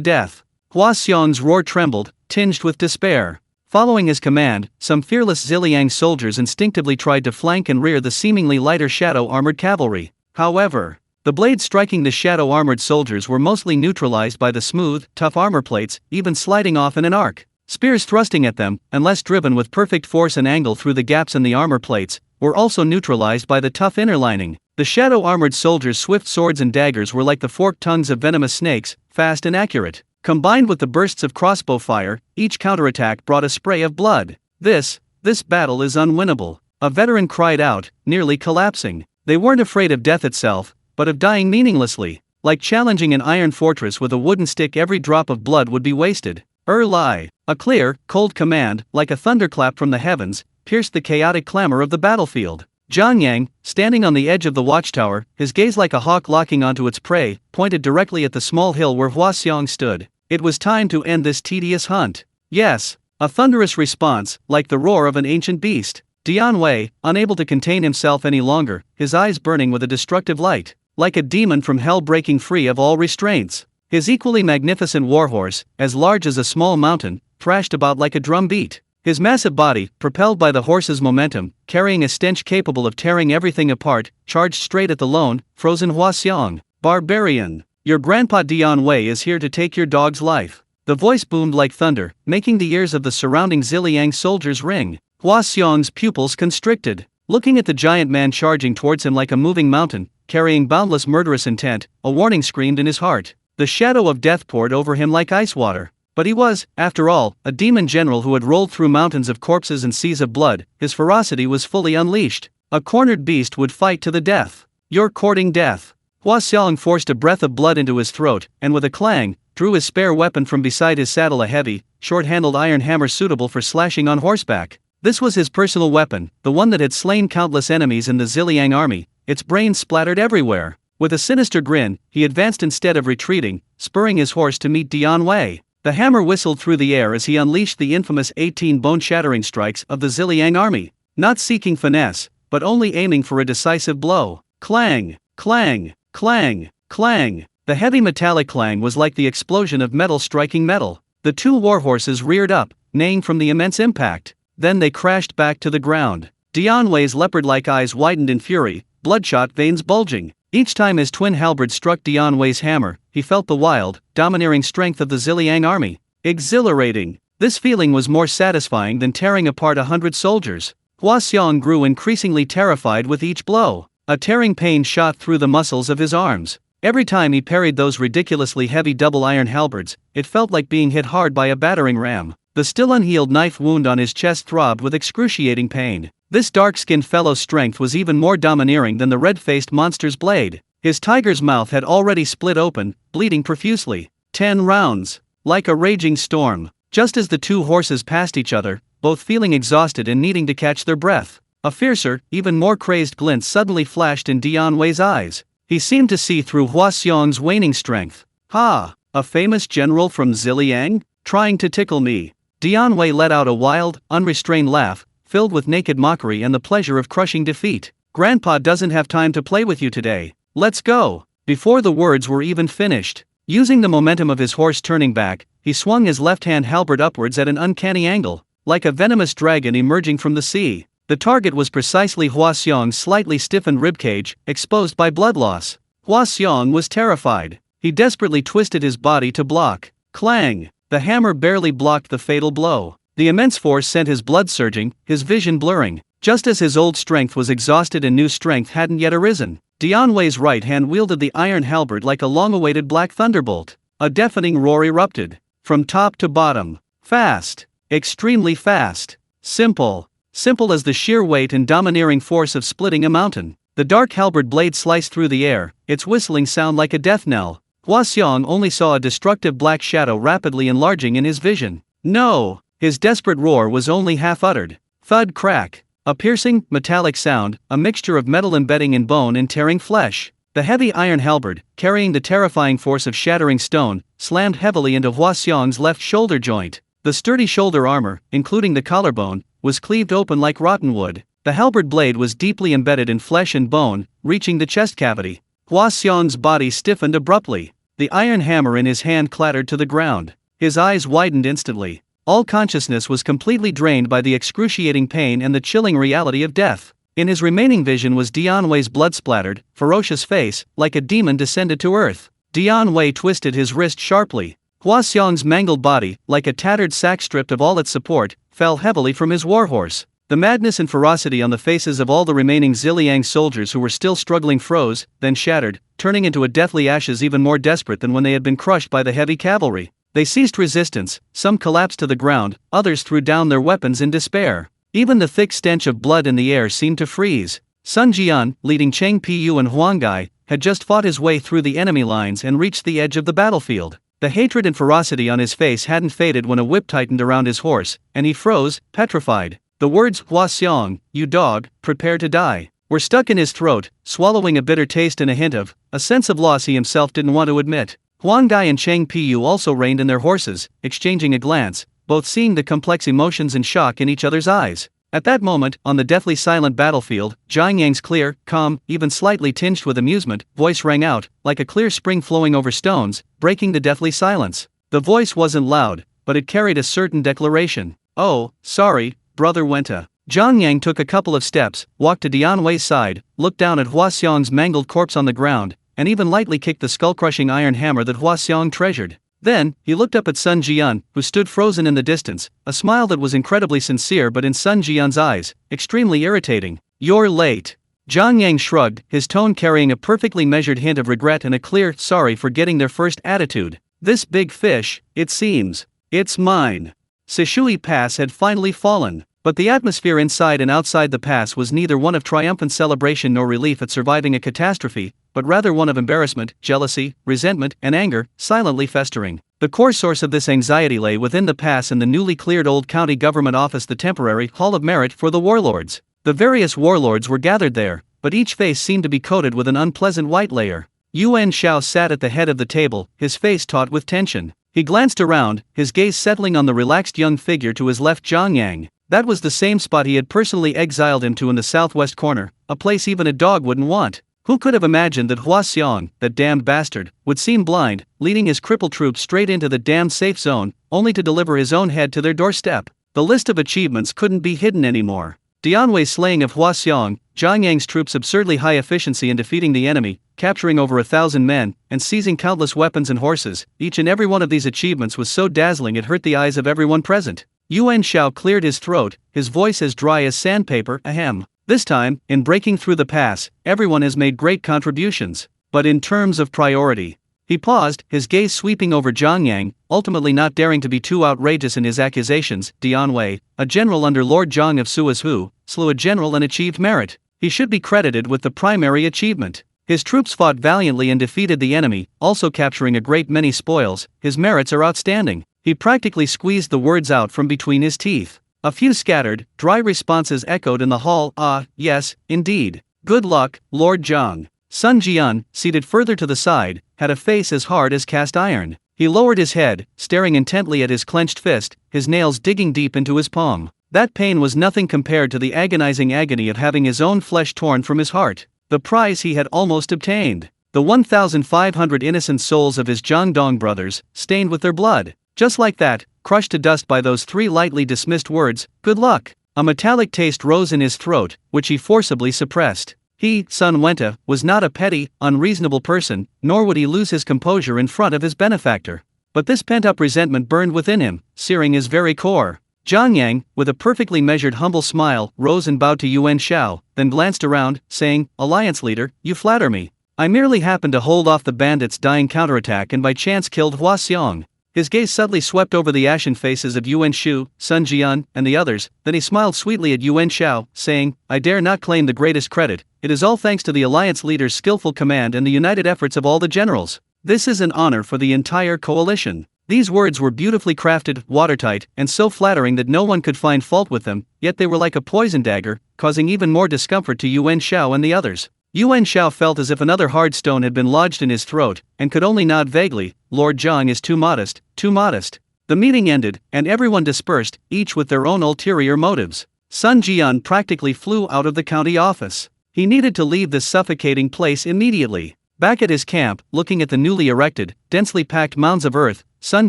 death. Hua Xiong's roar trembled, tinged with despair. Following his command, some fearless Ziliang soldiers instinctively tried to flank and rear the seemingly lighter shadow-armored cavalry. However, the blades striking the shadow-armored soldiers were mostly neutralized by the smooth, tough armor plates, even sliding off in an arc. Spears thrusting at them, unless driven with perfect force and angle through the gaps in the armor plates, were also neutralized by the tough inner lining. The shadow-armored soldiers' swift swords and daggers were like the forked tongues of venomous snakes, fast and accurate. Combined with the bursts of crossbow fire, each counterattack brought a spray of blood. This battle is unwinnable, a veteran cried out, nearly collapsing. They weren't afraid of death itself, but of dying meaninglessly. Like challenging an iron fortress with a wooden stick, every drop of blood would be wasted. Lai. A clear, cold command, like a thunderclap from the heavens, pierced the chaotic clamor of the battlefield. Zhang Yang, standing on the edge of the watchtower, his gaze like a hawk locking onto its prey, pointed directly at the small hill where Hua Xiong stood. It was time to end this tedious hunt. Yes, a thunderous response, like the roar of an ancient beast. Dian Wei, unable to contain himself any longer, his eyes burning with a destructive light, like a demon from hell breaking free of all restraints. His equally magnificent warhorse, as large as a small mountain, thrashed about like a drum beat. His massive body, propelled by the horse's momentum, carrying a stench capable of tearing everything apart, charged straight at the lone, frozen Hua Xiong. Barbarian! Your grandpa Dian Wei is here to take your dog's life. The voice boomed like thunder, making the ears of the surrounding Ziliang soldiers ring. Hua Xiong's pupils constricted. Looking at the giant man charging towards him like a moving mountain, carrying boundless murderous intent, a warning screamed in his heart. The shadow of death poured over him like ice water. But he was, after all, a demon general who had rolled through mountains of corpses and seas of blood. His ferocity was fully unleashed. A cornered beast would fight to the death. You're courting death. Hua Xiong forced a breath of blood into his throat, and with a clang, drew his spare weapon from beside his saddle, a heavy, short-handled iron hammer suitable for slashing on horseback. This was his personal weapon, the one that had slain countless enemies in the Ziliang army. Its brains splattered everywhere. With a sinister grin, he advanced instead of retreating, spurring his horse to meet Dian Wei. The hammer whistled through the air as he unleashed the infamous 18 bone-shattering strikes of the Ziliang army, not seeking finesse, but only aiming for a decisive blow. Clang, clang, clang, clang. The heavy metallic clang was like the explosion of metal striking metal. The two warhorses reared up, neighing from the immense impact. Then they crashed back to the ground. Dian Wei's leopard-like eyes widened in fury, bloodshot veins bulging. Each time his twin halberd struck Dian Wei's hammer, he felt the wild, domineering strength of the Ziliang army. Exhilarating. This feeling was more satisfying than tearing apart 100 soldiers. Hua Xiong grew increasingly terrified with each blow. A tearing pain shot through the muscles of his arms. Every time he parried those ridiculously heavy double iron halberds, it felt like being hit hard by a battering ram. The still unhealed knife wound on his chest throbbed with excruciating pain. This dark-skinned fellow's strength was even more domineering than the red-faced monster's blade. His tiger's mouth had already split open, bleeding profusely. 10 rounds. Like a raging storm. Just as the two horses passed each other, both feeling exhausted and needing to catch their breath, a fiercer, even more crazed glint suddenly flashed in Dian Wei's eyes. He seemed to see through Hua Xiong's waning strength. Ha! A famous general from Ziliang? Trying to tickle me. Dian Wei let out a wild, unrestrained laugh, filled with naked mockery and the pleasure of crushing defeat. Grandpa doesn't have time to play with you today. Let's go. Before the words were even finished, using the momentum of his horse turning back, he swung his left-hand halberd upwards at an uncanny angle, like a venomous dragon emerging from the sea. The target was precisely Hua Xiong's slightly stiffened ribcage, exposed by blood loss. Hua Xiong was terrified. He desperately twisted his body to block. Clang! The hammer barely blocked the fatal blow. The immense force sent his blood surging, his vision blurring. Just as his old strength was exhausted and new strength hadn't yet arisen, Dian Wei's right hand wielded the iron halberd like a long-awaited black thunderbolt. A deafening roar erupted. From top to bottom. Fast. Extremely fast. Simple. Simple as the sheer weight and domineering force of splitting a mountain. The dark halberd blade sliced through the air, its whistling sound like a death knell. Hua Xiong only saw a destructive black shadow rapidly enlarging in his vision. No! His desperate roar was only half-uttered. Thud crack. A piercing, metallic sound, a mixture of metal embedding in bone and tearing flesh. The heavy iron halberd, carrying the terrifying force of shattering stone, slammed heavily into Hua Xiong's left shoulder joint. The sturdy shoulder armor, including the collarbone, was cleaved open like rotten wood. The halberd blade was deeply embedded in flesh and bone, reaching the chest cavity. Hua Xiong's body stiffened abruptly. The iron hammer in his hand clattered to the ground. His eyes widened instantly. All consciousness was completely drained by the excruciating pain and the chilling reality of death. In his remaining vision was Dian Wei's blood-splattered, ferocious face, like a demon descended to earth. Dian Wei twisted his wrist sharply. Hua Xiong's mangled body, like a tattered sack stripped of all its support, fell heavily from his warhorse. The madness and ferocity on the faces of all the remaining Ziliang soldiers who were still struggling froze, then shattered, turning into a deathly ashes even more desperate than when they had been crushed by the heavy cavalry. They ceased resistance, some collapsed to the ground, others threw down their weapons in despair. Even the thick stench of blood in the air seemed to freeze. Sun Jian, leading Cheng Piyu and Huang Gai, had just fought his way through the enemy lines and reached the edge of the battlefield. The hatred and ferocity on his face hadn't faded when a whip tightened around his horse, and he froze, petrified. The words, "Hua Xiong, you dog, prepare to die," were stuck in his throat, swallowing a bitter taste and a sense of loss he himself didn't want to admit. Huang Gai and Cheng Piyu also reined in their horses, exchanging a glance, both seeing the complex emotions and shock in each other's eyes. At that moment, on the deathly silent battlefield, Jiang Yang's clear, calm, even slightly tinged with amusement, voice rang out, like a clear spring flowing over stones, breaking the deathly silence. The voice wasn't loud, but it carried a certain declaration. "Oh, sorry, Brother Wenta." Jiang Yang took a couple of steps, walked to Dian Wei's side, looked down at Hua Xiong's mangled corpse on the ground, and even lightly kicked the skull-crushing iron hammer that Hua Xiong treasured. Then, he looked up at Sun Jian, who stood frozen in the distance, a smile that was incredibly sincere but in Sun Jian's eyes, extremely irritating. "You're late." Jiang Yang shrugged, his tone carrying a perfectly measured hint of regret and a clear, sorry for getting there first attitude. "This big fish, it seems, it's mine." Sishui Pass had finally fallen, but the atmosphere inside and outside the pass was neither one of triumphant celebration nor relief at surviving a catastrophe, but rather one of embarrassment, jealousy, resentment, and anger, silently festering. The core source of this anxiety lay within the pass and the newly cleared old county government office, the temporary Hall of Merit for the warlords. The various warlords were gathered there, but each face seemed to be coated with an unpleasant white layer. Yuan Shao sat at the head of the table, his face taut with tension. He glanced around, his gaze settling on the relaxed young figure to his left. Zhang Yang. That was the same spot he had personally exiled him to in the southwest corner, a place even a dog wouldn't want. Who could have imagined that Hua Xiong, that damned bastard, would seem blind, leading his crippled troops straight into the damned safe zone, only to deliver his own head to their doorstep? The list of achievements couldn't be hidden anymore. Dianwei's slaying of Hua Xiong, Zhang Yang's troops' absurdly high efficiency in defeating the enemy, capturing over 1,000 men, and seizing countless weapons and horses. Each and every one of these achievements was so dazzling it hurt the eyes of everyone present. Yuan Shao cleared his throat, his voice as dry as sandpaper. Ahem. This time, in breaking through the pass, everyone has made great contributions. But in terms of priority. He paused, his gaze sweeping over Zhang Yang, ultimately not daring to be too outrageous in his accusations. Dianwei, a general under Lord Zhang of Suizhu, slew a general and achieved merit. He should be credited with the primary achievement. His troops fought valiantly and defeated the enemy, also capturing a great many spoils. His merits are outstanding. He practically squeezed the words out from between his teeth. A few scattered, dry responses echoed in the hall. Ah, yes, indeed. Good luck, Lord Zhang. Sun Jian, seated further to the side, had a face as hard as cast iron. He lowered his head, staring intently at his clenched fist, his nails digging deep into his palm. That pain was nothing compared to the agonizing agony of having his own flesh torn from his heart. The prize he had almost obtained. The 1,500 innocent souls of his Jiangdong brothers, stained with their blood. Just like that, crushed to dust by those three lightly dismissed words, good luck. A metallic taste rose in his throat, which he forcibly suppressed. He, Sun Wenta, was not a petty, unreasonable person, nor would he lose his composure in front of his benefactor. But this pent-up resentment burned within him, searing his very core. Zhang Yang, with a perfectly measured humble smile, rose and bowed to Yuan Shao, then glanced around, saying, Alliance leader, you flatter me. I merely happened to hold off the bandits' dying counterattack and by chance killed Hua Xiong. His gaze suddenly swept over the ashen faces of Yuan Shu, Sun Jian, and the others, then he smiled sweetly at Yuan Shao, saying, I dare not claim the greatest credit, it is all thanks to the alliance leader's skillful command and the united efforts of all the generals. This is an honor for the entire coalition. These words were beautifully crafted, watertight, and so flattering that no one could find fault with them, yet they were like a poison dagger, causing even more discomfort to Yuan Shao and the others. Yuan Shao felt as if another hard stone had been lodged in his throat, and could only nod vaguely. Lord Zhang is too modest, too modest. The meeting ended, and everyone dispersed, each with their own ulterior motives. Sun Jian practically flew out of the county office. He needed to leave this suffocating place immediately. Back at his camp, looking at the newly erected, densely packed mounds of earth, Sun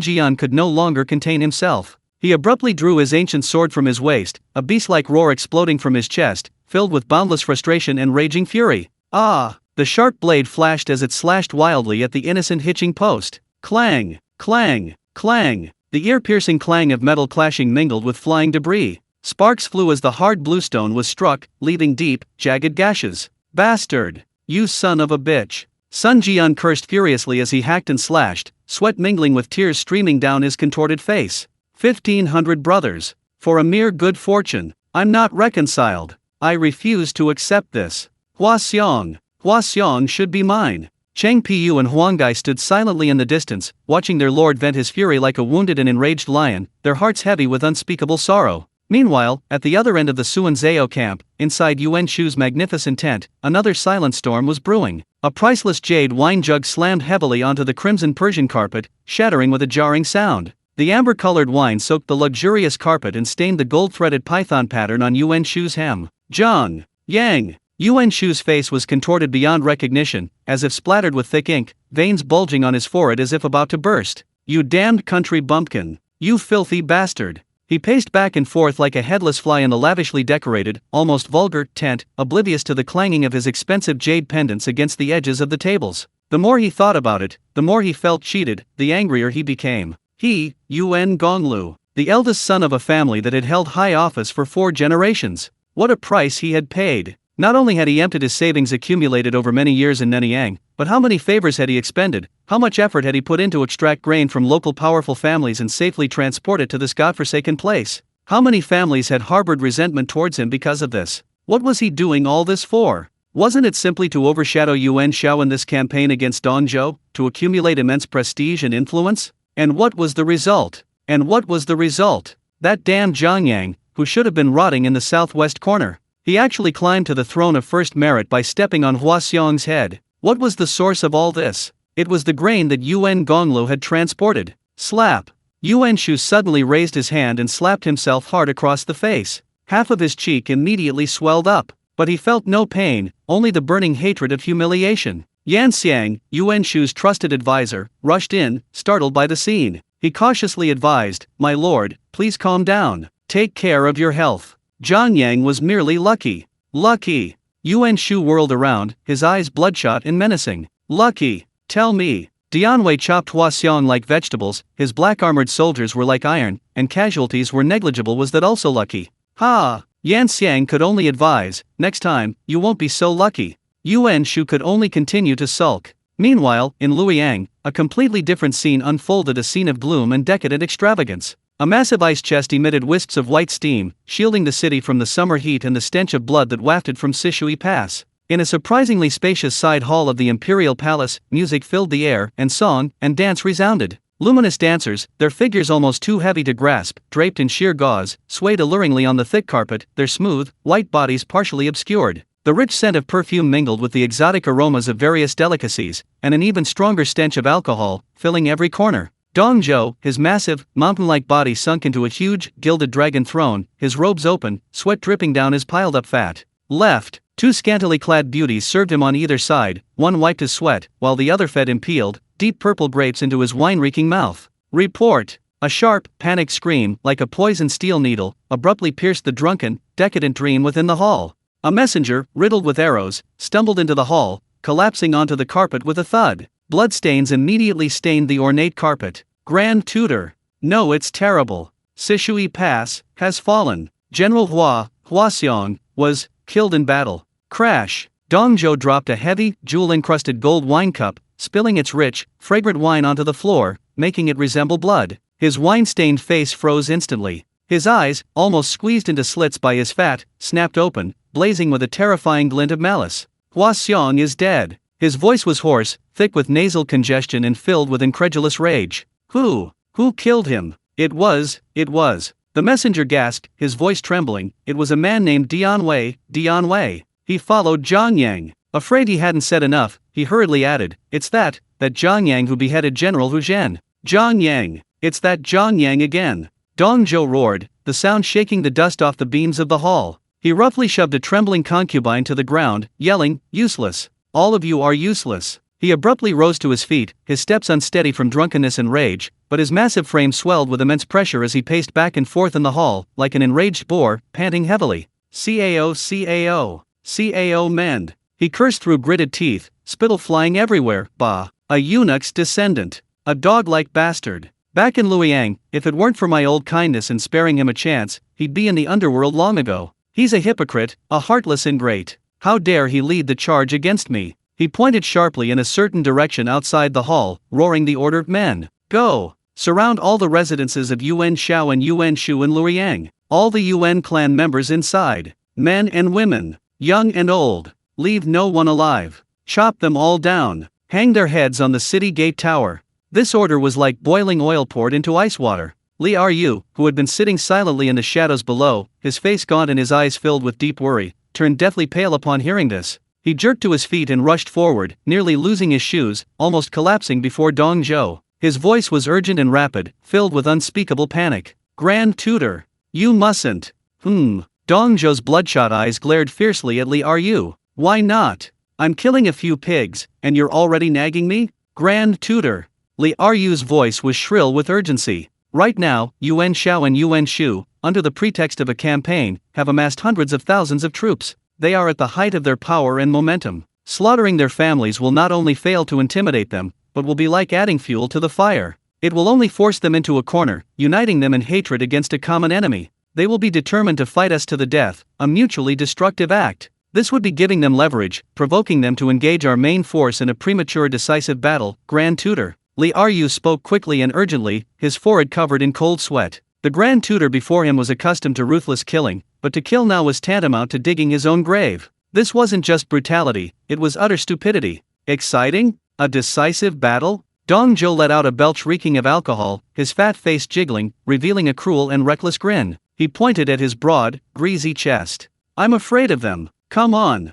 Jian could no longer contain himself. He abruptly drew his ancient sword from his waist, a beast-like roar exploding from his chest, filled with boundless frustration and raging fury. Ah! The sharp blade flashed as it slashed wildly at the innocent hitching post. Clang! Clang! Clang! The ear-piercing clang of metal clashing mingled with flying debris. Sparks flew as the hard bluestone was struck, leaving deep, jagged gashes. Bastard! You son of a bitch! Sun Jian cursed furiously as he hacked and slashed, sweat mingling with tears streaming down his contorted face. 1,500 brothers. For a mere good fortune. I'm not reconciled. I refuse to accept this. Hua Xiong should be mine. Cheng Piyu and Huanggai stood silently in the distance, watching their lord vent his fury like a wounded and enraged lion, their hearts heavy with unspeakable sorrow. Meanwhile, at the other end of the Suanzhao camp, inside Yuan Shu's magnificent tent, another silent storm was brewing. A priceless jade wine jug slammed heavily onto the crimson Persian carpet, shattering with a jarring sound. The amber-colored wine soaked the luxurious carpet and stained the gold-threaded python pattern on Yuan Shu's hem. Zhang Yang! Yuan Shu's face was contorted beyond recognition, as if splattered with thick ink, veins bulging on his forehead as if about to burst. You damned country bumpkin! You filthy bastard! He paced back and forth like a headless fly in the lavishly decorated, almost vulgar, tent, oblivious to the clanging of his expensive jade pendants against the edges of the tables. The more he thought about it, the more he felt cheated, the angrier he became. He, Yuan Gonglu, the eldest son of a family that had held high office for 4 generations. What a price he had paid! Not only had he emptied his savings accumulated over many years in Nanyang, but how many favors had he expended, how much effort had he put in to extract grain from local powerful families and safely transport it to this godforsaken place? How many families had harbored resentment towards him because of this? What was he doing all this for? Wasn't it simply to overshadow Yuan Shao in this campaign against Dongzhou, to accumulate immense prestige and influence? And what was the result? That damned Zhang Yang, who should have been rotting in the southwest corner. He actually climbed to the throne of first merit by stepping on Hua Xiong's head. What was the source of all this? It was the grain that Yuan Gonglu had transported. Slap. Yuan Shu suddenly raised his hand and slapped himself hard across the face. Half of his cheek immediately swelled up, but he felt no pain, only the burning hatred of humiliation. Yan Xiang, Yuan Shu's trusted advisor, rushed in, startled by the scene. He cautiously advised, "My lord, please calm down. Take care of your health." Zhang Yang was merely lucky. Lucky. Yuan Shu whirled around, his eyes bloodshot and menacing. Lucky. Tell me. Dianwei chopped Hua Xiong like vegetables, his black-armored soldiers were like iron, and casualties were negligible. Was that also lucky? Ha! Yan Xiang could only advise, next time, you won't be so lucky. Yuan Shu could only continue to sulk. Meanwhile, in Luoyang, a completely different scene unfolded, a scene of gloom and decadent extravagance. A massive ice chest emitted wisps of white steam, shielding the city from the summer heat and the stench of blood that wafted from Sishui Pass. In a surprisingly spacious side hall of the imperial palace, music filled the air, and song and dance resounded. Luminous dancers, their figures almost too heavy to grasp, draped in sheer gauze, swayed alluringly on the thick carpet, their smooth, white bodies partially obscured. The rich scent of perfume mingled with the exotic aromas of various delicacies, and an even stronger stench of alcohol, filling every corner. Dong Zhou, his massive, mountain-like body sunk into a huge, gilded dragon throne, his robes open, sweat dripping down his piled-up fat. Left, two scantily clad beauties served him on either side, one wiped his sweat, while the other fed him peeled, deep purple grapes into his wine-reeking mouth. Report! A sharp, panicked scream, like a poisoned steel needle, abruptly pierced the drunken, decadent dream within the hall. A messenger, riddled with arrows, stumbled into the hall, collapsing onto the carpet with a thud. Bloodstains immediately stained the ornate carpet. Grand Tutor! No, it's terrible. Sishui Pass has fallen. General Hua Xiong, was killed in battle. Crash! Dong Zhou dropped a heavy, jewel-encrusted gold wine cup, spilling its rich, fragrant wine onto the floor, making it resemble blood. His wine-stained face froze instantly. His eyes, almost squeezed into slits by his fat, snapped open, blazing with a terrifying glint of malice. Hua Xiong is dead. His voice was hoarse, thick with nasal congestion and filled with incredulous rage. Who killed him? It was. The messenger gasped, his voice trembling. It was a man named Dian Wei. He followed Zhang Yang. Afraid he hadn't said enough, he hurriedly added, "It's that Zhang Yang who beheaded General Hu Zhen." Zhang Yang. It's that Zhang Yang again. Dong Zhou roared, the sound shaking the dust off the beams of the hall. He roughly shoved a trembling concubine to the ground, yelling, "Useless. All of you are useless." He abruptly rose to his feet, his steps unsteady from drunkenness and rage, but his massive frame swelled with immense pressure as he paced back and forth in the hall, like an enraged boar, panting heavily. CAO, mend. He cursed through gritted teeth, spittle flying everywhere. Bah, a eunuch's descendant. A dog-like bastard. Back in Luoyang, if it weren't for my old kindness and sparing him a chance, he'd be in the underworld long ago. He's a hypocrite, a heartless ingrate. How dare he lead the charge against me? He pointed sharply in a certain direction outside the hall, roaring the order, "Men, go! Surround all the residences of Yuan Shao and Yuan Shu in Luoyang. All the Yuan clan members inside. Men and women, young and old. Leave no one alive. Chop them all down. Hang their heads on the city gate tower." This order was like boiling oil poured into ice water. Li Ryu, who had been sitting silently in the shadows below, his face gaunt and his eyes filled with deep worry, turned deathly pale upon hearing this. He jerked to his feet and rushed forward, nearly losing his shoes, almost collapsing before Dong Zhou. His voice was urgent and rapid, filled with unspeakable panic. "Grand Tutor, you mustn't." Dong Zhou's bloodshot eyes glared fiercely at Li Ryu. "Why not? I'm killing a few pigs, and you're already nagging me? Grand Tutor." Li Ryu's voice was shrill with urgency. Right now, Yuan Shao and Yuan Shu, under the pretext of a campaign, have amassed hundreds of thousands of troops. They are at the height of their power and momentum. Slaughtering their families will not only fail to intimidate them, but will be like adding fuel to the fire. It will only force them into a corner, uniting them in hatred against a common enemy. They will be determined to fight us to the death, a mutually destructive act. This would be giving them leverage, provoking them to engage our main force in a premature decisive battle. Grand Tutor. Li Ryu spoke quickly and urgently, his forehead covered in cold sweat. The Grand Tutor before him was accustomed to ruthless killing, but to kill now was tantamount to digging his own grave. This wasn't just brutality, it was utter stupidity. Exciting? A decisive battle? Dong Zhou let out a belch reeking of alcohol, his fat face jiggling, revealing a cruel and reckless grin. He pointed at his broad, greasy chest. "I'm afraid of them. Come on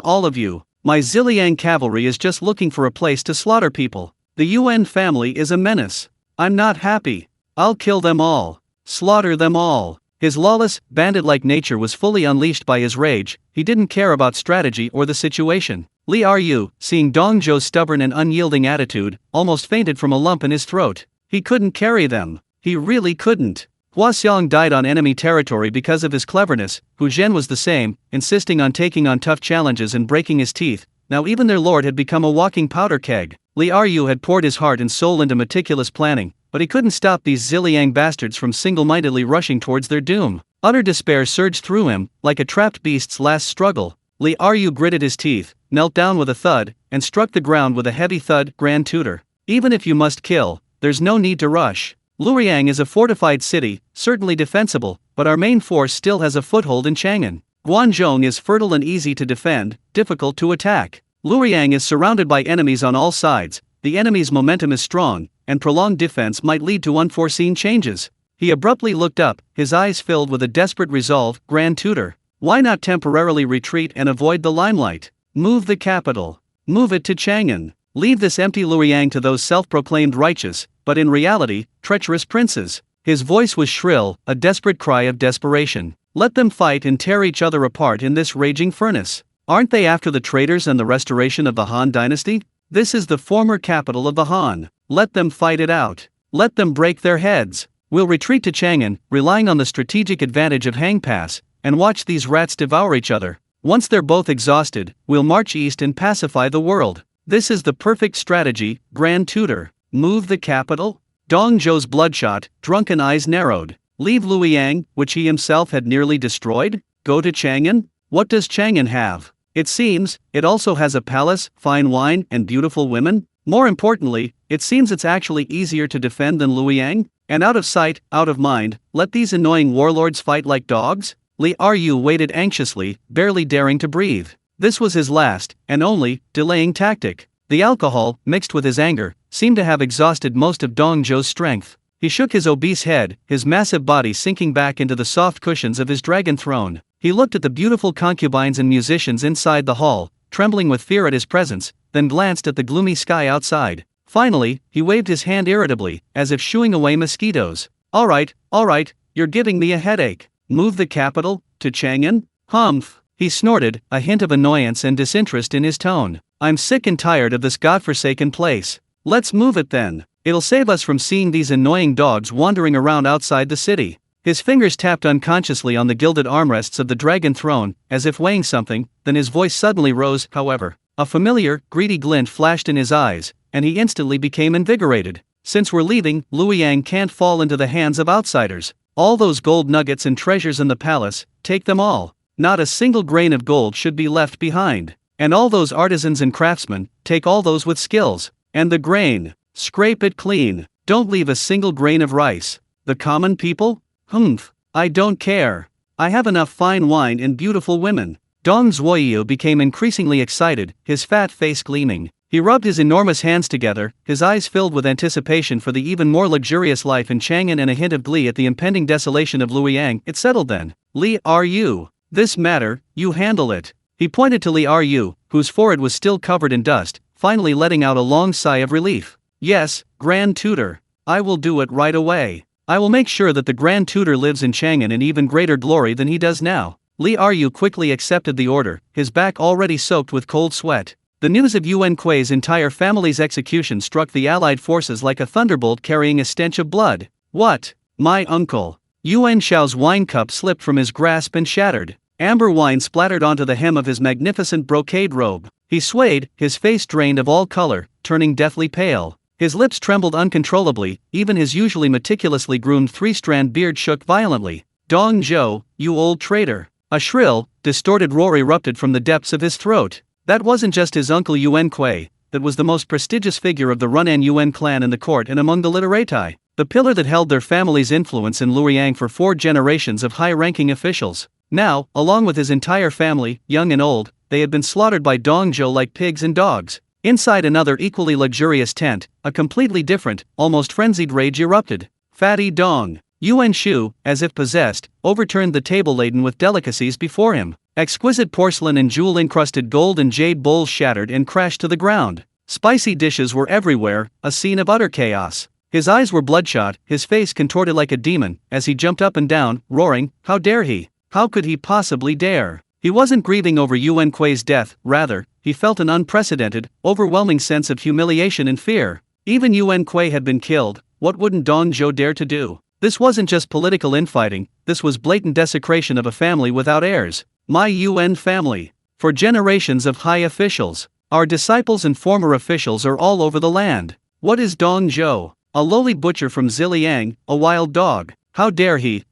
all of you. My Ziliang cavalry is just looking for a place to slaughter people. The Yuan family is a menace. I'm not happy. I'll kill them all. Slaughter them all. His lawless, bandit-like nature was fully unleashed by his rage. He didn't care about strategy or the situation. Li Ryu, seeing Dong Zhou's stubborn and unyielding attitude, almost fainted from a lump in his throat. He couldn't carry them. He really couldn't. Hua Xiong died on enemy territory because of his cleverness. Hu Zhen was the same, insisting on taking on tough challenges and breaking his teeth. Now even their lord had become a walking powder keg. Li Ryu had poured his heart and soul into meticulous planning, but he couldn't stop these Ziliang bastards from single-mindedly rushing towards their doom. Utter despair surged through him, like a trapped beast's last struggle. Li Ryu gritted his teeth, knelt down with a thud, and struck the ground with a heavy thud. Grand Tutor, even if you must kill, there's no need to rush. Luoyang is a fortified city, certainly defensible, but our main force still has a foothold in Chang'an. Guanzhong is fertile and easy to defend, difficult to attack. Luoyang is surrounded by enemies on all sides, the enemy's momentum is strong, and prolonged defense might lead to unforeseen changes. He abruptly looked up, his eyes filled with a desperate resolve. Grand Tutor, why not temporarily retreat and avoid the limelight? Move the capital. Move it to Chang'an. Leave this empty Luoyang to those self-proclaimed righteous, but in reality, treacherous princes. His voice was shrill, a desperate cry of desperation. Let them fight and tear each other apart in this raging furnace. Aren't they after the traitors and the restoration of the Han dynasty? This is the former capital of the Han. Let them fight it out. Let them break their heads. We'll retreat to Chang'an, relying on the strategic advantage of Hang Pass, and watch these rats devour each other. Once they're both exhausted, we'll march east and pacify the world. This is the perfect strategy. Grand Tutor, move the capital? Dong Zhou's bloodshot, drunken eyes narrowed. Leave Luoyang, which he himself had nearly destroyed? Go to Chang'an? What does Chang'an have? It seems, it also has a palace, fine wine, and beautiful women. More importantly, it seems it's actually easier to defend than Luoyang. And out of sight, out of mind, let these annoying warlords fight like dogs? Li Ryu waited anxiously, barely daring to breathe. This was his last, and only, delaying tactic. The alcohol, mixed with his anger, seemed to have exhausted most of Dong Zhou's strength. He shook his obese head, his massive body sinking back into the soft cushions of his dragon throne. He looked at the beautiful concubines and musicians inside the hall, trembling with fear at his presence, then glanced at the gloomy sky outside. Finally, he waved his hand irritably, as if shooing away mosquitoes. All right, you're giving me a headache. Move the capital to Chang'an? Humph. He snorted, a hint of annoyance and disinterest in his tone. I'm sick and tired of this godforsaken place. Let's move it then. It'll save us from seeing these annoying dogs wandering around outside the city. His fingers tapped unconsciously on the gilded armrests of the dragon throne, as if weighing something, then his voice suddenly rose. However, a familiar, greedy glint flashed in his eyes, and he instantly became invigorated. Since we're leaving, Luoyang can't fall into the hands of outsiders. All those gold nuggets and treasures in the palace, take them all. Not a single grain of gold should be left behind. And all those artisans and craftsmen, take all those with skills. And the grain, scrape it clean. Don't leave a single grain of rice. The common people? Humph, I don't care. I have enough fine wine and beautiful women. Dong Zhuoyu became increasingly excited, his fat face gleaming. He rubbed his enormous hands together, his eyes filled with anticipation for the even more luxurious life in Chang'an and a hint of glee at the impending desolation of Luoyang. It settled then. Li Ryu, this matter, you handle it. He pointed to Li Ryu, whose forehead was still covered in dust, finally letting out a long sigh of relief. Yes, Grand Tutor. I will do it right away. I will make sure that the Grand Tutor lives in Chang'an in even greater glory than he does now. Li Ryu quickly accepted the order, his back already soaked with cold sweat. The news of Yuan Kui's entire family's execution struck the Allied forces like a thunderbolt carrying a stench of blood. What? My uncle. Yuan Shao's wine cup slipped from his grasp and shattered. Amber wine splattered onto the hem of his magnificent brocade robe. He swayed, his face drained of all color, turning deathly pale. His lips trembled uncontrollably, even his usually meticulously groomed three-strand beard shook violently. Dong Zhou, you old traitor. A shrill, distorted roar erupted from the depths of his throat. That wasn't just his uncle Yuan Kui, that was the most prestigious figure of the Runan Yuan clan in the court and among the literati, the pillar that held their family's influence in Luoyang for 4 generations of high-ranking officials. Now, along with his entire family, young and old, they had been slaughtered by Dong Zhou like pigs and dogs. Inside another equally luxurious tent, a completely different, almost frenzied rage erupted. Fatty Dong. Yuan Shu, as if possessed, overturned the table laden with delicacies before him. Exquisite porcelain and jewel-encrusted gold and jade bowls shattered and crashed to the ground. Spicy dishes were everywhere, a scene of utter chaos. His eyes were bloodshot, his face contorted like a demon, as he jumped up and down, roaring, "How dare he? How could he possibly dare?" He wasn't grieving over Yuan Kui's death, rather, he felt an unprecedented, overwhelming sense of humiliation and fear. Even Yuan Kui had been killed, what wouldn't Dong Zhou dare to do? This wasn't just political infighting, this was blatant desecration of a family without heirs. My Yuan family. For generations of high officials. Our disciples and former officials are all over the land. What is Dong Zhou? A lowly butcher from Ziliang, a wild dog. How dare he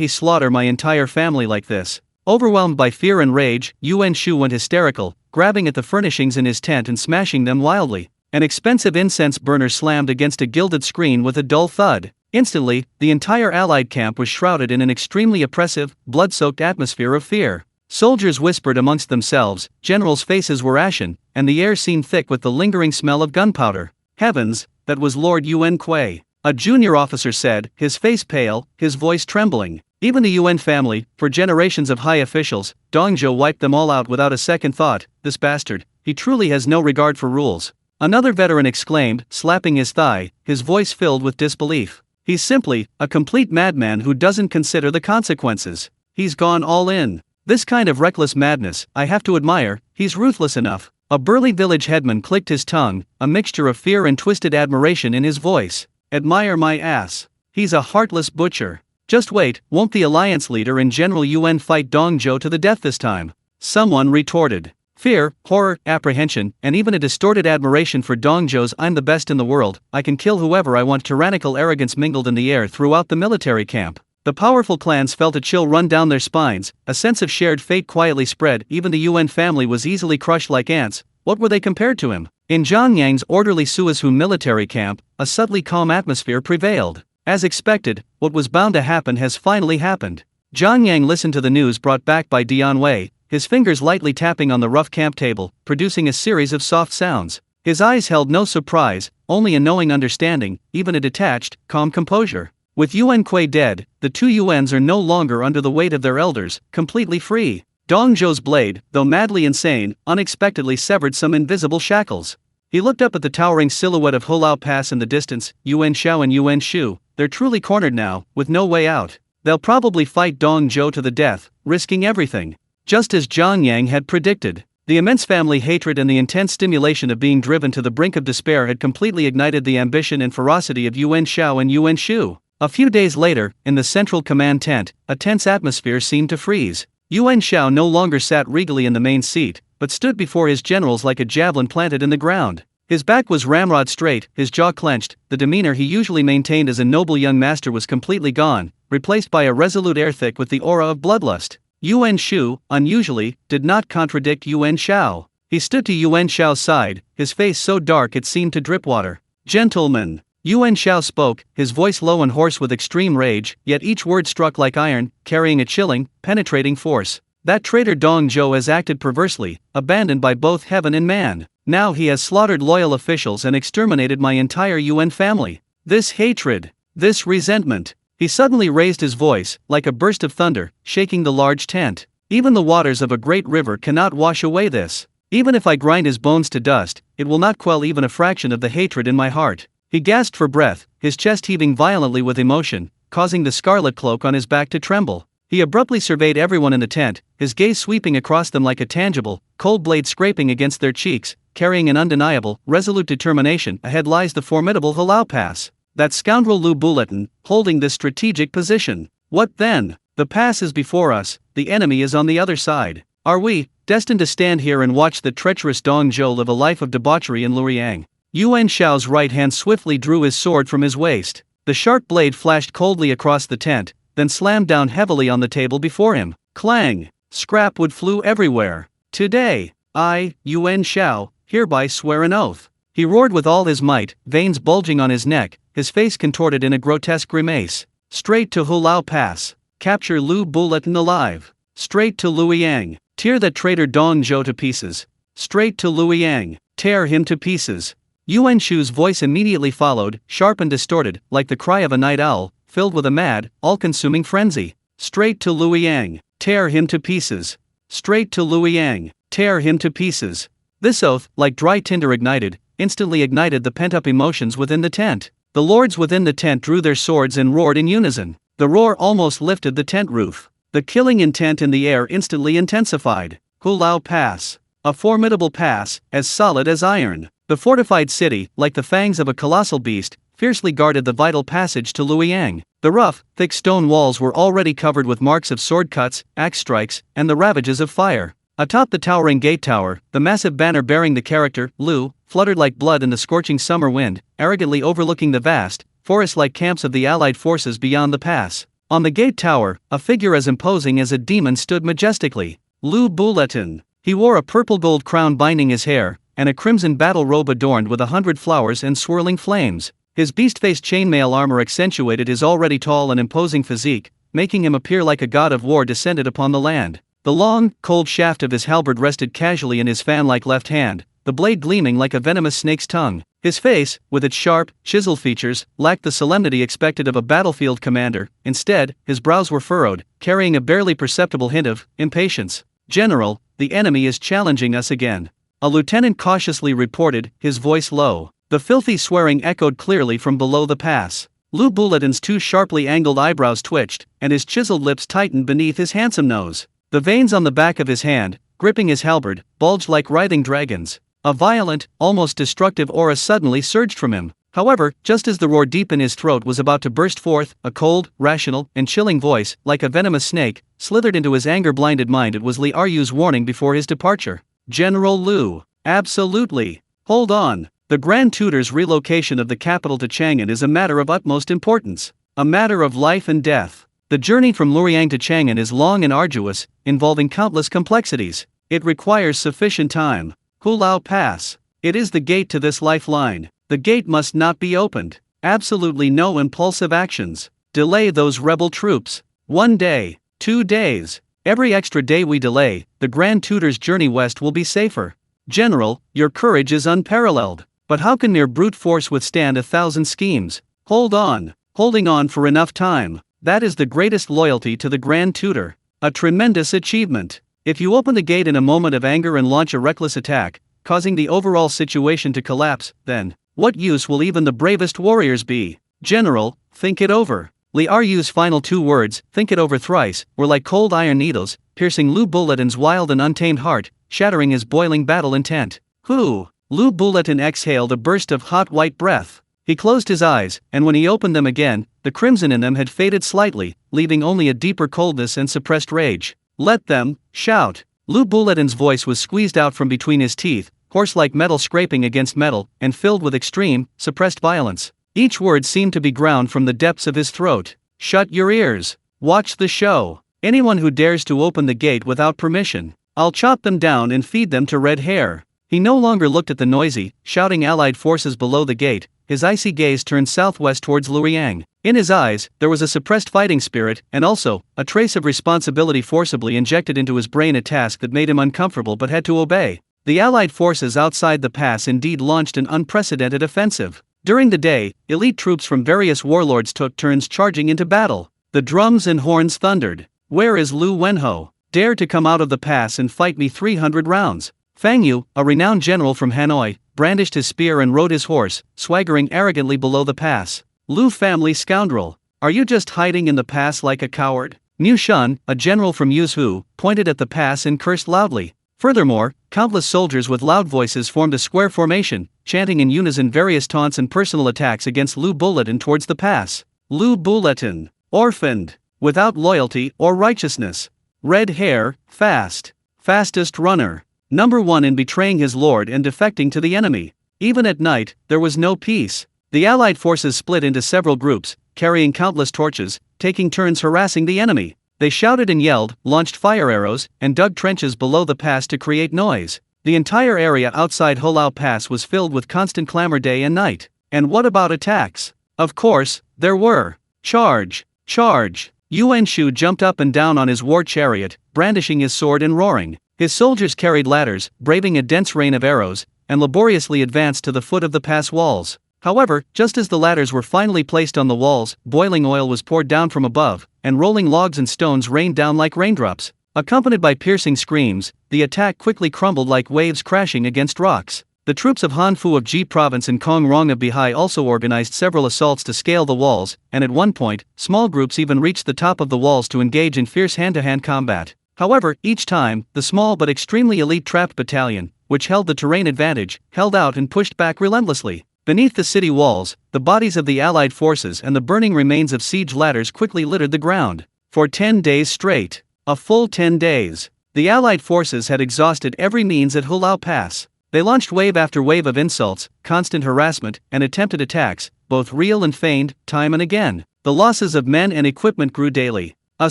slaughter my entire family like this? Overwhelmed by fear and rage, Yuan Shu went hysterical, grabbing at the furnishings in his tent and smashing them wildly. An expensive incense burner slammed against a gilded screen with a dull thud. Instantly, the entire allied camp was shrouded in an extremely oppressive, blood-soaked atmosphere of fear. Soldiers whispered amongst themselves, generals' faces were ashen, and the air seemed thick with the lingering smell of gunpowder. Heavens, that was Lord Yuan Kui. A junior officer said, his face pale, his voice trembling. Even the Yuan family, for generations of high officials, Dong Zhou wiped them all out without a second thought. This bastard, he truly has no regard for rules. Another veteran exclaimed, slapping his thigh, his voice filled with disbelief. He's simply a complete madman who doesn't consider the consequences. He's gone all in. This kind of reckless madness, I have to admire, he's ruthless enough. A burly village headman clicked his tongue, a mixture of fear and twisted admiration in his voice. Admire my ass. He's a heartless butcher. Just wait, won't the alliance leader and General Yuan fight Dong Zhou to the death this time? Someone retorted. Fear, horror, apprehension, and even a distorted admiration for Dong Zhou's "I'm the best in the world, I can kill whoever I want" tyrannical arrogance mingled in the air throughout the military camp. The powerful clans felt a chill run down their spines, a sense of shared fate quietly spread. Even the Yuan family was easily crushed like ants. What were they compared to him? In Zhangyang's orderly Suizhu military camp, a subtly calm atmosphere prevailed. As expected, what was bound to happen has finally happened. Zhangyang listened to the news brought back by Dian Wei, his fingers lightly tapping on the rough camp table, producing a series of soft sounds. His eyes held no surprise, only a knowing understanding, even a detached, calm composure. With Yuan Kui dead, the two Yuans are no longer under the weight of their elders, completely free. Dong Zhou's blade, though madly insane, unexpectedly severed some invisible shackles. He looked up at the towering silhouette of Hulao Pass in the distance, Yuan Shao and Yuan Shu. They're truly cornered now, with no way out. They'll probably fight Dong Zhou to the death, risking everything. Just as Zhangyang had predicted. The immense family hatred and the intense stimulation of being driven to the brink of despair had completely ignited the ambition and ferocity of Yuan Shao and Yuan Shu. A few days later, in the central command tent, a tense atmosphere seemed to freeze. Yuan Shao no longer sat regally in the main seat, but stood before his generals like a javelin planted in the ground. His back was ramrod straight, his jaw clenched, the demeanor he usually maintained as a noble young master was completely gone, replaced by a resolute air thick with the aura of bloodlust. Yuan Shu, unusually, did not contradict Yuan Shao. He stood to Yuan Shao's side, his face so dark it seemed to drip water. Gentlemen. Yuan Shao spoke, his voice low and hoarse with extreme rage, yet each word struck like iron, carrying a chilling, penetrating force. That traitor Dong Zhou has acted perversely, abandoned by both heaven and man. Now he has slaughtered loyal officials and exterminated my entire Yuan family. This hatred, this resentment. He suddenly raised his voice, like a burst of thunder, shaking the large tent. Even the waters of a great river cannot wash away this. Even if I grind his bones to dust, it will not quell even a fraction of the hatred in my heart. He gasped for breath, his chest heaving violently with emotion, causing the scarlet cloak on his back to tremble. He abruptly surveyed everyone in the tent, his gaze sweeping across them like a tangible, cold blade scraping against their cheeks, carrying an undeniable, resolute determination. Ahead lies the formidable Hulao Pass. That scoundrel Lu Bulletin, holding this strategic position. What then? The pass is before us, the enemy is on the other side. Are we, destined to stand here and watch the treacherous Dong Zhou live a life of debauchery in Luoyang? Yuan Shao's right hand swiftly drew his sword from his waist. The sharp blade flashed coldly across the tent, then slammed down heavily on the table before him. Clang! Scrap wood flew everywhere. Today, I, Yuan Shao, hereby swear an oath. He roared with all his might, veins bulging on his neck, his face contorted in a grotesque grimace. Straight to Hulao Pass. Capture Lu Bulletin alive. Straight to Luoyang. Tear that traitor Dong Zhou to pieces. Straight to Luoyang. Tear him to pieces. Yuan Shu's voice immediately followed, sharp and distorted, like the cry of a night owl, filled with a mad, all-consuming frenzy. Straight to Luoyang. Tear him to pieces. Straight to Luoyang. Tear him to pieces. This oath, like dry tinder ignited, instantly ignited the pent-up emotions within the tent. The lords within the tent drew their swords and roared in unison. The roar almost lifted the tent roof. The killing intent in the air instantly intensified. Hulao Pass. A formidable pass, as solid as iron. The fortified city, like the fangs of a colossal beast, fiercely guarded the vital passage to Luoyang. The rough, thick stone walls were already covered with marks of sword cuts, axe strikes, and the ravages of fire. Atop the towering gate tower, the massive banner bearing the character, Lu, fluttered like blood in the scorching summer wind, arrogantly overlooking the vast, forest-like camps of the allied forces beyond the pass. On the gate tower, a figure as imposing as a demon stood majestically. Lu Buletin. He wore a purple-gold crown binding his hair, and a crimson battle robe adorned with 100 flowers and swirling flames. His beast-faced chainmail armor accentuated his already tall and imposing physique, making him appear like a god of war descended upon the land. The long, cold shaft of his halberd rested casually in his fan-like left hand, the blade gleaming like a venomous snake's tongue. His face, with its sharp, chiseled features, lacked the solemnity expected of a battlefield commander. Instead, his brows were furrowed, carrying a barely perceptible hint of impatience. "General, the enemy is challenging us again," a lieutenant cautiously reported, his voice low. The filthy swearing echoed clearly from below the pass. Lu Buletin's two sharply angled eyebrows twitched, and his chiseled lips tightened beneath his handsome nose. The veins on the back of his hand, gripping his halberd, bulged like writhing dragons. A violent, almost destructive aura suddenly surged from him. However, just as the roar deep in his throat was about to burst forth, a cold, rational, and chilling voice, like a venomous snake, slithered into his anger-blinded mind. It was Li Ryu's warning before his departure. "General Lu. Absolutely. Hold on. The Grand Tutor's relocation of the capital to Chang'an is a matter of utmost importance. A matter of life and death. The journey from Luoyang to Chang'an is long and arduous, involving countless complexities. It requires sufficient time. Hulao Pass. It is the gate to this lifeline. The gate must not be opened. Absolutely no impulsive actions. Delay those rebel troops. 1 day, 2 days. Every extra day we delay, the Grand Tutor's journey west will be safer. General, your courage is unparalleled. But how can mere brute force withstand 1,000 schemes? Hold on. Holding on for enough time. That is the greatest loyalty to the Grand Tutor. A tremendous achievement. If you open the gate in a moment of anger and launch a reckless attack, causing the overall situation to collapse, then, what use will even the bravest warriors be? General, think it over. Li Ryu's final 2 words, "think it over thrice," were like cold iron needles, piercing Lu Buletin's wild and untamed heart, shattering his boiling battle intent. Who? Lu Buletin exhaled a burst of hot white breath. He closed his eyes, and when he opened them again, the crimson in them had faded slightly, leaving only a deeper coldness and suppressed rage. "Let them shout." Lu Buletin's voice was squeezed out from between his teeth, hoarse like metal scraping against metal, and filled with extreme, suppressed violence. Each word seemed to be ground from the depths of his throat. "Shut your ears. Watch the show. Anyone who dares to open the gate without permission, I'll chop them down and feed them to red hair." He no longer looked at the noisy, shouting allied forces below the gate. His icy gaze turned southwest towards Luoyang. In his eyes, there was a suppressed fighting spirit, and also, a trace of responsibility forcibly injected into his brain, a task that made him uncomfortable but had to obey. The allied forces outside the pass indeed launched an unprecedented offensive. During the day, elite troops from various warlords took turns charging into battle. The drums and horns thundered. "Where is Lu Wenho? Dare to come out of the pass and fight me 300 rounds. Fang Yu, a renowned general from Hanoi, brandished his spear and rode his horse, swaggering arrogantly below the pass. "Lu family scoundrel, are you just hiding in the pass like a coward?" Mu Shun, a general from Yuzhou, pointed at the pass and cursed loudly. Furthermore, countless soldiers with loud voices formed a square formation, chanting in unison various taunts and personal attacks against Lu Buletin towards the pass. Lu Buletin, orphaned, without loyalty or righteousness. Red hair, fastest runner. Number 1 in betraying his lord and defecting to the enemy. Even at night, there was no peace. The allied forces split into several groups, carrying countless torches, taking turns harassing the enemy. They shouted and yelled, launched fire arrows, and dug trenches below the pass to create noise. The entire area outside Hulao Pass was filled with constant clamor day and night. And what about attacks? Of course, there were. Charge! Charge! Yuan Shu jumped up and down on his war chariot, brandishing his sword and roaring. His soldiers carried ladders, braving a dense rain of arrows, and laboriously advanced to the foot of the pass walls. However, just as the ladders were finally placed on the walls, boiling oil was poured down from above, and rolling logs and stones rained down like raindrops. Accompanied by piercing screams, the attack quickly crumbled like waves crashing against rocks. The troops of Han Fu of Ji province and Kong Rong of Bihai also organized several assaults to scale the walls, and at one point, small groups even reached the top of the walls to engage in fierce hand-to-hand combat. However, each time, the small but extremely elite trapped battalion, which held the terrain advantage, held out and pushed back relentlessly. Beneath the city walls, the bodies of the Allied forces and the burning remains of siege ladders quickly littered the ground. For 10 days straight, a full 10 days, the Allied forces had exhausted every means at Hulao Pass. They launched wave after wave of insults, constant harassment, and attempted attacks, both real and feigned, time and again. The losses of men and equipment grew daily. A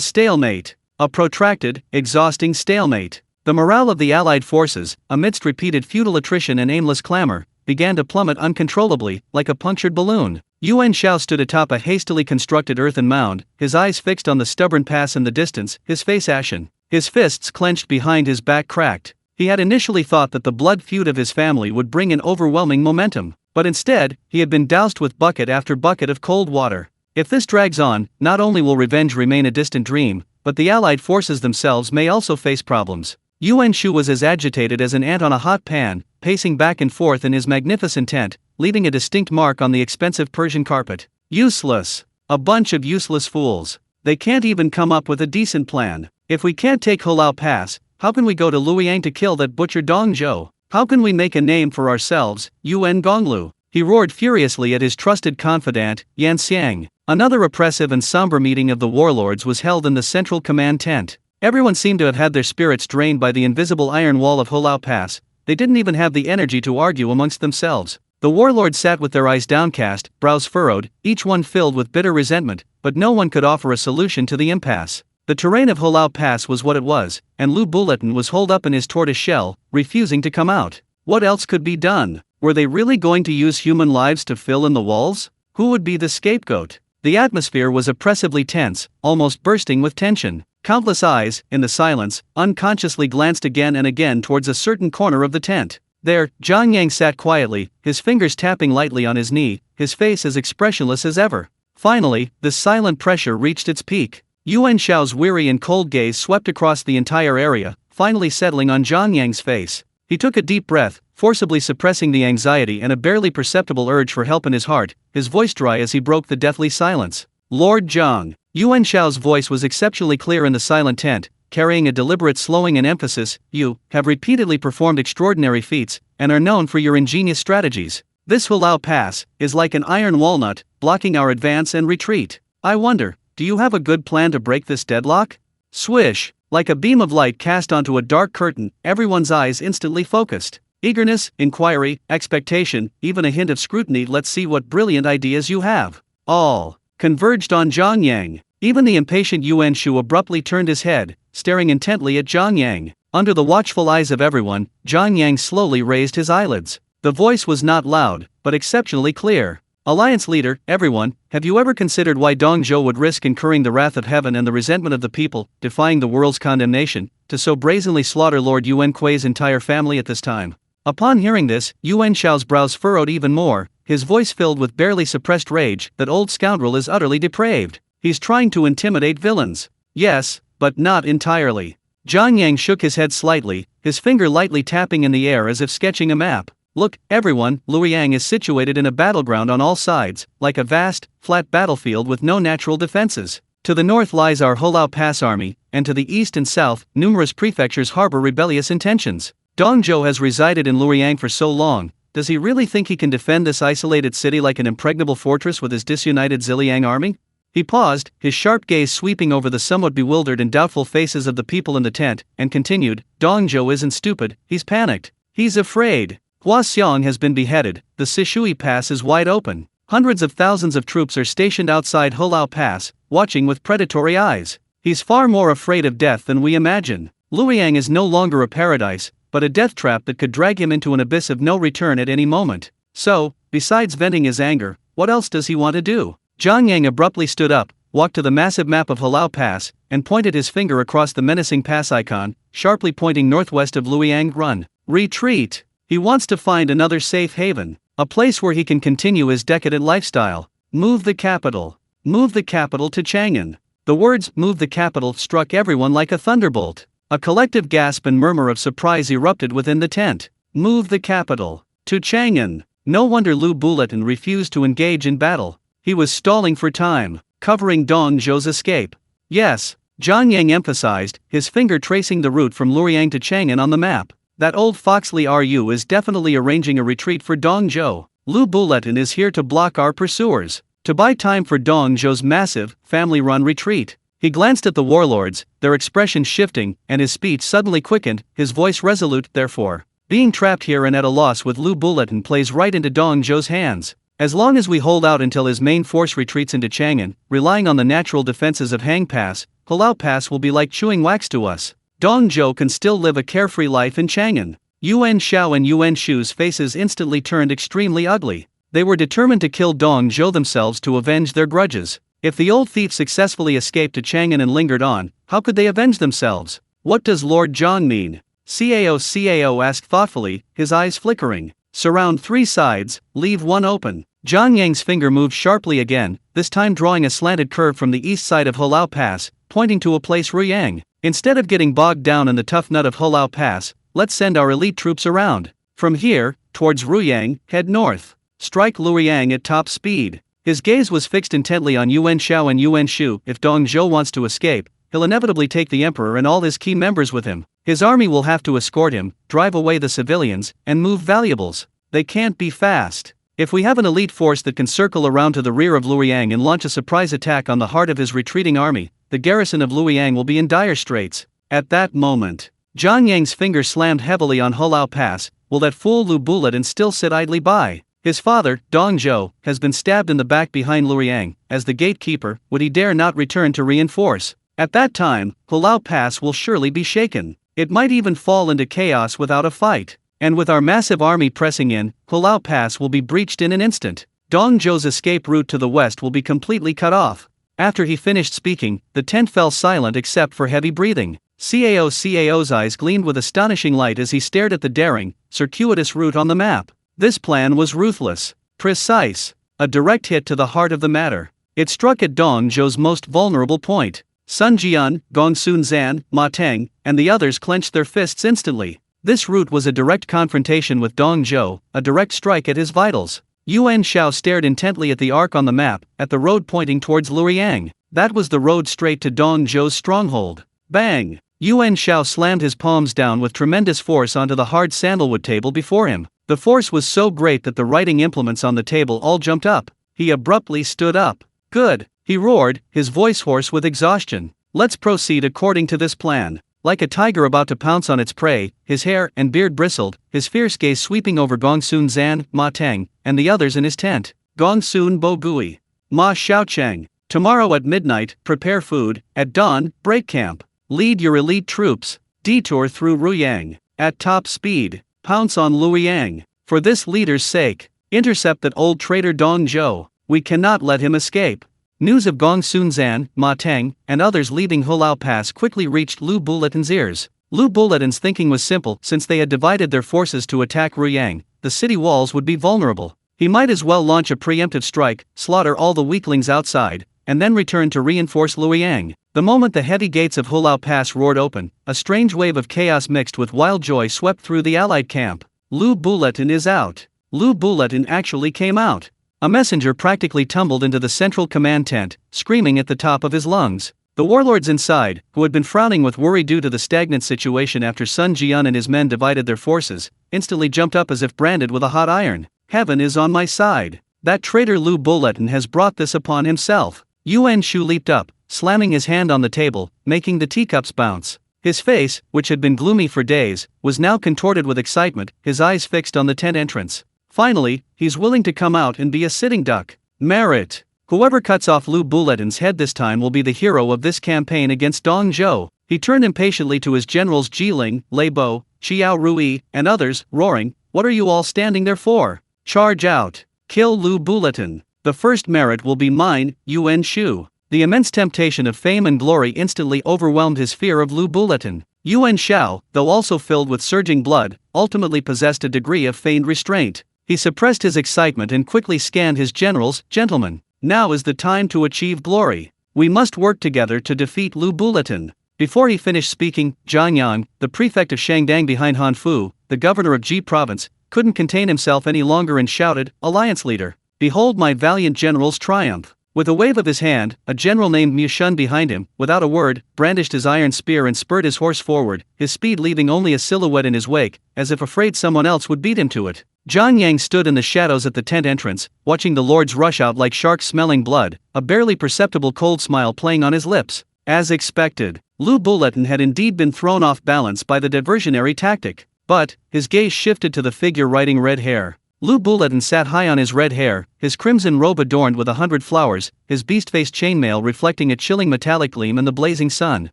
stalemate. A protracted, exhausting stalemate. The morale of the Allied forces, amidst repeated futile attrition and aimless clamor, began to plummet uncontrollably, like a punctured balloon. Yuan Shao stood atop a hastily constructed earthen mound, his eyes fixed on the stubborn pass in the distance, his face ashen, his fists clenched behind his back cracked. He had initially thought that the blood feud of his family would bring an overwhelming momentum, but instead, he had been doused with bucket after bucket of cold water. If this drags on, not only will revenge remain a distant dream, but the Allied forces themselves may also face problems. Yuan Shu was as agitated as an ant on a hot pan, pacing back and forth in his magnificent tent, leaving a distinct mark on the expensive Persian carpet. Useless. A bunch of useless fools. They can't even come up with a decent plan. If we can't take Hulao Pass, how can we go to Luoyang to kill that butcher Dong Zhou? How can we make a name for ourselves, Yuan Gonglu? He roared furiously at his trusted confidant, Yan Xiang. Another oppressive and somber meeting of the warlords was held in the central command tent. Everyone seemed to have had their spirits drained by the invisible iron wall of Hulao Pass. They didn't even have the energy to argue amongst themselves. The warlords sat with their eyes downcast, brows furrowed, each one filled with bitter resentment, but no one could offer a solution to the impasse. The terrain of Hulao Pass was what it was, and Lu Bulletin was holed up in his tortoise shell, refusing to come out. What else could be done? Were they really going to use human lives to fill in the walls? Who would be the scapegoat? The atmosphere was oppressively tense, almost bursting with tension. Countless eyes, in the silence, unconsciously glanced again and again towards a certain corner of the tent. There, Zhang Yang sat quietly, his fingers tapping lightly on his knee, his face as expressionless as ever. Finally, this silent pressure reached its peak. Yuan Shao's weary and cold gaze swept across the entire area, finally settling on Zhang Yang's face. He took a deep breath, forcibly suppressing the anxiety and a barely perceptible urge for help in his heart, his voice dry as he broke the deathly silence. Lord Zhang. Yuan Shao's voice was exceptionally clear in the silent tent, carrying a deliberate slowing and emphasis. You have repeatedly performed extraordinary feats, and are known for your ingenious strategies. This Hulao Pass is like an iron walnut, blocking our advance and retreat. I wonder, do you have a good plan to break this deadlock? Swish! Like a beam of light cast onto a dark curtain, everyone's eyes instantly focused. Eagerness, inquiry, expectation, even a hint of scrutiny. Let's see what brilliant ideas you have. All converged on Zhang Yang. Even the impatient Yuan Shu abruptly turned his head, staring intently at Zhang Yang. Under the watchful eyes of everyone, Zhang Yang slowly raised his eyelids. The voice was not loud, but exceptionally clear. Alliance leader, everyone, have you ever considered why Dong Zhou would risk incurring the wrath of heaven and the resentment of the people, defying the world's condemnation, to so brazenly slaughter Lord Yuan Kui's entire family at this time? Upon hearing this, Yuan Shao's brows furrowed even more, his voice filled with barely suppressed rage. That old scoundrel is utterly depraved. He's trying to intimidate villains. Yes, but not entirely. Zhang Yang shook his head slightly, his finger lightly tapping in the air as if sketching a map. Look, everyone, Luoyang is situated in a battleground on all sides, like a vast, flat battlefield with no natural defenses. To the north lies our Hulao Pass army, and to the east and south, numerous prefectures harbor rebellious intentions. Dong Zhou has resided in Luoyang for so long. Does he really think he can defend this isolated city like an impregnable fortress with his disunited Ziliang army? He paused, his sharp gaze sweeping over the somewhat bewildered and doubtful faces of the people in the tent, and continued, Dong Zhou isn't stupid, he's panicked. He's afraid. Hua Xiong has been beheaded, the Sishui Pass is wide open. Hundreds of thousands of troops are stationed outside Hulao Pass, watching with predatory eyes. He's far more afraid of death than we imagine. Luoyang is no longer a paradise, but a death trap that could drag him into an abyss of no return at any moment. So, besides venting his anger, what else does he want to do? Zhang Yang abruptly stood up, walked to the massive map of Hulao Pass, and pointed his finger across the menacing pass icon, sharply pointing northwest of Luoyang. Run. Retreat. He wants to find another safe haven, a place where he can continue his decadent lifestyle. Move the capital. Move the capital to Chang'an. The words, move the capital, struck everyone like a thunderbolt. A collective gasp and murmur of surprise erupted within the tent. Move the capital. To Chang'an. No wonder Lu Bulletin refused to engage in battle. He was stalling for time, covering Dong Zhou's escape. Yes, Zhang Yang emphasized, his finger tracing the route from Luoyang to Chang'an on the map. That old Foxley Ru is definitely arranging a retreat for Dong Zhou. Lu Bulletin is here to block our pursuers, to buy time for Dong Zhou's massive, family-run retreat. He glanced at the warlords, their expression shifting, and his speech suddenly quickened, his voice resolute. Therefore, being trapped here and at a loss with Lu Bulletin plays right into Dong Zhou's hands. As long as we hold out until his main force retreats into Chang'an, relying on the natural defenses of Hang Pass, Hulao Pass will be like chewing wax to us. Dong Zhou can still live a carefree life in Chang'an. Yuan Shao and Yuan Shu's faces instantly turned extremely ugly. They were determined to kill Dong Zhou themselves to avenge their grudges. If the old thief successfully escaped to Chang'an and lingered on, how could they avenge themselves? What does Lord Zhang mean? Cao asked thoughtfully, his eyes flickering. Surround 3 sides, leave 1 open. Zhang Yang's finger moved sharply again, this time drawing a slanted curve from the east side of Hulao Pass, pointing to a place Ruyang. Instead of getting bogged down in the tough nut of Hulao Pass, let's send our elite troops around. From here, towards Ruyang, head north. Strike Luoyang at top speed. His gaze was fixed intently on Yuan Shao and Yuan Shu. If Dong Zhou wants to escape, he'll inevitably take the emperor and all his key members with him. His army will have to escort him, drive away the civilians, and move valuables. They can't be fast. If we have an elite force that can circle around to the rear of Luoyang and launch a surprise attack on the heart of his retreating army, the garrison of Luoyang will be in dire straits. At that moment, Zhang Yang's finger slammed heavily on Hulao Pass. Will that fool Lu Bulletin still sit idly by? His father, Dong Zhou, has been stabbed in the back behind Luoyang. As the gatekeeper, would he dare not return to reinforce? At that time, Hulao Pass will surely be shaken. It might even fall into chaos without a fight. And with our massive army pressing in, Hulao Pass will be breached in an instant. Dong Zhou's escape route to the west will be completely cut off. After he finished speaking, the tent fell silent except for heavy breathing. Cao's eyes gleamed with astonishing light as he stared at the daring, circuitous route on the map. This plan was ruthless, precise, a direct hit to the heart of the matter. It struck at Dong Zhou's most vulnerable point. Sun Jian, Gongsun Zan, Ma Teng, and the others clenched their fists instantly. This route was a direct confrontation with Dong Zhou, a direct strike at his vitals. Yuan Shao stared intently at the arc on the map, at the road pointing towards Luoyang. That was the road straight to Dong Zhou's stronghold. Bang! Yuan Shao slammed his palms down with tremendous force onto the hard sandalwood table before him. The force was so great that the writing implements on the table all jumped up. He abruptly stood up. Good, he roared, his voice hoarse with exhaustion. Let's proceed according to this plan. Like a tiger about to pounce on its prey, his hair and beard bristled, his fierce gaze sweeping over Gongsun Zan, Ma Teng, and the others in his tent. Gongsun Bo Gui. Ma Xiaocheng. Tomorrow at midnight, prepare food. At dawn, break camp. Lead your elite troops. Detour through Ruyang. At top speed. Pounce on Luoyang. For this leader's sake, intercept that old traitor Dong Zhou. We cannot let him escape. News of Gongsun Zan, Ma Teng, and others leaving Hulao Pass quickly reached Lu Bulletin's ears. Lu Bulletin's thinking was simple. Since they had divided their forces to attack Ruyang, the city walls would be vulnerable. He might as well launch a preemptive strike, slaughter all the weaklings outside, and then return to reinforce Luoyang. The moment the heavy gates of Hulao Pass roared open, a strange wave of chaos mixed with wild joy swept through the allied camp. Lu Bulletin is out. Lu Bulletin actually came out. A messenger practically tumbled into the central command tent, screaming at the top of his lungs. The warlords inside, who had been frowning with worry due to the stagnant situation after Sun Jian and his men divided their forces, instantly jumped up as if branded with a hot iron. Heaven is on my side. That traitor Lu Bulletin has brought this upon himself. Yuan Shu leaped up, slamming his hand on the table, making the teacups bounce. His face, which had been gloomy for days, was now contorted with excitement, his eyes fixed on the tent entrance. Finally, he's willing to come out and be a sitting duck. Merit. Whoever cuts off Lu Bulletin's head this time will be the hero of this campaign against Dong Zhou. He turned impatiently to his generals Jiling, Lei Bo, Xiao Rui, and others, roaring, "What are you all standing there for? Charge out! Kill Lu Bulletin! The first merit will be mine, Yuan Shu." The immense temptation of fame and glory instantly overwhelmed his fear of Lu Bulletin. Yuan Shao, though also filled with surging blood, ultimately possessed a degree of feigned restraint. He suppressed his excitement and quickly scanned his generals. "Gentlemen, now is the time to achieve glory. We must work together to defeat Lu Bulletin." Before he finished speaking, Zhang Yang, the prefect of Shangdang behind Han Fu, the governor of Ji province, couldn't contain himself any longer and shouted, "Alliance leader! Behold my valiant general's triumph!" With a wave of his hand, a general named Mu Shun behind him, without a word, brandished his iron spear and spurred his horse forward, his speed leaving only a silhouette in his wake, as if afraid someone else would beat him to it. Jian Yang stood in the shadows at the tent entrance, watching the lords rush out like sharks smelling blood, a barely perceptible cold smile playing on his lips. As expected, Lu Bulletin had indeed been thrown off balance by the diversionary tactic, but his gaze shifted to the figure riding red hair. Lu Bulletin sat high on his red hair, his crimson robe adorned with 100 flowers, his beast-faced chainmail reflecting a chilling metallic gleam in the blazing sun.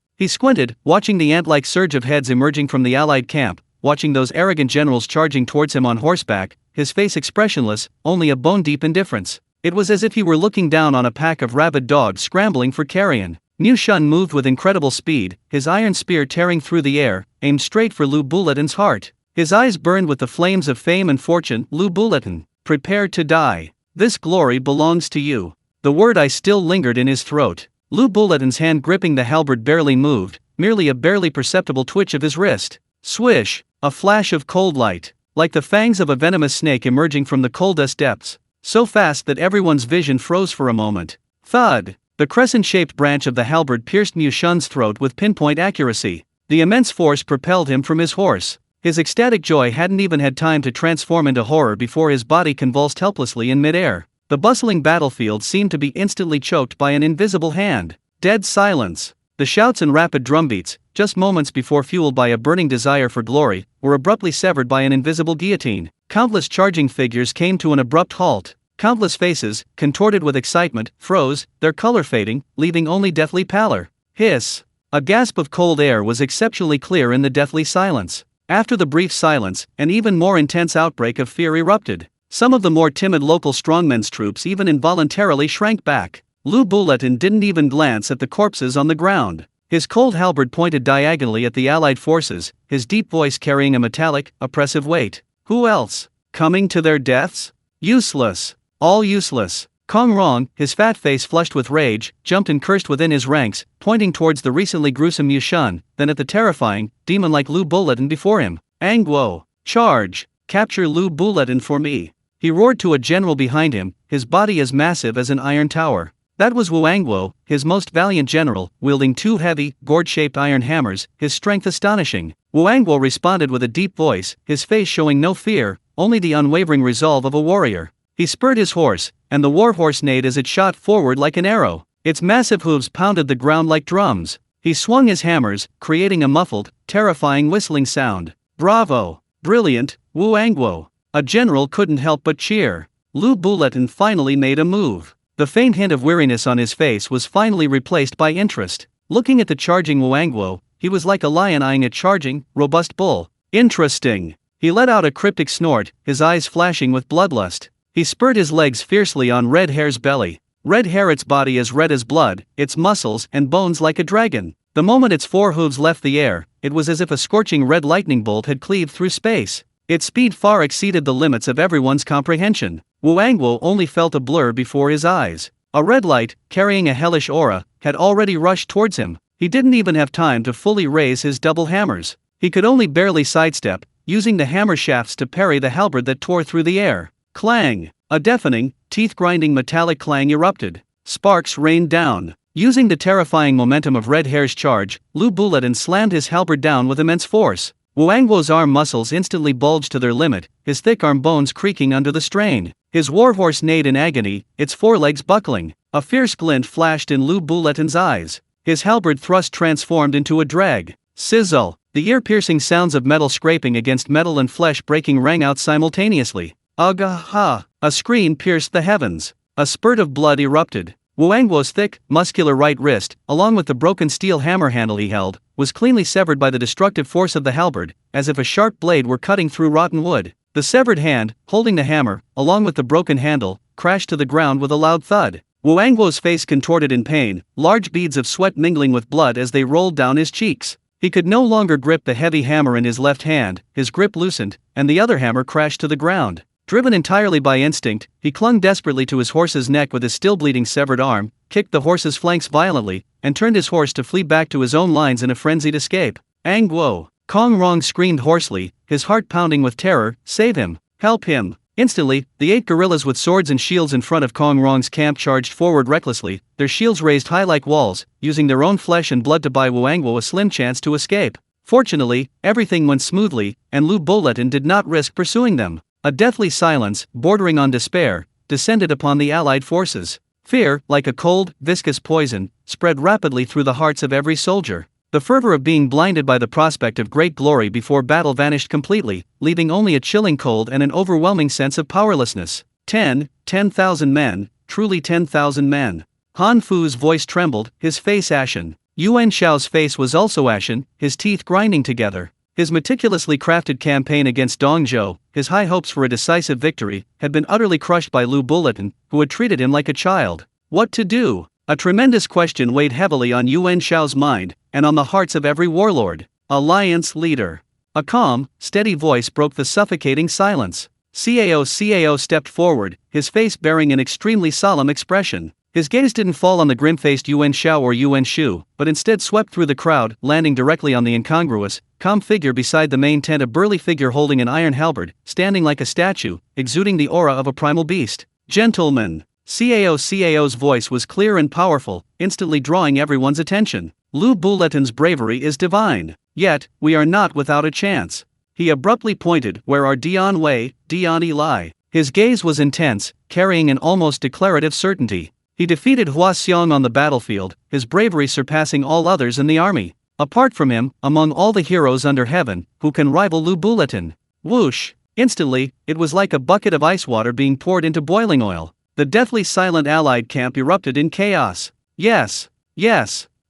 He squinted, watching the ant-like surge of heads emerging from the allied camp, watching those arrogant generals charging towards him on horseback, his face expressionless, only a bone-deep indifference. It was as if he were looking down on a pack of rabid dogs scrambling for carrion. Mu Shun moved with incredible speed, his iron spear tearing through the air, aimed straight for Lu Bulletin's heart. His eyes burned with the flames of fame and fortune. "Lu Bulletin, prepare to die. This glory belongs to you." The word "I" still lingered in his throat. Lu Bulletin's hand gripping the halberd barely moved, merely a barely perceptible twitch of his wrist. Swish! A flash of cold light, like the fangs of a venomous snake emerging from the coldest depths, so fast that everyone's vision froze for a moment. Thud! The crescent-shaped branch of the halberd pierced Mu Shun's throat with pinpoint accuracy. The immense force propelled him from his horse. His ecstatic joy hadn't even had time to transform into horror before his body convulsed helplessly in midair. The bustling battlefield seemed to be instantly choked by an invisible hand. Dead silence. The shouts and rapid drumbeats, just moments before fueled by a burning desire for glory, were abruptly severed by an invisible guillotine. Countless charging figures came to an abrupt halt. Countless faces, contorted with excitement, froze, their color fading, leaving only deathly pallor. Hiss! A gasp of cold air was exceptionally clear in the deathly silence. After the brief silence, an even more intense outbreak of fear erupted. Some of the more timid local strongmen's troops even involuntarily shrank back. Lu Bulletin didn't even glance at the corpses on the ground. His cold halberd pointed diagonally at the allied forces, his deep voice carrying a metallic, oppressive weight. Who else? Coming to their deaths? Useless. All useless. Kong Rong, his fat face flushed with rage, jumped and cursed within his ranks, pointing towards the recently gruesome Mu Shun, then at the terrifying, demon-like Lu Bulletin before him. Angguo, charge! Capture Lu Bulletin for me! He roared to a general behind him, his body as massive as an iron tower. That was Wu Angguo, his most valiant general, wielding two heavy, gourd-shaped iron hammers, his strength astonishing. Wu Angguo responded with a deep voice, his face showing no fear, only the unwavering resolve of a warrior. He spurred his horse, and the warhorse neighed as it shot forward like an arrow. Its massive hooves pounded the ground like drums. He swung his hammers, creating a muffled, terrifying whistling sound. Bravo! Brilliant, Wu Angguo! A general couldn't help but cheer. Lu Bulletin finally made a move. The faint hint of weariness on his face was finally replaced by interest. Looking at the charging Wu Angguo, he was like a lion eyeing a charging, robust bull. Interesting. He let out a cryptic snort, his eyes flashing with bloodlust. He spurred his legs fiercely on Red Hair's belly. Red Hair, its body as red as blood, its muscles and bones like a dragon. The moment its four hooves left the air, it was as if a scorching red lightning bolt had cleaved through space. Its speed far exceeded the limits of everyone's comprehension. Wu Angguo only felt a blur before his eyes. A red light, carrying a hellish aura, had already rushed towards him. He didn't even have time to fully raise his double hammers. He could only barely sidestep, using the hammer shafts to parry the halberd that tore through the air. Clang! A deafening, teeth-grinding metallic clang erupted. Sparks rained down. Using the terrifying momentum of Red Hair's charge, Lu Bulletin slammed his halberd down with immense force. Wu Angguo's arm muscles instantly bulged to their limit, his thick arm bones creaking under the strain. His warhorse neighed in agony, its forelegs buckling. A fierce glint flashed in Lu Bulletin's eyes. His halberd thrust transformed into a drag. Sizzle! The ear-piercing sounds of metal scraping against metal and flesh breaking rang out simultaneously. Ugh-ha! A scream pierced the heavens. A spurt of blood erupted. Wu Angguo's thick, muscular right wrist, along with the broken steel hammer handle he held, was cleanly severed by the destructive force of the halberd, as if a sharp blade were cutting through rotten wood. The severed hand, holding the hammer, along with the broken handle, crashed to the ground with a loud thud. Wu Angguo's face contorted in pain, large beads of sweat mingling with blood as they rolled down his cheeks. He could no longer grip the heavy hammer in his left hand, his grip loosened, and the other hammer crashed to the ground. Driven entirely by instinct, he clung desperately to his horse's neck with his still bleeding severed arm, kicked the horse's flanks violently, and turned his horse to flee back to his own lines in a frenzied escape. Angguo! Kong Rong screamed hoarsely, his heart pounding with terror, "Save him! Help him! Instantly, the 8 guerrillas with swords and shields in front of Kong Rong's camp charged forward recklessly, their shields raised high like walls, using their own flesh and blood to buy Wuangwo a slim chance to escape. Fortunately, everything went smoothly, and Lu Buletin did not risk pursuing them. A deathly silence, bordering on despair, descended upon the Allied forces. Fear, like a cold, viscous poison, spread rapidly through the hearts of every soldier. The fervor of being blinded by the prospect of great glory before battle vanished completely, leaving only a chilling cold and an overwhelming sense of powerlessness. 10,000 men, truly 10,000 men. Han Fu's voice trembled, his face ashen. Yuan Shao's face was also ashen, his teeth grinding together. His meticulously crafted campaign against Dong Zhou, his high hopes for a decisive victory, had been utterly crushed by Lu Buletin, who had treated him like a child. What to do? A tremendous question weighed heavily on Yuan Shao's mind, and on the hearts of every warlord. Alliance leader. A calm, steady voice broke the suffocating silence. Cao stepped forward, his face bearing an extremely solemn expression. His gaze didn't fall on the grim-faced Yuan Shao or Yuan Shu, but instead swept through the crowd, landing directly on the incongruous, calm figure beside the main tent, a burly figure holding an iron halberd, standing like a statue, exuding the aura of a primal beast. Gentlemen. Cao's voice was clear and powerful, instantly drawing everyone's attention. Lu Buletin's bravery is divine. Yet, we are not without a chance. He abruptly pointed, where are Dian Wei, Dian Eli? His gaze was intense, carrying an almost declarative certainty. He defeated Hua Xiong on the battlefield, his bravery surpassing all others in the army. Apart from him, among all the heroes under heaven, who can rival Lu Buletin? Whoosh! Instantly, it was like a bucket of ice water being poured into boiling oil. The deathly silent Allied camp erupted in chaos. Yes,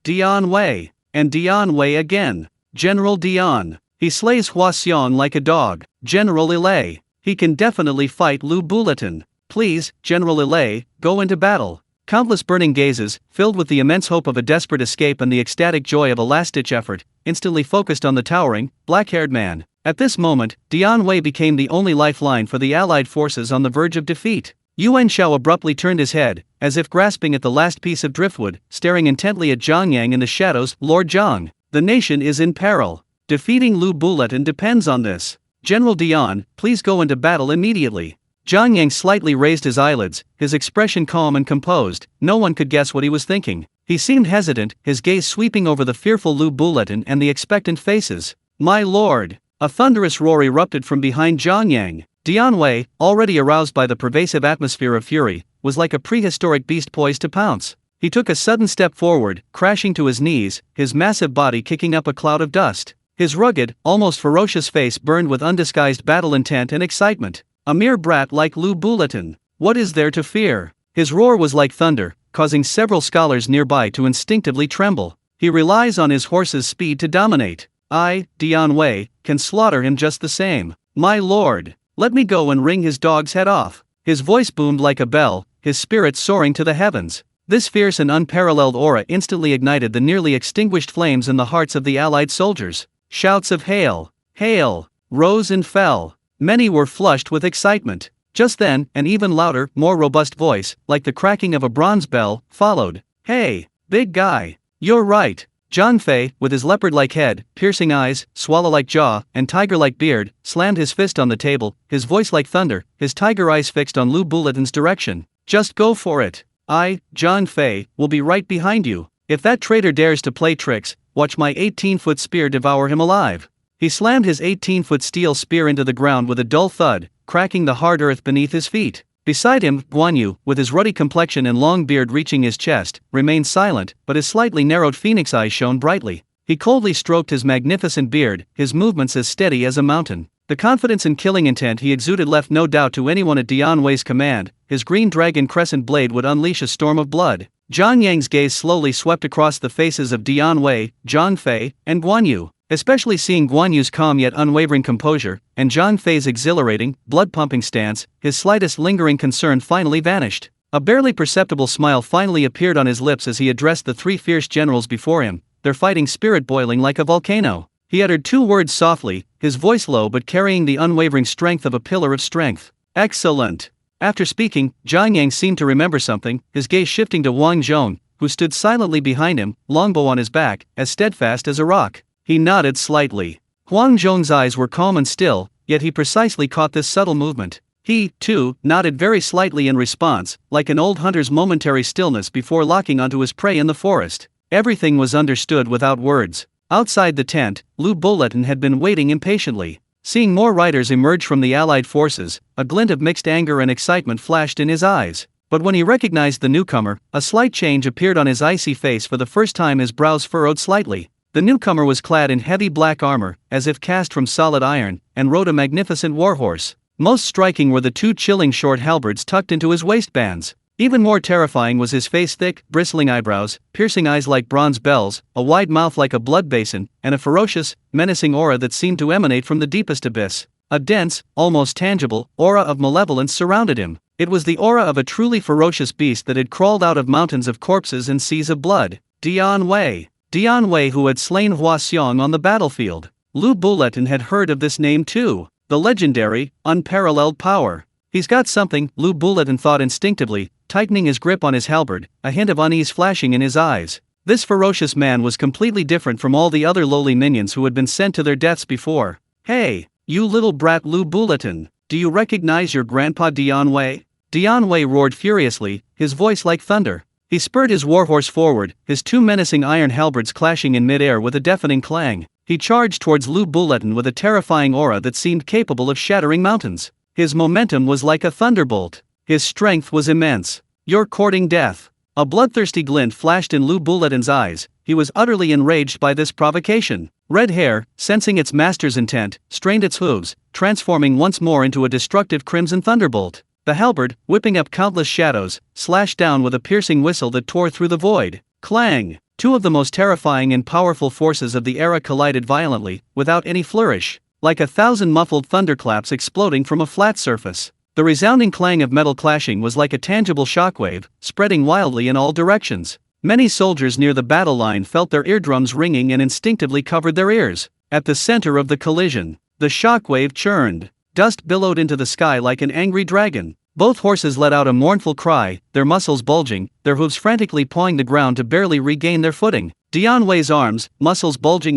Dian Wei, and Dian Wei again. General Dian. He slays Hua Xiong like a dog. General Ilay. He can definitely fight Lu Buletin. Please, General Ilay, go into battle. Countless burning gazes, filled with the immense hope of a desperate escape and the ecstatic joy of a last-ditch effort, instantly focused on the towering, black-haired man. At this moment, Dian Wei became the only lifeline for the Allied forces on the verge of defeat. Yuan Shao abruptly turned his head, as if grasping at the last piece of driftwood, staring intently at Zhang Yang in the shadows. Lord Zhang, the nation is in peril. Defeating Lu Buletin depends on this. General Dian, please go into battle immediately. Zhang Yang slightly raised his eyelids, his expression calm and composed. No one could guess what he was thinking. He seemed hesitant, his gaze sweeping over the fearful Lu Buletin and the expectant faces. My lord! A thunderous roar erupted from behind Zhang Yang. Dian Wei, already aroused by the pervasive atmosphere of fury, was like a prehistoric beast poised to pounce. He took a sudden step forward, crashing to his knees, his massive body kicking up a cloud of dust. His rugged, almost ferocious face burned with undisguised battle intent and excitement. A mere brat like Lu Buletin. What is there to fear? His roar was like thunder, causing several scholars nearby to instinctively tremble. He relies on his horse's speed to dominate. I, Dian Wei, can slaughter him just the same. My lord! Let me go and wring his dog's head off. His voice boomed like a bell, his spirit soaring to the heavens. This fierce and unparalleled aura instantly ignited the nearly extinguished flames in the hearts of the Allied soldiers. Shouts of hail, hail, rose and fell. Many were flushed with excitement. Just then, an even louder, more robust voice, like the cracking of a bronze bell, followed. Hey, big guy. You're right. Zhang Fei, with his leopard-like head, piercing eyes, swallow-like jaw, and tiger-like beard, slammed his fist on the table, his voice like thunder, his tiger eyes fixed on Lu Buletin's direction. Just go for it. I, Zhang Fei, will be right behind you. If that traitor dares to play tricks, watch my 18-foot spear devour him alive. He slammed his 18-foot steel spear into the ground with a dull thud, cracking the hard earth beneath his feet. Beside him, Guan Yu, with his ruddy complexion and long beard reaching his chest, remained silent, but his slightly narrowed phoenix eyes shone brightly. He coldly stroked his magnificent beard, his movements as steady as a mountain. The confidence and killing intent he exuded left no doubt to anyone at Dian Wei's command. His green dragon crescent blade would unleash a storm of blood. Zhang Yang's gaze slowly swept across the faces of Dian Wei, Zhang Fei, and Guan Yu. Especially seeing Guan Yu's calm yet unwavering composure, and Zhang Fei's exhilarating, blood-pumping stance, his slightest lingering concern finally vanished. A barely perceptible smile finally appeared on his lips as he addressed the three fierce generals before him, their fighting spirit boiling like a volcano. He uttered two words softly, his voice low but carrying the unwavering strength of a pillar of strength. Excellent! After speaking, Zhang Yang seemed to remember something, his gaze shifting to Wang Zhong, who stood silently behind him, longbow on his back, as steadfast as a rock. He nodded slightly. Huang Zhong's eyes were calm and still, yet he precisely caught this subtle movement. He, too, nodded very slightly in response, like an old hunter's momentary stillness before locking onto his prey in the forest. Everything was understood without words. Outside the tent, Lu Bulletin had been waiting impatiently. Seeing more riders emerge from the Allied forces, a glint of mixed anger and excitement flashed in his eyes. But when he recognized the newcomer, a slight change appeared on his icy face. For the first time his brows furrowed slightly. The newcomer was clad in heavy black armor, as if cast from solid iron, and rode a magnificent warhorse. Most striking were the two chilling short halberds tucked into his waistbands. Even more terrifying was his face, thick, bristling eyebrows, piercing eyes like bronze bells, a wide mouth like a blood basin, and a ferocious, menacing aura that seemed to emanate from the deepest abyss. A dense, almost tangible, aura of malevolence surrounded him. It was the aura of a truly ferocious beast that had crawled out of mountains of corpses and seas of blood. Dian Wei. Dian Wei, who had slain Hua Xiong on the battlefield. Lu Bulletin had heard of this name too. The legendary, unparalleled power. He's got something, Lu Bulletin thought instinctively, tightening his grip on his halberd, a hint of unease flashing in his eyes. This ferocious man was completely different from all the other lowly minions who had been sent to their deaths before. Hey, you little brat Lu Bulletin, do you recognize your grandpa Dian Wei? Dian Wei roared furiously, his voice like thunder. He spurred his warhorse forward, his two menacing iron halberds clashing in midair with a deafening clang. He charged towards Lu Bulletin with a terrifying aura that seemed capable of shattering mountains. His momentum was like a thunderbolt. His strength was immense. You're courting death. A bloodthirsty glint flashed in Lu Bulletin's eyes. He was utterly enraged by this provocation. Red Hair, sensing its master's intent, strained its hooves, transforming once more into a destructive crimson thunderbolt. The halberd, whipping up countless shadows, slashed down with a piercing whistle that tore through the void. Clang! Two of the most terrifying and powerful forces of the era collided violently, without any flourish, like 1,000 muffled thunderclaps exploding from a flat surface. The resounding clang of metal clashing was like a tangible shockwave, spreading wildly in all directions. Many soldiers near the battle line felt their eardrums ringing and instinctively covered their ears. At the center of the collision, the shockwave churned. Dust billowed into the sky like an angry dragon. Both horses let out a mournful cry, their muscles bulging, their hooves frantically pawing the ground to barely regain their footing. Dian Wei's arms, muscles bulging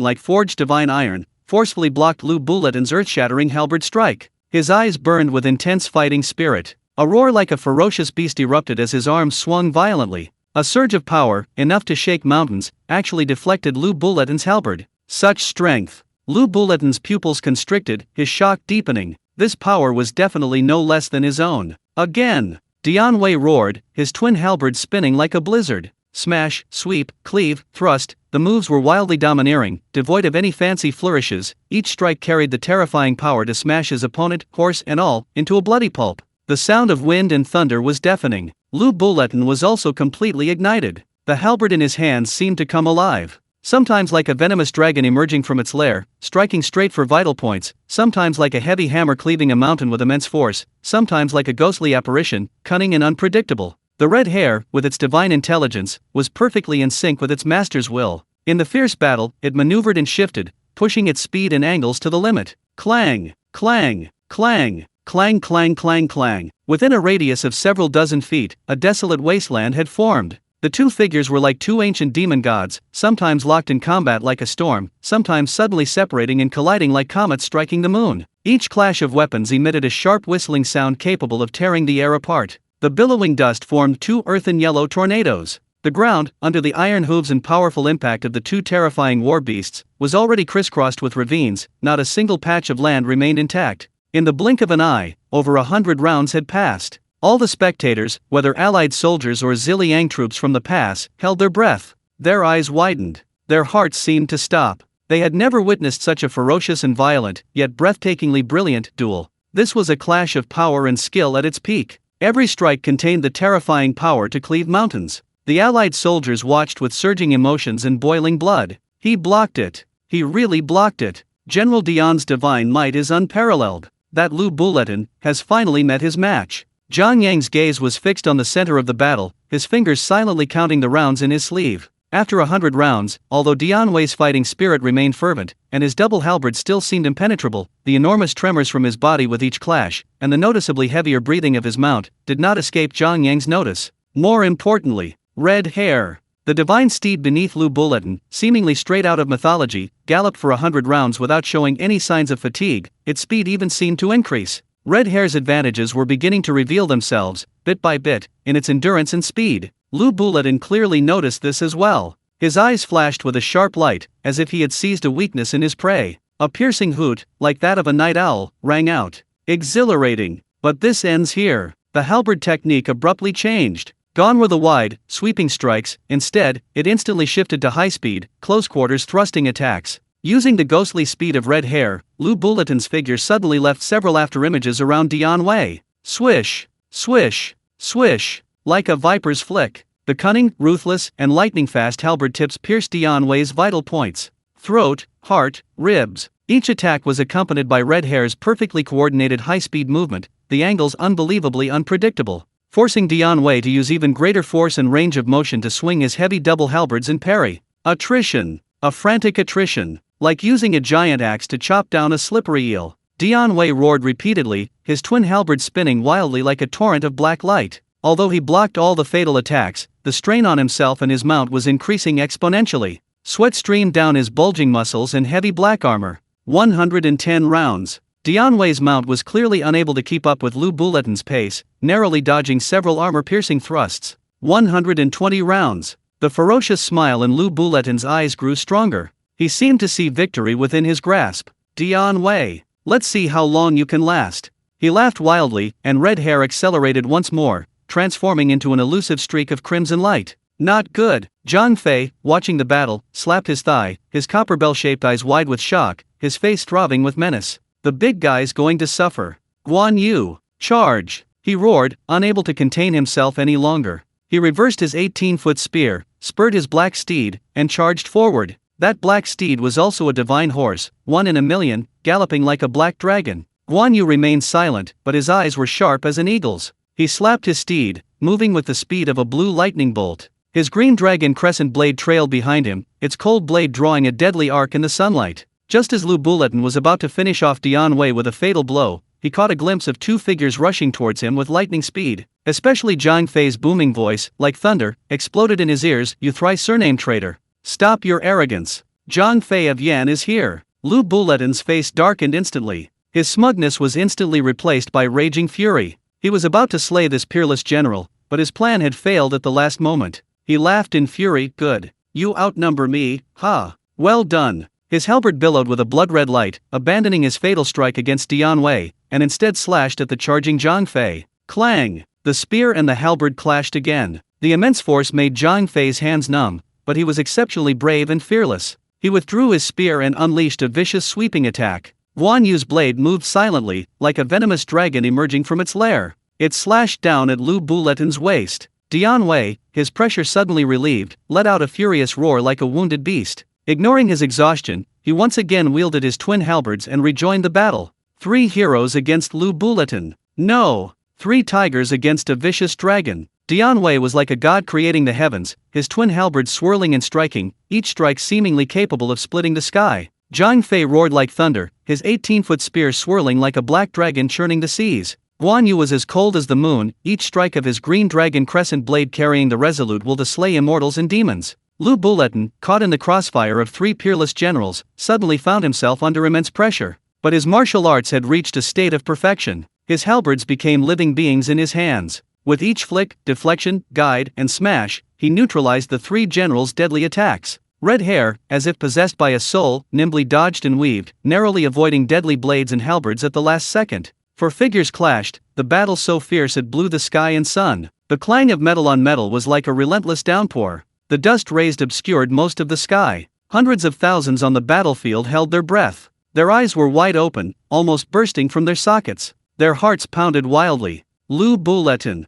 like forged divine iron, forcefully blocked Lu Bulletin's earth-shattering halberd strike. His eyes burned with intense fighting spirit. A roar like a ferocious beast erupted as his arms swung violently. A surge of power, enough to shake mountains, actually deflected Lu Bulletin's halberd. Such strength! Lu Bulletin's pupils constricted, his shock deepening. This power was definitely no less than his own. Again! Dian Wei roared, his twin halberds spinning like a blizzard. Smash, sweep, cleave, thrust, the moves were wildly domineering, devoid of any fancy flourishes. Each strike carried the terrifying power to smash his opponent, horse and all, into a bloody pulp. The sound of wind and thunder was deafening. Lu Bulletin was also completely ignited. The halberd in his hands seemed to come alive. Sometimes like a venomous dragon emerging from its lair, striking straight for vital points, sometimes like a heavy hammer cleaving a mountain with immense force, sometimes like a ghostly apparition, cunning and unpredictable. The red hair, with its divine intelligence, was perfectly in sync with its master's will. In the fierce battle, it maneuvered and shifted, pushing its speed and angles to the limit. Clang! Clang! Clang! Clang clang clang clang. Within a radius of several dozen feet, a desolate wasteland had formed. The two figures were like two ancient demon gods, sometimes locked in combat like a storm, sometimes suddenly separating and colliding like comets striking the moon. Each clash of weapons emitted a sharp whistling sound capable of tearing the air apart. The billowing dust formed two earthen yellow tornadoes. The ground, under the iron hooves and powerful impact of the two terrifying war beasts, was already crisscrossed with ravines. Not a single patch of land remained intact. In the blink of an eye, over 100 rounds had passed. All the spectators, whether Allied soldiers or Ziliang troops from the pass, held their breath. Their eyes widened. Their hearts seemed to stop. They had never witnessed such a ferocious and violent, yet breathtakingly brilliant, duel. This was a clash of power and skill at its peak. Every strike contained the terrifying power to cleave mountains. The Allied soldiers watched with surging emotions and boiling blood. He blocked it. He really blocked it. General Dian's divine might is unparalleled. That Lu Bulletin has finally met his match. Zhang Yang's gaze was fixed on the center of the battle, his fingers silently counting the rounds in his sleeve. After 100 rounds, although Dian Wei's fighting spirit remained fervent, and his double halberd still seemed impenetrable, the enormous tremors from his body with each clash, and the noticeably heavier breathing of his mount, did not escape Zhang Yang's notice. More importantly, red hair. The divine steed beneath Lu Bulletin, seemingly straight out of mythology, galloped for 100 rounds without showing any signs of fatigue. Its speed even seemed to increase. Red Hair's advantages were beginning to reveal themselves, bit by bit, in its endurance and speed. Lu Bulletin clearly noticed this as well. His eyes flashed with a sharp light, as if he had seized a weakness in his prey. A piercing hoot, like that of a night owl, rang out. Exhilarating. But this ends here. The halberd technique abruptly changed. Gone were the wide, sweeping strikes. Instead, it instantly shifted to high-speed, close-quarters thrusting attacks. Using the ghostly speed of Red Hair, Lu Bulletin's figure suddenly left several afterimages around Dian Wei. Swish, swish, swish. Like a viper's flick, the cunning, ruthless, and lightning-fast halberd tips pierced Dian Wei's vital points. Throat, heart, ribs. Each attack was accompanied by Red Hair's perfectly coordinated high-speed movement, the angles unbelievably unpredictable, forcing Dian Wei to use even greater force and range of motion to swing his heavy double halberds and parry. Attrition. A frantic attrition. Like using a giant axe to chop down a slippery eel. Dian Wei roared repeatedly, his twin halberds spinning wildly like a torrent of black light. Although he blocked all the fatal attacks, the strain on himself and his mount was increasing exponentially. Sweat streamed down his bulging muscles and heavy black armor. 110 rounds. Dian Wei's mount was clearly unable to keep up with Lu Bulletin's pace, narrowly dodging several armor-piercing thrusts. 120 rounds. The ferocious smile in Lu Bulletin's eyes grew stronger. He seemed to see victory within his grasp. Dian Wei, let's see how long you can last. He laughed wildly, and Red Hair accelerated once more, transforming into an elusive streak of crimson light. Not good. Zhang Fei, watching the battle, slapped his thigh, his copper bell-shaped eyes wide with shock, his face throbbing with menace. The big guy's going to suffer. Guan Yu, charge! He roared, unable to contain himself any longer. He reversed his 18-foot spear, spurred his black steed, and charged forward. That black steed was also a divine horse, 1 in a million, galloping like a black dragon. Guan Yu remained silent, but his eyes were sharp as an eagle's. He slapped his steed, moving with the speed of a blue lightning bolt. His green dragon crescent blade trailed behind him, its cold blade drawing a deadly arc in the sunlight. Just as Lu Bulletin was about to finish off Dian Wei with a fatal blow, he caught a glimpse of two figures rushing towards him with lightning speed. Especially Zhang Fei's booming voice, like thunder, exploded in his ears. You thrice-surnamed traitor. Stop your arrogance. Zhang Fei of Yan is here. Lu Bulletin's face darkened instantly. His smugness was instantly replaced by raging fury. He was about to slay this peerless general, but his plan had failed at the last moment. He laughed in fury. Good. You outnumber me, ha. Well done. His halberd billowed with a blood-red light, abandoning his fatal strike against Dian Wei, and instead slashed at the charging Zhang Fei. Clang! The spear and the halberd clashed again. The immense force made Zhang Fei's hands numb, but he was exceptionally brave and fearless. He withdrew his spear and unleashed a vicious sweeping attack. Guan Yu's blade moved silently, like a venomous dragon emerging from its lair. It slashed down at Lu Bulletin's waist. Dian Wei, his pressure suddenly relieved, let out a furious roar like a wounded beast. Ignoring his exhaustion, he once again wielded his twin halberds and rejoined the battle. 3 heroes against Lu Bulletin. No! 3 tigers against a vicious dragon. Dian Wei was like a god creating the heavens, his twin halberds swirling and striking, each strike seemingly capable of splitting the sky. Zhang Fei roared like thunder, his 18-foot spear swirling like a black dragon churning the seas. Guan Yu was as cold as the moon, each strike of his green dragon crescent blade carrying the resolute will to slay immortals and demons. Lu Bulletin, caught in the crossfire of 3 peerless generals, suddenly found himself under immense pressure. But his martial arts had reached a state of perfection. His halberds became living beings in his hands. With each flick, deflection, guide, and smash, he neutralized the 3 generals' deadly attacks. Red Hair, as if possessed by a soul, nimbly dodged and weaved, narrowly avoiding deadly blades and halberds at the last second. For figures clashed, the battle so fierce it blew the sky and sun. The clang of metal on metal was like a relentless downpour. The dust raised obscured most of the sky. Hundreds of thousands on the battlefield held their breath. Their eyes were wide open, almost bursting from their sockets. Their hearts pounded wildly. Lu Bulletin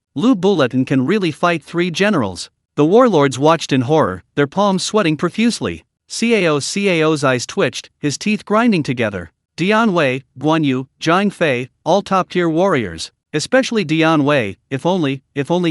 can really fight 3 generals. The warlords watched in horror, their palms sweating profusely. Cao's eyes twitched, his teeth grinding together. Dian Wei, Guan Yu, Zhang Fei, all top-tier warriors. Especially Dian Wei, if only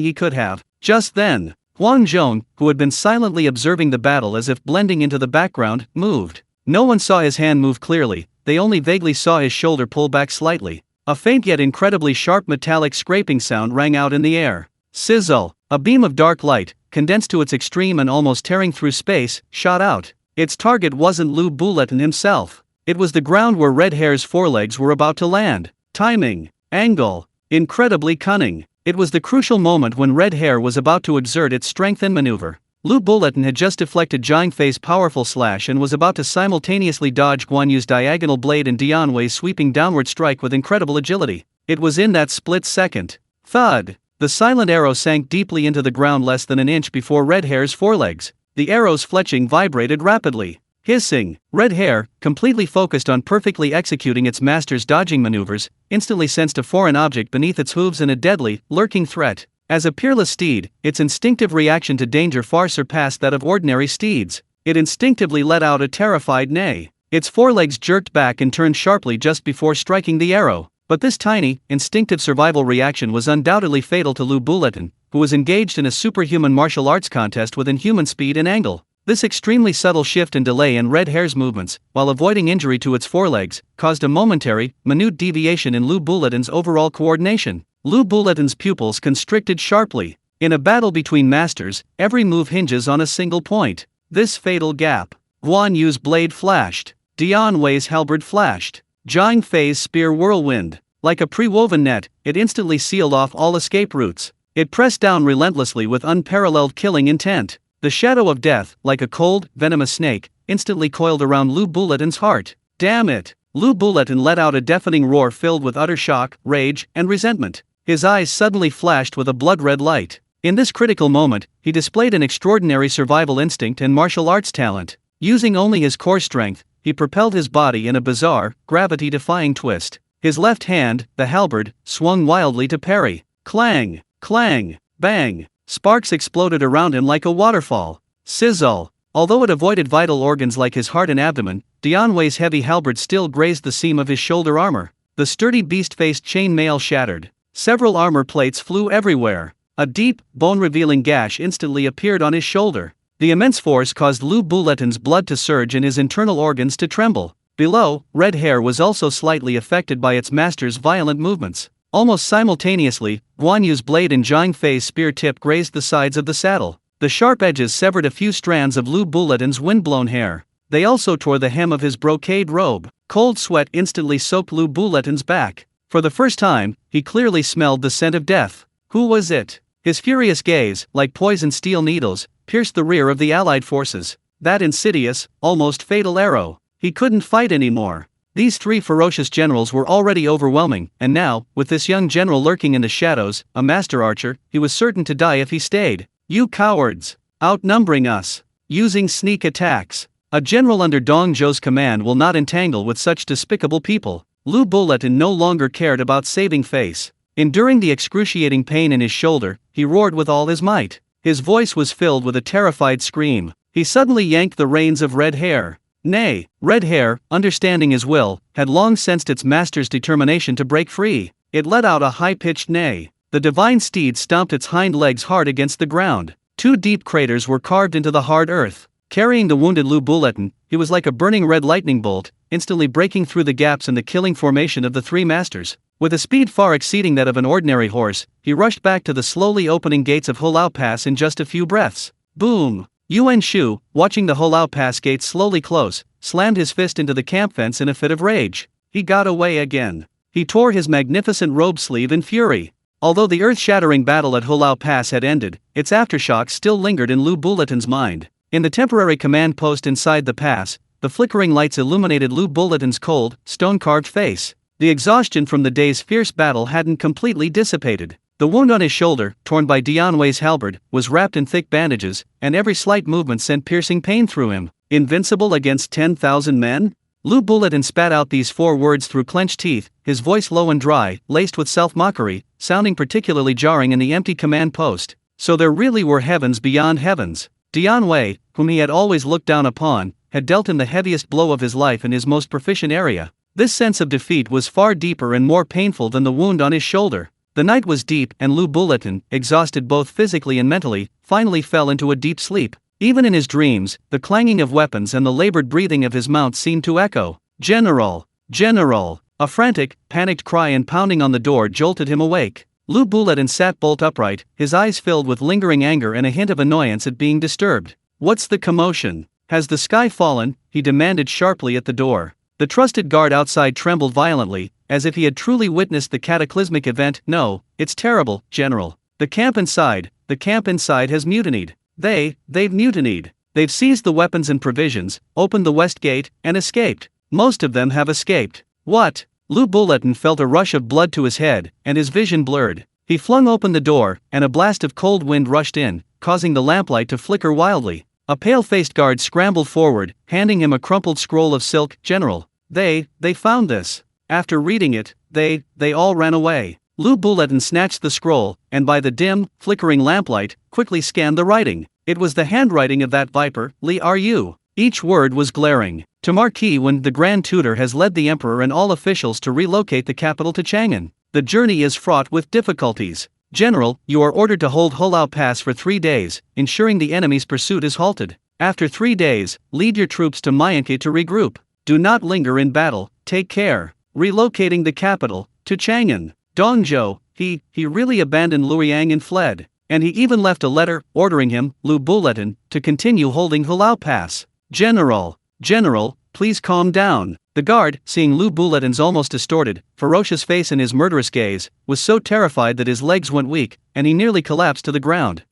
he could have. Just then, Huang Zhong, who had been silently observing the battle as if blending into the background, moved. No one saw his hand move clearly, they only vaguely saw his shoulder pull back slightly. A faint yet incredibly sharp metallic scraping sound rang out in the air. Sizzle! A beam of dark light, condensed to its extreme and almost tearing through space, shot out. Its target wasn't Lu Buletin himself. It was the ground where Red Hair's forelegs were about to land. Timing, angle, incredibly cunning. It was the crucial moment when Red Hair was about to exert its strength and maneuver. Lu Buletin had just deflected Jiang Fei's powerful slash and was about to simultaneously dodge Guan Yu's diagonal blade and Dian Wei's sweeping downward strike with incredible agility. It was in that split second. Thud! The silent arrow sank deeply into the ground less than an inch before Red Hair's forelegs. The arrow's fletching vibrated rapidly. Hissing, Red Hair, completely focused on perfectly executing its master's dodging maneuvers, instantly sensed a foreign object beneath its hooves and a deadly, lurking threat. As a peerless steed, its instinctive reaction to danger far surpassed that of ordinary steeds. It instinctively let out a terrified neigh. Its forelegs jerked back and turned sharply just before striking the arrow. But this tiny, instinctive survival reaction was undoubtedly fatal to Lu Buletin, who was engaged in a superhuman martial arts contest with inhuman speed and angle. This extremely subtle shift and delay in Red Hair's movements, while avoiding injury to its forelegs, caused a momentary, minute deviation in Lu Buletin's overall coordination. Lu Buletin's pupils constricted sharply. In a battle between masters, every move hinges on a single point. This fatal gap. Guan Yu's blade flashed. Dian Wei's halberd flashed. Jiang Fei's spear whirlwind. Like a pre-woven net, it instantly sealed off all escape routes. It pressed down relentlessly with unparalleled killing intent. The shadow of death, like a cold, venomous snake, instantly coiled around Lu Buletin's heart. Damn it! Lu Buletin let out a deafening roar filled with utter shock, rage, and resentment. His eyes suddenly flashed with a blood-red light. In this critical moment, he displayed an extraordinary survival instinct and martial arts talent. Using only his core strength, he propelled his body in a bizarre, gravity-defying twist. His left hand, the halberd, swung wildly to parry. Clang! Clang! Bang! Sparks exploded around him like a waterfall. Sizzle! Although it avoided vital organs like his heart and abdomen, Dian Wei's heavy halberd still grazed the seam of his shoulder armor. The sturdy beast-faced chain mail shattered. Several armor plates flew everywhere. A deep, bone-revealing gash instantly appeared on his shoulder. The immense force caused Lu Buletin's blood to surge and his internal organs to tremble. Below, Red Hair was also slightly affected by its master's violent movements. Almost simultaneously, Guan Yu's blade and Jiang Fei's spear tip grazed the sides of the saddle. The sharp edges severed a few strands of Lu Buletin's wind-blown hair. They also tore the hem of his brocade robe. Cold sweat instantly soaked Lu Buletin's back. For the first time, he clearly smelled the scent of death. Who was it? His furious gaze, like poisoned steel needles, pierced the rear of the Allied forces. That insidious, almost fatal arrow. He couldn't fight anymore. These three ferocious generals were already overwhelming, and now, with this young general lurking in the shadows, a master archer, he was certain to die if he stayed. You cowards! Outnumbering us! Using sneak attacks! A general under Dong Zhou's command will not entangle with such despicable people. Lu Buletin no longer cared about saving face. Enduring the excruciating pain in his shoulder, he roared with all his might. His voice was filled with a terrified scream. He suddenly yanked the reins of Red Hair. Nay, Red Hair, understanding his will, had long sensed its master's determination to break free. It let out a high-pitched neigh. The divine steed stomped its hind legs hard against the ground. Two deep craters were carved into the hard earth. Carrying the wounded Lu Buletin, he was like a burning red lightning bolt, instantly breaking through the gaps in the killing formation of the three masters. With a speed far exceeding that of an ordinary horse, he rushed back to the slowly opening gates of Hulao Pass in just a few breaths. Boom! Yuan Shu, watching the Hulao Pass gates slowly close, slammed his fist into the camp fence in a fit of rage. He got away again. He tore his magnificent robe sleeve in fury. Although the earth-shattering battle at Hulao Pass had ended, its aftershocks still lingered in Lu Buletin's mind. In the temporary command post inside the pass, the flickering lights illuminated Lu Buletin's cold, stone-carved face. The exhaustion from the day's fierce battle hadn't completely dissipated. The wound on his shoulder, torn by Dian Wei's halberd, was wrapped in thick bandages, and every slight movement sent piercing pain through him. Invincible against 10,000 men? Lu Buletin spat out these four words through clenched teeth, his voice low and dry, laced with self-mockery, sounding particularly jarring in the empty command post. So there really were heavens beyond heavens. Dian Wei, whom he had always looked down upon, had dealt him the heaviest blow of his life in his most proficient area. This sense of defeat was far deeper and more painful than the wound on his shoulder. The night was deep, and Lu Buletin, exhausted both physically and mentally, finally fell into a deep sleep. Even in his dreams, the clanging of weapons and the labored breathing of his mount seemed to echo. General! General! A frantic, panicked cry and pounding on the door jolted him awake. Lu Buletin sat bolt upright, his eyes filled with lingering anger and a hint of annoyance at being disturbed. What's the commotion? Has the sky fallen? He demanded sharply at the door. The trusted guard outside trembled violently, as if he had truly witnessed the cataclysmic event. No, it's terrible, General. The camp inside has mutinied. They've mutinied. They've seized the weapons and provisions, opened the west gate, and escaped. Most of them have escaped. What? Lu Buletin felt a rush of blood to his head, and his vision blurred. He flung open the door, and a blast of cold wind rushed in, causing the lamplight to flicker wildly. A pale-faced guard scrambled forward, handing him a crumpled scroll of silk. General, they found this. After reading it, they all ran away. Lu Buletin snatched the scroll, and by the dim, flickering lamplight, quickly scanned the writing. It was the handwriting of that viper, Li Ru. Each word was glaring. To Marquis Wen, the Grand Tutor has led the Emperor and all officials to relocate the capital to Chang'an. The journey is fraught with difficulties. General, you are ordered to hold Hulao Pass for 3 days, ensuring the enemy's pursuit is halted. After 3 days, lead your troops to Mayanke to regroup. Do not linger in battle, take care. Relocating the capital to Chang'an. Dongzhou, he really abandoned Luoyang and fled. And he even left a letter ordering him, Lu Buletin, to continue holding Hulao Pass. General, please calm down. The guard, seeing Lu Buletin's almost distorted, ferocious face and his murderous gaze, was so terrified that his legs went weak, and he nearly collapsed to the ground.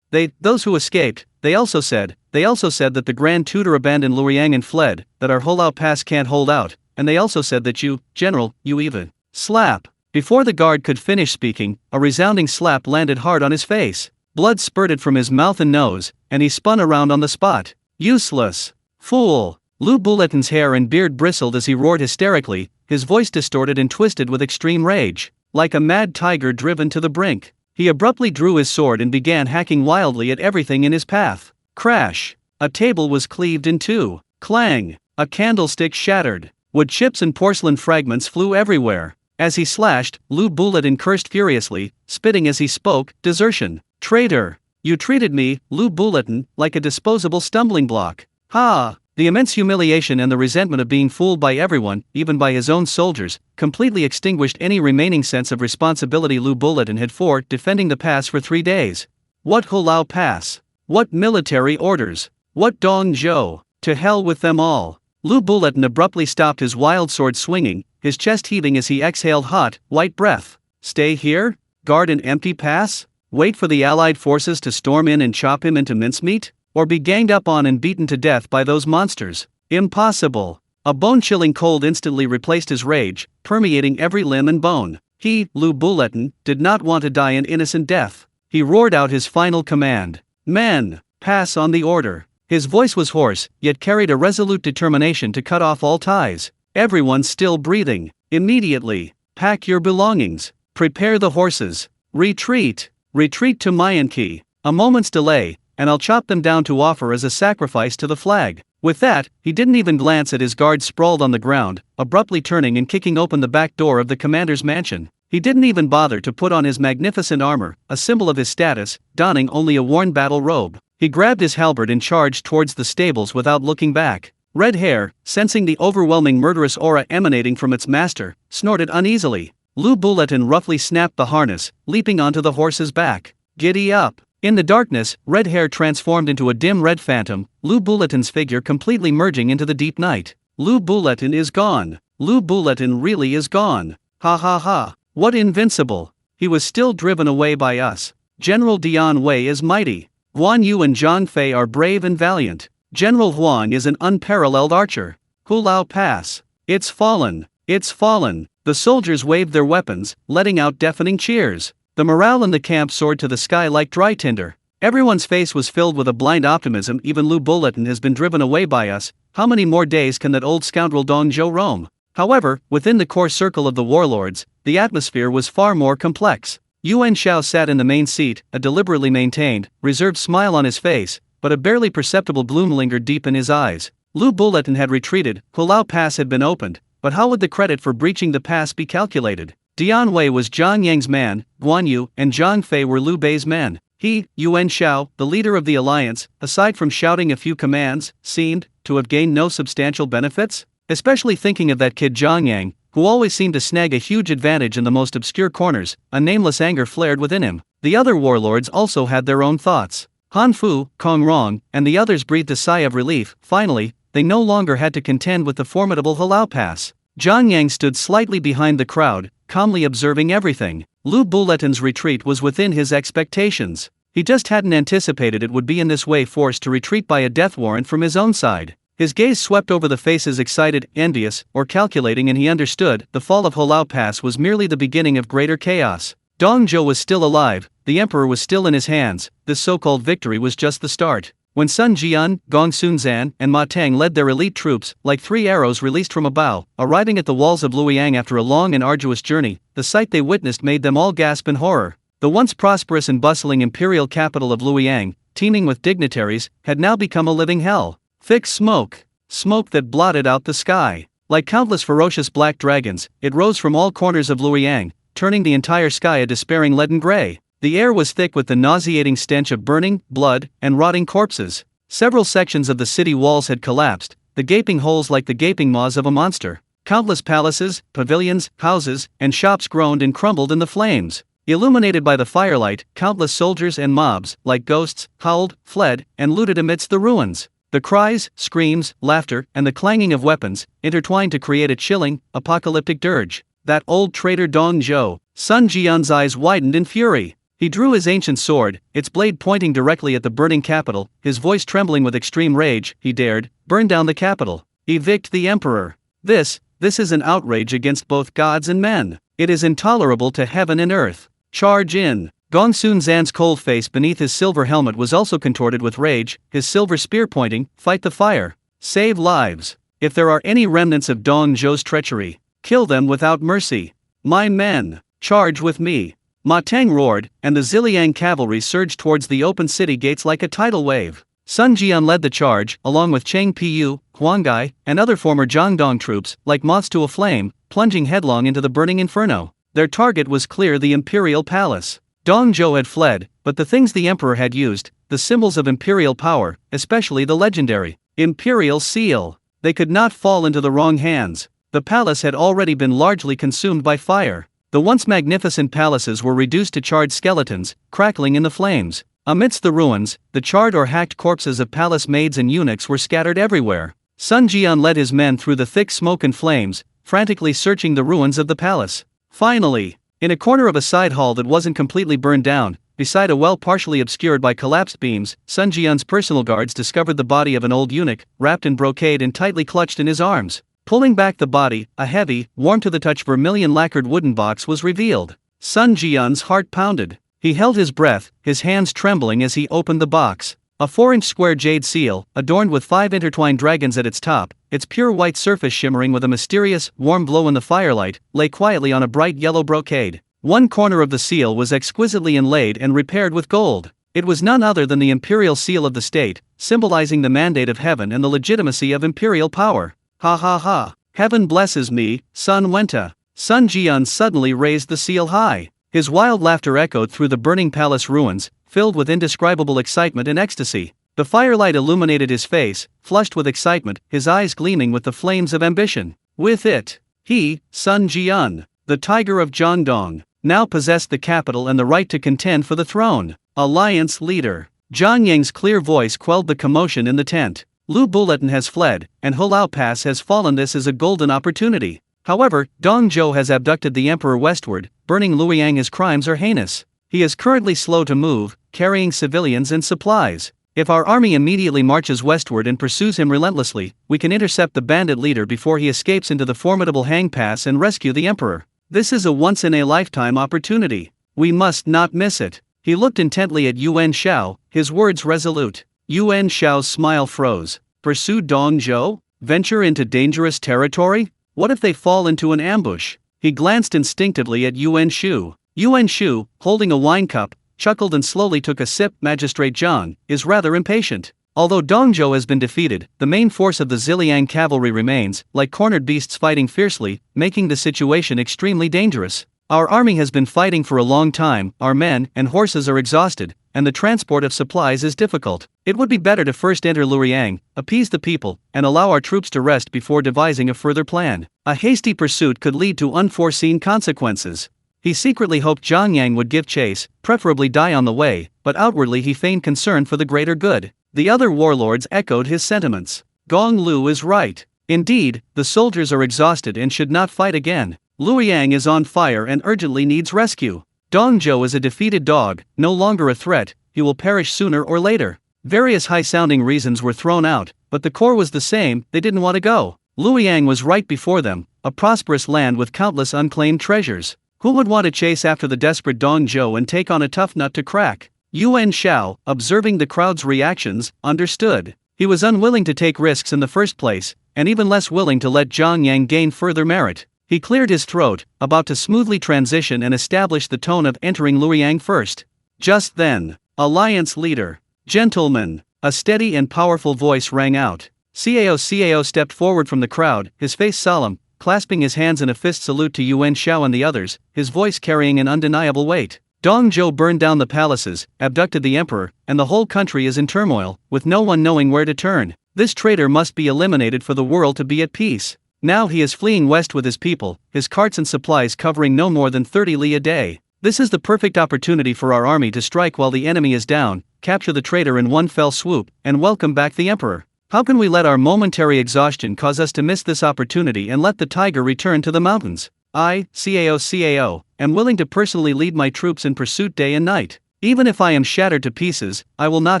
Those who escaped, they also said that the Grand Tutor abandoned Luoyang and fled, that our Hulao Pass can't hold out, and they also said that you, General, you even slap. Before the guard could finish speaking, a resounding slap landed hard on his face. Blood spurted from his mouth and nose, and he spun around on the spot. Useless. Fool. Lu Buletin's hair and beard bristled as he roared hysterically, his voice distorted and twisted with extreme rage. Like a mad tiger driven to the brink, he abruptly drew his sword and began hacking wildly at everything in his path. Crash. A table was cleaved in two. Clang. A candlestick shattered. Wood chips and porcelain fragments flew everywhere. As he slashed, Lu Buletin cursed furiously, spitting as he spoke. Desertion. Traitor. You treated me, Lu Buletin, like a disposable stumbling block. Ha! The immense humiliation and the resentment of being fooled by everyone, even by his own soldiers, completely extinguished any remaining sense of responsibility Lu Buletin had for defending the pass for 3 days. What Hulao Pass? What military orders? What Dongzhou? To hell with them all. Lu Buletin abruptly stopped his wild sword swinging, his chest heaving as he exhaled hot, white breath. Stay here? Guard an empty pass? Wait for the Allied forces to storm in and chop him into mincemeat? Or be ganged up on and beaten to death by those monsters? Impossible. A bone-chilling cold instantly replaced his rage, permeating every limb and bone. He, Lu Buletin, did not want to die an innocent death. He roared out his final command. Men, pass on the order. His voice was hoarse, yet carried a resolute determination to cut off all ties. Everyone still breathing. Immediately. Pack your belongings. Prepare the horses. Retreat. Retreat to Mayanke. A moment's delay, and I'll chop them down to offer as a sacrifice to the flag. With that, he didn't even glance at his guard sprawled on the ground, abruptly turning and kicking open the back door of the commander's mansion. He didn't even bother to put on his magnificent armor, a symbol of his status, donning only a worn battle robe. He grabbed his halberd and charged towards the stables without looking back. Red Hair, sensing the overwhelming murderous aura emanating from its master, snorted uneasily. Lu Buletin roughly snapped the harness, leaping onto the horse's back. Giddy up. In the darkness, Red Hair transformed into a dim red phantom, Lu Buletin's figure completely merging into the deep night. Lu Buletin is gone. Lu Buletin really is gone. Ha ha ha. What invincible. He was still driven away by us. General Dian Wei is mighty. Guan Yu and Zhang Fei are brave and valiant. General Huang is an unparalleled archer. Hulao Pass. It's fallen. It's fallen. The soldiers waved their weapons, letting out deafening cheers. The morale in the camp soared to the sky like dry tinder. Everyone's face was filled with a blind optimism. Even Lu Buletin has been driven away by us. How many more days can that old scoundrel Dongzhou roam? However, within the core circle of the warlords, the atmosphere was far more complex. Yuan Shao sat in the main seat, a deliberately maintained, reserved smile on his face, but a barely perceptible gloom lingered deep in his eyes. Lu Buletin had retreated, Hulao Pass had been opened, but how would the credit for breaching the pass be calculated? Dian Wei was Zhang Yang's man, Guan Yu and Zhang Fei were Liu Bei's men. He, Yuan Shao, the leader of the alliance, aside from shouting a few commands, seemed to have gained no substantial benefits, especially thinking of that kid Zhang Yang, who always seemed to snag a huge advantage in the most obscure corners. A nameless anger flared within him. The other warlords also had their own thoughts. Han Fu, Kong Rong, and the others breathed a sigh of relief. Finally, they no longer had to contend with the formidable Halao Pass. Zhang Yang stood slightly behind the crowd, calmly observing everything. Lu Buletin's retreat was within his expectations. He just hadn't anticipated it would be in this way, forced to retreat by a death warrant from his own side. His gaze swept over the faces, excited, envious, or calculating, and he understood the fall of Halao Pass was merely the beginning of greater chaos. Dong Zhou was still alive, the emperor was still in his hands. This so-called victory was just the start. When Sun Jian, Gong Sunzan, and Ma Tang led their elite troops, like 3 arrows released from a bow, arriving at the walls of Luoyang after a long and arduous journey, the sight they witnessed made them all gasp in horror. The once prosperous and bustling imperial capital of Luoyang, teeming with dignitaries, had now become a living hell. Thick smoke that blotted out the sky. Like countless ferocious black dragons, it rose from all corners of Luoyang, turning the entire sky a despairing leaden gray. The air was thick with the nauseating stench of burning, blood, and rotting corpses. Several sections of the city walls had collapsed, the gaping holes like the gaping maws of a monster. Countless palaces, pavilions, houses, and shops groaned and crumbled in the flames. Illuminated by the firelight, countless soldiers and mobs, like ghosts, howled, fled, and looted amidst the ruins. The cries, screams, laughter, and the clanging of weapons intertwined to create a chilling, apocalyptic dirge. That old traitor Dong Zhou. Sun Jian's eyes widened in fury. He drew his ancient sword, its blade pointing directly at the burning capital, his voice trembling with extreme rage. He dared burn down the capital, evict the emperor. This is an outrage against both gods and men. It is intolerable to heaven and earth. Charge in. Gong Sunzan's cold face beneath his silver helmet was also contorted with rage, his silver spear pointing. Fight the fire. Save lives. If there are any remnants of Dong Zhou's treachery, kill them without mercy. My men, charge with me. Ma Tang roared, and the Ziliang cavalry surged towards the open city gates like a tidal wave. Sun Jian led the charge, along with Cheng Piyu, Huanggai, and other former Jiangdong troops, like moths to a flame, plunging headlong into the burning inferno. Their target was clear: the imperial palace. Dong Zhou had fled, but the things the emperor had used, the symbols of imperial power, especially the legendary imperial seal, they could not fall into the wrong hands. The palace had already been largely consumed by fire. The once magnificent palaces were reduced to charred skeletons, crackling in the flames. Amidst the ruins, the charred or hacked corpses of palace maids and eunuchs were scattered everywhere. Sun Jian led his men through the thick smoke and flames, frantically searching the ruins of the palace. Finally, in a corner of a side hall that wasn't completely burned down, beside a well partially obscured by collapsed beams, Sun Jian's personal guards discovered the body of an old eunuch, wrapped in brocade and tightly clutched in his arms. Pulling back the body, a heavy, warm to the touch vermilion lacquered wooden box was revealed. Sun Jian's heart pounded. He held his breath, his hands trembling as he opened the box. A 4-inch square jade seal, adorned with 5 intertwined dragons at its top, its pure white surface shimmering with a mysterious, warm glow in the firelight, lay quietly on a bright yellow brocade. One corner of the seal was exquisitely inlaid and repaired with gold. It was none other than the imperial seal of the state, symbolizing the mandate of heaven and the legitimacy of imperial power. Ha ha ha. Heaven blesses me, Sun Wenta. Sun Jian suddenly raised the seal high. His wild laughter echoed through the burning palace ruins, filled with indescribable excitement and ecstasy. The firelight illuminated his face, flushed with excitement, his eyes gleaming with the flames of ambition. With it, he, Sun Jian, the tiger of Jiangdong, now possessed the capital and the right to contend for the throne. Alliance leader. Zhang Yang's clear voice quelled the commotion in the tent. Lu Buletin has fled, and Halao Pass has fallen. This is a golden opportunity. However, Dong Zhou has abducted the emperor westward, burning Luoyang. His crimes are heinous. He is currently slow to move, carrying civilians and supplies. If our army immediately marches westward and pursues him relentlessly, we can intercept the bandit leader before he escapes into the formidable Hang Pass and rescue the emperor. This is a once-in-a-lifetime opportunity. We must not miss it. He looked intently at Yuan Shao, his words resolute. Yuan Shao's smile froze. Pursue Dong Zhou? Venture into dangerous territory? What if they fall into an ambush? He glanced instinctively at Yuan Shu. Yuan Shu, holding a wine cup, chuckled and slowly took a sip. Magistrate Zhang is rather impatient. Although Dong Zhou has been defeated, the main force of the Ziliang cavalry remains, like cornered beasts fighting fiercely, making the situation extremely dangerous. Our army has been fighting for a long time, our men and horses are exhausted, and the transport of supplies is difficult. It would be better to first enter Luoyang, appease the people, and allow our troops to rest before devising a further plan. A hasty pursuit could lead to unforeseen consequences. He secretly hoped Zhang Yang would give chase, preferably die on the way, but outwardly he feigned concern for the greater good. The other warlords echoed his sentiments. Gong Lu is right. Indeed, the soldiers are exhausted and should not fight again. Luoyang is on fire and urgently needs rescue. Dongzhou is a defeated dog, no longer a threat, he will perish sooner or later. Various high-sounding reasons were thrown out, but the core was the same, they didn't want to go. Luoyang was right before them, a prosperous land with countless unclaimed treasures. Who would want to chase after the desperate Dongzhou and take on a tough nut to crack? Yuan Shao, observing the crowd's reactions, understood. He was unwilling to take risks in the first place, and even less willing to let Zhang Yang gain further merit. He cleared his throat, about to smoothly transition and establish the tone of entering Luoyang first. Just then, Alliance Leader, Gentlemen, a steady and powerful voice rang out. Cao stepped forward from the crowd, his face solemn, clasping his hands in a fist salute to Yuan Shao and the others, his voice carrying an undeniable weight. Dongzhou burned down the palaces, abducted the emperor, and the whole country is in turmoil, with no one knowing where to turn. This traitor must be eliminated for the world to be at peace. Now he is fleeing west with his people, his carts and supplies covering no more than 30 li a day. This is the perfect opportunity for our army to strike while the enemy is down, capture the traitor in one fell swoop, and welcome back the emperor. How can we let our momentary exhaustion cause us to miss this opportunity and let the tiger return to the mountains? I, Cao, am willing to personally lead my troops in pursuit day and night. Even if I am shattered to pieces, I will not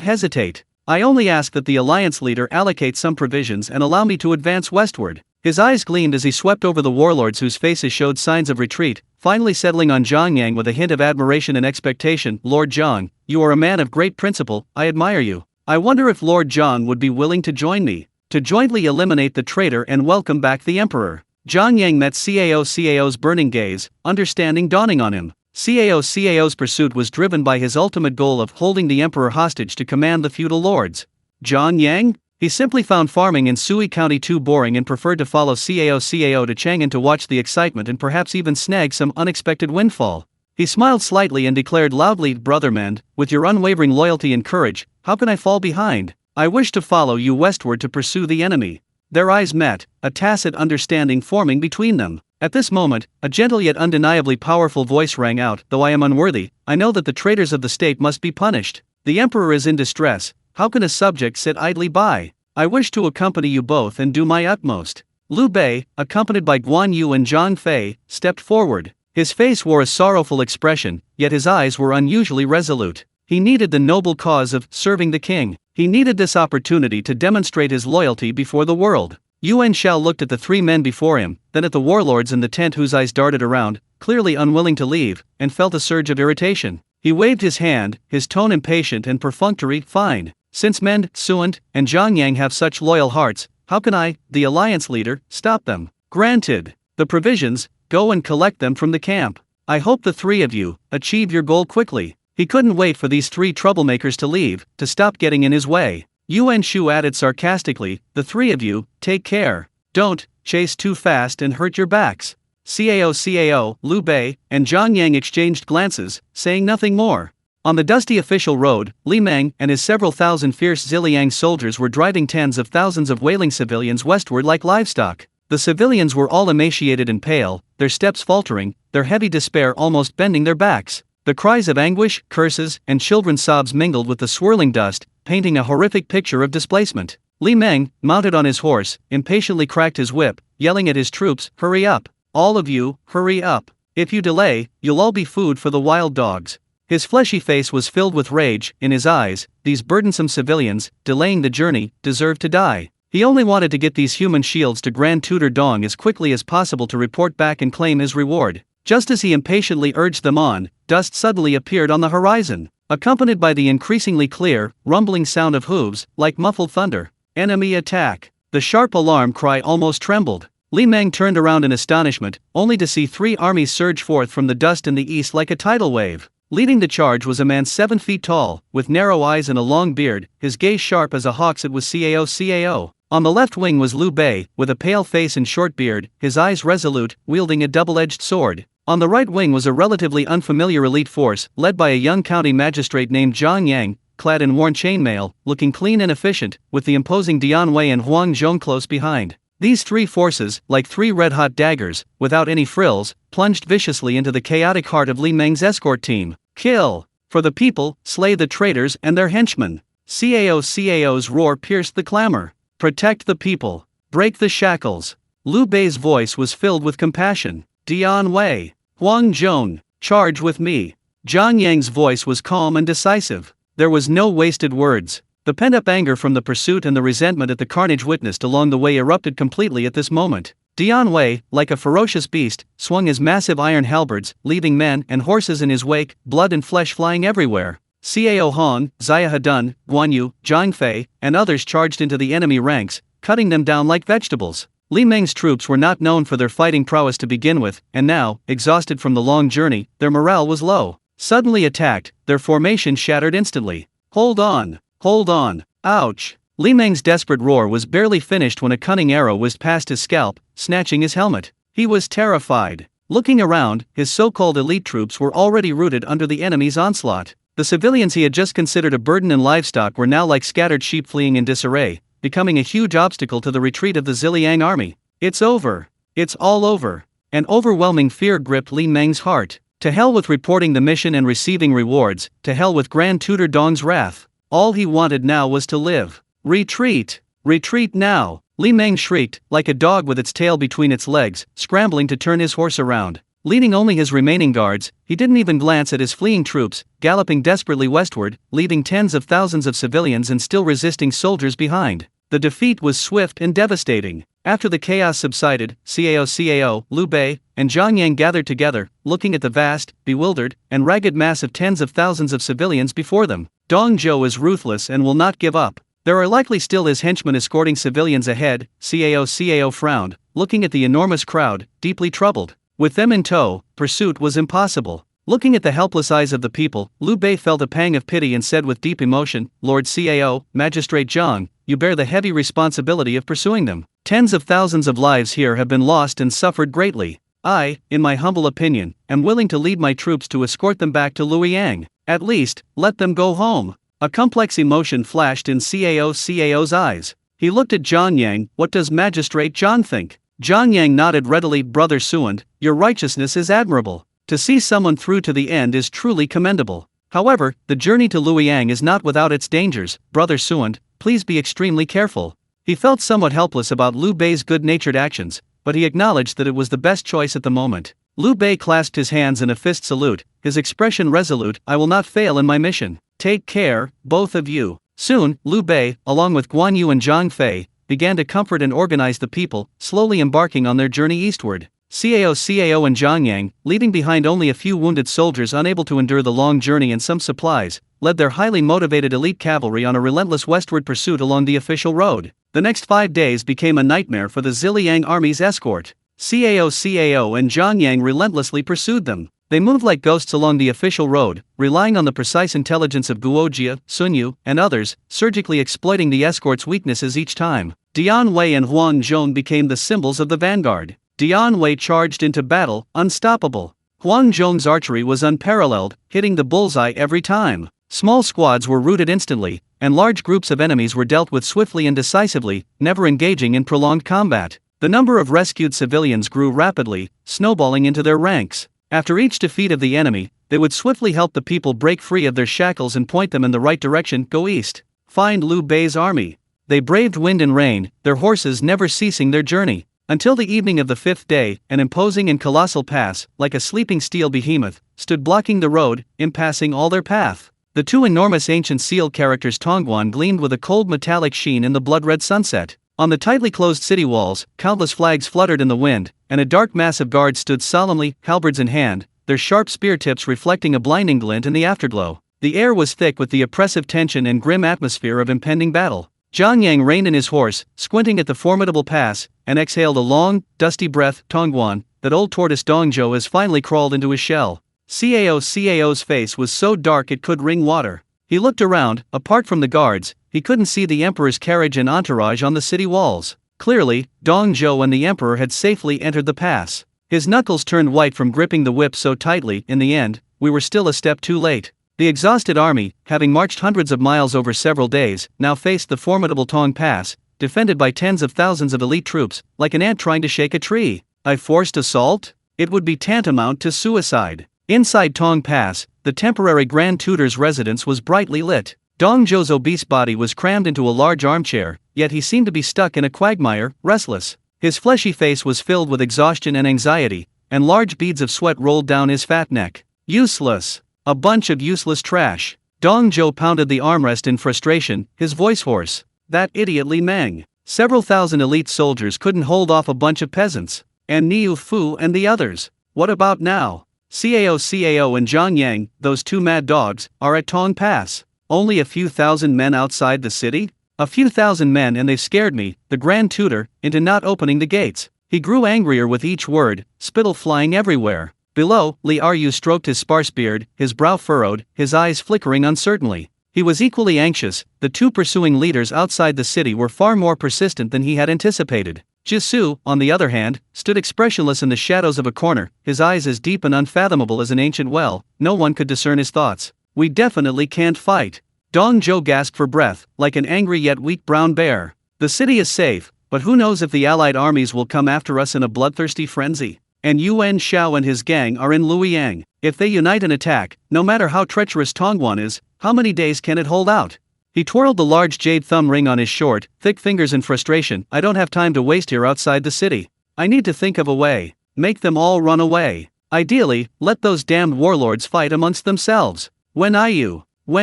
hesitate. I only ask that the alliance leader allocate some provisions and allow me to advance westward. His eyes gleamed as he swept over the warlords whose faces showed signs of retreat, finally settling on Zhang Yang with a hint of admiration and expectation. Lord Zhang, you are a man of great principle, I admire you. I wonder if Lord Zhang would be willing to join me, to jointly eliminate the traitor and welcome back the emperor. Zhang Yang met Cao's burning gaze, understanding dawning on him. Cao's pursuit was driven by his ultimate goal of holding the emperor hostage to command the feudal lords. Zhang Yang? He simply found farming in Sui County too boring and preferred to follow Cao to Chang'an to watch the excitement and perhaps even snag some unexpected windfall. He smiled slightly and declared loudly, Brother Mend, with your unwavering loyalty and courage, how can I fall behind? I wish to follow you westward to pursue the enemy. Their eyes met, a tacit understanding forming between them. At this moment, a gentle yet undeniably powerful voice rang out, though I am unworthy, I know that the traitors of the state must be punished. The emperor is in distress, how can a subject sit idly by? I wish to accompany you both and do my utmost. Liu Bei, accompanied by Guan Yu and Zhang Fei, stepped forward. His face wore a sorrowful expression, yet his eyes were unusually resolute. He needed the noble cause of serving the king. He needed this opportunity to demonstrate his loyalty before the world. Yuan Shao looked at the three men before him, then at the warlords in the tent whose eyes darted around, clearly unwilling to leave, and felt a surge of irritation. He waved his hand, his tone impatient and perfunctory, fine. Since Mend, Suant, and Zhang Yang have such loyal hearts, how can I, the alliance leader, stop them? Granted. The provisions, go and collect them from the camp. I hope the three of you achieve your goal quickly. He couldn't wait for these three troublemakers to leave, to stop getting in his way. Yuan Shu added sarcastically, the three of you, take care. Don't chase too fast and hurt your backs. Cao, Liu Bei, and Zhang Yang exchanged glances, saying nothing more. On the dusty official road, Li Meng and his several thousand fierce Ziliang soldiers were driving tens of thousands of wailing civilians westward like livestock. The civilians were all emaciated and pale, their steps faltering, their heavy despair almost bending their backs. The cries of anguish, curses, and children's sobs mingled with the swirling dust, painting a horrific picture of displacement. Li Meng, mounted on his horse, impatiently cracked his whip, yelling at his troops, hurry up. All of you, hurry up. If you delay, you'll all be food for the wild dogs. His fleshy face was filled with rage, in his eyes, these burdensome civilians, delaying the journey, deserved to die. He only wanted to get these human shields to Grand Tutor Dong as quickly as possible to report back and claim his reward. Just as he impatiently urged them on, dust suddenly appeared on the horizon, accompanied by the increasingly clear, rumbling sound of hooves, like muffled thunder. Enemy attack. The sharp alarm cry almost trembled. Li Meng turned around in astonishment, only to see three armies surge forth from the dust in the east like a tidal wave. Leading the charge was a man 7 feet tall, with narrow eyes and a long beard, his gaze sharp as a hawk's. It was Cao. On the left wing was Liu Bei, with a pale face and short beard, his eyes resolute, wielding a double-edged sword. On the right wing was a relatively unfamiliar elite force, led by a young county magistrate named Zhang Yang, clad in worn chainmail, looking clean and efficient, with the imposing Dian Wei and Huang Zhong close behind. These three forces, like three red-hot daggers, without any frills, plunged viciously into the chaotic heart of Li Meng's escort team. Kill! For the people, slay the traitors and their henchmen. CAO's roar pierced the clamor. Protect the people. Break the shackles. Liu Bei's voice was filled with compassion. Dian Wei. Huang Zhong, charge with me. Zhang Yang's voice was calm and decisive. There was no wasted words. The pent-up anger from the pursuit and the resentment at the carnage witnessed along the way erupted completely at this moment. Dian Wei, like a ferocious beast, swung his massive iron halberds, leaving men and horses in his wake, blood and flesh flying everywhere. Cao Han, Xia Hedun, Guan Yu, Zhang Fei, and others charged into the enemy ranks, cutting them down like vegetables. Li Meng's troops were not known for their fighting prowess to begin with, and now, exhausted from the long journey, their morale was low. Suddenly attacked, their formation shattered instantly. Hold on! Hold on! Ouch! Li Meng's desperate roar was barely finished when a cunning arrow whizzed past his scalp, snatching his helmet. He was terrified. Looking around, his so-called elite troops were already rooted under the enemy's onslaught. The civilians he had just considered a burden and livestock were now like scattered sheep fleeing in disarray, becoming a huge obstacle to the retreat of the Ziliang army. It's over. It's all over. An overwhelming fear gripped Li Meng's heart. To hell with reporting the mission and receiving rewards, to hell with Grand Tutor Dong's wrath. All he wanted now was to live. Retreat! Retreat now! Li Meng shrieked, like a dog with its tail between its legs, scrambling to turn his horse around. Leading only his remaining guards, he didn't even glance at his fleeing troops, galloping desperately westward, leaving tens of thousands of civilians and still resisting soldiers behind. The defeat was swift and devastating. After the chaos subsided, Cao, Liu Bei, and Zhang Yang gathered together, looking at the vast, bewildered, and ragged mass of tens of thousands of civilians before them. Dong Zhou is ruthless and will not give up. There are likely still his henchmen escorting civilians ahead. Cao frowned, looking at the enormous crowd, deeply troubled. With them in tow, pursuit was impossible. Looking at the helpless eyes of the people, Liu Bei felt a pang of pity and said with deep emotion, Lord Cao, Magistrate Zhang, you bear the heavy responsibility of pursuing them. Tens of thousands of lives here have been lost and suffered greatly. I, in my humble opinion, am willing to lead my troops to escort them back to Luoyang. At least, let them go home. A complex emotion flashed in Cao's eyes. He looked at Zhang Yang. What does Magistrate Zhang think? Zhang Yang nodded readily. Brother Suand, your righteousness is admirable. To see someone through to the end is truly commendable. However, the journey to Luoyang is not without its dangers. Brother Suand, please be extremely careful. He felt somewhat helpless about Liu Bei's good-natured actions, but he acknowledged that it was the best choice at the moment. Liu Bei clasped his hands in a fist salute, his expression resolute. I will not fail in my mission. Take care, both of you. Soon, Liu Bei, along with Guan Yu and Zhang Fei, began to comfort and organize the people, slowly embarking on their journey eastward. Cao and Zhang Yang, leaving behind only a few wounded soldiers unable to endure the long journey and some supplies, led their highly motivated elite cavalry on a relentless westward pursuit along the official road. The next 5 days became a nightmare for the Ziliang army's escort. Cao and Zhang Yang relentlessly pursued them. They moved like ghosts along the official road, relying on the precise intelligence of Guojia, Sun Yu, and others, surgically exploiting the escort's weaknesses each time. Dian Wei and Huang Zhong became the symbols of the vanguard. Dian Wei charged into battle, unstoppable. Huang Zhong's archery was unparalleled, hitting the bullseye every time. Small squads were routed instantly, and large groups of enemies were dealt with swiftly and decisively, never engaging in prolonged combat. The number of rescued civilians grew rapidly, snowballing into their ranks. After each defeat of the enemy, they would swiftly help the people break free of their shackles and point them in the right direction. Go east. Find Liu Bei's army. They braved wind and rain, their horses never ceasing their journey. Until the evening of the 5th day, an imposing and colossal pass, like a sleeping steel behemoth, stood blocking the road, impassing all their path. The two enormous ancient seal characters Tongguan gleamed with a cold metallic sheen in the blood-red sunset. On the tightly closed city walls, countless flags fluttered in the wind, and a dark mass of guards stood solemnly, halberds in hand, their sharp spear tips reflecting a blinding glint in the afterglow. The air was thick with the oppressive tension and grim atmosphere of impending battle. Zhang Yang reined in his horse, squinting at the formidable pass, and exhaled a long, dusty breath. Tongguan, that old tortoise Dongzhou has finally crawled into his shell. Cao's face was so dark it could wring water. He looked around. Apart from the guards, he couldn't see the emperor's carriage and entourage on the city walls. Clearly, Dongzhou and the emperor had safely entered the pass. His knuckles turned white from gripping the whip so tightly. In the end, we were still a step too late. The exhausted army, having marched hundreds of miles over several days, now faced the formidable Tong Pass, defended by tens of thousands of elite troops, like an ant trying to shake a tree. A forced assault? It would be tantamount to suicide. Inside Tong Pass, the temporary Grand Tutor's residence was brightly lit. Dong Zhou's obese body was crammed into a large armchair, yet he seemed to be stuck in a quagmire, restless. His fleshy face was filled with exhaustion and anxiety, and large beads of sweat rolled down his fat neck. Useless. A bunch of useless trash. Dong Zhou pounded the armrest in frustration, his voice hoarse. That idiot Li Meng. Several thousand elite soldiers couldn't hold off a bunch of peasants. And Niu Fu and the others. What about now? Cao and Zhang Yang, those two mad dogs, are at Tong Pass. Only a few thousand men outside the city? A few thousand men, and they've scared me, the Grand Tutor, into not opening the gates. He grew angrier with each word, spittle flying everywhere. Below, Li Ryu stroked his sparse beard, his brow furrowed, his eyes flickering uncertainly. He was equally anxious. The two pursuing leaders outside the city were far more persistent than he had anticipated. Jisoo, on the other hand, stood expressionless in the shadows of a corner, his eyes as deep and unfathomable as an ancient well. No one could discern his thoughts. We definitely can't fight. Dong Zhou gasped for breath, like an angry yet weak brown bear. The city is safe, but who knows if the allied armies will come after us in a bloodthirsty frenzy? And Yuan Shao and his gang are in Luoyang. If they unite and attack, no matter how treacherous Tongguan is, how many days can it hold out? He twirled the large jade thumb ring on his short, thick fingers in frustration. I don't have time to waste here outside the city. I need to think of a way. Make them all run away. Ideally, let those damned warlords fight amongst themselves. When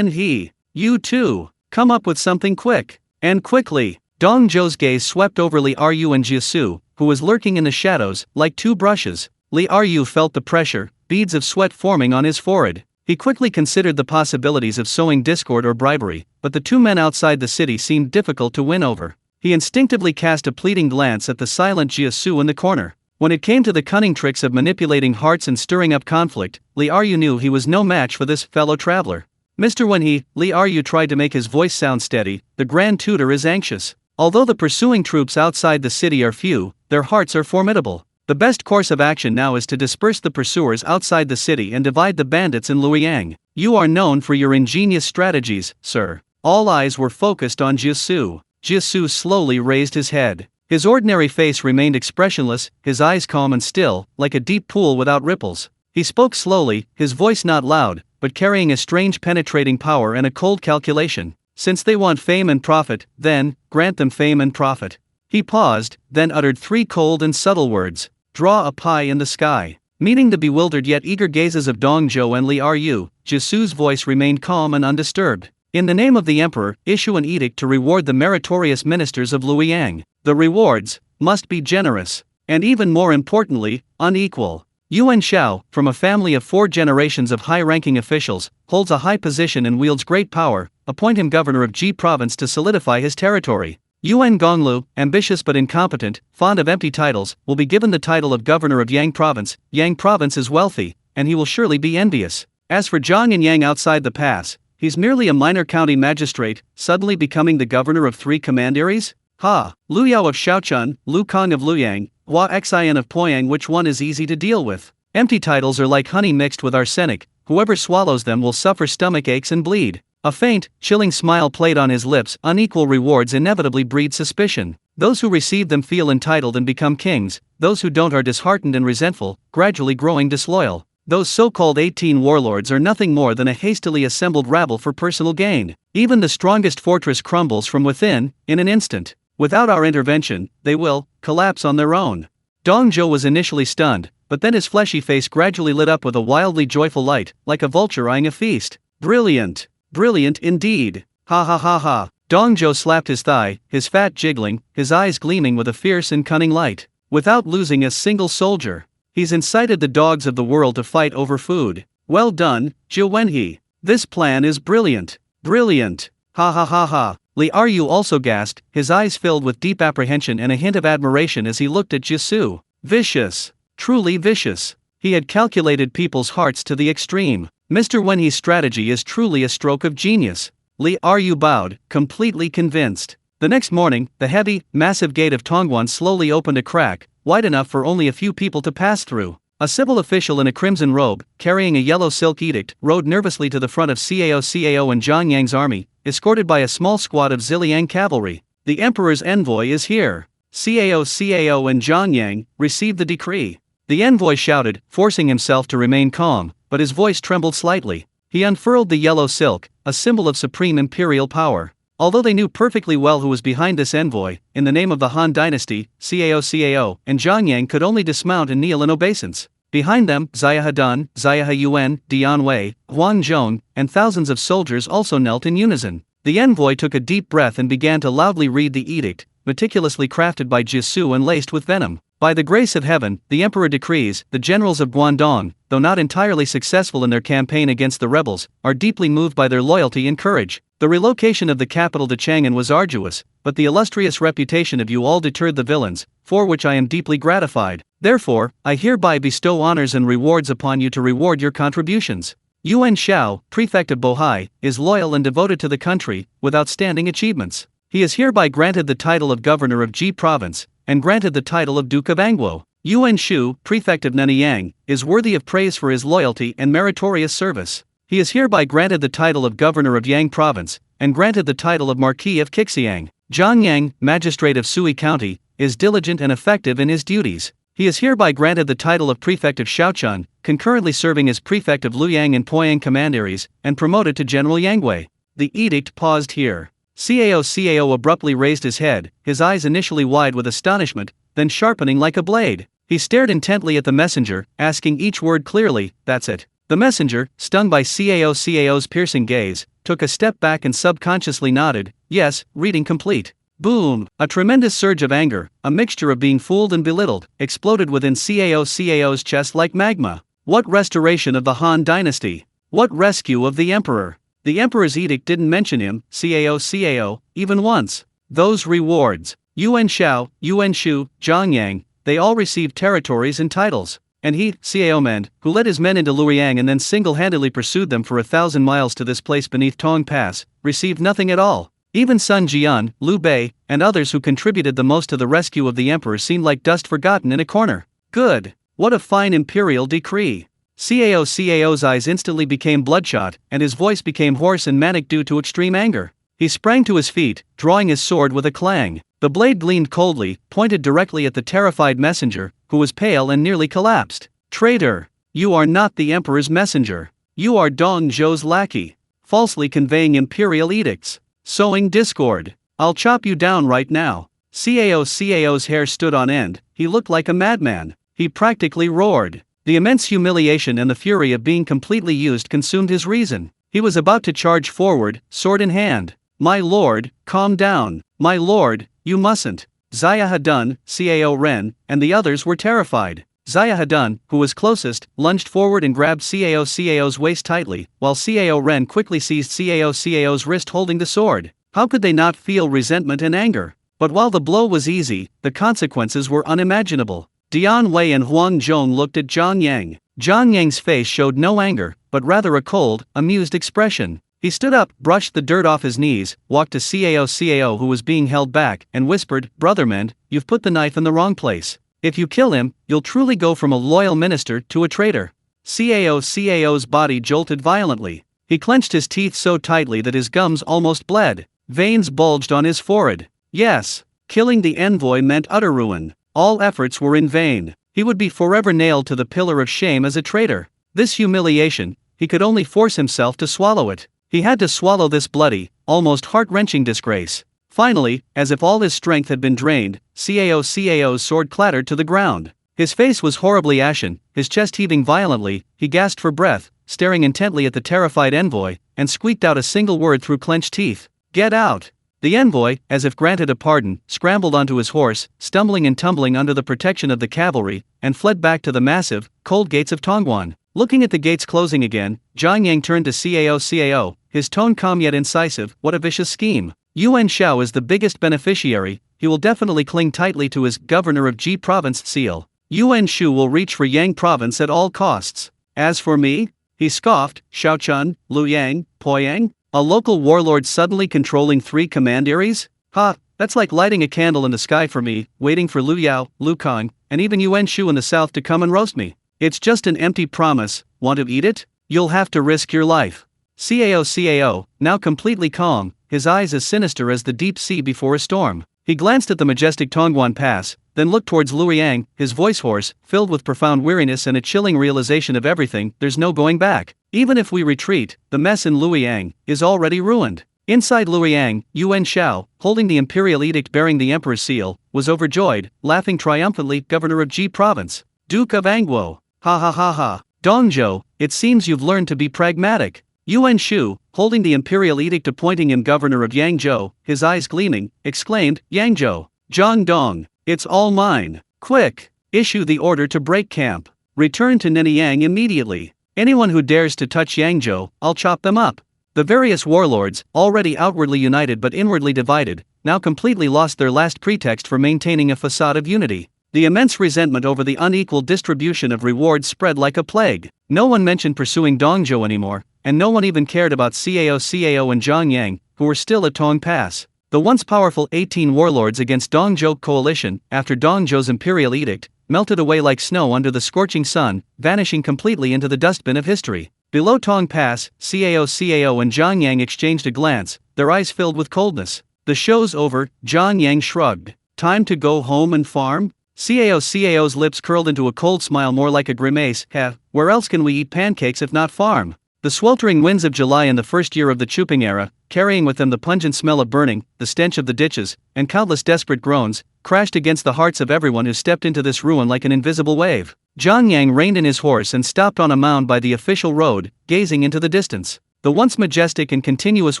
he, you too, come up with something quick. And quickly. Dong Zhou's gaze swept over Li Ryu and Jisoo, who was lurking in the shadows, like two brushes. Li Ryu felt the pressure, beads of sweat forming on his forehead. He quickly considered the possibilities of sowing discord or bribery, but the two men outside the city seemed difficult to win over. He instinctively cast a pleading glance at the silent Jisoo in the corner. When it came to the cunning tricks of manipulating hearts and stirring up conflict, Li Ryu knew he was no match for this fellow traveler. Mr. Wenhe, Li Ryu tried to make his voice sound steady, the Grand Tutor is anxious. Although the pursuing troops outside the city are few, their hearts are formidable. The best course of action now is to disperse the pursuers outside the city and divide the bandits in Luoyang. You are known for your ingenious strategies, sir. All eyes were focused on Jisoo. Jisoo slowly raised his head. His ordinary face remained expressionless, his eyes calm and still, like a deep pool without ripples. He spoke slowly, his voice not loud, but carrying a strange penetrating power and a cold calculation. Since they want fame and profit, then, grant them fame and profit. He paused, then uttered three cold and subtle words. Draw a pie in the sky. Meeting the bewildered yet eager gazes of Dong Zhou and Li Ryu, Jisoo's voice remained calm and undisturbed. In the name of the emperor, issue an edict to reward the meritorious ministers of Luoyang. The rewards must be generous, and even more importantly, unequal. Yuan Shao, from a family of 4 generations of high-ranking officials, holds a high position and wields great power. Appoint him governor of Ji province to solidify his territory. Yuan Gonglu, ambitious but incompetent, fond of empty titles, will be given the title of governor of Yang province. Yang province is wealthy, and he will surely be envious. As for Zhang and Yang outside the pass, he's merely a minor county magistrate, suddenly becoming the governor of 3 commanderies? Ha! Lu Yao of Shaochun, Lu Kong of Luoyang, Hua Xian of Poyang, which one is easy to deal with? Empty titles are like honey mixed with arsenic, whoever swallows them will suffer stomach aches and bleed. A faint, chilling smile played on his lips. Unequal rewards inevitably breed suspicion. Those who receive them feel entitled and become kings, those who don't are disheartened and resentful, gradually growing disloyal. Those so-called 18 warlords are nothing more than a hastily assembled rabble for personal gain. Even the strongest fortress crumbles from within, in an instant. Without our intervention, they will collapse on their own. Dong Zhou was initially stunned, but then his fleshy face gradually lit up with a wildly joyful light, like a vulture eyeing a feast. Brilliant! Brilliant indeed! Ha ha ha ha! Dong Zhou slapped his thigh, his fat jiggling, his eyes gleaming with a fierce and cunning light. Without losing a single soldier, he's incited the dogs of the world to fight over food. Well done, Zhou Wenhe. This plan is brilliant. Brilliant! Ha ha ha ha! Li Ryu also gasped, his eyes filled with deep apprehension and a hint of admiration as he looked at Jisoo. Vicious. Truly vicious. He had calculated people's hearts to the extreme. Mr. Wenhe's strategy is truly a stroke of genius. Li Ryu bowed, completely convinced. The next morning, the heavy, massive gate of Tongguan slowly opened a crack, wide enough for only a few people to pass through. A civil official in a crimson robe, carrying a yellow silk edict, rode nervously to the front of Cao and Zhang Yang's army, escorted by a small squad of Ziliang cavalry. The emperor's envoy is here. Cao and Zhang Yang received the decree. The envoy shouted, forcing himself to remain calm, but his voice trembled slightly. He unfurled the yellow silk, a symbol of supreme imperial power. Although they knew perfectly well who was behind this envoy, in the name of the Han dynasty, Cao and Zhang Yang could only dismount and kneel in obeisance. Behind them, Xia Hedan, Xia Yuan, Dian Wei, Huang Zhong, and thousands of soldiers also knelt in unison. The envoy took a deep breath and began to loudly read the edict, meticulously crafted by Jisu and laced with venom. By the grace of heaven, the emperor decrees, the generals of Guangdong, though not entirely successful in their campaign against the rebels, are deeply moved by their loyalty and courage. The relocation of the capital to Chang'an was arduous, but the illustrious reputation of you all deterred the villains, for which I am deeply gratified. Therefore, I hereby bestow honors and rewards upon you to reward your contributions. Yuan Shao, prefect of Bohai, is loyal and devoted to the country, with outstanding achievements. He is hereby granted the title of governor of Ji province, and granted the title of Duke of Angguo. Yuan Shu, prefect of Nanyang, is worthy of praise for his loyalty and meritorious service. He is hereby granted the title of governor of Yang province, and granted the title of Marquis of Qixiang. Zhang Yang, magistrate of Sui County, is diligent and effective in his duties. He is hereby granted the title of prefect of Shaochun, concurrently serving as prefect of Luoyang and Poyang commanderies, and promoted to General Yangwei. The edict paused here. Cao abruptly raised his head, his eyes initially wide with astonishment, then sharpening like a blade. He stared intently at the messenger, asking each word clearly, "That's it." The messenger, stung by Cao's piercing gaze, took a step back and subconsciously nodded, "Yes, reading complete." Boom! A tremendous surge of anger, a mixture of being fooled and belittled, exploded within Cao's chest like magma. What restoration of the Han dynasty? What rescue of the emperor? The emperor's edict didn't mention him, Cao, even once. Those rewards. Yuan Shao, Yuan Shu, Zhang Yang, they all received territories and titles. And he, Cao Mend, who led his men into Luoyang and then single-handedly pursued them for 1,000 miles to this place beneath Tong Pass, received nothing at all. Even Sun Jian, Liu Bei, and others who contributed the most to the rescue of the emperor seemed like dust forgotten in a corner. Good. What a fine imperial decree. Cao's eyes instantly became bloodshot, and his voice became hoarse and manic due to extreme anger. He sprang to his feet, drawing his sword with a clang. The blade gleamed coldly, pointed directly at the terrified messenger, who was pale and nearly collapsed. "Traitor! You are not the emperor's messenger. You are Dong Zhou's lackey, falsely conveying imperial edicts, sowing discord. I'll chop you down right now." Cao's hair stood on end, he looked like a madman. He practically roared. The immense humiliation and the fury of being completely used consumed his reason. He was about to charge forward, sword in hand. "My lord, calm down. My lord, you mustn't." Xia Hedan, Cao Ren, and the others were terrified. Xia Hedan, who was closest, lunged forward and grabbed Cao's waist tightly, while Cao Ren quickly seized Cao's wrist holding the sword. How could they not feel resentment and anger? But while the blow was easy, the consequences were unimaginable. Dian Wei and Huang Zhong looked at Zhang Yang. Zhang Yang's face showed no anger, but rather a cold, amused expression. He stood up, brushed the dirt off his knees, walked to Cao who was being held back, and whispered, "Brother Mend, you've put the knife in the wrong place. If you kill him, you'll truly go from a loyal minister to a traitor." Cao's body jolted violently. He clenched his teeth so tightly that his gums almost bled. Veins bulged on his forehead. Yes, killing the envoy meant utter ruin. All efforts were in vain. He would be forever nailed to the pillar of shame as a traitor. This humiliation, he could only force himself to swallow it. He had to swallow this bloody, almost heart-wrenching disgrace. Finally, as if all his strength had been drained, Cao's sword clattered to the ground. His face was horribly ashen, his chest heaving violently, he gasped for breath, staring intently at the terrified envoy, and squeaked out a single word through clenched teeth. "Get out!" The envoy, as if granted a pardon, scrambled onto his horse, stumbling and tumbling under the protection of the cavalry, and fled back to the massive, cold gates of Tongguan. Looking at the gates closing again, Zhang Yang turned to Cao, his tone calm yet incisive. "What a vicious scheme. Yuan Shao is the biggest beneficiary, he will definitely cling tightly to his governor of Ji province seal. Yuan Shu will reach for Yang province at all costs. As for me," he scoffed, "Shaochun, Luoyang, Poyang? A local warlord suddenly controlling 3 commanderies? Ha, That's like lighting a candle in the sky for me, waiting for Liu Yao, Lu Kang, and even Yuan Shu in the south to come and roast me. It's just an empty promise. Want to eat it? You'll have to risk your life. Cao, now completely calm, his eyes as sinister as the deep sea before a storm. He glanced at the majestic Tongguan Pass, then looked towards Luoyang, his voice hoarse, filled with profound weariness and a chilling realization of everything. There's no going back. Even if we retreat, the mess in Luoyang is already ruined. Inside Luoyang, Yuan Shao, holding the imperial edict bearing the emperor's seal, was overjoyed, laughing triumphantly. Governor of Ji Province, Duke of Angguo. Ha ha ha ha. Dongzhou, it seems you've learned to be pragmatic. Yuan Shu, holding the imperial edict appointing him governor of Yangzhou, his eyes gleaming, exclaimed, Yangzhou, Zhangdong, it's all mine. Quick, issue the order to break camp. Return to Nanyang immediately. Anyone who dares to touch Yangzhou, I'll chop them up. The various warlords, already outwardly united but inwardly divided, now completely lost their last pretext for maintaining a facade of unity. The immense resentment over the unequal distribution of rewards spread like a plague. No one mentioned pursuing Dongzhou anymore, and no one even cared about Cao and Zhongyang, who were still at Tong Pass. The once powerful 18 warlords against Dongzhou coalition, after Dongzhou's imperial edict, melted away like snow under the scorching sun, vanishing completely into the dustbin of history. Below Tong Pass, Cao and Zhongyang exchanged a glance, their eyes filled with coldness. The show's over, Zhongyang shrugged. Time to go home and farm? Cao's lips curled into a cold smile more like a grimace. Where else can we eat pancakes if not farm? The sweltering winds of July in the first year of the Chuping era, carrying with them the pungent smell of burning, the stench of the ditches, and countless desperate groans, crashed against the hearts of everyone who stepped into this ruin like an invisible wave. Zhongyang reined in his horse and stopped on a mound by the official road, gazing into the distance. The once majestic and continuous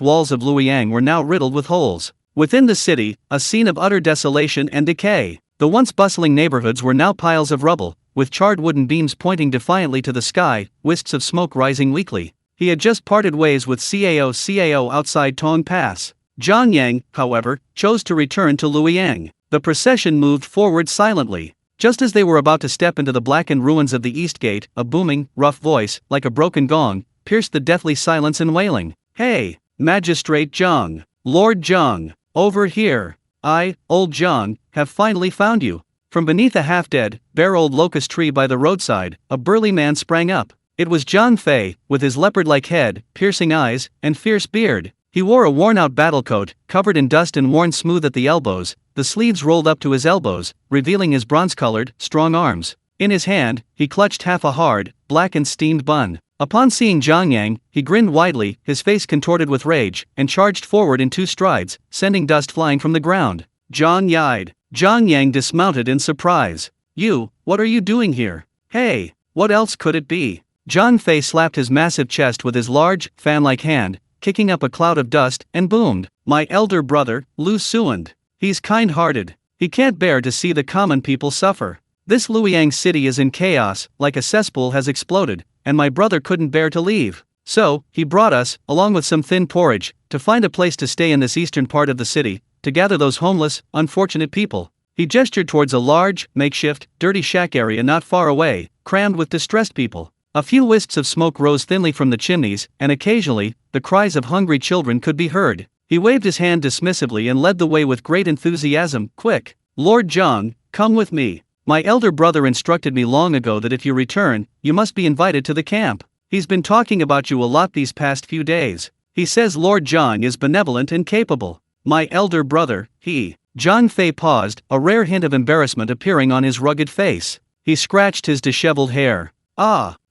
walls of Luoyang were now riddled with holes. Within the city, a scene of utter desolation and decay. The once bustling neighborhoods were now piles of rubble, with charred wooden beams pointing defiantly to the sky, wisps of smoke rising weakly. He had just parted ways with Cao outside Tong Pass. Zhongyang, however, chose to return to Luoyang. The procession moved forward silently. Just as they were about to step into the blackened ruins of the East Gate, a booming, rough voice, like a broken gong, pierced the deathly silence in wailing. Hey, Magistrate Zhang, Lord Zhang, over here. I, old Zhang, have finally found you. From beneath a half-dead, bare old locust tree by the roadside, a burly man sprang up. It was Zhang Fei, with his leopard-like head, piercing eyes, and fierce beard. He wore a worn-out battle coat, covered in dust and worn smooth at the elbows, the sleeves rolled up to his elbows, revealing his bronze-colored, strong arms. In his hand, he clutched half a hard, blackened steamed bun. Upon seeing Zhongyang, he grinned widely, his face contorted with rage, and charged forward in 2 strides, sending dust flying from the ground. Zhongyang dismounted in surprise. You, what are you doing here? Hey, what else could it be? Zhang Fei slapped his massive chest with his large, fan-like hand, kicking up a cloud of dust, and boomed. My elder brother, Lu Suand. He's kind-hearted. He can't bear to see the common people suffer. This Luoyang city is in chaos, like a cesspool has exploded, and my brother couldn't bear to leave. So, he brought us, along with some thin porridge, to find a place to stay in this eastern part of the city, to gather those homeless, unfortunate people. He gestured towards a large, makeshift, dirty shack area not far away, crammed with distressed people. A few wisps of smoke rose thinly from the chimneys, and occasionally, the cries of hungry children could be heard. He waved his hand dismissively and led the way with great enthusiasm. Quick, Lord Zhang, come with me. My elder brother instructed me long ago that if you return, you must be invited to the camp. He's been talking about you a lot these past few days. He says Lord Zhang is benevolent and capable. My elder brother, Zhang Fei paused, a rare hint of embarrassment appearing on his rugged face. He scratched his disheveled hair.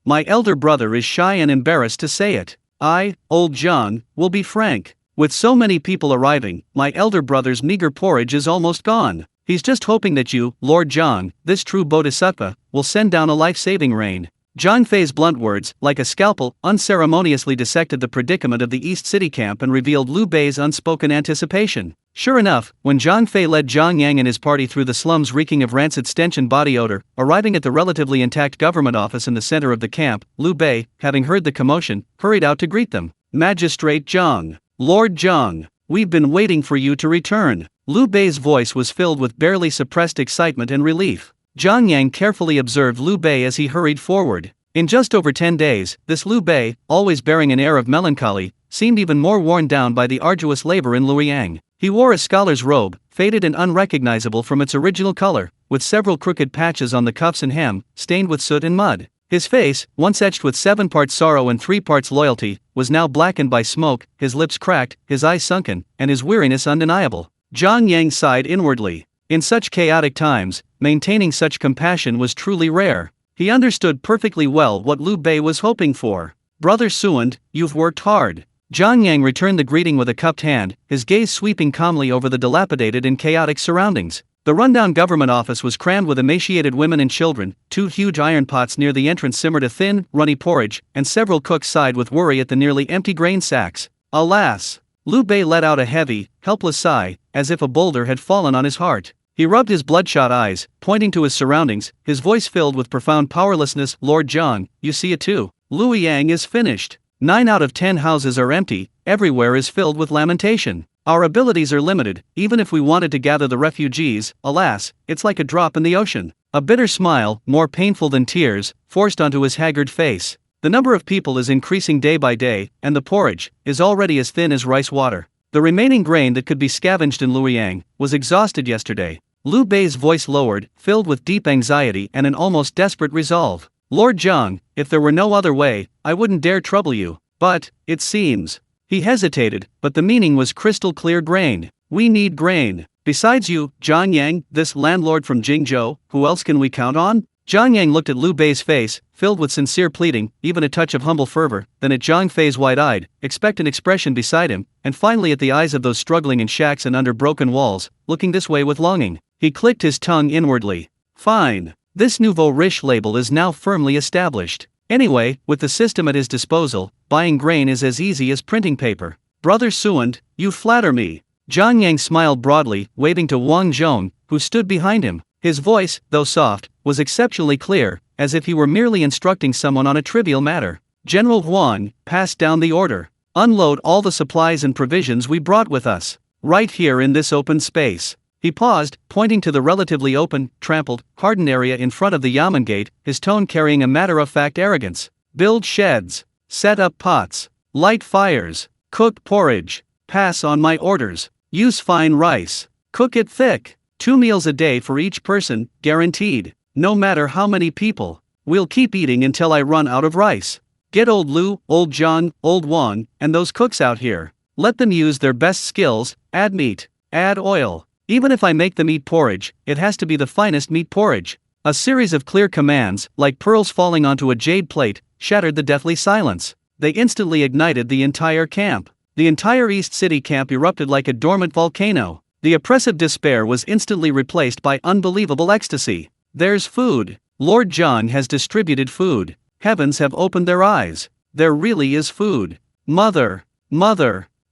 My elder brother is shy and embarrassed to say it. I, old Zhang, will be frank. With so many people arriving, my elder brother's meager porridge is almost gone. He's just hoping that you, Lord Zhang, this true bodhisattva, will send down a life-saving rain. Zhang Fei's blunt words, like a scalpel, unceremoniously dissected the predicament of the East City camp and revealed Liu Bei's unspoken anticipation. Sure enough, when Zhang Fei led Zhongyang and his party through the slums reeking of rancid stench and body odor, arriving at the relatively intact government office in the center of the camp, Liu Bei, having heard the commotion, hurried out to greet them. Magistrate Zhang, Lord Zhang, we've been waiting for you to return. Liu Bei's voice was filled with barely suppressed excitement and relief. Zhongyang carefully observed Liu Bei as he hurried forward. In just over 10 days, this Liu Bei, always bearing an air of melancholy, seemed even more worn down by the arduous labor in Luoyang. He wore a scholar's robe, faded and unrecognizable from its original color, with several crooked patches on the cuffs and hem, stained with soot and mud. His face, once etched with 7 parts sorrow and 3 parts loyalty, was now blackened by smoke, his lips cracked, his eyes sunken, and his weariness undeniable. Jiang Yang sighed inwardly. In such chaotic times, maintaining such compassion was truly rare. He understood perfectly well what Liu Bei was hoping for. "Brother Suand, you've worked hard." Jiang Yang returned the greeting with a cupped hand, his gaze sweeping calmly over the dilapidated and chaotic surroundings. The rundown government office was crammed with emaciated women and children. 2 huge iron pots near the entrance simmered a thin, runny porridge, and several cooks sighed with worry at the nearly empty grain sacks. Alas! Liu Bei let out a heavy, helpless sigh, as if a boulder had fallen on his heart. He rubbed his bloodshot eyes, pointing to his surroundings, his voice filled with profound powerlessness. "Lord Jiang, you see it too. Luoyang is finished. 9 out of 10 houses are empty, everywhere is filled with lamentation. Our abilities are limited, even if we wanted to gather the refugees, alas, it's like a drop in the ocean." A bitter smile, more painful than tears, forced onto his haggard face. The number of people is increasing day by day, and the porridge is already as thin as rice water. The remaining grain that could be scavenged in Luoyang was exhausted yesterday. Liu Bei's voice lowered, filled with deep anxiety and an almost desperate resolve. "Lord Jiang, if there were no other way, I wouldn't dare trouble you, but, it seems." He hesitated, but the meaning was crystal clear. "Grain. We need grain. Besides you, Jiang Yang, this landlord from Jingzhou, who else can we count on?" Jiang Yang looked at Liu Bei's face, filled with sincere pleading, even a touch of humble fervor, then at Zhang Fei's wide-eyed, expectant expression beside him, and finally at the eyes of those struggling in shacks and under broken walls, looking this way with longing. He clicked his tongue inwardly. "Fine. This nouveau riche label is now firmly established. Anyway, with the system at his disposal, buying grain is as easy as printing paper." "Brother Suand, you flatter me." Jiang Yang smiled broadly, waving to Wang Zhong, who stood behind him. His voice, though soft, was exceptionally clear, as if he were merely instructing someone on a trivial matter. "General Huang, pass down the order. Unload all the supplies and provisions we brought with us. Right here in this open space." He paused, pointing to the relatively open, trampled, hardened area in front of the Yamen gate, his tone carrying a matter-of-fact arrogance. "Build sheds. Set up pots. Light fires. Cook porridge. Pass on my orders. Use fine rice. Cook it thick. 2 meals a day for each person, guaranteed. No matter how many people. We'll keep eating until I run out of rice. Get old Liu, old Zhang, old Wang, and those cooks out here. Let them use their best skills, add meat, add oil. Even if I make them eat porridge, it has to be the finest meat porridge." A series of clear commands, like pearls falling onto a jade plate, shattered the deathly silence. They instantly ignited the entire camp. The entire East City camp erupted like a dormant volcano. The oppressive despair was instantly replaced by unbelievable ecstasy. "There's food. Lord Jiang has distributed food. Heavens have opened their eyes. There really is food. Mother,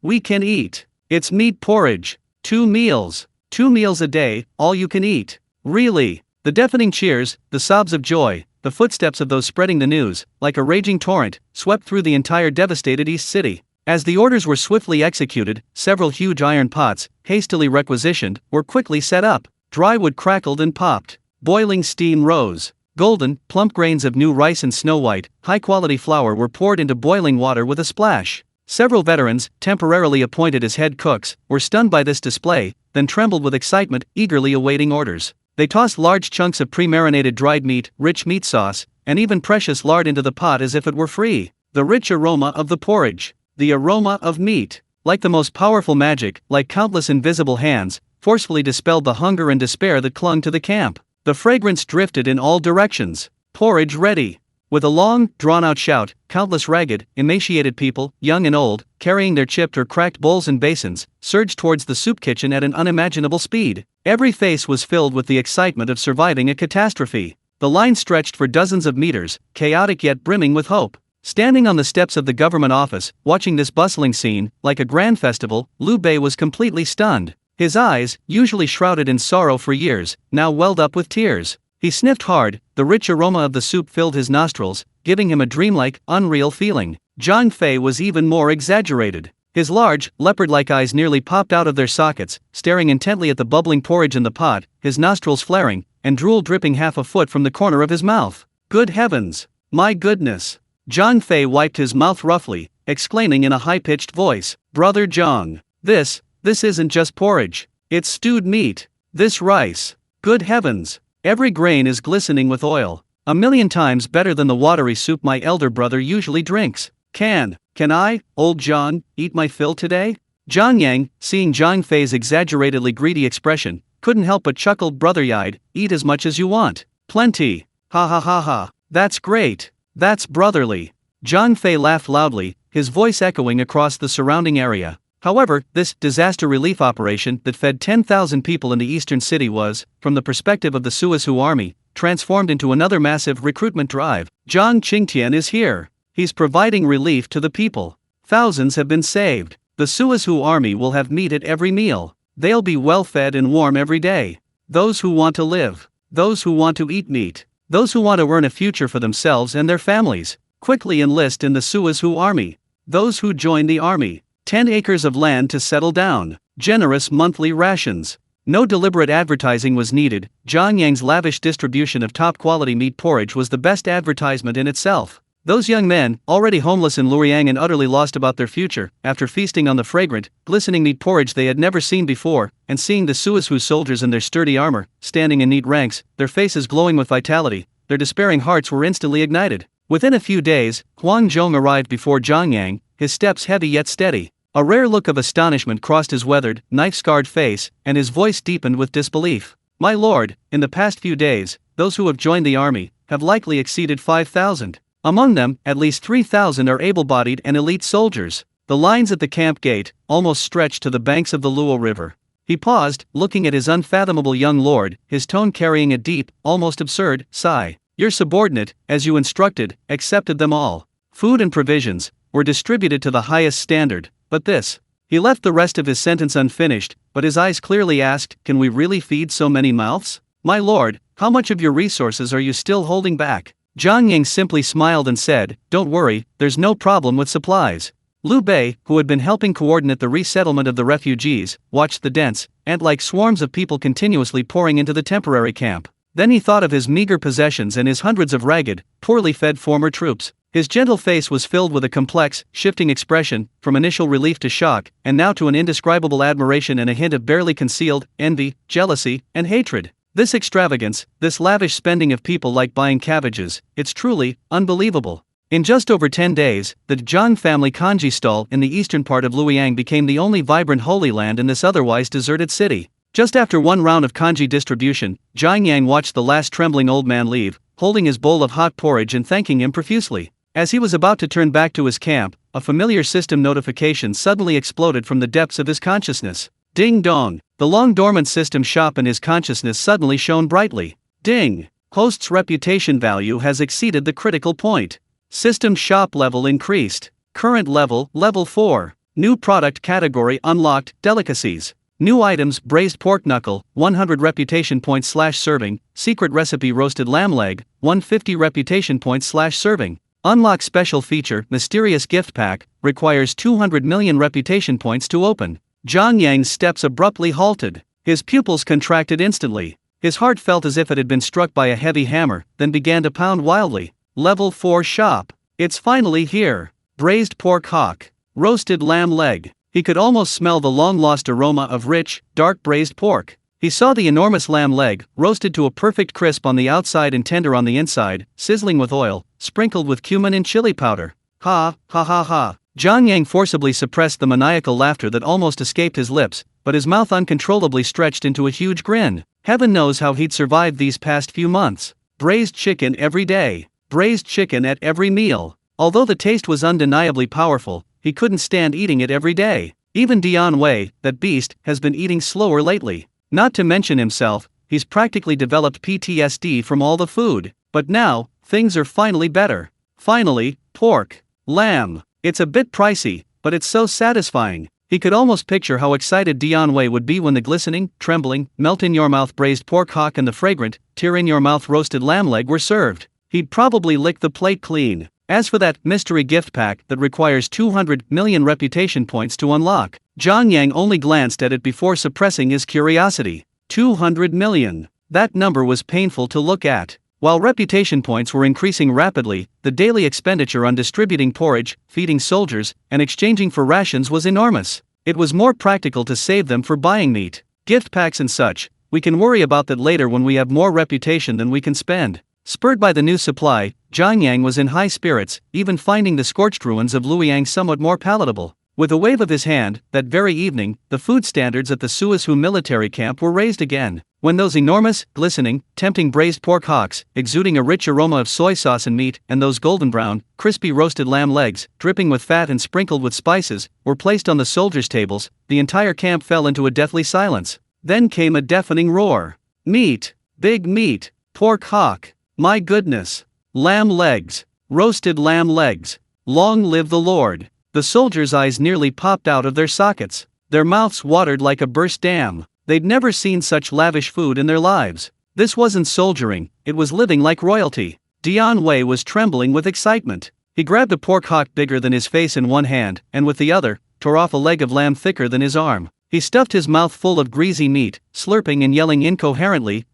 we can eat. It's meat porridge. 2 meals. 2 meals a day, all you can eat. Really." The deafening cheers, the sobs of joy, the footsteps of those spreading the news, like a raging torrent, swept through the entire devastated East City. As the orders were swiftly executed, several huge iron pots, hastily requisitioned, were quickly set up. Dry wood crackled and popped. Boiling steam rose. Golden, plump grains of new rice and snow-white, high-quality flour were poured into boiling water with a splash. Several veterans, temporarily appointed as head cooks, were stunned by this display, then trembled with excitement, eagerly awaiting orders. They tossed large chunks of pre-marinated dried meat, rich meat sauce, and even precious lard into the pot as if it were free. The rich aroma of the porridge. The aroma of meat. Like the most powerful magic, like countless invisible hands, forcefully dispelled the hunger and despair that clung to the camp. The fragrance drifted in all directions. Porridge ready. With a long, drawn-out shout, countless ragged, emaciated people, young and old, carrying their chipped or cracked bowls and basins, surged towards the soup kitchen at an unimaginable speed. Every face was filled with the excitement of surviving a catastrophe. The line stretched for dozens of meters, chaotic yet brimming with hope. Standing on the steps of the government office, watching this bustling scene, like a grand festival, Liu Bei was completely stunned. His eyes, usually shrouded in sorrow for years, now welled up with tears. He sniffed hard, the rich aroma of the soup filled his nostrils, giving him a dreamlike, unreal feeling. Zhang Fei was even more exaggerated. His large, leopard-like eyes nearly popped out of their sockets, staring intently at the bubbling porridge in the pot, his nostrils flaring, and drool dripping half a foot from the corner of his mouth. "Good heavens! My goodness!" Zhang Fei wiped his mouth roughly, exclaiming in a high-pitched voice, "Brother Zhang, this This isn't just porridge. It's stewed meat. This rice. Good heavens. Every grain is glistening with oil. 1,000,000 times better than the watery soup my elder brother usually drinks. Can I, old John, eat my fill today? John Yang, seeing Zhang Fei's exaggeratedly greedy expression, couldn't help but chuckle brother-eyed. Eat as much as you want. Plenty. Ha ha ha ha. That's great. That's brotherly. Zhang Fei laughed loudly, his voice echoing across the surrounding area. However, this disaster relief operation that fed 10,000 people in the eastern city was, from the perspective of the Suizhou army, transformed into another massive recruitment drive. Zhang Qingtian is here. He's providing relief to the people. Thousands have been saved. The Suizhou army will have meat at every meal. They'll be well fed and warm every day. Those who want to live. Those who want to eat meat. Those who want to earn a future for themselves and their families. Quickly enlist in the Suizhou army. Those who join the army. 10 acres of land to settle down. Generous monthly rations. No deliberate advertising was needed. Zhang Yang's lavish distribution of top-quality meat porridge was the best advertisement in itself. Those young men, already homeless in Luoyang and utterly lost about their future, after feasting on the fragrant, glistening meat porridge they had never seen before, and seeing the Suizhou soldiers in their sturdy armor, standing in neat ranks, their faces glowing with vitality, their despairing hearts were instantly ignited. Within a few days, Huang Zhong arrived before Zhang Yang, his steps heavy yet steady. A rare look of astonishment crossed his weathered, knife-scarred face, and his voice deepened with disbelief. My lord, in the past few days, those who have joined the army have likely exceeded 5,000. Among them, at least 3,000 are able-bodied and elite soldiers. The lines at the camp gate almost stretched to the banks of the Luo River. He paused, looking at his unfathomable young lord, his tone carrying a deep, almost absurd, sigh. Your subordinate, as you instructed, accepted them all. Food and provisions were distributed to the highest standard. But this. He left the rest of his sentence unfinished, but his eyes clearly asked, can we really feed so many mouths? My lord, how much of your resources are you still holding back? Zhang Yang simply smiled and said, don't worry, there's no problem with supplies. Liu Bei, who had been helping coordinate the resettlement of the refugees, watched the dense, ant-like swarms of people continuously pouring into the temporary camp. Then he thought of his meager possessions and his hundreds of ragged, poorly fed former troops. His gentle face was filled with a complex, shifting expression, from initial relief to shock, and now to an indescribable admiration and a hint of barely concealed envy, jealousy, and hatred. This extravagance, this lavish spending of people like buying cabbages, it's truly unbelievable. In just over 10 days, the Zhang family kanji stall in the eastern part of Luoyang became the only vibrant holy land in this otherwise deserted city. Just after one round of kanji distribution, Zhang Yang watched the last trembling old man leave, holding his bowl of hot porridge and thanking him profusely. As he was about to turn back to his camp, a familiar system notification suddenly exploded from the depths of his consciousness. Ding dong! The long-dormant system shop in his consciousness suddenly shone brightly. Ding! Host's reputation value has exceeded the critical point. System shop level increased. Current level, level 4. New product category unlocked, delicacies. New items, braised pork knuckle, 100 reputation points /serving, secret recipe roasted lamb leg, 150 reputation points /serving. Unlock special feature, mysterious gift pack, requires 200 million reputation points to open. Zhang Yang's steps abruptly halted. His pupils contracted instantly. His heart felt as if it had been struck by a heavy hammer, then began to pound wildly. Level 4 shop. It's finally here. Braised pork hock. Roasted lamb leg. He could almost smell the long-lost aroma of rich, dark braised pork. He saw the enormous lamb leg, roasted to a perfect crisp on the outside and tender on the inside, sizzling with oil, sprinkled with cumin and chili powder. Ha, ha ha ha. Zhang Yang forcibly suppressed the maniacal laughter that almost escaped his lips, but his mouth uncontrollably stretched into a huge grin. Heaven knows how he'd survived these past few months. Braised chicken every day. Braised chicken at every meal. Although the taste was undeniably powerful, he couldn't stand eating it every day. Even Dian Wei, that beast, has been eating slower lately. Not to mention himself, he's practically developed PTSD from all the food. But now, things are finally better. Finally, pork. Lamb. It's a bit pricey, but it's so satisfying. He could almost picture how excited Dian Wei would be when the glistening, trembling, melt-in-your-mouth braised pork hock and the fragrant, tear-in-your-mouth roasted lamb leg were served. He'd probably lick the plate clean. As for that mystery gift pack that requires 200 million reputation points to unlock, Zhang Yang only glanced at it before suppressing his curiosity. 200 million. That number was painful to look at. While reputation points were increasing rapidly, the daily expenditure on distributing porridge, feeding soldiers, and exchanging for rations was enormous. It was more practical to save them for buying meat, gift packs and such. We can worry about that later when we have more reputation than we can spend. Spurred by the new supply, Jiang Yang was in high spirits, even finding the scorched ruins of Luoyang somewhat more palatable. With a wave of his hand, that very evening, the food standards at the Suizhou military camp were raised again. When those enormous, glistening, tempting braised pork hocks, exuding a rich aroma of soy sauce and meat, and those golden brown, crispy roasted lamb legs, dripping with fat and sprinkled with spices, were placed on the soldiers' tables, the entire camp fell into a deathly silence. Then came a deafening roar. Meat! Big meat! Pork hock! My goodness! Lamb legs! Roasted lamb legs! Long live the Lord! The soldiers' eyes nearly popped out of their sockets. Their mouths watered like a burst dam. They'd never seen such lavish food in their lives. This wasn't soldiering, it was living like royalty. Dian Wei was trembling with excitement. He grabbed a pork hock bigger than his face in one hand, and with the other, tore off a leg of lamb thicker than his arm. He stuffed his mouth full of greasy meat, slurping and yelling incoherently,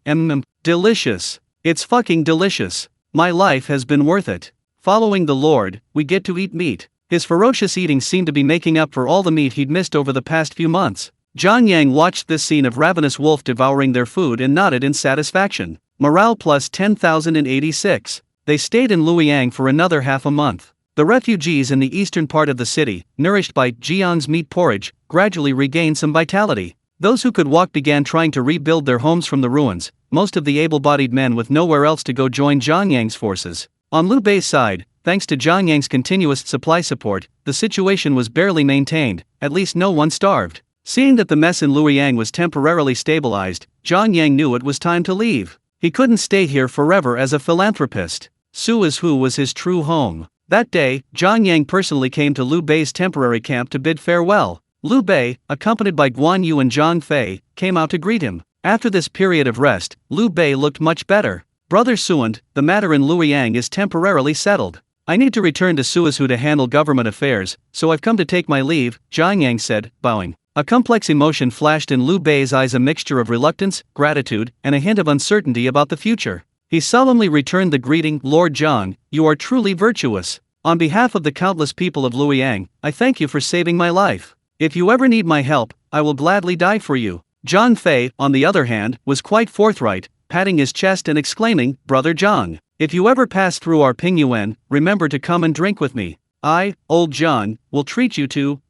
delicious. It's fucking delicious. My life has been worth it. Following the Lord, we get to eat meat. His ferocious eating seemed to be making up for all the meat he'd missed over the past few months. Jiang Yang watched this scene of ravenous wolf devouring their food and nodded in satisfaction. Morale plus 10,086. They stayed in Luoyang for another half a month. The refugees in the eastern part of the city, nourished by Jian's meat porridge, gradually regained some vitality. Those who could walk began trying to rebuild their homes from the ruins, most of the able-bodied men with nowhere else to go joined Jiang Yang's forces. On Liu Bei's side, thanks to Jiang Yang's continuous supply support, the situation was barely maintained, at least no one starved. Seeing that the mess in Luoyang was temporarily stabilized, Jiang Yang knew it was time to leave. He couldn't stay here forever as a philanthropist. Suizhou was his true home. That day, Jiang Yang personally came to Liu Bei's temporary camp to bid farewell. Liu Bei, accompanied by Guan Yu and Zhang Fei, came out to greet him. After this period of rest, Liu Bei looked much better. Brother Suand, the matter in Luoyang is temporarily settled. I need to return to Suizhou to handle government affairs, so I've come to take my leave, Jiang Yang said, bowing. A complex emotion flashed in Liu Bei's eyes, a mixture of reluctance, gratitude, and a hint of uncertainty about the future. He solemnly returned the greeting, Lord Zhang, you are truly virtuous. On behalf of the countless people of Luoyang, I thank you for saving my life. If you ever need my help, I will gladly die for you. Zhang Fei, on the other hand, was quite forthright, patting his chest and exclaiming, Brother Zhang, if you ever pass through our Pingyuan, remember to come and drink with me. I, old Zhang, will treat you to,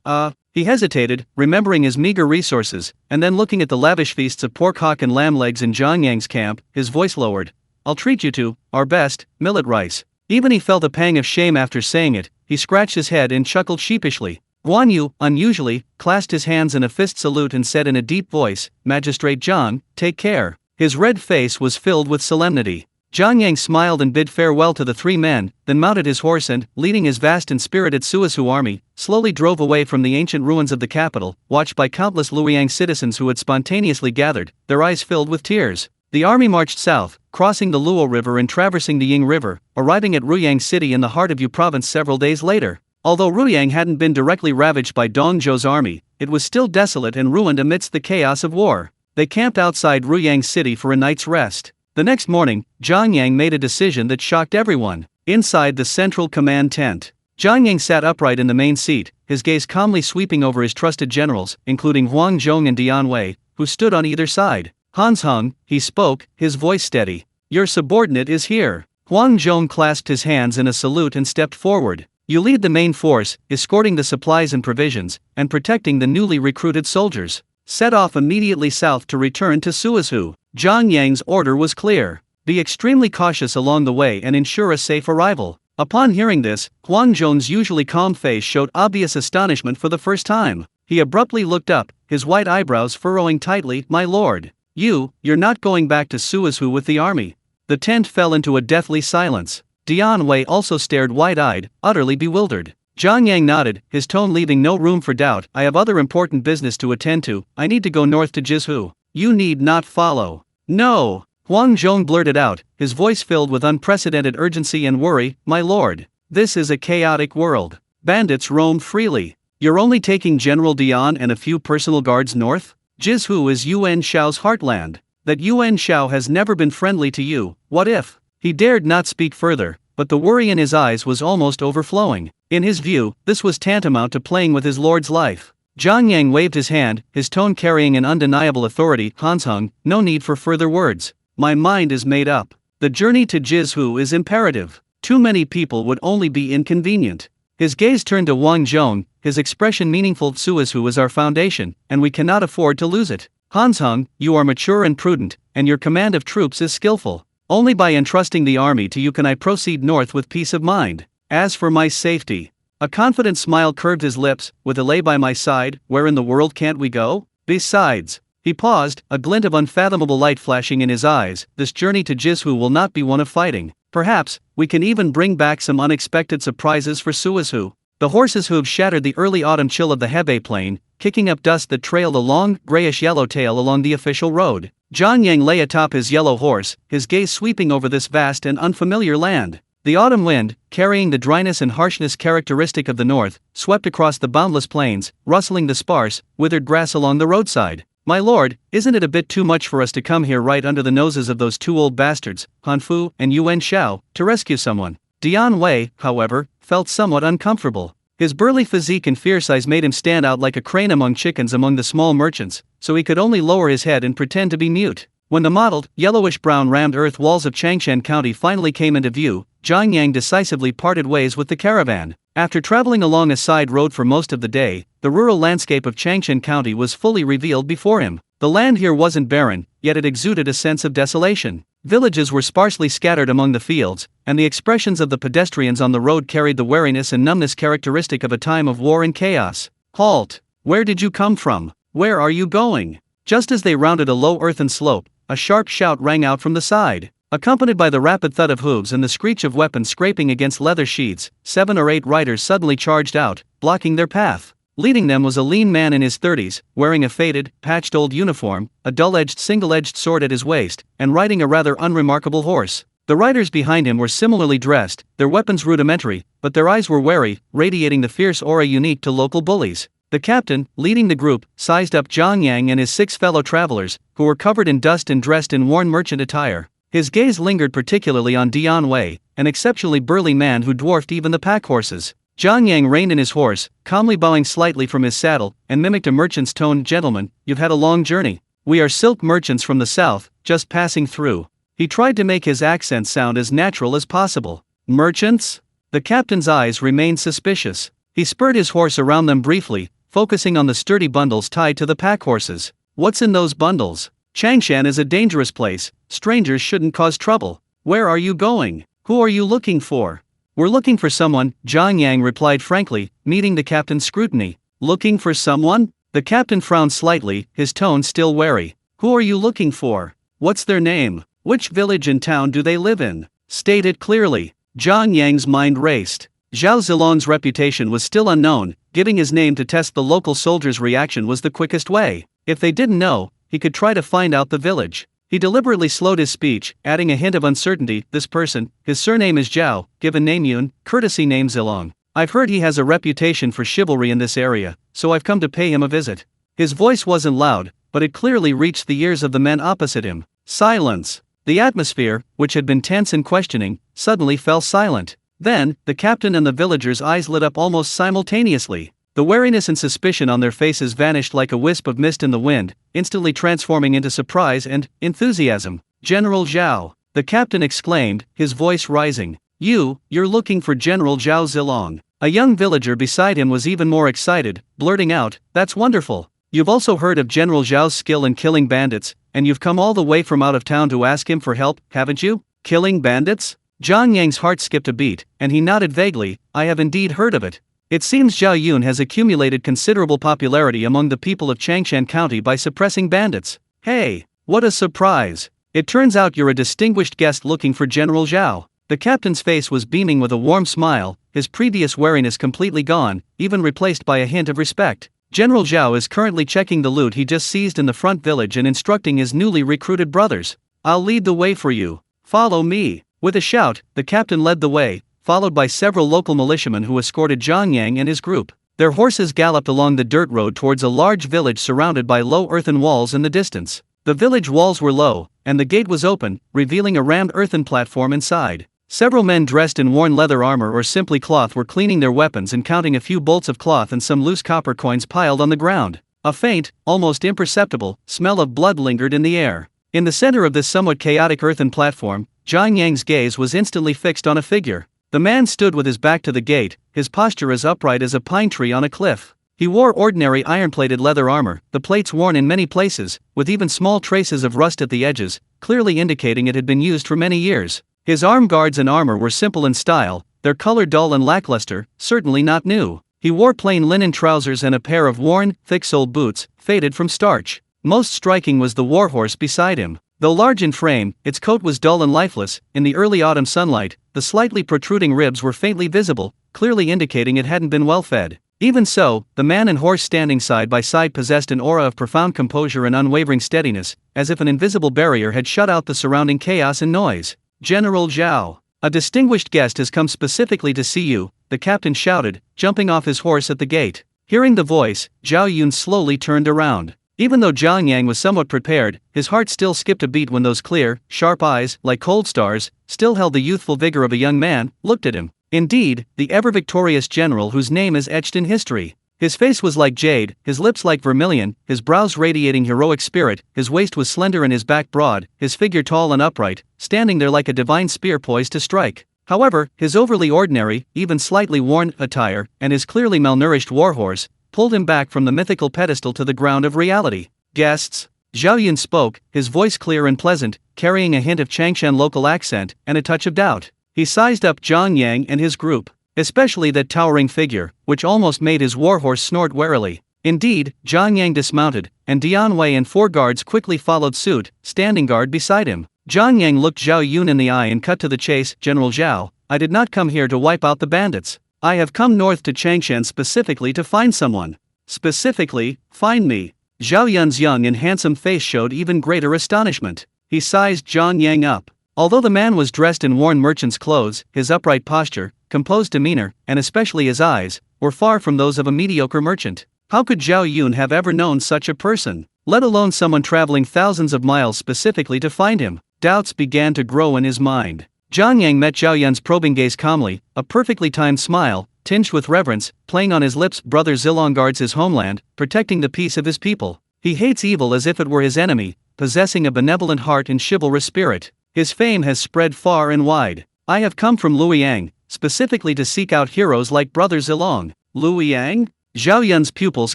He hesitated, remembering his meager resources, and then looking at the lavish feasts of pork hock and lamb legs in Jiang Yang's camp, his voice lowered. I'll treat you to, our best, millet rice. Even he felt a pang of shame after saying it. He scratched his head and chuckled sheepishly. Guan Yu, unusually, clasped his hands in a fist salute and said in a deep voice, Magistrate Zhang, take care. His red face was filled with solemnity. Jiang Yang smiled and bid farewell to the three men, then mounted his horse and, leading his vast and spirited Suizhou army, slowly drove away from the ancient ruins of the capital, watched by countless Luoyang citizens who had spontaneously gathered, their eyes filled with tears. The army marched south, crossing the Luo River and traversing the Ying River, arriving at Ruyang City in the heart of Yu Province several days later. Although Ruyang hadn't been directly ravaged by Dong Zhou's army, it was still desolate and ruined amidst the chaos of war. They camped outside Ruyang City for a night's rest. The next morning, Jiang Yang made a decision that shocked everyone. Inside the central command tent, Jiang Yang sat upright in the main seat, his gaze calmly sweeping over his trusted generals, including Huang Zhong and Dian Wei, who stood on either side. Hans Hung, he spoke, his voice steady. Your subordinate is here. Huang Zhong clasped his hands in a salute and stepped forward. You lead the main force, escorting the supplies and provisions, and protecting the newly recruited soldiers. Set off immediately south to return to Suizhou. Jiang Yang's order was clear. Be extremely cautious along the way and ensure a safe arrival. Upon hearing this, Huang Zhong's usually calm face showed obvious astonishment for the first time. He abruptly looked up, his white eyebrows furrowing tightly. My lord, you're not going back to Suizhou with the army. The tent fell into a deathly silence. Dian Wei also stared wide-eyed, utterly bewildered. Jiang Yang nodded, his tone leaving no room for doubt. I have other important business to attend to. I need to go north to Jizhou. You need not follow. No, Huang Zhong blurted out, his voice filled with unprecedented urgency and worry. My lord, this is a chaotic world. Bandits roam freely. You're only taking General Dian and a few personal guards north? Jizhou is Yuan Shao's heartland. That Yuan Shao has never been friendly to you. What if? He dared not speak further, but the worry in his eyes was almost overflowing. In his view, this was tantamount to playing with his lord's life. Zhang Yang waved his hand, his tone carrying an undeniable authority. Hansheng, no need for further words. My mind is made up. The journey to Jizhu is imperative. Too many people would only be inconvenient. His gaze turned to Wang Zhong, his expression meaningful. Zhuizhu is our foundation, and we cannot afford to lose it. Hansheng, you are mature and prudent, and your command of troops is skillful. Only by entrusting the army to you can I proceed north with peace of mind. As for my safety. A confident smile curved his lips. With Alay by my side, where in the world can't we go? Besides. He paused, a glint of unfathomable light flashing in his eyes. This journey to Jizhu will not be one of fighting. Perhaps, we can even bring back some unexpected surprises for Zhuizhu. The horse's hooves shattered the early autumn chill of the Hebei plain, kicking up dust that trailed a long, grayish-yellow tail along the official road. Zhang Yang lay atop his yellow horse, his gaze sweeping over this vast and unfamiliar land. The autumn wind, carrying the dryness and harshness characteristic of the north, swept across the boundless plains, rustling the sparse, withered grass along the roadside. My lord, isn't it a bit too much for us to come here right under the noses of those two old bastards, Han Fu and Yuan Shao, to rescue someone? Dian Wei, however, felt somewhat uncomfortable. His burly physique and fierce eyes made him stand out like a crane among chickens among the small merchants, so he could only lower his head and pretend to be mute. When the mottled, yellowish-brown rammed earth walls of Changshan County finally came into view, Zhang Yang decisively parted ways with the caravan. After traveling along a side road for most of the day, the rural landscape of Changshan County was fully revealed before him. The land here wasn't barren, yet it exuded a sense of desolation. Villages were sparsely scattered among the fields, and the expressions of the pedestrians on the road carried the wariness and numbness characteristic of a time of war and chaos. Halt! Where did you come from? Where are you going? Just as they rounded a low earthen slope, a sharp shout rang out from the side. Accompanied by the rapid thud of hooves and the screech of weapons scraping against leather sheaths, 7 or 8 riders suddenly charged out, blocking their path. Leading them was a lean man in his 30s, wearing a faded, patched old uniform, a dull-edged single-edged sword at his waist, and riding a rather unremarkable horse. The riders behind him were similarly dressed, their weapons rudimentary, but their eyes were wary, radiating the fierce aura unique to local bullies. The captain, leading the group, sized up Zhang Yang and his 6 fellow travelers, who were covered in dust and dressed in worn merchant attire. His gaze lingered particularly on Dian Wei, an exceptionally burly man who dwarfed even the pack horses. Zhang Yang reined in his horse, calmly bowing slightly from his saddle, and mimicked a merchant's tone. Gentlemen, you've had a long journey. We are silk merchants from the south, just passing through. He tried to make his accent sound as natural as possible. Merchants? The captain's eyes remained suspicious. He spurred his horse around them briefly, focusing on the sturdy bundles tied to the pack horses. What's in those bundles? Changshan is a dangerous place, strangers shouldn't cause trouble. Where are you going? Who are you looking for? We're looking for someone, Zhang Yang replied frankly, meeting the captain's scrutiny. Looking for someone? The captain frowned slightly, his tone still wary. Who are you looking for? What's their name? Which village and town do they live in? State it clearly. Zhang Yang's mind raced. Zhao Zilong's reputation was still unknown, giving his name to test the local soldiers' reaction was the quickest way. If they didn't know, he could try to find out the village. He deliberately slowed his speech, adding a hint of uncertainty. This person, his surname is Zhao, given name Yun, courtesy name Zilong. I've heard he has a reputation for chivalry in this area, so I've come to pay him a visit. His voice wasn't loud, but it clearly reached the ears of the men opposite him. Silence. The atmosphere, which had been tense and questioning, suddenly fell silent. Then, the captain and the villagers' eyes lit up almost simultaneously. The wariness and suspicion on their faces vanished like a wisp of mist in the wind, instantly transforming into surprise and enthusiasm. General Zhao, the captain exclaimed, his voice rising. You're looking for General Zhao Zilong. A young villager beside him was even more excited, blurting out, that's wonderful. You've also heard of General Zhao's skill in killing bandits, and you've come all the way from out of town to ask him for help, haven't you? Killing bandits? Zhang Yang's heart skipped a beat, and he nodded vaguely. I have indeed heard of it. It seems Zhao Yun has accumulated considerable popularity among the people of Changshan County by suppressing bandits. Hey, what a surprise! It turns out you're a distinguished guest looking for General Zhao. The captain's face was beaming with a warm smile, his previous wariness completely gone, even replaced by a hint of respect. General Zhao is currently checking the loot he just seized in the front village and instructing his newly recruited brothers. I'll lead the way for you. Follow me. With a shout, the captain led the way, followed by several local militiamen who escorted Zhang Yang and his group. Their horses galloped along the dirt road towards a large village surrounded by low earthen walls in the distance. The village walls were low, and the gate was open, revealing a rammed earthen platform inside. Several men dressed in worn leather armor or simply cloth were cleaning their weapons and counting a few bolts of cloth and some loose copper coins piled on the ground. A faint, almost imperceptible, smell of blood lingered in the air. In the center of this somewhat chaotic earthen platform, Jiang Yang's gaze was instantly fixed on a figure. The man stood with his back to the gate, his posture as upright as a pine tree on a cliff. He wore ordinary iron-plated leather armor, the plates worn in many places, with even small traces of rust at the edges, clearly indicating it had been used for many years. His arm guards and armor were simple in style, their color dull and lackluster, certainly not new. He wore plain linen trousers and a pair of worn, thick-soled boots, faded from starch. Most striking was the warhorse beside him. Though large in frame, its coat was dull and lifeless. In the early autumn sunlight, the slightly protruding ribs were faintly visible, clearly indicating it hadn't been well fed. Even so, the man and horse standing side by side possessed an aura of profound composure and unwavering steadiness, as if an invisible barrier had shut out the surrounding chaos and noise. "General Zhao, a distinguished guest has come specifically to see you," the captain shouted, jumping off his horse at the gate. Hearing the voice, Zhao Yun slowly turned around. Even though Jiang Yang was somewhat prepared, his heart still skipped a beat when those clear, sharp eyes, like cold stars, still held the youthful vigor of a young man, looked at him. Indeed, the ever-victorious general whose name is etched in history. His face was like jade, his lips like vermilion, his brows radiating heroic spirit, his waist was slender and his back broad, his figure tall and upright, standing there like a divine spear poised to strike. However, his overly ordinary, even slightly worn, attire, and his clearly malnourished warhorse, pulled him back from the mythical pedestal to the ground of reality. "Guests?" Zhao Yun spoke, his voice clear and pleasant, carrying a hint of Changshan local accent and a touch of doubt. He sized up Jiang Yang and his group, especially that towering figure, which almost made his warhorse snort warily. Indeed, Jiang Yang dismounted, and Dian Wei and 4 guards quickly followed suit, standing guard beside him. Jiang Yang looked Zhao Yun in the eye and cut to the chase. "General Zhao, I did not come here to wipe out the bandits. I have come north to Changshan specifically to find someone." "Specifically, find me." Zhao Yun's young and handsome face showed even greater astonishment. He sized Jiang Yang up. Although the man was dressed in worn merchant's clothes, his upright posture, composed demeanor, and especially his eyes, were far from those of a mediocre merchant. How could Zhao Yun have ever known such a person, let alone someone traveling thousands of miles specifically to find him? Doubts began to grow in his mind. Jiang Yang met Zhao Yun's probing gaze calmly, a perfectly timed smile, tinged with reverence, playing on his lips. Brother Zilong guards his homeland, protecting the peace of his people. He hates evil as if it were his enemy, possessing a benevolent heart and chivalrous spirit. His fame has spread far and wide. I have come from Luoyang, specifically to seek out heroes like Brother Zilong. Luoyang? Zhao Yun's pupils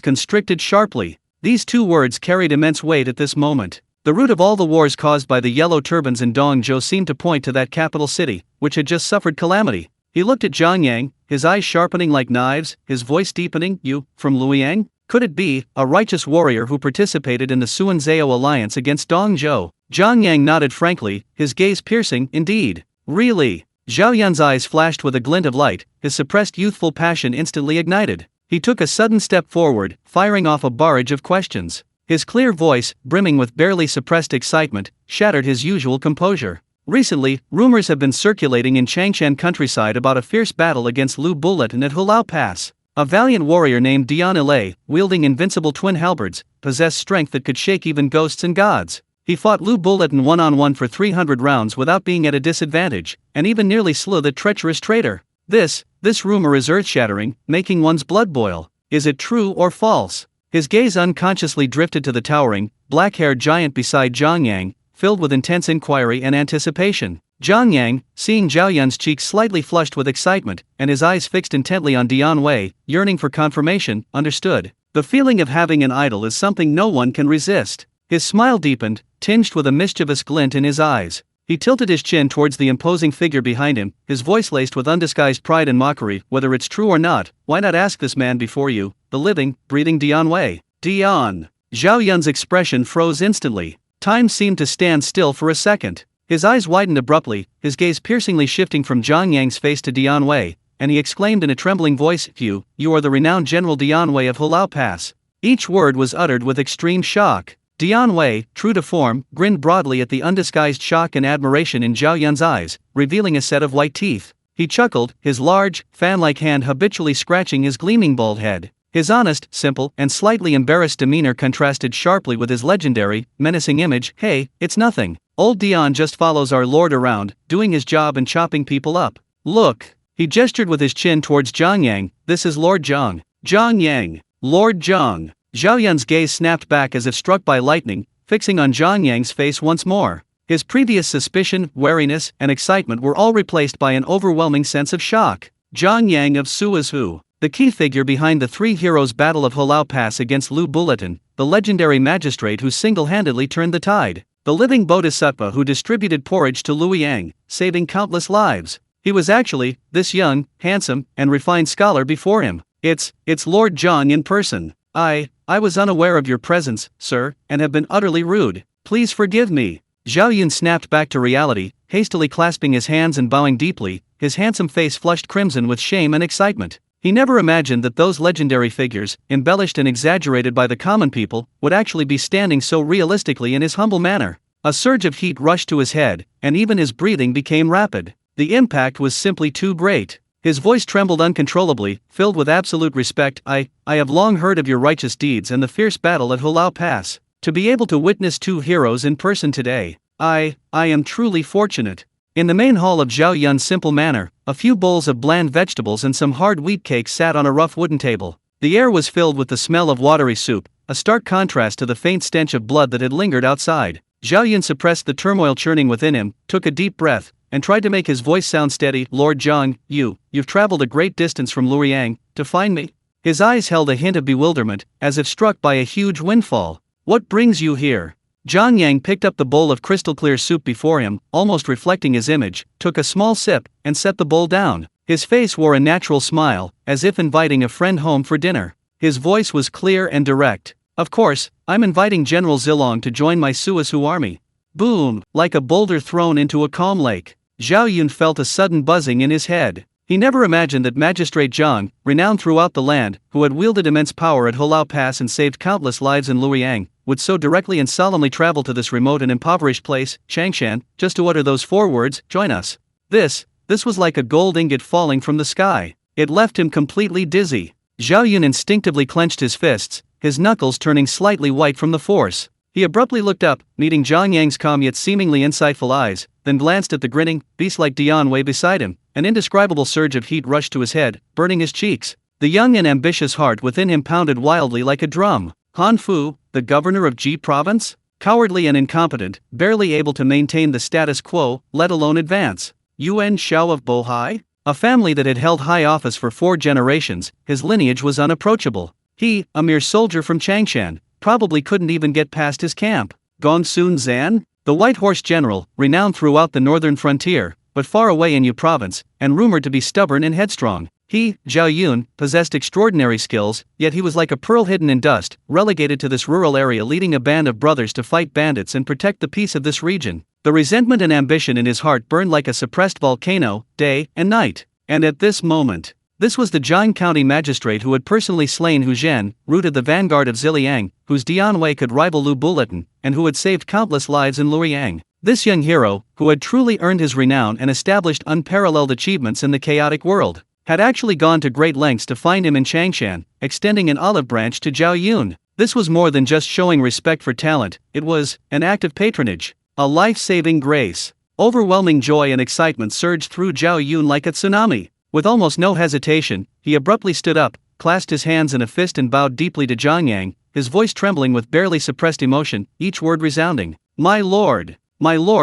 constricted sharply. These 2 words carried immense weight at this moment. The root of all the wars caused by the yellow turbans in Dongzhou seemed to point to that capital city, which had just suffered calamity. He looked at Jiang Yang, his eyes sharpening like knives, his voice deepening. "You, from Luoyang? Could it be a righteous warrior who participated in the Suanzhao alliance against Dongzhou?" Jiang Yang nodded frankly, his gaze piercing. "Indeed." "Really?" Zhao Yun's eyes flashed with a glint of light, his suppressed youthful passion instantly ignited. He took a sudden step forward, firing off a barrage of questions. His clear voice, brimming with barely suppressed excitement, shattered his usual composure. "Recently, rumors have been circulating in Changshan countryside about a fierce battle against Lu Bulletin at Hulao Pass. A valiant warrior named Dian Ilay, wielding invincible twin halberds, possessed strength that could shake even ghosts and gods. He fought Lu Bulletin one-on-one for 300 rounds without being at a disadvantage, and even nearly slew the treacherous traitor. This rumor is earth-shattering, making one's blood boil. Is it true or false?" His gaze unconsciously drifted to the towering, black-haired giant beside Jiang Yang, filled with intense inquiry and anticipation. Jiang Yang, seeing Zhao Yun's cheeks slightly flushed with excitement, and his eyes fixed intently on Dian Wei, yearning for confirmation, understood. The feeling of having an idol is something no one can resist. His smile deepened, tinged with a mischievous glint in his eyes. He tilted his chin towards the imposing figure behind him, his voice laced with undisguised pride and mockery. "Whether it's true or not, why not ask this man before you, the living, breathing Dian Wei?" "Dian." Zhao Yun's expression froze instantly. Time seemed to stand still for a second. His eyes widened abruptly, his gaze piercingly shifting from Jiang Yang's face to Dian Wei, and he exclaimed in a trembling voice, You are the renowned General Dian Wei of Hulao Pass." Each word was uttered with extreme shock. Dian Wei, true to form, grinned broadly at the undisguised shock and admiration in Zhao Yun's eyes, revealing a set of white teeth. He chuckled, his large, fan-like hand habitually scratching his gleaming bald head. His honest, simple, and slightly embarrassed demeanor contrasted sharply with his legendary, menacing image. "Hey, it's nothing. Old Dion just follows our lord around, doing his job and chopping people up. Look." He gestured with his chin towards Zhang Yang. "This is Lord Zhang." Zhang Yang. Lord Zhang. Zhao Yun's gaze snapped back as if struck by lightning, fixing on Zhang Yang's face once more. His previous suspicion, wariness, and excitement were all replaced by an overwhelming sense of shock. Zhang Yang of Suizhu, the key figure behind the three heroes' battle of Hulao Pass against Lu Bulletin, the legendary magistrate who single-handedly turned the tide, the living bodhisattva who distributed porridge to Luoyang, saving countless lives. He was actually this young, handsome, and refined scholar before him. It's Lord Zhang in person. I was unaware of your presence, sir, and have been utterly rude. Please forgive me." Zhao Yun snapped back to reality, hastily clasping his hands and bowing deeply, his handsome face flushed crimson with shame and excitement. He never imagined that those legendary figures, embellished and exaggerated by the common people, would actually be standing so realistically in his humble manner. A surge of heat rushed to his head, and even his breathing became rapid. The impact was simply too great. His voice trembled uncontrollably, filled with absolute respect. I have long heard of your righteous deeds and the fierce battle at Hulao Pass. To be able to witness two heroes in person today, I am truly fortunate." In the main hall of Zhao Yun's simple manor, a few bowls of bland vegetables and some hard wheat cakes sat on a rough wooden table. The air was filled with the smell of watery soup, a stark contrast to the faint stench of blood that had lingered outside. Zhao Yun suppressed the turmoil churning within him, took a deep breath, and tried to make his voice sound steady. "Lord Zhang, you've traveled a great distance from Luoyang to find me?" His eyes held a hint of bewilderment, as if struck by a huge windfall. "What brings you here?" Zhang Yang picked up the bowl of crystal-clear soup before him, almost reflecting his image, took a small sip, and set the bowl down. His face wore a natural smile, as if inviting a friend home for dinner. His voice was clear and direct. "Of course, I'm inviting General Zilong to join my Suizhu army." Boom! Like a boulder thrown into a calm lake, Zhao Yun felt a sudden buzzing in his head. He never imagined that Magistrate Zhang, renowned throughout the land, who had wielded immense power at Hulao Pass and saved countless lives in Luoyang, would so directly and solemnly travel to this remote and impoverished place, Changshan, just to utter those four words, "Join us." This was like a gold ingot falling from the sky. It left him completely dizzy. Zhao Yun instinctively clenched his fists, his knuckles turning slightly white from the force. He abruptly looked up, meeting Zhang Yang's calm yet seemingly insightful eyes, then glanced at the grinning, beast-like Dian Wei beside him. An indescribable surge of heat rushed to his head, burning his cheeks. The young and ambitious heart within him pounded wildly like a drum. Han Fu, the governor of Ji province? Cowardly and incompetent, barely able to maintain the status quo, let alone advance. Yuan Shao of Bohai? A family that had held high office for 4 generations, his lineage was unapproachable. He, a mere soldier from Changshan, probably couldn't even get past his camp. Gongsun Zan? The White Horse General, renowned throughout the northern frontier, but far away in Yu province, and rumored to be stubborn and headstrong. He, Zhao Yun, possessed extraordinary skills, yet he was like a pearl hidden in dust, relegated to this rural area leading a band of brothers to fight bandits and protect the peace of this region. The resentment and ambition in his heart burned like a suppressed volcano, day and night. And at this moment, this was the Jiang County magistrate who had personally slain Hu Zhen, rooted the vanguard of Ziliang, whose Dian Wei could rival Lu Bulletin, and who had saved countless lives in Luoyang. This young hero, who had truly earned his renown and established unparalleled achievements in the chaotic world, had actually gone to great lengths to find him in Changshan, extending an olive branch to Zhao Yun. This was more than just showing respect for talent, it was an act of patronage, a life-saving grace. Overwhelming joy and excitement surged through Zhao Yun like a tsunami. With almost no hesitation, he abruptly stood up, clasped his hands in a fist and bowed deeply to Zhang Yang, his voice trembling with barely suppressed emotion, each word resounding. My lord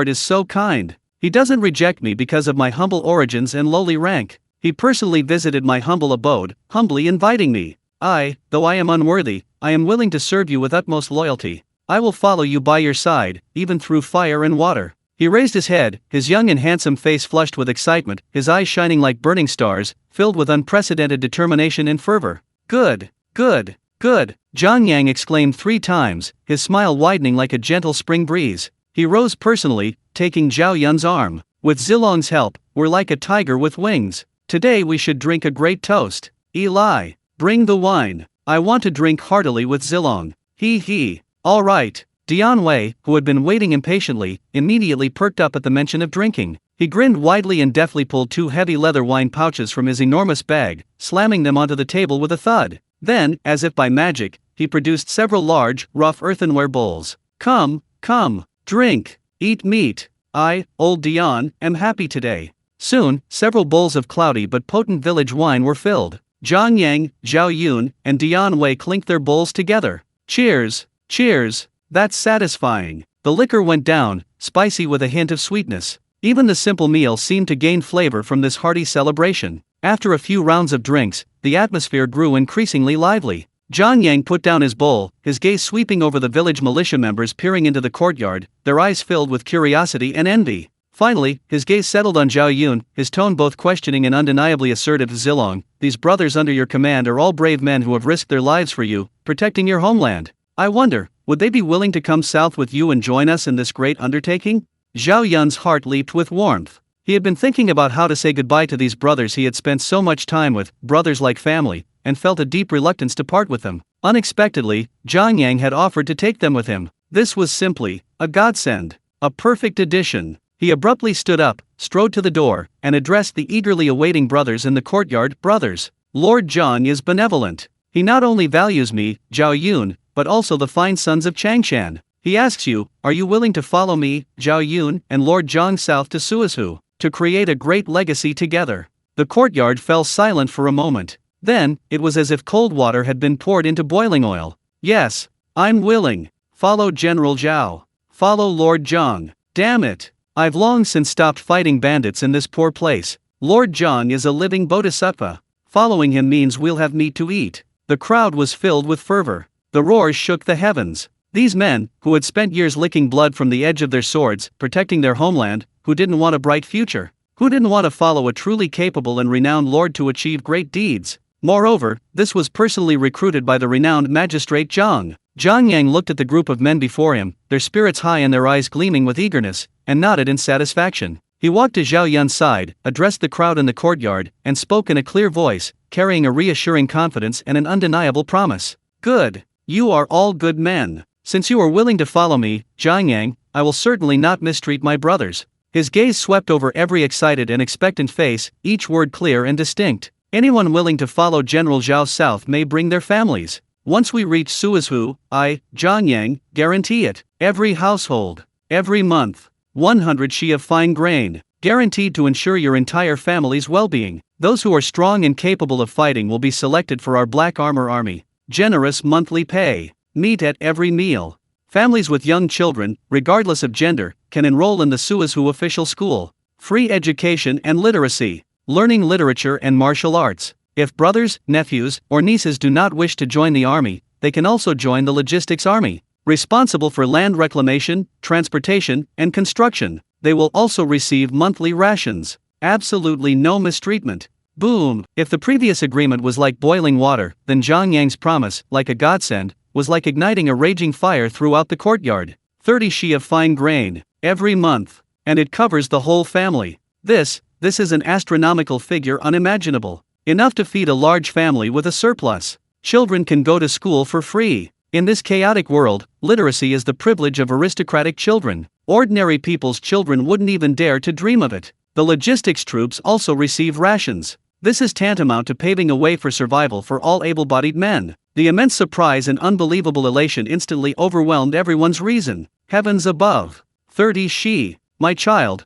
is so kind. He doesn't reject me because of my humble origins and lowly rank. He personally visited my humble abode, humbly inviting me. Though I am unworthy, I am willing to serve you with utmost loyalty. I will follow you by your side, even through fire and water. He raised his head, his young and handsome face flushed with excitement, his eyes shining like burning stars, filled with unprecedented determination and fervor. Good. Zhang Yang exclaimed 3 times, his smile widening like a gentle spring breeze. He rose personally, taking Zhao Yun's arm. With Zilong's help, we're like a tiger with wings. Today we should drink a great toast. Eli, bring the wine. I want to drink heartily with Zilong. He. All right. Dian Wei, who had been waiting impatiently, immediately perked up at the mention of drinking. He grinned widely and deftly pulled 2 heavy leather wine pouches from his enormous bag, slamming them onto the table with a thud. Then, as if by magic, he produced several large, rough earthenware bowls. Come, come, drink, eat meat. I, old Dion, am happy today. Soon, several bowls of cloudy but potent village wine were filled. Zhang Yang, Zhao Yun, and Dian Wei clinked their bowls together. Cheers, cheers, that's satisfying. The liquor went down, spicy with a hint of sweetness. Even the simple meal seemed to gain flavor from this hearty celebration. After a few rounds of drinks, the atmosphere grew increasingly lively. Zhang Yang put down his bowl, his gaze sweeping over the village militia members peering into the courtyard, their eyes filled with curiosity and envy. Finally, his gaze settled on Zhao Yun, his tone both questioning and undeniably assertive. Zilong, these brothers under your command are all brave men who have risked their lives for you, protecting your homeland. I wonder, would they be willing to come south with you and join us in this great undertaking? Zhao Yun's heart leaped with warmth. He had been thinking about how to say goodbye to these brothers he had spent so much time with, brothers like family, and felt a deep reluctance to part with them. Unexpectedly, Zhang Yang had offered to take them with him. This was simply a godsend, a perfect addition. He abruptly stood up, strode to the door, and addressed the eagerly awaiting brothers in the courtyard. Brothers, Lord Zhang is benevolent. He not only values me, Zhao Yun, but also the fine sons of Changshan. He asks you, are you willing to follow me, Zhao Yun, and Lord Zhang south to Suizhu, to create a great legacy together? The courtyard fell silent for a moment. Then, it was as if cold water had been poured into boiling oil. Yes, I'm willing. Follow General Zhao. Follow Lord Zhang. Damn it. I've long since stopped fighting bandits in this poor place. Lord Zhang is a living bodhisattva. Following him means we'll have meat to eat. The crowd was filled with fervor. The roars shook the heavens. These men, who had spent years licking blood from the edge of their swords, protecting their homeland, who didn't want a bright future, who didn't want to follow a truly capable and renowned lord to achieve great deeds. Moreover, this was personally recruited by the renowned magistrate Zhang. Zhang Yang looked at the group of men before him, their spirits high and their eyes gleaming with eagerness, and nodded in satisfaction. He walked to Zhao Yun's side, addressed the crowd in the courtyard, and spoke in a clear voice, carrying a reassuring confidence and an undeniable promise. Good. You are all good men. Since you are willing to follow me, Zhang Yang, I will certainly not mistreat my brothers. His gaze swept over every excited and expectant face, each word clear and distinct. Anyone willing to follow General Zhao south may bring their families. Once we reach Suizhu, I, Zhang Yang, guarantee it. Every household, every month, 100 shi of fine grain, guaranteed to ensure your entire family's well-being. Those who are strong and capable of fighting will be selected for our Black Armor Army. Generous monthly pay, meat at every meal. Families with young children, regardless of gender, can enroll in the Suizhu official school. Free education and literacy, learning literature and martial arts. If brothers, nephews, or nieces do not wish to join the army, they can also join the logistics army, responsible for land reclamation, transportation, and construction. They will also receive monthly rations. Absolutely no mistreatment. Boom! If the previous agreement was like boiling water, then Zhang Yang's promise, like a godsend, was like igniting a raging fire throughout the courtyard. 30 shi of fine grain, every month. And it covers the whole family. This is an astronomical figure unimaginable. Enough to feed a large family with a surplus. Children can go to school for free. In this chaotic world, literacy is the privilege of aristocratic children. Ordinary people's children wouldn't even dare to dream of it. The logistics troops also receive rations. This is tantamount to paving a way for survival for all able-bodied men. The immense surprise and unbelievable elation instantly overwhelmed everyone's reason. Heavens above. 30 shi. My child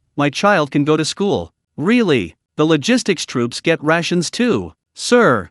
can go to school. Really? The logistics troops get rations too. Sir,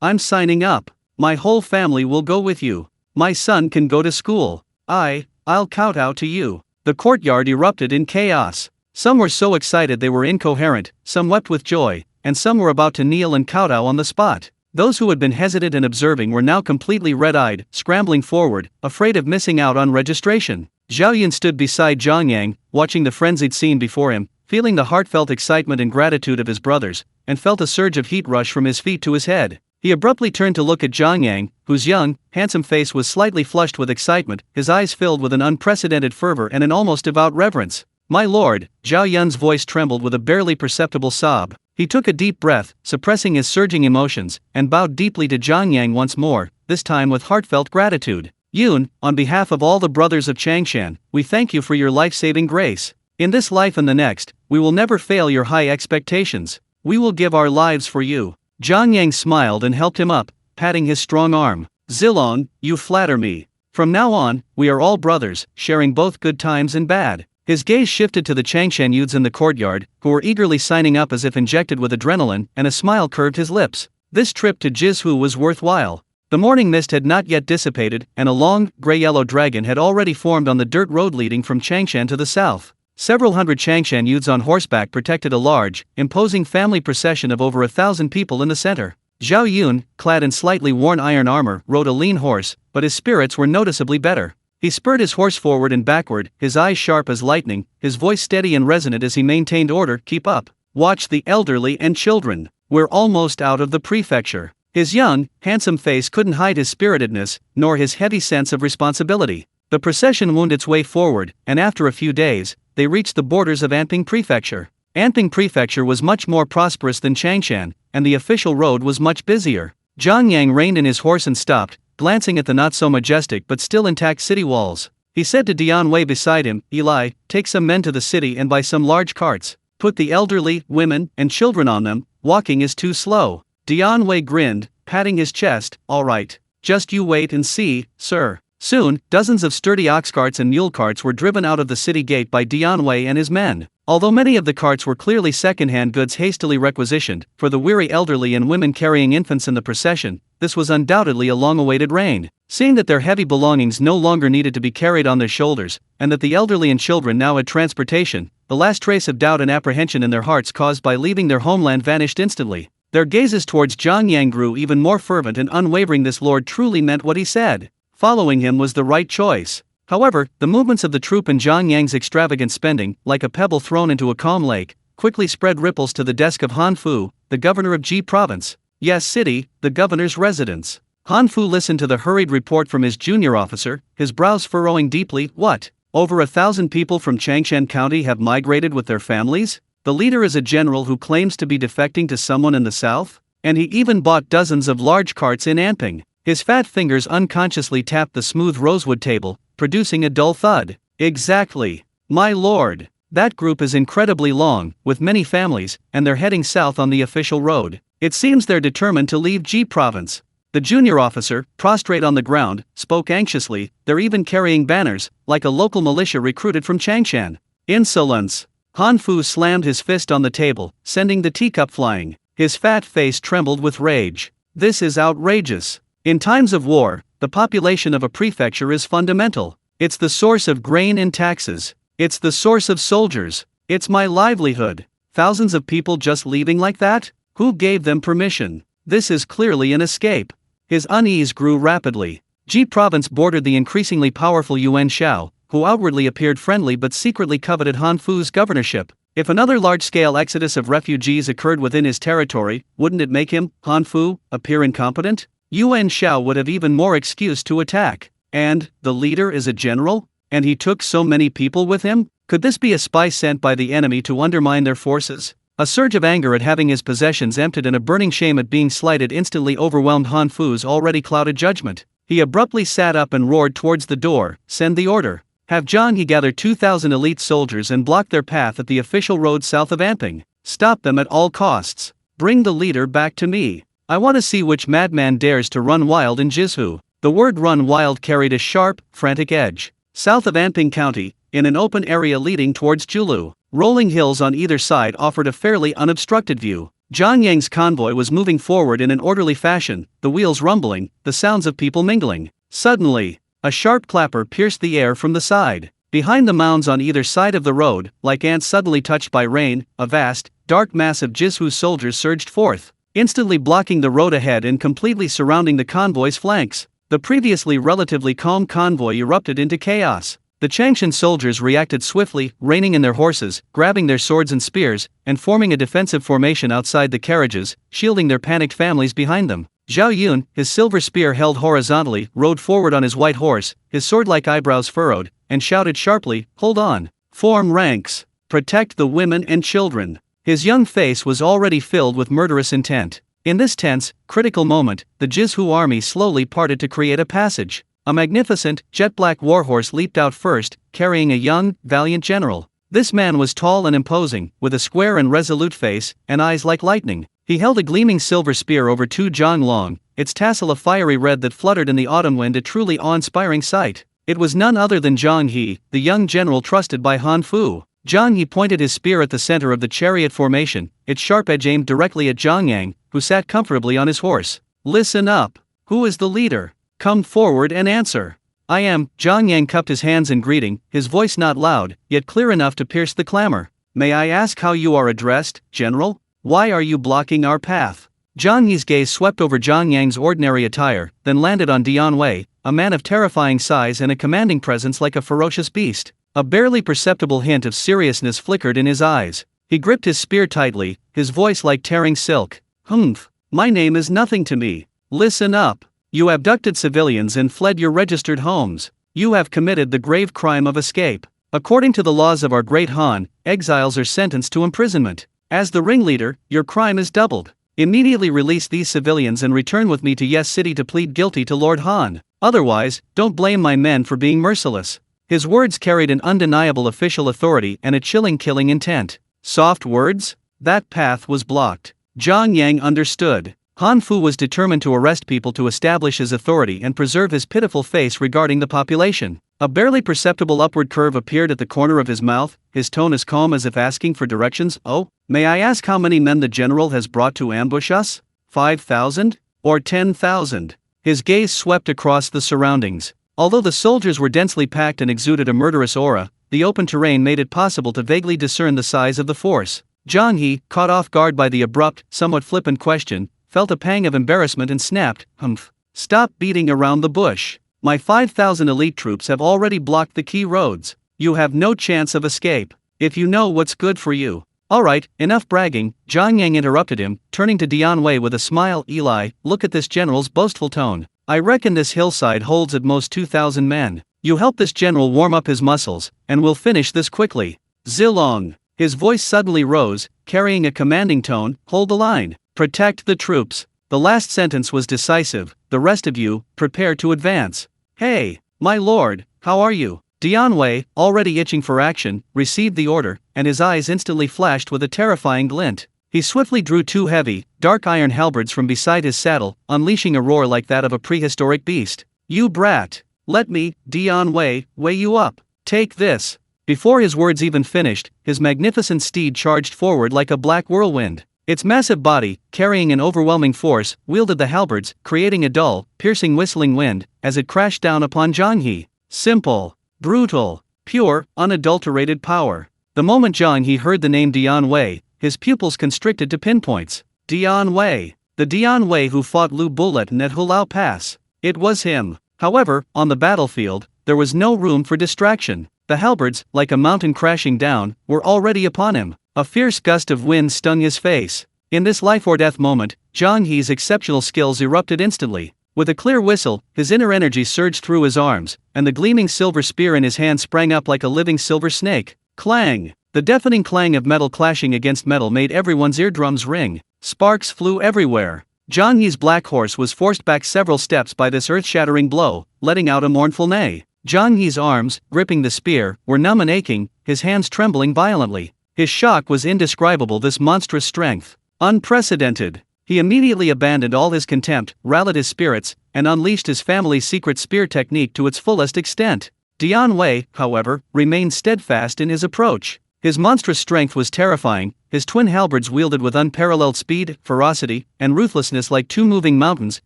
I'm signing up. My whole family will go with you. My son can go to school. I'll kowtow to you. The courtyard erupted in chaos. Some were so excited they were incoherent, some wept with joy, and some were about to kneel and kowtow on the spot. Those who had been hesitant and observing were now completely red-eyed, scrambling forward, afraid of missing out on registration. Zhao Yun stood beside Zhang Yang, watching the frenzied scene before him, feeling the heartfelt excitement and gratitude of his brothers, and felt a surge of heat rush from his feet to his head. He abruptly turned to look at Zhang Yang, whose young, handsome face was slightly flushed with excitement, his eyes filled with an unprecedented fervor and an almost devout reverence. My lord, Zhao Yun's voice trembled with a barely perceptible sob. He took a deep breath, suppressing his surging emotions, and bowed deeply to Zhang Yang once more, this time with heartfelt gratitude. Yun, on behalf of all the brothers of Changshan, we thank you for your life-saving grace. In this life and the next, we will never fail your high expectations. We will give our lives for you. Zhang Yang smiled and helped him up, patting his strong arm. Zilong, you flatter me. From now on, we are all brothers, sharing both good times and bad. His gaze shifted to the Changshan youths in the courtyard, who were eagerly signing up as if injected with adrenaline, and a smile curved his lips. This trip to Jizhu was worthwhile. The morning mist had not yet dissipated, and a long, gray-yellow dragon had already formed on the dirt road leading from Changshan to the south. Several hundred Changshan youths on horseback protected a large, imposing family procession of over 1,000 people in the center. Zhao Yun, clad in slightly worn iron armor, rode a lean horse, but his spirits were noticeably better. He spurred his horse forward and backward, his eyes sharp as lightning, his voice steady and resonant as he maintained order. Keep up. Watch the elderly and children. We're almost out of the prefecture. His young, handsome face couldn't hide his spiritedness, nor his heavy sense of responsibility. The procession wound its way forward, and after a few days, they reached the borders of Anping Prefecture. Anping Prefecture was much more prosperous than Changshan, and the official road was much busier. Zhang Yang reined in his horse and stopped, glancing at the not-so-majestic but still intact city walls. He said to Dian Wei beside him, Eli, take some men to the city and buy some large carts. Put the elderly, women, and children on them. Walking is too slow. Dian Wei grinned, patting his chest. All right. Just you wait and see, sir. Soon, dozens of sturdy ox carts and mule carts were driven out of the city gate by Dian Wei and his men. Although many of the carts were clearly second-hand goods hastily requisitioned, for the weary elderly and women carrying infants in the procession, this was undoubtedly a long-awaited rain. Seeing that their heavy belongings no longer needed to be carried on their shoulders, and that the elderly and children now had transportation, the last trace of doubt and apprehension in their hearts caused by leaving their homeland vanished instantly. Their gazes towards Zhang Yang grew even more fervent and unwavering. This lord truly meant what he said. Following him was the right choice. However, the movements of the troop and Zhang Yang's extravagant spending, like a pebble thrown into a calm lake, quickly spread ripples to the desk of Han Fu, the governor of Ji Province. Yes, city, the governor's residence. Han Fu listened to the hurried report from his junior officer, his brows furrowing deeply. What? Over 1,000 people from Changshan County have migrated with their families? The leader is a general who claims to be defecting to someone in the south? And he even bought dozens of large carts in Anping. His fat fingers unconsciously tapped the smooth rosewood table, producing a dull thud. Exactly. My lord. That group is incredibly long, with many families, and they're heading south on the official road. It seems they're determined to leave Ji Province. The junior officer, prostrate on the ground, spoke anxiously. They're even carrying banners, like a local militia recruited from Changshan. Insolence. Han Fu slammed his fist on the table, sending the teacup flying. His fat face trembled with rage. This is outrageous. In times of war, the population of a prefecture is fundamental. It's the source of grain and taxes. It's the source of soldiers. It's my livelihood. Thousands of people just leaving like that? Who gave them permission? This is clearly an escape. His unease grew rapidly. Ji Province bordered the increasingly powerful Yuan Shao, who outwardly appeared friendly but secretly coveted Han Fu's governorship. If another large-scale exodus of refugees occurred within his territory, wouldn't it make him, Han Fu, appear incompetent? Yuan Shao would have even more excuse to attack. And, the leader is a general? And he took so many people with him? Could this be a spy sent by the enemy to undermine their forces? A surge of anger at having his possessions emptied and a burning shame at being slighted instantly overwhelmed Han Fu's already clouded judgment. He abruptly sat up and roared towards the door. Send the order. Have Zhang He gather 2,000 elite soldiers and block their path at the official road south of Anping. Stop them at all costs. Bring the leader back to me. I want to see which madman dares to run wild in Jizhu. The word run wild carried a sharp, frantic edge. South of Anping County, in an open area leading towards Julu, rolling hills on either side offered a fairly unobstructed view. Zhang Yang's convoy was moving forward in an orderly fashion, the wheels rumbling, the sounds of people mingling. Suddenly, a sharp clapper pierced the air from the side. Behind the mounds on either side of the road, like ants suddenly touched by rain, a vast, dark mass of Jizhu soldiers surged forth, instantly blocking the road ahead and completely surrounding the convoy's flanks. The previously relatively calm convoy erupted into chaos. The Changshan soldiers reacted swiftly, reining in their horses, grabbing their swords and spears, and forming a defensive formation outside the carriages, shielding their panicked families behind them. Zhao Yun, his silver spear held horizontally, rode forward on his white horse, his sword-like eyebrows furrowed, and shouted sharply, "Hold on! Form ranks! Protect the women and children!" His young face was already filled with murderous intent. In this tense, critical moment, the Jizhu army slowly parted to create a passage. A magnificent, jet-black warhorse leaped out first, carrying a young, valiant general. This man was tall and imposing, with a square and resolute face, and eyes like lightning. He held a gleaming silver spear over 2 zhang long, its tassel a fiery red that fluttered in the autumn wind, a truly awe-inspiring sight. It was none other than Zhang He, the young general trusted by Han Fu. Zhang He pointed his spear at the center of the chariot formation, its sharp edge aimed directly at Zhang Yang, who sat comfortably on his horse. "Listen up. Who is the leader? Come forward and answer." "I am." Zhang Yang cupped his hands in greeting, his voice not loud, yet clear enough to pierce the clamor. "May I ask how you are addressed, General? Why are you blocking our path?" Zhang Yi's gaze swept over Zhang Yang's ordinary attire, then landed on Dian Wei, a man of terrifying size and a commanding presence like a ferocious beast. A barely perceptible hint of seriousness flickered in his eyes. He gripped his spear tightly, his voice like tearing silk. "Humph. My name is nothing to me. Listen up. You abducted civilians and fled your registered homes. You have committed the grave crime of escape. According to the laws of our great Han, exiles are sentenced to imprisonment. As the ringleader, your crime is doubled. Immediately release these civilians and return with me to Yes City to plead guilty to Lord Han. Otherwise, don't blame my men for being merciless." His words carried an undeniable official authority and a chilling killing intent. Soft words? That path was blocked. Zhang Yang understood. Han Fu was determined to arrest people to establish his authority and preserve his pitiful face regarding the population. A barely perceptible upward curve appeared at the corner of his mouth, his tone as calm as if asking for directions. "Oh, may I ask how many men the general has brought to ambush us? 5,000? Or 10,000? His gaze swept across the surroundings. Although the soldiers were densely packed and exuded a murderous aura, the open terrain made it possible to vaguely discern the size of the force. Zhang He, caught off guard by the abrupt, somewhat flippant question, felt a pang of embarrassment and snapped, "Humph. Stop beating around the bush. My 5,000 elite troops have already blocked the key roads. You have no chance of escape, if you know what's good for you." "Alright, enough bragging," Zhang Yang interrupted him, turning to Dian Wei with a smile. "Eli, look at this general's boastful tone. I reckon this hillside holds at most 2,000 men. You help this general warm up his muscles, and we'll finish this quickly." "Zilong." His voice suddenly rose, carrying a commanding tone. "Hold the line. Protect the troops." The last sentence was decisive. "The rest of you, prepare to advance." "Hey, my lord, how are you?" Dian Wei, already itching for action, received the order, and his eyes instantly flashed with a terrifying glint. He swiftly drew two heavy, dark iron halberds from beside his saddle, unleashing a roar like that of a prehistoric beast. "You brat! Let me, Dian Wei, weigh you up. Take this." Before his words even finished, his magnificent steed charged forward like a black whirlwind. Its massive body, carrying an overwhelming force, wielded the halberds, creating a dull, piercing whistling wind, as it crashed down upon Zhang He. Simple, brutal, pure, unadulterated power. The moment Zhang He heard the name Dian Wei, his pupils constricted to pinpoints. Dian Wei. The Dian Wei who fought Lu Bulletin at Hulao Pass. It was him. However, on the battlefield, there was no room for distraction. The halberds, like a mountain crashing down, were already upon him. A fierce gust of wind stung his face. In this life-or-death moment, Zhang He's exceptional skills erupted instantly. With a clear whistle, his inner energy surged through his arms, and the gleaming silver spear in his hand sprang up like a living silver snake. Clang! The deafening clang of metal clashing against metal made everyone's eardrums ring. Sparks flew everywhere. Zhang He's black horse was forced back several steps by this earth-shattering blow, letting out a mournful neigh. Zhang He's arms, gripping the spear, were numb and aching, his hands trembling violently. His shock was indescribable, this monstrous strength. Unprecedented. He immediately abandoned all his contempt, rallied his spirits, and unleashed his family's secret spear technique to its fullest extent. Dian Wei, however, remained steadfast in his approach. His monstrous strength was terrifying, his twin halberds wielded with unparalleled speed, ferocity, and ruthlessness like two moving mountains,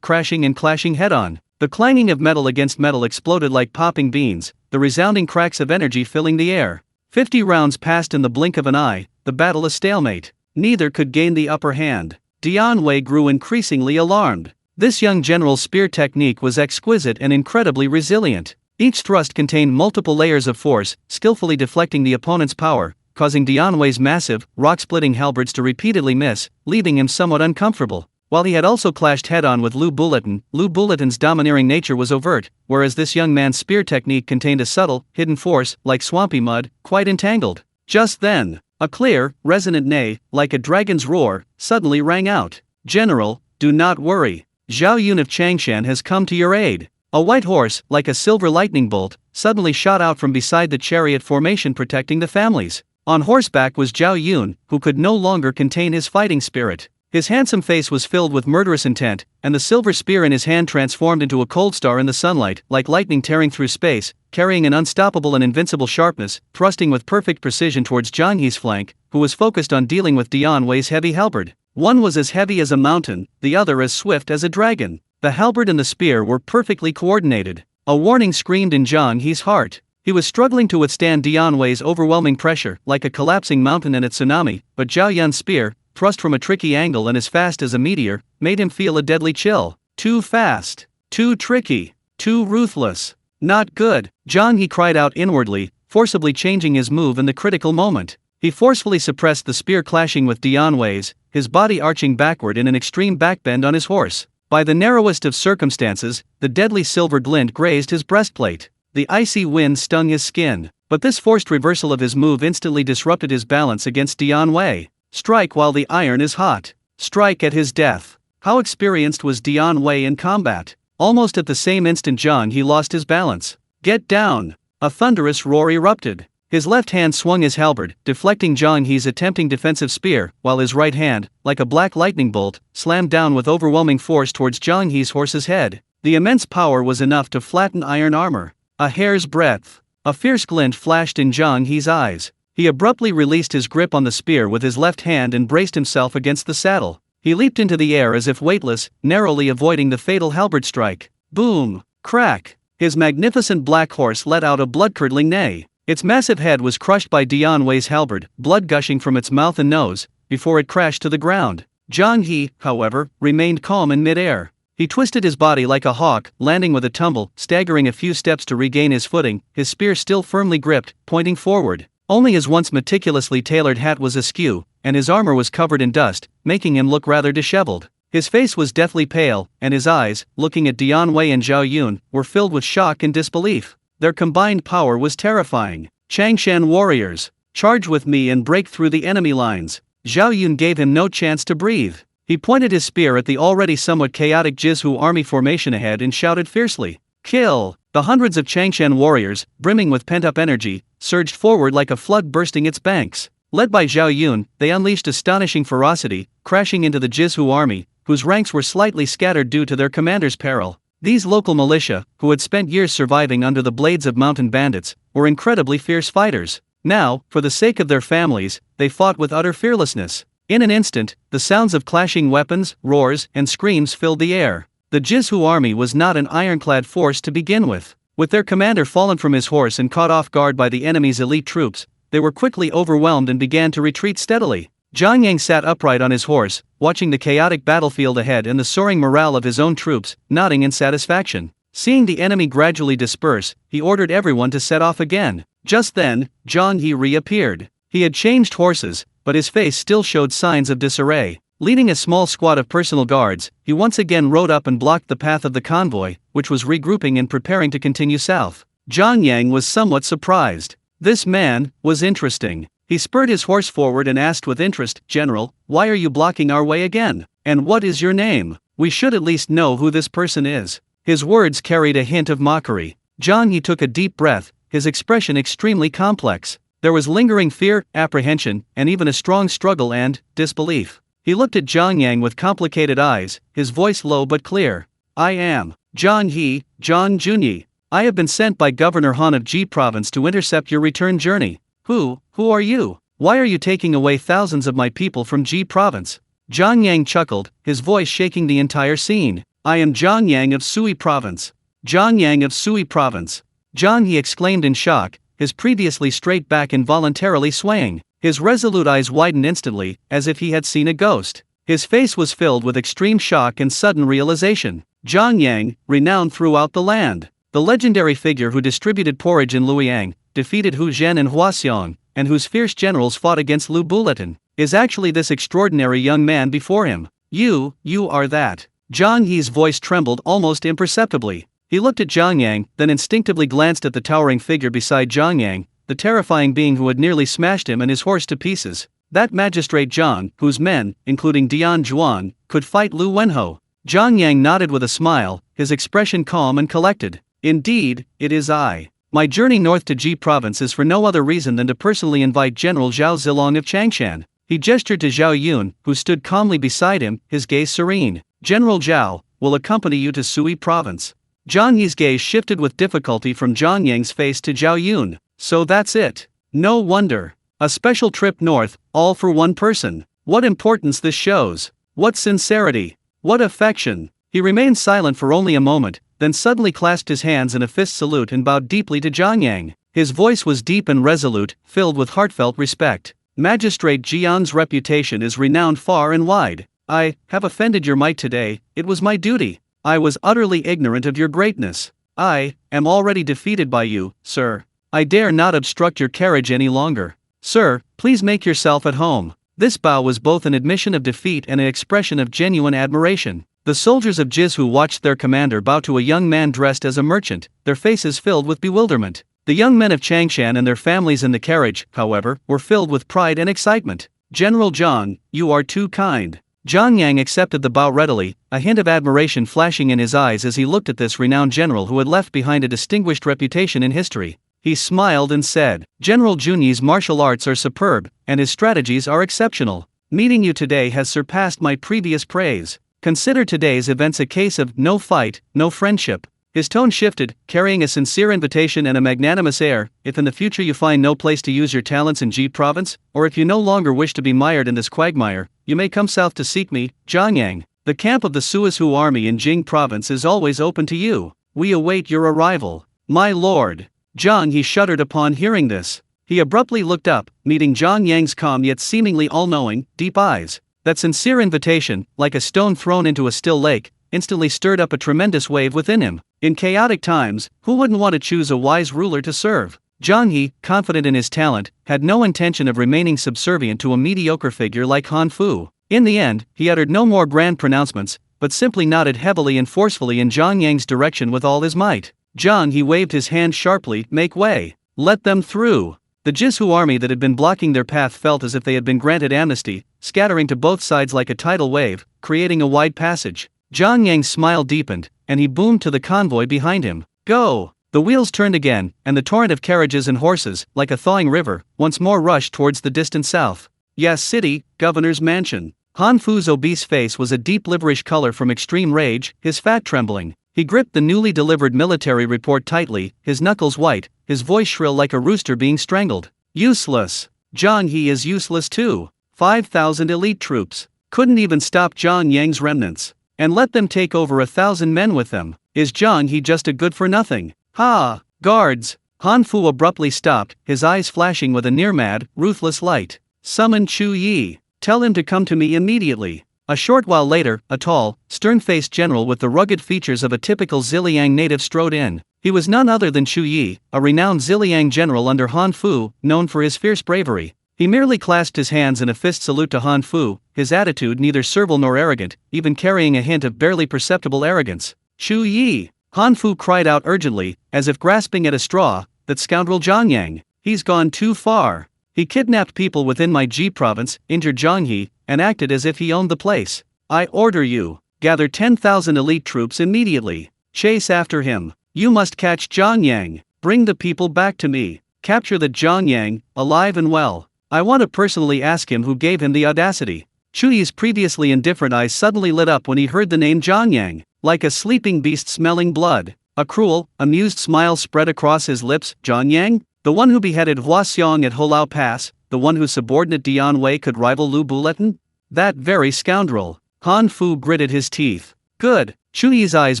crashing and clashing head-on. The clanging of metal against metal exploded like popping beans, the resounding cracks of energy filling the air. 50 rounds passed in the blink of an eye, the battle a stalemate. Neither could gain the upper hand. Dian Wei grew increasingly alarmed. This young general's spear technique was exquisite and incredibly resilient. Each thrust contained multiple layers of force, skillfully deflecting the opponent's power, causing Dian Wei's massive, rock-splitting halberds to repeatedly miss, leaving him somewhat uncomfortable. While he had also clashed head-on with Lu Bulletin's domineering nature was overt, whereas this young man's spear technique contained a subtle, hidden force, like swampy mud, quite entangled. Just then, a clear, resonant neigh, like a dragon's roar, suddenly rang out. "General, do not worry. Zhao Yun of Changshan has come to your aid." A white horse, like a silver lightning bolt, suddenly shot out from beside the chariot formation protecting the families. On horseback was Zhao Yun, who could no longer contain his fighting spirit. His handsome face was filled with murderous intent, and the silver spear in his hand transformed into a cold star in the sunlight, like lightning tearing through space, carrying an unstoppable and invincible sharpness, thrusting with perfect precision towards Zhang He's flank, who was focused on dealing with Dian Wei's heavy halberd. One was as heavy as a mountain, the other as swift as a dragon. The halberd and the spear were perfectly coordinated. A warning screamed in Zhang He's heart. He was struggling to withstand Dian Wei's overwhelming pressure, like a collapsing mountain and its tsunami, but Zhao Yun's spear, thrust from a tricky angle and as fast as a meteor, made him feel a deadly chill. Too fast. Too tricky. Too ruthless. Not good. Zhang He cried out inwardly, forcibly changing his move in the critical moment. He forcefully suppressed the spear clashing with Dian Wei's, his body arching backward in an extreme backbend on his horse. By the narrowest of circumstances, the deadly silver glint grazed his breastplate. The icy wind stung his skin, but this forced reversal of his move instantly disrupted his balance against Dian Wei. Strike while the iron is hot. Strike at his death. How experienced was Dian Wei in combat? Almost at the same instant Zhang He lost his balance. Get down! A thunderous roar erupted. His left hand swung his halberd, deflecting Zhang He's attempting defensive spear, while his right hand, like a black lightning bolt, slammed down with overwhelming force towards Zhang He's horse's head. The immense power was enough to flatten iron armor. A hair's breadth. A fierce glint flashed in Zhang He's eyes. He abruptly released his grip on the spear with his left hand and braced himself against the saddle. He leaped into the air as if weightless, narrowly avoiding the fatal halberd strike. Boom! Crack! His magnificent black horse let out a blood-curdling neigh. Its massive head was crushed by Dian Wei's halberd, blood gushing from its mouth and nose, before it crashed to the ground. Zhang He, however, remained calm in mid-air. He twisted his body like a hawk, landing with a tumble, staggering a few steps to regain his footing, his spear still firmly gripped, pointing forward. Only his once meticulously tailored hat was askew, and his armor was covered in dust, making him look rather disheveled. His face was deathly pale, and his eyes, looking at Dian Wei and Zhao Yun, were filled with shock and disbelief. Their combined power was terrifying. Changshan warriors, charge with me and break through the enemy lines. Zhao Yun gave him no chance to breathe. He pointed his spear at the already somewhat chaotic Jizhu army formation ahead and shouted fiercely, "Kill!" The hundreds of Changshan warriors, brimming with pent-up energy, surged forward like a flood bursting its banks. Led by Zhao Yun, they unleashed astonishing ferocity, crashing into the Jizhu army, whose ranks were slightly scattered due to their commander's peril. These local militia, who had spent years surviving under the blades of mountain bandits, were incredibly fierce fighters. Now, for the sake of their families, they fought with utter fearlessness. In an instant, the sounds of clashing weapons, roars, and screams filled the air. The Jizhu army was not an ironclad force to begin with. With their commander fallen from his horse and caught off guard by the enemy's elite troops, they were quickly overwhelmed and began to retreat steadily. Zhang Yang sat upright on his horse, watching the chaotic battlefield ahead and the soaring morale of his own troops, nodding in satisfaction. Seeing the enemy gradually disperse, he ordered everyone to set off again. Just then, Zhang He reappeared. He had changed horses, but his face still showed signs of disarray. Leading a small squad of personal guards, he once again rode up and blocked the path of the convoy, which was regrouping and preparing to continue south. Zhang Yang was somewhat surprised. This man was interesting. He spurred his horse forward and asked with interest, "General, why are you blocking our way again? And what is your name? We should at least know who this person is." His words carried a hint of mockery. Zhang He took a deep breath, his expression extremely complex. There was lingering fear, apprehension, and even a strong struggle and disbelief. He looked at Zhang Yang with complicated eyes, his voice low but clear. "I am Zhang He, Zhang Junyi. I have been sent by Governor Han of Ji Province to intercept your return journey." Who are you? Why are you taking away thousands of my people from Ji Province?" Zhang Yang chuckled, his voice shaking the entire scene. "I am Zhang Yang of Sui Province. Zhang Yang of Sui Province." Zhang He exclaimed in shock, his previously straight back involuntarily swaying. His resolute eyes widened instantly, as if he had seen a ghost. His face was filled with extreme shock and sudden realization. Zhang Yang, renowned throughout the land. The legendary figure who distributed porridge in Luoyang, defeated Hu Zhen and Hua Xiong, and whose fierce generals fought against Lu Bulletin, is actually this extraordinary young man before him. You are that." Zhang He's voice trembled almost imperceptibly. He looked at Zhang Yang, then instinctively glanced at the towering figure beside Zhang Yang, the terrifying being who had nearly smashed him and his horse to pieces. That magistrate Zhang, whose men, including Dian Zhuan, could fight Lu Wenho. Zhang Yang nodded with a smile, his expression calm and collected. "Indeed, it is I. My journey north to Ji Province is for no other reason than to personally invite General Zhao Zilong of Changshan. He gestured to Zhao Yun, who stood calmly beside him, his gaze serene. General Zhao will accompany you to Sui province. Zhang Yi's gaze shifted with difficulty from Zhang Yang's face to Zhao Yun. So that's it. No wonder. A special trip north, all for one person. What importance this shows. What sincerity. What affection. He remained silent for only a moment, then suddenly clasped his hands in a fist salute and bowed deeply to Zhang Yang. His voice was deep and resolute, filled with heartfelt respect. Magistrate Jian's reputation is renowned far and wide. I have offended your might today. It was my duty. I was utterly ignorant of your greatness. I am already defeated by you, sir. I dare not obstruct your carriage any longer. Sir, please make yourself at home. This bow was both an admission of defeat and an expression of genuine admiration. The soldiers of Jizhu watched their commander bow to a young man dressed as a merchant, their faces filled with bewilderment. The young men of Changshan and their families in the carriage, however, were filled with pride and excitement. General Zhang, you are too kind. Zhang Yang accepted the bow readily, a hint of admiration flashing in his eyes as he looked at this renowned general who had left behind a distinguished reputation in history. He smiled and said, General Junyi's martial arts are superb, and his strategies are exceptional. Meeting you today has surpassed my previous praise. Consider today's events a case of no fight, no friendship. His tone shifted, carrying a sincere invitation and a magnanimous air. If in the future you find no place to use your talents in Ji province, or if you no longer wish to be mired in this quagmire, you may come south to seek me, Zhang Yang. The camp of the Suizhu army in Jing province is always open to you. We await your arrival. My lord. Zhang He shuddered upon hearing this. He abruptly looked up, meeting Zhang Yang's calm yet seemingly all-knowing, deep eyes. That sincere invitation, like a stone thrown into a still lake, instantly stirred up a tremendous wave within him. In chaotic times, who wouldn't want to choose a wise ruler to serve? Zhang He, confident in his talent, had no intention of remaining subservient to a mediocre figure like Han Fu. In the end, he uttered no more grand pronouncements, but simply nodded heavily and forcefully in Zhang Yang's direction with all his might. Zhang He waved his hand sharply, make way. Let them through. The Jizhu army that had been blocking their path felt as if they had been granted amnesty, scattering to both sides like a tidal wave, creating a wide passage. Zhang Yang's smile deepened, and he boomed to the convoy behind him. Go! The wheels turned again, and the torrent of carriages and horses, like a thawing river, once more rushed towards the distant south. Yes, city, governor's mansion. Han Fu's obese face was a deep liverish color from extreme rage, his fat trembling. He gripped the newly delivered military report tightly, his knuckles white, his voice shrill like a rooster being strangled. Useless. Zhang He is useless too. 5,000 elite troops. Couldn't even stop Zhang Yang's remnants. And let them take over 1,000 men with them. Is Zhang He just a good-for-nothing? Ha! Guards! Han Fu abruptly stopped, his eyes flashing with a near-mad, ruthless light. Summon Chu Yi. Tell him to come to me immediately. A short while later, a tall, stern-faced general with the rugged features of a typical Ziliang native strode in. He was none other than Chu Yi, a renowned Ziliang general under Han Fu, known for his fierce bravery. He merely clasped his hands in a fist salute to Han Fu, his attitude neither servile nor arrogant, even carrying a hint of barely perceptible arrogance. Chu Yi! Han Fu cried out urgently, as if grasping at a straw, that scoundrel Zhang Yang. He's gone too far. He kidnapped people within my Ji province, injured Zhang He, and acted as if he owned the place. I order you, gather 10,000 elite troops immediately. Chase after him. You must catch Zhang Yang. Bring the people back to me. Capture the Zhang Yang, alive and well. I want to personally ask him who gave him the audacity. Chu Yi's previously indifferent eyes suddenly lit up when he heard the name Zhang Yang, like a sleeping beast smelling blood. A cruel, amused smile spread across his lips. Zhang Yang? The one who beheaded Hua Xiong at Hulao Pass, the one whose subordinate Dian Wei could rival Lu Buletin? That very scoundrel. Han Fu gritted his teeth. Good. Chu Yi's eyes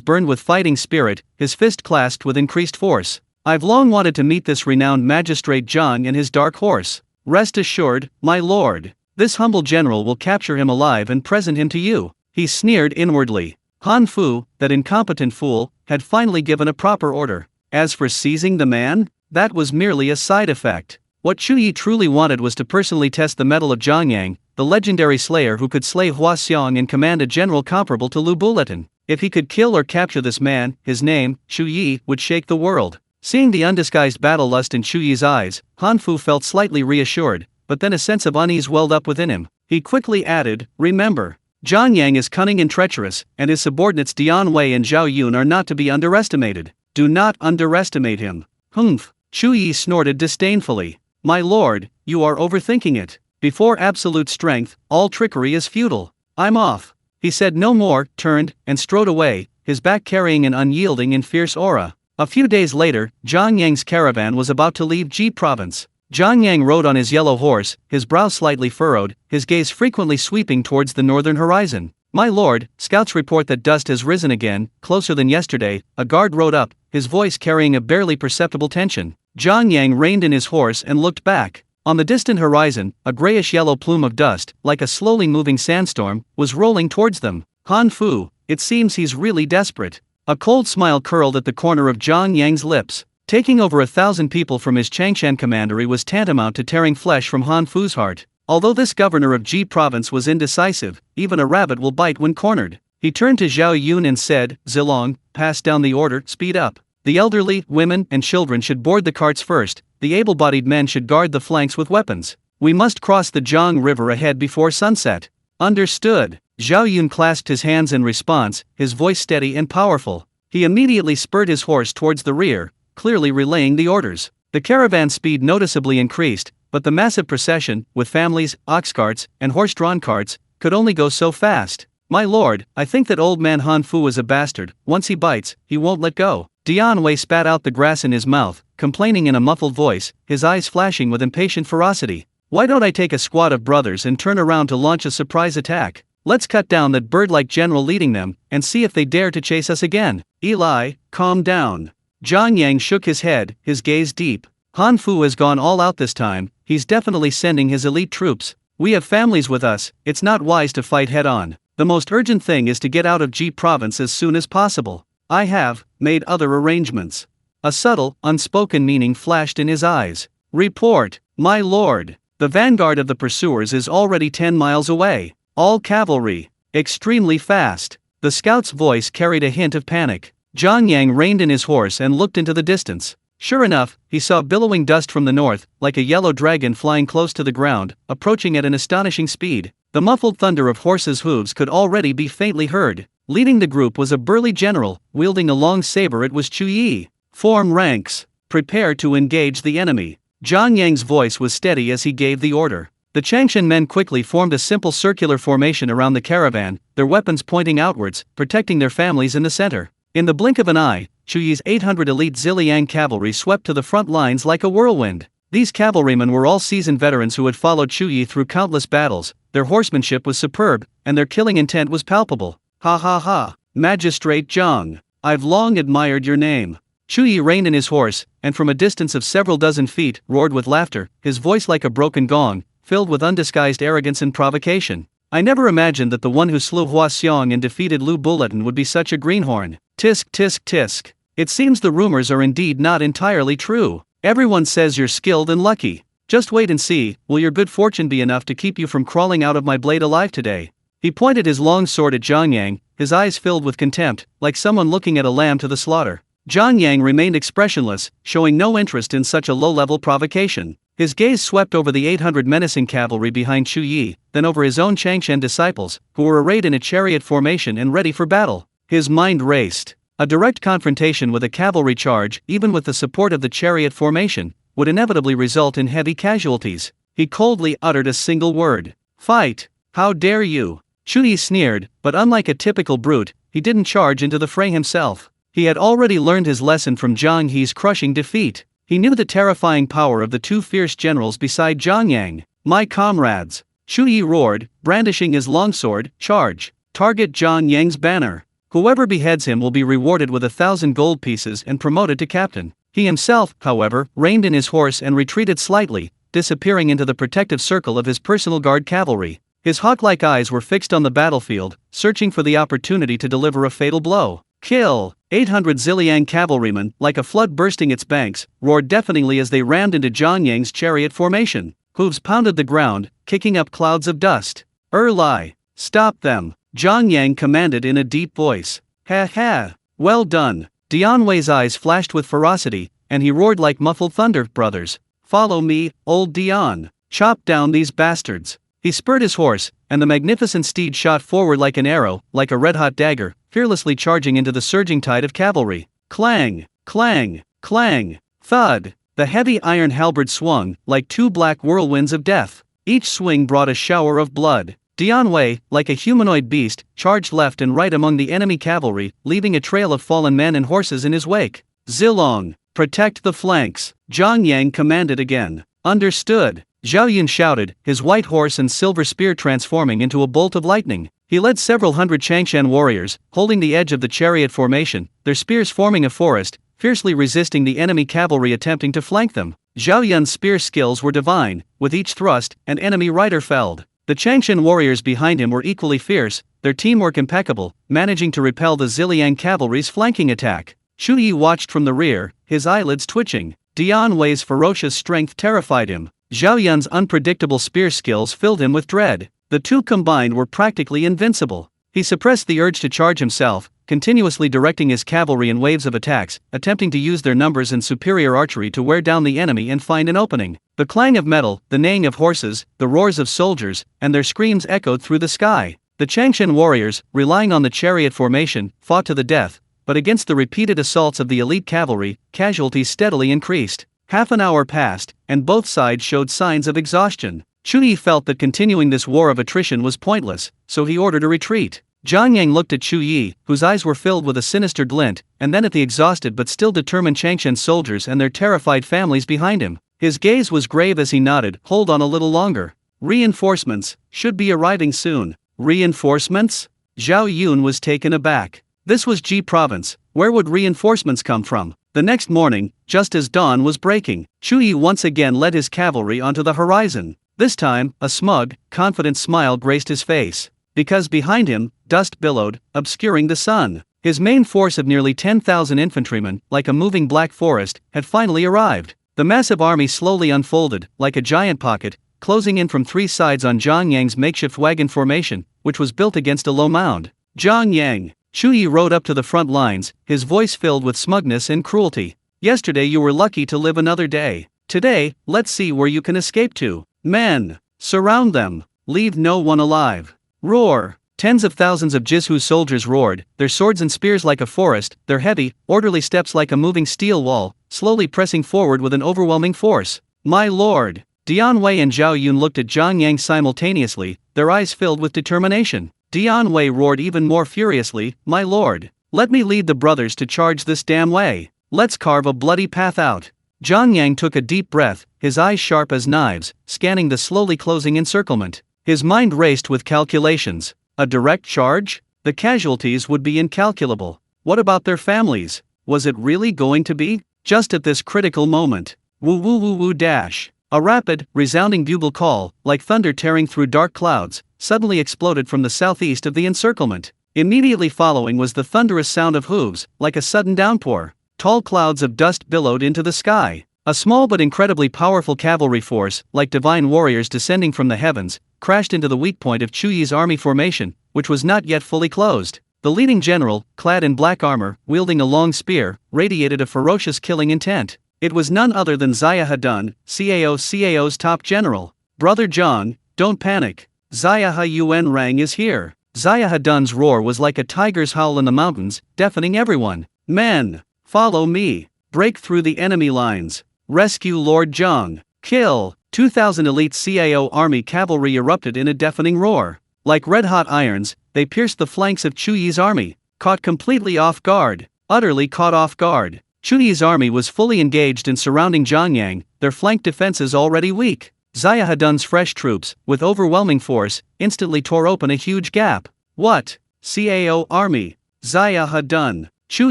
burned with fighting spirit, his fist clasped with increased force. I've long wanted to meet this renowned magistrate Zhang and his dark horse. Rest assured, my lord. This humble general will capture him alive and present him to you. He sneered inwardly. Han Fu, that incompetent fool, had finally given a proper order. As for seizing the man, that was merely a side effect. What Chu Yi truly wanted was to personally test the mettle of Zhang Yang, the legendary slayer who could slay Hua Xiong and command a general comparable to Lu Buletin. If he could kill or capture this man, his name, Chu Yi, would shake the world. Seeing the undisguised battle lust in Chu Yi's eyes, Han Fu felt slightly reassured, but then a sense of unease welled up within him. He quickly added, remember, Zhang Yang is cunning and treacherous, and his subordinates Dian Wei and Zhao Yun are not to be underestimated. Do not underestimate him. Humph. Chu Yi snorted disdainfully. My lord, you are overthinking it. Before absolute strength, all trickery is futile. I'm off. He said no more, turned, and strode away, his back carrying an unyielding and fierce aura. A few days later, Zhang Yang's caravan was about to leave Ji province. Zhang Yang rode on his yellow horse, his brow slightly furrowed, his gaze frequently sweeping towards the northern horizon. My lord, scouts report that dust has risen again, closer than yesterday. A guard rode up, his voice carrying a barely perceptible tension. Zhang Yang reined in his horse and looked back. On the distant horizon, a grayish-yellow plume of dust, like a slowly moving sandstorm, was rolling towards them. Han Fu, it seems he's really desperate. A cold smile curled at the corner of Zhang Yang's lips. Taking over 1,000 people from his Changshan commandery was tantamount to tearing flesh from Han Fu's heart. Although this governor of Ji province was indecisive, even a rabbit will bite when cornered. He turned to Zhao Yun and said, Zilong, pass down the order, speed up. The elderly, women, and children should board the carts first. The able-bodied men should guard the flanks with weapons. We must cross the Jiang River ahead before sunset. Understood. Zhao Yun clasped his hands in response, his voice steady and powerful. He immediately spurred his horse towards the rear, clearly relaying the orders. The caravan's speed noticeably increased, but the massive procession, with families, ox carts, and horse-drawn carts, could only go so fast. My lord, I think that old man Han Fu is a bastard. Once he bites, he won't let go. Dian Wei spat out the grass in his mouth, complaining in a muffled voice, his eyes flashing with impatient ferocity. Why don't I take a squad of brothers and turn around to launch a surprise attack? Let's cut down that bird-like general leading them, and see if they dare to chase us again. Eli, calm down. Zhang Yang shook his head, his gaze deep. Han Fu has gone all out this time. He's definitely sending his elite troops. We have families with us, it's not wise to fight head-on. The most urgent thing is to get out of Ji province as soon as possible. I have made other arrangements. A subtle, unspoken meaning flashed in his eyes. Report, my lord. The vanguard of the pursuers is already 10 miles away. All cavalry. Extremely fast. The scout's voice carried a hint of panic. Zhang Yang reined in his horse and looked into the distance. Sure enough, he saw billowing dust from the north, like a yellow dragon flying close to the ground, approaching at an astonishing speed. The muffled thunder of horses' hooves could already be faintly heard. Leading the group was a burly general, wielding a long saber. It was Chu Yi. Form ranks. Prepare to engage the enemy. Zhang Yang's voice was steady as he gave the order. The Changshan men quickly formed a simple circular formation around the caravan, their weapons pointing outwards, protecting their families in the center. In the blink of an eye, Chu Yi's 800 elite Ziliang cavalry swept to the front lines like a whirlwind. These cavalrymen were all seasoned veterans who had followed Chu Yi through countless battles. Their horsemanship was superb, and their killing intent was palpable. Ha ha ha, Magistrate Zhang, I've long admired your name. Chu Yi reined in his horse, and from a distance of several dozen feet, roared with laughter, his voice like a broken gong, filled with undisguised arrogance and provocation. I never imagined that the one who slew Hua Xiong and defeated Lu Bulletin would be such a greenhorn. Tisk tisk tisk. It seems the rumors are indeed not entirely true. Everyone says you're skilled and lucky. Just wait and see, will your good fortune be enough to keep you from crawling out of my blade alive today? He pointed his long sword at Zhang Yang, his eyes filled with contempt, like someone looking at a lamb to the slaughter. Zhang Yang remained expressionless, showing no interest in such a low-level provocation. His gaze swept over the 800 menacing cavalry behind Chu Yi, then over his own Changshan disciples, who were arrayed in a chariot formation and ready for battle. His mind raced. A direct confrontation with a cavalry charge, even with the support of the chariot formation, would inevitably result in heavy casualties. He coldly uttered a single word. Fight! How dare you! Chu Yi sneered, but unlike a typical brute, he didn't charge into the fray himself. He had already learned his lesson from Zhang He's crushing defeat. He knew the terrifying power of the two fierce generals beside Zhang Yang. My comrades! Chu Yi roared, brandishing his longsword. Charge! Target Zhang Yang's banner. Whoever beheads him will be rewarded with 1,000 gold pieces and promoted to captain. He himself, however, reined in his horse and retreated slightly, disappearing into the protective circle of his personal guard cavalry. His hawk-like eyes were fixed on the battlefield, searching for the opportunity to deliver a fatal blow. Kill! 800 Ziliang cavalrymen, like a flood bursting its banks, roared deafeningly as they rammed into Zhang Yang's chariot formation. Hooves pounded the ground, kicking up clouds of dust. Lai! Stop them! Zhang Yang commanded in a deep voice. Ha ha! Well done! Dian Wei's eyes flashed with ferocity, and he roared like muffled thunder. Brothers, follow me, old Dian! Chop down these bastards! He spurred his horse, and the magnificent steed shot forward like an arrow, like a red-hot dagger, fearlessly charging into the surging tide of cavalry. Clang! Clang! Clang! Thud! The heavy iron halberd swung, like two black whirlwinds of death. Each swing brought a shower of blood. Dian Wei, like a humanoid beast, charged left and right among the enemy cavalry, leaving a trail of fallen men and horses in his wake. Zilong, protect the flanks, Zhang Yang commanded again. Understood, Zhao Yun shouted, his white horse and silver spear transforming into a bolt of lightning. He led several hundred Changshan warriors, holding the edge of the chariot formation, their spears forming a forest, fiercely resisting the enemy cavalry attempting to flank them. Zhao Yun's spear skills were divine, with each thrust, an enemy rider felled. The Changshan warriors behind him were equally fierce, their teamwork impeccable, managing to repel the Ziliang cavalry's flanking attack. Shu Yi watched from the rear, his eyelids twitching. Dian Wei's ferocious strength terrified him. Zhao Yun's unpredictable spear skills filled him with dread. The two combined were practically invincible. He suppressed the urge to charge himself, continuously directing his cavalry in waves of attacks, attempting to use their numbers and superior archery to wear down the enemy and find an opening. The clang of metal, the neighing of horses, the roars of soldiers, and their screams echoed through the sky. The Changshan warriors, relying on the chariot formation, fought to the death, but against the repeated assaults of the elite cavalry, casualties steadily increased. Half an hour passed, and both sides showed signs of exhaustion. Chu Yi felt that continuing this war of attrition was pointless, so he ordered a retreat. Zhang Yang looked at Chu Yi, whose eyes were filled with a sinister glint, and then at the exhausted but still determined Changshan soldiers and their terrified families behind him. His gaze was grave as he nodded, hold on a little longer. Reinforcements should be arriving soon. Reinforcements? Zhao Yun was taken aback. This was Ji province, where would reinforcements come from? The next morning, just as dawn was breaking, Chu Yi once again led his cavalry onto the horizon. This time, a smug, confident smile graced his face. Because behind him, dust billowed, obscuring the sun. His main force of nearly 10,000 infantrymen, like a moving black forest, had finally arrived. The massive army slowly unfolded, like a giant pocket, closing in from three sides on Zhang Yang's makeshift wagon formation, which was built against a low mound. Zhang Yang. Chu Yi rode up to the front lines, his voice filled with smugness and cruelty. Yesterday you were lucky to live another day. Today, let's see where you can escape to. Men, surround them. Leave no one alive. Roar! Tens of thousands of Jizhu soldiers roared, their swords and spears like a forest, their heavy, orderly steps like a moving steel wall, slowly pressing forward with an overwhelming force. My lord! Dian Wei and Zhao Yun looked at Zhang Yang simultaneously, their eyes filled with determination. Dian Wei roared even more furiously, my lord! Let me lead the brothers to charge this damn way. Let's carve a bloody path out. Zhang Yang took a deep breath, his eyes sharp as knives, scanning the slowly closing encirclement. His mind raced with calculations. A direct charge? The casualties would be incalculable. What about their families? Was it really going to be? Just at this critical moment. Woo woo woo woo dash. A rapid, resounding bugle call, like thunder tearing through dark clouds, suddenly exploded from the southeast of the encirclement. Immediately following was the thunderous sound of hooves, like a sudden downpour. Tall clouds of dust billowed into the sky. A small but incredibly powerful cavalry force, like divine warriors descending from the heavens, crashed into the weak point of Chu Yi's army formation, which was not yet fully closed. The leading general, clad in black armor, wielding a long spear, radiated a ferocious killing intent. It was none other than Zaya Hadun, CAO's top general. Brother Zhang, don't panic. Zaya Yuen Rang is here. Zaya Hadun's roar was like a tiger's howl in the mountains, deafening everyone. Men, follow me. Break through the enemy lines. Rescue Lord Zhang. Kill! 2,000 elite CAO army cavalry erupted in a deafening roar. Like red-hot irons, they pierced the flanks of Chu Yi's army, caught completely off guard. Utterly caught off guard. Chu Yi's army was fully engaged in surrounding Zhang Yang, their flank defenses already weak. Zaya Hadun's fresh troops, with overwhelming force, instantly tore open a huge gap. What? CAO army. Zaya Hadun. Chu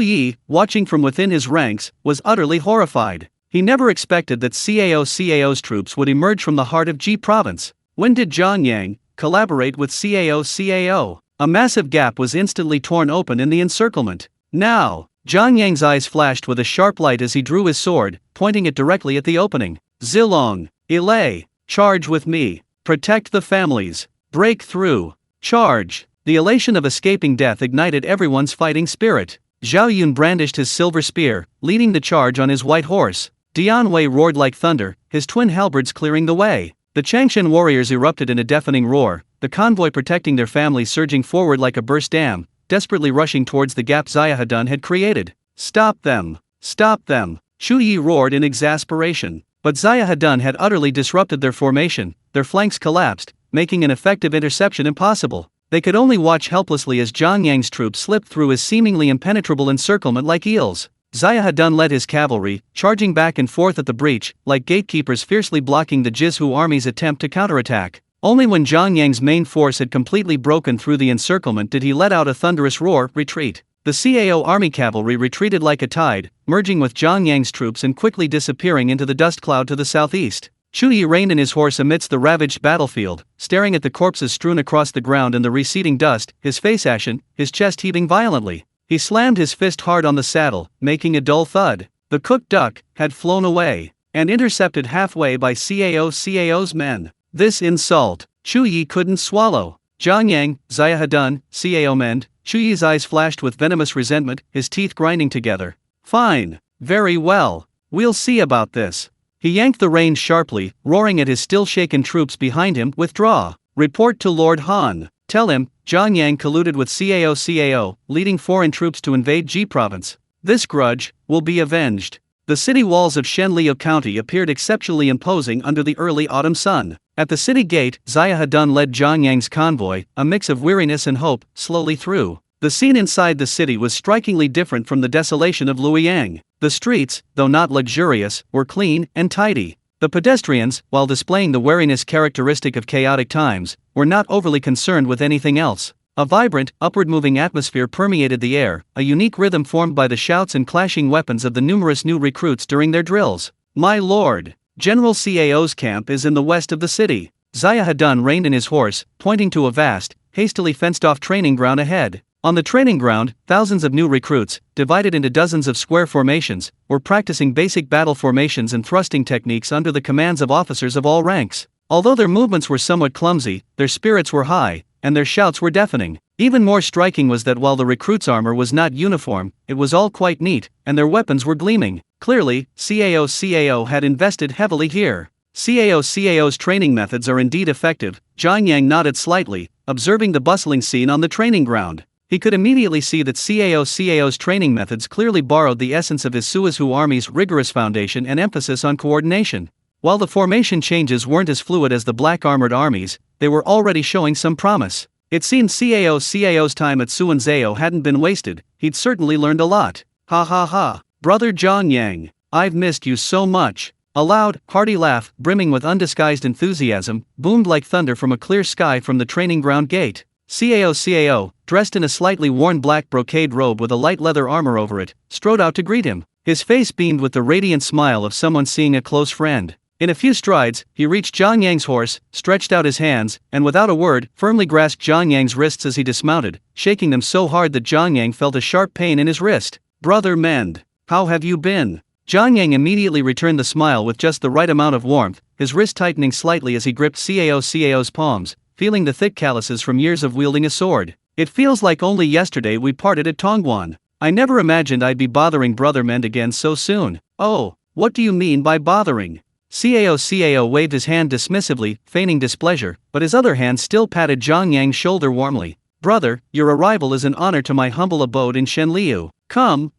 Yi, watching from within his ranks, was utterly horrified. He never expected that CAO's troops would emerge from the heart of Ji province. When did Zhang Yang collaborate with CAO? A massive gap was instantly torn open in the encirclement. Now! Zhang Yang's eyes flashed with a sharp light as he drew his sword, pointing it directly at the opening. Zilong! Elay! Charge with me! Protect the families! Break through! Charge! The elation of escaping death ignited everyone's fighting spirit. Zhao Yun brandished his silver spear, leading the charge on his white horse. Dian Wei roared like thunder, his twin halberds clearing the way. The Changshan warriors erupted in a deafening roar, the convoy protecting their families surging forward like a burst dam, desperately rushing towards the gap Zaya Hadun had created. Stop them! Stop them! Chu Yi roared in exasperation. But Ziauddin had utterly disrupted their formation, their flanks collapsed, making an effective interception impossible. They could only watch helplessly as Zhang Yang's troops slipped through his seemingly impenetrable encirclement like eels. Ziauddin led his cavalry, charging back and forth at the breach, like gatekeepers fiercely blocking the Jizhu army's attempt to counterattack. Only when Zhang Yang's main force had completely broken through the encirclement did he let out a thunderous roar, retreat. The Cao army cavalry retreated like a tide, merging with Zhang Yang's troops and quickly disappearing into the dust cloud to the southeast. Chu Yi reined in his horse amidst the ravaged battlefield, staring at the corpses strewn across the ground and the receding dust, his face ashen, his chest heaving violently. He slammed his fist hard on the saddle, making a dull thud. The cooked duck had flown away, and intercepted halfway by Cao's men. This insult, Chu Yi couldn't swallow. Zhang Yang, Ziauddin, Cao men. Chu Yi's eyes flashed with venomous resentment, his teeth grinding together. Fine. Very well. We'll see about this. He yanked the reins sharply, roaring at his still-shaken troops behind him, withdraw. Report to Lord Han. Tell him, Zhang Yang colluded with Cao, leading foreign troops to invade Ji province. This grudge will be avenged. The city walls of Shenliu County appeared exceptionally imposing under the early autumn sun. At the city gate, Ziauddin led Zhang Yang's convoy, a mix of weariness and hope, slowly through. The scene inside the city was strikingly different from the desolation of Luoyang. The streets, though not luxurious, were clean and tidy. The pedestrians, while displaying the wariness characteristic of chaotic times, were not overly concerned with anything else. A vibrant, upward-moving atmosphere permeated the air, a unique rhythm formed by the shouts and clashing weapons of the numerous new recruits during their drills. My lord, General Cao's camp is in the west of the city. Ziauddin reined in his horse, pointing to a vast, hastily fenced-off training ground ahead. On the training ground, thousands of new recruits, divided into dozens of square formations, were practicing basic battle formations and thrusting techniques under the commands of officers of all ranks. Although their movements were somewhat clumsy, their spirits were high, and their shouts were deafening. Even more striking was that while the recruits' armor was not uniform, it was all quite neat, and their weapons were gleaming. Clearly, Cao had invested heavily here. Cao's training methods are indeed effective. Zhang Yang nodded slightly, observing the bustling scene on the training ground. He could immediately see that Cao's training methods clearly borrowed the essence of his Suizhu army's rigorous foundation and emphasis on coordination. While the formation changes weren't as fluid as the black-armored armies, they were already showing some promise. It seemed Cao's time at Suanzhao hadn't been wasted. He'd certainly learned a lot. Ha ha ha. Brother Zhang Yang, I've missed you so much. A loud, hearty laugh, brimming with undisguised enthusiasm, boomed like thunder from a clear sky from the training ground gate. Cao, dressed in a slightly worn black brocade robe with a light leather armor over it, strode out to greet him. His face beamed with the radiant smile of someone seeing a close friend. In a few strides, he reached Zhang Yang's horse, stretched out his hands, and without a word, firmly grasped Zhang Yang's wrists as he dismounted, shaking them so hard that Zhang Yang felt a sharp pain in his wrist. Brother Mend, how have you been? Zhang Yang immediately returned the smile with just the right amount of warmth, his wrist tightening slightly as he gripped Cao's palms, feeling the thick calluses from years of wielding a sword. It feels like only yesterday we parted at Tongguan. I never imagined I'd be bothering Brother Mend again so soon. Oh, what do you mean by bothering? Cao waved his hand dismissively, feigning displeasure, but his other hand still patted Zhang Yang's shoulder warmly. Brother, your arrival is an honor to my humble abode in Shenliu. Come,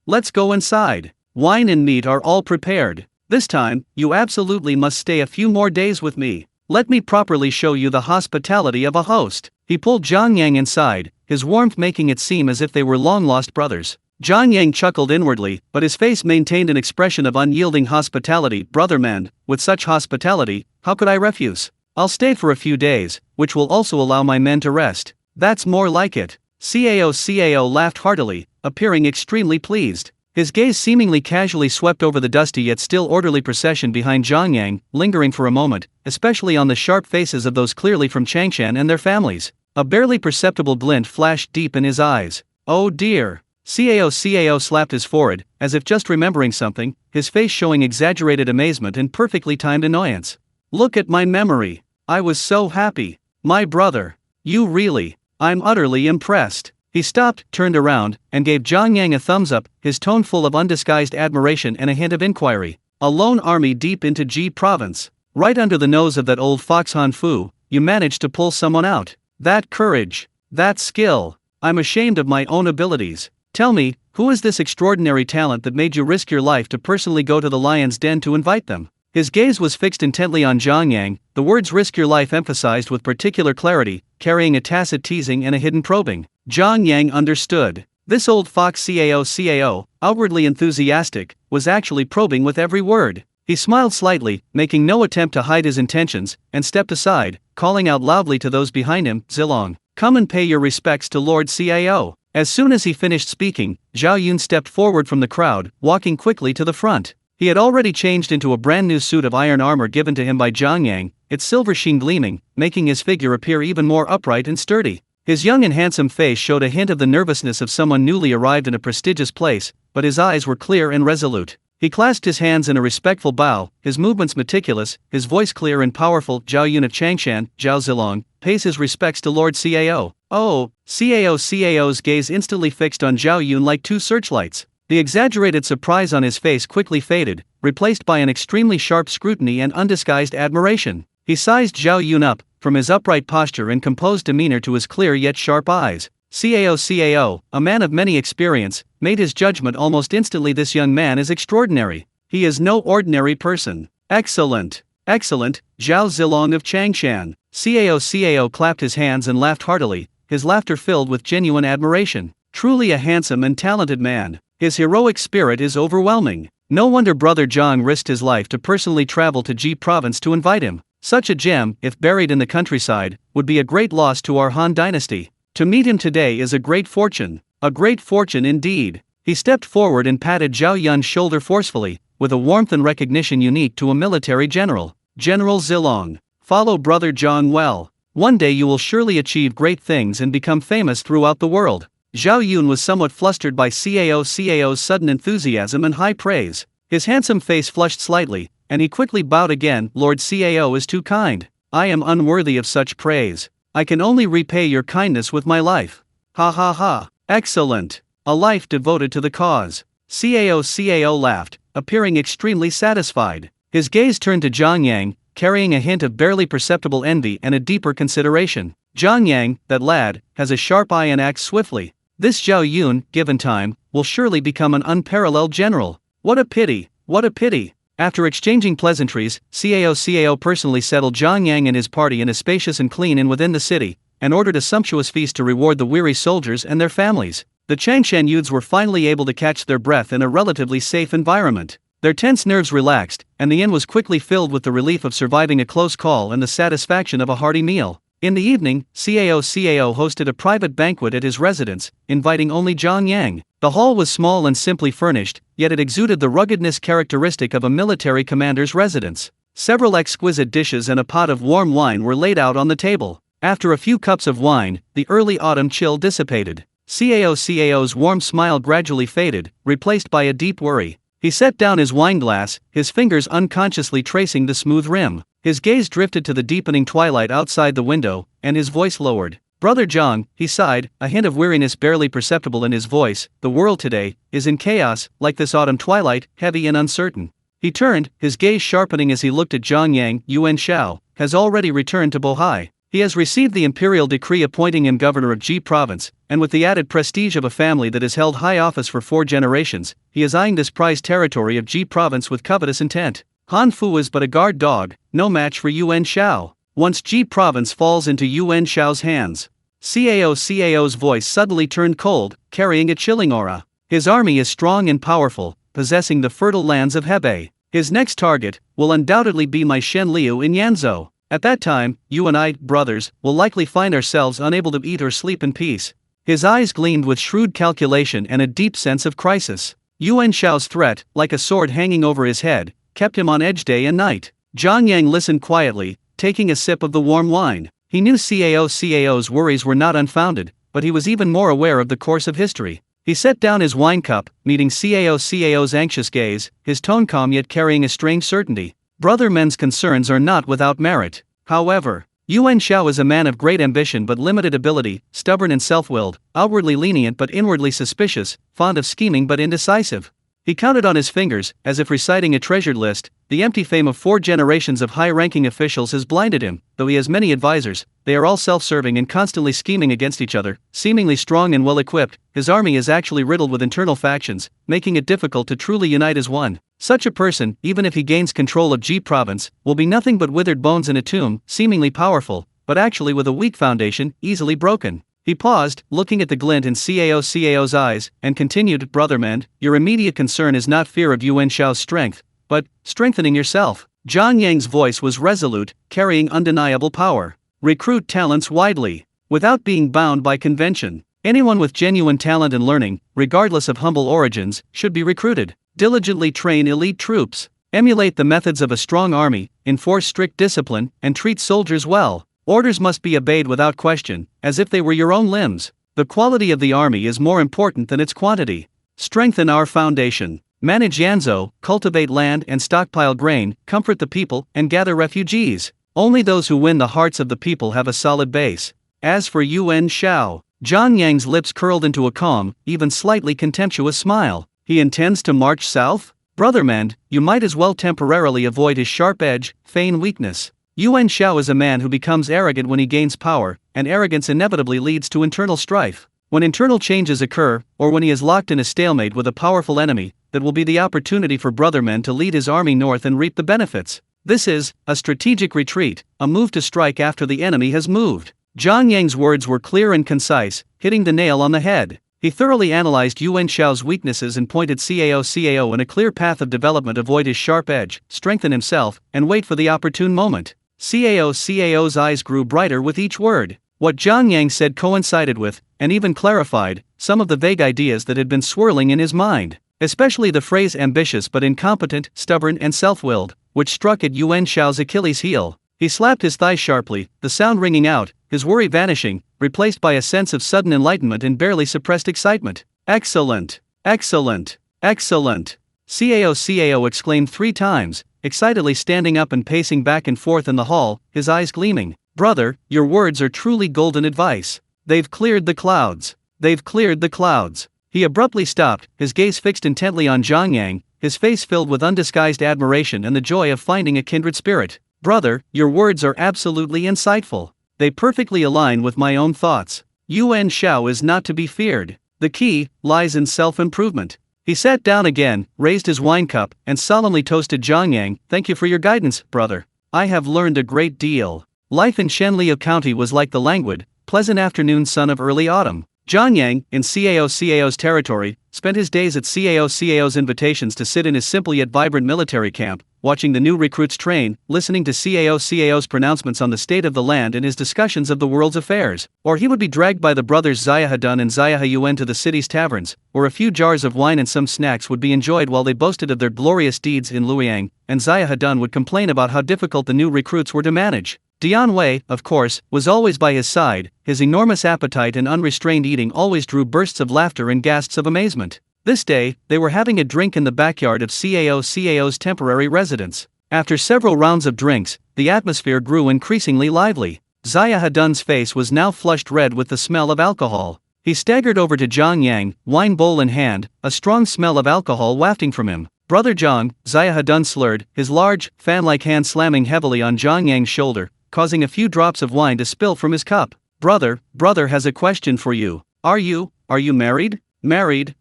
let's go inside. Wine and meat are all prepared. This time, you absolutely must stay a few more days with me. Let me properly show you the hospitality of a host. He pulled Zhang Yang inside, his warmth making it seem as if they were long-lost brothers. Zhang Yang chuckled inwardly, but his face maintained an expression of unyielding hospitality. Brother Mend, with such hospitality, how could I refuse? I'll stay for a few days, which will also allow my men to rest. That's more like it. Cao laughed heartily, appearing extremely pleased. His gaze seemingly casually swept over the dusty yet still orderly procession behind Zhang Yang, lingering for a moment, especially on the sharp faces of those clearly from Changshan and their families. A barely perceptible glint flashed deep in his eyes. Oh dear. Cao slapped his forehead, as if just remembering something, his face showing exaggerated amazement and perfectly timed annoyance. Look at my memory. I was so happy. My brother. You really. I'm utterly impressed. He stopped, turned around, and gave Zhang Yang a thumbs up, his tone full of undisguised admiration and a hint of inquiry. A lone army deep into Ji province. Right under the nose of that old fox Han Fu, you managed to pull someone out. That courage. That skill. I'm ashamed of my own abilities. Tell me, who is this extraordinary talent that made you risk your life to personally go to the lion's den to invite them? His gaze was fixed intently on Zhang Yang, the words risk your life emphasized with particular clarity, carrying a tacit teasing and a hidden probing. Zhang Yang understood. This old fox cao, outwardly enthusiastic, was actually probing with every word. He smiled slightly, making no attempt to hide his intentions, and stepped aside, calling out loudly to those behind him, Zilong, come and pay your respects to Lord Cao. As soon as he finished speaking, Zhao Yun stepped forward from the crowd, walking quickly to the front. He had already changed into a brand new suit of iron armor given to him by Zhang Yang, its silver sheen gleaming, making his figure appear even more upright and sturdy. His young and handsome face showed a hint of the nervousness of someone newly arrived in a prestigious place, but his eyes were clear and resolute. He clasped his hands in a respectful bow, his movements meticulous, his voice clear and powerful. Zhao Yun of Changshan, Zhao Zilong, pays his respects to Lord Cao. Oh, Cao's gaze instantly fixed on Zhao Yun like two searchlights. The exaggerated surprise on his face quickly faded, replaced by an extremely sharp scrutiny and undisguised admiration. He sized Zhao Yun up, from his upright posture and composed demeanor to his clear yet sharp eyes. Cao, a man of many experience, made his judgment almost instantly. This young man is extraordinary. He is no ordinary person. Excellent. Excellent, Zhao Zilong of Changshan. Cao clapped his hands and laughed heartily, his laughter filled with genuine admiration. Truly a handsome and talented man. His heroic spirit is overwhelming. No wonder Brother Zhang risked his life to personally travel to Ji province to invite him. Such a gem, if buried in the countryside, would be a great loss to our Han dynasty. To meet him today is a great fortune indeed. He stepped forward and patted Zhao Yun's shoulder forcefully, with a warmth and recognition unique to a military general. General Zilong, follow Brother Zhang well. One day you will surely achieve great things and become famous throughout the world. Zhao Yun was somewhat flustered by Cao's sudden enthusiasm and high praise. His handsome face flushed slightly, and he quickly bowed again. Lord Cao is too kind. I am unworthy of such praise. I can only repay your kindness with my life. Ha ha ha. Excellent. A life devoted to the cause. Cao laughed, appearing extremely satisfied. His gaze turned to Zhang Yang, carrying a hint of barely perceptible envy and a deeper consideration. Zhang Yang, that lad, has a sharp eye and acts swiftly. This Zhao Yun, given time, will surely become an unparalleled general. What a pity, what a pity. After exchanging pleasantries, Cao personally settled Zhang Yang and his party in a spacious and clean inn within the city, and ordered a sumptuous feast to reward the weary soldiers and their families. The Changshan youths were finally able to catch their breath in a relatively safe environment. Their tense nerves relaxed, and the inn was quickly filled with the relief of surviving a close call and the satisfaction of a hearty meal. In the evening, Cao hosted a private banquet at his residence, inviting only Zhang Yang. The hall was small and simply furnished, yet it exuded the ruggedness characteristic of a military commander's residence. Several exquisite dishes and a pot of warm wine were laid out on the table. After a few cups of wine, the early autumn chill dissipated. Cao's warm smile gradually faded, replaced by a deep worry. He set down his wineglass, his fingers unconsciously tracing the smooth rim. His gaze drifted to the deepening twilight outside the window, and his voice lowered. Brother Zhang, he sighed, a hint of weariness barely perceptible in his voice. The world today is in chaos, like this autumn twilight, heavy and uncertain. He turned, his gaze sharpening as he looked at Zhang Yang. Yuan Shao has already returned to Bohai. He has received the imperial decree appointing him governor of Ji province, and with the added prestige of a family that has held high office for 4 generations, he is eyeing this prized territory of Ji province with covetous intent. Han Fu is but a guard dog, no match for Yuan Shao. Once Ji province falls into Yuan Shao's hands. Cao's voice suddenly turned cold, carrying a chilling aura. His army is strong and powerful, possessing the fertile lands of Hebei. His next target will undoubtedly be my Shen Liu in Yanzhou. At that time, you and I, brothers, will likely find ourselves unable to eat or sleep in peace. His eyes gleamed with shrewd calculation and a deep sense of crisis. Yuan Shao's threat, like a sword hanging over his head, kept him on edge day and night. Zhang Yang listened quietly, taking a sip of the warm wine. He knew Cao's worries were not unfounded, but he was even more aware of the course of history. He set down his wine cup, meeting Cao's anxious gaze, his tone calm yet carrying a strange certainty. Brother men's concerns are not without merit. However, Yuan Shao is a man of great ambition but limited ability, stubborn and self-willed, outwardly lenient but inwardly suspicious, fond of scheming but indecisive. He counted on his fingers, as if reciting a treasured list. The empty fame of 4 generations of high-ranking officials has blinded him. Though he has many advisors, they are all self-serving and constantly scheming against each other. Seemingly strong and well-equipped, his army is actually riddled with internal factions, making it difficult to truly unite as one. Such a person, even if he gains control of Ji province, will be nothing but withered bones in a tomb, seemingly powerful, but actually with a weak foundation, easily broken. He paused, looking at the glint in Cao's eyes, and continued, Brotherman, your immediate concern is not fear of Yuan Shao's strength, but strengthening yourself. Zhang Yang's voice was resolute, carrying undeniable power. Recruit talents widely, without being bound by convention. Anyone with genuine talent and learning, regardless of humble origins, should be recruited. Diligently train elite troops. Emulate the methods of a strong army, enforce strict discipline, and treat soldiers well. Orders must be obeyed without question, as if they were your own limbs. The quality of the army is more important than its quantity. Strengthen our foundation. Manage Yanzhou, cultivate land and stockpile grain, comfort the people, and gather refugees. Only those who win the hearts of the people have a solid base. As for Yuan Shao, Zhang Yang's lips curled into a calm, even slightly contemptuous smile. He intends to march south? Brotherman, you might as well temporarily avoid his sharp edge, feign weakness. Yuan Shao is a man who becomes arrogant when he gains power, and arrogance inevitably leads to internal strife. When internal changes occur, or when he is locked in a stalemate with a powerful enemy, that will be the opportunity for Brotherman to lead his army north and reap the benefits. This is a strategic retreat, a move to strike after the enemy has moved. Zhang Yang's words were clear and concise, hitting the nail on the head. He thoroughly analyzed Yuan Shao's weaknesses and pointed Cao in a clear path of development. Avoid his sharp edge, strengthen himself, and wait for the opportune moment. Cao's eyes grew brighter with each word. What Zhang Yang said coincided with, and even clarified, some of the vague ideas that had been swirling in his mind. Especially the phrase ambitious but incompetent, stubborn and self-willed, which struck at Yuan Shao's Achilles heel. He slapped his thigh sharply, the sound ringing out, his worry vanishing, replaced by a sense of sudden enlightenment and barely suppressed excitement. Excellent! Excellent! Excellent! Cao exclaimed 3 times, excitedly standing up and pacing back and forth in the hall, his eyes gleaming. Brother, your words are truly golden advice. They've cleared the clouds. They've cleared the clouds. He abruptly stopped, his gaze fixed intently on Zhang Yang, his face filled with undisguised admiration and the joy of finding a kindred spirit. Brother, your words are absolutely insightful. They perfectly align with my own thoughts. Yuan Shao is not to be feared. The key lies in self-improvement. He sat down again, raised his wine cup, and solemnly toasted Zhang Yang. Thank you for your guidance, brother. I have learned a great deal. Life in Shenliu County was like the languid, pleasant afternoon sun of early autumn. Zhang Yang, in Cao's territory, spent his days at Cao's invitations to sit in his simple yet vibrant military camp, watching the new recruits train, listening to Cao's pronouncements on the state of the land and his discussions of the world's affairs. Or he would be dragged by the brothers Xiahedun and Xiaheyuan to the city's taverns, where a few jars of wine and some snacks would be enjoyed while they boasted of their glorious deeds in Luoyang, and Xiahedun would complain about how difficult the new recruits were to manage. Dian Wei, of course, was always by his side. His enormous appetite and unrestrained eating always drew bursts of laughter and gasps of amazement. This day, they were having a drink in the backyard of Cao's temporary residence. After several rounds of drinks, the atmosphere grew increasingly lively. Xiahedun's face was now flushed red with the smell of alcohol. He staggered over to Zhang Yang, wine bowl in hand, a strong smell of alcohol wafting from him. Brother Zhang, Xiahedun slurred, his large, fan-like hand slamming heavily on Zhang Yang's shoulder, causing a few drops of wine to spill from his cup. Brother has a question for you. Are you married? Married?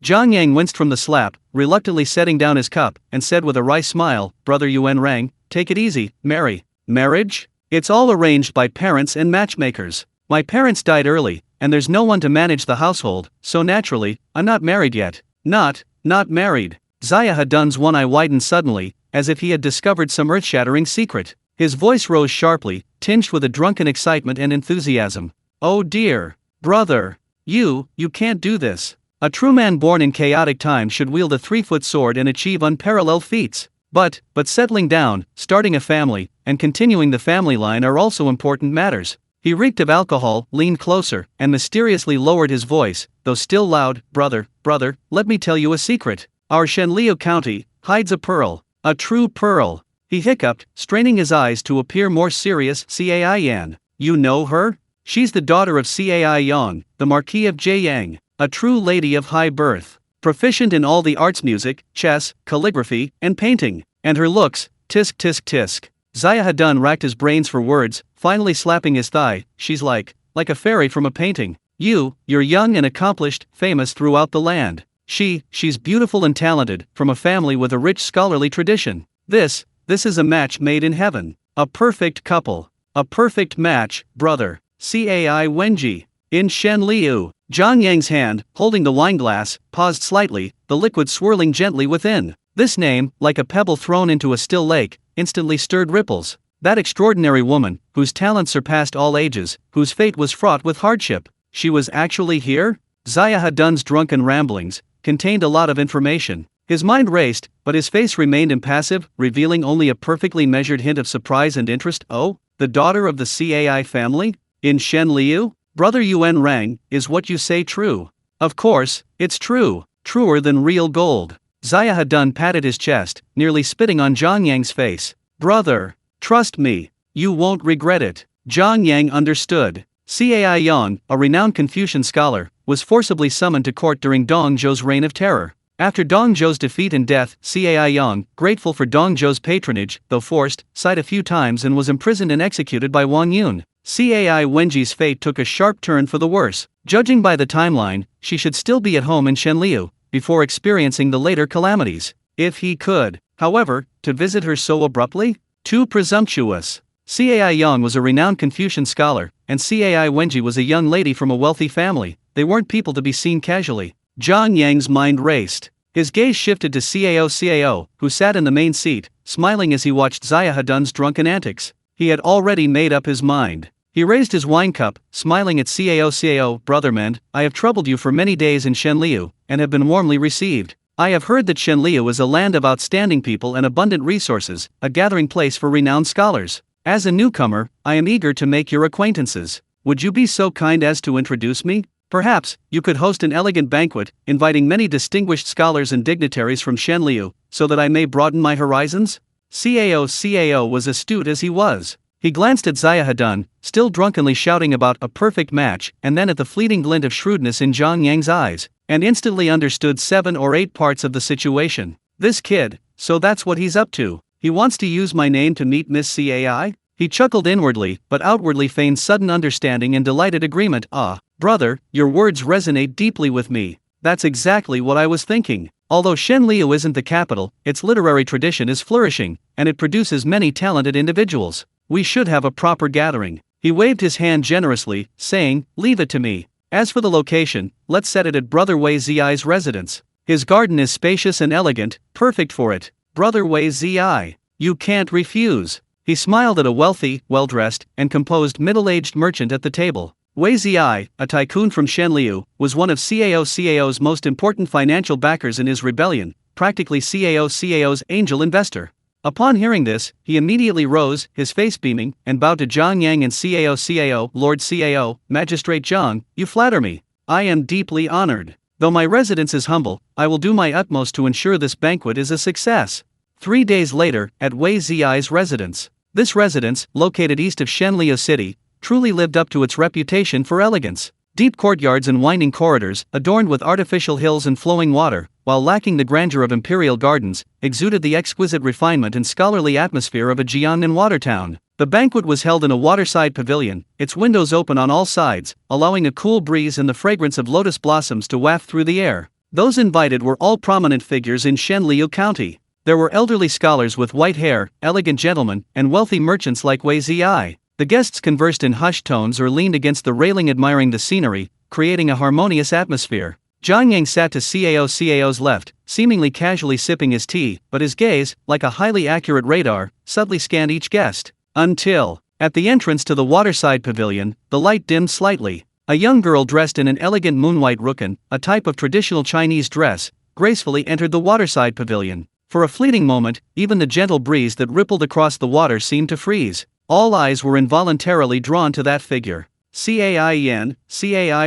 Zhang Yang winced from the slap, reluctantly setting down his cup, and said with a wry smile, Brother Yuan Rang, take it easy, marriage? It's all arranged by parents and matchmakers. My parents died early, and there's no one to manage the household, so naturally, I'm not married yet. Not married. Xiahedun's one eye widened suddenly, as if he had discovered some earth-shattering secret. His voice rose sharply, tinged with a drunken excitement and enthusiasm. Oh dear, brother, you can't do this. A true man born in chaotic times should wield a 3-foot sword and achieve unparalleled feats. But settling down, starting a family, and continuing the family line are also important matters. He reeked of alcohol, leaned closer, and mysteriously lowered his voice, though still loud. Brother, let me tell you a secret. Our Shenliu County hides a pearl, a true pearl. He hiccuped, straining his eyes to appear more serious. Cai Yan. You know her? She's the daughter of Cai Yang, the Marquis of Jieyang, a true lady of high birth. proficient in all the arts, music, chess, calligraphy, and painting. And her looks, tisk tisk tisk. Ziauddin racked his brains for words, finally slapping his thigh. She's like a fairy from a painting. You're young and accomplished, famous throughout the land. She's beautiful and talented, from a family with a rich scholarly tradition. This is a match made in heaven. A perfect couple. A perfect match, brother. Cai Wenji. In Shenliu. Zhang Yang's hand, holding the wineglass, paused slightly, the liquid swirling gently within. This name, like a pebble thrown into a still lake, instantly stirred ripples. That extraordinary woman, whose talent surpassed all ages, whose fate was fraught with hardship. She was actually here? Ziauddin's drunken ramblings contained a lot of information. His mind raced, but his face remained impassive, revealing only a perfectly measured hint of surprise and interest. Oh, the daughter of the Cai family? In Shenliu? Brother Yuan Rang, is what you say true? Of course, it's true, truer than real gold. Ziauddin patted his chest, nearly spitting on Zhang Yang's face. Brother, trust me, you won't regret it. Zhang Yang understood. Cai Yang, a renowned Confucian scholar, was forcibly summoned to court during Dong Zhou's reign of terror. After Dong Zhou's defeat and death, Cai Yang, grateful for Dong Zhou's patronage, though forced, sighed a few times and was imprisoned and executed by Wang Yun. Cai Wenji's fate took a sharp turn for the worse. Judging by the timeline, she should still be at home in Shenliu, before experiencing the later calamities. If he could, however, to visit her so abruptly? Too presumptuous. Cai Yang was a renowned Confucian scholar, and Cai Wenji was a young lady from a wealthy family. They weren't people to be seen casually. Zhang Yang's mind raced. His gaze shifted to Cao, who sat in the main seat, smiling as he watched Ziauddin's drunken antics. He had already made up his mind. He raised his wine cup, smiling at Cao. Brother Mend, I have troubled you for many days in Shenliu, and have been warmly received. I have heard that Shenliu is a land of outstanding people and abundant resources, a gathering place for renowned scholars. As a newcomer, I am eager to make your acquaintances. Would you be so kind as to introduce me? Perhaps, you could host an elegant banquet, inviting many distinguished scholars and dignitaries from Shenliu, so that I may broaden my horizons? Cao was astute as he was. He glanced at Ziauddin, still drunkenly shouting about a perfect match, and then at the fleeting glint of shrewdness in Zhang Yang's eyes, and instantly understood 7 or 8 parts of the situation. This kid, so that's what he's up to. He wants to use my name to meet Miss Cai? He chuckled inwardly, but outwardly feigned sudden understanding and delighted agreement. Ah, brother, your words resonate deeply with me. That's exactly what I was thinking. Although Shenliu isn't the capital, its literary tradition is flourishing, and it produces many talented individuals. We should have a proper gathering. He waved his hand generously, saying, leave it to me. As for the location, let's set it at Brother Wei Zi's residence. His garden is spacious and elegant, perfect for it. Brother Wei Zi. You can't refuse. He smiled at a wealthy, well-dressed, and composed middle-aged merchant at the table. Wei Zi, a tycoon from Shenliu, was one of Cao's most important financial backers in his rebellion, practically Cao's angel investor. Upon hearing this, he immediately rose, his face beaming, and bowed to Zhang Yang and Cao. Lord Cao, Magistrate Zhang, you flatter me. I am deeply honored. Though my residence is humble, I will do my utmost to ensure this banquet is a success. 3 days later, at Wei Zi's residence. This residence, located east of Shenliu City, truly lived up to its reputation for elegance. Deep courtyards and winding corridors, adorned with artificial hills and flowing water, while lacking the grandeur of imperial gardens, exuded the exquisite refinement and scholarly atmosphere of a Jiangnan water town. The banquet was held in a waterside pavilion, its windows open on all sides, allowing a cool breeze and the fragrance of lotus blossoms to waft through the air. Those invited were all prominent figures in Shenliu County. There were elderly scholars with white hair, elegant gentlemen, and wealthy merchants like Wei Zi. The guests conversed in hushed tones or leaned against the railing admiring the scenery, creating a harmonious atmosphere. Zhang Yang sat to Cao's left, seemingly casually sipping his tea, but his gaze, like a highly accurate radar, subtly scanned each guest. Until, at the entrance to the waterside pavilion, the light dimmed slightly. A young girl dressed in an elegant moonwhite rukun, a type of traditional Chinese dress, gracefully entered the waterside pavilion. For a fleeting moment, even the gentle breeze that rippled across the water seemed to freeze. All eyes were involuntarily drawn to that figure. Cai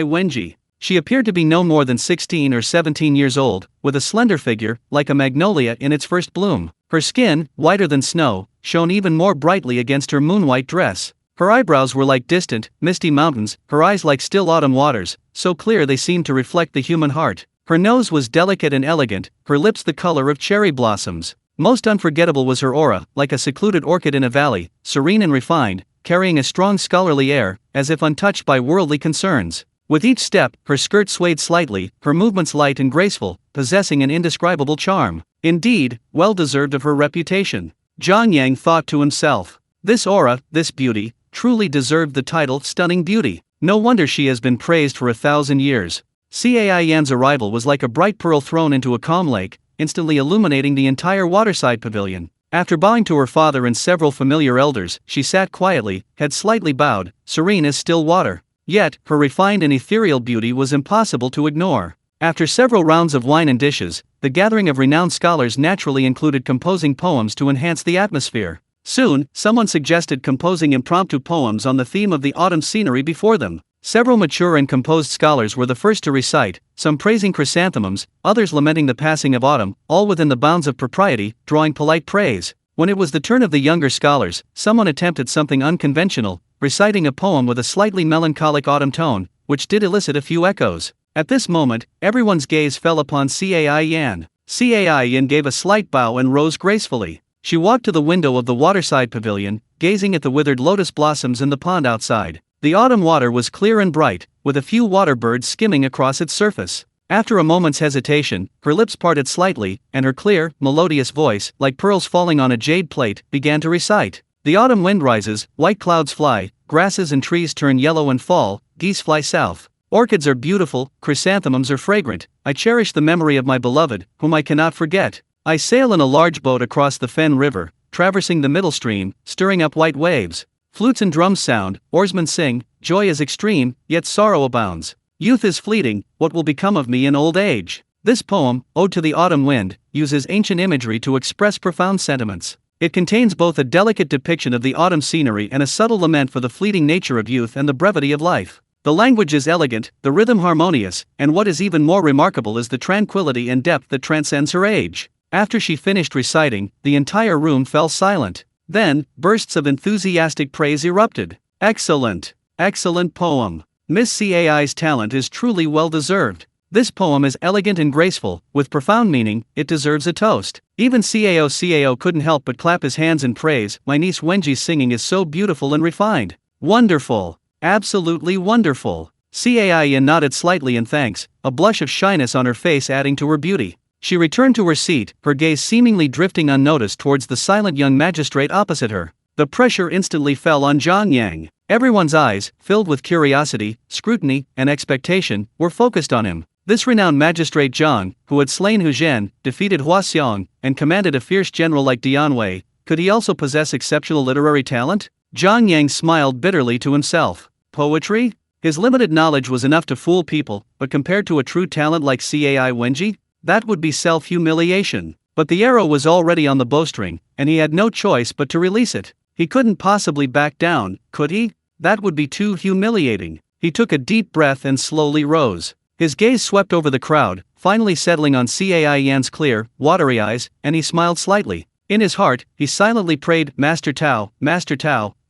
Wenji. She appeared to be no more than 16 or 17 years old, with a slender figure, like a magnolia in its first bloom. Her skin, whiter than snow, shone even more brightly against her moonwhite dress. Her eyebrows were like distant, misty mountains, her eyes like still autumn waters, so clear they seemed to reflect the human heart. Her nose was delicate and elegant, her lips the color of cherry blossoms. Most unforgettable was her aura, like a secluded orchid in a valley, serene and refined, carrying a strong scholarly air, as if untouched by worldly concerns. With each step, her skirt swayed slightly, her movements light and graceful, possessing an indescribable charm. Indeed, well deserved of her reputation. Zhang Yang thought to himself. This aura, this beauty, truly deserved the title Stunning Beauty. No wonder she has been praised for 1,000 years. Cai Yan's arrival was like a bright pearl thrown into a calm lake, instantly illuminating the entire waterside pavilion. After bowing to her father and several familiar elders, she sat quietly, head slightly bowed, serene as still water. Yet, her refined and ethereal beauty was impossible to ignore. After several rounds of wine and dishes, the gathering of renowned scholars naturally included composing poems to enhance the atmosphere. Soon, someone suggested composing impromptu poems on the theme of the autumn scenery before them. Several mature and composed scholars were the first to recite, some praising chrysanthemums, others lamenting the passing of autumn, all within the bounds of propriety, drawing polite praise. When it was the turn of the younger scholars, someone attempted something unconventional, reciting a poem with a slightly melancholic autumn tone, which did elicit a few echoes. At this moment, everyone's gaze fell upon Cai Yan. Cai Yan gave a slight bow and rose gracefully. She walked to the window of the waterside pavilion, gazing at the withered lotus blossoms in the pond outside. The autumn water was clear and bright, with a few water birds skimming across its surface. After a moment's hesitation, her lips parted slightly, and her clear, melodious voice, like pearls falling on a jade plate, began to recite. The autumn wind rises, white clouds fly, grasses and trees turn yellow and fall, geese fly south. Orchids are beautiful, chrysanthemums are fragrant. I cherish the memory of my beloved, whom I cannot forget. I sail in a large boat across the Fen River, traversing the middle stream, stirring up white waves. Flutes and drums sound, oarsmen sing, joy is extreme, yet sorrow abounds. Youth is fleeting, what will become of me in old age? This poem, Ode to the Autumn Wind, uses ancient imagery to express profound sentiments. It contains both a delicate depiction of the autumn scenery and a subtle lament for the fleeting nature of youth and the brevity of life. The language is elegant, the rhythm harmonious, and what is even more remarkable is the tranquility and depth that transcends her age. After she finished reciting, the entire room fell silent. Then, bursts of enthusiastic praise erupted. Excellent! Excellent poem! Miss Cai's talent is truly well deserved. This poem is elegant and graceful, with profound meaning, it deserves a toast. Even Cao couldn't help but clap his hands in praise. My niece Wenji's singing is so beautiful and refined. Wonderful! Absolutely wonderful! Cai nodded slightly in thanks, a blush of shyness on her face adding to her beauty. She returned to her seat, her gaze seemingly drifting unnoticed towards the silent young magistrate opposite her. The pressure instantly fell on Zhang Yang. Everyone's eyes, filled with curiosity, scrutiny, and expectation, were focused on him. This renowned magistrate Zhang, who had slain Hu Zhen, defeated Hua Xiong, and commanded a fierce general like Dian Wei, could he also possess exceptional literary talent? Zhang Yang smiled bitterly to himself. Poetry? His limited knowledge was enough to fool people, but compared to a true talent like Cai Wenji, that would be self-humiliation. But the arrow was already on the bowstring, and he had no choice but to release it. He couldn't possibly back down, could he? That would be too humiliating. He took a deep breath and slowly rose. His gaze swept over the crowd, finally settling on Cai Yan's clear, watery eyes, and he smiled slightly. In his heart, he silently prayed, Master Tao,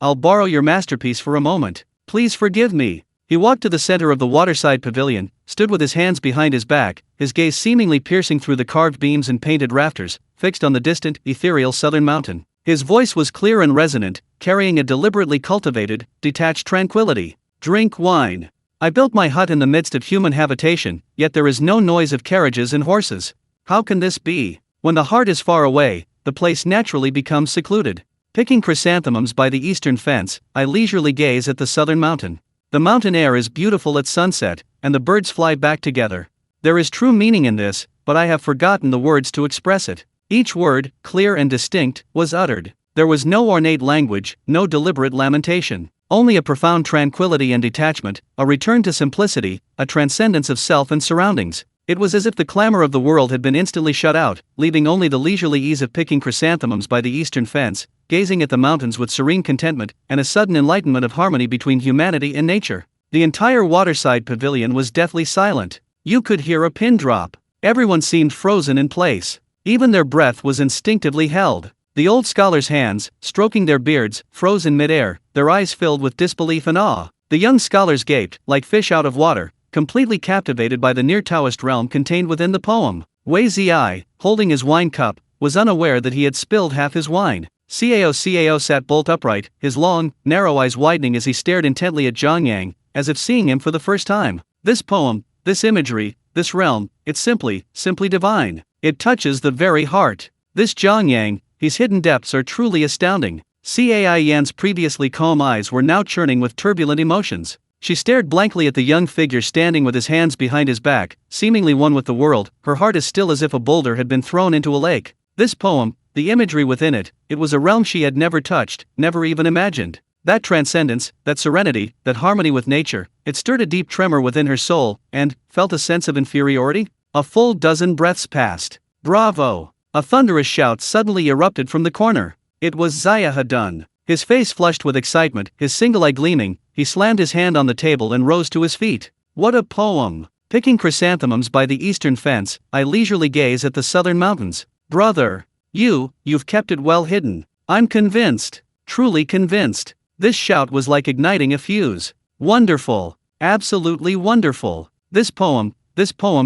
I'll borrow your masterpiece for a moment. Please forgive me. He walked to the center of the waterside pavilion, stood with his hands behind his back, his gaze seemingly piercing through the carved beams and painted rafters, fixed on the distant, ethereal southern mountain. His voice was clear and resonant, carrying a deliberately cultivated, detached tranquility. Drink wine. I built my hut in the midst of human habitation, yet there is no noise of carriages and horses. How can this be? When the heart is far away, the place naturally becomes secluded. Picking chrysanthemums by the eastern fence, I leisurely gaze at the southern mountain. The mountain air is beautiful at sunset, and the birds fly back together. There is true meaning in this, but I have forgotten the words to express it. Each word, clear and distinct, was uttered. There was no ornate language, no deliberate lamentation. Only a profound tranquility and detachment, a return to simplicity, a transcendence of self and surroundings. It was as if the clamor of the world had been instantly shut out, leaving only the leisurely ease of picking chrysanthemums by the eastern fence, gazing at the mountains with serene contentment, and a sudden enlightenment of harmony between humanity and nature. The entire waterside pavilion was deathly silent. You could hear a pin drop. Everyone seemed frozen in place. Even their breath was instinctively held. The old scholars' hands, stroking their beards, froze in midair, their eyes filled with disbelief and awe. The young scholars gaped, like fish out of water, completely captivated by the near Taoist realm contained within the poem. Wei Ziyi, holding his wine cup, was unaware that he had spilled half his wine. Cao sat bolt upright, his long, narrow eyes widening as he stared intently at Zhang Yang, as if seeing him for the first time. This poem, this imagery, this realm, it's simply divine. It touches the very heart. This Zhang Yang, his hidden depths are truly astounding. Cai Yan's previously calm eyes were now churning with turbulent emotions. She stared blankly at the young figure standing with his hands behind his back, seemingly one with the world, her heart as still as if a boulder had been thrown into a lake. This poem, the imagery within it, it was a realm she had never touched, never even imagined. That transcendence, that serenity, that harmony with nature, it stirred a deep tremor within her soul, and, felt a sense of inferiority? A full dozen breaths passed. Bravo! A thunderous shout suddenly erupted from the corner. It was Ziyi. His face flushed with excitement, his single eye gleaming, he slammed his hand on the table and rose to his feet. What a poem! Picking chrysanthemums by the eastern fence, I leisurely gaze at the southern mountains. Brother! You've kept it well hidden. I'm convinced. Truly convinced. This shout was like igniting a fuse. Wonderful. Absolutely wonderful. This poem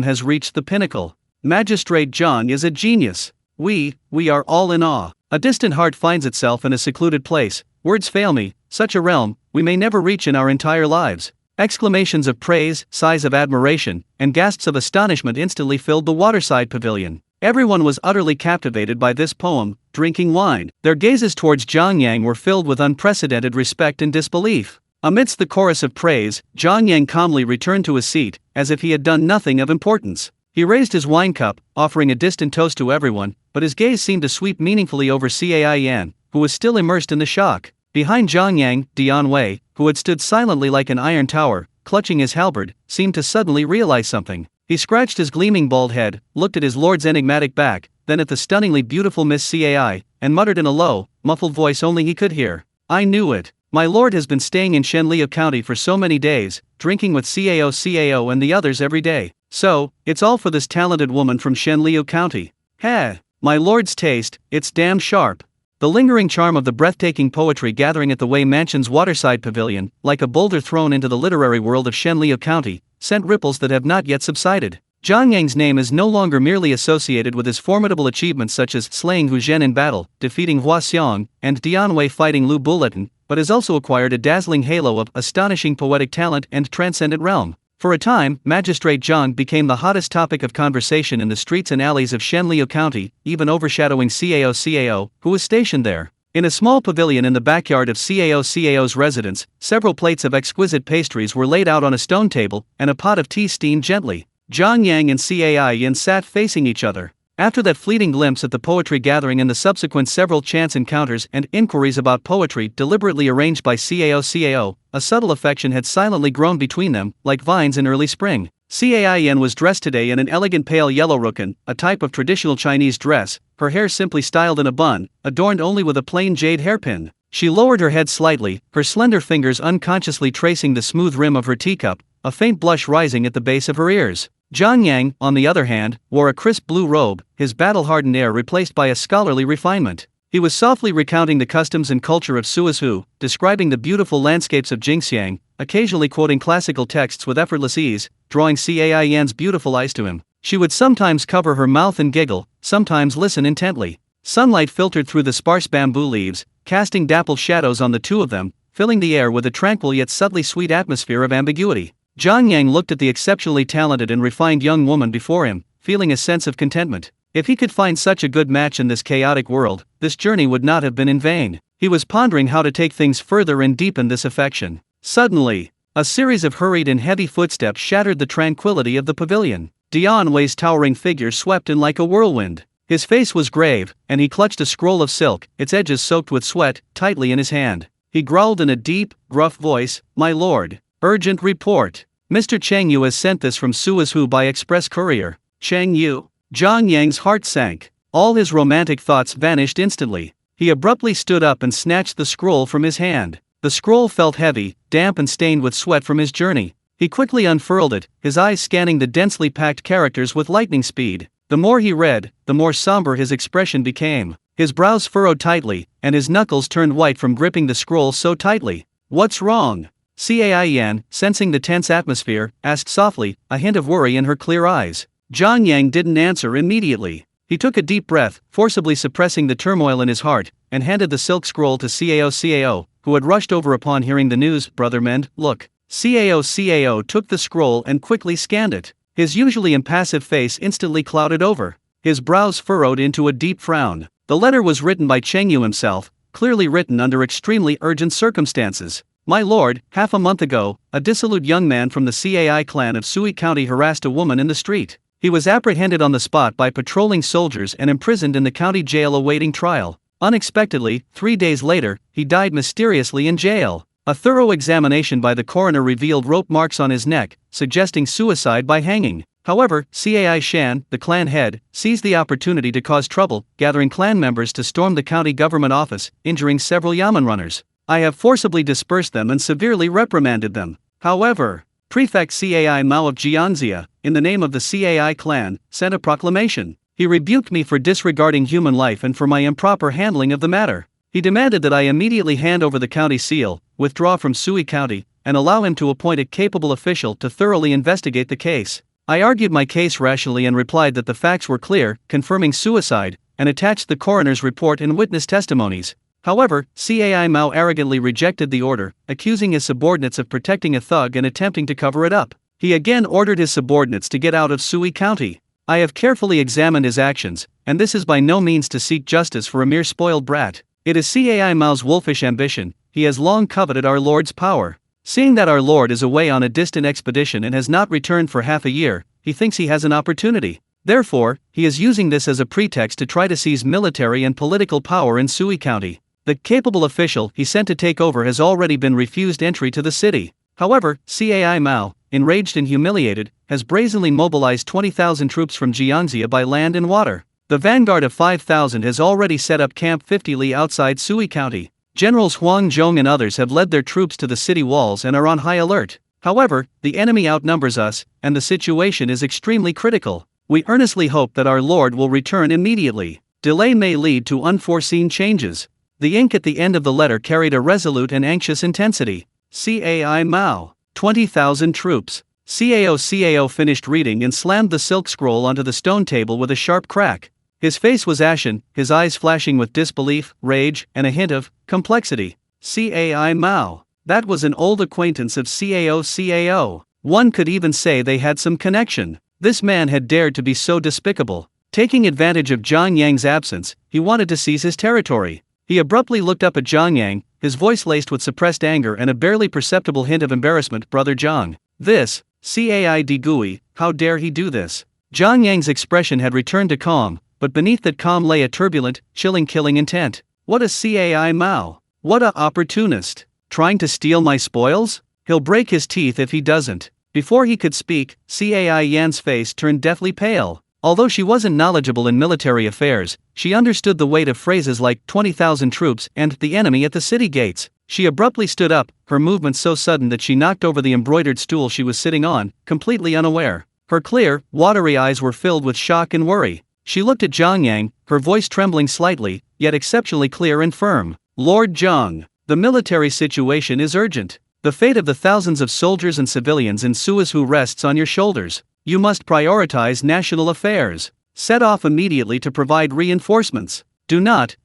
has reached the pinnacle. Magistrate John is a genius. We are all in awe. A distant heart finds itself in a secluded place. Words fail me, such a realm, we may never reach in our entire lives. Exclamations of praise, sighs of admiration, and gasps of astonishment instantly filled the waterside pavilion. Everyone was utterly captivated by this poem, drinking wine. Their gazes towards Zhang Yang were filled with unprecedented respect and disbelief. Amidst the chorus of praise, Zhang Yang calmly returned to his seat, as if he had done nothing of importance. He raised his wine cup, offering a distant toast to everyone, but his gaze seemed to sweep meaningfully over Cai Yan, who was still immersed in the shock. Behind Zhang Yang, Dian Wei, who had stood silently like an iron tower, clutching his halberd, seemed to suddenly realize something. He scratched his gleaming bald head, looked at his lord's enigmatic back, then at the stunningly beautiful Miss Cai, and muttered in a low, muffled voice only he could hear. I knew it. My lord has been staying in Shenliu County for so many days, drinking with Cao and the others every day. So, it's all for this talented woman from Shenliu County. Heh, my lord's taste, it's damn sharp. The lingering charm of the breathtaking poetry gathering at the Wei Mansion's waterside pavilion, like a boulder thrown into the literary world of Shenliu County, sent ripples that have not yet subsided. Zhang Yang's name is no longer merely associated with his formidable achievements such as slaying Hu Zhen in battle, defeating Hua Xiong, and Dian Wei fighting Lu Bulletin, but has also acquired a dazzling halo of astonishing poetic talent and transcendent realm. For a time, Magistrate Zhang became the hottest topic of conversation in the streets and alleys of Shenliu County, even overshadowing Cao, who was stationed there. In a small pavilion in the backyard of Cao's residence, several plates of exquisite pastries were laid out on a stone table, and a pot of tea steamed gently. Zhang Yang and Cai Yan sat facing each other. After that fleeting glimpse at the poetry gathering and the subsequent several chance encounters and inquiries about poetry deliberately arranged by Cao, a subtle affection had silently grown between them, like vines in early spring. Cai Yan was dressed today in an elegant pale yellow rukun, a type of traditional Chinese dress, her hair simply styled in a bun, adorned only with a plain jade hairpin. She lowered her head slightly, her slender fingers unconsciously tracing the smooth rim of her teacup, a faint blush rising at the base of her ears. Zhang Yang, on the other hand, wore a crisp blue robe, his battle-hardened air replaced by a scholarly refinement. He was softly recounting the customs and culture of Suizhou, describing the beautiful landscapes of Jingxiang, occasionally quoting classical texts with effortless ease, drawing Cai Yan's beautiful eyes to him. She would sometimes cover her mouth and giggle, sometimes listen intently. Sunlight filtered through the sparse bamboo leaves, casting dappled shadows on the two of them, filling the air with a tranquil yet subtly sweet atmosphere of ambiguity. Zhang Yang looked at the exceptionally talented and refined young woman before him, feeling a sense of contentment. If he could find such a good match in this chaotic world, this journey would not have been in vain. He was pondering how to take things further and deepen this affection. Suddenly, a series of hurried and heavy footsteps shattered the tranquility of the pavilion. Dian Wei's towering figure swept in like a whirlwind. His face was grave, and he clutched a scroll of silk, its edges soaked with sweat, tightly in his hand. He growled in a deep, gruff voice, "My lord, urgent report. Mr. Cheng Yu has sent this from Suizhou by express courier." Cheng Yu? Zhang Yang's heart sank. All his romantic thoughts vanished instantly. He abruptly stood up and snatched the scroll from his hand. The scroll felt heavy, damp and stained with sweat from his journey. He quickly unfurled it, his eyes scanning the densely packed characters with lightning speed. The more he read, the more somber his expression became. His brows furrowed tightly, and his knuckles turned white from gripping the scroll so tightly. "What's wrong?" Cai Yan, sensing the tense atmosphere, asked softly, a hint of worry in her clear eyes. Zhang Yang didn't answer immediately. He took a deep breath, forcibly suppressing the turmoil in his heart, and handed the silk scroll to Cao, who had rushed over upon hearing the news. Brother Mend, look. Cao took the scroll and quickly scanned it. His usually impassive face instantly clouded over. His brows furrowed into a deep frown. The letter was written by Cheng Yu himself, clearly written under extremely urgent circumstances. My lord, half a month ago, a dissolute young man from the Cai clan of Sui County harassed a woman in the street. He was apprehended on the spot by patrolling soldiers and imprisoned in the county jail awaiting trial. Unexpectedly, 3 days later, he died mysteriously in jail. A thorough examination by the coroner revealed rope marks on his neck, suggesting suicide by hanging. However, Cai Shan, the clan head, seized the opportunity to cause trouble, gathering clan members to storm the county government office, injuring several Yamen runners. I have forcibly dispersed them and severely reprimanded them. However, Prefect Cai Mao of Jianxia, in the name of the Cai clan, sent a proclamation. He rebuked me for disregarding human life and for my improper handling of the matter. He demanded that I immediately hand over the county seal, withdraw from Sui County, and allow him to appoint a capable official to thoroughly investigate the case. I argued my case rationally and replied that the facts were clear, confirming suicide, and attached the coroner's report and witness testimonies. However, Cai Mao arrogantly rejected the order, accusing his subordinates of protecting a thug and attempting to cover it up. He again ordered his subordinates to get out of Sui County. I have carefully examined his actions, and this is by no means to seek justice for a mere spoiled brat. It is Cai Mao's wolfish ambition. He has long coveted our lord's power. Seeing that our lord is away on a distant expedition and has not returned for half a year, he thinks he has an opportunity. Therefore, he is using this as a pretext to try to seize military and political power in Sui County. The capable official he sent to take over has already been refused entry to the city. However, Cai Mao, enraged and humiliated, has brazenly mobilized 20,000 troops from Jiangxia by land and water. The vanguard of 5,000 has already set up Camp 50 Li outside Sui County. Generals Huang Zhong and others have led their troops to the city walls and are on high alert. However, the enemy outnumbers us, and the situation is extremely critical. We earnestly hope that our lord will return immediately. Delay may lead to unforeseen changes. The ink at the end of the letter carried a resolute and anxious intensity. Cai Mao. 20,000 troops. Cao finished reading and slammed the silk scroll onto the stone table with a sharp crack. His face was ashen, his eyes flashing with disbelief, rage, and a hint of complexity. Cai Mao. That was an old acquaintance of Cao. One could even say they had some connection. This man had dared to be so despicable. Taking advantage of Zhang Yang's absence, he wanted to seize his territory. He abruptly looked up at Zhang Yang, his voice laced with suppressed anger and a barely perceptible hint of embarrassment. Brother Zhang. This, Cai Gui, how dare he do this? Zhang Yang's expression had returned to calm, but beneath that calm lay a turbulent, chilling killing intent. What a Cai Mao! What a opportunist! Trying to steal my spoils? He'll break his teeth if he doesn't. Before he could speak, Cai Yan's face turned deathly pale. Although she wasn't knowledgeable in military affairs, she understood the weight of phrases like 20,000 troops and the enemy at the city gates. She abruptly stood up, her movement so sudden that she knocked over the embroidered stool she was sitting on, completely unaware. Her clear, watery eyes were filled with shock and worry. She looked at Zhang Yang, her voice trembling slightly, yet exceptionally clear and firm. Lord Zhang, the military situation is urgent. The fate of the thousands of soldiers and civilians in Suizhou rests on your shoulders. You must prioritize national affairs. Set off immediately to provide reinforcements. Do not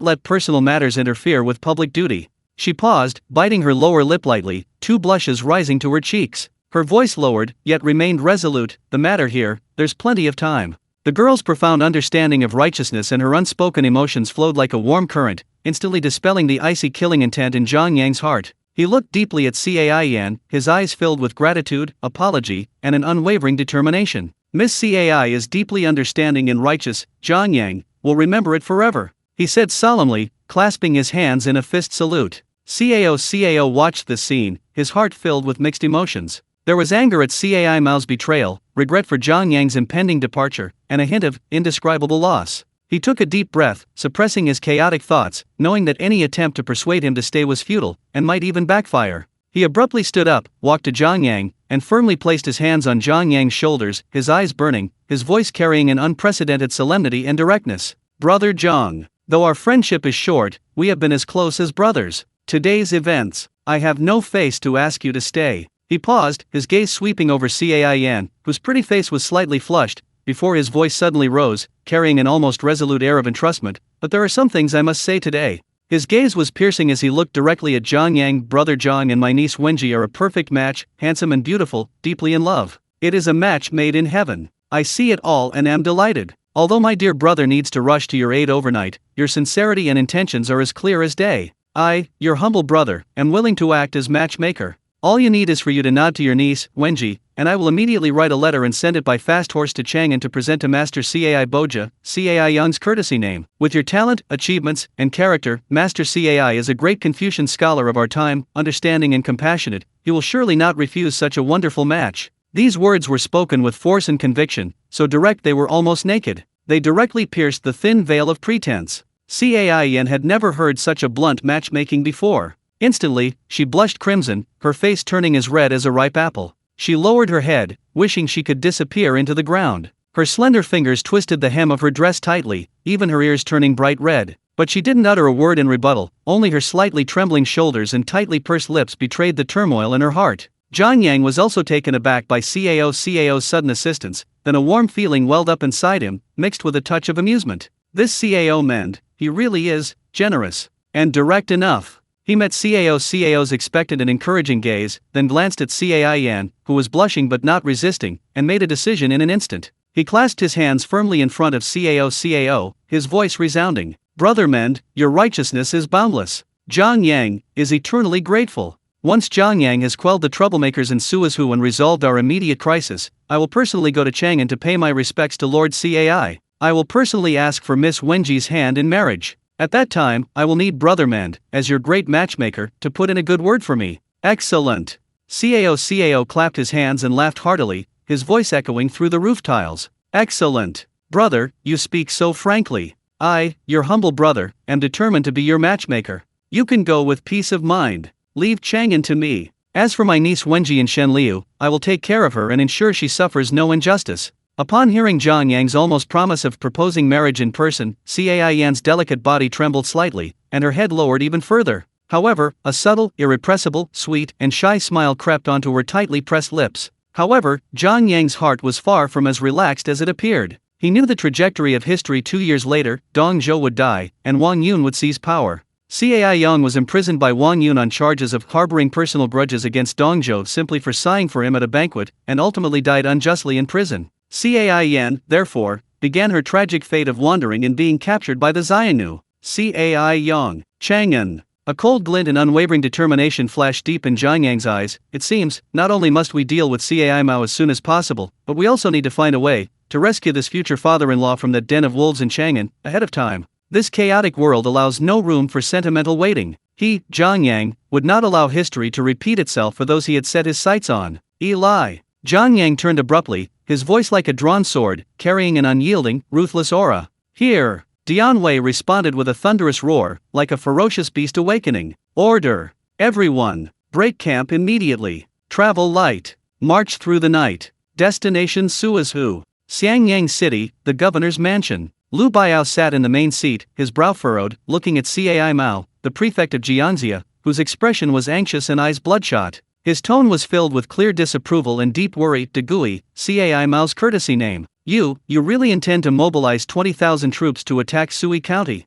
let personal matters interfere with public duty. She paused, biting her lower lip lightly, two blushes rising to her cheeks. Her voice lowered, yet remained resolute. The matter here, there's plenty of time. The girl's profound understanding of righteousness and her unspoken emotions flowed like a warm current, instantly dispelling the icy killing intent in Zhang Yang's heart. He looked deeply at Cai Yan, his eyes filled with gratitude, apology, and an unwavering determination. Miss Cai is deeply understanding and righteous. Zhang Yang will remember it forever, he said solemnly, clasping his hands in a fist salute. Cao watched this scene, his heart filled with mixed emotions. There was anger at Cai Mao's betrayal, regret for Zhang Yang's impending departure, and a hint of indescribable loss. He took a deep breath, suppressing his chaotic thoughts, knowing that any attempt to persuade him to stay was futile, and might even backfire. He abruptly stood up, walked to Zhang Yang, and firmly placed his hands on Zhang Yang's shoulders, his eyes burning, his voice carrying an unprecedented solemnity and directness. Brother Zhang, though our friendship is short, we have been as close as brothers. Today's events, I have no face to ask you to stay. He paused, his gaze sweeping over Cai Yan, whose pretty face was slightly flushed, before his voice suddenly rose, carrying an almost resolute air of entrustment. But there are some things I must say today. His gaze was piercing as he looked directly at Zhang Yang. Brother Zhang and my niece Wenji are a perfect match, handsome and beautiful, deeply in love. It is a match made in heaven. I see it all and am delighted. Although my dear brother needs to rush to your aid overnight, your sincerity and intentions are as clear as day. I, your humble brother, am willing to act as matchmaker. All you need is for you to nod to your niece, Wenji, and I will immediately write a letter and send it by fast horse to Chang'an to present to Master Cai Boja, Cai Yang's courtesy name. With your talent, achievements, and character, Master Cai is a great Confucian scholar of our time, understanding and compassionate. He will surely not refuse such a wonderful match. These words were spoken with force and conviction, so direct they were almost naked. They directly pierced the thin veil of pretense. Cai Yan had never heard such a blunt matchmaking before. Instantly, she blushed crimson, her face turning as red as a ripe apple. She lowered her head, wishing she could disappear into the ground. Her slender fingers twisted the hem of her dress tightly, even her ears turning bright red. But she didn't utter a word in rebuttal, only her slightly trembling shoulders and tightly pursed lips betrayed the turmoil in her heart. Zhang Yang was also taken aback by Cao's sudden assistance, then a warm feeling welled up inside him, mixed with a touch of amusement. This Cao Mend, he really is generous and direct enough. He met Cao's expectant and encouraging gaze, then glanced at Cai Yan, who was blushing but not resisting, and made a decision in an instant. He clasped his hands firmly in front of Cao, his voice resounding. Brother Mend, your righteousness is boundless. Zhang Yang is eternally grateful. Once Zhang Yang has quelled the troublemakers in Suizhou and resolved our immediate crisis, I will personally go to Chang'an to pay my respects to Lord Cai. I will personally ask for Miss Wenji's hand in marriage. At that time, I will need Brother Mend, as your great matchmaker, to put in a good word for me. Excellent. Cao clapped his hands and laughed heartily, his voice echoing through the roof tiles. Excellent. Brother, you speak so frankly. I, your humble brother, am determined to be your matchmaker. You can go with peace of mind. Leave Chang'an to me. As for my niece Wenji in Shenliu, I will take care of her and ensure she suffers no injustice. Upon hearing Zhang Yang's almost promise of proposing marriage in person, Cai Yan's delicate body trembled slightly, and her head lowered even further. However, a subtle, irrepressible, sweet, and shy smile crept onto her tightly pressed lips. However, Zhang Yang's heart was far from as relaxed as it appeared. He knew the trajectory of history. 2 years later, Dong Zhou would die, and Wang Yun would seize power. Cai Yang was imprisoned by Wang Yun on charges of harboring personal grudges against Dong Zhou simply for sighing for him at a banquet, and ultimately died unjustly in prison. Cai Yan, therefore, began her tragic fate of wandering and being captured by the Xianu. Cai Yang, Chang'an. A cold glint and unwavering determination flashed deep in Zhang Yang's eyes. It seems, not only must we deal with Cai Mao as soon as possible, but we also need to find a way to rescue this future father-in-law from that den of wolves in Chang'an, ahead of time. This chaotic world allows no room for sentimental waiting. He, Zhang Yang, would not allow history to repeat itself for those he had set his sights on. Eli. Zhang Yang turned abruptly, his voice like a drawn sword, carrying an unyielding, ruthless aura. Here. Dian Wei responded with a thunderous roar, like a ferocious beast awakening. Order. Everyone. Break camp immediately. Travel light. March through the night. Destination Suizhou. Xiangyang City, the governor's mansion. Lu Biao sat in the main seat, his brow furrowed, looking at Cai Mao, the prefect of Jiangxia, whose expression was anxious and eyes bloodshot. His tone was filled with clear disapproval and deep worry. Degui, Cai Mao's courtesy name. You really intend to mobilize 20,000 troops to attack Sui County?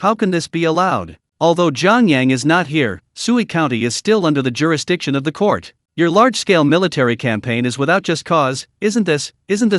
How can this be allowed? Although Zhang Yang is not here, Sui County is still under the jurisdiction of the court. Your large-scale military campaign is without just cause, isn't this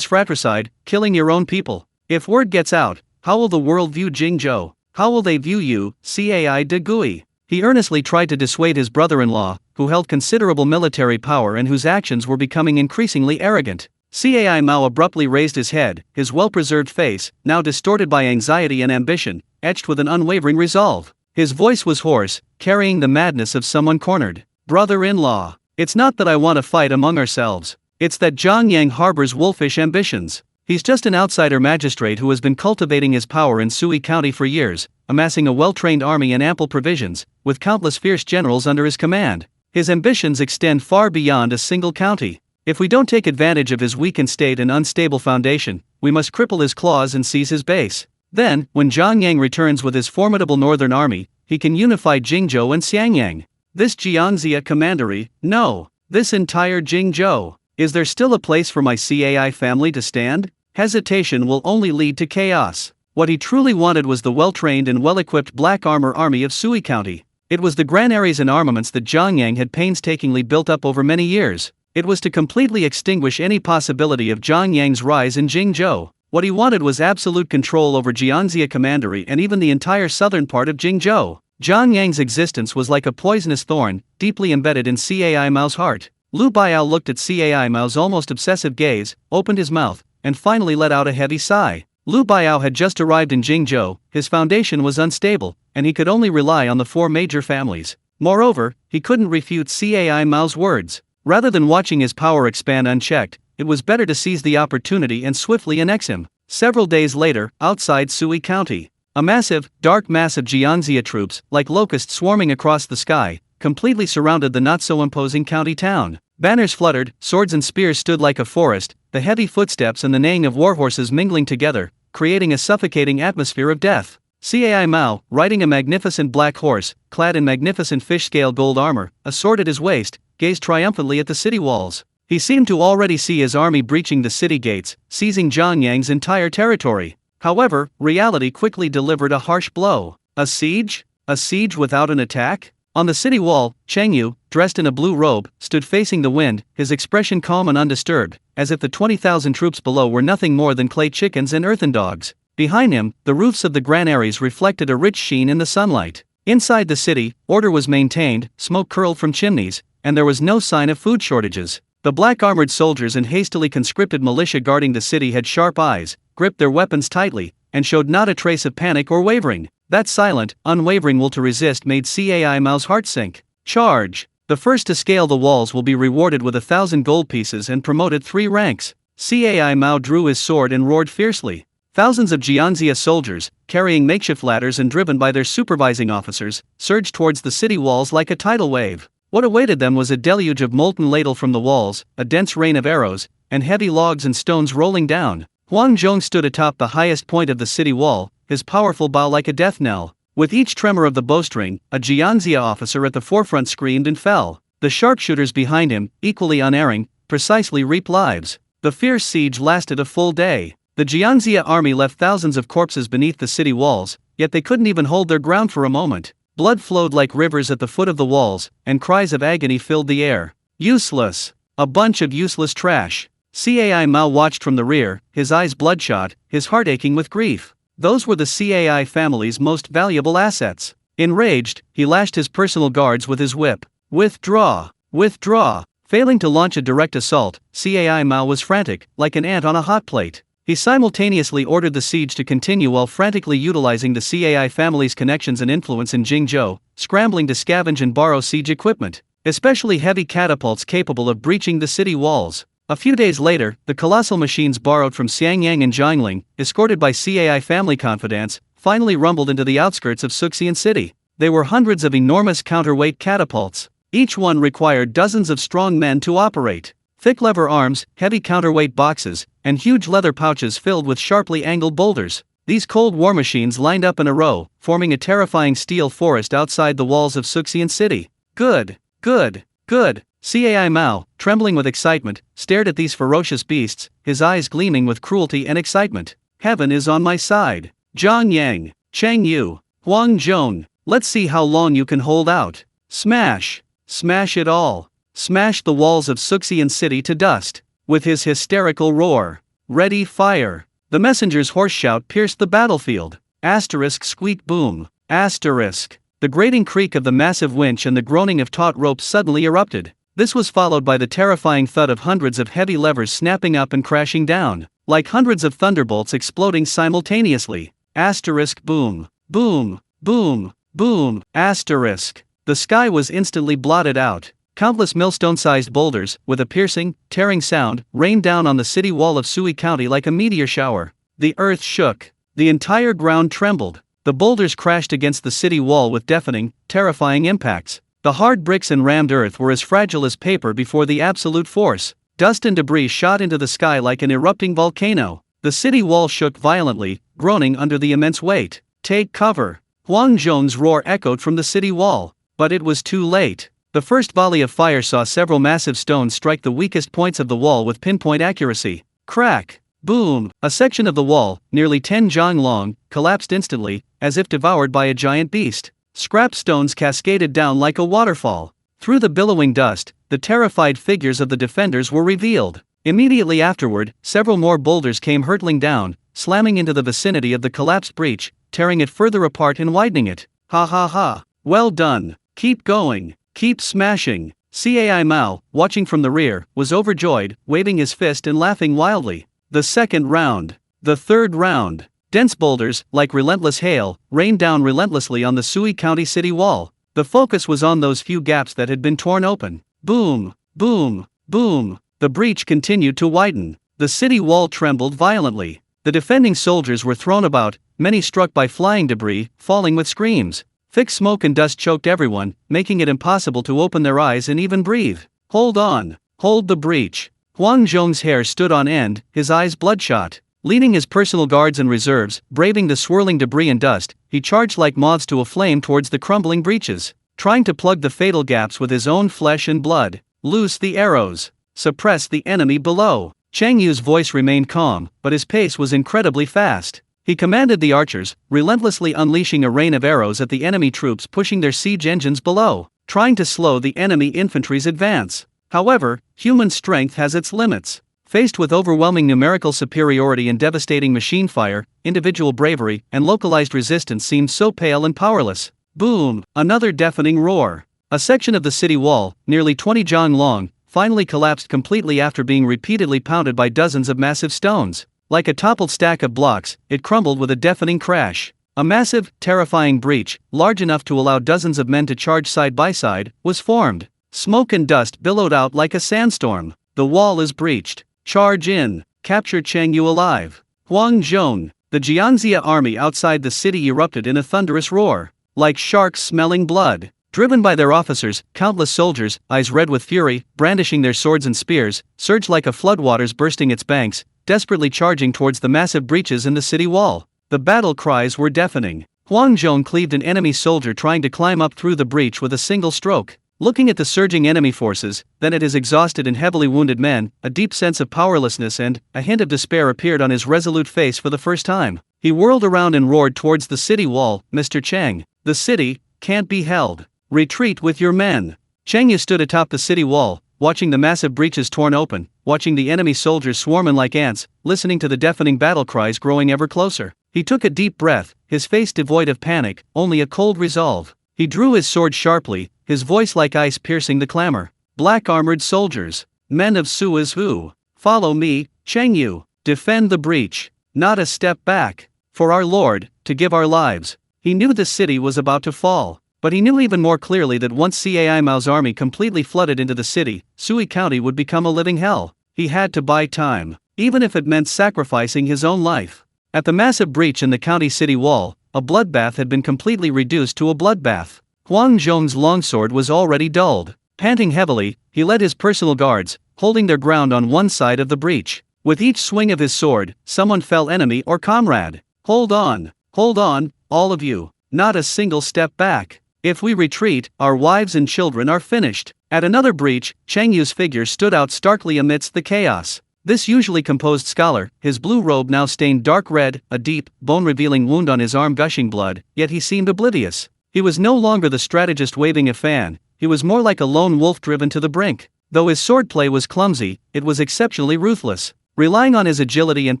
fratricide, killing your own people? If word gets out, how will the world view Jingzhou? How will they view you, Cai Degui? He earnestly tried to dissuade his brother-in-law, who held considerable military power and whose actions were becoming increasingly arrogant. Cai Mao abruptly raised his head, his well-preserved face, now distorted by anxiety and ambition, etched with an unwavering resolve. His voice was hoarse, carrying the madness of someone cornered. Brother-in-law, it's not that I want to fight among ourselves. It's that Zhang Yang harbors wolfish ambitions. He's just an outsider magistrate who has been cultivating his power in Sui County for years, amassing a well-trained army and ample provisions, with countless fierce generals under his command. His ambitions extend far beyond a single county. If we don't take advantage of his weakened state and unstable foundation, we must cripple his claws and seize his base. Then, when Zhang Yang returns with his formidable northern army, he can unify Jingzhou and Xiangyang. This Jiangxia commandery, no. This entire Jingzhou. Is there still a place for my CAI family to stand? Hesitation will only lead to chaos. What he truly wanted was the well-trained and well-equipped black armor army of Sui County. It was the granaries and armaments that Zhang Yang had painstakingly built up over many years. It was to completely extinguish any possibility of Zhang Yang's rise in Jingzhou. What he wanted was absolute control over Jiangxia Commandery and even the entire southern part of Jingzhou. Zhang Yang's existence was like a poisonous thorn, deeply embedded in Cai Mao's heart. Lu Biao looked at Cai Mao's almost obsessive gaze, opened his mouth, and finally let out a heavy sigh. Lu Biao had just arrived in Jingzhou, his foundation was unstable, and he could only rely on the four major families. Moreover, he couldn't refute Cai Mao's words. Rather than watching his power expand unchecked, it was better to seize the opportunity and swiftly annex him. Several days later, outside Sui County, a massive, dark mass of Jiangxia troops, like locusts swarming across the sky, completely surrounded the not-so-imposing county town. Banners fluttered, swords and spears stood like a forest, the heavy footsteps and the neighing of warhorses mingling together, creating a suffocating atmosphere of death. Cai Mao, riding a magnificent black horse, clad in magnificent fish-scale gold armor, a sword at his waist, gazed triumphantly at the city walls. He seemed to already see his army breaching the city gates, seizing Zhang Yang's entire territory. However, reality quickly delivered a harsh blow. A siege? A siege without an attack? On the city wall, Cheng Yu, dressed in a blue robe, stood facing the wind, his expression calm and undisturbed, as if the 20,000 troops below were nothing more than clay chickens and earthen dogs. Behind him, the roofs of the granaries reflected a rich sheen in the sunlight. Inside the city, order was maintained, smoke curled from chimneys, and there was no sign of food shortages. The black-armored soldiers and hastily conscripted militia guarding the city had sharp eyes, gripped their weapons tightly, and showed not a trace of panic or wavering. That silent, unwavering will to resist made Cai Mao's heart sink. Charge! The first to scale the walls will be rewarded with 1,000 gold pieces and promoted 3 ranks. Cai Mao drew his sword and roared fiercely. Thousands of Jiangxia soldiers, carrying makeshift ladders and driven by their supervising officers, surged towards the city walls like a tidal wave. What awaited them was a deluge of molten ladle from the walls, a dense rain of arrows, and heavy logs and stones rolling down. Huang Zhong stood atop the highest point of the city wall, his powerful bow like a death knell. With each tremor of the bowstring, a Jiangxia officer at the forefront screamed and fell. The sharpshooters behind him, equally unerring, precisely reaped lives. The fierce siege lasted a full day. The Jiangxia army left thousands of corpses beneath the city walls, yet they couldn't even hold their ground for a moment. Blood flowed like rivers at the foot of the walls, and cries of agony filled the air. Useless! A bunch of useless trash. Cai Mao watched from the rear, his eyes bloodshot, his heart aching with grief. Those were the Cai family's most valuable assets. Enraged, he lashed his personal guards with his whip. Withdraw! Withdraw! Failing to launch a direct assault, Cai Mao was frantic, like an ant on a hot plate. He simultaneously ordered the siege to continue while frantically utilizing the Cai family's connections and influence in Jingzhou, scrambling to scavenge and borrow siege equipment, especially heavy catapults capable of breaching the city walls. A few days later, the colossal machines borrowed from Xiangyang and Jiangling, escorted by Cai family confidants, finally rumbled into the outskirts of Suxian City. They were hundreds of enormous counterweight catapults. Each one required dozens of strong men to operate. Thick lever arms, heavy counterweight boxes, and huge leather pouches filled with sharply angled boulders. These cold war machines lined up in a row, forming a terrifying steel forest outside the walls of Suxian City. Good, good, good. Cai Mao, trembling with excitement, stared at these ferocious beasts, his eyes gleaming with cruelty and excitement. Heaven is on my side. Zhang Yang, Cheng Yu, Huang Zhong, let's see how long you can hold out. Smash! Smash it all! Smash the walls of Suxian City to dust. With his hysterical roar. Ready, fire! The messenger's hoarse shout pierced the battlefield. Asterisk squeak boom. Asterisk. The grating creak of the massive winch and the groaning of taut ropes suddenly erupted. This was followed by the terrifying thud of hundreds of heavy levers snapping up and crashing down, like hundreds of thunderbolts exploding simultaneously. Asterisk boom. Boom. Boom. Boom. Asterisk. The sky was instantly blotted out. Countless millstone-sized boulders, with a piercing, tearing sound, rained down on the city wall of Sui County like a meteor shower. The earth shook. The entire ground trembled. The boulders crashed against the city wall with deafening, terrifying impacts. The hard bricks and rammed earth were as fragile as paper before the absolute force. Dust and debris shot into the sky like an erupting volcano. The city wall shook violently, groaning under the immense weight. Take cover! Huang Zhong's roar echoed from the city wall. But it was too late. The first volley of fire saw several massive stones strike the weakest points of the wall with pinpoint accuracy. Crack! Boom! A section of the wall, nearly 10 jang long, collapsed instantly, as if devoured by a giant beast. Scrap stones cascaded down like a waterfall. Through the billowing dust, the terrified figures of the defenders were revealed. Immediately afterward, several more boulders came hurtling down, slamming into the vicinity of the collapsed breach, tearing it further apart and widening it. Ha ha ha! Well done! Keep going! Keep smashing! Cai Mao, watching from the rear, was overjoyed, waving his fist and laughing wildly. The second round. The third round. Dense boulders, like relentless hail, rained down relentlessly on the Sui County city wall. The focus was on those few gaps that had been torn open. Boom! Boom! Boom! The breach continued to widen. The city wall trembled violently. The defending soldiers were thrown about, many struck by flying debris, falling with screams. Thick smoke and dust choked everyone, making it impossible to open their eyes and even breathe. Hold on! Hold the breach! Huang Zhong's hair stood on end, his eyes bloodshot. Leading his personal guards and reserves, braving the swirling debris and dust, he charged like moths to a flame towards the crumbling breaches, trying to plug the fatal gaps with his own flesh and blood. Loose the arrows. Suppress the enemy below. Cheng Yu's voice remained calm, but his pace was incredibly fast. He commanded the archers, relentlessly unleashing a rain of arrows at the enemy troops pushing their siege engines below, trying to slow the enemy infantry's advance. However, human strength has its limits. Faced with overwhelming numerical superiority and devastating machine fire, individual bravery and localized resistance seemed so pale and powerless. Boom! Another deafening roar. A section of the city wall, nearly 20 jang long, finally collapsed completely after being repeatedly pounded by dozens of massive stones. Like a toppled stack of blocks, it crumbled with a deafening crash. A massive, terrifying breach, large enough to allow dozens of men to charge side by side, was formed. Smoke and dust billowed out like a sandstorm. The wall is breached. Charge in. Capture Cheng Yu alive. Huang Zhong. The Jianxia army outside the city erupted in a thunderous roar. Like sharks smelling blood. Driven by their officers, countless soldiers, eyes red with fury, brandishing their swords and spears, surged like a floodwaters bursting its banks, desperately charging towards the massive breaches in the city wall. The battle cries were deafening. Huang Zhong cleaved an enemy soldier trying to climb up through the breach with a single stroke. Looking at the surging enemy forces, then at his exhausted and heavily wounded men, a deep sense of powerlessness and a hint of despair appeared on his resolute face for the first time. He whirled around and roared towards the city wall. Mr. Cheng, the city can't be held. Retreat with your men. Cheng Yu stood atop the city wall, watching the massive breaches torn open, watching the enemy soldiers swarming like ants, listening to the deafening battle cries growing ever closer. He took a deep breath, his face devoid of panic, only a cold resolve. He drew his sword sharply, his voice like ice piercing the clamor. Black armored soldiers, men of Sua's Hu, follow me, Cheng Yu, defend the breach, not a step back, for our Lord, to give our lives. He knew the city was about to fall, but he knew even more clearly that once Cai Mao's army completely flooded into the city, Sui County would become a living hell. He had to buy time, even if it meant sacrificing his own life. At the massive breach in the county city wall, a bloodbath had been completely reduced to a bloodbath. Huang Zhong's longsword was already dulled. Panting heavily, he led his personal guards, holding their ground on one side of the breach. With each swing of his sword, someone fell enemy or comrade. Hold on, all of you, not a single step back. If we retreat, our wives and children are finished. At another breach, Cheng Yu's figure stood out starkly amidst the chaos. This usually composed scholar, his blue robe now stained dark red, a deep, bone-revealing wound on his arm gushing blood, yet he seemed oblivious. He was no longer the strategist waving a fan, he was more like a lone wolf driven to the brink. Though his swordplay was clumsy, it was exceptionally ruthless. Relying on his agility and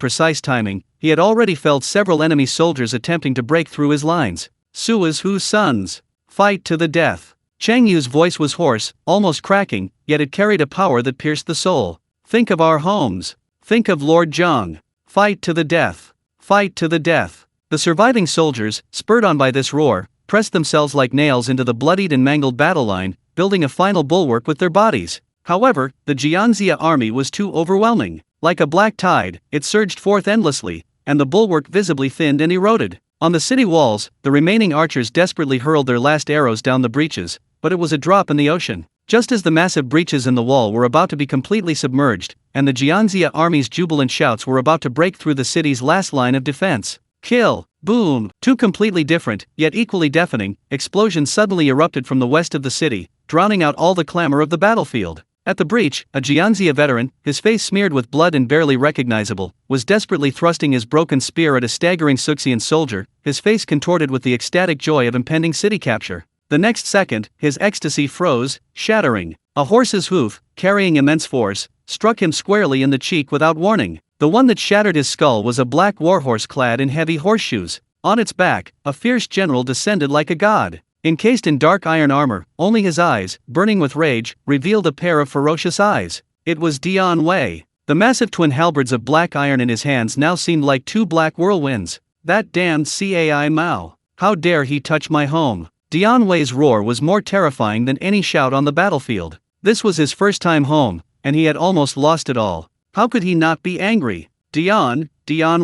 precise timing, he had already felled several enemy soldiers attempting to break through his lines. Sua's Hu sons, fight to the death. Cheng Yu's voice was hoarse, almost cracking, yet it carried a power that pierced the soul. Think of our homes. Think of Lord Zhang. Fight to the death. Fight to the death. The surviving soldiers, spurred on by this roar, pressed themselves like nails into the bloodied and mangled battle line, building a final bulwark with their bodies. However, the Jianxia army was too overwhelming. Like a black tide, it surged forth endlessly, and the bulwark visibly thinned and eroded. On the city walls, the remaining archers desperately hurled their last arrows down the breaches, but it was a drop in the ocean. Just as the massive breaches in the wall were about to be completely submerged, and the Jianxia army's jubilant shouts were about to break through the city's last line of defense, Kill! Boom! Two completely different, yet equally deafening, explosions suddenly erupted from the west of the city, drowning out all the clamor of the battlefield. At the breach, a Jianxia veteran, his face smeared with blood and barely recognizable, was desperately thrusting his broken spear at a staggering Suxian soldier, his face contorted with the ecstatic joy of impending city capture. The next second, his ecstasy froze, shattering. A horse's hoof, carrying immense force, struck him squarely in the cheek without warning. The one that shattered his skull was a black warhorse clad in heavy horseshoes. On its back, a fierce general descended like a god. Encased in dark iron armor, only his eyes, burning with rage, revealed a pair of ferocious eyes. It was Dian Wei. The massive twin halberds of black iron in his hands now seemed like two black whirlwinds. That damned Cai Mao! How dare he touch my home! Dian Wei's roar was more terrifying than any shout on the battlefield. This was his first time home, and he had almost lost it all. How could he not be angry? Dian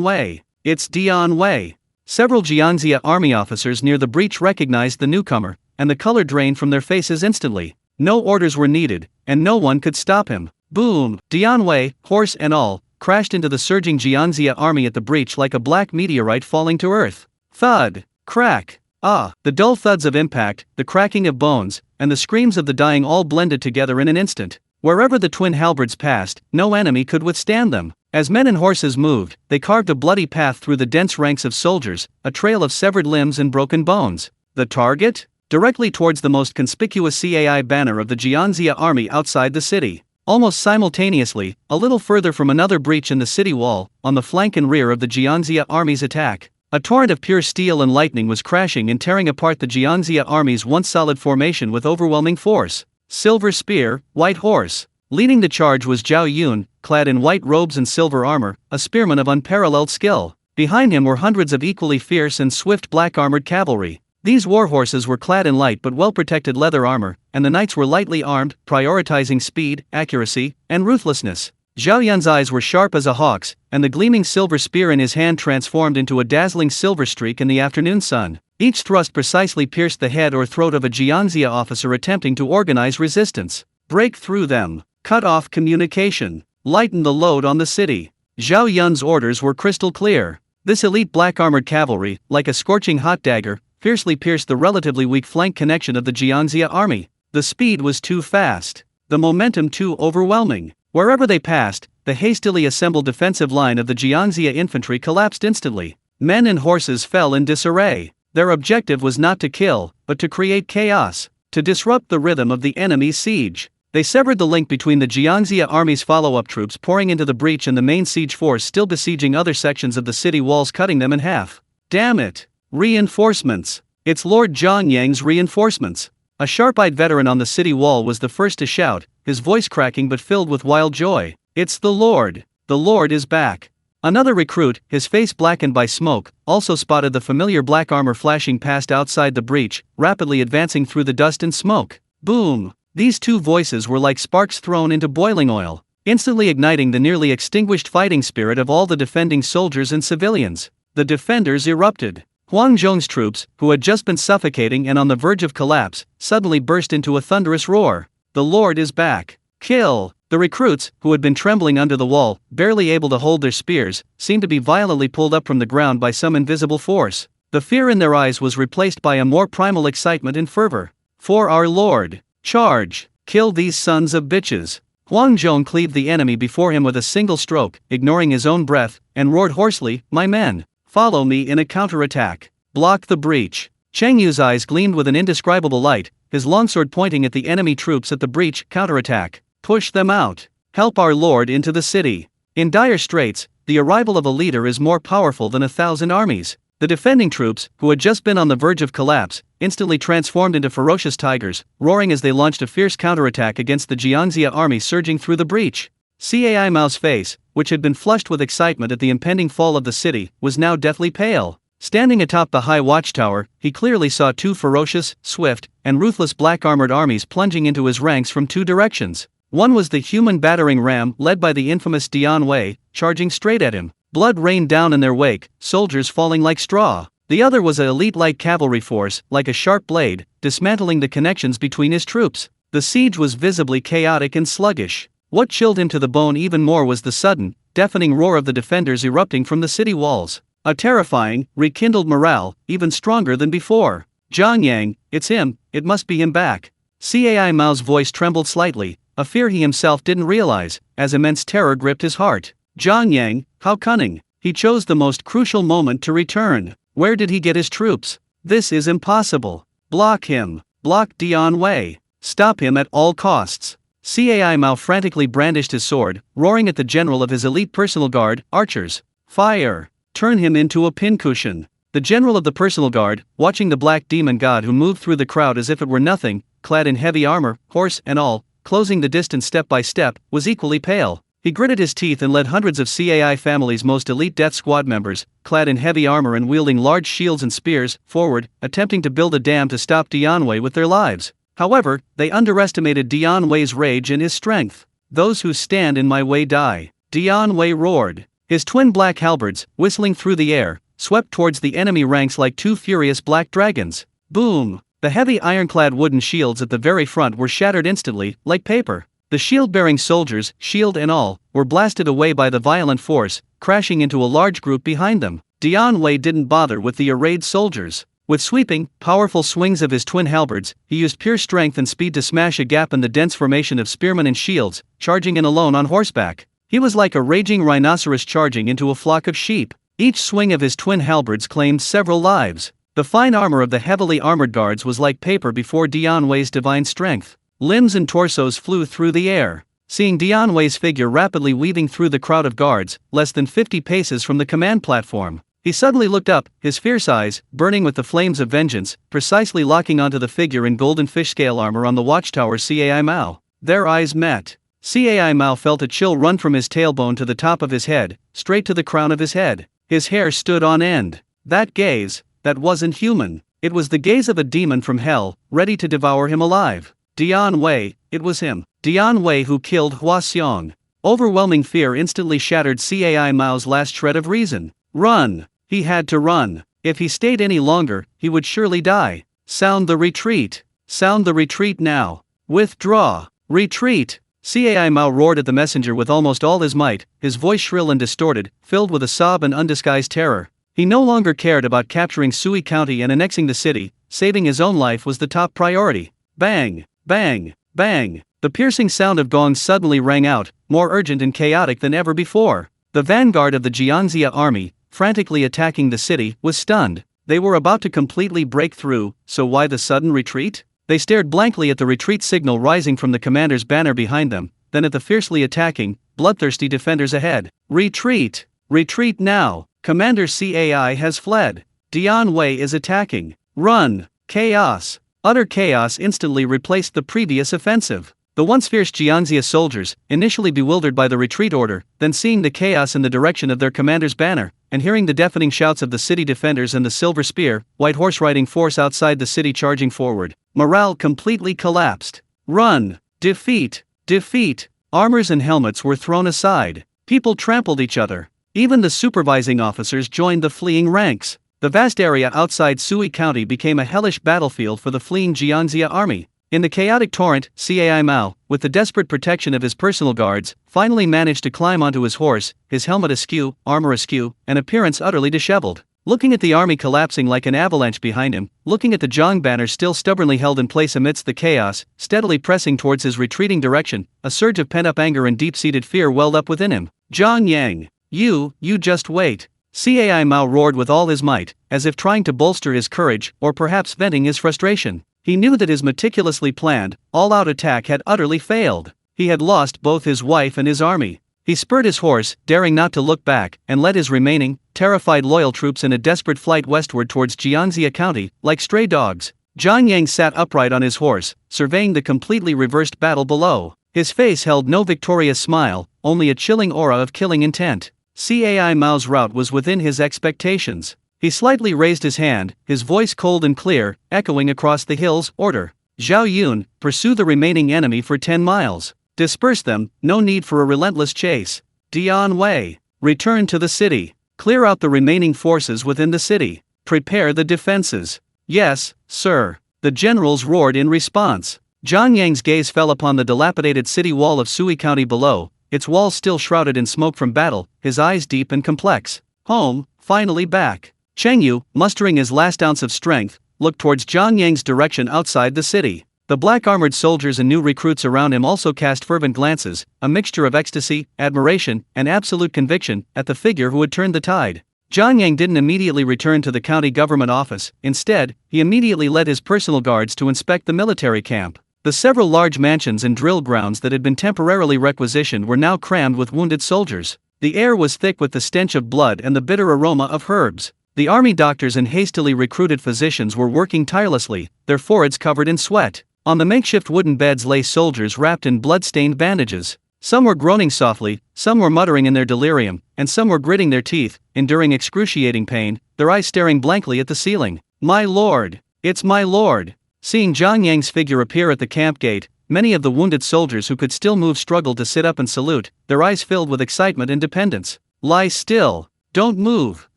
Wei. It's Dian Wei. Several Jianxia army officers near the breach recognized the newcomer, and the color drained from their faces instantly. No orders were needed, and no one could stop him. Boom! Dian Wei, horse and all, crashed into the surging Jianxia army at the breach like a black meteorite falling to earth. Thud! Crack! Ah! The dull thuds of impact, the cracking of bones, and the screams of the dying all blended together in an instant. Wherever the twin halberds passed, no enemy could withstand them. As men and horses moved, they carved a bloody path through the dense ranks of soldiers, a trail of severed limbs and broken bones. The target? Directly towards the most conspicuous CAI banner of the Jianxia army outside the city. Almost simultaneously, a little further from another breach in the city wall, on the flank and rear of the Jianxia army's attack, a torrent of pure steel and lightning was crashing and tearing apart the Jianxia army's once solid formation with overwhelming force. Silver spear, white horse. Leading the charge was Zhao Yun, clad in white robes and silver armor, a spearman of unparalleled skill. Behind him were hundreds of equally fierce and swift black-armored cavalry. These warhorses were clad in light but well-protected leather armor, and the knights were lightly armed, prioritizing speed, accuracy, and ruthlessness. Zhao Yun's eyes were sharp as a hawk's, and the gleaming silver spear in his hand transformed into a dazzling silver streak in the afternoon sun. Each thrust precisely pierced the head or throat of a Jianxia officer attempting to organize resistance. Break through them. Cut off communication. Lighten the load on the city. Zhao Yun's orders were crystal clear. This elite black-armored cavalry, like a scorching hot dagger, fiercely pierced the relatively weak flank connection of the Jianxia army. The speed was too fast. The momentum too overwhelming. Wherever they passed, the hastily assembled defensive line of the Jianxia infantry collapsed instantly. Men and horses fell in disarray. Their objective was not to kill, but to create chaos, to disrupt the rhythm of the enemy's siege. They severed the link between the Jianxia army's follow-up troops pouring into the breach and the main siege force still besieging other sections of the city walls, cutting them in half. Damn it! Reinforcements! It's Lord Zhang Yang's reinforcements! A sharp-eyed veteran on the city wall was the first to shout, his voice cracking but filled with wild joy. It's the Lord! The Lord is back! Another recruit, his face blackened by smoke, also spotted the familiar black armor flashing past outside the breach, rapidly advancing through the dust and smoke. Boom! These two voices were like sparks thrown into boiling oil, instantly igniting the nearly extinguished fighting spirit of all the defending soldiers and civilians. The defenders erupted. Huang Zhong's troops, who had just been suffocating and on the verge of collapse, suddenly burst into a thunderous roar. The Lord is back! Kill! The recruits, who had been trembling under the wall, barely able to hold their spears, seemed to be violently pulled up from the ground by some invisible force. The fear in their eyes was replaced by a more primal excitement and fervor. For our Lord! Charge! Kill these sons of bitches! Huang Zhong cleaved the enemy before him with a single stroke, ignoring his own breath, and roared hoarsely, "My men! Follow me in a counterattack! Block the breach!" Cheng Yu's eyes gleamed with an indescribable light, his longsword pointing at the enemy troops at the breach. Counterattack! Push them out! Help our Lord into the city! In dire straits, the arrival of a leader is more powerful than 1,000 armies. The defending troops, who had just been on the verge of collapse, instantly transformed into ferocious tigers, roaring as they launched a fierce counterattack against the Jianxia army surging through the breach. Cai Mao's face, which had been flushed with excitement at the impending fall of the city, was now deathly pale. Standing atop the high watchtower, he clearly saw two ferocious, swift, and ruthless black-armored armies plunging into his ranks from two directions. One was the human battering ram led by the infamous Dian Wei, charging straight at him. Blood rained down in their wake, soldiers falling like straw. The other was an elite light cavalry force, like a sharp blade, dismantling the connections between his troops. The siege was visibly chaotic and sluggish. What chilled him to the bone even more was the sudden, deafening roar of the defenders erupting from the city walls. A terrifying, rekindled morale, even stronger than before. Jiang Yang, it's him, it must be him back. Cai Mao's voice trembled slightly, a fear he himself didn't realize, as immense terror gripped his heart. Jiang Yang, how cunning. He chose the most crucial moment to return. Where did he get his troops? This is impossible. Block him. Block Dian Wei. Stop him at all costs. Cai Mao frantically brandished his sword, roaring at the general of his elite personal guard, archers. Fire! Turn him into a pincushion. The general of the personal guard, watching the black demon god who moved through the crowd as if it were nothing, clad in heavy armor, horse and all, closing the distance step by step, was equally pale. He gritted his teeth and led hundreds of CAI family's most elite death squad members, clad in heavy armor and wielding large shields and spears, forward, attempting to build a dam to stop Dian Wei with their lives. However, they underestimated Dian Wei's rage and his strength. Those who stand in my way die. Dian Wei roared. His twin black halberds, whistling through the air, swept towards the enemy ranks like two furious black dragons. Boom! The heavy ironclad wooden shields at the very front were shattered instantly, like paper. The shield-bearing soldiers, shield and all, were blasted away by the violent force, crashing into a large group behind them. Dian Wei didn't bother with the arrayed soldiers. With sweeping, powerful swings of his twin halberds, he used pure strength and speed to smash a gap in the dense formation of spearmen and shields, charging in alone on horseback. He was like a raging rhinoceros charging into a flock of sheep. Each swing of his twin halberds claimed several lives. The fine armor of the heavily armored guards was like paper before Dian Wei's divine strength. Limbs and torsos flew through the air. Seeing Dian Wei's figure rapidly weaving through the crowd of guards, less than 50 paces from the command platform, he suddenly looked up, his fierce eyes, burning with the flames of vengeance, precisely locking onto the figure in golden fish-scale armor on the watchtower Cai Mao. Their eyes met. Cai Mao felt a chill run from his tailbone to the top of his head, straight to the crown of his head. His hair stood on end. That gaze, that wasn't human. It was the gaze of a demon from hell, ready to devour him alive. Dian Wei, it was him. Dian Wei who killed Hua Xiong. Overwhelming fear instantly shattered Cai Mao's last shred of reason. Run! He had to run. If he stayed any longer, he would surely die. Sound the retreat. Sound the retreat now. Withdraw. Retreat. Cai Mao roared at the messenger with almost all his might, his voice shrill and distorted, filled with a sob and undisguised terror. He no longer cared about capturing Sui County and annexing the city. Saving his own life was the top priority. Bang! Bang! Bang! The piercing sound of gongs suddenly rang out, more urgent and chaotic than ever before. The vanguard of the Jiangxia army, frantically attacking the city, was stunned. They were about to completely break through, so why the sudden retreat? They stared blankly at the retreat signal rising from the commander's banner behind them, then at the fiercely attacking, bloodthirsty defenders ahead. Retreat! Retreat now! Commander Cai has fled. Dian Wei is attacking. Run! Chaos! Utter chaos instantly replaced the previous offensive. The once fierce Jiangxia soldiers, initially bewildered by the retreat order, then seeing the chaos in the direction of their commander's banner, and hearing the deafening shouts of the city defenders and the silver spear, white horse riding force outside the city charging forward, morale completely collapsed. Run! Defeat! Defeat! Armors and helmets were thrown aside. People trampled each other. Even the supervising officers joined the fleeing ranks. The vast area outside Sui County became a hellish battlefield for the fleeing Jiangxia army. In the chaotic torrent, Cai Mao, with the desperate protection of his personal guards, finally managed to climb onto his horse, his helmet askew, armor askew, and appearance utterly disheveled. Looking at the army collapsing like an avalanche behind him, looking at the Zhang banner still stubbornly held in place amidst the chaos, steadily pressing towards his retreating direction, a surge of pent-up anger and deep-seated fear welled up within him. Zhang Yang, you just wait. Cai Mao roared with all his might, as if trying to bolster his courage, or perhaps venting his frustration. He knew that his meticulously planned, all-out attack had utterly failed. He had lost both his wife and his army. He spurred his horse, daring not to look back, and led his remaining, terrified loyal troops in a desperate flight westward towards Jiangxia County, like stray dogs. Zhang Yang sat upright on his horse, surveying the completely reversed battle below. His face held no victorious smile, only a chilling aura of killing intent. Cai Mao's rout was within his expectations. He slightly raised his hand, his voice cold and clear, echoing across the hills. Order. Zhao Yun, pursue the remaining enemy for 10 miles. Disperse them, no need for a relentless chase. Dian Wei, return to the city. Clear out the remaining forces within the city. Prepare the defenses. Yes, sir. The generals roared in response. Zhang Yang's gaze fell upon the dilapidated city wall of Sui County below, its walls still shrouded in smoke from battle, his eyes deep and complex. Home, finally back. Cheng Yu, mustering his last ounce of strength, looked towards Zhang Yang's direction outside the city. The black-armored soldiers and new recruits around him also cast fervent glances, a mixture of ecstasy, admiration, and absolute conviction, at the figure who had turned the tide. Zhang Yang didn't immediately return to the county government office. Instead, he immediately led his personal guards to inspect the military camp. The several large mansions and drill grounds that had been temporarily requisitioned were now crammed with wounded soldiers. The air was thick with the stench of blood and the bitter aroma of herbs. The army doctors and hastily recruited physicians were working tirelessly, their foreheads covered in sweat. On the makeshift wooden beds lay soldiers wrapped in blood-stained bandages. Some were groaning softly, some were muttering in their delirium, and some were gritting their teeth, enduring excruciating pain, their eyes staring blankly at the ceiling. "My lord! It's my lord!" Seeing Zhang Yang's figure appear at the camp gate, many of the wounded soldiers who could still move struggled to sit up and salute, their eyes filled with excitement and dependence. "Lie still! Don't move!"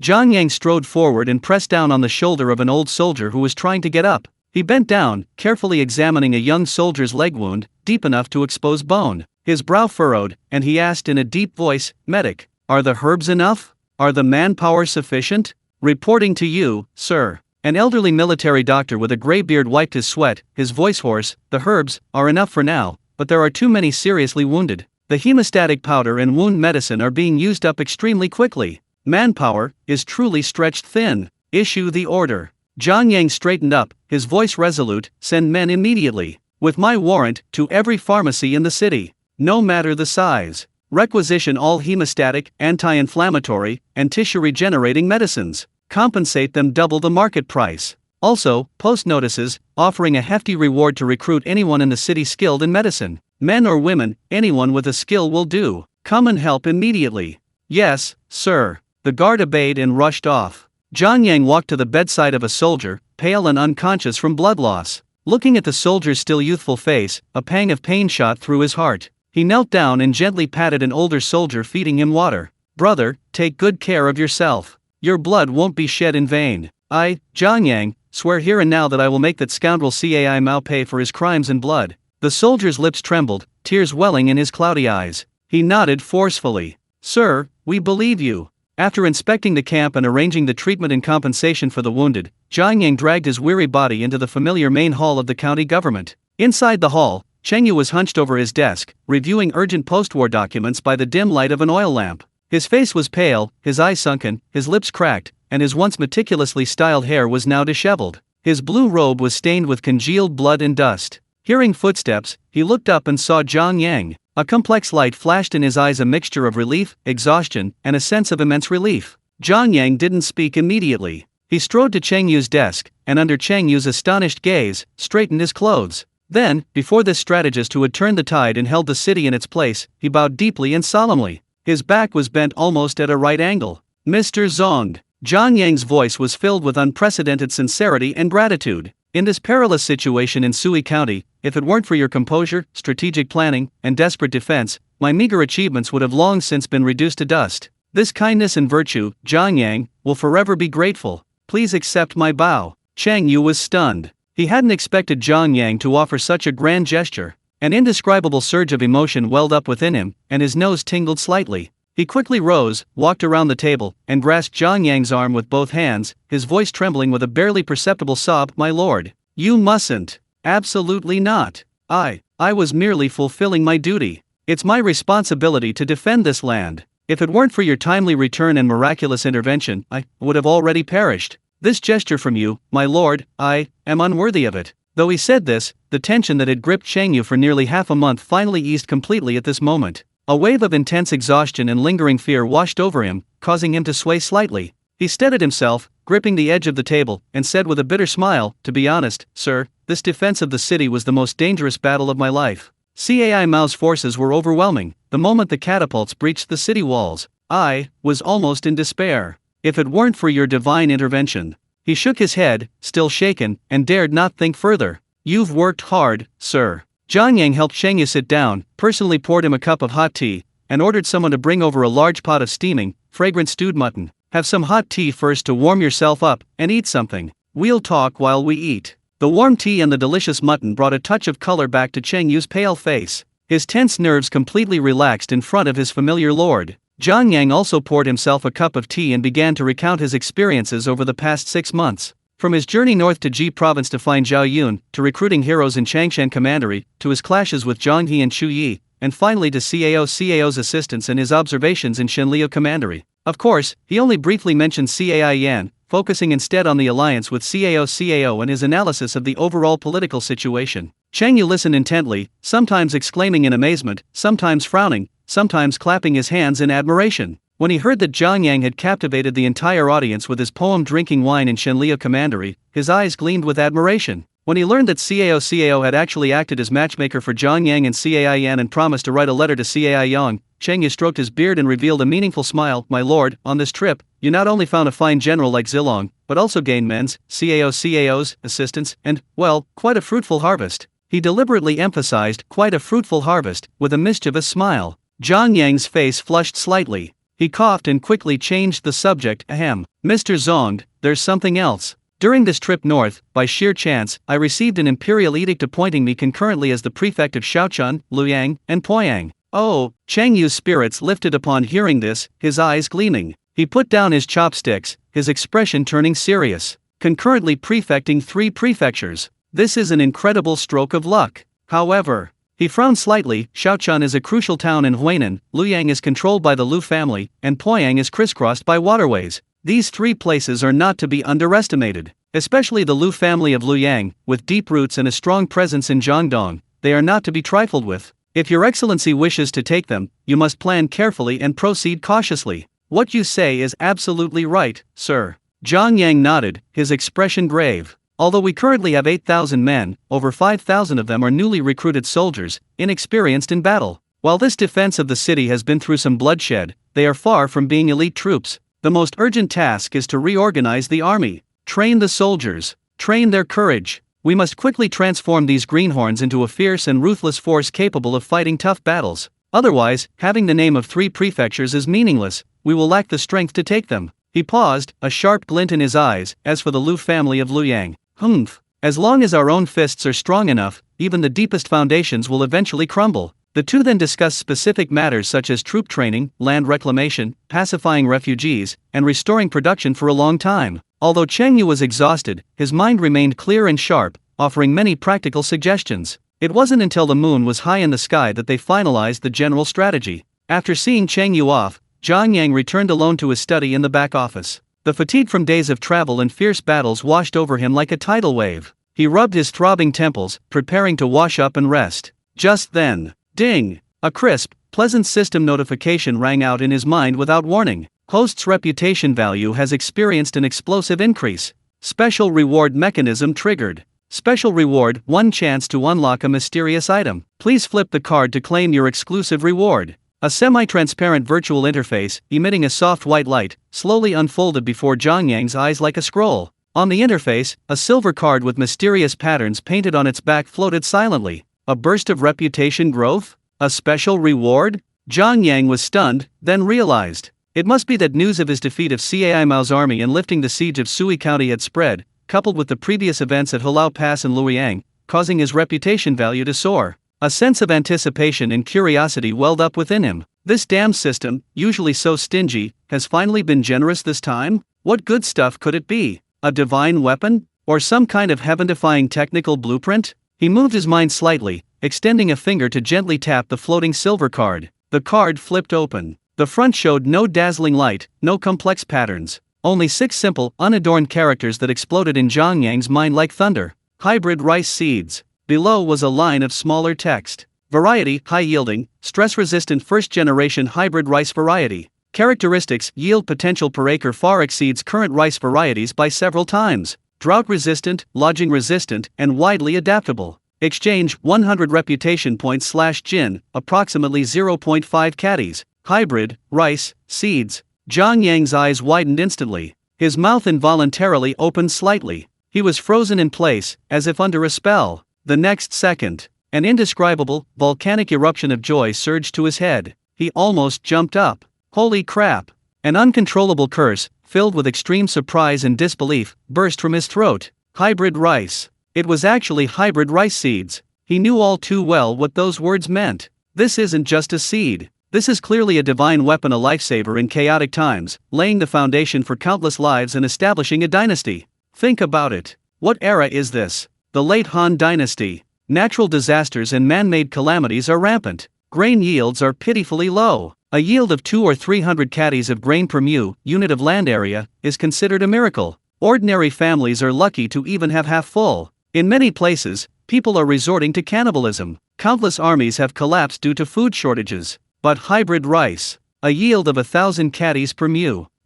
Zhang Yang strode forward and pressed down on the shoulder of an old soldier who was trying to get up. He bent down, carefully examining a young soldier's leg wound, deep enough to expose bone. His brow furrowed, and he asked in a deep voice, "Medic, are the herbs enough? Are the manpower sufficient?" "Reporting to you, sir." An elderly military doctor with a gray beard wiped his sweat, his voice hoarse. "The herbs are enough for now, but there are too many seriously wounded. The hemostatic powder and wound medicine are being used up extremely quickly. Manpower is truly stretched thin. Issue the order." Zhang Yang straightened up, his voice resolute. "Send men immediately, with my warrant, to every pharmacy in the city, no matter the size. Requisition all hemostatic, anti-inflammatory, and tissue-regenerating medicines. Compensate them double the market price. Also, post notices, offering a hefty reward to recruit anyone in the city skilled in medicine. Men or women, anyone with a skill will do. Come and help immediately." "Yes, sir." The guard obeyed and rushed off. Zhang Yang walked to the bedside of a soldier, pale and unconscious from blood loss. Looking at the soldier's still youthful face, a pang of pain shot through his heart. He knelt down and gently patted an older soldier, feeding him water. "Brother, take good care of yourself. Your blood won't be shed in vain. I, Zhang Yang, swear here and now that I will make that scoundrel Cai Mao pay for his crimes in blood." The soldier's lips trembled, tears welling in his cloudy eyes. He nodded forcefully. "Sir, we believe you." After inspecting the camp and arranging the treatment and compensation for the wounded, Zhang Yang dragged his weary body into the familiar main hall of the county government. Inside the hall, Cheng Yu was hunched over his desk, reviewing urgent post-war documents by the dim light of an oil lamp. His face was pale, his eyes sunken, his lips cracked, and his once meticulously styled hair was now disheveled. His blue robe was stained with congealed blood and dust. Hearing footsteps, he looked up and saw Zhang Yang. A complex light flashed in his eyes, a mixture of relief, exhaustion, and a sense of immense relief. Zhang Yang didn't speak immediately. He strode to Cheng Yu's desk, and under Cheng Yu's astonished gaze, straightened his clothes. Then, before this strategist who had turned the tide and held the city in its place, he bowed deeply and solemnly. His back was bent almost at a right angle. "Mr. Zong." Zhang Yang's voice was filled with unprecedented sincerity and gratitude. "In this perilous situation in Sui County, if it weren't for your composure, strategic planning, and desperate defense, my meager achievements would have long since been reduced to dust. This kindness and virtue, Zhang Yang, will forever be grateful. Please accept my bow." Cheng Yu was stunned. He hadn't expected Zhang Yang to offer such a grand gesture. An indescribable surge of emotion welled up within him, and his nose tingled slightly. He quickly rose, walked around the table, and grasped Zhang Yang's arm with both hands, his voice trembling with a barely perceptible sob. "My lord, you mustn't. Absolutely not. I was merely fulfilling my duty. It's my responsibility to defend this land. If it weren't for your timely return and miraculous intervention, I would have already perished. This gesture from you, my lord, I am unworthy of it." Though he said this, the tension that had gripped Cheng Yu for nearly half a month finally eased completely at this moment. A wave of intense exhaustion and lingering fear washed over him, causing him to sway slightly. He steadied himself, gripping the edge of the table, and said with a bitter smile, "To be honest, sir, this defense of the city was the most dangerous battle of my life. Cai Mao's forces were overwhelming. The moment the catapults breached the city walls, I was almost in despair. If it weren't for your divine intervention." He shook his head, still shaken, and dared not think further. "You've worked hard, sir." Zhang Yang helped Cheng Yu sit down, personally poured him a cup of hot tea, and ordered someone to bring over a large pot of steaming, fragrant stewed mutton. "Have some hot tea first to warm yourself up, and eat something. We'll talk while we eat." The warm tea and the delicious mutton brought a touch of color back to Cheng Yu's pale face. His tense nerves completely relaxed in front of his familiar lord. Jiang Yang also poured himself a cup of tea and began to recount his experiences over the past 6 months. From his journey north to Ji province to find Zhao Yun, to recruiting heroes in Changshan Commandery, to his clashes with Zhang He and Chu Yi, and finally to CAO's assistance and his observations in Shenliu Commandery. Of course, he only briefly mentioned Cai Yan, focusing instead on the alliance with CAO and his analysis of the overall political situation. Cheng Yu listened intently, sometimes exclaiming in amazement, sometimes frowning, sometimes clapping his hands in admiration. When he heard that Jiang Yang had captivated the entire audience with his poem Drinking Wine in Shenliu Commandery, his eyes gleamed with admiration. When he learned that CAO had actually acted as matchmaker for Jiang Yang and Cai Yan and promised to write a letter to Cai Yang, Cheng Yu stroked his beard and revealed a meaningful smile. My lord, on this trip, you not only found a fine general like Zilong, but also gained men's, CAO's, assistance, and, well, quite a fruitful harvest. He deliberately emphasized, quite a fruitful harvest, with a mischievous smile. Jiang Yang's face flushed slightly. He coughed and quickly changed the subject. Ahem. Mr. Zong, there's something else. During this trip north, by sheer chance, I received an imperial edict appointing me concurrently as the prefect of Shaochun, Luoyang, and Poyang. Oh, Cheng Yu's spirits lifted upon hearing this, his eyes gleaming. He put down his chopsticks, his expression turning serious. Concurrently prefecting 3 prefectures. This is an incredible stroke of luck. However, he frowned slightly. Shaochun is a crucial town in Huainan, Luoyang is controlled by the Lu family, and Poyang is crisscrossed by waterways. These 3 places are not to be underestimated. Especially the Lu family of Luoyang, with deep roots and a strong presence in Jiangdong, they are not to be trifled with. If your excellency wishes to take them, you must plan carefully and proceed cautiously. What you say is absolutely right, sir. Jiang Yang nodded, his expression grave. Although we currently have 8,000 men, over 5,000 of them are newly recruited soldiers, inexperienced in battle. While this defense of the city has been through some bloodshed, they are far from being elite troops. The most urgent task is to reorganize the army. Train the soldiers. Train their courage. We must quickly transform these greenhorns into a fierce and ruthless force capable of fighting tough battles. Otherwise, having the name of 3 prefectures is meaningless. We will lack the strength to take them. He paused, a sharp glint in his eyes. As for the Lu family of Luoyang, humph. As long as our own fists are strong enough, even the deepest foundations will eventually crumble. The 2 then discussed specific matters such as troop training, land reclamation, pacifying refugees, and restoring production for a long time. Although Cheng Yu was exhausted, his mind remained clear and sharp, offering many practical suggestions. It wasn't until the moon was high in the sky that they finalized the general strategy. After seeing Cheng Yu off, Jiang Yang returned alone to his study in the back office. The fatigue from days of travel and fierce battles washed over him like a tidal wave. He rubbed his throbbing temples, preparing to wash up and rest. Just then, ding! A crisp, pleasant system notification rang out in his mind without warning. Host's reputation value has experienced an explosive increase. Special reward mechanism triggered. Special reward, 1 chance to unlock a mysterious item. Please flip the card to claim your exclusive reward. A semi-transparent virtual interface, emitting a soft white light, slowly unfolded before Jiang Yang's eyes like a scroll. On the interface, a silver card with mysterious patterns painted on its back floated silently. A burst of reputation growth? A special reward? Jiang Yang was stunned, then realized. It must be that news of his defeat of Cai Mao's army and lifting the siege of Sui County had spread, coupled with the previous events at Hulao Pass and Luoyang, causing his reputation value to soar. A sense of anticipation and curiosity welled up within him. This damn system, usually so stingy, has finally been generous this time? What good stuff could it be? A divine weapon? Or some kind of heaven-defying technical blueprint? He moved his mind slightly, extending a finger to gently tap the floating silver card. The card flipped open. The front showed no dazzling light, no complex patterns. Only 6 simple, unadorned characters that exploded in Jiang Yang's mind like thunder. Hybrid rice seeds. Below was a line of smaller text. Variety, high-yielding, stress-resistant first-generation hybrid rice variety. Characteristics, yield potential per acre far exceeds current rice varieties by several times. Drought-resistant, lodging-resistant, and widely adaptable. Exchange, 100 reputation points / Jin, approximately 0.5 caddies. Hybrid, rice, seeds. Jiang Yang's eyes widened instantly. His mouth involuntarily opened slightly. He was frozen in place, as if under a spell. The next second, an indescribable, volcanic eruption of joy surged to his head. He almost jumped up. Holy crap! An uncontrollable curse, filled with extreme surprise and disbelief, burst from his throat. Hybrid rice. It was actually hybrid rice seeds. He knew all too well what those words meant. This isn't just a seed. This is clearly a divine weapon, a lifesaver in chaotic times, laying the foundation for countless lives and establishing a dynasty. Think about it. What era is this? The late Han Dynasty. Natural disasters and man-made calamities are rampant. Grain yields are pitifully low. A yield of 200 or 300 caddies of grain per unit of land area is considered a miracle. Ordinary families are lucky to even have half full. In many places, people are resorting to cannibalism. Countless armies have collapsed due to food shortages. But hybrid rice, a yield of 1,000 caddies per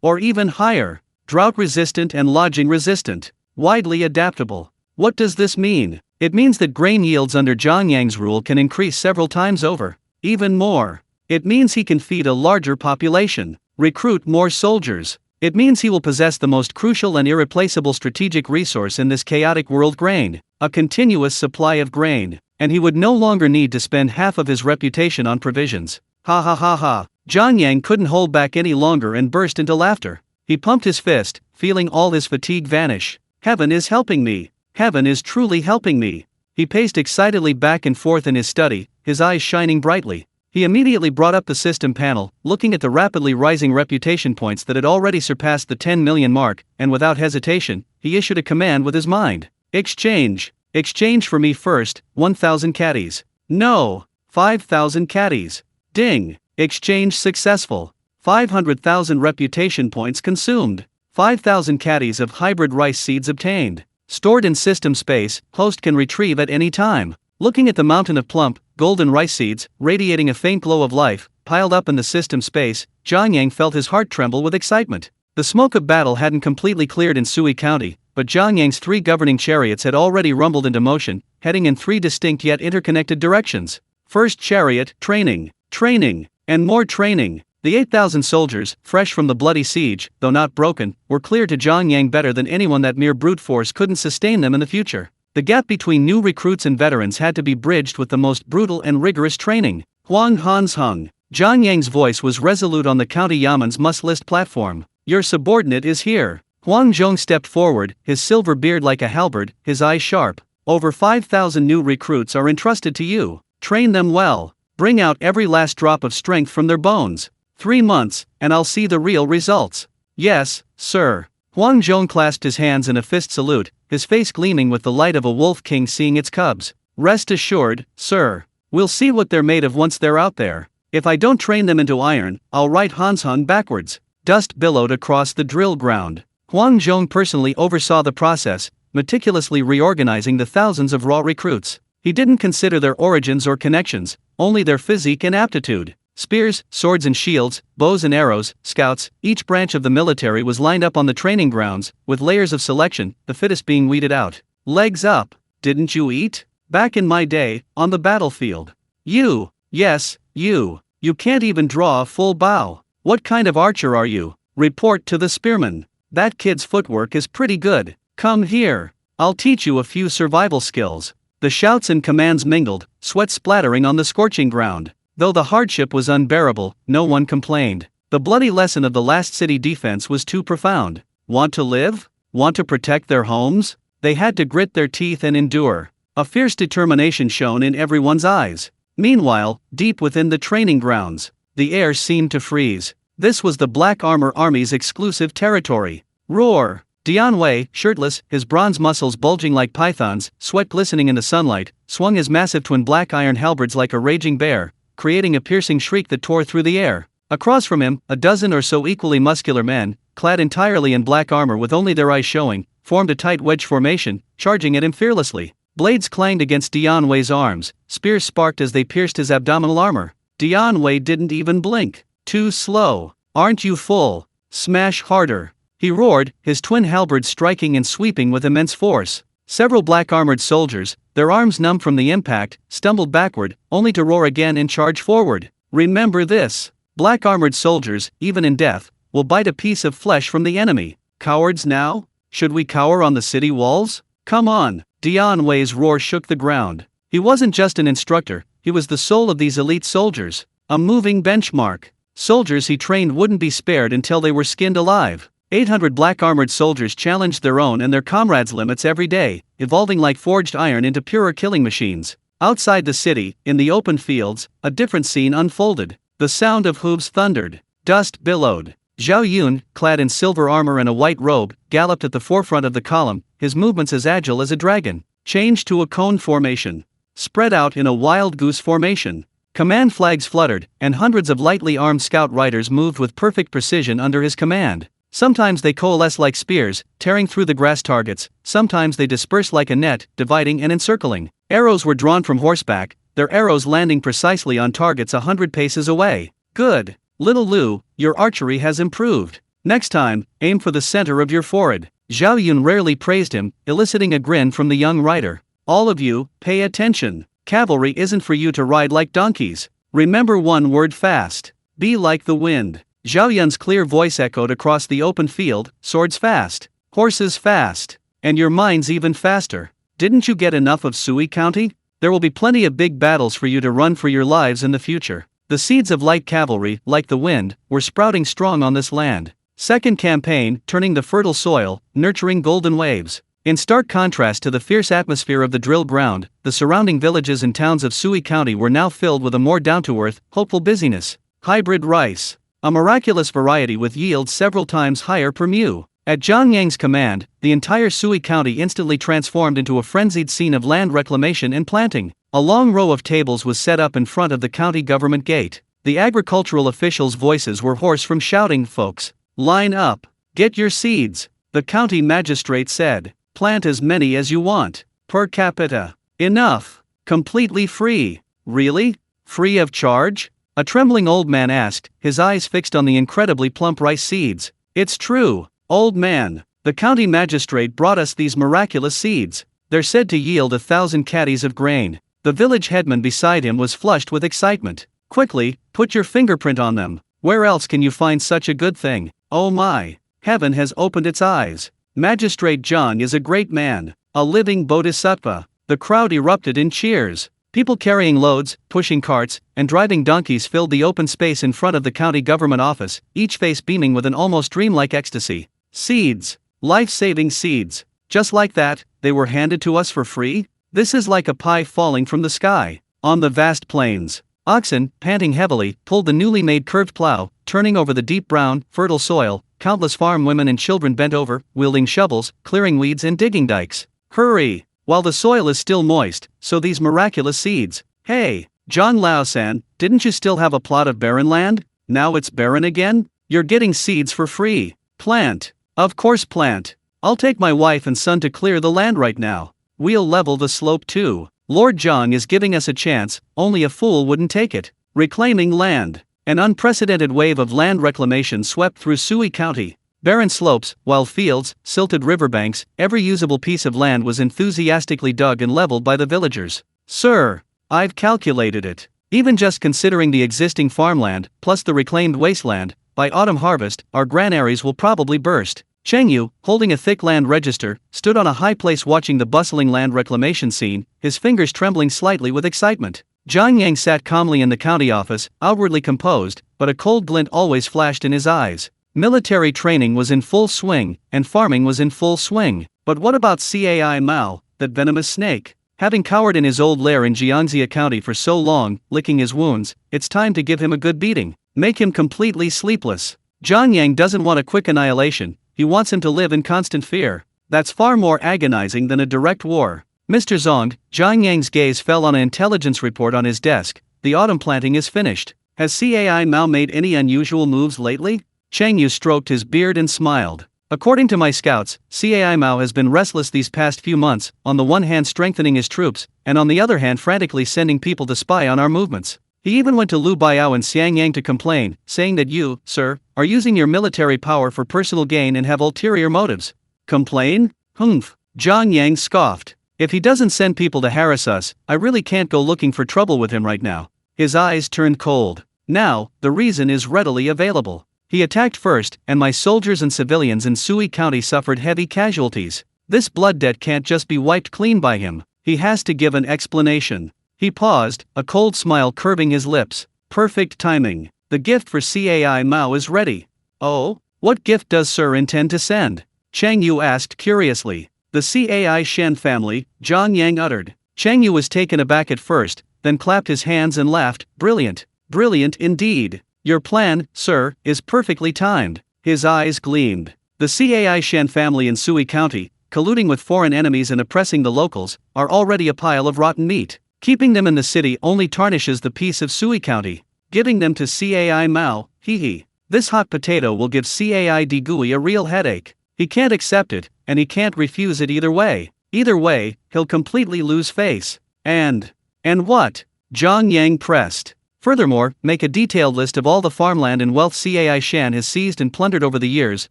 or even higher, drought-resistant and lodging-resistant, widely adaptable. What does this mean? It means that grain yields under Zhang rule can increase several times over. Even more. It means he can feed a larger population, recruit more soldiers. It means he will possess the most crucial and irreplaceable strategic resource in this chaotic world, grain, a continuous supply of grain, and he would no longer need to spend half of his reputation on provisions. Ha ha ha ha. Zhang Yang couldn't hold back any longer and burst into laughter. He pumped his fist, feeling all his fatigue vanish. Heaven is helping me. Heaven is truly helping me. He paced excitedly back and forth in his study, his eyes shining brightly. He immediately brought up the system panel, looking at the rapidly rising reputation points that had already surpassed the 10 million mark, and without hesitation, he issued a command with his mind. Exchange. Exchange for me first, 1,000 caddies. No. 5,000 caddies. Ding! Exchange successful. 500,000 reputation points consumed. 5,000 caddies of hybrid rice seeds obtained. Stored in system space, host can retrieve at any time. Looking at the mountain of plump, golden rice seeds, radiating a faint glow of life, piled up in the system space, Zhang Yang felt his heart tremble with excitement. The smoke of battle hadn't completely cleared in Sui County, but Zhang Yang's 3 governing chariots had already rumbled into motion, heading in 3 distinct yet interconnected directions. First chariot, training. Training, and more training. The 8,000 soldiers, fresh from the bloody siege, though not broken, were clear to Zhang Yang better than anyone. That mere brute force couldn't sustain them in the future. The gap between new recruits and veterans had to be bridged with the most brutal and rigorous training. Huang Han's hung. Zhang Yang's voice was resolute on the county yaman's must-list platform. Your subordinate is here. Huang Zhong stepped forward, his silver beard like a halberd, his eyes sharp. Over 5,000 new recruits are entrusted to you. Train them well. Bring out every last drop of strength from their bones. 3 months, and I'll see the real results. Yes, sir. Huang Zhong clasped his hands in a fist salute, his face gleaming with the light of a wolf king seeing its cubs. Rest assured, sir. We'll see what they're made of once they're out there. If I don't train them into iron, I'll write Hanshun backwards. Dust billowed across the drill ground. Huang Zhong personally oversaw the process, meticulously reorganizing the thousands of raw recruits. He didn't consider their origins or connections, only their physique and aptitude. Spears, swords and shields, bows and arrows, scouts, each branch of the military was lined up on the training grounds, with layers of selection, the fittest being weeded out. Legs up. Didn't you eat? Back in my day, on the battlefield. You. Yes, you. You can't even draw a full bow. What kind of archer are you? Report to the spearman. That kid's footwork is pretty good. Come here. I'll teach you a few survival skills. The shouts and commands mingled, sweat splattering on the scorching ground. Though the hardship was unbearable, no one complained. The bloody lesson of the last city defense was too profound. Want to live? Want to protect their homes? They had to grit their teeth and endure. A fierce determination shone in everyone's eyes. Meanwhile, deep within the training grounds, the air seemed to freeze. This was the Black Armor Army's exclusive territory. Roar! Dian Wei, shirtless, his bronze muscles bulging like pythons, sweat glistening in the sunlight, swung his massive twin black iron halberds like a raging bear, creating a piercing shriek that tore through the air. Across from him, a dozen or so equally muscular men, clad entirely in black armor with only their eyes showing, formed a tight wedge formation, charging at him fearlessly. Blades clanged against Dian Wei's arms, spears sparked as they pierced his abdominal armor. Dian Wei didn't even blink. Too slow. Aren't you full? Smash harder. He roared, his twin halberds striking and sweeping with immense force. Several black-armored soldiers, their arms numb from the impact, stumbled backward, only to roar again and charge forward. Remember this. Black-armored soldiers, even in death, will bite a piece of flesh from the enemy. Cowards now? Should we cower on the city walls? Come on. Dian Wei's roar shook the ground. He wasn't just an instructor, he was the soul of these elite soldiers. A moving benchmark. Soldiers he trained wouldn't be spared until they were skinned alive. 800 black-armored soldiers challenged their own and their comrades' limits every day, evolving like forged iron into purer killing machines. Outside the city, in the open fields, a different scene unfolded. The sound of hooves thundered. Dust billowed. Zhao Yun, clad in silver armor and a white robe, galloped at the forefront of the column, his movements as agile as a dragon. Changed to a cone formation. Spread out in a wild goose formation. Command flags fluttered, and hundreds of lightly armed scout riders moved with perfect precision under his command. Sometimes they coalesce like spears, tearing through the grass targets, sometimes they disperse like a net, dividing and encircling. Arrows were drawn from horseback, their arrows landing precisely on targets 100 paces away. Good. Little Lu, your archery has improved. Next time, aim for the center of your forehead. Zhao Yun rarely praised him, eliciting a grin from the young rider. All of you, pay attention. Cavalry isn't for you to ride like donkeys. Remember one word fast. Be like the wind. Zhao Yun's clear voice echoed across the open field, swords fast, horses fast, and your minds even faster. Didn't you get enough of Sui County? There will be plenty of big battles for you to run for your lives in the future. The seeds of light cavalry, like the wind, were sprouting strong on this land. Second campaign, turning the fertile soil, nurturing golden waves. In stark contrast to the fierce atmosphere of the drill ground, the surrounding villages and towns of Sui County were now filled with a more down-to-earth, hopeful busyness. Hybrid rice. A miraculous variety with yields several times higher per mu. At Zhang Yang's command, the entire Sui County instantly transformed into a frenzied scene of land reclamation and planting. A long row of tables was set up in front of the county government gate. The agricultural officials' voices were hoarse from shouting, "Folks, line up. Get your seeds," the county magistrate said. "Plant as many as you want. Per capita. Enough. Completely free." "Really? Free of charge?" a trembling old man asked, his eyes fixed on the incredibly plump rice seeds. "It's true, old man. The county magistrate brought us these miraculous seeds. They're said to yield 1,000 caddies of grain." The village headman beside him was flushed with excitement. "Quickly, put your fingerprint on them. Where else can you find such a good thing? Oh my! Heaven has opened its eyes. Magistrate Zhang is a great man, a living bodhisattva." The crowd erupted in cheers. People carrying loads, pushing carts, and driving donkeys filled the open space in front of the county government office, each face beaming with an almost dreamlike ecstasy. Seeds. Life-saving seeds. Just like that, they were handed to us for free? This is like a pie falling from the sky. On the vast plains, oxen, panting heavily, pulled the newly made curved plow, turning over the deep brown, fertile soil. Countless farm women and children bent over, wielding shovels, clearing weeds and digging dikes. Hurry! While the soil is still moist, so these miraculous seeds. Hey, Zhang Laosan, didn't you still have a plot of barren land? Now it's barren again? You're getting seeds for free. Plant. Of course plant. I'll take my wife and son to clear the land right now. We'll level the slope too. Lord Zhang is giving us a chance, only a fool wouldn't take it. Reclaiming land. An unprecedented wave of land reclamation swept through Sui County. Barren slopes, wild fields, silted riverbanks, every usable piece of land was enthusiastically dug and leveled by the villagers. "Sir, I've calculated it. Even just considering the existing farmland, plus the reclaimed wasteland, by autumn harvest, our granaries will probably burst." Cheng Yu, holding a thick land register, stood on a high place watching the bustling land reclamation scene, his fingers trembling slightly with excitement. Zhang Yang sat calmly in the county office, outwardly composed, but a cold glint always flashed in his eyes. Military training was in full swing, and farming was in full swing. But what about Cai Mao, that venomous snake? Having cowered in his old lair in Jiangxia County for so long, licking his wounds, it's time to give him a good beating. Make him completely sleepless. Zhang Yang doesn't want a quick annihilation. He wants him to live in constant fear. That's far more agonizing than a direct war. "Mr. Zong," Zhang Yang's gaze fell on an intelligence report on his desk. "The autumn planting is finished. Has Cai Mao made any unusual moves lately?" Cheng Yu stroked his beard and smiled. "According to my scouts, Cai Mao has been restless these past few months, on the one hand strengthening his troops, and on the other hand frantically sending people to spy on our movements. He even went to Lu Biao and Xiangyang to complain, saying that you, sir, are using your military power for personal gain and have ulterior motives." "Complain? Humph." Zhang Yang scoffed. "If he doesn't send people to harass us, I really can't go looking for trouble with him right now." His eyes turned cold. "Now, the reason is readily available. He attacked first, and my soldiers and civilians in Sui County suffered heavy casualties. This blood debt can't just be wiped clean by him. He has to give an explanation." He paused, a cold smile curving his lips. "Perfect timing. The gift for Cai Mao is ready." "Oh? What gift does sir intend to send?" Cheng Yu asked curiously. "The Cai Shen family," Zhang Yang uttered. Cheng Yu was taken aback at first, then clapped his hands and laughed. "Brilliant. brilliant indeed. Your plan, sir, is perfectly timed. His eyes gleamed. The Cai Shan family in Sui County, colluding with foreign enemies and oppressing the locals, are already a pile of rotten meat. Keeping them in the city only tarnishes the peace of Sui County. Giving them to Cai Mao, hee. This hot potato will give Cai Digui a real headache. He can't accept it, and he can't refuse it either way. Either way, he'll completely lose face. And what? Zhang Yang pressed. Furthermore, make a detailed list of all the farmland and wealth Cai Shan has seized and plundered over the years,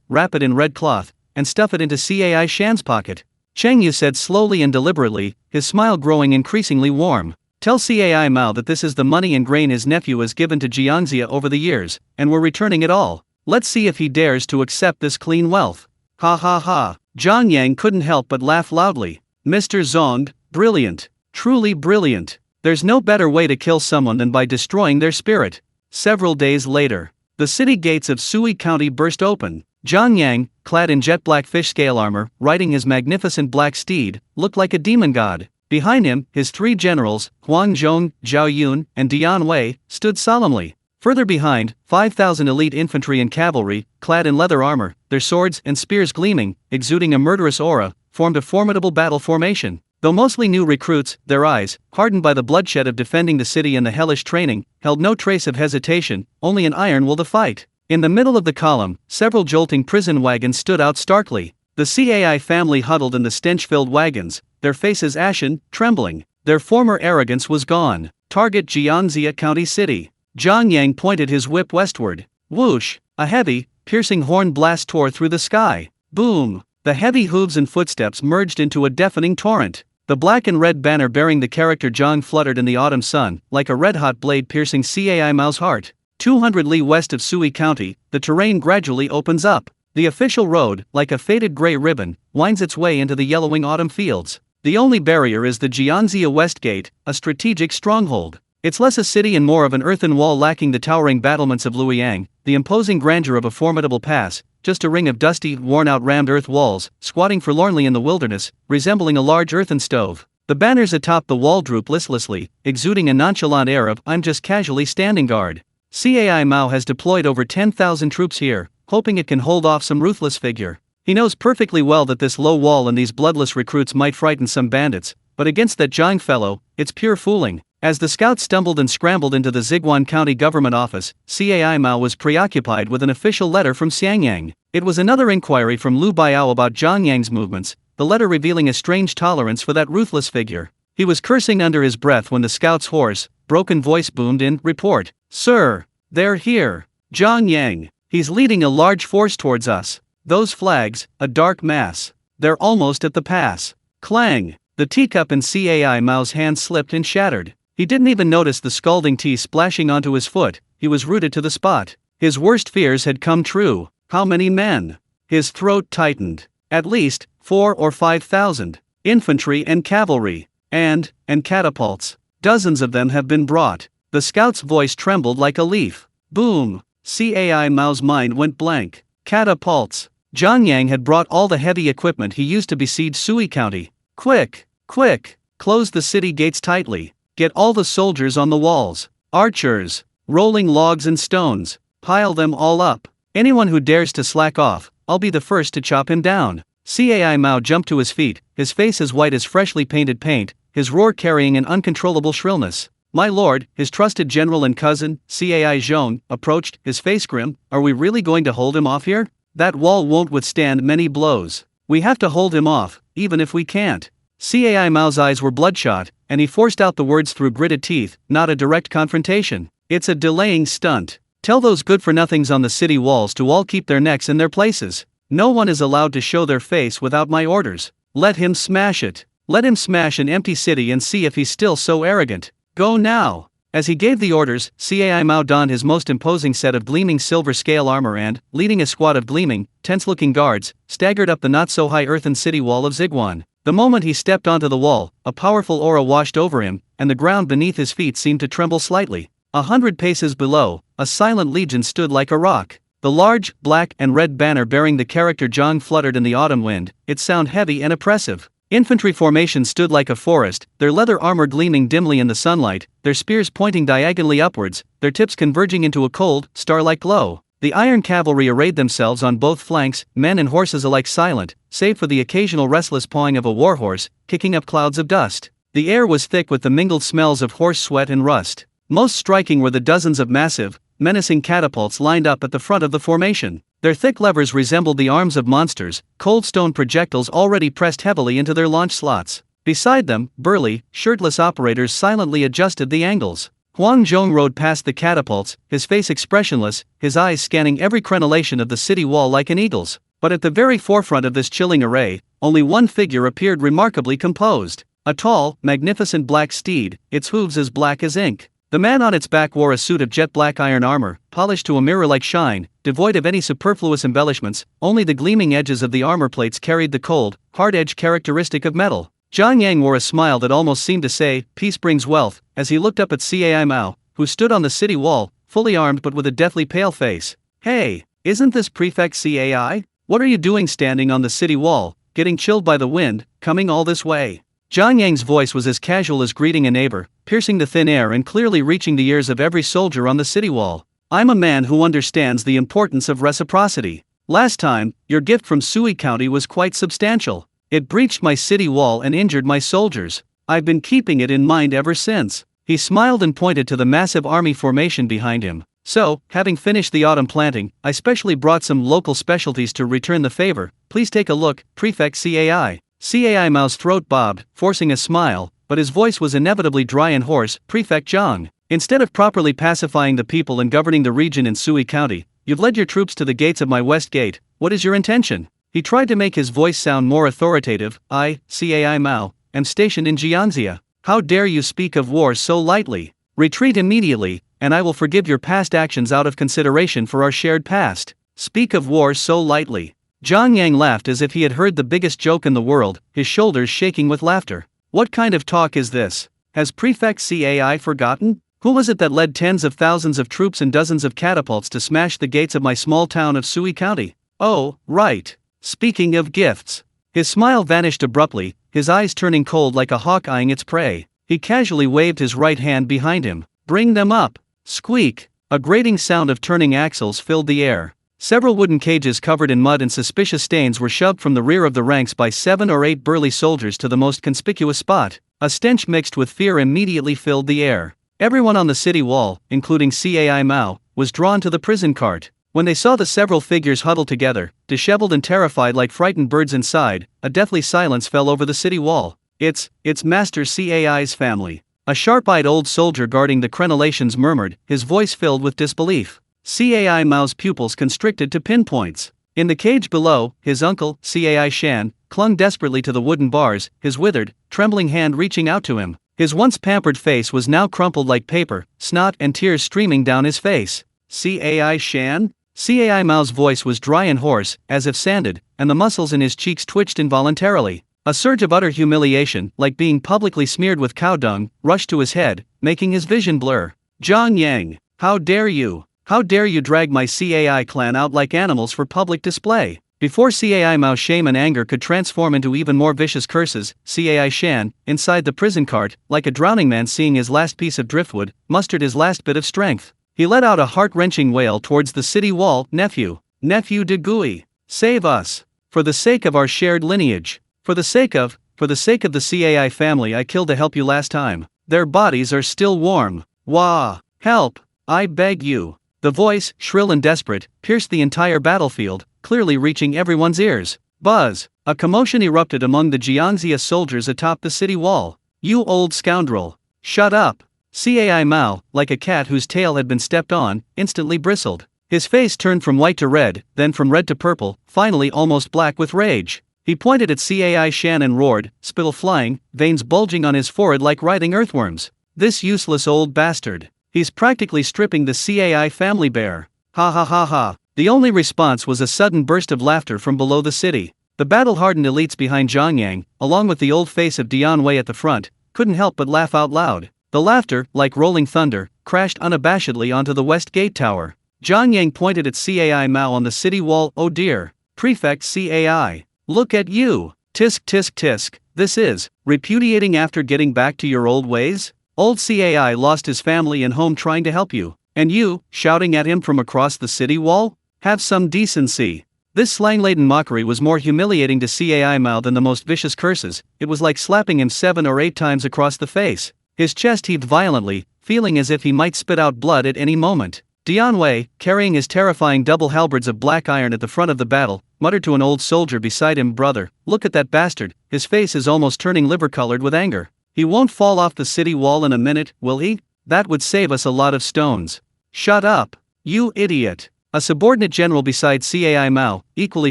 wrap it in red cloth, and stuff it into Cai Shan's pocket. Cheng Yu said slowly and deliberately, his smile growing increasingly warm. Tell Cai Mao that this is the money and grain his nephew has given to Jiangxia over the years, and we're returning it all. Let's see if he dares to accept this clean wealth. Ha ha ha. Zhang Yang couldn't help but laugh loudly. Mr. Zong, brilliant. Truly brilliant. There's no better way to kill someone than by destroying their spirit. Several days later, the city gates of Sui County burst open. Zhang Yang, clad in jet black fish scale armor, riding his magnificent black steed, looked like a demon god. Behind him, his three generals, Huang Zhong, Zhao Yun, and Dian Wei, stood solemnly. Further behind, 5,000 elite infantry and cavalry, clad in leather armor, their swords and spears gleaming, exuding a murderous aura, formed a formidable battle formation. Though mostly new recruits, their eyes, hardened by the bloodshed of defending the city and the hellish training, held no trace of hesitation, only an iron will to fight. In the middle of the column, several jolting prison wagons stood out starkly. The Cai family huddled in the stench-filled wagons, their faces ashen, trembling. Their former arrogance was gone. Target Jiangxia County City. Zhang Yang pointed his whip westward. Whoosh! A heavy, piercing horn blast tore through the sky. Boom! The heavy hooves and footsteps merged into a deafening torrent. The black and red banner bearing the character Zhang fluttered in the autumn sun, like a red-hot blade piercing Cai Mao's heart. 200 li west of Sui County, the terrain gradually opens up. The official road, like a faded gray ribbon, winds its way into the yellowing autumn fields. The only barrier is the Jiangxia West Gate, a strategic stronghold. It's less a city and more of an earthen wall lacking the towering battlements of Luoyang, the imposing grandeur of a formidable pass, just a ring of dusty, worn-out rammed earth walls, squatting forlornly in the wilderness, resembling a large earthen stove. The banners atop the wall droop listlessly, exuding a nonchalant air of "I'm just casually standing guard." Cai Mao has deployed over 10,000 troops here, hoping it can hold off some ruthless figure. He knows perfectly well that this low wall and these bloodless recruits might frighten some bandits, but against that Zhang fellow, it's pure fooling. As the scouts stumbled and scrambled into the Ziguan County government office, Cai Mao was preoccupied with an official letter from Xiangyang. It was another inquiry from Lu Baiao about Zhang Yang's movements, the letter revealing a strange tolerance for that ruthless figure. He was cursing under his breath when the scout's hoarse, broken voice boomed in, "Report, sir, they're here. Zhang Yang, he's leading a large force towards us. Those flags, a dark mass. They're almost at the pass." Clang! The teacup in Cai Mao's hand slipped and shattered. He didn't even notice the scalding tea splashing onto his foot. He was rooted to the spot. His worst fears had come true. How many men? His throat tightened. At least 4,000 or 5,000. Infantry and cavalry. And catapults. Dozens of them have been brought. The scout's voice trembled like a leaf. Boom! Cai Mao's mind went blank. Catapults. Zhang Yang had brought all the heavy equipment he used to besiege Sui County. Quick! Quick! Close the city gates tightly. Get all the soldiers on the walls. Archers. Rolling logs and stones. Pile them all up. Anyone who dares to slack off, I'll be the first to chop him down. Cai Mao jumped to his feet, his face as white as freshly painted paint, his roar carrying an uncontrollable shrillness. My lord, his trusted general and cousin, Cai Zhong, approached, his face grim. Are we really going to hold him off here? That wall won't withstand many blows. We have to hold him off, even if we can't. Cai Mao's eyes were bloodshot, and he forced out the words through gritted teeth, not a direct confrontation. It's a delaying stunt. Tell those good-for-nothings on the city walls to all keep their necks in their places. No one is allowed to show their face without my orders. Let him smash it. Let him smash an empty city and see if he's still so arrogant. Go now. As he gave the orders, Cai Mao donned his most imposing set of gleaming silver scale armor and, leading a squad of gleaming, tense-looking guards, staggered up the not-so-high earthen city wall of Ziguan. The moment he stepped onto the wall, a powerful aura washed over him, and the ground beneath his feet seemed to tremble slightly. 100 paces below, a silent legion stood like a rock. The large, black and red banner bearing the character Zhang fluttered in the autumn wind, its sound heavy and oppressive. Infantry formation stood like a forest, their leather armor gleaming dimly in the sunlight, their spears pointing diagonally upwards, their tips converging into a cold, star-like glow. The iron cavalry arrayed themselves on both flanks, men and horses alike silent, save for the occasional restless pawing of a warhorse, kicking up clouds of dust. The air was thick with the mingled smells of horse sweat and rust. Most striking were the dozens of massive, menacing catapults lined up at the front of the formation. Their thick levers resembled the arms of monsters, cold stone projectiles already pressed heavily into their launch slots. Beside them, burly, shirtless operators silently adjusted the angles. Huang Zhong rode past the catapults, his face expressionless, his eyes scanning every crenellation of the city wall like an eagle's. But at the very forefront of this chilling array, only one figure appeared remarkably composed. A tall, magnificent black steed, its hooves as black as ink. The man on its back wore a suit of jet-black iron armor, polished to a mirror-like shine, devoid of any superfluous embellishments. Only the gleaming edges of the armor plates carried the cold, hard edge characteristic of metal. Zhang Yang wore a smile that almost seemed to say, "Peace brings wealth," as he looked up at Cai Mao, who stood on the city wall, fully armed but with a deathly pale face. "Hey, isn't this Prefect Cai? What are you doing standing on the city wall, getting chilled by the wind, coming all this way?" Zhang Yang's voice was as casual as greeting a neighbor, piercing the thin air and clearly reaching the ears of every soldier on the city wall. "I'm a man who understands the importance of reciprocity. Last time, your gift from Sui County was quite substantial. It breached my city wall and injured my soldiers. I've been keeping it in mind ever since." He smiled and pointed to the massive army formation behind him. "So, having finished the autumn planting, I specially brought some local specialties to return the favor. Please take a look, Prefect Cai." Cai Mao's throat bobbed, forcing a smile, but his voice was inevitably dry and hoarse. "Prefect Zhang, instead of properly pacifying the people and governing the region in Sui County, you've led your troops to the gates of my west gate. What is your intention?" He tried to make his voice sound more authoritative. "I, Cai Mao, am stationed in Jiangxia. How dare you speak of war so lightly? Retreat immediately, and I will forgive your past actions out of consideration for our shared past." "Speak of war so lightly." Zhang Yang laughed as if he had heard the biggest joke in the world, his shoulders shaking with laughter. "What kind of talk is this? Has Prefect Cai forgotten? Who was it that led tens of thousands of troops and dozens of catapults to smash the gates of my small town of Sui County? Oh, right. Speaking of gifts." His smile vanished abruptly, his eyes turning cold like a hawk eyeing its prey. He casually waved his right hand behind him. "Bring them up." Squeak! A grating sound of turning axles filled the air. Several wooden cages covered in mud and suspicious stains were shoved from the rear of the ranks by 7 or 8 burly soldiers to the most conspicuous spot. A stench mixed with fear immediately filled the air. Everyone on the city wall, including Cai Mao, was drawn to the prison cart. When they saw the several figures huddled together, disheveled and terrified like frightened birds inside, a deathly silence fell over the city wall. It's Master Cai's family." A sharp-eyed old soldier guarding the crenellations murmured, his voice filled with disbelief. Cai Mao's pupils constricted to pinpoints. In the cage below, his uncle, Cai Shan, clung desperately to the wooden bars, his withered, trembling hand reaching out to him. His once pampered face was now crumpled like paper, snot and tears streaming down his face. "Cai Shan?" Cai Mao's voice was dry and hoarse, as if sanded, and the muscles in his cheeks twitched involuntarily. A surge of utter humiliation, like being publicly smeared with cow dung, rushed to his head, making his vision blur. "Zhang Yang, how dare you? How dare you drag my Cai clan out like animals for public display?" Before Cai Mao's shame and anger could transform into even more vicious curses, Cai Shan, inside the prison cart, like a drowning man seeing his last piece of driftwood, mustered his last bit of strength. He let out a heart-wrenching wail towards the city wall. Nephew de Gui, save us. For the sake of our shared lineage. For the sake of the Cai family I killed to help you last time. Their bodies are still warm. Wah! Help! I beg you." The voice, shrill and desperate, pierced the entire battlefield, clearly reaching everyone's ears. Buzz! A commotion erupted among the Jiangxia soldiers atop the city wall. "You old scoundrel! Shut up!" Cai Mao, like a cat whose tail had been stepped on, instantly bristled. His face turned from white to red, then from red to purple, finally almost black with rage. He pointed at Cai Shan and roared, spittle flying, veins bulging on his forehead like writhing earthworms. "This useless old bastard! He's practically stripping the Cai family bare. Ha ha ha ha." The only response was a sudden burst of laughter from below the city. The battle-hardened elites behind Zhang Yang, along with the old face of Dian Wei at the front, couldn't help but laugh out loud. The laughter, like rolling thunder, crashed unabashedly onto the west gate tower. Zhang Yang pointed at Cai Mao on the city wall. "Oh dear, Prefect Cai. Look at you. Tisk tisk tisk, this is repudiating after getting back to your old ways? Old CAI lost his family and home trying to help you, and you, shouting at him from across the city wall? Have some decency. This slang-laden mockery was more humiliating to CAI Mao than the most vicious curses. It was like slapping him 7 or 8 times across the face. His chest heaved violently, feeling as if he might spit out blood at any moment. Dian Wei, carrying his terrifying double halberds of black iron at the front of the battle, muttered to an old soldier beside him, "Brother, look at that bastard, his face is almost turning liver-colored with anger. He won't fall off the city wall in a minute, will he? That would save us a lot of stones." "Shut up, you idiot!" A subordinate general beside CAI Mao, equally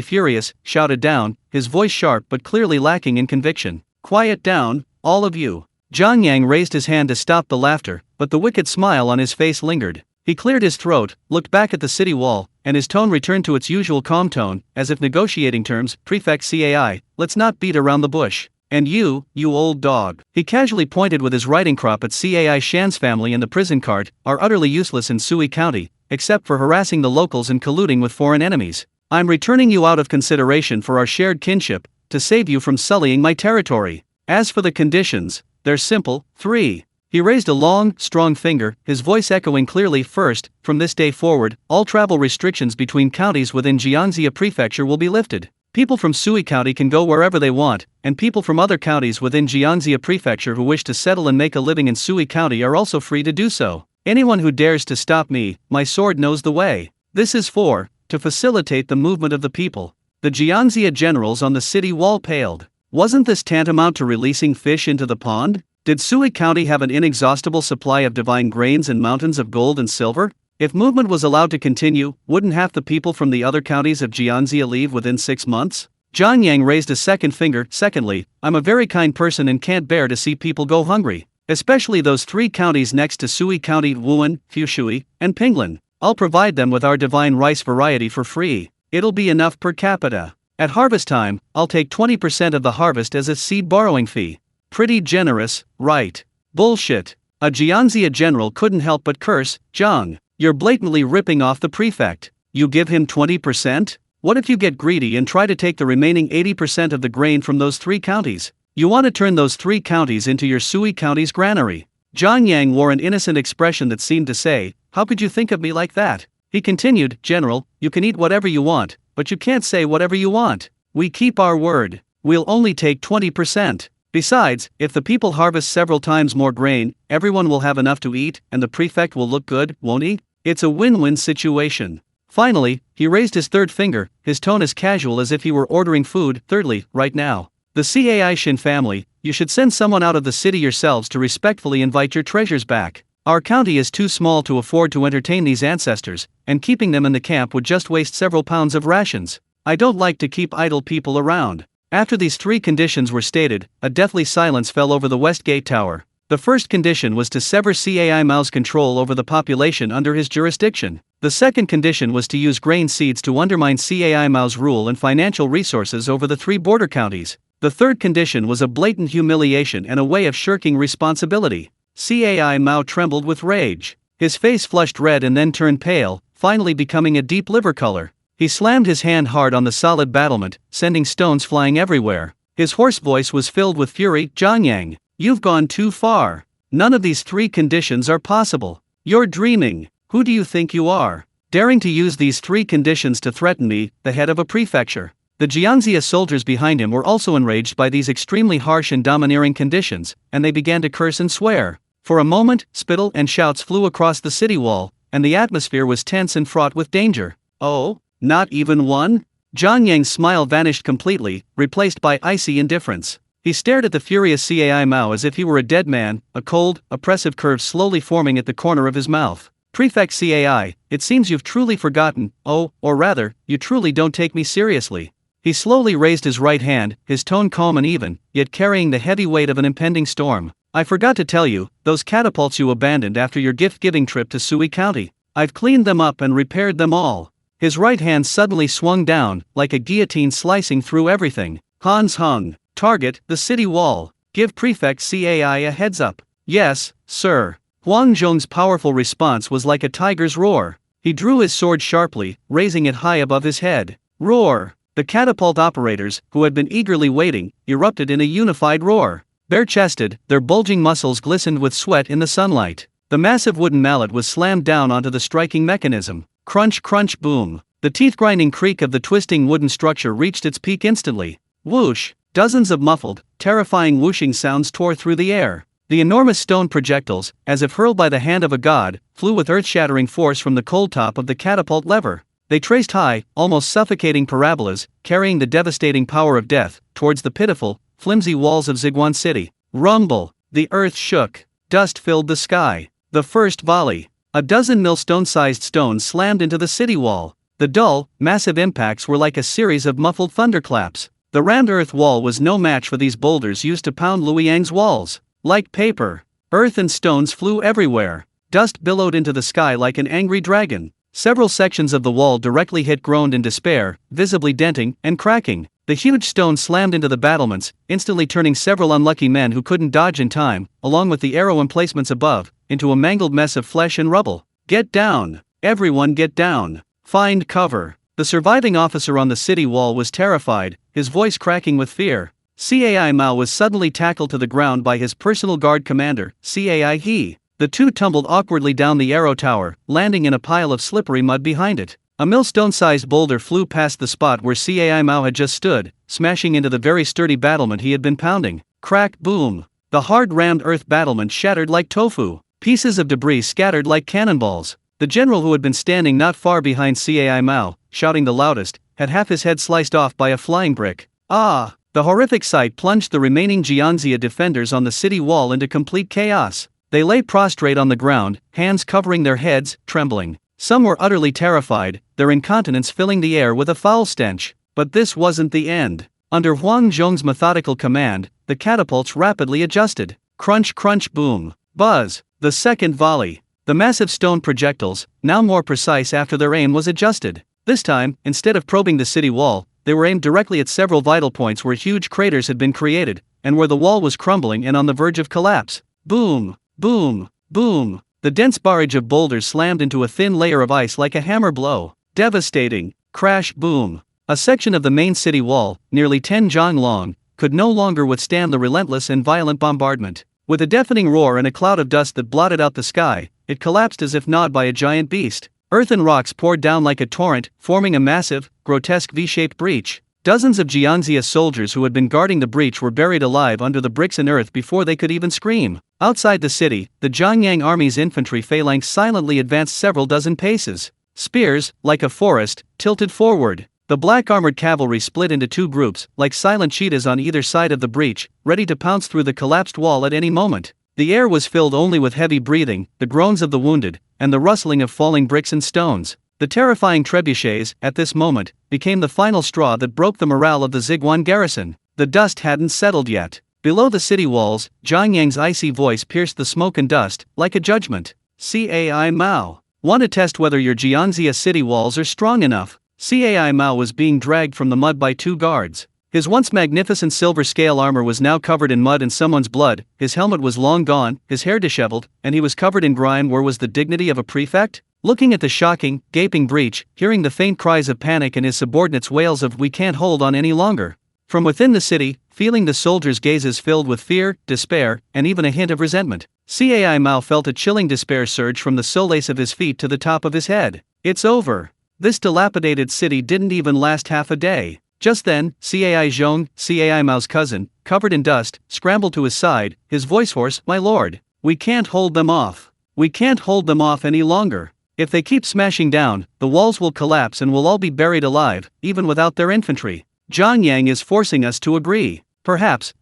furious, shouted down, his voice sharp but clearly lacking in conviction. "Quiet down, all of you." Zhang Yang raised his hand to stop the laughter, but the wicked smile on his face lingered. He cleared his throat, looked back at the city wall, and his tone returned to its usual calm tone, as if negotiating terms. "Prefect CAI, let's not beat around the bush. And you old dog." He casually pointed with his riding crop at CAI Shan's family and the prison cart, "are utterly useless in Sui County, except for harassing the locals and colluding with foreign enemies. I'm returning you out of consideration for our shared kinship, to save you from sullying my territory. As for the conditions, they're simple. 3. He raised a long, strong finger, his voice echoing clearly. "First, from this day forward, all travel restrictions between counties within Jiangxia Prefecture will be lifted. People from Sui County can go wherever they want, and people from other counties within Jiangxia Prefecture who wish to settle and make a living in Sui County are also free to do so. Anyone who dares to stop me, my sword knows the way. This is to facilitate the movement of the people." The Jiangxia generals on the city wall paled. Wasn't this tantamount to releasing fish into the pond? Did Sui County have an inexhaustible supply of divine grains and mountains of gold and silver? If movement was allowed to continue, wouldn't half the people from the other counties of Jiangxia leave within 6 months? Zhang Yang raised a second finger. "Secondly, I'm a very kind person and can't bear to see people go hungry. Especially those 3 counties next to Sui County: Wuhan, Fushui, and Pinglin. I'll provide them with our divine rice variety for free. It'll be enough per capita. At harvest time, I'll take 20% of the harvest as a seed borrowing fee. Pretty generous, right?" "Bullshit." A Jiangxia general couldn't help but curse. "Zhang, you're blatantly ripping off the prefect. You give him 20%? What if you get greedy and try to take the remaining 80% of the grain from those 3 counties? You want to turn those 3 counties into your Sui County's granary." Zhang Yang wore an innocent expression that seemed to say, "How could you think of me like that?" He continued, "General, you can eat whatever you want, but you can't say whatever you want. We keep our word. We'll only take 20%. Besides, if the people harvest several times more grain, everyone will have enough to eat, and the prefect will look good, won't he? It's a win-win situation." Finally, he raised his third finger, his tone as casual as if he were ordering food. "Thirdly, right now, the CAI Shin family, you should send someone out of the city yourselves to respectfully invite your treasures back. Our county is too small to afford to entertain these ancestors, and keeping them in the camp would just waste several pounds of rations. I don't like to keep idle people around." After these 3 conditions were stated, a deathly silence fell over the West Gate Tower. The first condition was to sever CAI Mao's control over the population under his jurisdiction. The second condition was to use grain seeds to undermine CAI Mao's rule and financial resources over the 3 border counties. The third condition was a blatant humiliation and a way of shirking responsibility. CAI Mao trembled with rage. His face flushed red and then turned pale, finally becoming a deep liver color. He slammed his hand hard on the solid battlement, sending stones flying everywhere. His hoarse voice was filled with fury. "Zhang Yang, you've gone too far. None of these 3 conditions are possible. You're dreaming. Who do you think you are, daring to use these 3 conditions to threaten me, the head of a prefecture?" The Jiangxia soldiers behind him were also enraged by these extremely harsh and domineering conditions, and they began to curse and swear. For a moment, spittle and shouts flew across the city wall, and the atmosphere was tense and fraught with danger. "Oh? Not even one?" Zhang Yang's smile vanished completely, replaced by icy indifference. He stared at the furious CAI Mao as if he were a dead man, a cold, oppressive curve slowly forming at the corner of his mouth. "Prefect CAI, it seems you've truly forgotten, or rather, you truly don't take me seriously." He slowly raised his right hand, his tone calm and even, yet carrying the heavy weight of an impending storm. "I forgot to tell you, those catapults you abandoned after your gift-giving trip to Sui County, I've cleaned them up and repaired them all." His right hand suddenly swung down, like a guillotine slicing through everything. Hans hung. "Target, the city wall. Give Prefect CAI a heads up." "Yes, sir." Huang Zhong's powerful response was like a tiger's roar. He drew his sword sharply, raising it high above his head. "Roar!" The catapult operators, who had been eagerly waiting, erupted in a unified roar. Bare-chested, their bulging muscles glistened with sweat in the sunlight. The massive wooden mallet was slammed down onto the striking mechanism. Crunch, crunch, boom. The teeth-grinding creak of the twisting wooden structure reached its peak instantly. Whoosh! Dozens of muffled, terrifying whooshing sounds tore through the air. The enormous stone projectiles, as if hurled by the hand of a god, flew with earth-shattering force from the cold top of the catapult lever. They traced high, almost suffocating parabolas, carrying the devastating power of death, towards the pitiful, flimsy walls of Ziguan City. Rumble! The earth shook. Dust filled the sky. The first volley. A dozen millstone-sized stones slammed into the city wall. The dull, massive impacts were like a series of muffled thunderclaps. The rammed earth wall was no match for these boulders used to pound Luoyang's walls. Like paper, earth and stones flew everywhere. Dust billowed into the sky like an angry dragon. Several sections of the wall directly hit groaned in despair, visibly denting and cracking. The huge stone slammed into the battlements, instantly turning several unlucky men who couldn't dodge in time, along with the arrow emplacements above, into a mangled mess of flesh and rubble. Get down! Everyone get down! Find cover! The surviving officer on the city wall was terrified, his voice cracking with fear. Cai Mao was suddenly tackled to the ground by his personal guard commander, Cai He. The two tumbled awkwardly down the arrow tower, landing in a pile of slippery mud behind it. A millstone-sized boulder flew past the spot where Cai Mao had just stood, smashing into the very sturdy battlement he had been pounding. Crack, boom! The hard-rammed earth battlement shattered like tofu. Pieces of debris scattered like cannonballs. The general, who had been standing not far behind Cai Mao, shouting the loudest, had half his head sliced off by a flying brick. Ah! The horrific sight plunged the remaining Jianxia defenders on the city wall into complete chaos. They lay prostrate on the ground, hands covering their heads, trembling. Some were utterly terrified, their incontinence filling the air with a foul stench. But this wasn't the end. Under Huang Zhong's methodical command, the catapults rapidly adjusted. Crunch, crunch, boom. Buzz. The second volley. The massive stone projectiles, now more precise after their aim was adjusted. This time, instead of probing the city wall, they were aimed directly at several vital points where huge craters had been created, and where the wall was crumbling and on the verge of collapse. Boom! Boom! Boom! The dense barrage of boulders slammed into a thin layer of ice like a hammer blow. Devastating. Crash, boom. A section of the main city wall, nearly 10 zhang long, could no longer withstand the relentless and violent bombardment. With a deafening roar and a cloud of dust that blotted out the sky, it collapsed as if gnawed by a giant beast. Earth and rocks poured down like a torrent, forming a massive, grotesque V-shaped breach. Dozens of Jianxia soldiers who had been guarding the breach were buried alive under the bricks and earth before they could even scream. Outside the city, the Zhangyang army's infantry phalanx silently advanced several dozen paces. Spears, like a forest, tilted forward. The black-armored cavalry split into two groups, like silent cheetahs on either side of the breach, ready to pounce through the collapsed wall at any moment. The air was filled only with heavy breathing, the groans of the wounded, and the rustling of falling bricks and stones. The terrifying trebuchets, at this moment, became the final straw that broke the morale of the Ziguan garrison. The dust hadn't settled yet. Below the city walls, Zhang Yang's icy voice pierced the smoke and dust, like a judgment. Cai Mao. Want to test whether your Jianxia city walls are strong enough? Cai Mao was being dragged from the mud by two guards. His once magnificent silver-scale armor was now covered in mud and someone's blood, his helmet was long gone, his hair disheveled, and he was covered in grime. Where was the dignity of a prefect? Looking at the shocking, gaping breach, hearing the faint cries of panic and his subordinates' wails of "we can't hold on any longer." From within the city, feeling the soldiers' gazes filled with fear, despair, and even a hint of resentment, Cai Mao felt a chilling despair surge from the soles of his feet to the top of his head. It's over. This dilapidated city didn't even last half a day. Just then, Cai Zhong, Cai Mao's cousin, covered in dust, scrambled to his side, his voice hoarse, "My lord, we can't hold them off. We can't hold them off any longer. If they keep smashing down, the walls will collapse and we'll all be buried alive, even without their infantry. Zhang Yang is forcing us to agree. Perhaps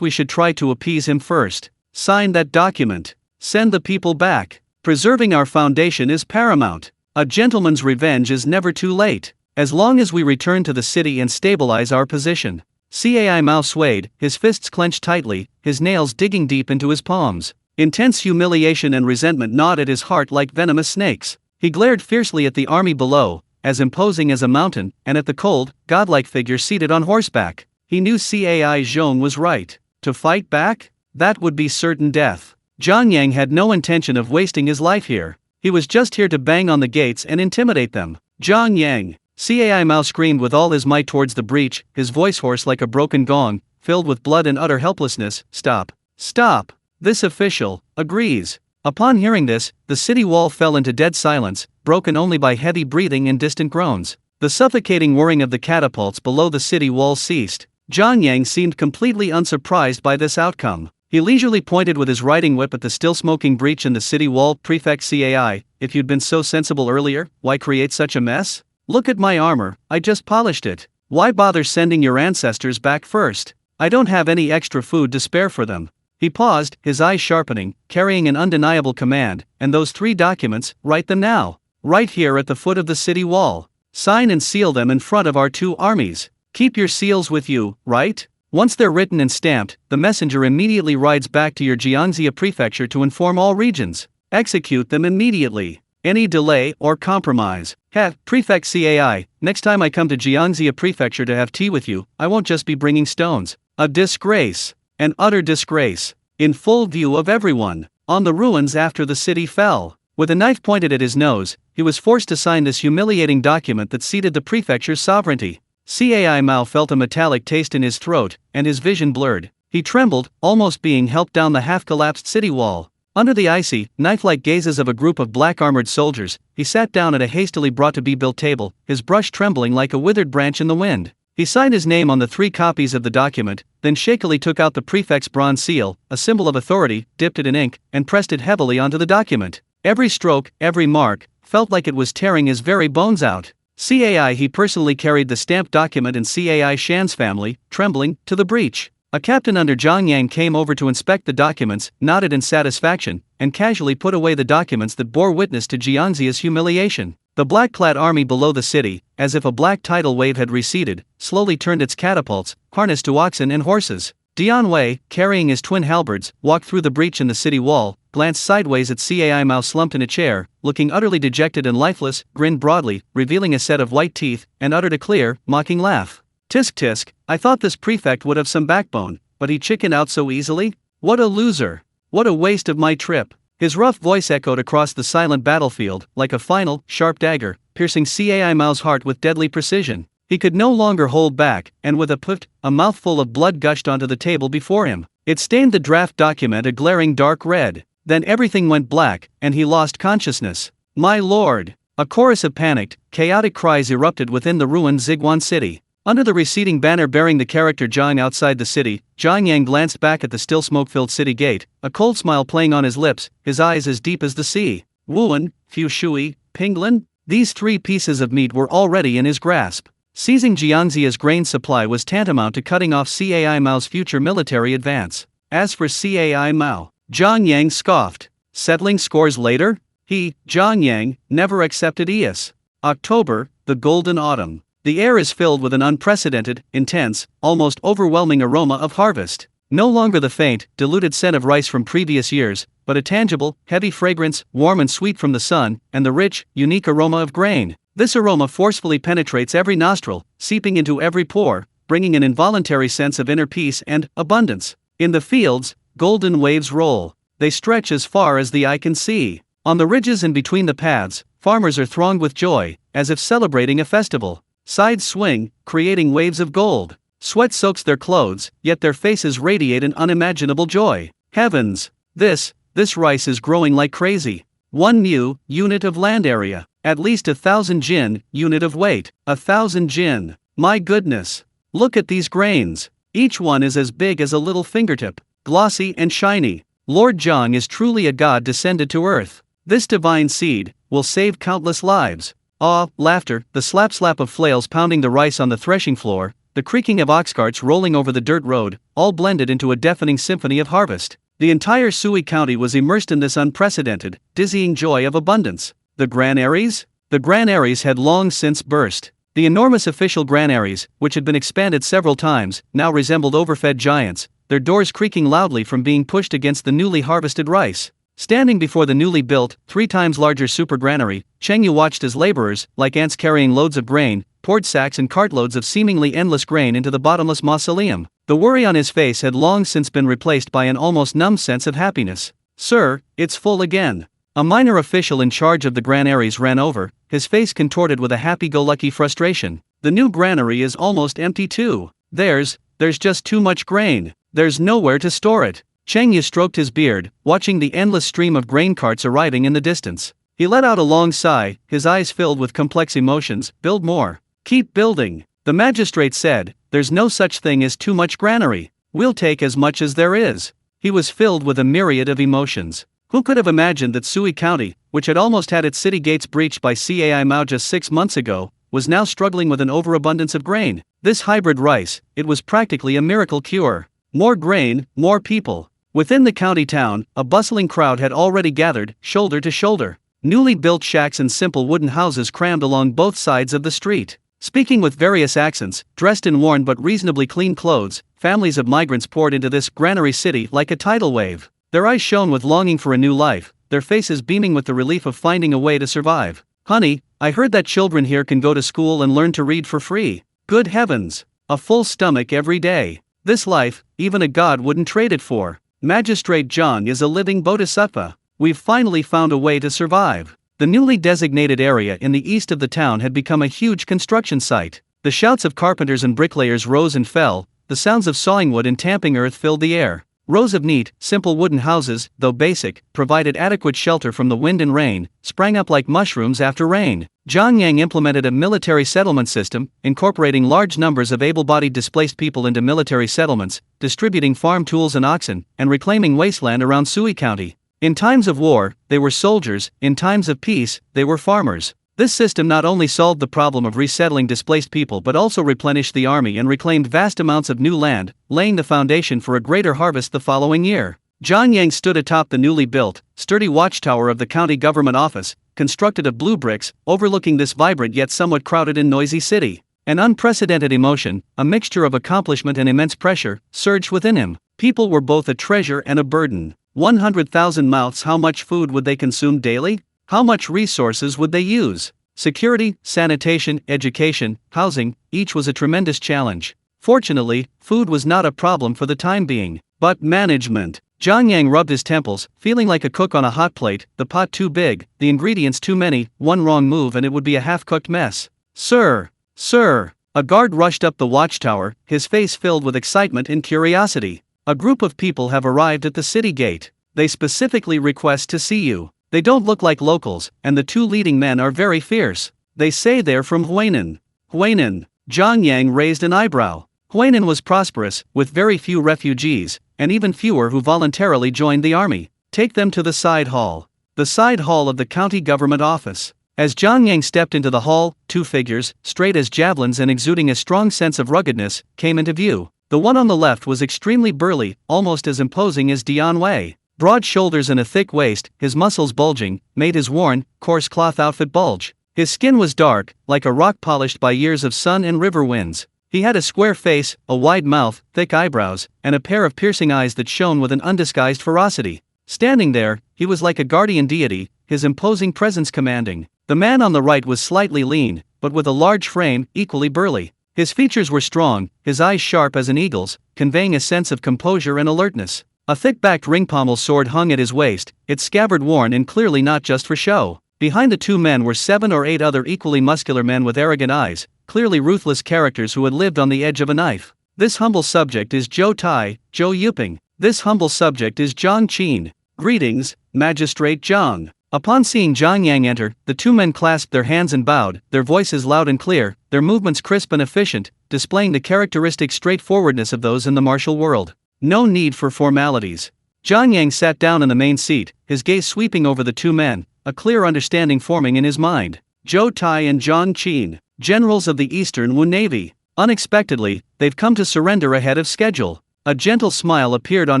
we should try to appease him first. Sign that document. Send the people back. Preserving our foundation is paramount. A gentleman's revenge is never too late. As long as we return to the city and stabilize our position." Cai Mao swayed, his fists clenched tightly, his nails digging deep into his palms. Intense humiliation and resentment gnawed at his heart like venomous snakes. He glared fiercely at the army below, as imposing as a mountain, and at the cold, godlike figure seated on horseback. He knew Cai Zhong was right. To fight back? That would be certain death. Zhang Yang had no intention of wasting his life here. He was just here to bang on the gates and intimidate them. "Zhang Yang, CAI Mao screamed with all his might towards the breach, his voice hoarse like a broken gong, filled with blood and utter helplessness. Stop. Stop. This official agrees. Upon hearing this, the city wall fell into dead silence, broken only by heavy breathing and distant groans. The suffocating whirring of the catapults below the city wall ceased. Zhang Yang seemed completely unsurprised by this outcome. He leisurely pointed with his riding whip at the still smoking breach in the city wall. Prefect CAI, if you'd been so sensible earlier, why create such a mess? Look at my armor, I just polished it. Why bother sending your ancestors back first? I don't have any extra food to spare for them. He paused, his eyes sharpening, carrying an undeniable command. And those 3 documents, write them now. Right here at the foot of the city wall. Sign and seal them in front of our 2 armies. Keep your seals with you, right? Once they're written and stamped, the messenger immediately rides back to your Jiangxia prefecture to inform all regions. Execute them immediately. Any delay or compromise. Prefect CAI, next time I come to Jiangxia prefecture to have tea with you, I won't just be bringing stones. A disgrace. An utter disgrace. In full view of everyone. On the ruins after the city fell. With a knife pointed at his nose, he was forced to sign this humiliating document that ceded the prefecture's sovereignty. CAI Mao felt a metallic taste in his throat, and his vision blurred. He trembled, almost being helped down the half-collapsed city wall. Under the icy, knife-like gazes of a group of black-armored soldiers, he sat down at a hastily brought-to-be-built table, his brush trembling like a withered branch in the wind. He signed his name on the 3 copies of the document, then shakily took out the prefect's bronze seal, a symbol of authority, dipped it in ink, and pressed it heavily onto the document. Every stroke, every mark, felt like it was tearing his very bones out. CAI he personally carried the stamped document and CAI Shan's family, trembling, to the breach. A captain under Zhang Yang came over to inspect the documents, nodded in satisfaction, and casually put away the documents that bore witness to Jiangxia's humiliation. The black-clad army below the city, as if a black tidal wave had receded, slowly turned its catapults, harnessed to oxen and horses. Dian Wei, carrying his twin halberds, walked through the breach in the city wall, glanced sideways at CAI Mao slumped in a chair, looking utterly dejected and lifeless, grinned broadly, revealing a set of white teeth, and uttered a clear, mocking laugh. Tisk tisk, I thought this prefect would have some backbone, but he chickened out so easily? What a loser! What a waste of my trip! His rough voice echoed across the silent battlefield, like a final, sharp dagger, piercing CAI Mao's heart with deadly precision. He could no longer hold back, and with a puff, a mouthful of blood gushed onto the table before him. It stained the draft document a glaring dark red. Then everything went black, and he lost consciousness. My lord! A chorus of panicked, chaotic cries erupted within the ruined Ziguan city. Under the receding banner bearing the character Zhang outside the city, Zhang Yang glanced back at the still smoke-filled city gate, a cold smile playing on his lips, his eyes as deep as the sea. Wuan, Fushui, Pinglin? These 3 pieces of meat were already in his grasp. Seizing Jiangxia's grain supply was tantamount to cutting off CAI Mao's future military advance. As for CAI Mao, Zhang Yang scoffed. Settling scores later? He, Zhang Yang, never accepted ES. October, the golden autumn. The air is filled with an unprecedented, intense, almost overwhelming aroma of harvest. No longer the faint, diluted scent of rice from previous years, but a tangible, heavy fragrance, warm and sweet from the sun, and the rich, unique aroma of grain. This aroma forcefully penetrates every nostril, seeping into every pore, bringing an involuntary sense of inner peace and abundance. In the fields, golden waves roll. They stretch as far as the eye can see. On the ridges and between the paths, farmers are thronged with joy, as if celebrating a festival. Sides swing, creating waves of gold. Sweat soaks their clothes, yet their faces radiate an unimaginable joy. Heavens! This rice is growing like crazy. 1 mu, unit of land area. At least 1,000 jin, unit of weight. 1,000 jin. My goodness! Look at these grains. Each one is as big as a little fingertip. Glossy and shiny. Lord Zhang is truly a god descended to earth. This divine seed will save countless lives. Laughter, the slap-slap of flails pounding the rice on the threshing floor, the creaking of ox carts rolling over the dirt road, all blended into a deafening symphony of harvest. The entire Sui County was immersed in this unprecedented, dizzying joy of abundance. The granaries? The granaries had long since burst. The enormous official granaries, which had been expanded several times, now resembled overfed giants, their doors creaking loudly from being pushed against the newly harvested rice. Standing before the newly built, 3 times larger super granary, Chengyu watched as laborers, like ants carrying loads of grain, poured sacks and cartloads of seemingly endless grain into the bottomless mausoleum. The worry on his face had long since been replaced by an almost numb sense of happiness. Sir, it's full again. A minor official in charge of the granaries ran over, his face contorted with a happy-go-lucky frustration. The new granary is almost empty too. There's just too much grain. There's nowhere to store it. Cheng Yu stroked his beard, watching the endless stream of grain carts arriving in the distance. He let out a long sigh, his eyes filled with complex emotions. Build more. Keep building. The magistrate said, there's no such thing as too much granary. We'll take as much as there is. He was filled with a myriad of emotions. Who could have imagined that Sui County, which had almost had its city gates breached by Cai Mao just 6 months ago, was now struggling with an overabundance of grain? This hybrid rice, it was practically a miracle cure. More grain, more people. Within the county town, a bustling crowd had already gathered, shoulder to shoulder. Newly built shacks and simple wooden houses crammed along both sides of the street. Speaking with various accents, dressed in worn but reasonably clean clothes, families of migrants poured into this granary city like a tidal wave. Their eyes shone with longing for a new life, their faces beaming with the relief of finding a way to survive. Honey, I heard that children here can go to school and learn to read for free. Good heavens! A full stomach every day. This life, even a god wouldn't trade it for. Magistrate Zhang is a living bodhisattva. We've finally found a way to survive. The newly designated area in the east of the town had become a huge construction site. The shouts of carpenters and bricklayers rose and fell, the sounds of sawing wood and tamping earth filled the air. Rows of neat, simple wooden houses, though basic, provided adequate shelter from the wind and rain, sprang up like mushrooms after rain. Zhang Yang implemented a military settlement system, incorporating large numbers of able-bodied displaced people into military settlements, distributing farm tools and oxen, and reclaiming wasteland around Sui County. In times of war, they were soldiers, in times of peace, they were farmers. This system not only solved the problem of resettling displaced people but also replenished the army and reclaimed vast amounts of new land, laying the foundation for a greater harvest the following year. Zhang Yang stood atop the newly built, sturdy watchtower of the county government office, constructed of blue bricks, overlooking this vibrant yet somewhat crowded and noisy city. An unprecedented emotion, a mixture of accomplishment and immense pressure, surged within him. People were both a treasure and a burden. 100,000 mouths. How much food would they consume daily? How much resources would they use? Security, sanitation, education, housing, each was a tremendous challenge. Fortunately, food was not a problem for the time being. But management. Zhang Yang rubbed his temples, feeling like a cook on a hot plate, the pot too big, the ingredients too many, one wrong move and it would be a half-cooked mess. Sir! Sir! A guard rushed up the watchtower, his face filled with excitement and curiosity. A group of people have arrived at the city gate. They specifically request to see you. They don't look like locals, and the two leading men are very fierce. They say they're from Huainan. Huainan. Zhang Yang raised an eyebrow. Huainan was prosperous, with very few refugees, and even fewer who voluntarily joined the army. Take them to the side hall. The side hall of the county government office. As Zhang Yang stepped into the hall, two figures, straight as javelins and exuding a strong sense of ruggedness, came into view. The one on the left was extremely burly, almost as imposing as Dian Wei. Broad shoulders and a thick waist, his muscles bulging, made his worn, coarse cloth outfit bulge. His skin was dark, like a rock polished by years of sun and river winds. He had a square face, a wide mouth, thick eyebrows, and a pair of piercing eyes that shone with an undisguised ferocity. Standing there, he was like a guardian deity, his imposing presence commanding. The man on the right was slightly lean, but with a large frame, equally burly. His features were strong, his eyes sharp as an eagle's, conveying a sense of composure and alertness. A thick-backed ring-pommel sword hung at his waist, its scabbard worn and clearly not just for show. Behind the two men were 7 or 8 other equally muscular men with arrogant eyes, clearly ruthless characters who had lived on the edge of a knife. This humble subject is Zhou Tai, Zhou Yuping. This humble subject is Zhang Qin. Greetings, Magistrate Zhang. Upon seeing Zhang Yang enter, the two men clasped their hands and bowed, their voices loud and clear, their movements crisp and efficient, displaying the characteristic straightforwardness of those in the martial world. No need for formalities. Zhang Yang sat down in the main seat, his gaze sweeping over the two men, a clear understanding forming in his mind. Zhou Tai and Zhang Qin, generals of the Eastern Wu Navy. Unexpectedly, they've come to surrender ahead of schedule. A gentle smile appeared on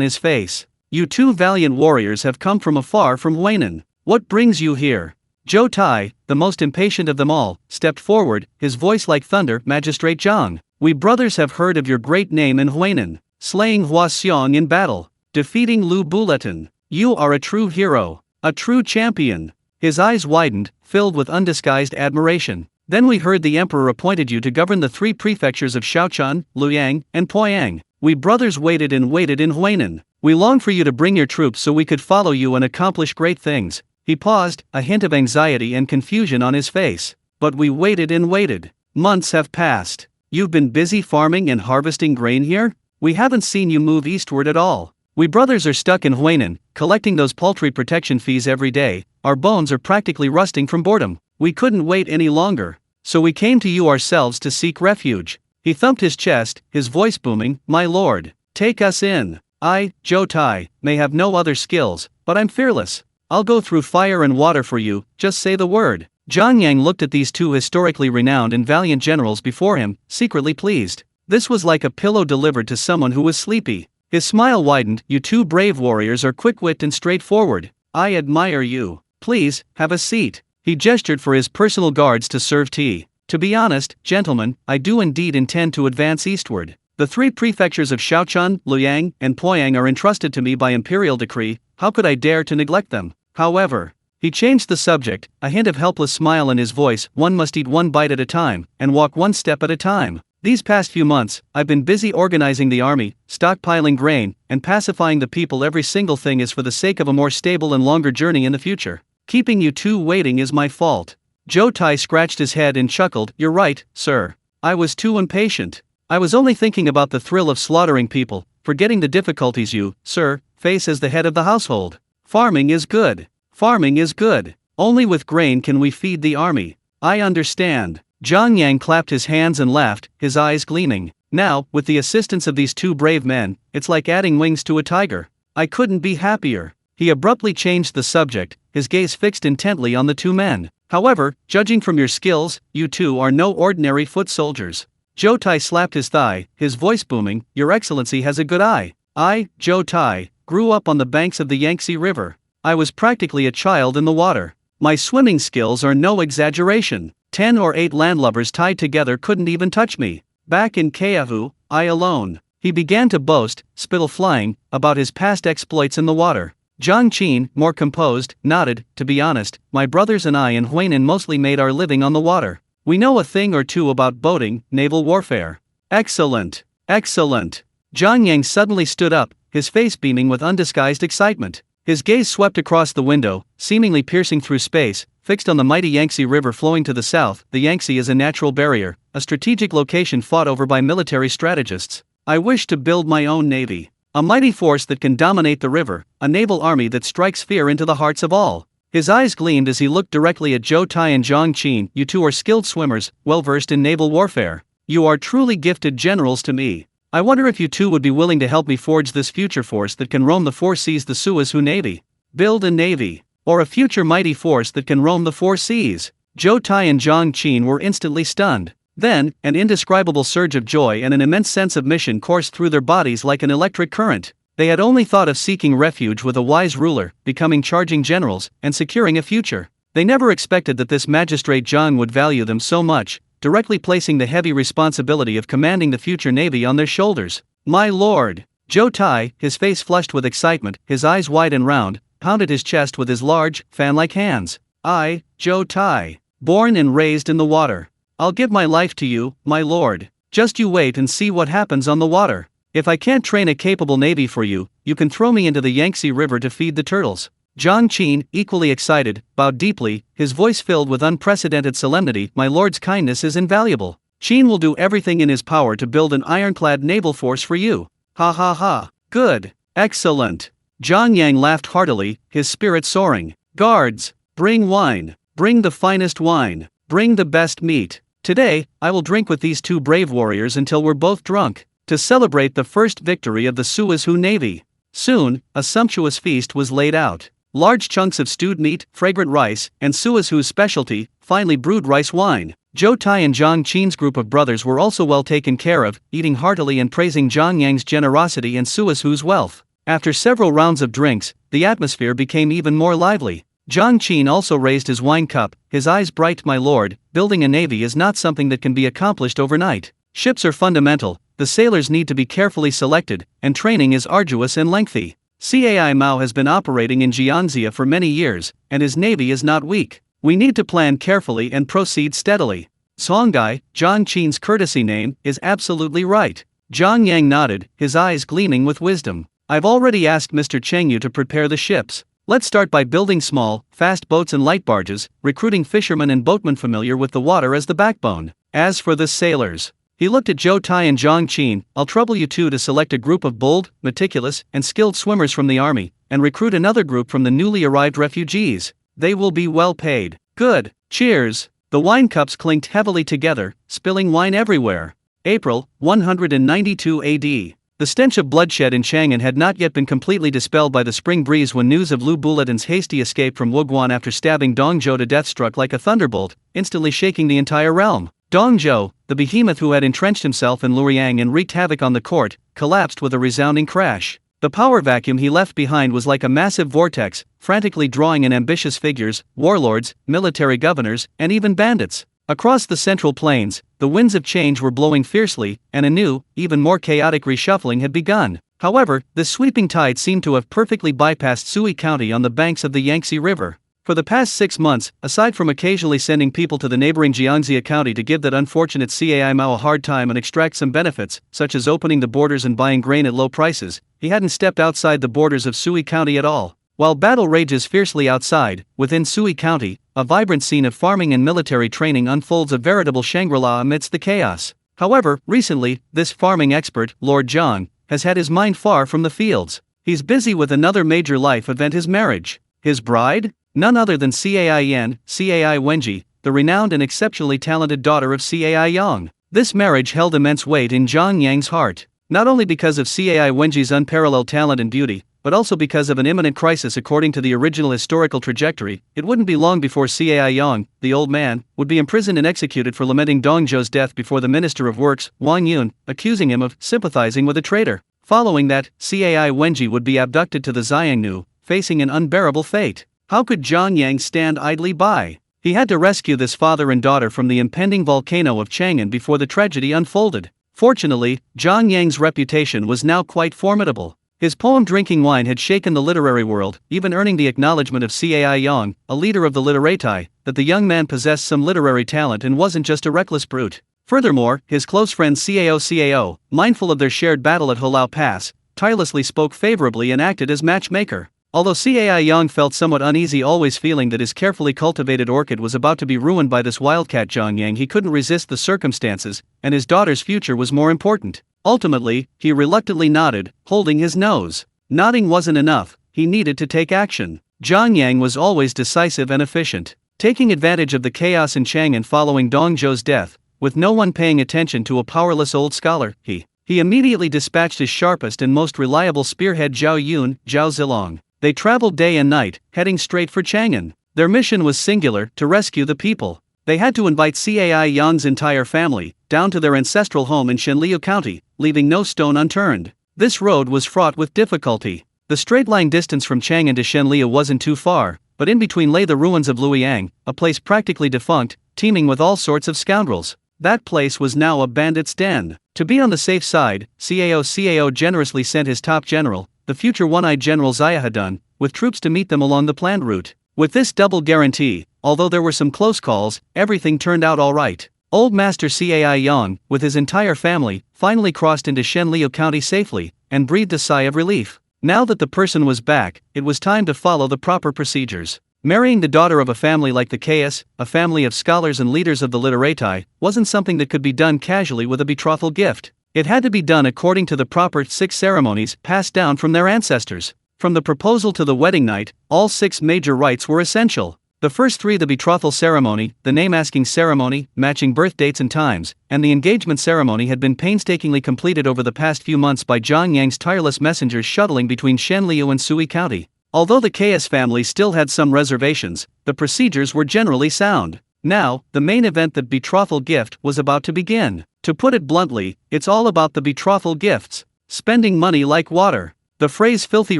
his face. You two valiant warriors have come from afar from Huainan. What brings you here? Zhou Tai, the most impatient of them all, stepped forward, his voice like thunder. Magistrate Zhang, we brothers have heard of your great name in Huainan. Slaying Hua Xiong in battle, defeating Lu Buletin. You are a true hero, a true champion. His eyes widened, filled with undisguised admiration. Then we heard the emperor appointed you to govern the 3 prefectures of Shaochuan, Luoyang, and Poyang. We brothers waited in Huainan. We longed for you to bring your troops so we could follow you and accomplish great things. He paused, a hint of anxiety and confusion on his face. But we waited and waited. Months have passed. You've been busy farming and harvesting grain here? We haven't seen you move eastward at all. We brothers are stuck in Huainan, collecting those paltry protection fees every day. Our bones are practically rusting from boredom. We couldn't wait any longer. So we came to you ourselves to seek refuge. He thumped his chest, his voice booming, "My lord, take us in. I, Zhou Tai, may have no other skills, but I'm fearless. I'll go through fire and water for you, just say the word." Zhang Yang looked at these two historically renowned and valiant generals before him, secretly pleased. This was like a pillow delivered to someone who was sleepy. His smile widened. "You two brave warriors are quick-witted and straightforward. I admire you. Please, have a seat." He gestured for his personal guards to serve tea. "To be honest, gentlemen, I do indeed intend to advance eastward. The 3 prefectures of Shaochun, Luoyang, and Poyang are entrusted to me by imperial decree. How could I dare to neglect them? However," he changed the subject, a hint of helpless smile in his voice, "one must eat one bite at a time, and walk one step at a time. These past few months, I've been busy organizing the army, stockpiling grain, and pacifying the people. Every single thing is for the sake of a more stable and longer journey in the future. Keeping you two waiting is my fault." Zhou Tai scratched his head and chuckled. "You're right, sir. I was too impatient. I was only thinking about the thrill of slaughtering people, forgetting the difficulties you, sir, face as the head of the household. Farming is good. Farming is good. Only with grain can we feed the army. I understand." Zhang Yang clapped his hands and laughed, his eyes gleaming. "Now, with the assistance of these two brave men, it's like adding wings to a tiger. I couldn't be happier." He abruptly changed the subject, his gaze fixed intently on the two men. "However, judging from your skills, you two are no ordinary foot soldiers." Zhou Tai slapped his thigh, his voice booming. "Your Excellency has a good eye. I, Zhou Tai, grew up on the banks of the Yangtze River. I was practically a child in the water. My swimming skills are no exaggeration. 10 or 8 landlubbers tied together couldn't even touch me. Back in Keahu, I alone." He began to boast, spittle flying, about his past exploits in the water. Zhang Qin, more composed, nodded. "To be honest, my brothers and I in Huainan mostly made our living on the water. We know a thing or two about boating, naval warfare." "Excellent! Excellent!" Zhang Yang suddenly stood up, his face beaming with undisguised excitement. His gaze swept across the window, seemingly piercing through space, fixed on the mighty Yangtze River flowing to the south. The Yangtze is a natural barrier, a strategic location fought over by military strategists. I wish to build my own navy. A mighty force that can dominate the river, a naval army that strikes fear into the hearts of all. His eyes gleamed as he looked directly at Zhou Tai and Zhang Qin. "You two are skilled swimmers, well-versed in naval warfare. You are truly gifted generals to me. I wonder if you two would be willing to help me forge this future force that can roam the 4 seas, the Suez-Hu Navy. Build a navy, or a future mighty force that can roam the 4 seas. Zhou Tai and Zhang Qin were instantly stunned. Then, an indescribable surge of joy and an immense sense of mission coursed through their bodies like an electric current. They had only thought of seeking refuge with a wise ruler, becoming charging generals, and securing a future. They never expected that this magistrate Zhang would value them so much, directly placing the heavy responsibility of commanding the future navy on their shoulders. "My lord!" Zhou Tai, his face flushed with excitement, his eyes wide and round, pounded his chest with his large, fan-like hands. "I, Zhou Tai, born and raised in the water. I'll give my life to you, my lord. Just you wait and see what happens on the water. If I can't train a capable navy for you, you can throw me into the Yangtze River to feed the turtles." Zhang Qin, equally excited, bowed deeply, his voice filled with unprecedented solemnity. "My lord's kindness is invaluable. Qin will do everything in his power to build an ironclad naval force for you." "Ha ha ha. Good. Excellent." Zhang Yang laughed heartily, his spirit soaring. "Guards, bring wine. Bring the finest wine. Bring the best meat. Today, I will drink with these two brave warriors until we're both drunk, to celebrate the first victory of the Suez-Hu Navy." Soon, a sumptuous feast was laid out. Large chunks of stewed meat, fragrant rice, and Suez-Hu's specialty, finely brewed rice wine. Zhou Tai and Zhang Qin's group of brothers were also well taken care of, eating heartily and praising Zhang Yang's generosity and Suez-Hu's wealth. After several rounds of drinks, the atmosphere became even more lively. Zhang Qin also raised his wine cup, his eyes bright. "My lord, building a navy is not something that can be accomplished overnight. Ships are fundamental, the sailors need to be carefully selected, and training is arduous and lengthy. Cai Mao has been operating in Jiangxia for many years, and his navy is not weak. We need to plan carefully and proceed steadily." Songhai, Zhang Qin's courtesy name, is absolutely right. Zhang Yang nodded, his eyes gleaming with wisdom. "I've already asked Mr. Chengyu to prepare the ships. Let's start by building small, fast boats and light barges, recruiting fishermen and boatmen familiar with the water as the backbone. As for the sailors, he looked at Zhou Tai and Zhang Qin. I'll trouble you two to select a group of bold, meticulous, and skilled swimmers from the army, and recruit another group from the newly arrived refugees. They will be well paid. Good. Cheers. The wine cups clinked heavily together, spilling wine everywhere. April, 192 AD. The stench of bloodshed in Chang'an had not yet been completely dispelled by the spring breeze when news of Lu Bulatin's hasty escape from Wuguan after stabbing Dong Zhou to death struck like a thunderbolt, instantly shaking the entire realm. Dong Zhou, the behemoth who had entrenched himself in Luoyang and wreaked havoc on the court, collapsed with a resounding crash. The power vacuum he left behind was like a massive vortex, frantically drawing in ambitious figures, warlords, military governors, and even bandits. Across the central plains, the winds of change were blowing fiercely, and a new, even more chaotic reshuffling had begun. However, this sweeping tide seemed to have perfectly bypassed Sui County on the banks of the Yangtze River. For the past 6 months, aside from occasionally sending people to the neighboring Jiangxia County to give that unfortunate Cai Mao a hard time and extract some benefits, such as opening the borders and buying grain at low prices, he hadn't stepped outside the borders of Sui County at all. While battle rages fiercely outside, within Sui County, a vibrant scene of farming and military training unfolds, a veritable Shangri-La amidst the chaos. However, recently, this farming expert, Lord Zhang, has had his mind far from the fields. He's busy with another major life event: his marriage. His bride? None other than Cai Yan, Cai Wenji, the renowned and exceptionally talented daughter of Cai Yang. This marriage held immense weight in Zhang Yang's heart, not only because of Cai Wenji's unparalleled talent and beauty, but also because of an imminent crisis. According to the original historical trajectory, it wouldn't be long before Cai Yang, the old man, would be imprisoned and executed for lamenting Dong Zhou's death before the Minister of Works, Wang Yun, accusing him of sympathizing with a traitor. Following that, Cai Wenji would be abducted to the Xiangnu, facing an unbearable fate. How could Zhang Yang stand idly by? He had to rescue this father and daughter from the impending volcano of Chang'an before the tragedy unfolded. Fortunately, Zhang Yang's reputation was now quite formidable. His poem Drinking Wine had shaken the literary world, even earning the acknowledgement of Cai Yang, a leader of the literati, that the young man possessed some literary talent and wasn't just a reckless brute. Furthermore, his close friend Cao, mindful of their shared battle at Hulao Pass, tirelessly spoke favorably and acted as matchmaker. Although Cai Yang felt somewhat uneasy, always feeling that his carefully cultivated orchid was about to be ruined by this wildcat Zhang Yang, he couldn't resist the circumstances, and his daughter's future was more important. Ultimately, he reluctantly nodded, holding his nose. Nodding wasn't enough, he needed to take action. Zhang Yang was always decisive and efficient. Taking advantage of the chaos in Chang'an following Dong Zhou's death, with no one paying attention to a powerless old scholar, he immediately dispatched his sharpest and most reliable spearhead, Zhao Yun, Zhao Zilong. They traveled day and night, heading straight for Chang'an. Their mission was singular: to rescue the people. They had to invite Cai Yang's entire family down to their ancestral home in Shenliu County, leaving no stone unturned. This road was fraught with difficulty. The straight-line distance from Chang'an to Shenliu wasn't too far, but in between lay the ruins of Luoyang, a place practically defunct, teeming with all sorts of scoundrels. That place was now a bandit's den. To be on the safe side, Cao generously sent his top general, the future one-eyed General Xiahedun, with troops to meet them along the planned route. With this double guarantee, although there were some close calls, everything turned out all right. Old Master Cai Yang, with his entire family, finally crossed into Shenliu County safely, and breathed a sigh of relief. Now that the person was back, it was time to follow the proper procedures. Marrying the daughter of a family like the Cais, a family of scholars and leaders of the literati, wasn't something that could be done casually with a betrothal gift. It had to be done according to the proper 6 ceremonies passed down from their ancestors. From the proposal to the wedding night, all 6 major rites were essential. The first 3, the betrothal ceremony, the name-asking ceremony, matching birth dates and times, and the engagement ceremony, had been painstakingly completed over the past few months by Zhang Yang's tireless messengers shuttling between Shenliu and Sui County. Although the Cais family still had some reservations, the procedures were generally sound. Now, the main event, the betrothal gift, was about to begin. To put it bluntly, it's all about the betrothal gifts. Spending money like water. The phrase filthy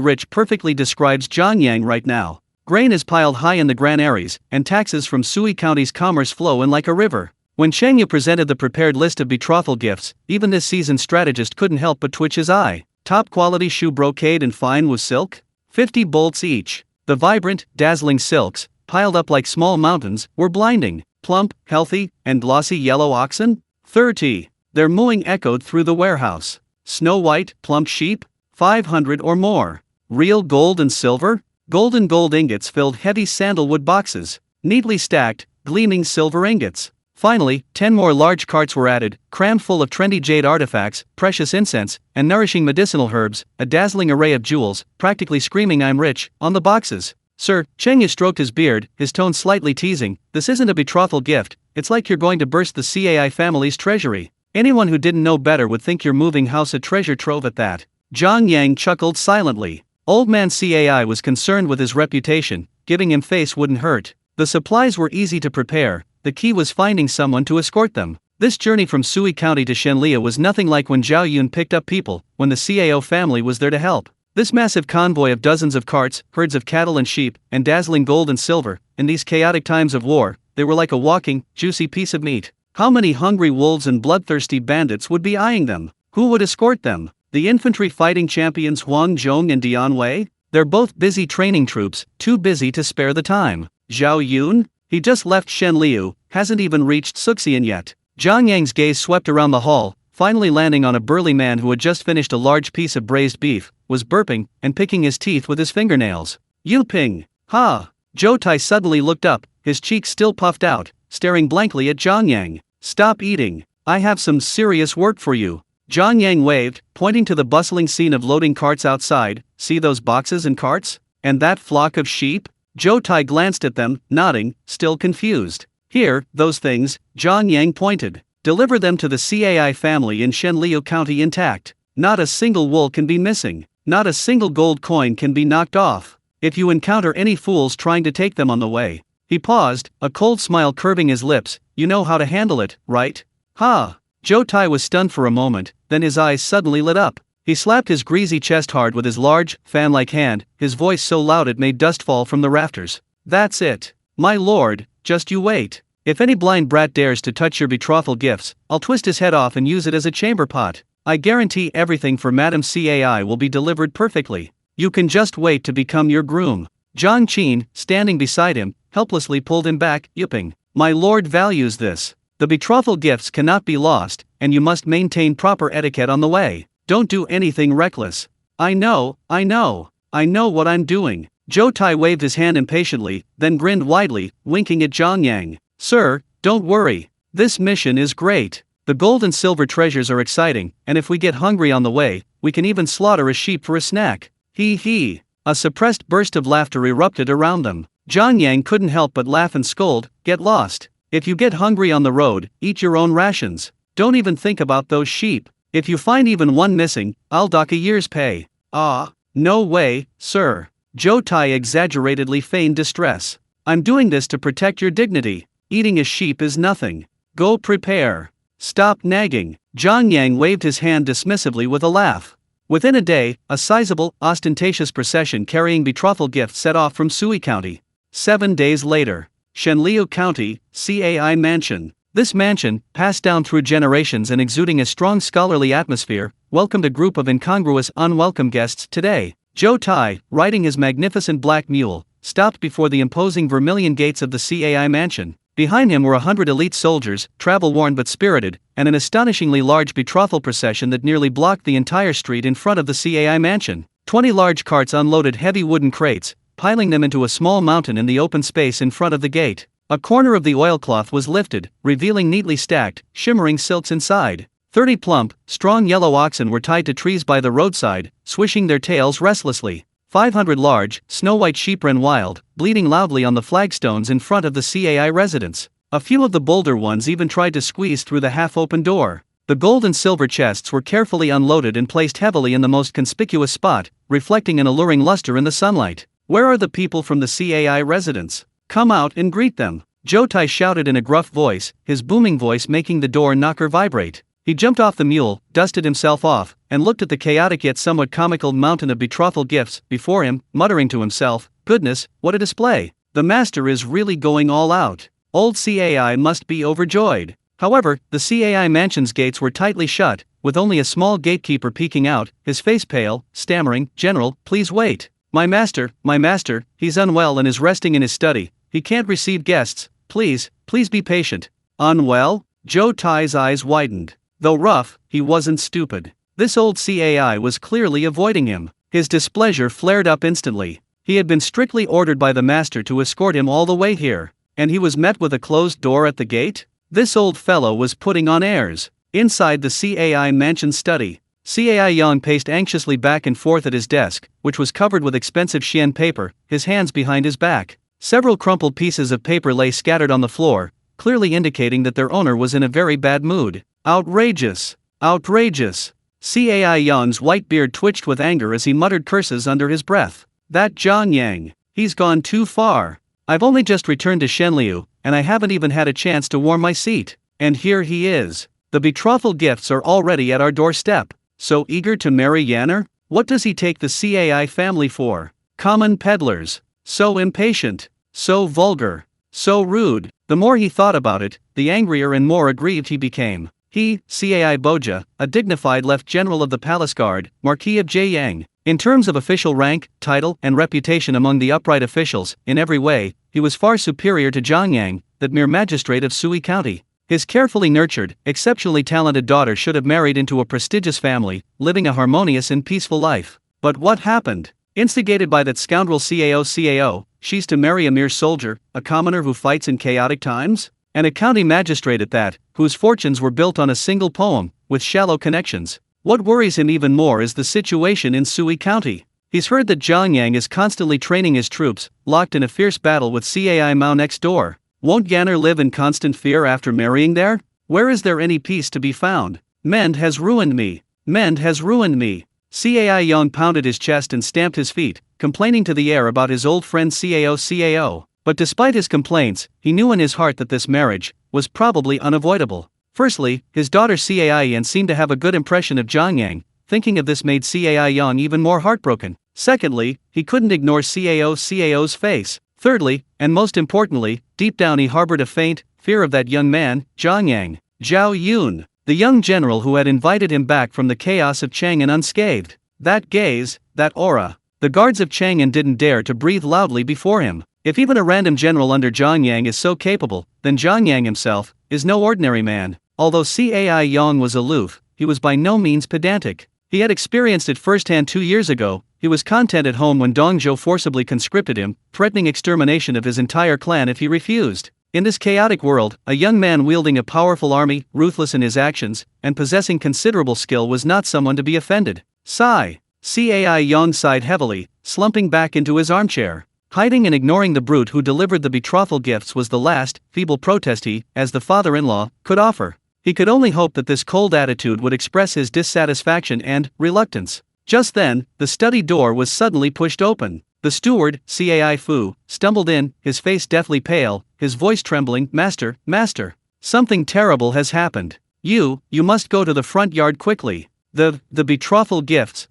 rich perfectly describes Zhang Yang right now. Grain is piled high in the granaries, and taxes from Sui County's commerce flow in like a river. When Cheng Yu presented the prepared list of betrothal gifts, even this seasoned strategist couldn't help but twitch his eye. Top quality shoe brocade and fine with silk? 50 bolts each. The vibrant, dazzling silks, piled up like small mountains, were blinding. Plump, healthy, and glossy yellow oxen? 30. Their mooing echoed through the warehouse. Snow white, plump sheep? 500 or more. Real gold and silver? Golden gold ingots filled heavy sandalwood boxes, neatly stacked, gleaming silver ingots. Finally, 10 more large carts were added, crammed full of trendy jade artifacts, precious incense, and nourishing medicinal herbs, a dazzling array of jewels, practically screaming "I'm rich" on the boxes. Sir, Cheng Yu stroked his beard, his tone slightly teasing. This isn't a betrothal gift, it's like you're going to burst the CAI family's treasury. Anyone who didn't know better would think your moving house a treasure trove at that. Zhang Yang chuckled silently. Old man CAI was concerned with his reputation, giving him face wouldn't hurt. The supplies were easy to prepare, the key was finding someone to escort them. This journey from Sui County to Shenliu was nothing like when Zhao Yun picked up people, when the CAO family was there to help. This massive convoy of dozens of carts, herds of cattle and sheep, and dazzling gold and silver, in these chaotic times of war, they were like a walking, juicy piece of meat. How many hungry wolves and bloodthirsty bandits would be eyeing them? Who would escort them? The infantry fighting champions Huang Zhong and Dian Wei? They're both busy training troops, too busy to spare the time. Zhao Yun? He just left Shenliu, hasn't even reached Suxian yet. Zhang Yang's gaze swept around the hall, finally landing on a burly man who had just finished a large piece of braised beef, was burping, and picking his teeth with his fingernails. Yu Ping! Ha! Zhou Tai suddenly looked up, his cheeks still puffed out, staring blankly at Zhang Yang. Stop eating, I have some serious work for you. Zhang Yang waved, pointing to the bustling scene of loading carts outside. See those boxes and carts? And that flock of sheep? Zhou Tai glanced at them, nodding, still confused. Here, those things, Zhang Yang pointed. Deliver them to the CAI family in Shenliu County intact. Not a single wool can be missing. Not a single gold coin can be knocked off. If you encounter any fools trying to take them on the way. He paused, a cold smile curving his lips. You know how to handle it, right? Ha! Zhou Tai was stunned for a moment, then his eyes suddenly lit up. He slapped his greasy chest hard with his large, fan-like hand, his voice so loud it made dust fall from the rafters. That's it. My lord, just you wait. If any blind brat dares to touch your betrothal gifts, I'll twist his head off and use it as a chamber pot. I guarantee everything for Madame CAI will be delivered perfectly. You can just wait to become your groom. Zhang Qin, standing beside him, helplessly pulled him back, yipping. My lord values this. The betrothal gifts cannot be lost, and you must maintain proper etiquette on the way. Don't do anything reckless. I know what I'm doing. Zhou Tai waved his hand impatiently, then grinned widely, winking at Zhang Yang. Sir, don't worry. This mission is great. The gold and silver treasures are exciting, and if we get hungry on the way, we can even slaughter a sheep for a snack. Hee. A suppressed burst of laughter erupted around them. Zhang Yang couldn't help but laugh and scold, get lost. If you get hungry on the road, eat your own rations. Don't even think about those sheep. If you find even one missing, I'll dock a year's pay. Ah, no way, sir. Zhou Tai exaggeratedly feigned distress. I'm doing this to protect your dignity. Eating a sheep is nothing. Go prepare. Stop nagging. Zhang Yang waved his hand dismissively with a laugh. Within a day, a sizable, ostentatious procession carrying betrothal gifts set off from Sui County. 7 days later, Shenliu County, CAI Mansion. This mansion, passed down through generations and exuding a strong scholarly atmosphere, welcomed a group of incongruous, unwelcome guests today. Zhou Tai, riding his magnificent black mule, stopped before the imposing vermilion gates of the CAI Mansion. Behind him were 100 elite soldiers, travel-worn but spirited, and an astonishingly large betrothal procession that nearly blocked the entire street in front of the CAI Mansion. 20 large carts unloaded heavy wooden crates, piling them into a small mountain in the open space in front of the gate. A corner of the oilcloth was lifted, revealing neatly stacked, shimmering silks inside. 30 plump, strong yellow oxen were tied to trees by the roadside, swishing their tails restlessly. 500 large, snow-white sheep ran wild, bleating loudly on the flagstones in front of the CAI residence. A few of the bolder ones even tried to squeeze through the half-open door. The gold and silver chests were carefully unloaded and placed heavily in the most conspicuous spot, reflecting an alluring luster in the sunlight. Where are the people from the CAI residence? Come out and greet them. Zhou Tai shouted in a gruff voice, his booming voice making the door knocker vibrate. He jumped off the mule, dusted himself off, and looked at the chaotic yet somewhat comical mountain of betrothal gifts before him, muttering to himself, goodness, what a display. The master is really going all out. Old CAI must be overjoyed. However, the CAI mansion's gates were tightly shut, with only a small gatekeeper peeking out, his face pale, stammering, General, please wait. My master, he's unwell and is resting in his study. He can't receive guests. Please be patient. Unwell? Zhou Tai's eyes widened. Though rough, he wasn't stupid. This old CAI was clearly avoiding him. His displeasure flared up instantly. He had been strictly ordered by the master to escort him all the way here, and he was met with a closed door at the gate? This old fellow was putting on airs. Inside the CAI mansion study, CAI Yang paced anxiously back and forth at his desk, which was covered with expensive Xian paper, his hands behind his back. Several crumpled pieces of paper lay scattered on the floor, clearly indicating that their owner was in a very bad mood. Outrageous! Outrageous! CAI Yang's white beard twitched with anger as he muttered curses under his breath. That Zhang Yang, he's gone too far. I've only just returned to Shenliu, and I haven't even had a chance to warm my seat. And here he is. The betrothal gifts are already at our doorstep. So eager to marry Yanner? What does he take the CAI family for? Common peddlers. So impatient. So vulgar. So rude. The more he thought about it, the angrier and more aggrieved he became. He, CAI Boja, a dignified Left General of the Palace Guard, Marquis of Jieyang. In terms of official rank, title, and reputation among the upright officials, in every way, he was far superior to Zhang Yang, that mere magistrate of Sui County. His carefully nurtured, exceptionally talented daughter should have married into a prestigious family, living a harmonious and peaceful life. But what happened? Instigated by that scoundrel CAO, she's to marry a mere soldier, a commoner who fights in chaotic times? And a county magistrate at that, whose fortunes were built on a single poem, with shallow connections. What worries him even more is the situation in Sui County. He's heard that Zhang Yang is constantly training his troops, locked in a fierce battle with CAI Mao next door. Won't Yanner live in constant fear after marrying there? Where is there any peace to be found? Mend has ruined me. Mend has ruined me. CAI Yang pounded his chest and stamped his feet, complaining to the air about his old friend CAO. But despite his complaints, he knew in his heart that this marriage was probably unavoidable. Firstly, his daughter CAI Yan seemed to have a good impression of Zhang Yang. Thinking of this made CAI Yang even more heartbroken. Secondly, he couldn't ignore CAO's face. Thirdly, and most importantly, deep down he harbored a faint fear of that young man, Zhang Yang. Zhao Yun, the young general who had invited him back from the chaos of Chang'an unscathed. That gaze, that aura. The guards of Chang'an didn't dare to breathe loudly before him. If even a random general under Zhang Yang is so capable, then Zhang Yang himself is no ordinary man. Although CAI Yang was aloof, he was by no means pedantic. He had experienced it firsthand 2 years ago. He was content at home when Dong Zhou forcibly conscripted him, threatening extermination of his entire clan if he refused. In this chaotic world, a young man wielding a powerful army, ruthless in his actions, and possessing considerable skill was not someone to be offended. Sigh. CAI Yang sighed heavily, slumping back into his armchair. Hiding and ignoring the brute who delivered the betrothal gifts was the last, feeble protest he, as the father-in-law, could offer. He could only hope that this cold attitude would express his dissatisfaction and reluctance. Just then, the study door was suddenly pushed open. The steward, CAI Fu, stumbled in, his face deathly pale, his voice trembling. Master, something terrible has happened. You must go to the front yard quickly. The betrothal gifts.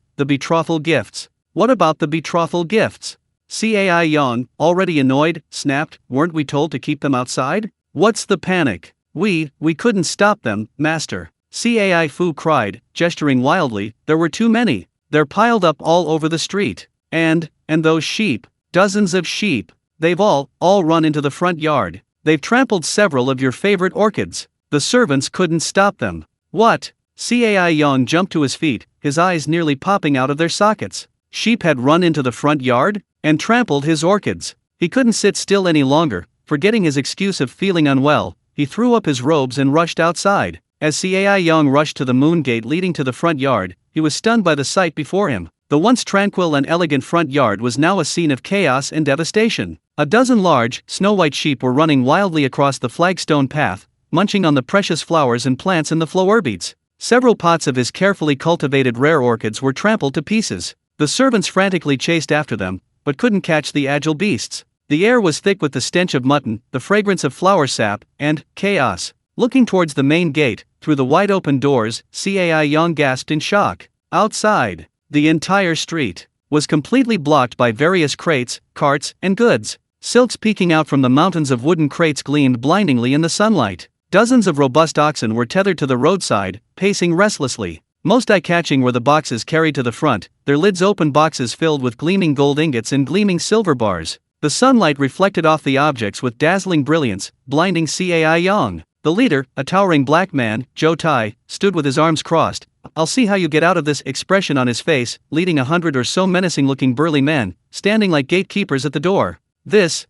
What about the betrothal gifts? CAI Yang, already annoyed, snapped. Weren't we told to keep them outside? What's the panic? We couldn't stop them, master. CAI Fu cried, gesturing wildly. There were too many. They're piled up all over the street. And those sheep, dozens of sheep, they've all run into the front yard. They've trampled several of your favorite orchids. The servants couldn't stop them. What? CAI Yang jumped to his feet, his eyes nearly popping out of their sockets. Sheep had run into the front yard? And trampled his orchids. He couldn't sit still any longer. Forgetting his excuse of feeling unwell, he threw up his robes and rushed outside. As CAI Yang rushed to the moon gate leading to the front yard, he was stunned by the sight before him. The once tranquil and elegant front yard was now a scene of chaos and devastation. A dozen large, snow-white sheep were running wildly across the flagstone path, munching on the precious flowers and plants in the flowerbeets. Several pots of his carefully cultivated rare orchids were trampled to pieces. The servants frantically chased after them, but couldn't catch the agile beasts. The air was thick with the stench of mutton, the fragrance of flower sap, and chaos. Looking towards the main gate, through the wide-open doors, CAI Yang gasped in shock. Outside, the entire street was completely blocked by various crates, carts, and goods. Silks peeking out from the mountains of wooden crates gleamed blindingly in the sunlight. Dozens of robust oxen were tethered to the roadside, pacing restlessly. Most eye-catching were the boxes carried to the front, their lids open, boxes filled with gleaming gold ingots and gleaming silver bars. The sunlight reflected off the objects with dazzling brilliance, blinding CAI Yang. The leader, a towering black man, Zhou Tai, stood with his arms crossed, I'll see how you get out of this expression on his face, leading 100 or so menacing-looking burly men, standing like gatekeepers at the door. This.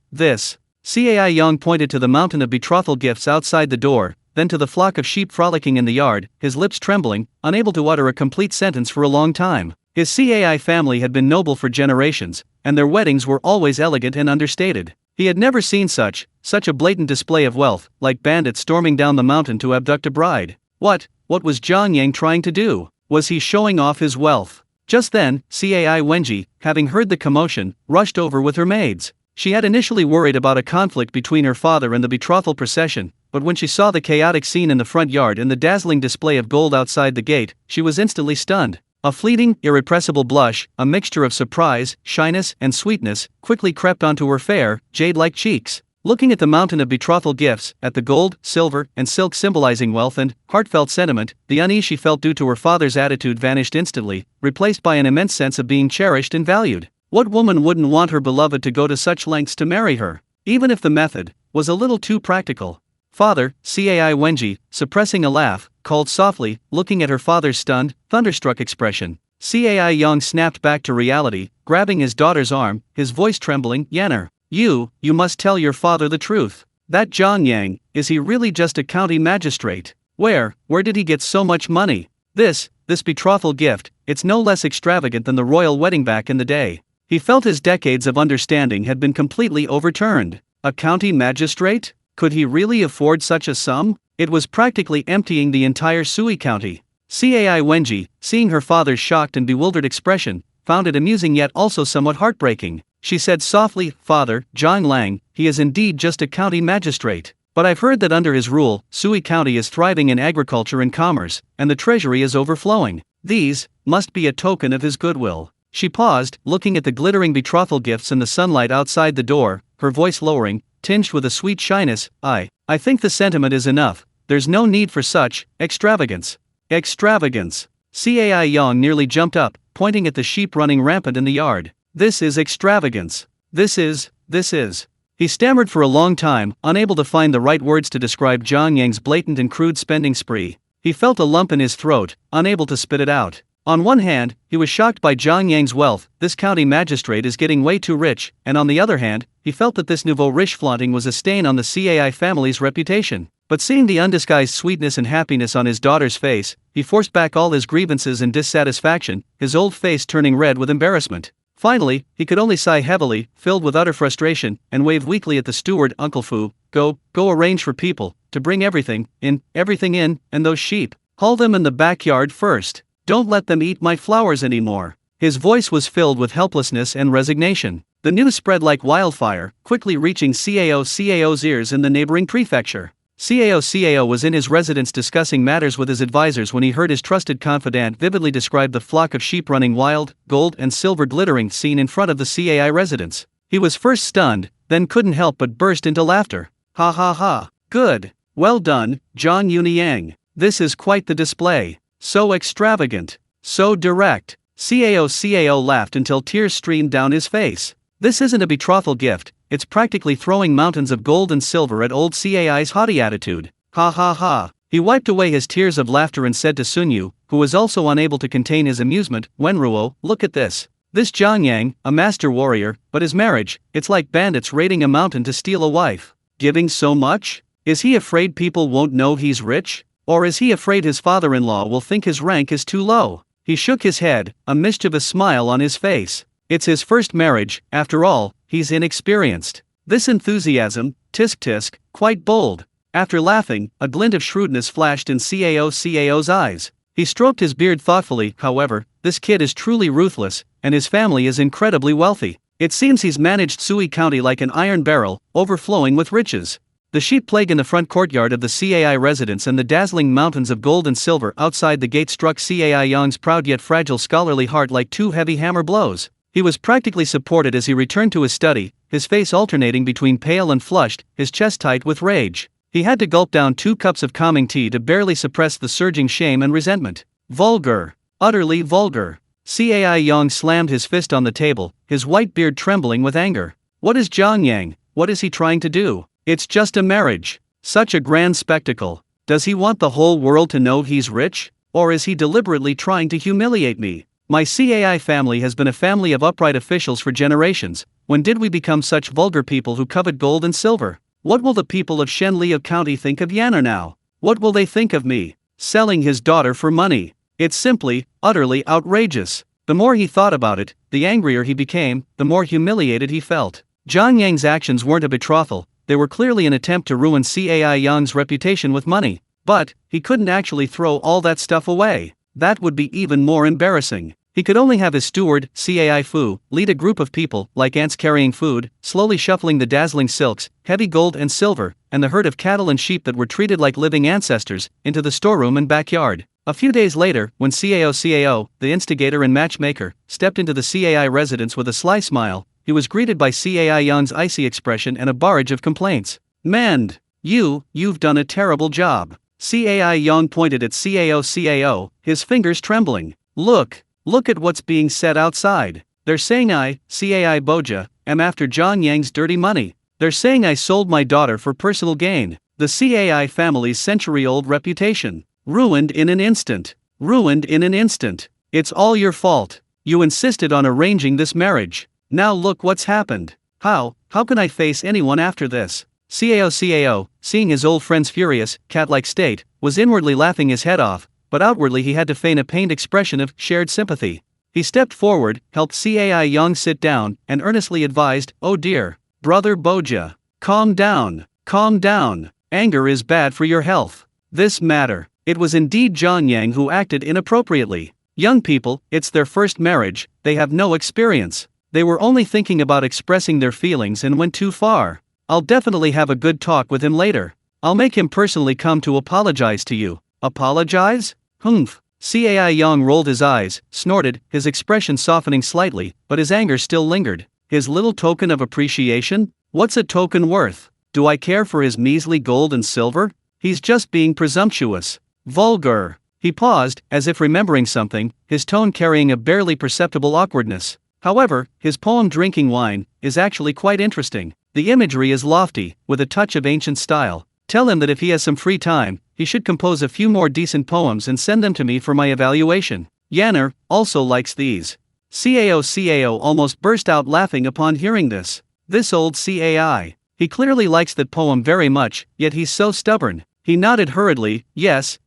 Cai Yong pointed to the mountain of betrothal gifts outside the door, then to the flock of sheep frolicking in the yard, his lips trembling, unable to utter a complete sentence for a long time. His Cai family had been noble for generations, and their weddings were always elegant and understated. He had never seen such a blatant display of wealth, like bandits storming down the mountain to abduct a bride. What was Jiang Yang trying to do? Was he showing off his wealth? Just then, Cai Wenji, having heard the commotion, rushed over with her maids. She had initially worried about a conflict between her father and the betrothal procession, but when she saw the chaotic scene in the front yard and the dazzling display of gold outside the gate, she was instantly stunned. A fleeting, irrepressible blush, a mixture of surprise, shyness, and sweetness, quickly crept onto her fair, jade-like cheeks. Looking at the mountain of betrothal gifts, at the gold, silver, and silk symbolizing wealth and heartfelt sentiment, the unease she felt due to her father's attitude vanished instantly, replaced by an immense sense of being cherished and valued. What woman wouldn't want her beloved to go to such lengths to marry her, even if the method was a little too practical? Father, Cai Wenji, suppressing a laugh, called softly, looking at her father's stunned, thunderstruck expression. Cai Yong snapped back to reality, grabbing his daughter's arm, his voice trembling. Yanner, you must tell your father the truth. That Jiang Yang, is he really just a county magistrate? Where did he get so much money? This betrothal gift, it's no less extravagant than the royal wedding back in the day. He felt his decades of understanding had been completely overturned. A county magistrate? Could he really afford such a sum? It was practically emptying the entire Sui County. Cai Wenji, seeing her father's shocked and bewildered expression, found it amusing yet also somewhat heartbreaking. She said softly, Father, Zhang Lang, he is indeed just a county magistrate. But I've heard that under his rule, Sui County is thriving in agriculture and commerce, and the treasury is overflowing. These must be a token of his goodwill. She paused, looking at the glittering betrothal gifts in the sunlight outside the door, her voice lowering, tinged with a sweet shyness. I think the sentiment is enough. There's no need for such extravagance. Extravagance. Cai Yong nearly jumped up, pointing at the sheep running rampant in the yard. This is extravagance. This is. He stammered for a long time, unable to find the right words to describe Jiang Yang's blatant and crude spending spree. He felt a lump in his throat, unable to spit it out. On one hand, he was shocked by Jiang Yang's wealth, this county magistrate is getting way too rich, and on the other hand, he felt that this nouveau riche flaunting was a stain on the Cai family's reputation. But seeing the undisguised sweetness and happiness on his daughter's face, he forced back all his grievances and dissatisfaction, his old face turning red with embarrassment. Finally, he could only sigh heavily, filled with utter frustration, and wave weakly at the steward. Uncle Fu, go arrange for people to bring everything in, and those sheep, haul them in the backyard first. Don't let them eat my flowers anymore. His voice was filled with helplessness and resignation. The news spread like wildfire, quickly reaching CAO's ears in the neighboring prefecture. CAO was in his residence discussing matters with his advisors when he heard his trusted confidant vividly describe the flock of sheep running wild, gold and silver glittering scene in front of the CAI residence. He was first stunned, then couldn't help but burst into laughter. Ha ha ha. Good. Well done, Zhang Yuniyang. This is quite the display. So extravagant. So direct. CAO laughed until tears streamed down his face. This isn't a betrothal gift, it's practically throwing mountains of gold and silver at old Cai's haughty attitude. Ha ha ha. He wiped away his tears of laughter and said to Sunyu, who was also unable to contain his amusement, Wenruo, look at this. This Jiang Yang, a master warrior, but his marriage, it's like bandits raiding a mountain to steal a wife. Giving so much? Is he afraid people won't know he's rich? Or is he afraid his father-in-law will think his rank is too low? He shook his head, a mischievous smile on his face. It's his first marriage, after all, he's inexperienced. This enthusiasm, tisk, quite bold. After laughing, a glint of shrewdness flashed in CAO's eyes. He stroked his beard thoughtfully. However, this kid is truly ruthless, and his family is incredibly wealthy. It seems he's managed Sui County like an iron barrel, overflowing with riches. The sheep plague in the front courtyard of the Cai residence and the dazzling mountains of gold and silver outside the gate struck Cai Yong's proud yet fragile scholarly heart like two heavy hammer blows. He was practically supported as he returned to his study, his face alternating between pale and flushed, his chest tight with rage. He had to gulp down 2 cups of calming tea to barely suppress the surging shame and resentment. Vulgar. Utterly vulgar. Cai Yong slammed his fist on the table, his white beard trembling with anger. What is Jiang Yang? What is he trying to do? It's just a marriage. Such a grand spectacle. Does he want the whole world to know he's rich? Or is he deliberately trying to humiliate me? My CAI family has been a family of upright officials for generations. When did we become such vulgar people who covet gold and silver? What will the people of Shenliu County think of Yanner now? What will they think of me? Selling his daughter for money. It's simply, utterly outrageous. The more he thought about it, the angrier he became, the more humiliated he felt. John Yang's actions weren't a betrothal, they were clearly an attempt to ruin Cai Yang's reputation with money. But, he couldn't actually throw all that stuff away. That would be even more embarrassing. He could only have his steward, Cai Fu, lead a group of people, like ants carrying food, slowly shuffling the dazzling silks, heavy gold and silver, and the herd of cattle and sheep that were treated like living ancestors, into the storeroom and backyard. A few days later, when Cao, the instigator and matchmaker, stepped into the Cai residence with a sly smile, he was greeted by Cai Yang's icy expression and a barrage of complaints. "Mend! You've done a terrible job." Cai Yang pointed at Cao, his fingers trembling. Look at what's being said outside. They're saying I, Cai Boja, am after John Yang's dirty money. They're saying I sold my daughter for personal gain. The Cai family's century-old reputation. Ruined in an instant. It's all your fault. You insisted on arranging this marriage. Now look what's happened. How can I face anyone after this? Cao, seeing his old friend's furious, cat-like state, was inwardly laughing his head off, but outwardly he had to feign a pained expression of shared sympathy. He stepped forward, helped Cai Yang sit down, and earnestly advised, "Oh dear, Brother Boja, calm down. Anger is bad for your health. This matter." It was indeed John Yang who acted inappropriately. Young people, it's their first marriage, they have no experience. They were only thinking about expressing their feelings and went too far. I'll definitely have a good talk with him later. I'll make him personally come to apologize to you. Apologize? Humph. Cai Yang rolled his eyes, snorted, his expression softening slightly, but his anger still lingered. His little token of appreciation? What's a token worth? Do I care for his measly gold and silver? He's just being presumptuous. Vulgar. He paused, as if remembering something, his tone carrying a barely perceptible awkwardness. However, his poem Drinking Wine is actually quite interesting. The imagery is lofty, with a touch of ancient style. Tell him that if he has some free time, he should compose a few more decent poems and send them to me for my evaluation. Yanner also likes these. Cao almost burst out laughing upon hearing this. This old Cai. He clearly likes that poem very much, yet he's so stubborn. He nodded hurriedly, yes.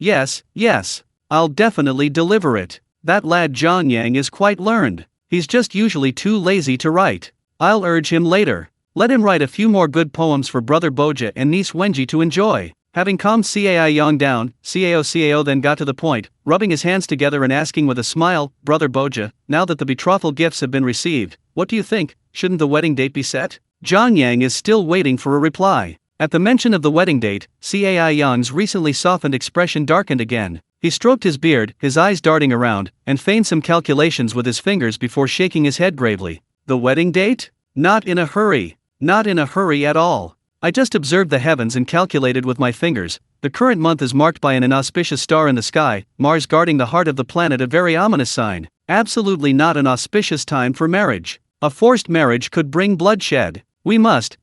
I'll definitely deliver it. That lad John Yang is quite learned. He's just usually too lazy to write. I'll urge him later. Let him write a few more good poems for Brother Boja and niece Wenji to enjoy. Having calmed Cai Yang down, Cao then got to the point, rubbing his hands together and asking with a smile, "Brother Boja, now that the betrothal gifts have been received, what do you think? Shouldn't the wedding date be set?" John Yang is still waiting for a reply. At the mention of the wedding date, Cai Yang's recently softened expression darkened again. He stroked his beard, his eyes darting around, and feigned some calculations with his fingers before shaking his head gravely. The wedding date? Not in a hurry. Not in a hurry at all. I just observed the heavens and calculated with my fingers. The current month is marked by an inauspicious star in the sky, Mars guarding the heart of the planet, a very ominous sign. Absolutely not an auspicious time for marriage. A forced marriage could bring bloodshed. We must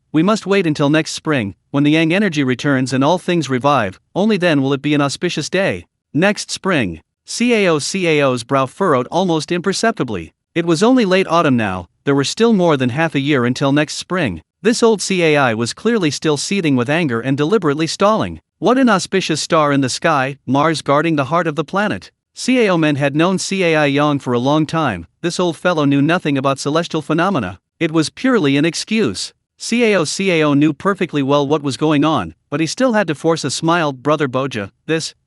wait until next spring, when the Yang energy returns and all things revive, only then will it be an auspicious day. Next spring. Cao's brow furrowed almost imperceptibly. It was only late autumn now, there were still more than half a year until next spring. This old Cai was clearly still seething with anger and deliberately stalling. What an auspicious star in the sky, Mars guarding the heart of the planet. Cao men had known Cai Yang for a long time. This old fellow knew nothing about celestial phenomena. It was purely an excuse. Cao knew perfectly well what was going on, but he still had to force a smile. Brother Boja,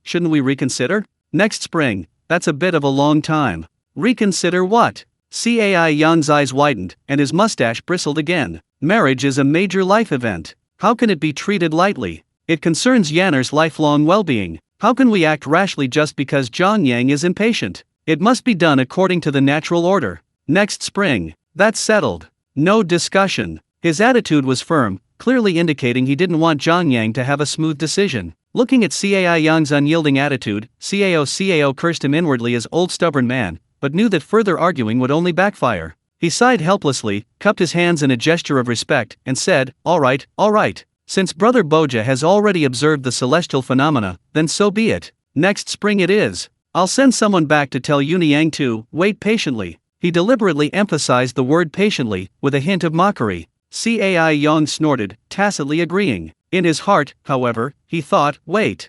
shouldn't we reconsider? Next spring, that's a bit of a long time. Reconsider what? Cai Yang's eyes widened, and his mustache bristled again. Marriage is a major life event. How can it be treated lightly? It concerns Yanner's lifelong well-being. How can we act rashly just because John Yang is impatient? It must be done according to the natural order. Next spring. That's settled. No discussion. His attitude was firm, clearly indicating he didn't want John Yang to have a smooth decision. Looking at Cai Yang's unyielding attitude, Cao cursed him inwardly as old stubborn man, but knew that further arguing would only backfire. He sighed helplessly, cupped his hands in a gesture of respect, and said, all right. Since Brother Boja has already observed the celestial phenomena, then so be it. Next spring it is. I'll send someone back to tell Yunyang to wait patiently. He deliberately emphasized the word patiently, with a hint of mockery. Cai Yang snorted, tacitly agreeing. In his heart, however, he thought, wait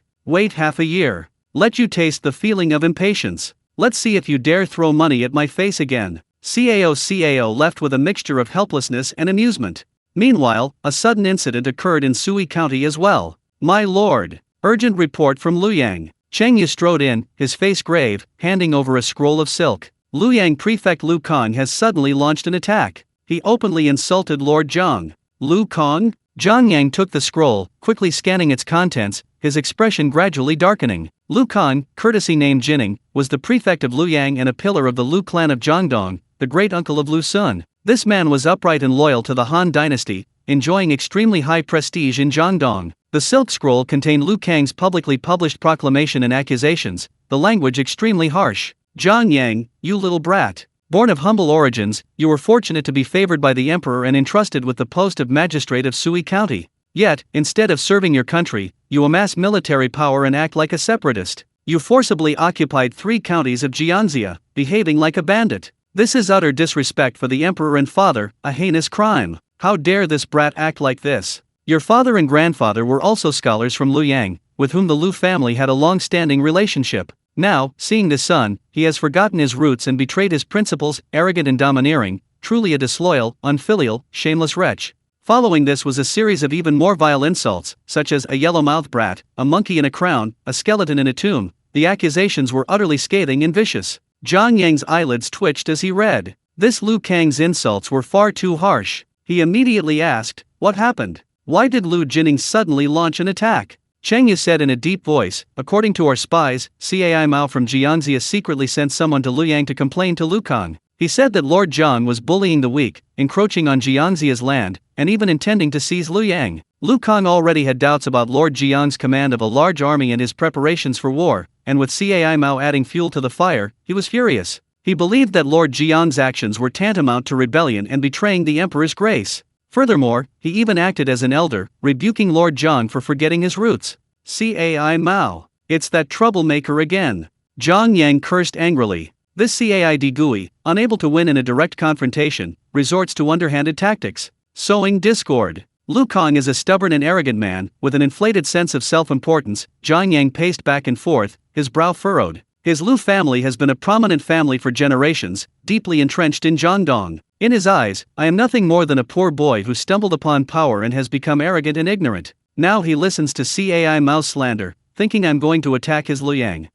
half a year. Let you taste the feeling of impatience. Let's see if you dare throw money at my face again. Cao left with a mixture of helplessness and amusement. Meanwhile, a sudden incident occurred in Sui County as well. My lord! Urgent report from Luyang. Cheng Yu strode in, his face grave, handing over a scroll of silk. Luyang Prefect Lu Kong has suddenly launched an attack. He openly insulted Lord Zhang. Lu Kong? Zhang Yang took the scroll, quickly scanning its contents, his expression gradually darkening. Lu Kong, courtesy named Jining, was the prefect of Luyang and a pillar of the Lu clan of Jiangdong, the great uncle of Lu Sun. This man was upright and loyal to the Han dynasty, enjoying extremely high prestige in Jiangdong. The silk scroll contained Lu Kang's publicly published proclamation and accusations, the language extremely harsh. Zhang Yang, you little brat. Born of humble origins, you were fortunate to be favored by the emperor and entrusted with the post of magistrate of Sui County. Yet, instead of serving your country, you amass military power and act like a separatist. You forcibly occupied 3 counties of Jianxia, behaving like a bandit. This is utter disrespect for the emperor and father, a heinous crime. How dare this brat act like this? Your father and grandfather were also scholars from Luyang, with whom the Lu family had a long-standing relationship. Now, seeing the son, he has forgotten his roots and betrayed his principles, arrogant and domineering, truly a disloyal, unfilial, shameless wretch. Following this was a series of even more vile insults, such as a yellow-mouthed brat, a monkey in a crown, a skeleton in a tomb. The accusations were utterly scathing and vicious. Zhang Yang's eyelids twitched as he read. This Lu Kang's insults were far too harsh. He immediately asked, what happened? Why did Lu Jining suddenly launch an attack? Cheng Yu said in a deep voice, according to our spies, Cai Mao from Jianxia secretly sent someone to Luyang to complain to Lu Kang. He said that Lord Zhang was bullying the weak, encroaching on Jianxia's land, and even intending to seize Luyang. Lu Kang already had doubts about Lord Jiang's command of a large army and his preparations for war, and with Cai Mao adding fuel to the fire, he was furious. He believed that Lord Jiang's actions were tantamount to rebellion and betraying the emperor's grace. Furthermore, he even acted as an elder, rebuking Lord Zhang for forgetting his roots. Cai Mao. It's that troublemaker again. Zhang Yang cursed angrily. This Cai Gui, unable to win in a direct confrontation, resorts to underhanded tactics, sowing discord. Lu Kang is a stubborn and arrogant man, with an inflated sense of self-importance. Zhang Yang paced back and forth, his brow furrowed. His Lu family has been a prominent family for generations, deeply entrenched in Jiangdong. In his eyes, I am nothing more than a poor boy who stumbled upon power and has become arrogant and ignorant. Now he listens to Cai Mao's slander, thinking I'm going to attack his Luyang.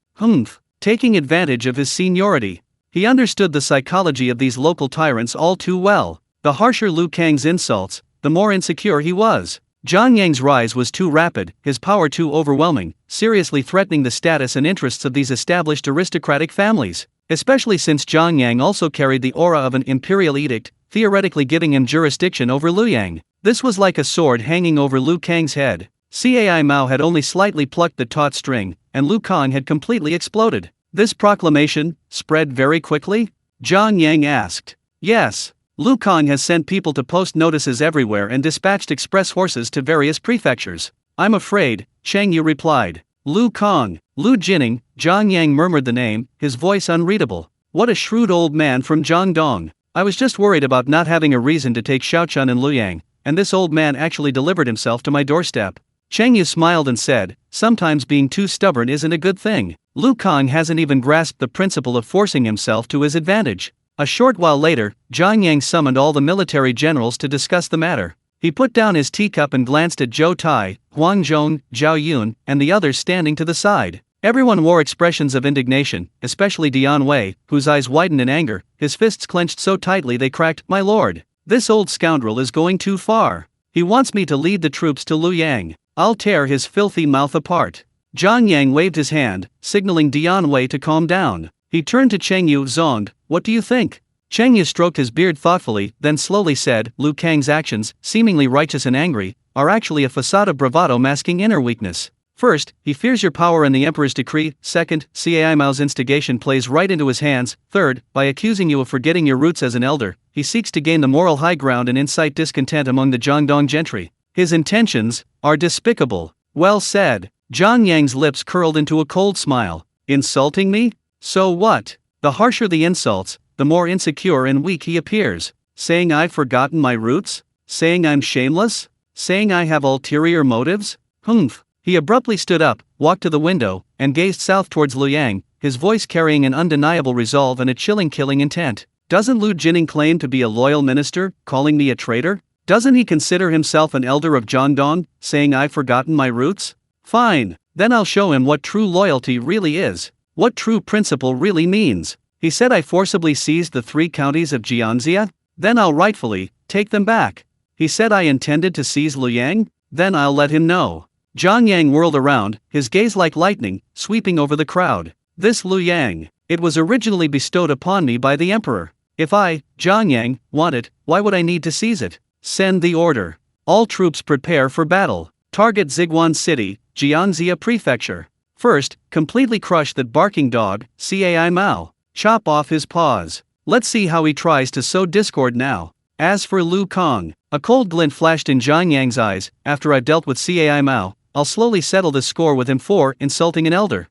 Taking advantage of his seniority. He understood the psychology of these local tyrants all too well. The harsher Lu Kang's insults, the more insecure he was. Zhang Yang's rise was too rapid, his power too overwhelming, seriously threatening the status and interests of these established aristocratic families. Especially since Zhang Yang also carried the aura of an imperial edict, theoretically giving him jurisdiction over Luyang. This was like a sword hanging over Lu Kang's head. Cai Mao had only slightly plucked the taut string, and Lu Kang had completely exploded. This proclamation spread very quickly? Zhang Yang asked. Yes. Lu Kang has sent people to post notices everywhere and dispatched express horses to various prefectures. I'm afraid, Cheng Yu replied. Lu Kang. Lu Jining, Zhang Yang murmured the name, his voice unreadable. What a shrewd old man from Jiangdong. I was just worried about not having a reason to take Shaochun and Luyang, and this old man actually delivered himself to my doorstep. Cheng Yu smiled and said, sometimes being too stubborn isn't a good thing. Lu Kang hasn't even grasped the principle of forcing himself to his advantage. A short while later, Zhang Yang summoned all the military generals to discuss the matter. He put down his teacup and glanced at Zhou Tai, Huang Zhong, Zhao Yun, and the others standing to the side. Everyone wore expressions of indignation, especially Dian Wei, whose eyes widened in anger, his fists clenched so tightly they cracked. My lord, this old scoundrel is going too far. He wants me to lead the troops to Luyang. I'll tear his filthy mouth apart. Zhang Yang waved his hand, signaling Dian Wei to calm down. He turned to Cheng Yu Zonged, what do you think? Cheng Yu stroked his beard thoughtfully, then slowly said, Lu Kang's actions, seemingly righteous and angry, are actually a facade of bravado masking inner weakness. First, he fears your power and the emperor's decree. Second, Cai Mao's instigation plays right into his hands. Third, by accusing you of forgetting your roots as an elder, he seeks to gain the moral high ground and incite discontent among the Jiangdong gentry. His intentions are despicable. Well said. Zhang Yang's lips curled into a cold smile. Insulting me? So what? The harsher the insults, the more insecure and weak he appears. Saying I've forgotten my roots? Saying I'm shameless? Saying I have ulterior motives? Humph. He abruptly stood up, walked to the window, and gazed south towards Liang, his voice carrying an undeniable resolve and a chilling killing intent. Doesn't Lu Jining claim to be a loyal minister, calling me a traitor? Doesn't he consider himself an elder of Jiangdong, saying I've forgotten my roots? Fine, then I'll show him what true loyalty really is, what true principle really means. He said I forcibly seized the 3 counties of Jianxia? Then I'll rightfully take them back. He said I intended to seize Liang? Then I'll let him know. Zhang Yang whirled around, his gaze like lightning, sweeping over the crowd. This Liang, it was originally bestowed upon me by the emperor. If I, Zhang Yang, want it, why would I need to seize it? Send the order. All troops prepare for battle. Target Ziguan City, Jianxia Prefecture. First, completely crush that barking dog, Cai Mao. Chop off his paws. Let's see how he tries to sow discord now. As for Lu Kong, a cold glint flashed in Zhang Yang's eyes. After I've dealt with Cai Mao, I'll slowly settle the score with him for insulting an elder.